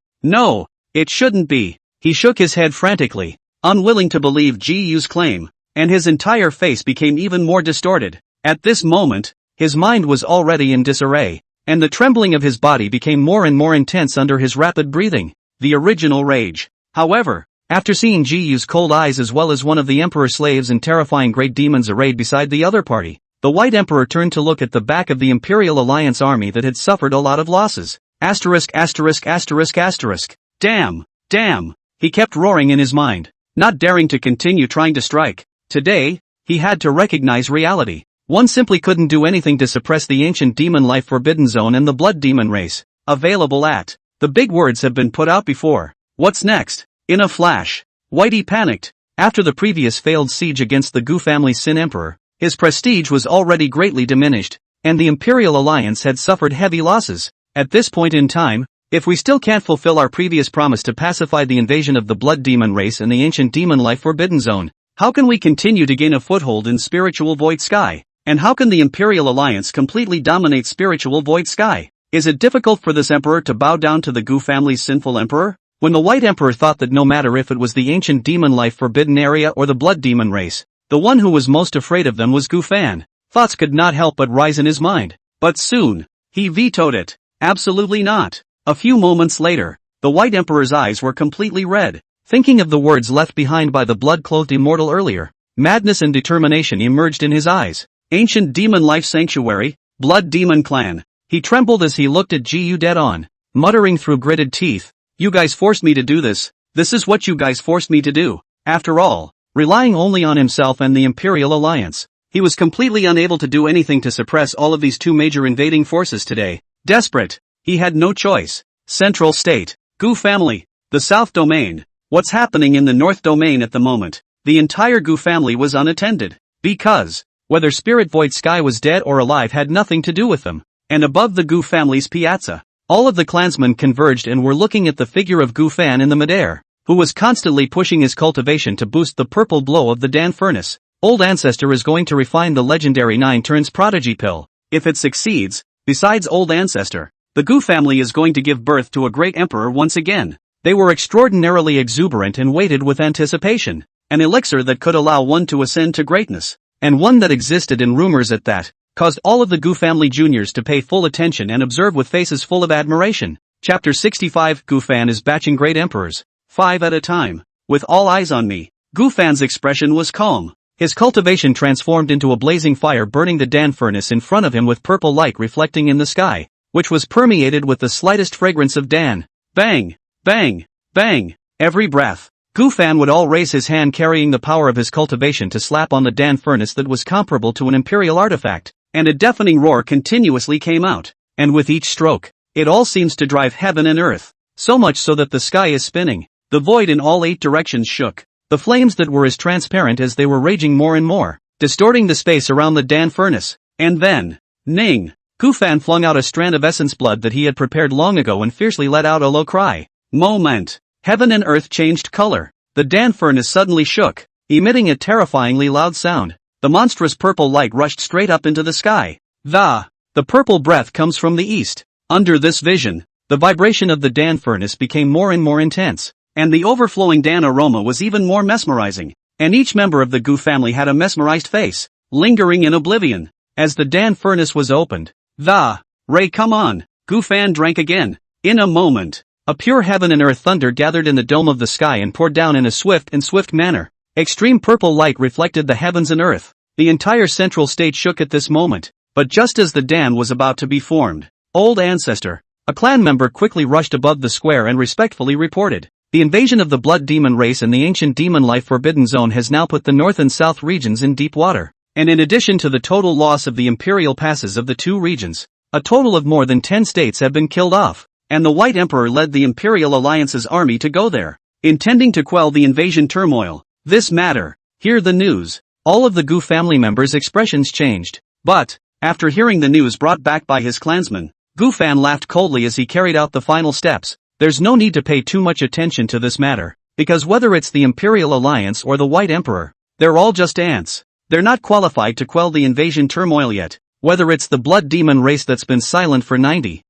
it shouldn't be. He shook his head frantically, unwilling to believe Jiyu's claim, and his entire face became even more distorted. At this moment, his mind was already in disarray, and the trembling of his body became more and more intense under his rapid breathing. The original rage. However, after seeing Jiyu's cold eyes as well as one of the Emperor's slaves and terrifying great demons arrayed beside the other party, the White Emperor turned to look at the back of the Imperial Alliance army that had suffered a lot of losses. Asterisk. Damn. He kept roaring in his mind, not daring to continue trying to strike. Today, he had to recognize reality. One simply couldn't do anything to suppress the ancient demon life forbidden zone and the blood demon race. Available at. The big words have been put out before. What's next? In a flash, Whitey panicked. After the previous failed siege against the Gu family's Sin Emperor, his prestige was already greatly diminished, and the Imperial Alliance had suffered heavy losses. At this point in time, if we still can't fulfill our previous promise to pacify the invasion of the blood demon race and the ancient demon life forbidden zone, how can we continue to gain a foothold in spiritual void sky? And how can the Imperial Alliance completely dominate spiritual void sky? Is it difficult for this emperor to bow down to the Gu family's sinful emperor? When the White Emperor thought that no matter if it was the ancient demon life forbidden area or the blood demon race, the one who was most afraid of them was Gu Fan. Thoughts could not help but rise in his mind. But soon, he vetoed it. Absolutely not. A few moments later, the White Emperor's eyes were completely red. Thinking of the words left behind by the blood-clothed immortal earlier, madness and determination emerged in his eyes. Ancient demon life sanctuary, blood demon clan. He trembled as he looked at Gu dead on, muttering through gritted teeth, "You guys forced me to do this. This is what you guys forced me to do." After all, relying only on himself and the Imperial Alliance, he was completely unable to do anything to suppress all of these two major invading forces today. Desperate, he had no choice. Central State, Gu family, the South Domain. What's happening in the North Domain at the moment? The entire Gu family was unattended. Because, whether Spirit Void Sky was dead or alive had nothing to do with them. And above the Gu family's piazza, all of the clansmen converged and were looking at the figure of Gu Fan in the midair, who was constantly pushing his cultivation to boost the purple glow of the Dan furnace. Old Ancestor is going to refine the legendary 9 turns prodigy pill. If it succeeds, besides Old Ancestor, the Gu family is going to give birth to a great emperor once again. They were extraordinarily exuberant and waited with anticipation. An elixir that could allow one to ascend to greatness. And one that existed in rumors at that, caused all of the Gu family juniors to pay full attention and observe with faces full of admiration. Chapter 65 Gu Fan is batching great emperors, 5 at a time. With all eyes on me, Gu Fan's expression was calm. His cultivation transformed into a blazing fire burning the Dan furnace in front of him with purple light reflecting in the sky, which was permeated with the slightest fragrance of Dan. Bang! Bang! Bang! Every breath, Gu Fan would all raise his hand carrying the power of his cultivation to slap on the Dan furnace that was comparable to an imperial artifact, and a deafening roar continuously came out, and with each stroke, it all seems to drive heaven and earth, so much so that the sky is spinning, the void in all 8 directions shook, the flames that were as transparent as they were raging more and more, distorting the space around the Dan furnace, and then, Ning! Gu Fan flung out a strand of essence blood that he had prepared long ago and fiercely let out a low cry. Moment! Heaven and earth changed color. The Dan furnace suddenly shook, emitting a terrifyingly loud sound. The monstrous purple light rushed straight up into the sky. The purple breath comes from the east. Under this vision, the vibration of the Dan furnace became more and more intense, and the overflowing Dan aroma was even more mesmerizing, and each member of the Gu family had a mesmerized face, lingering in oblivion. As the Dan furnace was opened, Ray, come on! Gu Fan drank again. In a moment, a pure heaven and earth thunder gathered in the dome of the sky and poured down in a swift manner. Extreme purple light reflected the heavens and earth. The entire central state shook at this moment, but just as the Dan was about to be formed, Old Ancestor, a clan member, quickly rushed above the square and respectfully reported, "The invasion of the blood demon race and the ancient demon life forbidden zone has now put the north and south regions in deep water, and in addition to the total loss of the imperial passes of the 2 regions, a total of more than 10 states have been killed off. And the White Emperor led the Imperial Alliance's army to go there, intending to quell the invasion turmoil. This matter, hear the news." All of the Gu family members' expressions changed. But, after hearing the news brought back by his clansmen, Gu Fan laughed coldly as he carried out the final steps. There's no need to pay too much attention to this matter, because whether it's the Imperial Alliance or the White Emperor, they're all just ants. They're not qualified to quell the invasion turmoil yet. Whether it's the blood demon race that's been silent for 90,000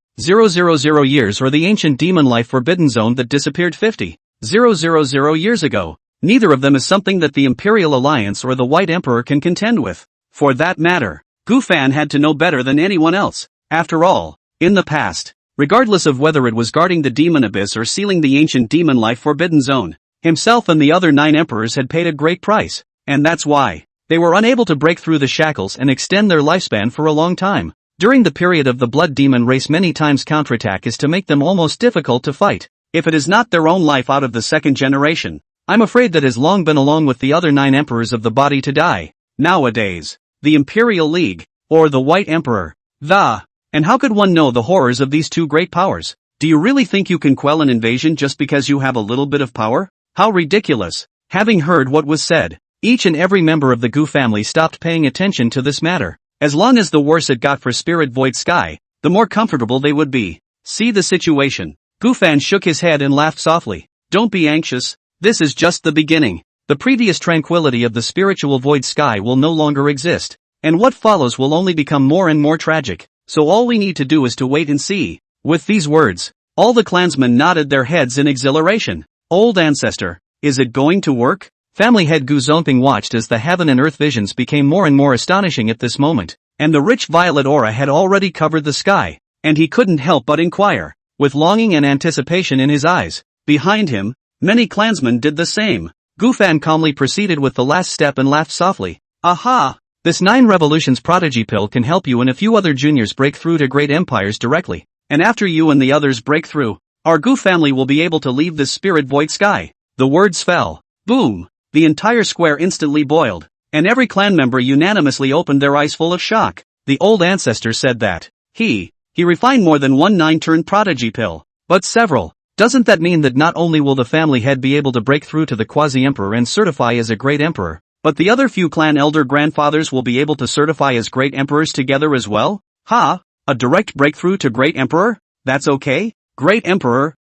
years or the ancient demon life forbidden zone that disappeared 50,000 years ago, neither of them is something that the Imperial Alliance or the White Emperor can contend with. For that matter, Gu Fan had to know better than anyone else. After all, in the past, regardless of whether it was guarding the demon abyss or sealing the ancient demon life forbidden zone, himself and the other 9 emperors had paid a great price, and that's why they were unable to break through the shackles and extend their lifespan for a long time. During the period of the blood demon race, many times counterattack is to make them almost difficult to fight. If it is not their own life out of the 2nd generation, I'm afraid that has long been along with the other 9 emperors of the body to die. Nowadays, the Imperial League, or the White Emperor. And how could one know the horrors of these two great powers? Do you really think you can quell an invasion just because you have a little bit of power? How ridiculous. Having heard what was said, each and every member of the Gu family stopped paying attention to this matter. As long as the worse it got for Spirit Void Sky, the more comfortable they would be. See the situation. Gufan shook his head and laughed softly. Don't be anxious, this is just the beginning. The previous tranquility of the spiritual void sky will no longer exist, and what follows will only become more and more tragic, so all we need to do is to wait and see. With these words, all the clansmen nodded their heads in exhilaration. Old Ancestor, is it going to work? Family head Gu Zonping watched as the heaven and earth visions became more and more astonishing at this moment, and the rich violet aura had already covered the sky, and he couldn't help but inquire, with longing and anticipation in his eyes. Behind him, many clansmen did the same. Gufan calmly proceeded with the last step and laughed softly. Aha! This 9 Revolutions Prodigy Pill can help you and a few other juniors break through to great empires directly, and after you and the others break through, our Gu family will be able to leave this spirit void sky. The words fell. Boom! The entire square instantly boiled, and every clan member unanimously opened their eyes full of shock. The old ancestor said that he refined more than one 9-turn prodigy pill, but several. Doesn't that mean that not only will the family head be able to break through to the quasi-emperor and certify as a great emperor, but the other few clan elder grandfathers will be able to certify as great emperors together as well? Ha! A direct breakthrough to great emperor? That's okay? Great emperor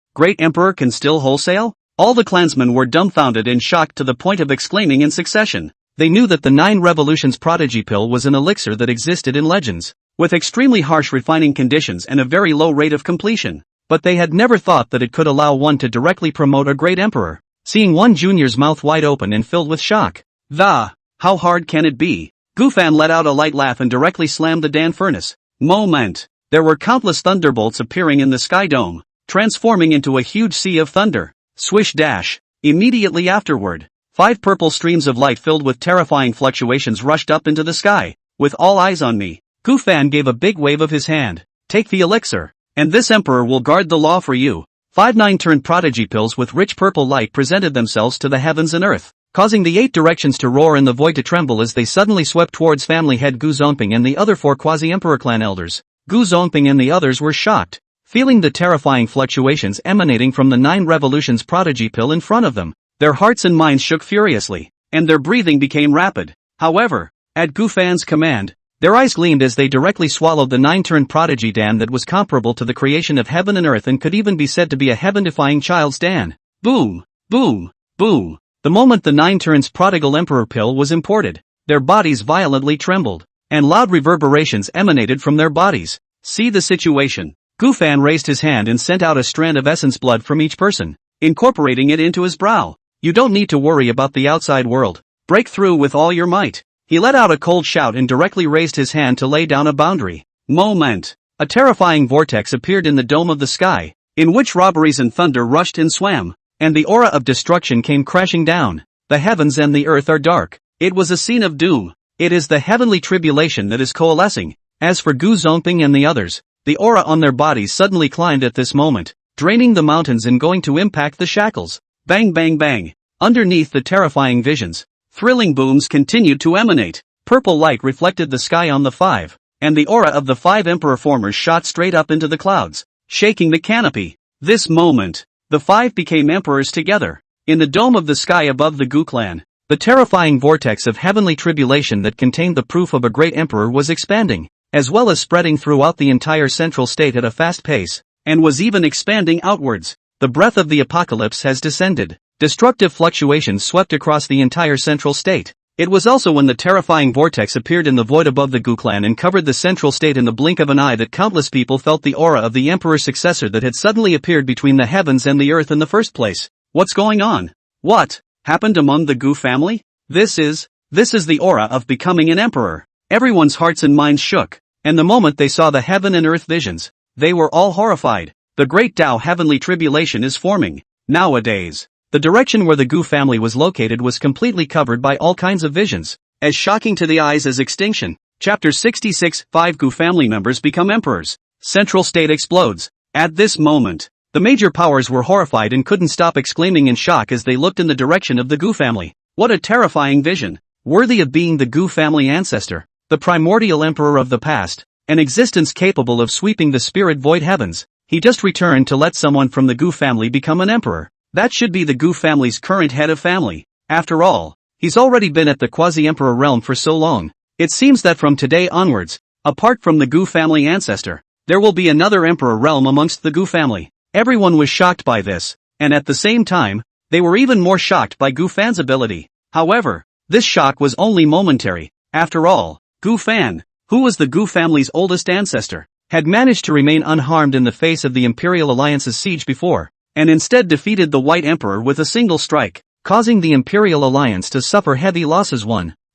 can still wholesale? All the clansmen were dumbfounded and shocked to the point of exclaiming in succession. They knew that the 9 Revolutions Prodigy Pill was an elixir that existed in legends, with extremely harsh refining conditions and a very low rate of completion. But they had never thought that it could allow one to directly promote a great emperor. Seeing one junior's mouth wide open and filled with shock. How hard can it be? Gufan let out a light laugh and directly slammed the Dan furnace. Moment. There were countless thunderbolts appearing in the sky dome, transforming into a huge sea of thunder. Swish dash. Immediately afterward, 5 purple streams of light filled with terrifying fluctuations rushed up into the sky. With all eyes on me, Gufan gave a big wave of his hand. Take the elixir, and this emperor will guard the law for you. 5 9-turn prodigy pills with rich purple light presented themselves to the heavens and earth, causing the 8 directions to roar and the void to tremble as they suddenly swept towards family head Gu Zonping and the other 4 quasi-emperor clan elders. Gu Zonping and the others were shocked, feeling the terrifying fluctuations emanating from the 9 Revolutions Prodigy Pill in front of them. Their hearts and minds shook furiously, and their breathing became rapid. However, at Gufan's command, their eyes gleamed as they directly swallowed the 9-turn prodigy Dan that was comparable to the creation of heaven and earth and could even be said to be a heaven-defying child's Dan. Boom! Boom! Boom! The moment the 9 turns prodigal emperor pill was imported, their bodies violently trembled, and loud reverberations emanated from their bodies. See the situation. Gufan raised his hand and sent out a strand of essence blood from each person, incorporating it into his brow. You don't need to worry about the outside world. Break through with all your might. He let out a cold shout and directly raised his hand to lay down a boundary. Moment. A terrifying vortex appeared in the dome of the sky, in which robberies and thunder rushed and swam, and the aura of destruction came crashing down. The heavens and the earth are dark. It was a scene of doom. It is the heavenly tribulation that is coalescing. As for Gu Zonping and the others, the aura on their bodies suddenly climbed at this moment, draining the mountains and going to impact the shackles. Bang bang bang. Underneath the terrifying visions, thrilling booms continued to emanate. Purple light reflected the sky on the 5, and the aura of the 5 emperor formers shot straight up into the clouds, shaking the canopy. This moment, the 5 became emperors together. In the dome of the sky above the Gu clan, the terrifying vortex of heavenly tribulation that contained the proof of a great emperor was expanding, as well as spreading throughout the entire central state at a fast pace, and was even expanding outwards. The breath of the apocalypse has descended. Destructive fluctuations swept across the entire central state. It was also when the terrifying vortex appeared in the void above the Gu clan and covered the central state in the blink of an eye that countless people felt the aura of the emperor's successor that had suddenly appeared between the heavens and the earth in the first place. What's going on? What happened among the Gu family? This is the aura of becoming an emperor. Everyone's hearts and minds shook, and the moment they saw the heaven and earth visions, they were all horrified. The great Tao heavenly tribulation is forming. Nowadays, the direction where the Gu family was located was completely covered by all kinds of visions, as shocking to the eyes as extinction. Chapter 66, 5 Gu family members become emperors. Central state explodes. At this moment, the major powers were horrified and couldn't stop exclaiming in shock as they looked in the direction of the Gu family. What a terrifying vision! Worthy of being the Gu family ancestor. the primordial emperor of the past, an existence capable of sweeping the spirit void heavens. He just returned to let someone from the Gu family become an emperor. That should be the Gu family's current head of family. After all, he's already been at the quasi-emperor realm for so long. It seems that from today onwards, apart from the Gu family ancestor, there will be another emperor realm amongst the Gu family. Everyone was shocked by this, and at the same time, they were even more shocked by Gu Fan's ability. However, this shock was only momentary. After all, Gu Fan, who was the Gu family's oldest ancestor, had managed to remain unharmed in the face of the Imperial Alliance's siege before, and instead defeated the White Emperor with a single strike, causing the Imperial Alliance to suffer heavy losses.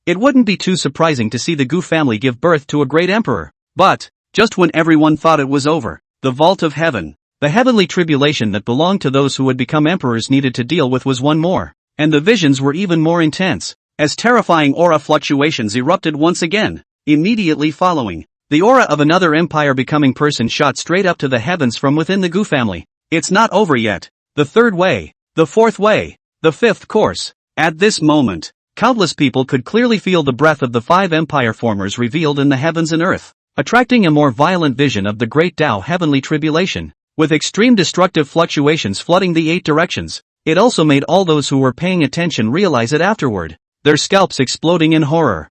It wouldn't be too surprising to see the Gu family give birth to a great emperor. But, just when everyone thought it was over, the Vault of Heaven, the heavenly tribulation that belonged to those who would become emperors needed to deal with, was one more, and the visions were even more intense, as terrifying aura fluctuations erupted once again. Immediately following, the aura of another empire-becoming person shot straight up to the heavens from within the Gu family. It's not over yet. The third way, the fourth way, the fifth course. At this moment, countless people could clearly feel the breath of the five empire formers revealed in the heavens and earth, attracting a more violent vision of the great Tao heavenly tribulation, with extreme destructive fluctuations flooding the 8 directions. It also made all those who were paying attention realize it afterward, their scalps exploding in horror.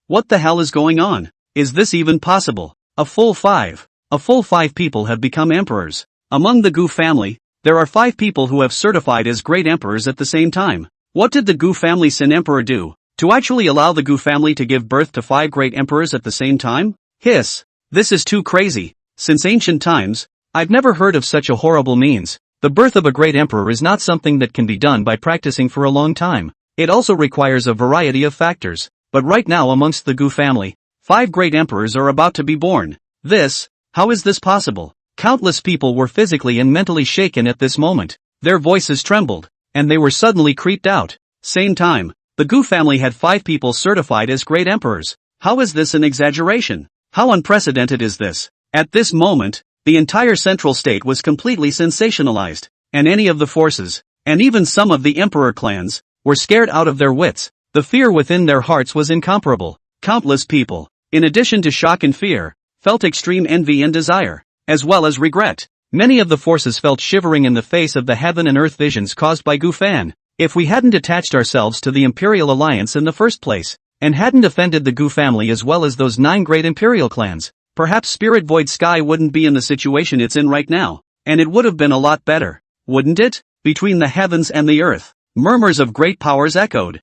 What the hell is going on? Is this even possible? A full five people have become emperors. Among the Gu family, there are 5 people who have certified as great emperors at the same time. What did the Gu family Shen emperor do to actually allow the Gu family to give birth to 5 great emperors at the same time? Hiss. This is too crazy. Since ancient times, I've never heard of such a horrible means. The birth of a great emperor is not something that can be done by practicing for a long time. It also requires a variety of factors. But right now amongst the Gu family, 5 great emperors are about to be born. How is this possible? Countless people were physically and mentally shaken at this moment. Their voices trembled, and they were suddenly creeped out. Same time, the Gu family had 5 people certified as great emperors. How is this an exaggeration? How unprecedented is this? At this moment, the entire central state was completely sensationalized, and any of the forces, and even some of the emperor clans, were scared out of their wits. The fear within their hearts was incomparable. Countless people, in addition to shock and fear, felt extreme envy and desire, as well as regret. Many of the forces felt shivering in the face of the heaven and earth visions caused by Gu Fan. If we hadn't attached ourselves to the Imperial Alliance in the first place, and hadn't offended the Gu family as well as those 9 great Imperial clans, perhaps Spirit Void Sky wouldn't be in the situation it's in right now, and it would have been a lot better, wouldn't it? Between the heavens and the earth, murmurs of great powers echoed.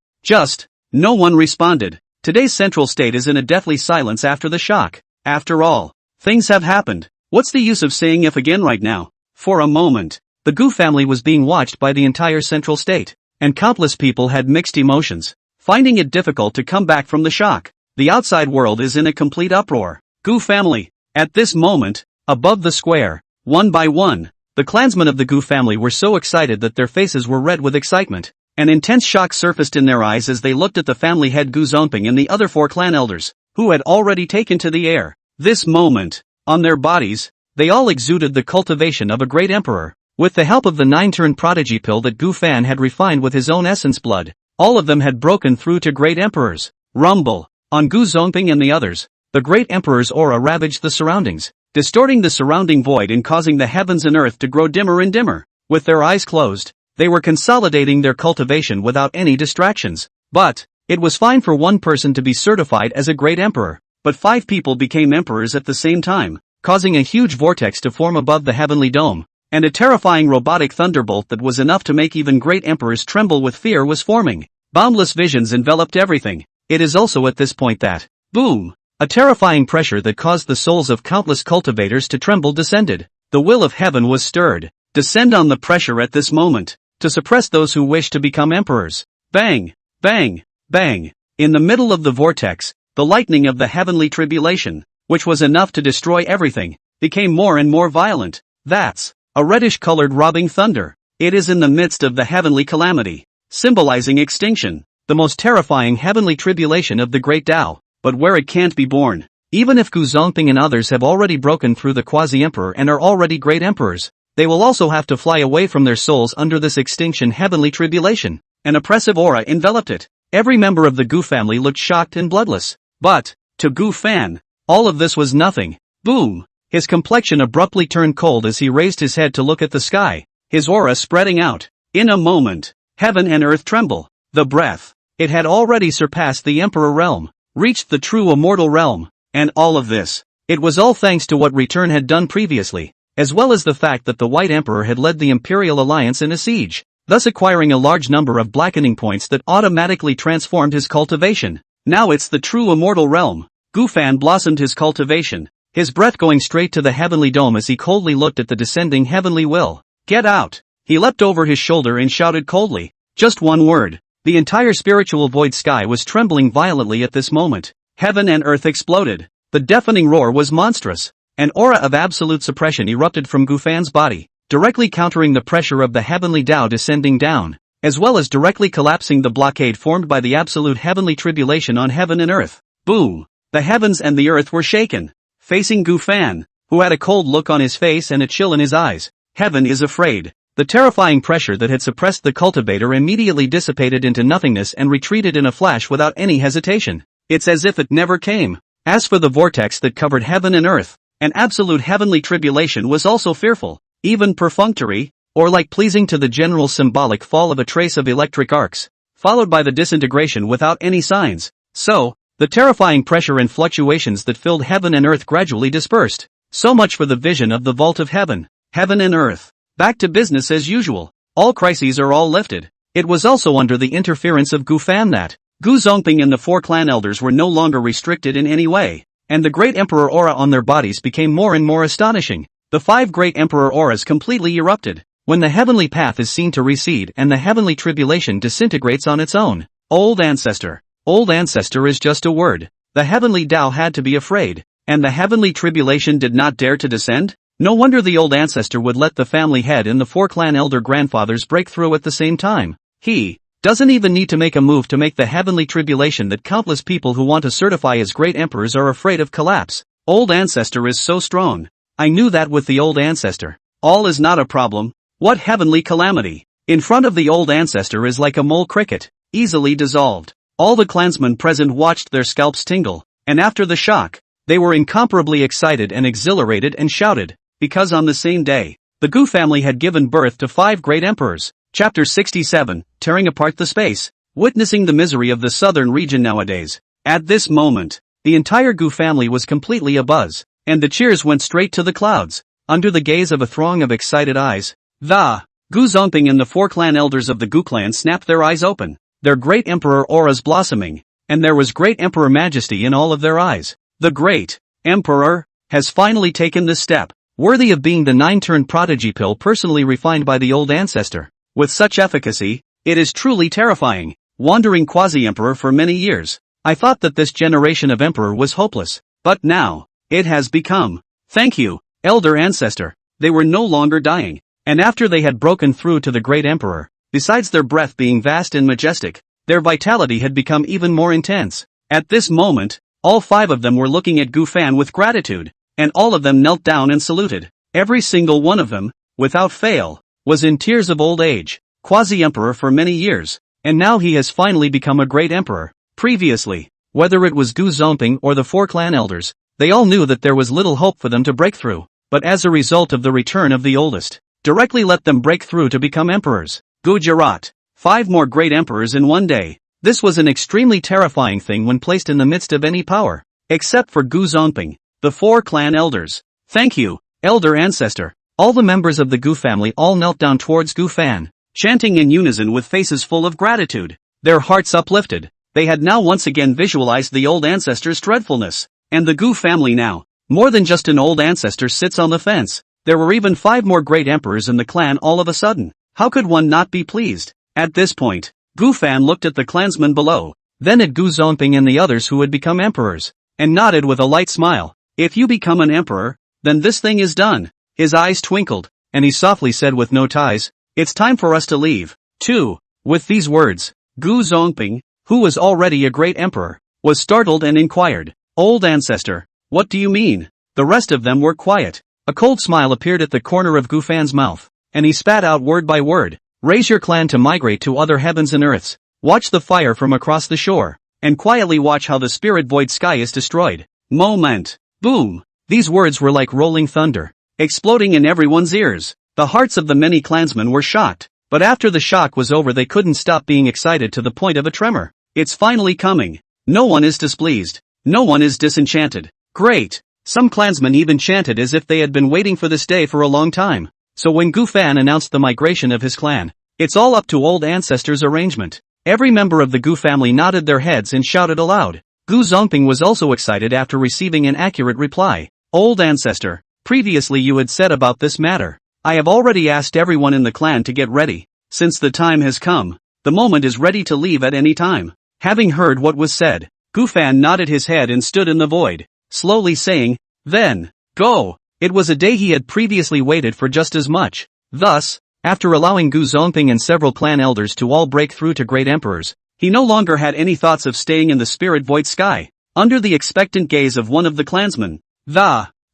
No one responded. Today's central state is in a deathly silence after the shock. After all, things have happened. What's the use of saying if again right now? For a moment, the Gu family was being watched by the entire central state, and countless people had mixed emotions, finding it difficult to come back from the shock. The outside world is in a complete uproar. Gu family. At this moment, above the square, one by one, the clansmen of the Gu family were so excited that their faces were red with excitement. An intense shock surfaced in their eyes as they looked at the family head Gu Zongping and the other 4 clan elders, who had already taken to the air. This moment, on their bodies, they all exuded the cultivation of a great emperor. With the help of the 9-turn prodigy pill that Gu Fan had refined with his own essence blood, all of them had broken through to great emperors. Rumble. On Gu Zongping and the others, the great emperor's aura ravaged the surroundings, distorting the surrounding void and causing the heavens and earth to grow dimmer and dimmer. With their eyes closed, they were consolidating their cultivation without any distractions. But, it was fine for one person to be certified as a great emperor, but 5 people became emperors at the same time, causing a huge vortex to form above the heavenly dome, and a terrifying robotic thunderbolt that was enough to make even great emperors tremble with fear was forming. Boundless visions enveloped everything. It is also at this point that, boom, a terrifying pressure that caused the souls of countless cultivators to tremble descended. The will of heaven was stirred. Descend on the pressure at this moment, to suppress those who wish to become emperors. Bang, bang, bang. In the middle of the vortex, the lightning of the heavenly tribulation, which was enough to destroy everything, became more and more violent. That's a reddish-colored robbing thunder. It is in the midst of the heavenly calamity, symbolizing extinction, the most terrifying heavenly tribulation of the great Tao, but where it can't be borne. Even if Gu Zongping and others have already broken through the quasi-emperor and are already great emperors, they will also have to fly away from their souls under this extinction heavenly tribulation. An oppressive aura enveloped it. Every member of the Gu family looked shocked and bloodless. But, to Gu Fan, all of this was nothing. Boom! His complexion abruptly turned cold as he raised his head to look at the sky, his aura spreading out. In a moment, heaven and earth tremble. The breath. It had already surpassed the Emperor realm, reached the true immortal realm, and all of this. It was all thanks to what Return had done previously, as well as the fact that the White Emperor had led the Imperial Alliance in a siege, thus acquiring a large number of blackening points that automatically transformed his cultivation. Now it's the true immortal realm. Gu Fan blossomed his cultivation, his breath going straight to the heavenly dome as he coldly looked at the descending heavenly will. Get out! He leapt over his shoulder and shouted coldly. Just one word. The entire spiritual void sky was trembling violently at this moment. Heaven and earth exploded. The deafening roar was monstrous. An aura of absolute suppression erupted from Gu Fan's body, directly countering the pressure of the heavenly Tao descending down, as well as directly collapsing the blockade formed by the absolute heavenly tribulation on heaven and earth. Boom! The heavens and the earth were shaken. Facing Gu Fan, who had a cold look on his face and a chill in his eyes, heaven is afraid. The terrifying pressure that had suppressed the cultivator immediately dissipated into nothingness and retreated in a flash without any hesitation. It's as if it never came. As for the vortex that covered heaven and earth, an absolute heavenly tribulation was also fearful, even perfunctory, or like pleasing to the general symbolic fall of a trace of electric arcs, followed by the disintegration without any signs. So, the terrifying pressure and fluctuations that filled heaven and earth gradually dispersed. So much for the vision of the vault of heaven. Heaven and earth. Back to business as usual. All crises are all lifted. It was also under the interference of Gu Fan that Gu Zongping and the 4 clan elders were no longer restricted in any way, and the great emperor aura on their bodies became more and more astonishing. The 5 great emperor auras completely erupted. When the heavenly path is seen to recede and the heavenly tribulation disintegrates on its own. Old ancestor. Old ancestor is just a word. The heavenly Tao had to be afraid, and the heavenly tribulation did not dare to descend? No wonder the old ancestor would let the family head and the 4 clan elder grandfathers break through at the same time. He doesn't even need to make a move to make the heavenly tribulation that countless people who want to certify as great emperors are afraid of collapse. Old ancestor is so strong. I knew that with the old ancestor. All is not a problem. What heavenly calamity! In front of the old ancestor is like a mole cricket, easily dissolved. All the clansmen present watched their scalps tingle, and after the shock, they were incomparably excited and exhilarated and shouted. Because on the same day, the Gu family had given birth to 5 great emperors. Chapter 67, Tearing Apart the Space, Witnessing the Misery of the Southern region nowadays. At this moment, the entire Gu family was completely abuzz, and the cheers went straight to the clouds. Under the gaze of a throng of excited eyes, the Gu Zongping and the 4 clan elders of the Gu clan snapped their eyes open, their great emperor auras blossoming, and there was great emperor majesty in all of their eyes. The great emperor has finally taken this step, worthy of being the 9-turn prodigy pill personally refined by the old ancestor. With such efficacy, it is truly terrifying. Wandering quasi-emperor for many years, I thought that this generation of emperor was hopeless, but now, it has become. Thank you, elder ancestor. They were no longer dying, and after they had broken through to the great emperor, besides their breath being vast and majestic, their vitality had become even more intense. At this moment, all 5 of them were looking at Gu Fan with gratitude, and all of them knelt down and saluted. Every single one of them, without fail, was in tears of old age, quasi-emperor for many years, and now he has finally become a great emperor. Previously, whether it was Gu Zongping or the 4 clan elders, they all knew that there was little hope for them to break through, but as a result of the return of the oldest, directly let them break through to become emperors. Gujarat. 5 more great emperors in one day. This was an extremely terrifying thing when placed in the midst of any power, except for Gu Zongping. The 4 clan elders. Thank you, elder ancestor. All the members of the Gu family all knelt down towards Gu Fan, chanting in unison with faces full of gratitude, their hearts uplifted. They had now once again visualized the old ancestor's dreadfulness, and the Gu family now, more than just an old ancestor sits on the fence. There were even 5 more great emperors in the clan all of a sudden. How could one not be pleased? At this point, Gu Fan looked at the clansmen below, then at Gu Zongping and the others who had become emperors, and nodded with a light smile. If you become an emperor, then this thing is done. His eyes twinkled, and he softly said with no ties, it's time for us to leave. 2. With these words, Gu Zongping, who was already a great emperor, was startled and inquired, old ancestor, what do you mean? The rest of them were quiet. A cold smile appeared at the corner of Gu Fan's mouth, and he spat out word by word, raise your clan to migrate to other heavens and earths. Watch the fire from across the shore, and quietly watch how the spirit void sky is destroyed. Moment. Boom. These words were like rolling thunder, exploding in everyone's ears. The hearts of the many clansmen were shocked, but after the shock was over they couldn't stop being excited to the point of a tremor. It's finally coming. No one is displeased. No one is disenchanted. Great. Some clansmen even chanted as if they had been waiting for this day for a long time. So when Gu Fan announced the migration of his clan, it's all up to old ancestor's arrangement. Every member of the Gu family nodded their heads and shouted aloud. Gu Zongping was also excited after receiving an accurate reply. Old ancestor, previously you had said about this matter. I have already asked everyone in the clan to get ready. Since the time has come, the moment is ready to leave at any time. Having heard what was said, Gu Fan nodded his head and stood in the void, slowly saying, then, go. It was a day he had previously waited for just as much. Thus, after allowing Gu Zongping and several clan elders to all break through to great emperors, he no longer had any thoughts of staying in the spirit void sky. Under the expectant gaze of one of the clansmen,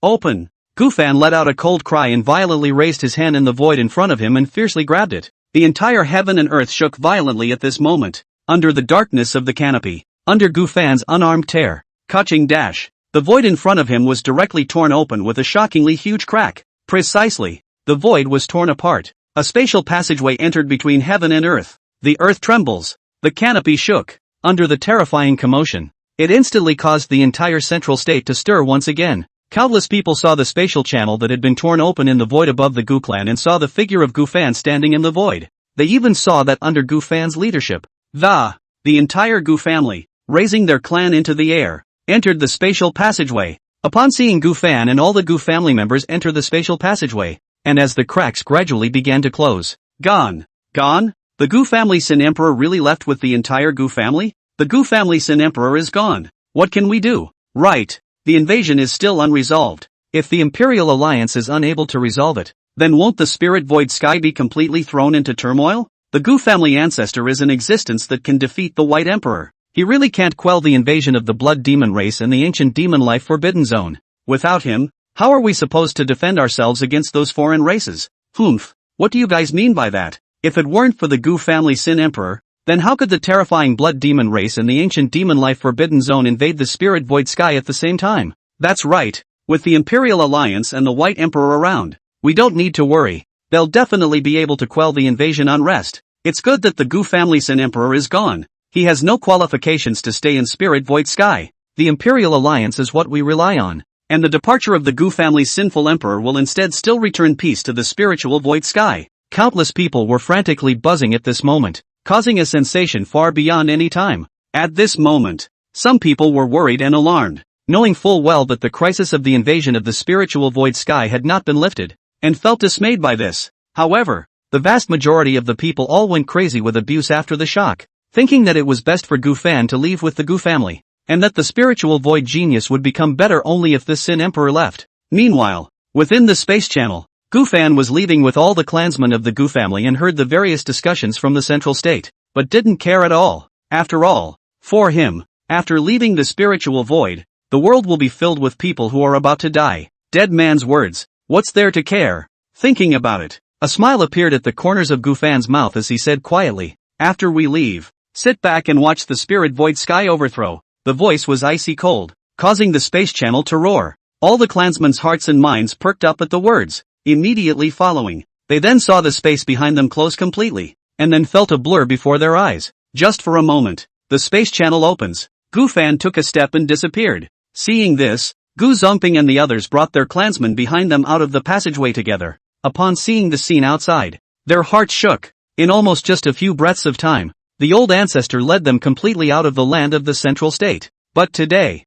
open. Gu Fan let out a cold cry and violently raised his hand in the void in front of him and fiercely grabbed it. The entire heaven and earth shook violently at this moment. Under the darkness of the canopy, under Gu Fan's unarmed tear, catching dash, the void in front of him was directly torn open with a shockingly huge crack. Precisely, the void was torn apart. A spatial passageway entered between heaven and earth. The earth trembles. The canopy shook. Under the terrifying commotion, it instantly caused the entire central state to stir once again. Countless people saw the spatial channel that had been torn open in the void above the Gu clan and saw the figure of Gu Fan standing in the void. They even saw that under Gu Fan's leadership, the entire Gu family, raising their clan into the air, entered the spatial passageway. Upon seeing Gu Fan and all the Gu family members enter the spatial passageway, and as the cracks gradually began to close, gone? The Gu family Sin Emperor really left with the entire Gu family? The Gu family Sin Emperor is gone. What can we do? Right. The invasion is still unresolved. If the Imperial Alliance is unable to resolve it, then won't the spirit void sky be completely thrown into turmoil? The Gu family ancestor is an existence that can defeat the White Emperor. He really can't quell the invasion of the blood demon race and the ancient demon life forbidden zone. Without him, how are we supposed to defend ourselves against those foreign races? Humph, what do you guys mean by that? If it weren't for the Gu family Sin Emperor, then how could the terrifying blood demon race and the ancient demon life forbidden zone invade the spirit void sky at the same time? That's right, with the Imperial Alliance and the White Emperor around, we don't need to worry. They'll definitely be able to quell the invasion unrest. It's good that the Gu family Sin Emperor is gone. He has no qualifications to stay in spirit void sky. The Imperial Alliance is what we rely on, and the departure of the Gu family's sinful emperor will instead still return peace to the spiritual void sky. Countless people were frantically buzzing at this moment, causing a sensation far beyond any time. At this moment, some people were worried and alarmed, knowing full well that the crisis of the invasion of the spiritual void sky had not been lifted, and felt dismayed by this. However, the vast majority of the people all went crazy with abuse after the shock, thinking that it was best for Gu Fan to leave with the Gu family, and that the spiritual void genius would become better only if the Sin Emperor left. Meanwhile, within the space channel, Gu Fan was leaving with all the clansmen of the Gu family and heard the various discussions from the central state, but didn't care at all. After all, for him, after leaving the spiritual void, the world will be filled with people who are about to die. Dead man's words, what's there to care? Thinking about it, a smile appeared at the corners of Gu Fan's mouth as he said quietly, after we leave, sit back and watch the spirit void sky overthrow. The voice was icy cold, causing the space channel to roar. All the clansmen's hearts and minds perked up at the words. Immediately following, they then saw the space behind them close completely, and then felt a blur before their eyes. Just for a moment, the space channel opens. Gu Fan took a step and disappeared. Seeing this, Gu Zongping and the others brought their clansmen behind them out of the passageway together. Upon seeing the scene outside, their hearts shook. In almost just a few breaths of time, the old ancestor led them completely out of the land of the central state. But today,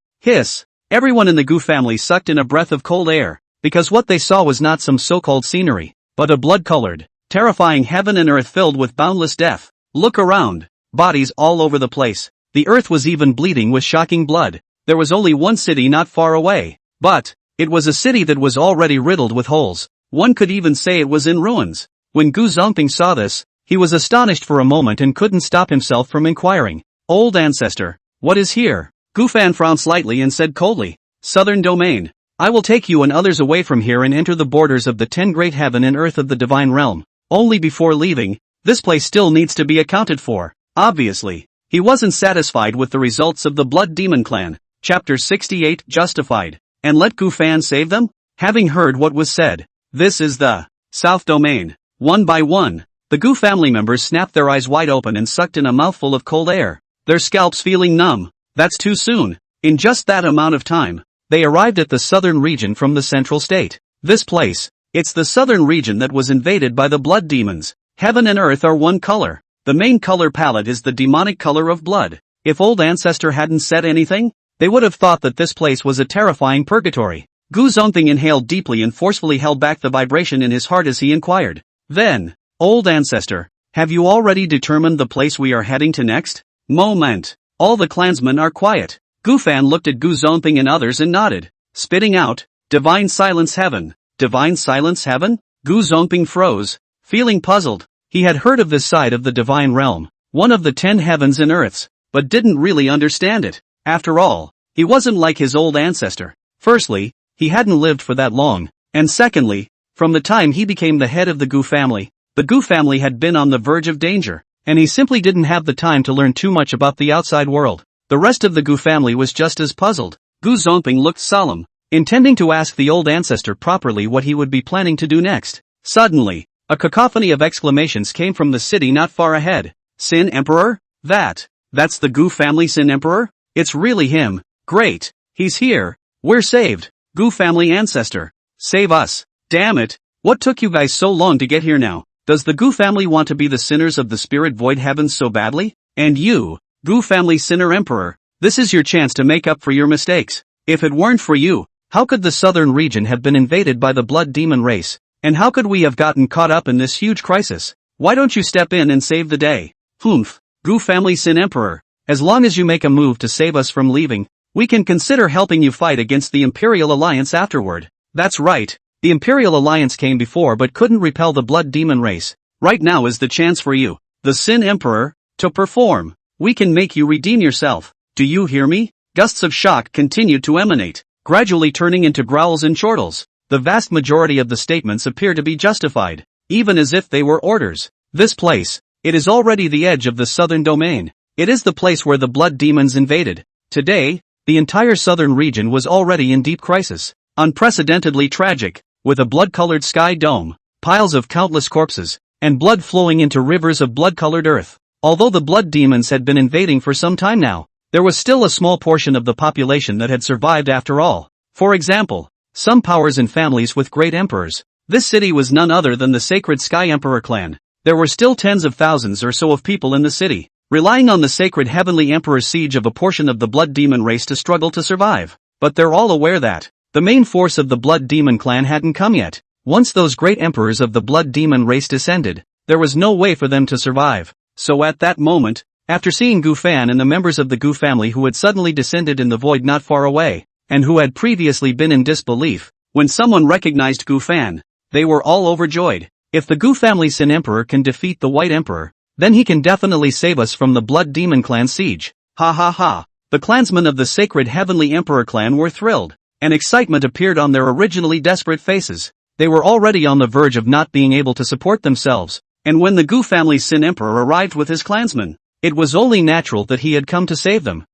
everyone in the Gu family sucked in a breath of cold air, because what they saw was not some so-called scenery, but a blood-colored, terrifying heaven and earth filled with boundless death. Look around, bodies all over the place. The earth was even bleeding with shocking blood. There was only one city not far away, but it was a city that was already riddled with holes. One could even say it was in ruins. When Gu Zongping saw this, he was astonished for a moment and couldn't stop himself from inquiring, "Old ancestor, what is here?" Gu Fan frowned slightly and said coldly, "Southern domain. I will take you and others away from here and enter the borders of the 10 great heaven and earth of the divine realm. Only before leaving, this place still needs to be accounted for. Obviously, he wasn't satisfied with the results of the Blood Demon clan. Chapter 68 Justified. And let Gu Fan save them? Having heard what was said, this is the South Domain. One by one, the Gu family members snapped their eyes wide open and sucked in a mouthful of cold air, their scalps feeling numb. That's too soon. In just that amount of time, they arrived at the southern region from the central state. This place, it's the southern region that was invaded by the blood demons. Heaven and earth are one color. The main color palette is the demonic color of blood. If old ancestor hadn't said anything, they would have thought that this place was a terrifying purgatory. Gu Zongping inhaled deeply and forcefully held back the vibration in his heart as he inquired. Then, old ancestor, have you already determined the place we are heading to next? Moment. All the clansmen are quiet. Gu Fan looked at Gu Zongping and others and nodded, spitting out, Divine Silence Heaven. Divine Silence Heaven? Gu Zongping froze, feeling puzzled. He had heard of this side of the divine realm, one of the 10 heavens and earths, but didn't really understand it. After all, he wasn't like his old ancestor. Firstly, he hadn't lived for that long, and secondly, from the time he became the head of the Gu family had been on the verge of danger, and he simply didn't have the time to learn too much about the outside world. The rest of the Gu family was just as puzzled. Gu Zongping looked solemn, intending to ask the old ancestor properly what he would be planning to do next. Suddenly, a cacophony of exclamations came from the city not far ahead. Sin Emperor? That's the Gu family Sin Emperor? It's really him. Great. He's here. We're saved. Gu family ancestor. Save us. Damn it. What took you guys so long to get here now? Does the Gu family want to be the sinners of the spirit void heavens so badly? And you, Gu family sinner emperor, this is your chance to make up for your mistakes. If it weren't for you, how could the southern region have been invaded by the blood demon race? And how could we have gotten caught up in this huge crisis? Why don't you step in and save the day? Humph, Gu family Sin Emperor, as long as you make a move to save us from leaving, we can consider helping you fight against the Imperial Alliance afterward. That's right, the Imperial Alliance came before but couldn't repel the blood demon race. Right now is the chance for you, the Sin Emperor, to perform. We can make you redeem yourself. Do you hear me? Gusts of shock continued to emanate, gradually turning into growls and chortles. The vast majority of the statements appear to be justified, even as if they were orders. This place, it is already the edge of the southern domain. It is the place where the blood demons invaded. Today, the entire southern region was already in deep crisis. Unprecedentedly tragic, with a blood-colored sky dome, piles of countless corpses, and blood flowing into rivers of blood-colored earth. Although the blood demons had been invading for some time now, there was still a small portion of the population that had survived after all. For example, some powers and families with great emperors. This city was none other than the sacred Sky Emperor clan. There were still tens of thousands or so of people in the city, relying on the sacred Heavenly Emperor's siege of a portion of the blood demon race to struggle to survive. But they're all aware that the main force of the blood demon clan hadn't come yet. Once those great emperors of the blood demon race descended, there was no way for them to survive. So at that moment, after seeing Gu Fan and the members of the Gu family who had suddenly descended in the void not far away, and who had previously been in disbelief, when someone recognized Gu Fan, they were all overjoyed. If the Gu family Sin Emperor can defeat the White Emperor, then he can definitely save us from the Blood Demon clan siege. Ha ha ha. The clansmen of the sacred Heavenly Emperor clan were thrilled, and excitement appeared on their originally desperate faces. They were already on the verge of not being able to support themselves, and when the Gu family Sin Emperor arrived with his clansmen, it was only natural that he had come to save them.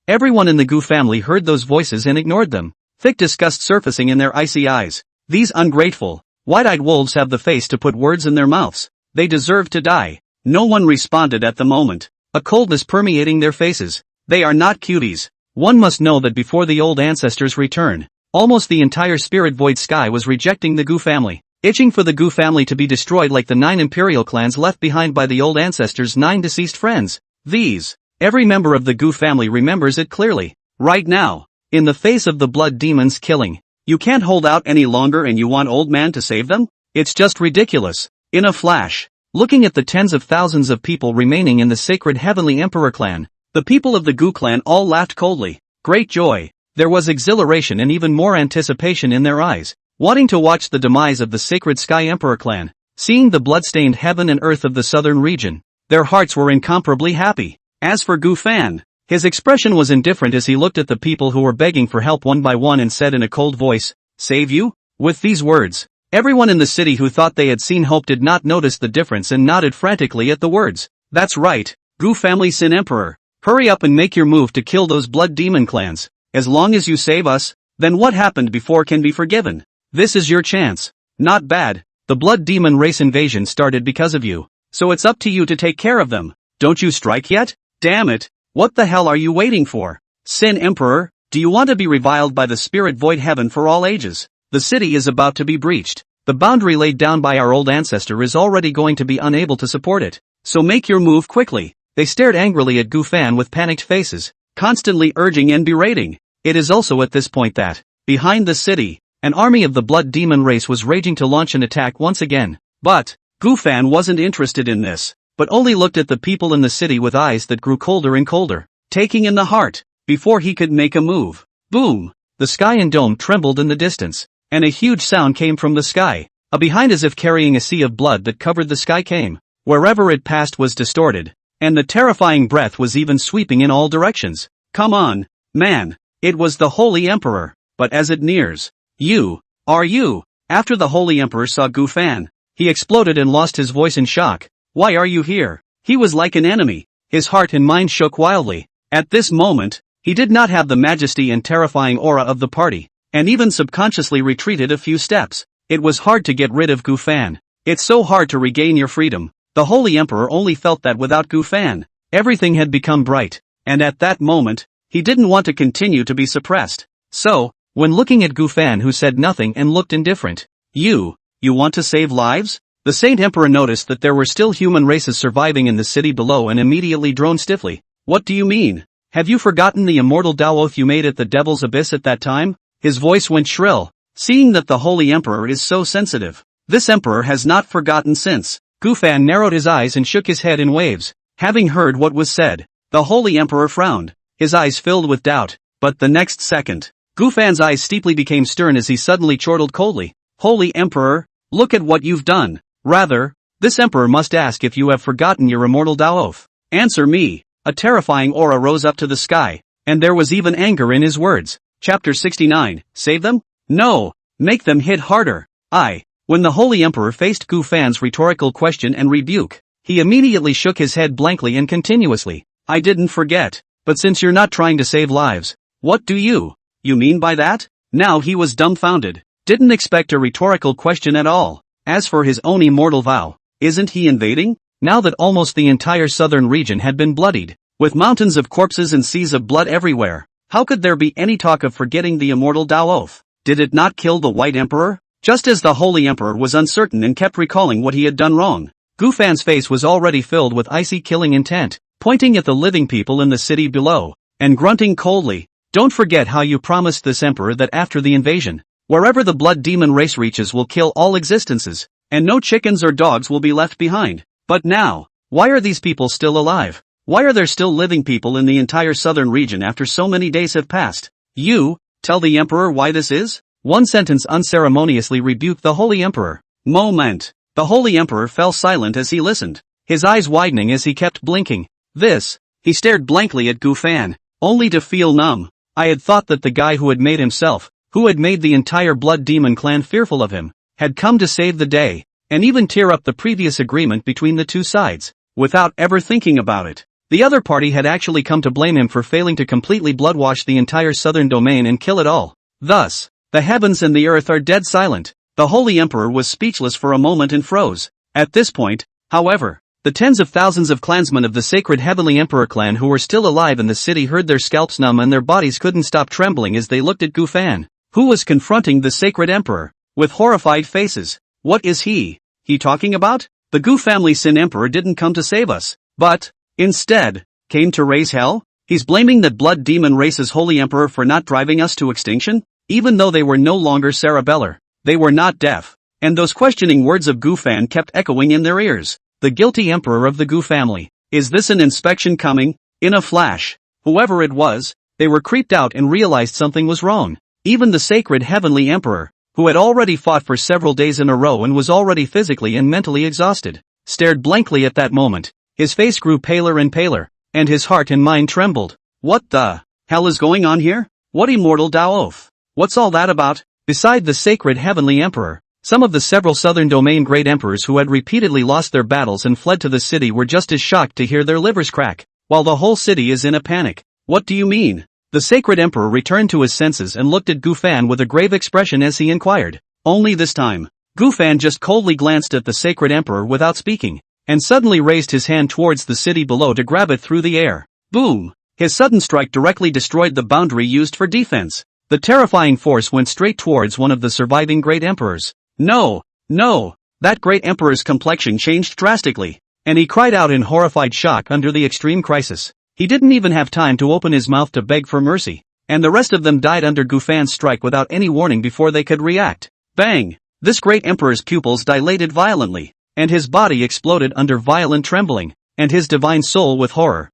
Everyone in the Gu family heard those voices and ignored them, thick disgust surfacing in their icy eyes. These ungrateful, wide-eyed wolves have the face to put words in their mouths. They deserve to die. No one responded at the moment, a coldness permeating their faces. They are not cuties. One must know that before the old ancestors' return, almost the entire spirit void sky was rejecting the Gu family, itching for the Gu family to be destroyed like the 9 imperial clans left behind by the old ancestors' 9 deceased friends. Every member of the Gu family remembers it clearly. Right now, in the face of the blood demons killing, you can't hold out any longer and you want old man to save them? It's just ridiculous. In a flash, looking at the tens of thousands of people remaining in the sacred Heavenly Emperor clan, the people of the Gu clan all laughed coldly. Great joy. There was exhilaration and even more anticipation in their eyes, wanting to watch the demise of the sacred Sky Emperor clan. Seeing the blood-stained heaven and earth of the southern region, their hearts were incomparably happy. As for Gu Fan, his expression was indifferent as he looked at the people who were begging for help one by one and said in a cold voice, "Save you?" With these words, everyone in the city who thought they had seen hope did not notice the difference and nodded frantically at the words. That's right, Gu family Sin Emperor, hurry up and make your move to kill those blood demon clans. As long as you save us, then what happened before can be forgiven. This is your chance. Not bad. The blood demon race invasion started because of you. So it's up to you to take care of them. Don't you strike yet? Damn it. What the hell are you waiting for? Sin Emperor, do you want to be reviled by the spirit void heaven for all ages? The city is about to be breached. The boundary laid down by our old ancestor is already going to be unable to support it. So make your move quickly. They stared angrily at Gu Fan with panicked faces, constantly urging and berating. It is also at this point that, behind the city, an army of the blood demon race was raging to launch an attack once again. But, Gu Fan wasn't interested in this, but only looked at the people in the city with eyes that grew colder and colder, taking in the heart, before he could make a move. Boom! The sky and dome trembled in the distance, and a huge sound came from the sky. A behind as if carrying a sea of blood that covered the sky came. Wherever it passed was distorted, and the terrifying breath was even sweeping in all directions. Come on, man! It was the Holy Emperor, but as it nears, you, after the Holy Emperor saw Gu Fan, he exploded and lost his voice in shock. Why are you here? He was like an enemy. His heart and mind shook wildly. At this moment, he did not have the majesty and terrifying aura of the party, and even subconsciously retreated a few steps. It was hard to get rid of Gu Fan. It's so hard to regain your freedom. The Holy Emperor only felt that without Gu Fan, everything had become bright, and at that moment, he didn't want to continue to be suppressed. So, when looking at Gu Fan who said nothing and looked indifferent, you want to save lives? The Saint Emperor noticed that there were still human races surviving in the city below and immediately droned stiffly. What do you mean? Have you forgotten the immortal Tao oath you made at the Devil's Abyss at that time? His voice went shrill, seeing that the Holy Emperor is so sensitive. This Emperor has not forgotten since. Gu Fan narrowed his eyes and shook his head in waves. Having heard what was said, the Holy Emperor frowned, his eyes filled with doubt, but the next second, Gu Fan's eyes steeply became stern as he suddenly chortled coldly. Holy Emperor, look at what you've done. Rather, this Emperor must ask if you have forgotten your immortal Tao oath. Answer me. A terrifying aura rose up to the sky, and there was even anger in his words. Chapter 69, Save them? No, make them hit harder. When the Holy Emperor faced Gu Fan's rhetorical question and rebuke, he immediately shook his head blankly and continuously. I didn't forget, but since you're not trying to save lives, what do you mean by that? Now he was dumbfounded, didn't expect a rhetorical question at all. As for his own immortal vow, isn't he invading? Now that almost the entire southern region had been bloodied, with mountains of corpses and seas of blood everywhere, how could there be any talk of forgetting the immortal Tao oath? Did it not kill the White Emperor? Just as the Holy Emperor was uncertain and kept recalling what he had done wrong, Gu Fan's face was already filled with icy killing intent, pointing at the living people in the city below, and grunting coldly. Don't forget how you promised this Emperor that after the invasion, wherever the blood demon race reaches will kill all existences, and no chickens or dogs will be left behind. But now, why are these people still alive? Why are there still living people in the entire southern region after so many days have passed? You, tell the Emperor why this is? One sentence unceremoniously rebuked the Holy Emperor. Moment. The Holy Emperor fell silent as he listened, his eyes widening as he kept blinking. He stared blankly at Gu Fan, only to feel numb. I had thought that the guy who had made himself, who had made the entire blood demon clan fearful of him, had come to save the day, and even tear up the previous agreement between the two sides, without ever thinking about it. The other party had actually come to blame him for failing to completely bloodwash the entire southern domain and kill it all. Thus, the heavens and the earth are dead silent. The Holy Emperor was speechless for a moment and froze. At this point, however, the tens of thousands of clansmen of the sacred Heavenly Emperor clan who were still alive in the city heard their scalps numb and their bodies couldn't stop trembling as they looked at Gu Fan, who was confronting the sacred Emperor, with horrified faces. What is he talking about? The Gu family Sin Emperor didn't come to save us, but, instead, came to raise hell? He's blaming the blood demon race's Holy Emperor for not driving us to extinction? Even though they were no longer cerebellar, they were not deaf, and those questioning words of Gu Fan kept echoing in their ears. The guilty emperor of the Gu family. Is this an inspection coming? In a flash, whoever it was, they were creeped out and realized something was wrong. Even the sacred Heavenly Emperor, who had already fought for several days in a row and was already physically and mentally exhausted, stared blankly at that moment. His face grew paler and paler, and his heart and mind trembled. What the hell is going on here? What immortal Tao oath? What's all that about? Beside the sacred Heavenly Emperor, Some of the several southern domain great emperors who had repeatedly lost their battles and fled to the city were just as shocked to hear their livers crack, while the whole city is in a panic. What do you mean? The sacred emperor returned to his senses and looked at Gufan with a grave expression as he inquired. Only this time, Gufan just coldly glanced at the sacred emperor without speaking, and suddenly raised his hand towards the city below to grab it through the air. Boom! His sudden strike directly destroyed the boundary used for defense. The terrifying force went straight towards one of the surviving great emperors. No! No! That great emperor's complexion changed drastically, and he cried out in horrified shock under the extreme crisis. He didn't even have time to open his mouth to beg for mercy, and the rest of them died under Gufan's strike without any warning before they could react. Bang! This great emperor's pupils dilated violently, and his body exploded under violent trembling, and his divine soul with horror.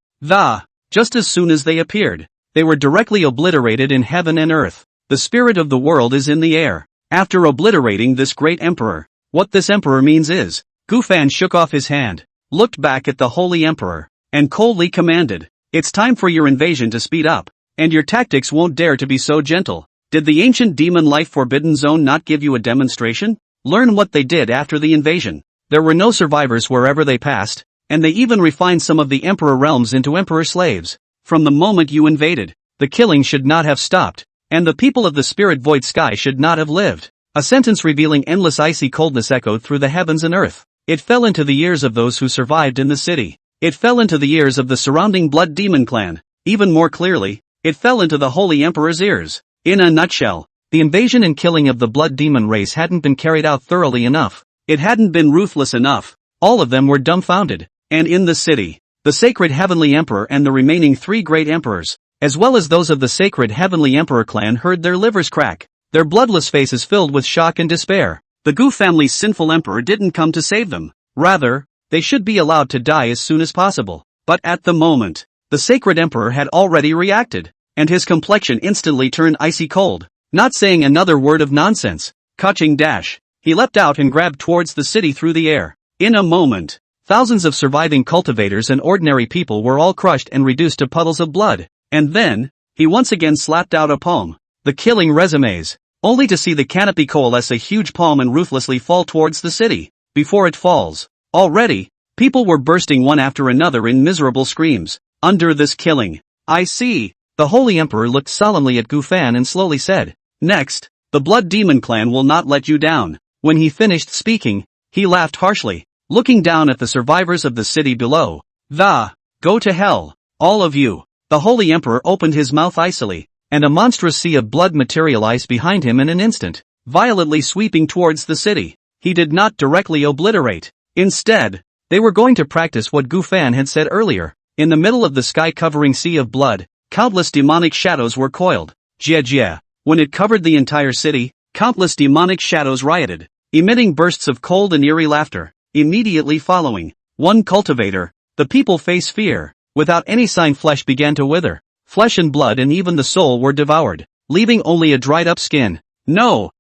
Just as soon as they appeared, they were directly obliterated in heaven and earth. The spirit of the world is in the air. After obliterating this great emperor, what this emperor means is, Gufan shook off his hand, looked back at the holy emperor, and coldly commanded, "It's time for your invasion to speed up, and your tactics won't dare to be so gentle." Did the ancient demon life forbidden zone not give you a demonstration? Learn what they did after the invasion. There were no survivors wherever they passed, and they even refined some of the emperor realms into emperor slaves. From the moment you invaded, the killing should not have stopped, and the people of the spirit void sky should not have lived. A sentence revealing endless icy coldness echoed through the heavens and earth. It fell into the ears of those who survived in the city. It fell into the ears of the surrounding blood demon clan. Even more clearly, it fell into the holy emperor's ears. In a nutshell, the invasion and killing of the blood demon race hadn't been carried out thoroughly enough. It hadn't been ruthless enough. All of them were dumbfounded. And in the city, the sacred heavenly emperor and the remaining 3 great emperors, as well as those of the sacred heavenly emperor clan, heard their livers crack, their bloodless faces filled with shock and despair. The Gu family's sinful emperor didn't come to save them. Rather, they should be allowed to die as soon as possible. But at the moment, the sacred emperor had already reacted, and his complexion instantly turned icy cold. Not saying another word of nonsense, Kaching dash, he leapt out and grabbed towards the city through the air. In a moment, thousands of surviving cultivators and ordinary people were all crushed and reduced to puddles of blood. And then, he once again slapped out a palm, the killing resumes, only to see the canopy coalesce a huge palm and ruthlessly fall towards the city. Before it falls, already, people were bursting one after another in miserable screams. Under this killing, I see. The holy emperor looked solemnly at Gufan and slowly said, "Next, the blood demon clan will not let you down." When he finished speaking, he laughed harshly, looking down at the survivors of the city below. Go to hell, all of you." The holy emperor opened his mouth icily, and a monstrous sea of blood materialized behind him in an instant, violently sweeping towards the city. He did not directly obliterate. Instead, they were going to practice what Gufan had said earlier. In the middle of the sky-covering sea of blood, countless demonic shadows were coiled. Jia. When it covered the entire city, countless demonic shadows rioted, emitting bursts of cold and eerie laughter. Immediately following, one cultivator, the people face fear. Without any sign, flesh began to wither. Flesh and blood and even the soul were devoured, leaving only a dried-up skin. No!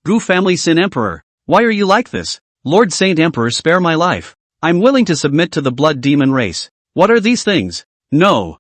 Gu family Sin Emperor, why are you like this? Lord Saint Emperor, spare my life. I'm willing to submit to the blood demon race. What are these things? No.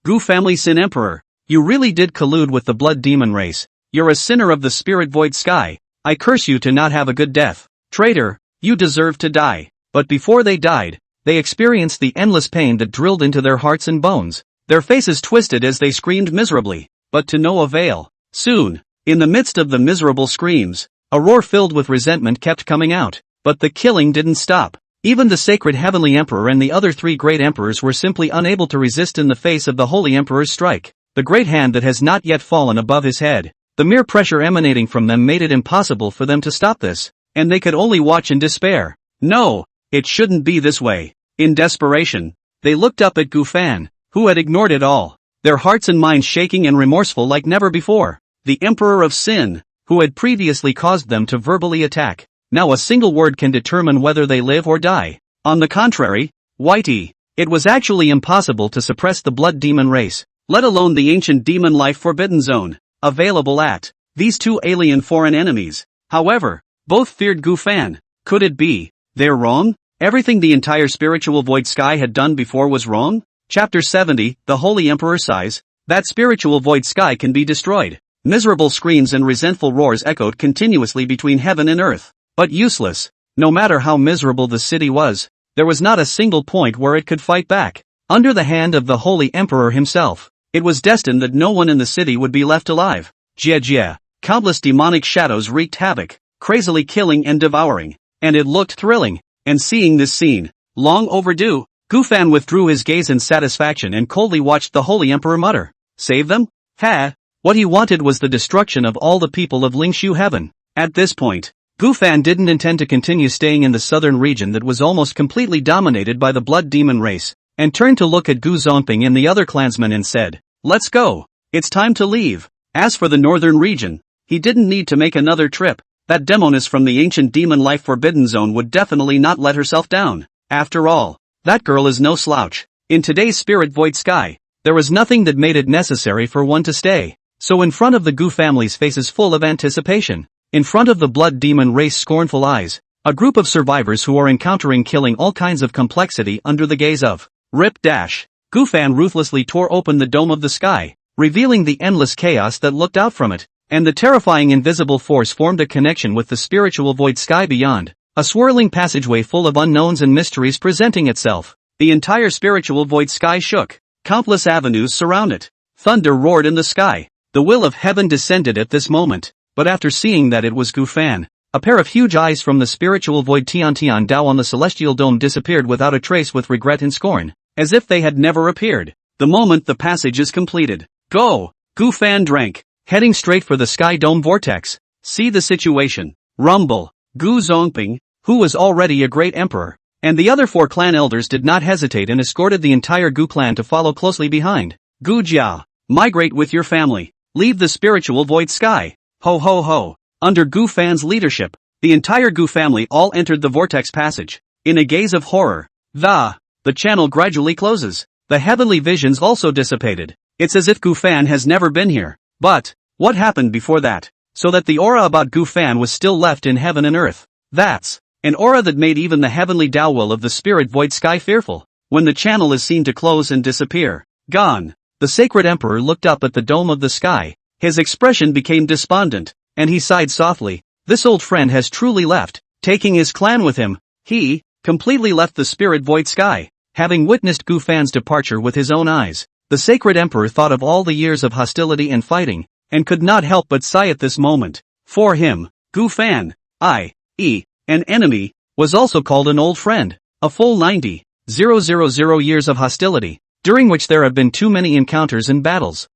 Gu family Sin Emperor, you really did collude with the blood demon race. You're a sinner of the spirit void sky. I curse you to not have a good death. Traitor, you deserve to die. But before they died, they experienced the endless pain that drilled into their hearts and bones. Their faces twisted as they screamed miserably, but to no avail. Soon, in the midst of the miserable screams, a roar filled with resentment kept coming out. But the killing didn't stop. Even the sacred heavenly emperor and the other 3 great emperors were simply unable to resist in the face of the holy emperor's strike. The great hand that has not yet fallen above his head. The mere pressure emanating from them made it impossible for them to stop this, and they could only watch in despair. No, it shouldn't be this way. In desperation, they looked up at Gufan, who had ignored it all, their hearts and minds shaking and remorseful like never before. The Emperor of Sin, who had previously caused them to verbally attack. Now a single word can determine whether they live or die. On the contrary, Whitey, it was actually impossible to suppress the blood demon race, let alone the ancient demon life forbidden zone, available at these 2 alien foreign enemies. However, both feared Gufan. Could it be they're wrong? Everything the entire spiritual void sky had done before was wrong? Chapter 70, The Holy Emperor sighs. That spiritual void sky can be destroyed. Miserable screams and resentful roars echoed continuously between heaven and earth. But useless. No matter how miserable the city was, there was not a single point where it could fight back. Under the hand of the Holy Emperor himself, it was destined that no one in the city would be left alive. Jie. Countless demonic shadows wreaked havoc, crazily killing and devouring. And it looked thrilling. And seeing this scene, long overdue, Gufan withdrew his gaze in satisfaction and coldly watched the Holy Emperor mutter, "Save them? Ha!" What he wanted was the destruction of all the people of Lingshu Heaven. At this point, Gufan didn't intend to continue staying in the southern region that was almost completely dominated by the blood demon race, and turned to look at Gu Zongping and the other clansmen and said, "Let's go. It's time to leave." As for the northern region, he didn't need to make another trip. That demoness from the ancient demon life forbidden zone would definitely not let herself down. After all, that girl is no slouch. In today's spirit void sky, there was nothing that made it necessary for one to stay. So in front of the Gu family's faces full of anticipation, in front of the blood demon race scornful eyes, a group of survivors who are encountering killing all kinds of complexity under the gaze of Rip Dash. Gufan ruthlessly tore open the dome of the sky, revealing the endless chaos that looked out from it, and the terrifying invisible force formed a connection with the spiritual void sky beyond. A swirling passageway full of unknowns and mysteries presenting itself. The entire spiritual void sky shook. Countless avenues surround it. Thunder roared in the sky. The will of heaven descended at this moment. But after seeing that it was Gufan, a pair of huge eyes from the spiritual void Tian Dao on the celestial dome disappeared without a trace, with regret and scorn, as if they had never appeared. The moment the passage is completed. Go! Gufan drank, heading straight for the sky dome vortex. See the situation. Rumble. Gu Zongping, who was already a great emperor, and the other 4 clan elders did not hesitate and escorted the entire Gu clan to follow closely behind. Gu Jia, migrate with your family. Leave the spiritual void sky. Ho ho ho. Under Gu Fan's leadership, the entire Gu family all entered the vortex passage. In a gaze of horror, the channel gradually closes. The heavenly visions also dissipated. It's as if Gu Fan has never been here. But what happened before that? So that the aura about Gu Fan was still left in heaven and earth. That's an aura that made even the heavenly Tao will of the spirit void sky fearful. When the channel is seen to close and disappear, gone, the sacred emperor looked up at the dome of the sky. His expression became despondent, and he sighed softly. This old friend has truly left, taking his clan with him. He completely left the spirit void sky. Having witnessed Gu Fan's departure with his own eyes, the sacred emperor thought of all the years of hostility and fighting, and could not help but sigh at this moment. For him, Gu Fan, i.e., an enemy, was also called an old friend. A full 90,000 years of hostility, during which there have been too many encounters and battles.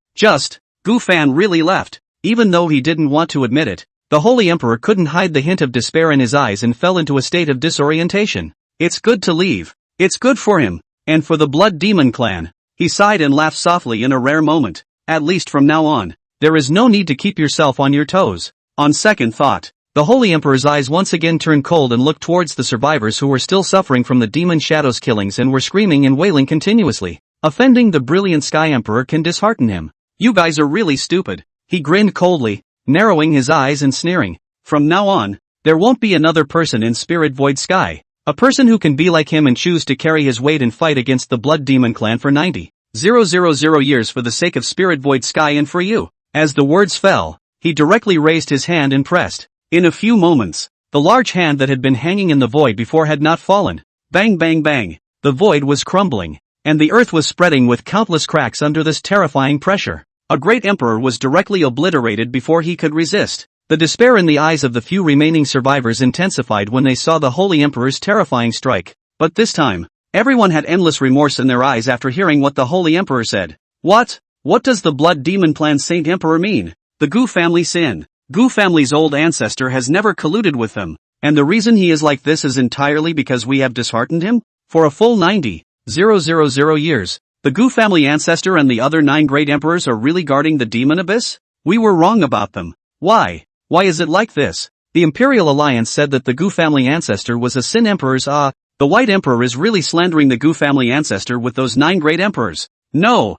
Gu Fan really left, even though he didn't want to admit it. The Holy Emperor couldn't hide the hint of despair in his eyes and fell into a state of disorientation. It's good to leave. It's good for him, and for the Blood Demon clan. He sighed and laughed softly in a rare moment. At least from now on, there is no need to keep yourself on your toes. On second thought, the Holy Emperor's eyes once again turned cold and looked towards the survivors who were still suffering from the demon shadows killings and were screaming and wailing continuously. Offending the brilliant Sky Emperor can dishearten him. You guys are really stupid. He grinned coldly, narrowing his eyes and sneering. From now on, there won't be another person in Spirit Void Sky. A person who can be like him and choose to carry his weight and fight against the Blood Demon clan for 90,000 years for the sake of Spirit Void Sky and for you. As the words fell, he directly raised his hand and pressed. In a few moments, the large hand that had been hanging in the void before had not fallen. Bang bang bang. The void was crumbling, and the earth was spreading with countless cracks under this terrifying pressure. A great emperor was directly obliterated before he could resist. The despair in the eyes of the few remaining survivors intensified when they saw the Holy Emperor's terrifying strike. But this time, everyone had endless remorse in their eyes after hearing what the Holy Emperor said. What? What does the Blood Demon Clan Saint Emperor mean? The Gu family sin. Gu family's old ancestor has never colluded with them, and the reason he is like this is entirely because we have disheartened him? For a full 90,000 years, the Gu family ancestor and the other 9 great emperors are really guarding the demon abyss? We were wrong about them. Why? Why is it like this? The Imperial Alliance said that the Gu family ancestor was a sin emperor's the White Emperor is really slandering the Gu family ancestor with those 9 great emperors. No.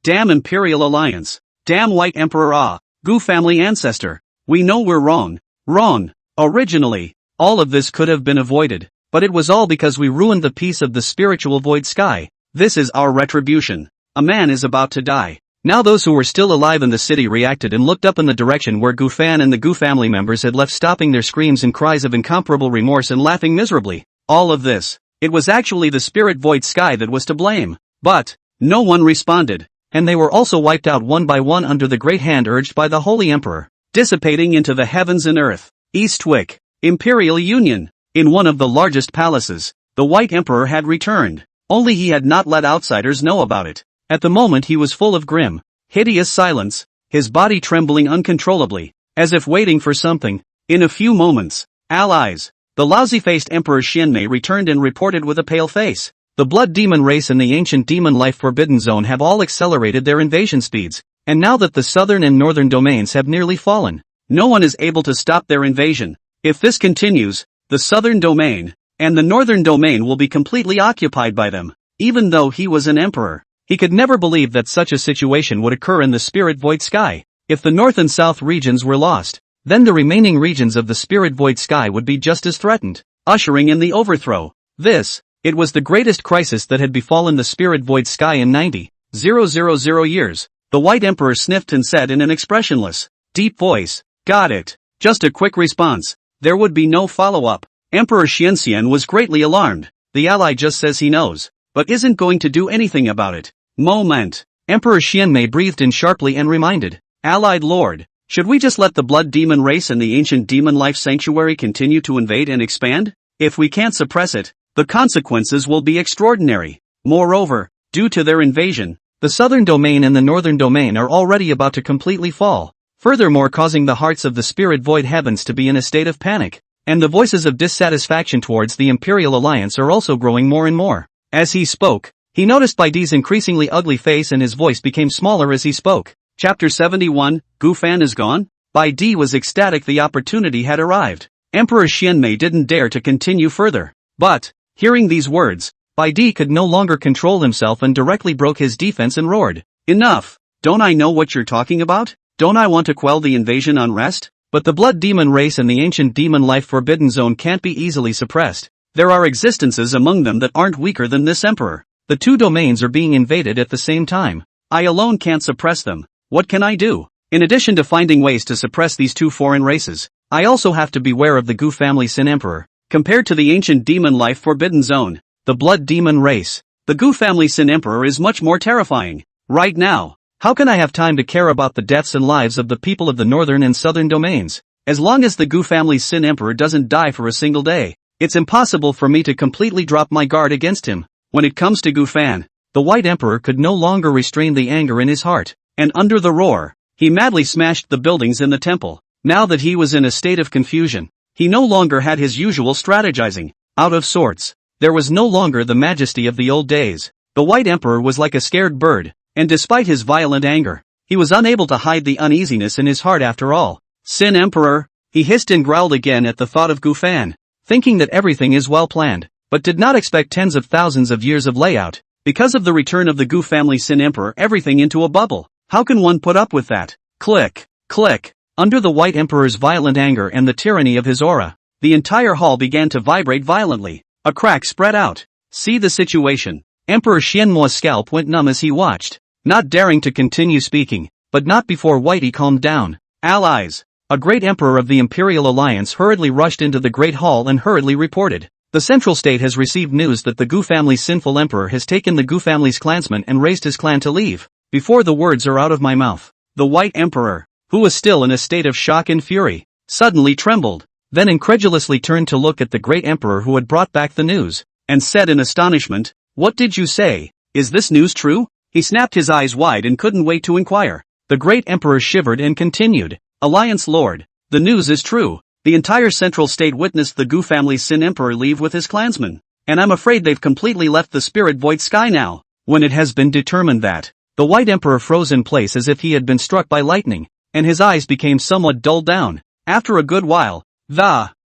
Damn Imperial Alliance. Damn White Emperor Gu family ancestor. We know we're wrong. Originally, all of this could have been avoided, but it was all because we ruined the peace of the spiritual void sky. This is our retribution. A man is about to die. Now those who were still alive in the city reacted and looked up in the direction where Gu Fan and the Gu family members had left, stopping their screams and cries of incomparable remorse and laughing miserably. All of this, it was actually the spirit void sky that was to blame. But no one responded, and they were also wiped out one by one under the great hand urged by the Holy Emperor, dissipating into the heavens and earth. Eastwick, Imperial Union. In one of the largest palaces, the White Emperor had returned, only he had not let outsiders know about it. At the moment he was full of grim, hideous silence, his body trembling uncontrollably, as if waiting for something. In a few moments, allies, the lousy-faced Emperor Shen returned and reported with a pale face. The blood demon race and the ancient demon life forbidden zone have all accelerated their invasion speeds, and now that the southern and northern domains have nearly fallen, no one is able to stop their invasion. If this continues, the southern domain and the northern domain will be completely occupied by them. Even though he was an emperor, he could never believe that such a situation would occur in the spirit void sky. If the north and south regions were lost, then the remaining regions of the spirit void sky would be just as threatened, ushering in the overthrow. It was the greatest crisis that had befallen the spirit void sky in 90,000 years. The White Emperor sniffed and said in an expressionless, deep voice, "Got it." Just a quick response. There would be no follow-up. Emperor Xianxian was greatly alarmed. The ally just says he knows, but isn't going to do anything about it. Moment. Emperor Xianmei breathed in sharply and reminded, "Allied Lord, should we just let the blood demon race and the ancient demon life sanctuary continue to invade and expand? If we can't suppress it, the consequences will be extraordinary. Moreover, due to their invasion, the southern domain and the northern domain are already about to completely fall, furthermore causing the hearts of the spirit void heavens to be in a state of panic, and the voices of dissatisfaction towards the Imperial Alliance are also growing more and more." As he spoke, he noticed Bai Di's increasingly ugly face and his voice became smaller as he spoke. Chapter 71, Gu Fan is gone? Bai Di was ecstatic the opportunity had arrived. Emperor Xianmei didn't dare to continue further. But, hearing these words, Bai Di could no longer control himself and directly broke his defense and roared, "Enough! Don't I know what you're talking about? Don't I want to quell the invasion unrest? But the blood demon race and the ancient demon life forbidden zone can't be easily suppressed. There are existences among them that aren't weaker than this emperor. The two domains are being invaded at the same time. I alone can't suppress them. What can I do? In addition to finding ways to suppress these two foreign races, I also have to beware of the Gu family Sin Emperor. Compared to the ancient demon life forbidden zone, the blood demon race, the Gu family Sin Emperor is much more terrifying. Right now, how can I have time to care about the deaths and lives of the people of the northern and southern domains? As long as the Gu family's Sin Emperor doesn't die for a single day, it's impossible for me to completely drop my guard against him." When it comes to Gu Fan, the White Emperor could no longer restrain the anger in his heart, and under the roar, he madly smashed the buildings in the temple. Now that he was in a state of confusion, he no longer had his usual strategizing. Out of sorts, there was no longer the majesty of the old days. The White Emperor was like a scared bird, and despite his violent anger, he was unable to hide the uneasiness in his heart after all. "Sin Emperor," he hissed and growled again at the thought of Gu Fan, thinking that everything is well planned, but did not expect tens of thousands of years of layout. Because of the return of the Gu family Sin Emperor, everything into a bubble. How can one put up with that? Click, click. Under the White Emperor's violent anger and the tyranny of his aura, the entire hall began to vibrate violently. A crack spread out. See the situation. Emperor Xianmo's scalp went numb as he watched, not daring to continue speaking, but not before Whitey calmed down. "Allies." A great emperor of the Imperial Alliance hurriedly rushed into the Great Hall and hurriedly reported, "The Central State has received news that the Gu family's sinful emperor has taken the Gu family's clansmen and raised his clan to leave." Before the words are out of my mouth, the White Emperor, who was still in a state of shock and fury, suddenly trembled, then incredulously turned to look at the great emperor who had brought back the news, and said in astonishment, "What did you say? Is this news true?" He snapped his eyes wide and couldn't wait to inquire. The great emperor shivered and continued, "Alliance Lord, the news is true. The entire Central State witnessed the Gu family's Sin Emperor leave with his clansmen, and I'm afraid they've completely left the spirit void sky now." When it has been determined that, the White Emperor froze in place as if he had been struck by lightning, and his eyes became somewhat dulled down. After a good while,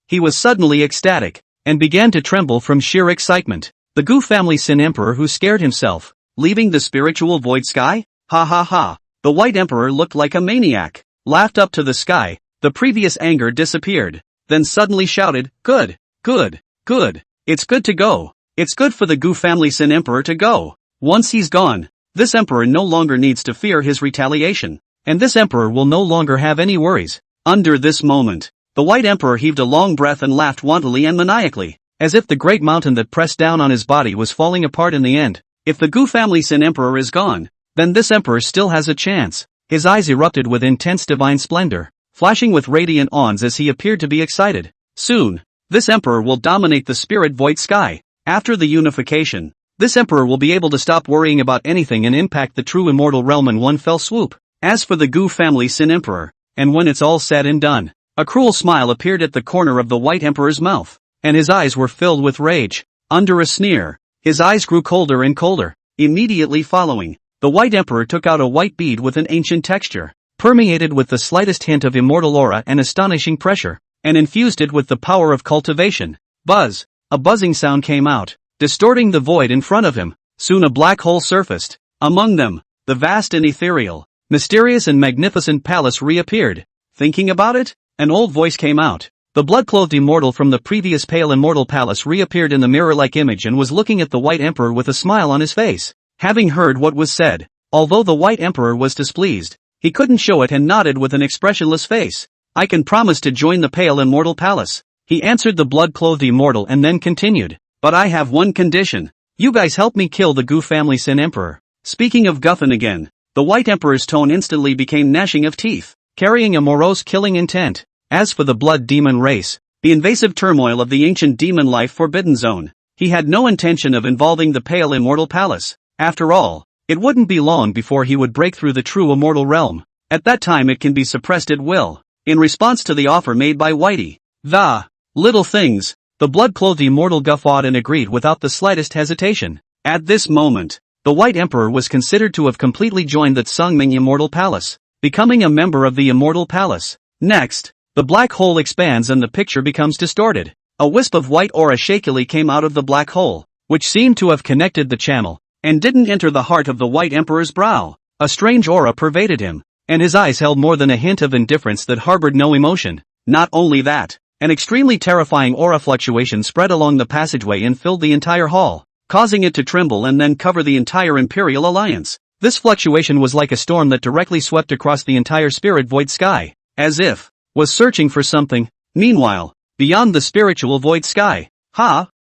he was suddenly ecstatic, and began to tremble from sheer excitement. The Gu family Sin Emperor who scared himself, leaving the spiritual void sky? Ha ha ha. The White Emperor looked like a maniac, laughed up to the sky, the previous anger disappeared, then suddenly shouted, "Good, good, good. It's good to go. It's good for the Gu family Sin Emperor to go. Once he's gone, This emperor no longer needs to fear his retaliation. And this emperor will no longer have any worries. Under this moment, the white emperor heaved a long breath and laughed wantonly and maniacally, as if the great mountain that pressed down on his body was falling apart in the end. If the Gu family Sin emperor is gone, then this emperor still has a chance. His eyes erupted with intense divine splendor, flashing with radiant awns as he appeared to be excited. Soon, this emperor will dominate the spirit void sky. After the unification, this emperor will be able to stop worrying about anything and impact the true immortal realm in one fell swoop. As for the Gu family Sin emperor, and when it's all said and done, a cruel smile appeared at the corner of the white emperor's mouth, and his eyes were filled with rage. Under a sneer, his eyes grew colder and colder. Immediately following, the white emperor took out a white bead with an ancient texture, permeated with the slightest hint of immortal aura and astonishing pressure, and infused it with the power of cultivation. Buzz! A buzzing sound came out, distorting the void in front of him. Soon a black hole surfaced. Among them, the vast and ethereal, mysterious and magnificent palace reappeared. Thinking about it? An old voice came out. The blood-clothed immortal from the previous pale immortal palace reappeared in the mirror-like image and was looking at the white emperor with a smile on his face. Having heard what was said, although the white emperor was displeased, he couldn't show it and nodded with an expressionless face. I can promise to join the pale immortal palace. He answered the blood-clothed immortal and then continued. But I have one condition. You guys help me kill the Gu family Sin emperor. Speaking of Guffin again, the white emperor's tone instantly became gnashing of teeth, carrying a morose killing intent. As for the blood demon race, the invasive turmoil of the ancient demon life forbidden zone, he had no intention of involving the pale immortal palace. After all, it wouldn't be long before he would break through the true immortal realm. At that time it can be suppressed at will. In response to the offer made by Whitey, the little things, the blood-clothed immortal guffawed and agreed without the slightest hesitation. At this moment, the white emperor was considered to have completely joined the Tsangming immortal palace, becoming a member of the immortal palace. Next, the black hole expands and the picture becomes distorted. A wisp of white aura shakily came out of the black hole, which seemed to have connected the channel, and didn't enter the heart of the white emperor's brow. A strange aura pervaded him, and his eyes held more than a hint of indifference that harbored no emotion. Not only that, an extremely terrifying aura fluctuation spread along the passageway and filled the entire hall, causing it to tremble and then cover the entire Imperial Alliance. This fluctuation was like a storm that directly swept across the entire spirit void sky, as if was searching for something. Meanwhile, beyond the spiritual void sky,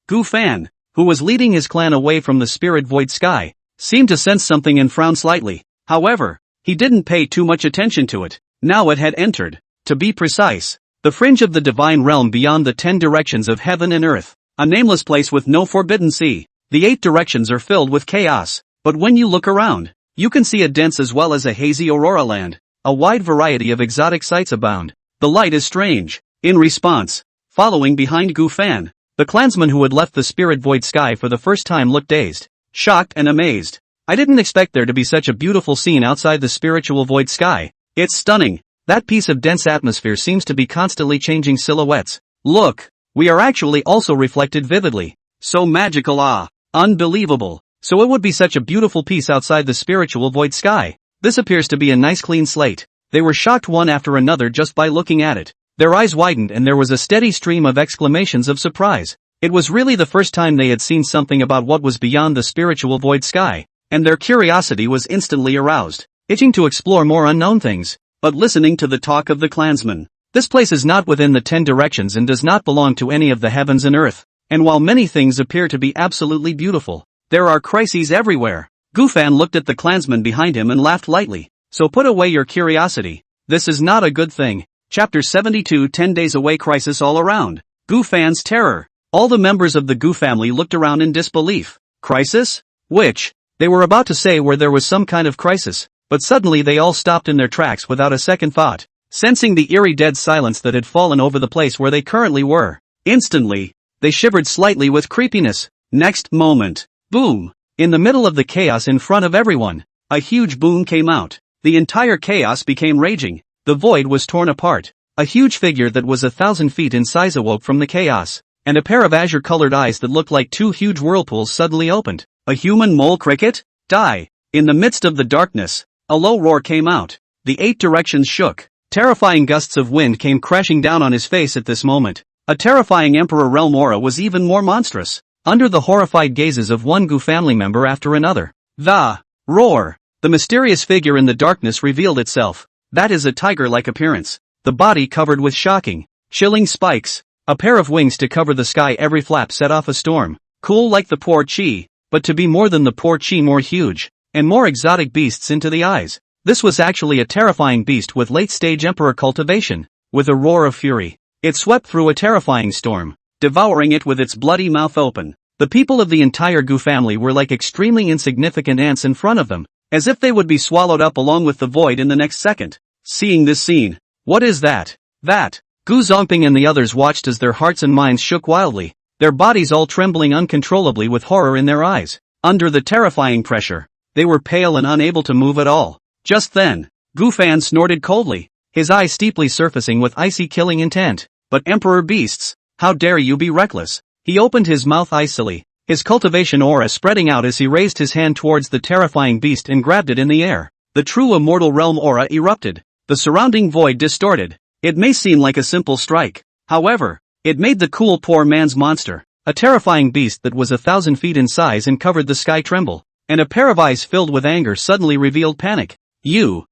Gu Fan, who was leading his clan away from the spirit void sky, seemed to sense something and frowned slightly. However, he didn't pay too much attention to it. Now it had entered, to be precise, the fringe of the divine realm beyond the 10 directions of heaven and earth, a nameless place with no forbidden sea. The 8 directions are filled with chaos, but when you look around, you can see a dense as well as a hazy aurora land. A wide variety of exotic sights abound. The light is strange. In response, following behind Gu Fan, the clansman who had left the spirit void sky for the first time looked dazed, shocked and amazed. I didn't expect there to be such a beautiful scene outside the spiritual void sky. It's stunning. That piece of dense atmosphere seems to be constantly changing silhouettes. Look, we are actually also reflected vividly. So magical, unbelievable. So it would be such a beautiful piece outside the spiritual void sky. This appears to be a nice clean slate. They were shocked one after another just by looking at it. Their eyes widened and there was a steady stream of exclamations of surprise. It was really the first time they had seen something about what was beyond the spiritual void sky, and their curiosity was instantly aroused, itching to explore more unknown things. But listening to the talk of the clansmen, this place is not within the 10 directions and does not belong to any of the heavens and earth. And while many things appear to be absolutely beautiful, there are crises everywhere. Gu Fan looked at the clansman behind him and laughed lightly. So put away your curiosity. This is not a good thing. Chapter 72 10 Days Away Crisis All Around. Gu Fan's terror. All the members of the Gu family looked around in disbelief. Crisis? Which? They were about to say where there was some kind of crisis, but suddenly they all stopped in their tracks without a second thought, sensing the eerie dead silence that had fallen over the place where they currently were. Instantly, they shivered slightly with creepiness. Next moment, boom! In the middle of the chaos in front of everyone, a huge boom came out. The entire chaos became raging. The void was torn apart. A huge figure that was 1,000 feet in size awoke from the chaos, and a pair of azure-colored eyes that looked like 2 huge whirlpools suddenly opened. A human mole cricket? Die! In the midst of the darkness, a low roar came out. The 8 directions shook. Terrifying gusts of wind came crashing down on his face at this moment. A terrifying Emperor Realm aura was even more monstrous. Under the horrified gazes of one Gu family member after another, the Roar! The mysterious figure in the darkness revealed itself. That is a tiger-like appearance. The body covered with shocking, chilling spikes. A pair of wings to cover the sky. Every flap set off a storm. Cool like the poor chi, but to be more than the poor chi, more huge, and more exotic beasts into the eyes. This was actually a terrifying beast with late-stage Emperor cultivation. With a roar of fury, it swept through a terrifying storm, devouring it with its bloody mouth open. The people of the entire Gu family were like extremely insignificant ants in front of them, as if they would be swallowed up along with the void in the next second. Seeing this scene, what is that? That! Gu Zongping and the others watched as their hearts and minds shook wildly, their bodies all trembling uncontrollably with horror in their eyes. Under the terrifying pressure, they were pale and unable to move at all. Just then, Gu Fan snorted coldly, his eyes steeply surfacing with icy killing intent. But Emperor Beasts, how dare you be reckless? He opened his mouth icily, his cultivation aura spreading out as he raised his hand towards the terrifying beast and grabbed it in the air. The true immortal realm aura erupted, the surrounding void distorted. It may seem like a simple strike. However, it made the cool poor man's monster, a terrifying beast that was 1,000 feet in size and covered the sky, tremble, and a pair of eyes filled with anger suddenly revealed panic. You,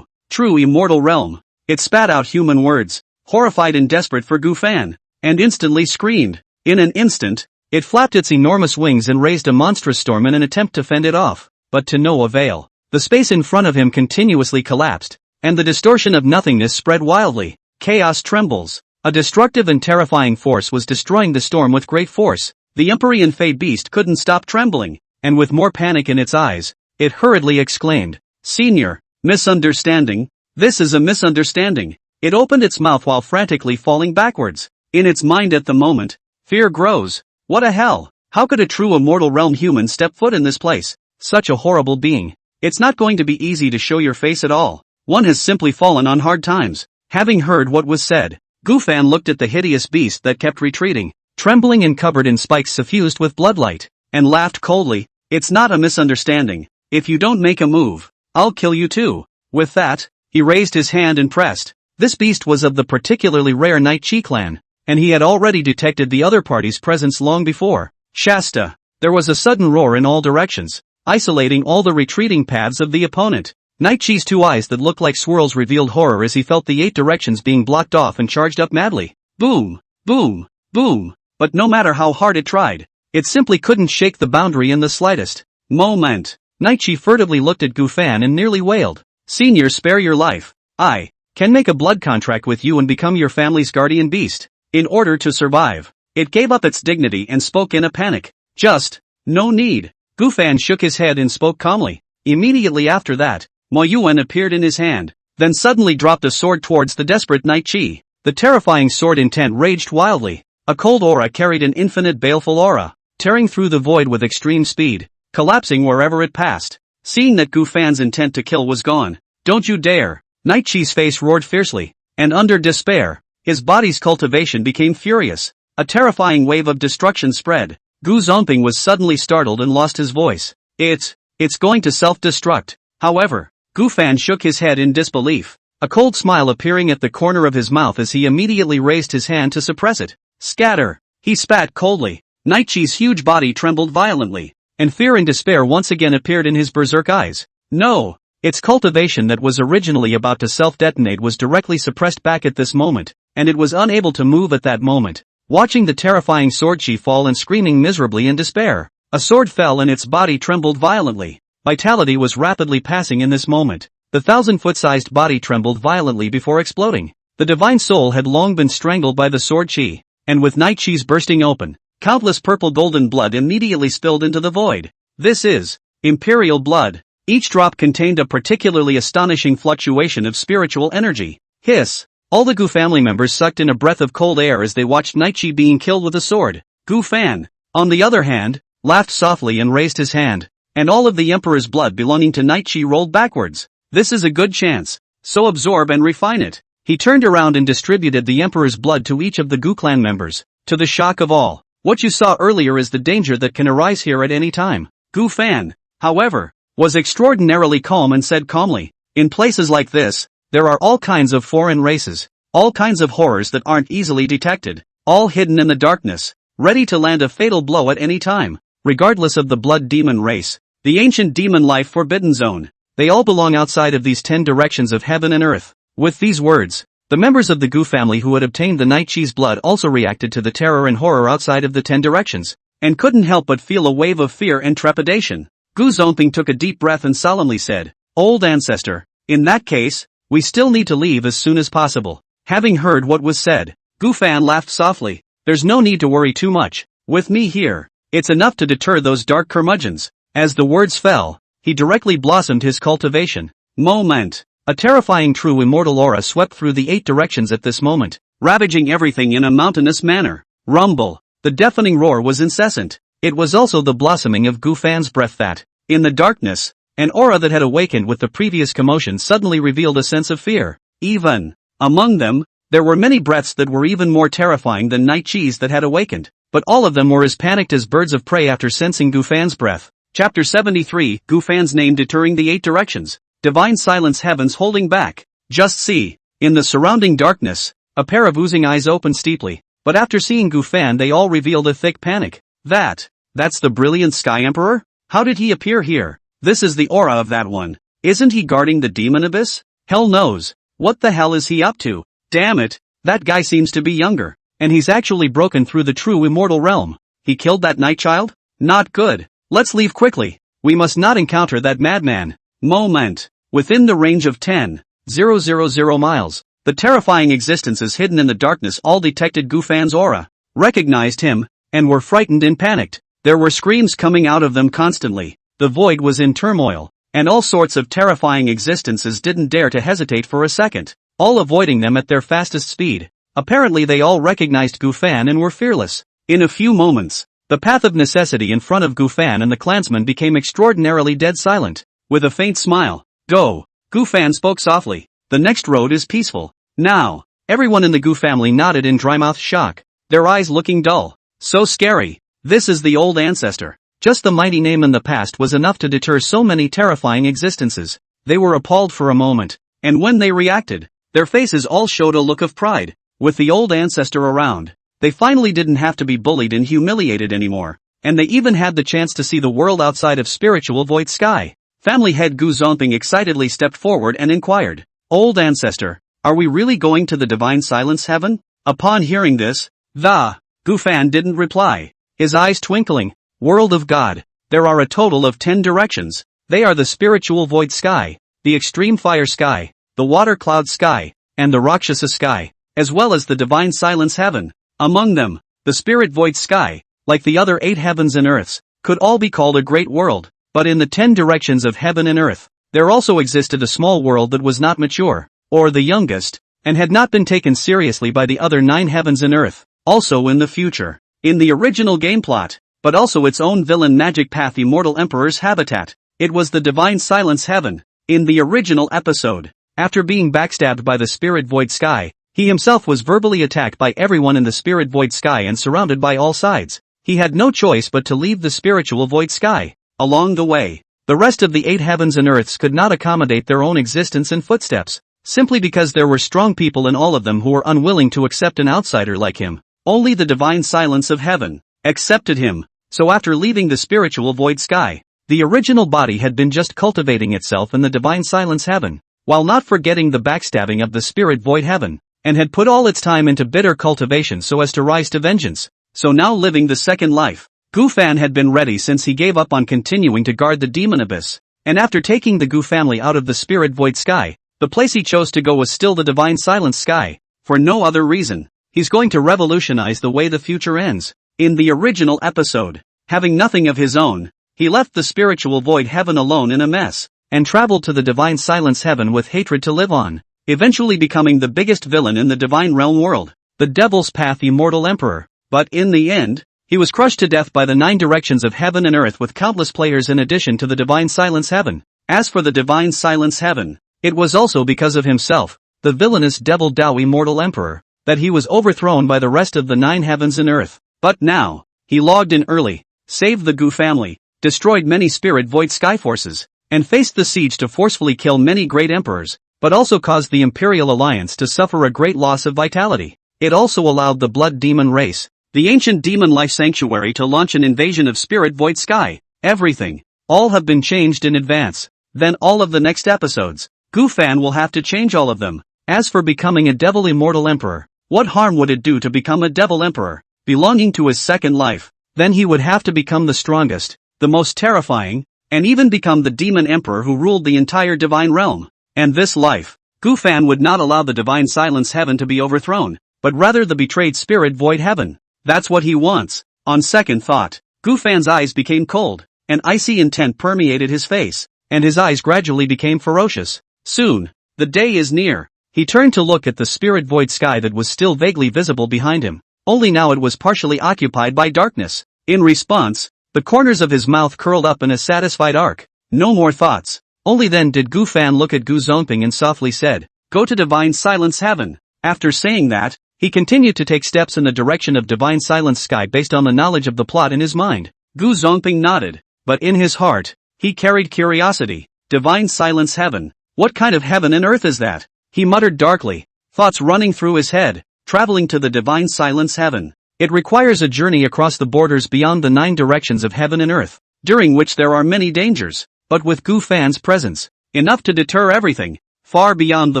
true immortal realm. It spat out human words, horrified and desperate for Gu Fan, and instantly screamed. In an instant, it flapped its enormous wings and raised a monstrous storm in an attempt to fend it off, but to no avail. The space in front of him continuously collapsed, and the distortion of nothingness spread wildly. Chaos trembles. A destructive and terrifying force was destroying the storm with great force. The Empyrean Fey beast couldn't stop trembling, and with more panic in its eyes, it hurriedly exclaimed, "Senior, misunderstanding. This is a misunderstanding." It opened its mouth while frantically falling backwards. In its mind at the moment, fear grows. What a hell! How could a true immortal realm human step foot in this place? Such a horrible being. It's not going to be easy to show your face at all. One has simply fallen on hard times. Having heard what was said, Gu Fan looked at the hideous beast that kept retreating, trembling and covered in spikes suffused with bloodlight, and laughed coldly. "It's not a misunderstanding. If you don't make a move, I'll kill you too." With that, he raised his hand and pressed. This beast was of the particularly rare Night Chi clan, and he had already detected the other party's presence long before. Shasta! There was a sudden roar in all directions, isolating all the retreating paths of the opponent. Night Chi's two eyes that looked like swirls revealed horror as he felt the 8 directions being blocked off and charged up madly. Boom! Boom! Boom! But no matter how hard it tried, it simply couldn't shake the boundary in the slightest moment. Night Chi furtively looked at Gu Fan and nearly wailed. "Senior, spare your life. I can make a blood contract with you and become your family's guardian beast." In order to survive, it gave up its dignity and spoke in a panic. "Just, no need." Gu Fan shook his head and spoke calmly. Immediately after that, Mo Yuan appeared in his hand, then suddenly dropped a sword towards the desperate Night Chi. The terrifying sword intent raged wildly. A cold aura carried an infinite baleful aura, tearing through the void with extreme speed, collapsing wherever it passed. Seeing that Gu Fan's intent to kill was gone, "Don't you dare!" Night Chi's face roared fiercely, and under despair, his body's cultivation became furious. A terrifying wave of destruction spread. Gu Zongping was suddenly startled and lost his voice. It's going to self-destruct." However, Gu Fan shook his head in disbelief, a cold smile appearing at the corner of his mouth as he immediately raised his hand to suppress it. "Scatter!" He spat coldly. Night Chi's huge body trembled violently, and fear and despair once again appeared in his berserk eyes. No! Its cultivation that was originally about to self-detonate was directly suppressed back at this moment, and it was unable to move at that moment. Watching the terrifying sword chi fall and screaming miserably in despair, a sword fell and its body trembled violently. Vitality was rapidly passing in this moment. The 1,000-foot-sized body trembled violently before exploding. The divine soul had long been strangled by the sword chi, and with Night Chi's bursting open, countless purple golden blood immediately spilled into the void. This is Imperial blood. Each drop contained a particularly astonishing fluctuation of spiritual energy. Hiss! All the Gu family members sucked in a breath of cold air as they watched Night Chi being killed with a sword. Gu Fan, on the other hand, laughed softly and raised his hand, and all of the Emperor's blood belonging to Night Chi rolled backwards. "This is a good chance, so absorb and refine it." He turned around and distributed the Emperor's blood to each of the Gu clan members, to the shock of all. "What you saw earlier is the danger that can arise here at any time." Gu Fan, however, was extraordinarily calm and said calmly, "In places like this, there are all kinds of foreign races, all kinds of horrors that aren't easily detected, all hidden in the darkness, ready to land a fatal blow at any time. Regardless of the blood demon race, The ancient demon life forbidden zone. They all belong outside of these 10 directions of heaven and earth. With these words, the members of the Gu family who had obtained the night cheese blood also reacted to the terror and horror outside of the 10 directions, and couldn't help but feel a wave of fear and trepidation. Gu Zonping took a deep breath and solemnly said, "Old ancestor, in that case, we still need to leave as soon as possible." Having heard what was said, Gu Fan laughed softly. "There's no need to worry too much. With me here, it's enough to deter those dark curmudgeons." As the words fell, he directly blossomed his cultivation. Moment. A terrifying true immortal aura swept through the 8 directions at this moment, ravaging everything in a mountainous manner. Rumble. The deafening roar was incessant. It was also the blossoming of Gu Fan's breath that, in the darkness, an aura that had awakened with the previous commotion suddenly revealed a sense of fear. Even among them, there were many breaths that were even more terrifying than night cheese that had awakened, but all of them were as panicked as birds of prey after sensing Gu Fan's breath. Chapter 73, Gu Fan's name deterring the 8 directions. Divine silence heavens holding back. Just see. In the surrounding darkness, a pair of oozing eyes opened steeply, but after seeing Gu Fan they all revealed a thick panic. That's the brilliant Sky Emperor? How did he appear here? This is the aura of that one. Isn't he guarding the demon abyss? Hell knows. What the hell is he up to? Damn it, that guy seems to be younger, and he's actually broken through the true immortal realm. He killed that night child? Not good. Let's leave quickly. We must not encounter that madman. Moment. Within the range of 10,000 miles, the terrifying existences hidden in the darkness all detected Gu Fan's aura, recognized him, and were frightened and panicked. There were screams coming out of them constantly. The void was in turmoil, and all sorts of terrifying existences didn't dare to hesitate for a second, all avoiding them at their fastest speed. Apparently they all recognized Gu Fan and were fearless. In a few moments, the path of necessity in front of Gu Fan and the clansmen became extraordinarily dead silent. With a faint smile, "Go." Gu Fan spoke softly. "The next road is peaceful." Now, everyone in the Gu family nodded in dry-mouthed shock, their eyes looking dull. So scary. This is the old ancestor. Just the mighty name in the past was enough to deter so many terrifying existences. They were appalled for a moment, and when they reacted, their faces all showed a look of pride. With the old ancestor around, they finally didn't have to be bullied and humiliated anymore, and they even had the chance to see the world outside of spiritual void sky. Family head Gu Zonping excitedly stepped forward and inquired, "Old ancestor, are we really going to the divine silence heaven?" Upon hearing this, Gu Fan didn't reply, his eyes twinkling. "World of God, there are a total of 10 directions. They are the spiritual void sky, the extreme fire sky, the water cloud sky, and the Rakshasa sky, as well as the divine silence heaven. Among them, the spirit void sky, like the other 8 heavens and earths, could all be called a great world. But in the 10 directions of heaven and earth, there also existed a small world that was not mature, or the youngest, and had not been taken seriously by the other 9 heavens and earth, also in the future. In the original game plot, but also its own villain Magic Path Immortal Emperor's habitat, it was the Divine Silence Heaven. In the original episode, after being backstabbed by the Spirit Void Sky, he himself was verbally attacked by everyone in the Spirit Void Sky and surrounded by all sides. He had no choice but to leave the spiritual void sky. Along the way, the rest of the 8 heavens and earths could not accommodate their own existence and footsteps, simply because there were strong people in all of them who were unwilling to accept an outsider like him. Only the divine silence of heaven accepted him. So after leaving the spiritual void sky, the original body had been just cultivating itself in the divine silence heaven, while not forgetting the backstabbing of the spirit void heaven, and had put all its time into bitter cultivation so as to rise to vengeance. So now living the second life, Gu Fan had been ready since he gave up on continuing to guard the demon abyss, and after taking the Gu family out of the spirit void sky, the place he chose to go was still the divine silence sky, for no other reason. He's going to revolutionize the way the future ends. In the original episode, having nothing of his own, he left the spiritual void heaven alone in a mess, and traveled to the divine silence heaven with hatred to live on, eventually becoming the biggest villain in the divine realm world, the Devil's Path Immortal Emperor. But in the end, he was crushed to death by the 9 directions of heaven and earth with countless players in addition to the divine silence heaven. As for the divine silence heaven, it was also because of himself, the villainous Devil Dao Immortal Emperor, that he was overthrown by the rest of the 9 heavens and earth. But now, he logged in early, saved the Gu family, destroyed many spirit void sky forces, and faced the siege to forcefully kill many great emperors, but also caused the Imperial Alliance to suffer a great loss of vitality. It also allowed the blood demon race, the ancient demon life sanctuary, to launch an invasion of spirit void sky. Everything all have been changed in advance. Then all of the next episodes, Gu Fan will have to change all of them. As for becoming a devil immortal emperor, what harm would it do to become a devil emperor, belonging to his second life? Then he would have to become the strongest, the most terrifying, and even become the demon emperor who ruled the entire divine realm. And this life, Gu Fan would not allow the divine silence heaven to be overthrown, but rather the betrayed spirit void heaven. That's what he wants. On second thought, Gu Fan's eyes became cold. An icy intent permeated his face, and his eyes gradually became ferocious. Soon, the day is near. He turned to look at the spirit void sky that was still vaguely visible behind him, only now it was partially occupied by darkness. In response, the corners of his mouth curled up in a satisfied arc. No more thoughts. Only then did Gu Fan look at Gu Zongping and softly said, "Go to divine silence heaven." After saying that, he continued to take steps in the direction of divine silence sky based on the knowledge of the plot in his mind. Gu Zongping nodded, but in his heart, he carried curiosity. Divine silence heaven. What kind of heaven and earth is that? He muttered darkly, thoughts running through his head, traveling to the divine silence heaven. It requires a journey across the borders beyond the 9 directions of heaven and earth, during which there are many dangers, but with Gu Fan's presence, enough to deter everything, far beyond the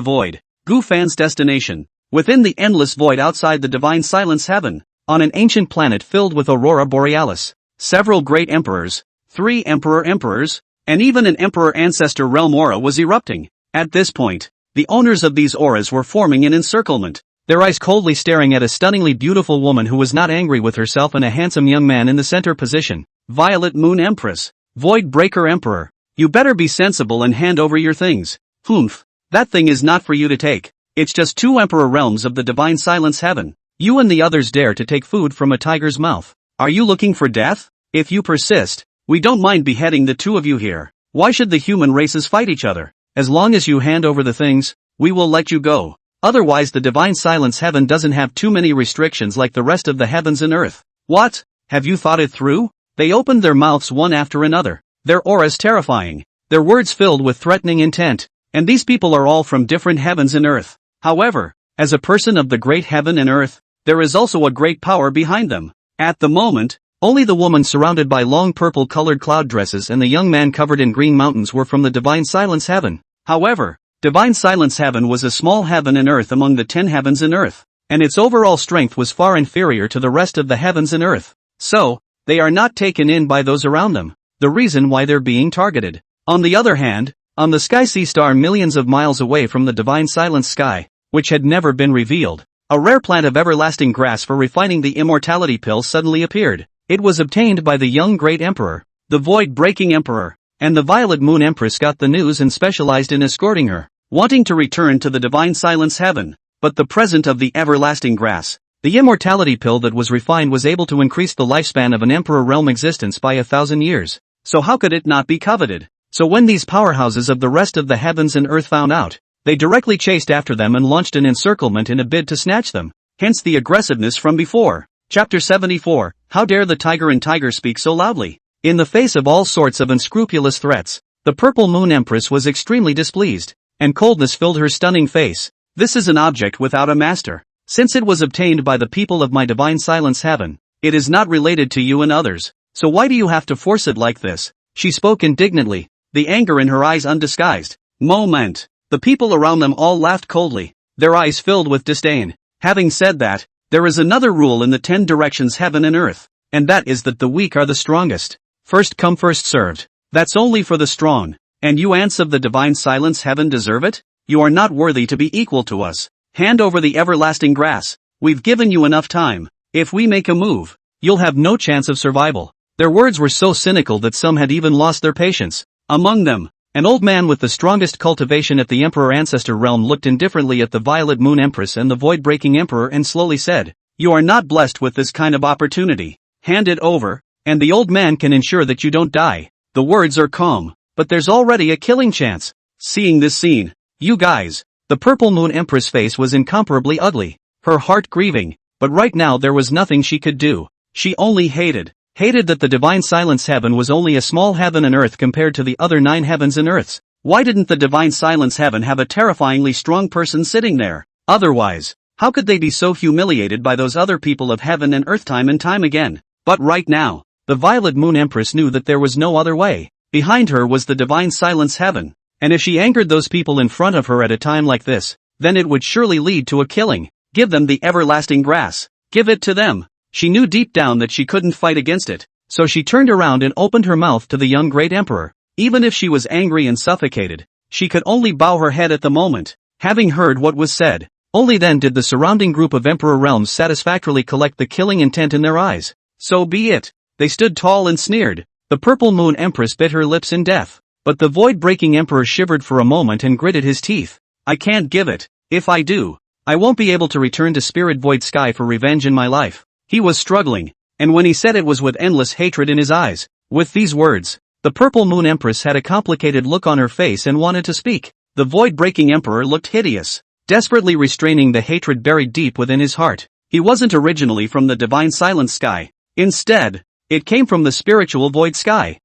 void. Gu Fan's destination, within the endless void outside the divine silence heaven, on an ancient planet filled with aurora borealis, several great emperors, 3 emperors, and even an emperor ancestor realm aura was erupting. At this point, the owners of these auras were forming an encirclement, their eyes coldly staring at a stunningly beautiful woman who was not angry with herself and a handsome young man in the center position. Violet Moon Empress, Void Breaker Emperor, you better be sensible and hand over your things. Humph, that thing is not for you to take. It's just 2 emperor realms of the divine silence heaven. You and the others dare to take food from a tiger's mouth. Are you looking for death? If you persist, we don't mind beheading the 2 of you here. Why should the human races fight each other? As long as you hand over the things, we will let you go. Otherwise the divine silence heaven doesn't have too many restrictions like the rest of the heavens and earth. What? Have you thought it through? They opened their mouths one after another, their auras terrifying, their words filled with threatening intent, and these people are all from different heavens and earth. However, as a person of the great heaven and earth, there is also a great power behind them. At the moment, only the woman surrounded by long purple-colored cloud dresses and the young man covered in green mountains were from the divine silence heaven. However, divine silence heaven was a small heaven and earth among the 10 heavens and earth, and its overall strength was far inferior to the rest of the heavens and earth. So, they are not taken in by those around them, the reason why they're being targeted. On the other hand, on the sky sea star millions of miles away from the divine silence sky, which had never been revealed, a rare plant of everlasting grass for refining the immortality pill suddenly appeared. It was obtained by the young great emperor, the void-breaking emperor, and the Violet Moon Empress got the news and specialized in escorting her, wanting to return to the divine silence heaven. But the present of the everlasting grass, the immortality pill that was refined was able to increase the lifespan of an emperor realm existence by 1,000 years. So how could it not be coveted? So when these powerhouses of the rest of the heavens and earth found out, they directly chased after them and launched an encirclement in a bid to snatch them. Hence the aggressiveness from before. Chapter 74, How dare the tiger and tiger speak so loudly? In the face of all sorts of unscrupulous threats, the Purple Moon Empress was extremely displeased, and coldness filled her stunning face. This is an object without a master. Since it was obtained by the people of my divine silence heaven, it is not related to you and others, so why do you have to force it like this? She spoke indignantly, the anger in her eyes undisguised. Moment. The people around them all laughed coldly, their eyes filled with disdain. Having said that, there is another rule in the 10 directions heaven and earth, and that is that the weak are the strongest. First come first served. That's only for the strong. And you ants of the divine silence heaven deserve it? You are not worthy to be equal to us. Hand over the everlasting grass. We've given you enough time. If we make a move, you'll have no chance of survival. Their words were so cynical that some had even lost their patience. Among them, an old man with the strongest cultivation at the Emperor Ancestor realm looked indifferently at the Violet Moon Empress and the Void-Breaking Emperor and slowly said, "You are not blessed with this kind of opportunity. Hand it over, and the old man can ensure that you don't die." The words are calm, but there's already a killing chance. Seeing this scene, you guys, the Purple Moon Empress' face was incomparably ugly, her heart grieving, but right now there was nothing she could do. She only hated that the divine silence heaven was only a small heaven and earth compared to the other 9 heavens and earths. Why didn't the divine silence heaven have a terrifyingly strong person sitting there? Otherwise, how could they be so humiliated by those other people of heaven and earth time and time again? But right now, the Violet Moon Empress knew that there was no other way. Behind her was the divine silence heaven. And if she angered those people in front of her at a time like this, then it would surely lead to a killing. Give them the everlasting grass. Give it to them. She knew deep down that she couldn't fight against it, so she turned around and opened her mouth to the young great emperor. Even if she was angry and suffocated, she could only bow her head at the moment, having heard what was said. Only then did the surrounding group of emperor realms satisfactorily collect the killing intent in their eyes. So be it. They stood tall and sneered. The purple moon empress bit her lips in death. But the void-breaking emperor shivered for a moment and gritted his teeth. I can't give it. If I do, I won't be able to return to spirit void sky for revenge in my life. He was struggling, and when he said it was with endless hatred in his eyes. With these words, the purple moon empress had a complicated look on her face and wanted to speak. The void-breaking emperor looked hideous, desperately restraining the hatred buried deep within his heart. He wasn't originally from the divine silence sky. Instead, it came from the spiritual void sky.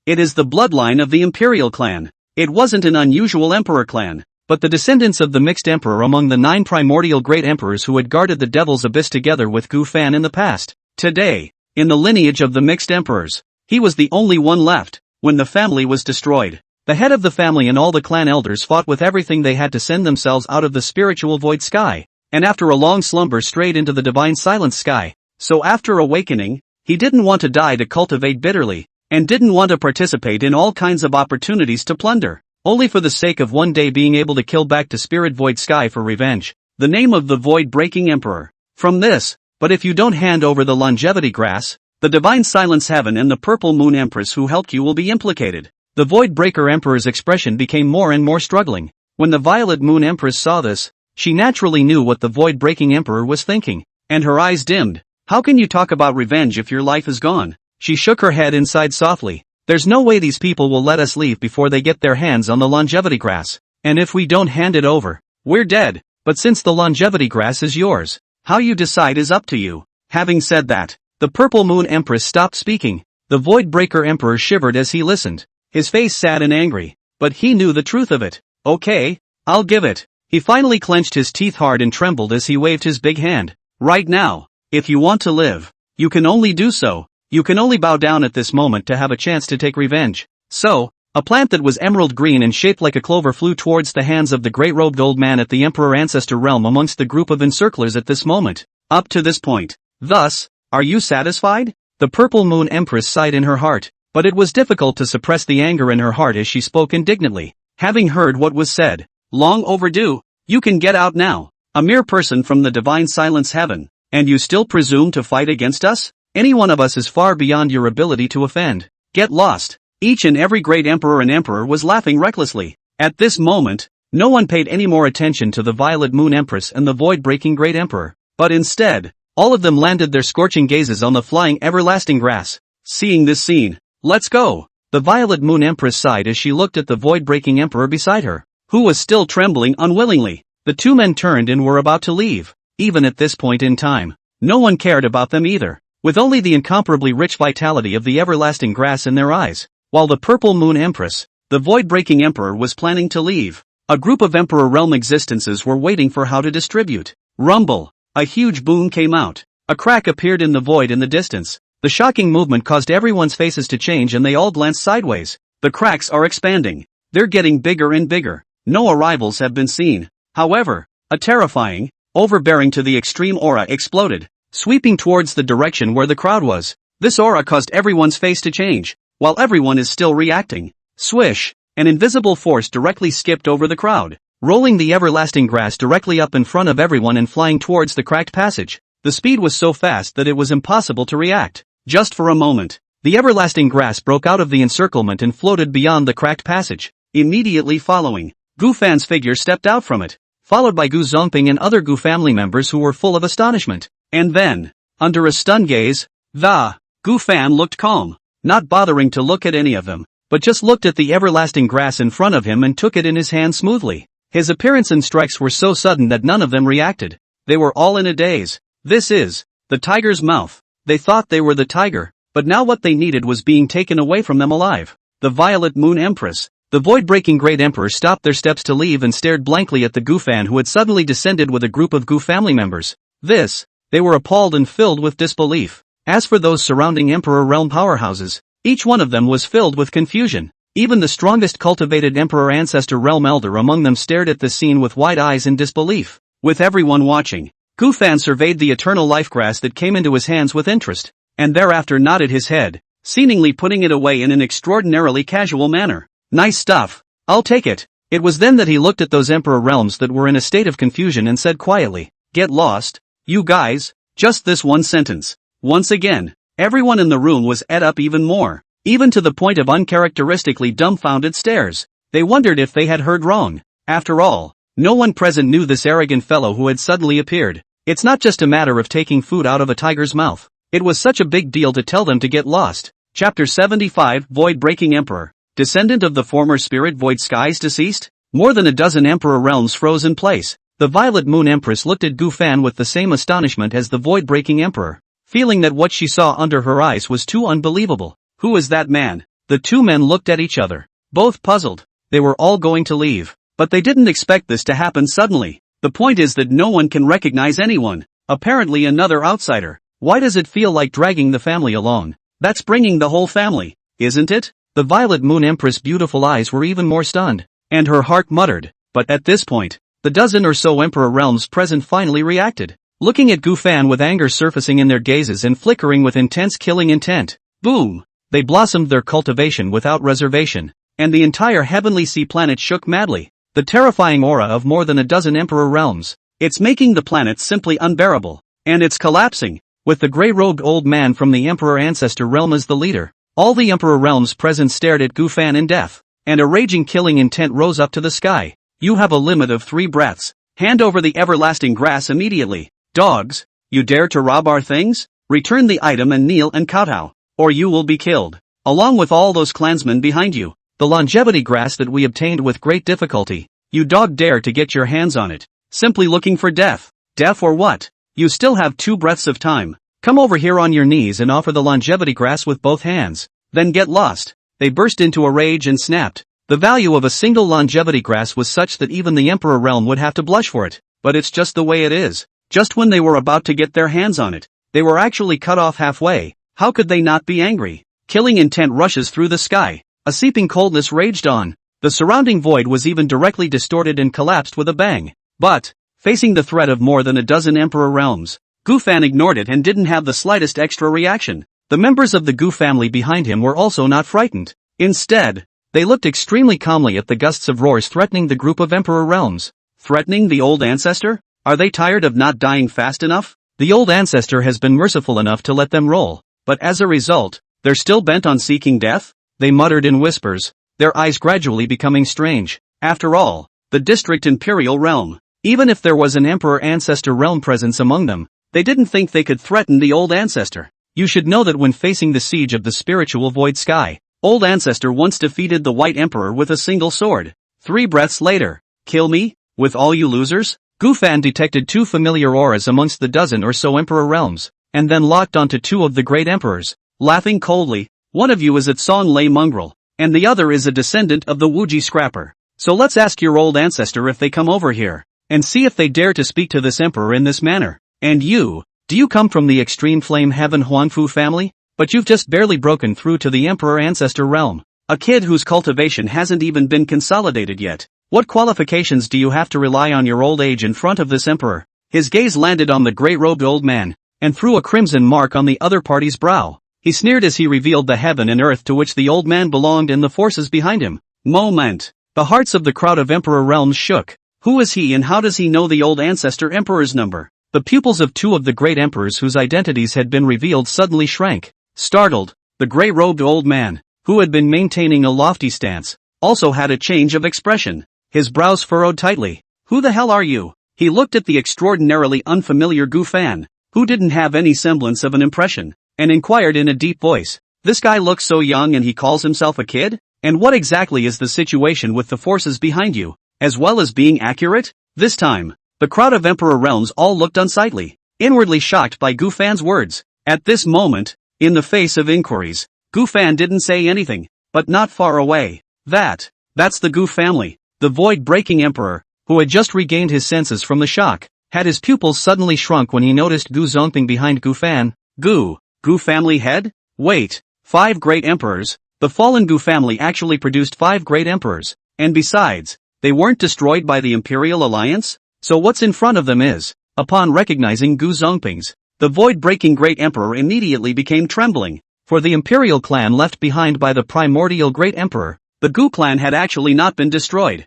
It is the bloodline of the Imperial clan. It wasn't an unusual emperor clan, but the descendants of the mixed emperor among the 9 primordial great emperors who had guarded the Devil's Abyss together with Gu Fan in the past. Today, in the lineage of the mixed emperors, he was the only one left. When the family was destroyed, the head of the family and all the clan elders fought with everything they had to send themselves out of the spiritual void sky, and after a long slumber strayed into the divine silence sky. So after awakening, he didn't want to die to cultivate bitterly, and didn't want to participate in all kinds of opportunities to plunder, only for the sake of one day being able to kill back to spirit void sky for revenge. The name of the void-breaking emperor. From this, but if you don't hand over the longevity grass, the divine silence heaven and the purple moon empress who helped you will be implicated. The void breaker emperor's expression became more and more struggling. When the violet moon empress saw this, she naturally knew what the void-breaking emperor was thinking, and her eyes dimmed. How can you talk about revenge if your life is gone? She shook her head and sighed softly. There's no way these people will let us leave before they get their hands on the longevity grass. And if we don't hand it over, we're dead. But since the longevity grass is yours, how you decide is up to you. Having said that, the purple moon empress stopped speaking. The void breaker emperor shivered as he listened. His face sad and angry, but he knew the truth of it. Okay, I'll give it. He finally clenched his teeth hard and trembled as he waved his big hand. Right now, if you want to live, you can only do so. You can only bow down at this moment to have a chance to take revenge. So, a plant that was emerald green and shaped like a clover flew towards the hands of the great-robed old man at the Emperor Ancestor realm amongst the group of encirclers at this moment. Up to this point. Thus, are you satisfied? The purple moon empress sighed in her heart, but it was difficult to suppress the anger in her heart as she spoke indignantly. Having heard what was said, long overdue, you can get out now. A mere person from the divine silence heaven, and you still presume to fight against us? Any one of us is far beyond your ability to offend. Get lost. Each and every great emperor and emperor was laughing recklessly. At this moment, no one paid any more attention to the violet moon empress and the void-breaking great emperor, but instead, all of them landed their scorching gazes on the flying everlasting grass. Seeing this scene, let's go. The violet moon empress sighed as she looked at the void-breaking emperor beside her, who was still trembling unwillingly. The 2 men turned and were about to leave. Even at this point in time, no one cared about them either, with only the incomparably rich vitality of the everlasting grass in their eyes. While the purple moon empress, the void-breaking emperor, was planning to leave, a group of emperor realm existences were waiting for how to distribute. Rumble. A huge boom came out. A crack appeared in the void in the distance. The shocking movement caused everyone's faces to change and they all glanced sideways. The cracks are expanding. They're getting bigger and bigger. No arrivals have been seen. However, a terrifying, overbearing to the extreme aura exploded, sweeping towards the direction where the crowd was. This aura caused everyone's face to change, while everyone is still reacting. Swish! An invisible force directly skipped over the crowd, rolling the everlasting grass directly up in front of everyone and flying towards the cracked passage. The speed was so fast that it was impossible to react. Just for a moment, the everlasting grass broke out of the encirclement and floated beyond the cracked passage. Immediately following, Gu Fan's figure stepped out from it, followed by Gu Zongping and other Gu family members who were full of astonishment. And then, under a stunned gaze, Gu Fan looked calm, not bothering to look at any of them, but just looked at the everlasting grass in front of him and took it in his hand smoothly. His appearance and strikes were so sudden that none of them reacted. They were all in a daze. This is the tiger's mouth. They thought they were the tiger, but now what they needed was being taken away from them alive. The violet moon empress, the void-breaking great emperor, stopped their steps to leave and stared blankly at the Gu Fan who had suddenly descended with a group of Gu family members. They were appalled and filled with disbelief. As for those surrounding emperor realm powerhouses, Each one of them was filled with confusion. Even the strongest cultivated Emperor Ancestor Realm Elder among them stared at this scene with wide eyes in disbelief. With everyone watching, Gufan surveyed the eternal life grass that came into his hands with interest, and thereafter nodded his head, seemingly putting it away in an extraordinarily casual manner. Nice stuff. I'll take it. It was then that he looked at those Emperor realms that were in a state of confusion and said quietly, "Get lost, you guys." Just this one sentence. Once again, everyone in the room was ate up even more, even to the point of uncharacteristically dumbfounded stares. They wondered if they had heard wrong. After all, no one present knew this arrogant fellow who had suddenly appeared. It's not just a matter of taking food out of a tiger's mouth. It was such a big deal to tell them to get lost. Chapter 75, Void-Breaking Emperor. Descendant of the former spirit Void Skies deceased? More than a dozen Emperor realms froze in place. The Violet Moon Empress looked at Gufan with the same astonishment as the Void-Breaking Emperor, feeling that what she saw under her eyes was too unbelievable. Who is that man? The two men looked at each other, both puzzled. They were all going to leave, but they didn't expect this to happen suddenly. The point is that no one can recognize anyone. Apparently another outsider. Why does it feel like dragging the family along? That's bringing the whole family, isn't it? The Violet Moon Empress' beautiful eyes were even more stunned, and her heart muttered. But at this point, the dozen or so Emperor realms present finally reacted, looking at Gufan with anger surfacing in their gazes and flickering with intense killing intent. Boom! They blossomed their cultivation without reservation, and the entire heavenly sea planet shook madly. The terrifying aura of more than a dozen Emperor realms. It's making the planet simply unbearable, and it's collapsing. With the grey-robed old man from the Emperor Ancestor realm as the leader, all the Emperor realms present stared at Gufan in death, and a raging killing intent rose up to the sky. You have a limit of 3 breaths. Hand over the everlasting grass immediately. Dogs, you dare to rob our things? Return the item and kneel and kowtow, or you will be killed, along with all those clansmen behind you. The longevity grass that we obtained with great difficulty. You dog dare to get your hands on it, simply looking for death. Death or what? You still have 2 breaths of time. Come over here on your knees and offer the longevity grass with both hands. Then get lost. They burst into a rage and snapped. The value of a single longevity grass was such that even the Emperor realm would have to blush for it. But it's just the way it is. Just when they were about to get their hands on it, they were actually cut off halfway. How could they not be angry? Killing intent rushes through the sky. A seeping coldness raged on. The surrounding void was even directly distorted and collapsed with a bang. But, facing the threat of more than a dozen Emperor realms, Gufan ignored it and didn't have the slightest extra reaction. The members of the Gu family behind him were also not frightened. Instead, they looked extremely calmly at the gusts of roars threatening the group of Emperor realms. Threatening the old ancestor? Are they tired of not dying fast enough? The old ancestor has been merciful enough to let them roll, but as a result, they're still bent on seeking death? They muttered in whispers, their eyes gradually becoming strange. After all, the district Imperial realm, even if there was an Emperor Ancestor realm presence among them, they didn't think they could threaten the old ancestor. You should know that when facing the siege of the spiritual void sky, old ancestor once defeated the White Emperor with a single sword. 3 breaths later, kill me? With all you losers? Gufan detected 2 familiar auras amongst the dozen or so Emperor realms, and then locked onto 2 of the great emperors, laughing coldly. One of you is a Tsong Lei mongrel, and the other is a descendant of the Wuji Scrapper. So let's ask your old ancestor if they come over here, and see if they dare to speak to this emperor in this manner. And you, do you come from the Extreme Flame Heaven Huanfu family? But you've just barely broken through to the Emperor Ancestor realm. A kid whose cultivation hasn't even been consolidated yet. What qualifications do you have to rely on your old age in front of this emperor? His gaze landed on the grey-robed old man, and threw a crimson mark on the other party's brow. He sneered as he revealed the heaven and earth to which the old man belonged and the forces behind him. Moment. The hearts of the crowd of Emperor realms shook. Who is he and how does he know the old ancestor emperor's number? The pupils of 2 of the great emperors whose identities had been revealed suddenly shrank. Startled, the grey-robed old man, who had been maintaining a lofty stance, also had a change of expression. His brows furrowed tightly. Who the hell are you? He looked at the extraordinarily unfamiliar Gufan, who didn't have any semblance of an impression, and inquired in a deep voice. This guy looks so young and he calls himself a kid? And what exactly is the situation with the forces behind you, as well as being accurate? This time, the crowd of Emperor realms all looked unsightly, inwardly shocked by Gufan's words. At this moment, in the face of inquiries, Gufan didn't say anything, but not far away. That's the Gu family. The void-breaking emperor, who had just regained his senses from the shock, had his pupils suddenly shrunk when he noticed Gu Zongping behind Gufan. Gu family head? Wait, 5 great emperors? The fallen Gu family actually produced 5 great emperors, and besides, they weren't destroyed by the Imperial Alliance? So what's in front of them is, upon recognizing Gu Zongping's, the void-breaking great emperor immediately became trembling, for the Imperial clan left behind by the primordial great emperor, the Gu clan had actually not been destroyed.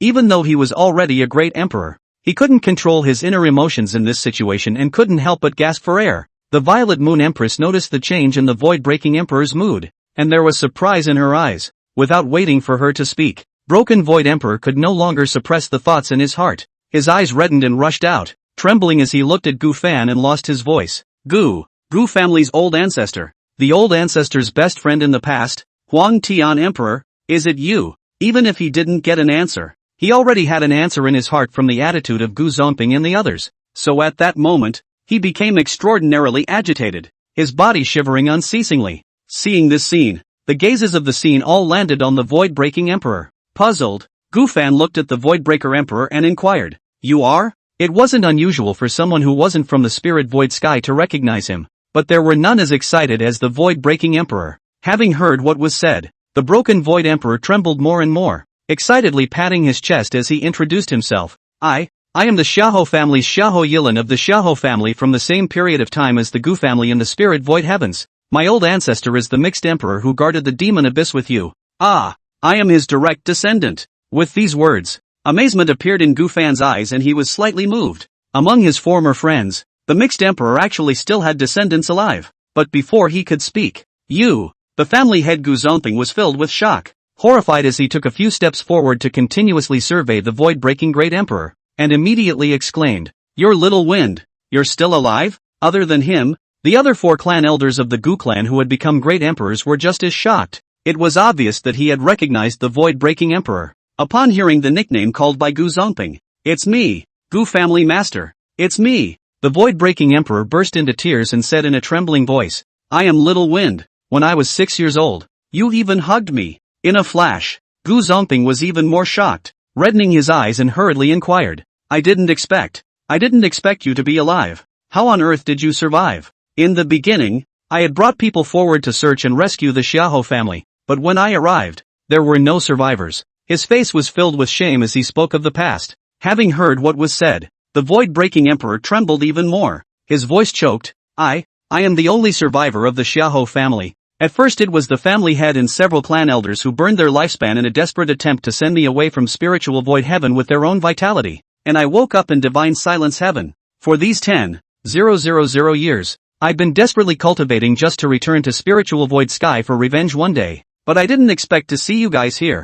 Even though he was already a great emperor, he couldn't control his inner emotions in this situation and couldn't help but gasp for air. The Violet Moon Empress noticed the change in the void-breaking emperor's mood, and there was surprise in her eyes. Without waiting for her to speak, Broken Void Emperor could no longer suppress the thoughts in his heart. His eyes reddened and rushed out, trembling as he looked at Gu Fan and lost his voice. Gu family's old ancestor, the old ancestor's best friend in the past, Huang Tian Emperor, is it you? Even if he didn't get an answer, he already had an answer in his heart from the attitude of Gu Zongping and the others. So at that moment, he became extraordinarily agitated, his body shivering unceasingly. Seeing this scene, the gazes of the scene all landed on the void-breaking emperor. Puzzled, Gu Fan looked at the void-breaker emperor and inquired, "You are?" It wasn't unusual for someone who wasn't from the spirit void sky to recognize him, but there were none as excited as the void-breaking emperor. Having heard what was said, the broken void emperor trembled more and more, excitedly patting his chest as he introduced himself. I am the Xiahou family's Xiahou Yilan of the Xiahou family from the same period of time as the Gu family in the spirit void heavens. My old ancestor is the mixed emperor who guarded the demon abyss with you. I am his direct descendant. With these words, amazement appeared in Gu Fan's eyes and he was slightly moved. Among his former friends, the mixed emperor actually still had descendants alive. But before he could speak, the family head Gu Zongping was filled with shock, horrified as he took a few steps forward to continuously survey the void-breaking great emperor, and immediately exclaimed, "Your little wind, you're still alive?" Other than him, the other 4 clan elders of the Gu clan who had become great emperors were just as shocked. It was obvious that he had recognized the void-breaking emperor. Upon hearing the nickname called by Gu Zongping, "It's me, Gu family master, it's me." The void-breaking emperor burst into tears and said in a trembling voice, "I am Little Wind. When I was 6 years old, you even hugged me." In a flash, Gu Zongping was even more shocked, reddening his eyes and hurriedly inquired, I didn't expect you to be alive. How on earth did you survive?" "In the beginning, I had brought people forward to search and rescue the Xiahou family, but when I arrived, there were no survivors." His face was filled with shame as he spoke of the past. Having heard what was said, the void-breaking emperor trembled even more. His voice choked. I am the only survivor of the Xiahou family. At first it was the family head and several clan elders who burned their lifespan in a desperate attempt to send me away from spiritual void heaven with their own vitality, and I woke up in divine silence heaven. For these 10,000 years, I've been desperately cultivating just to return to spiritual void sky for revenge one day, but I didn't expect to see you guys here.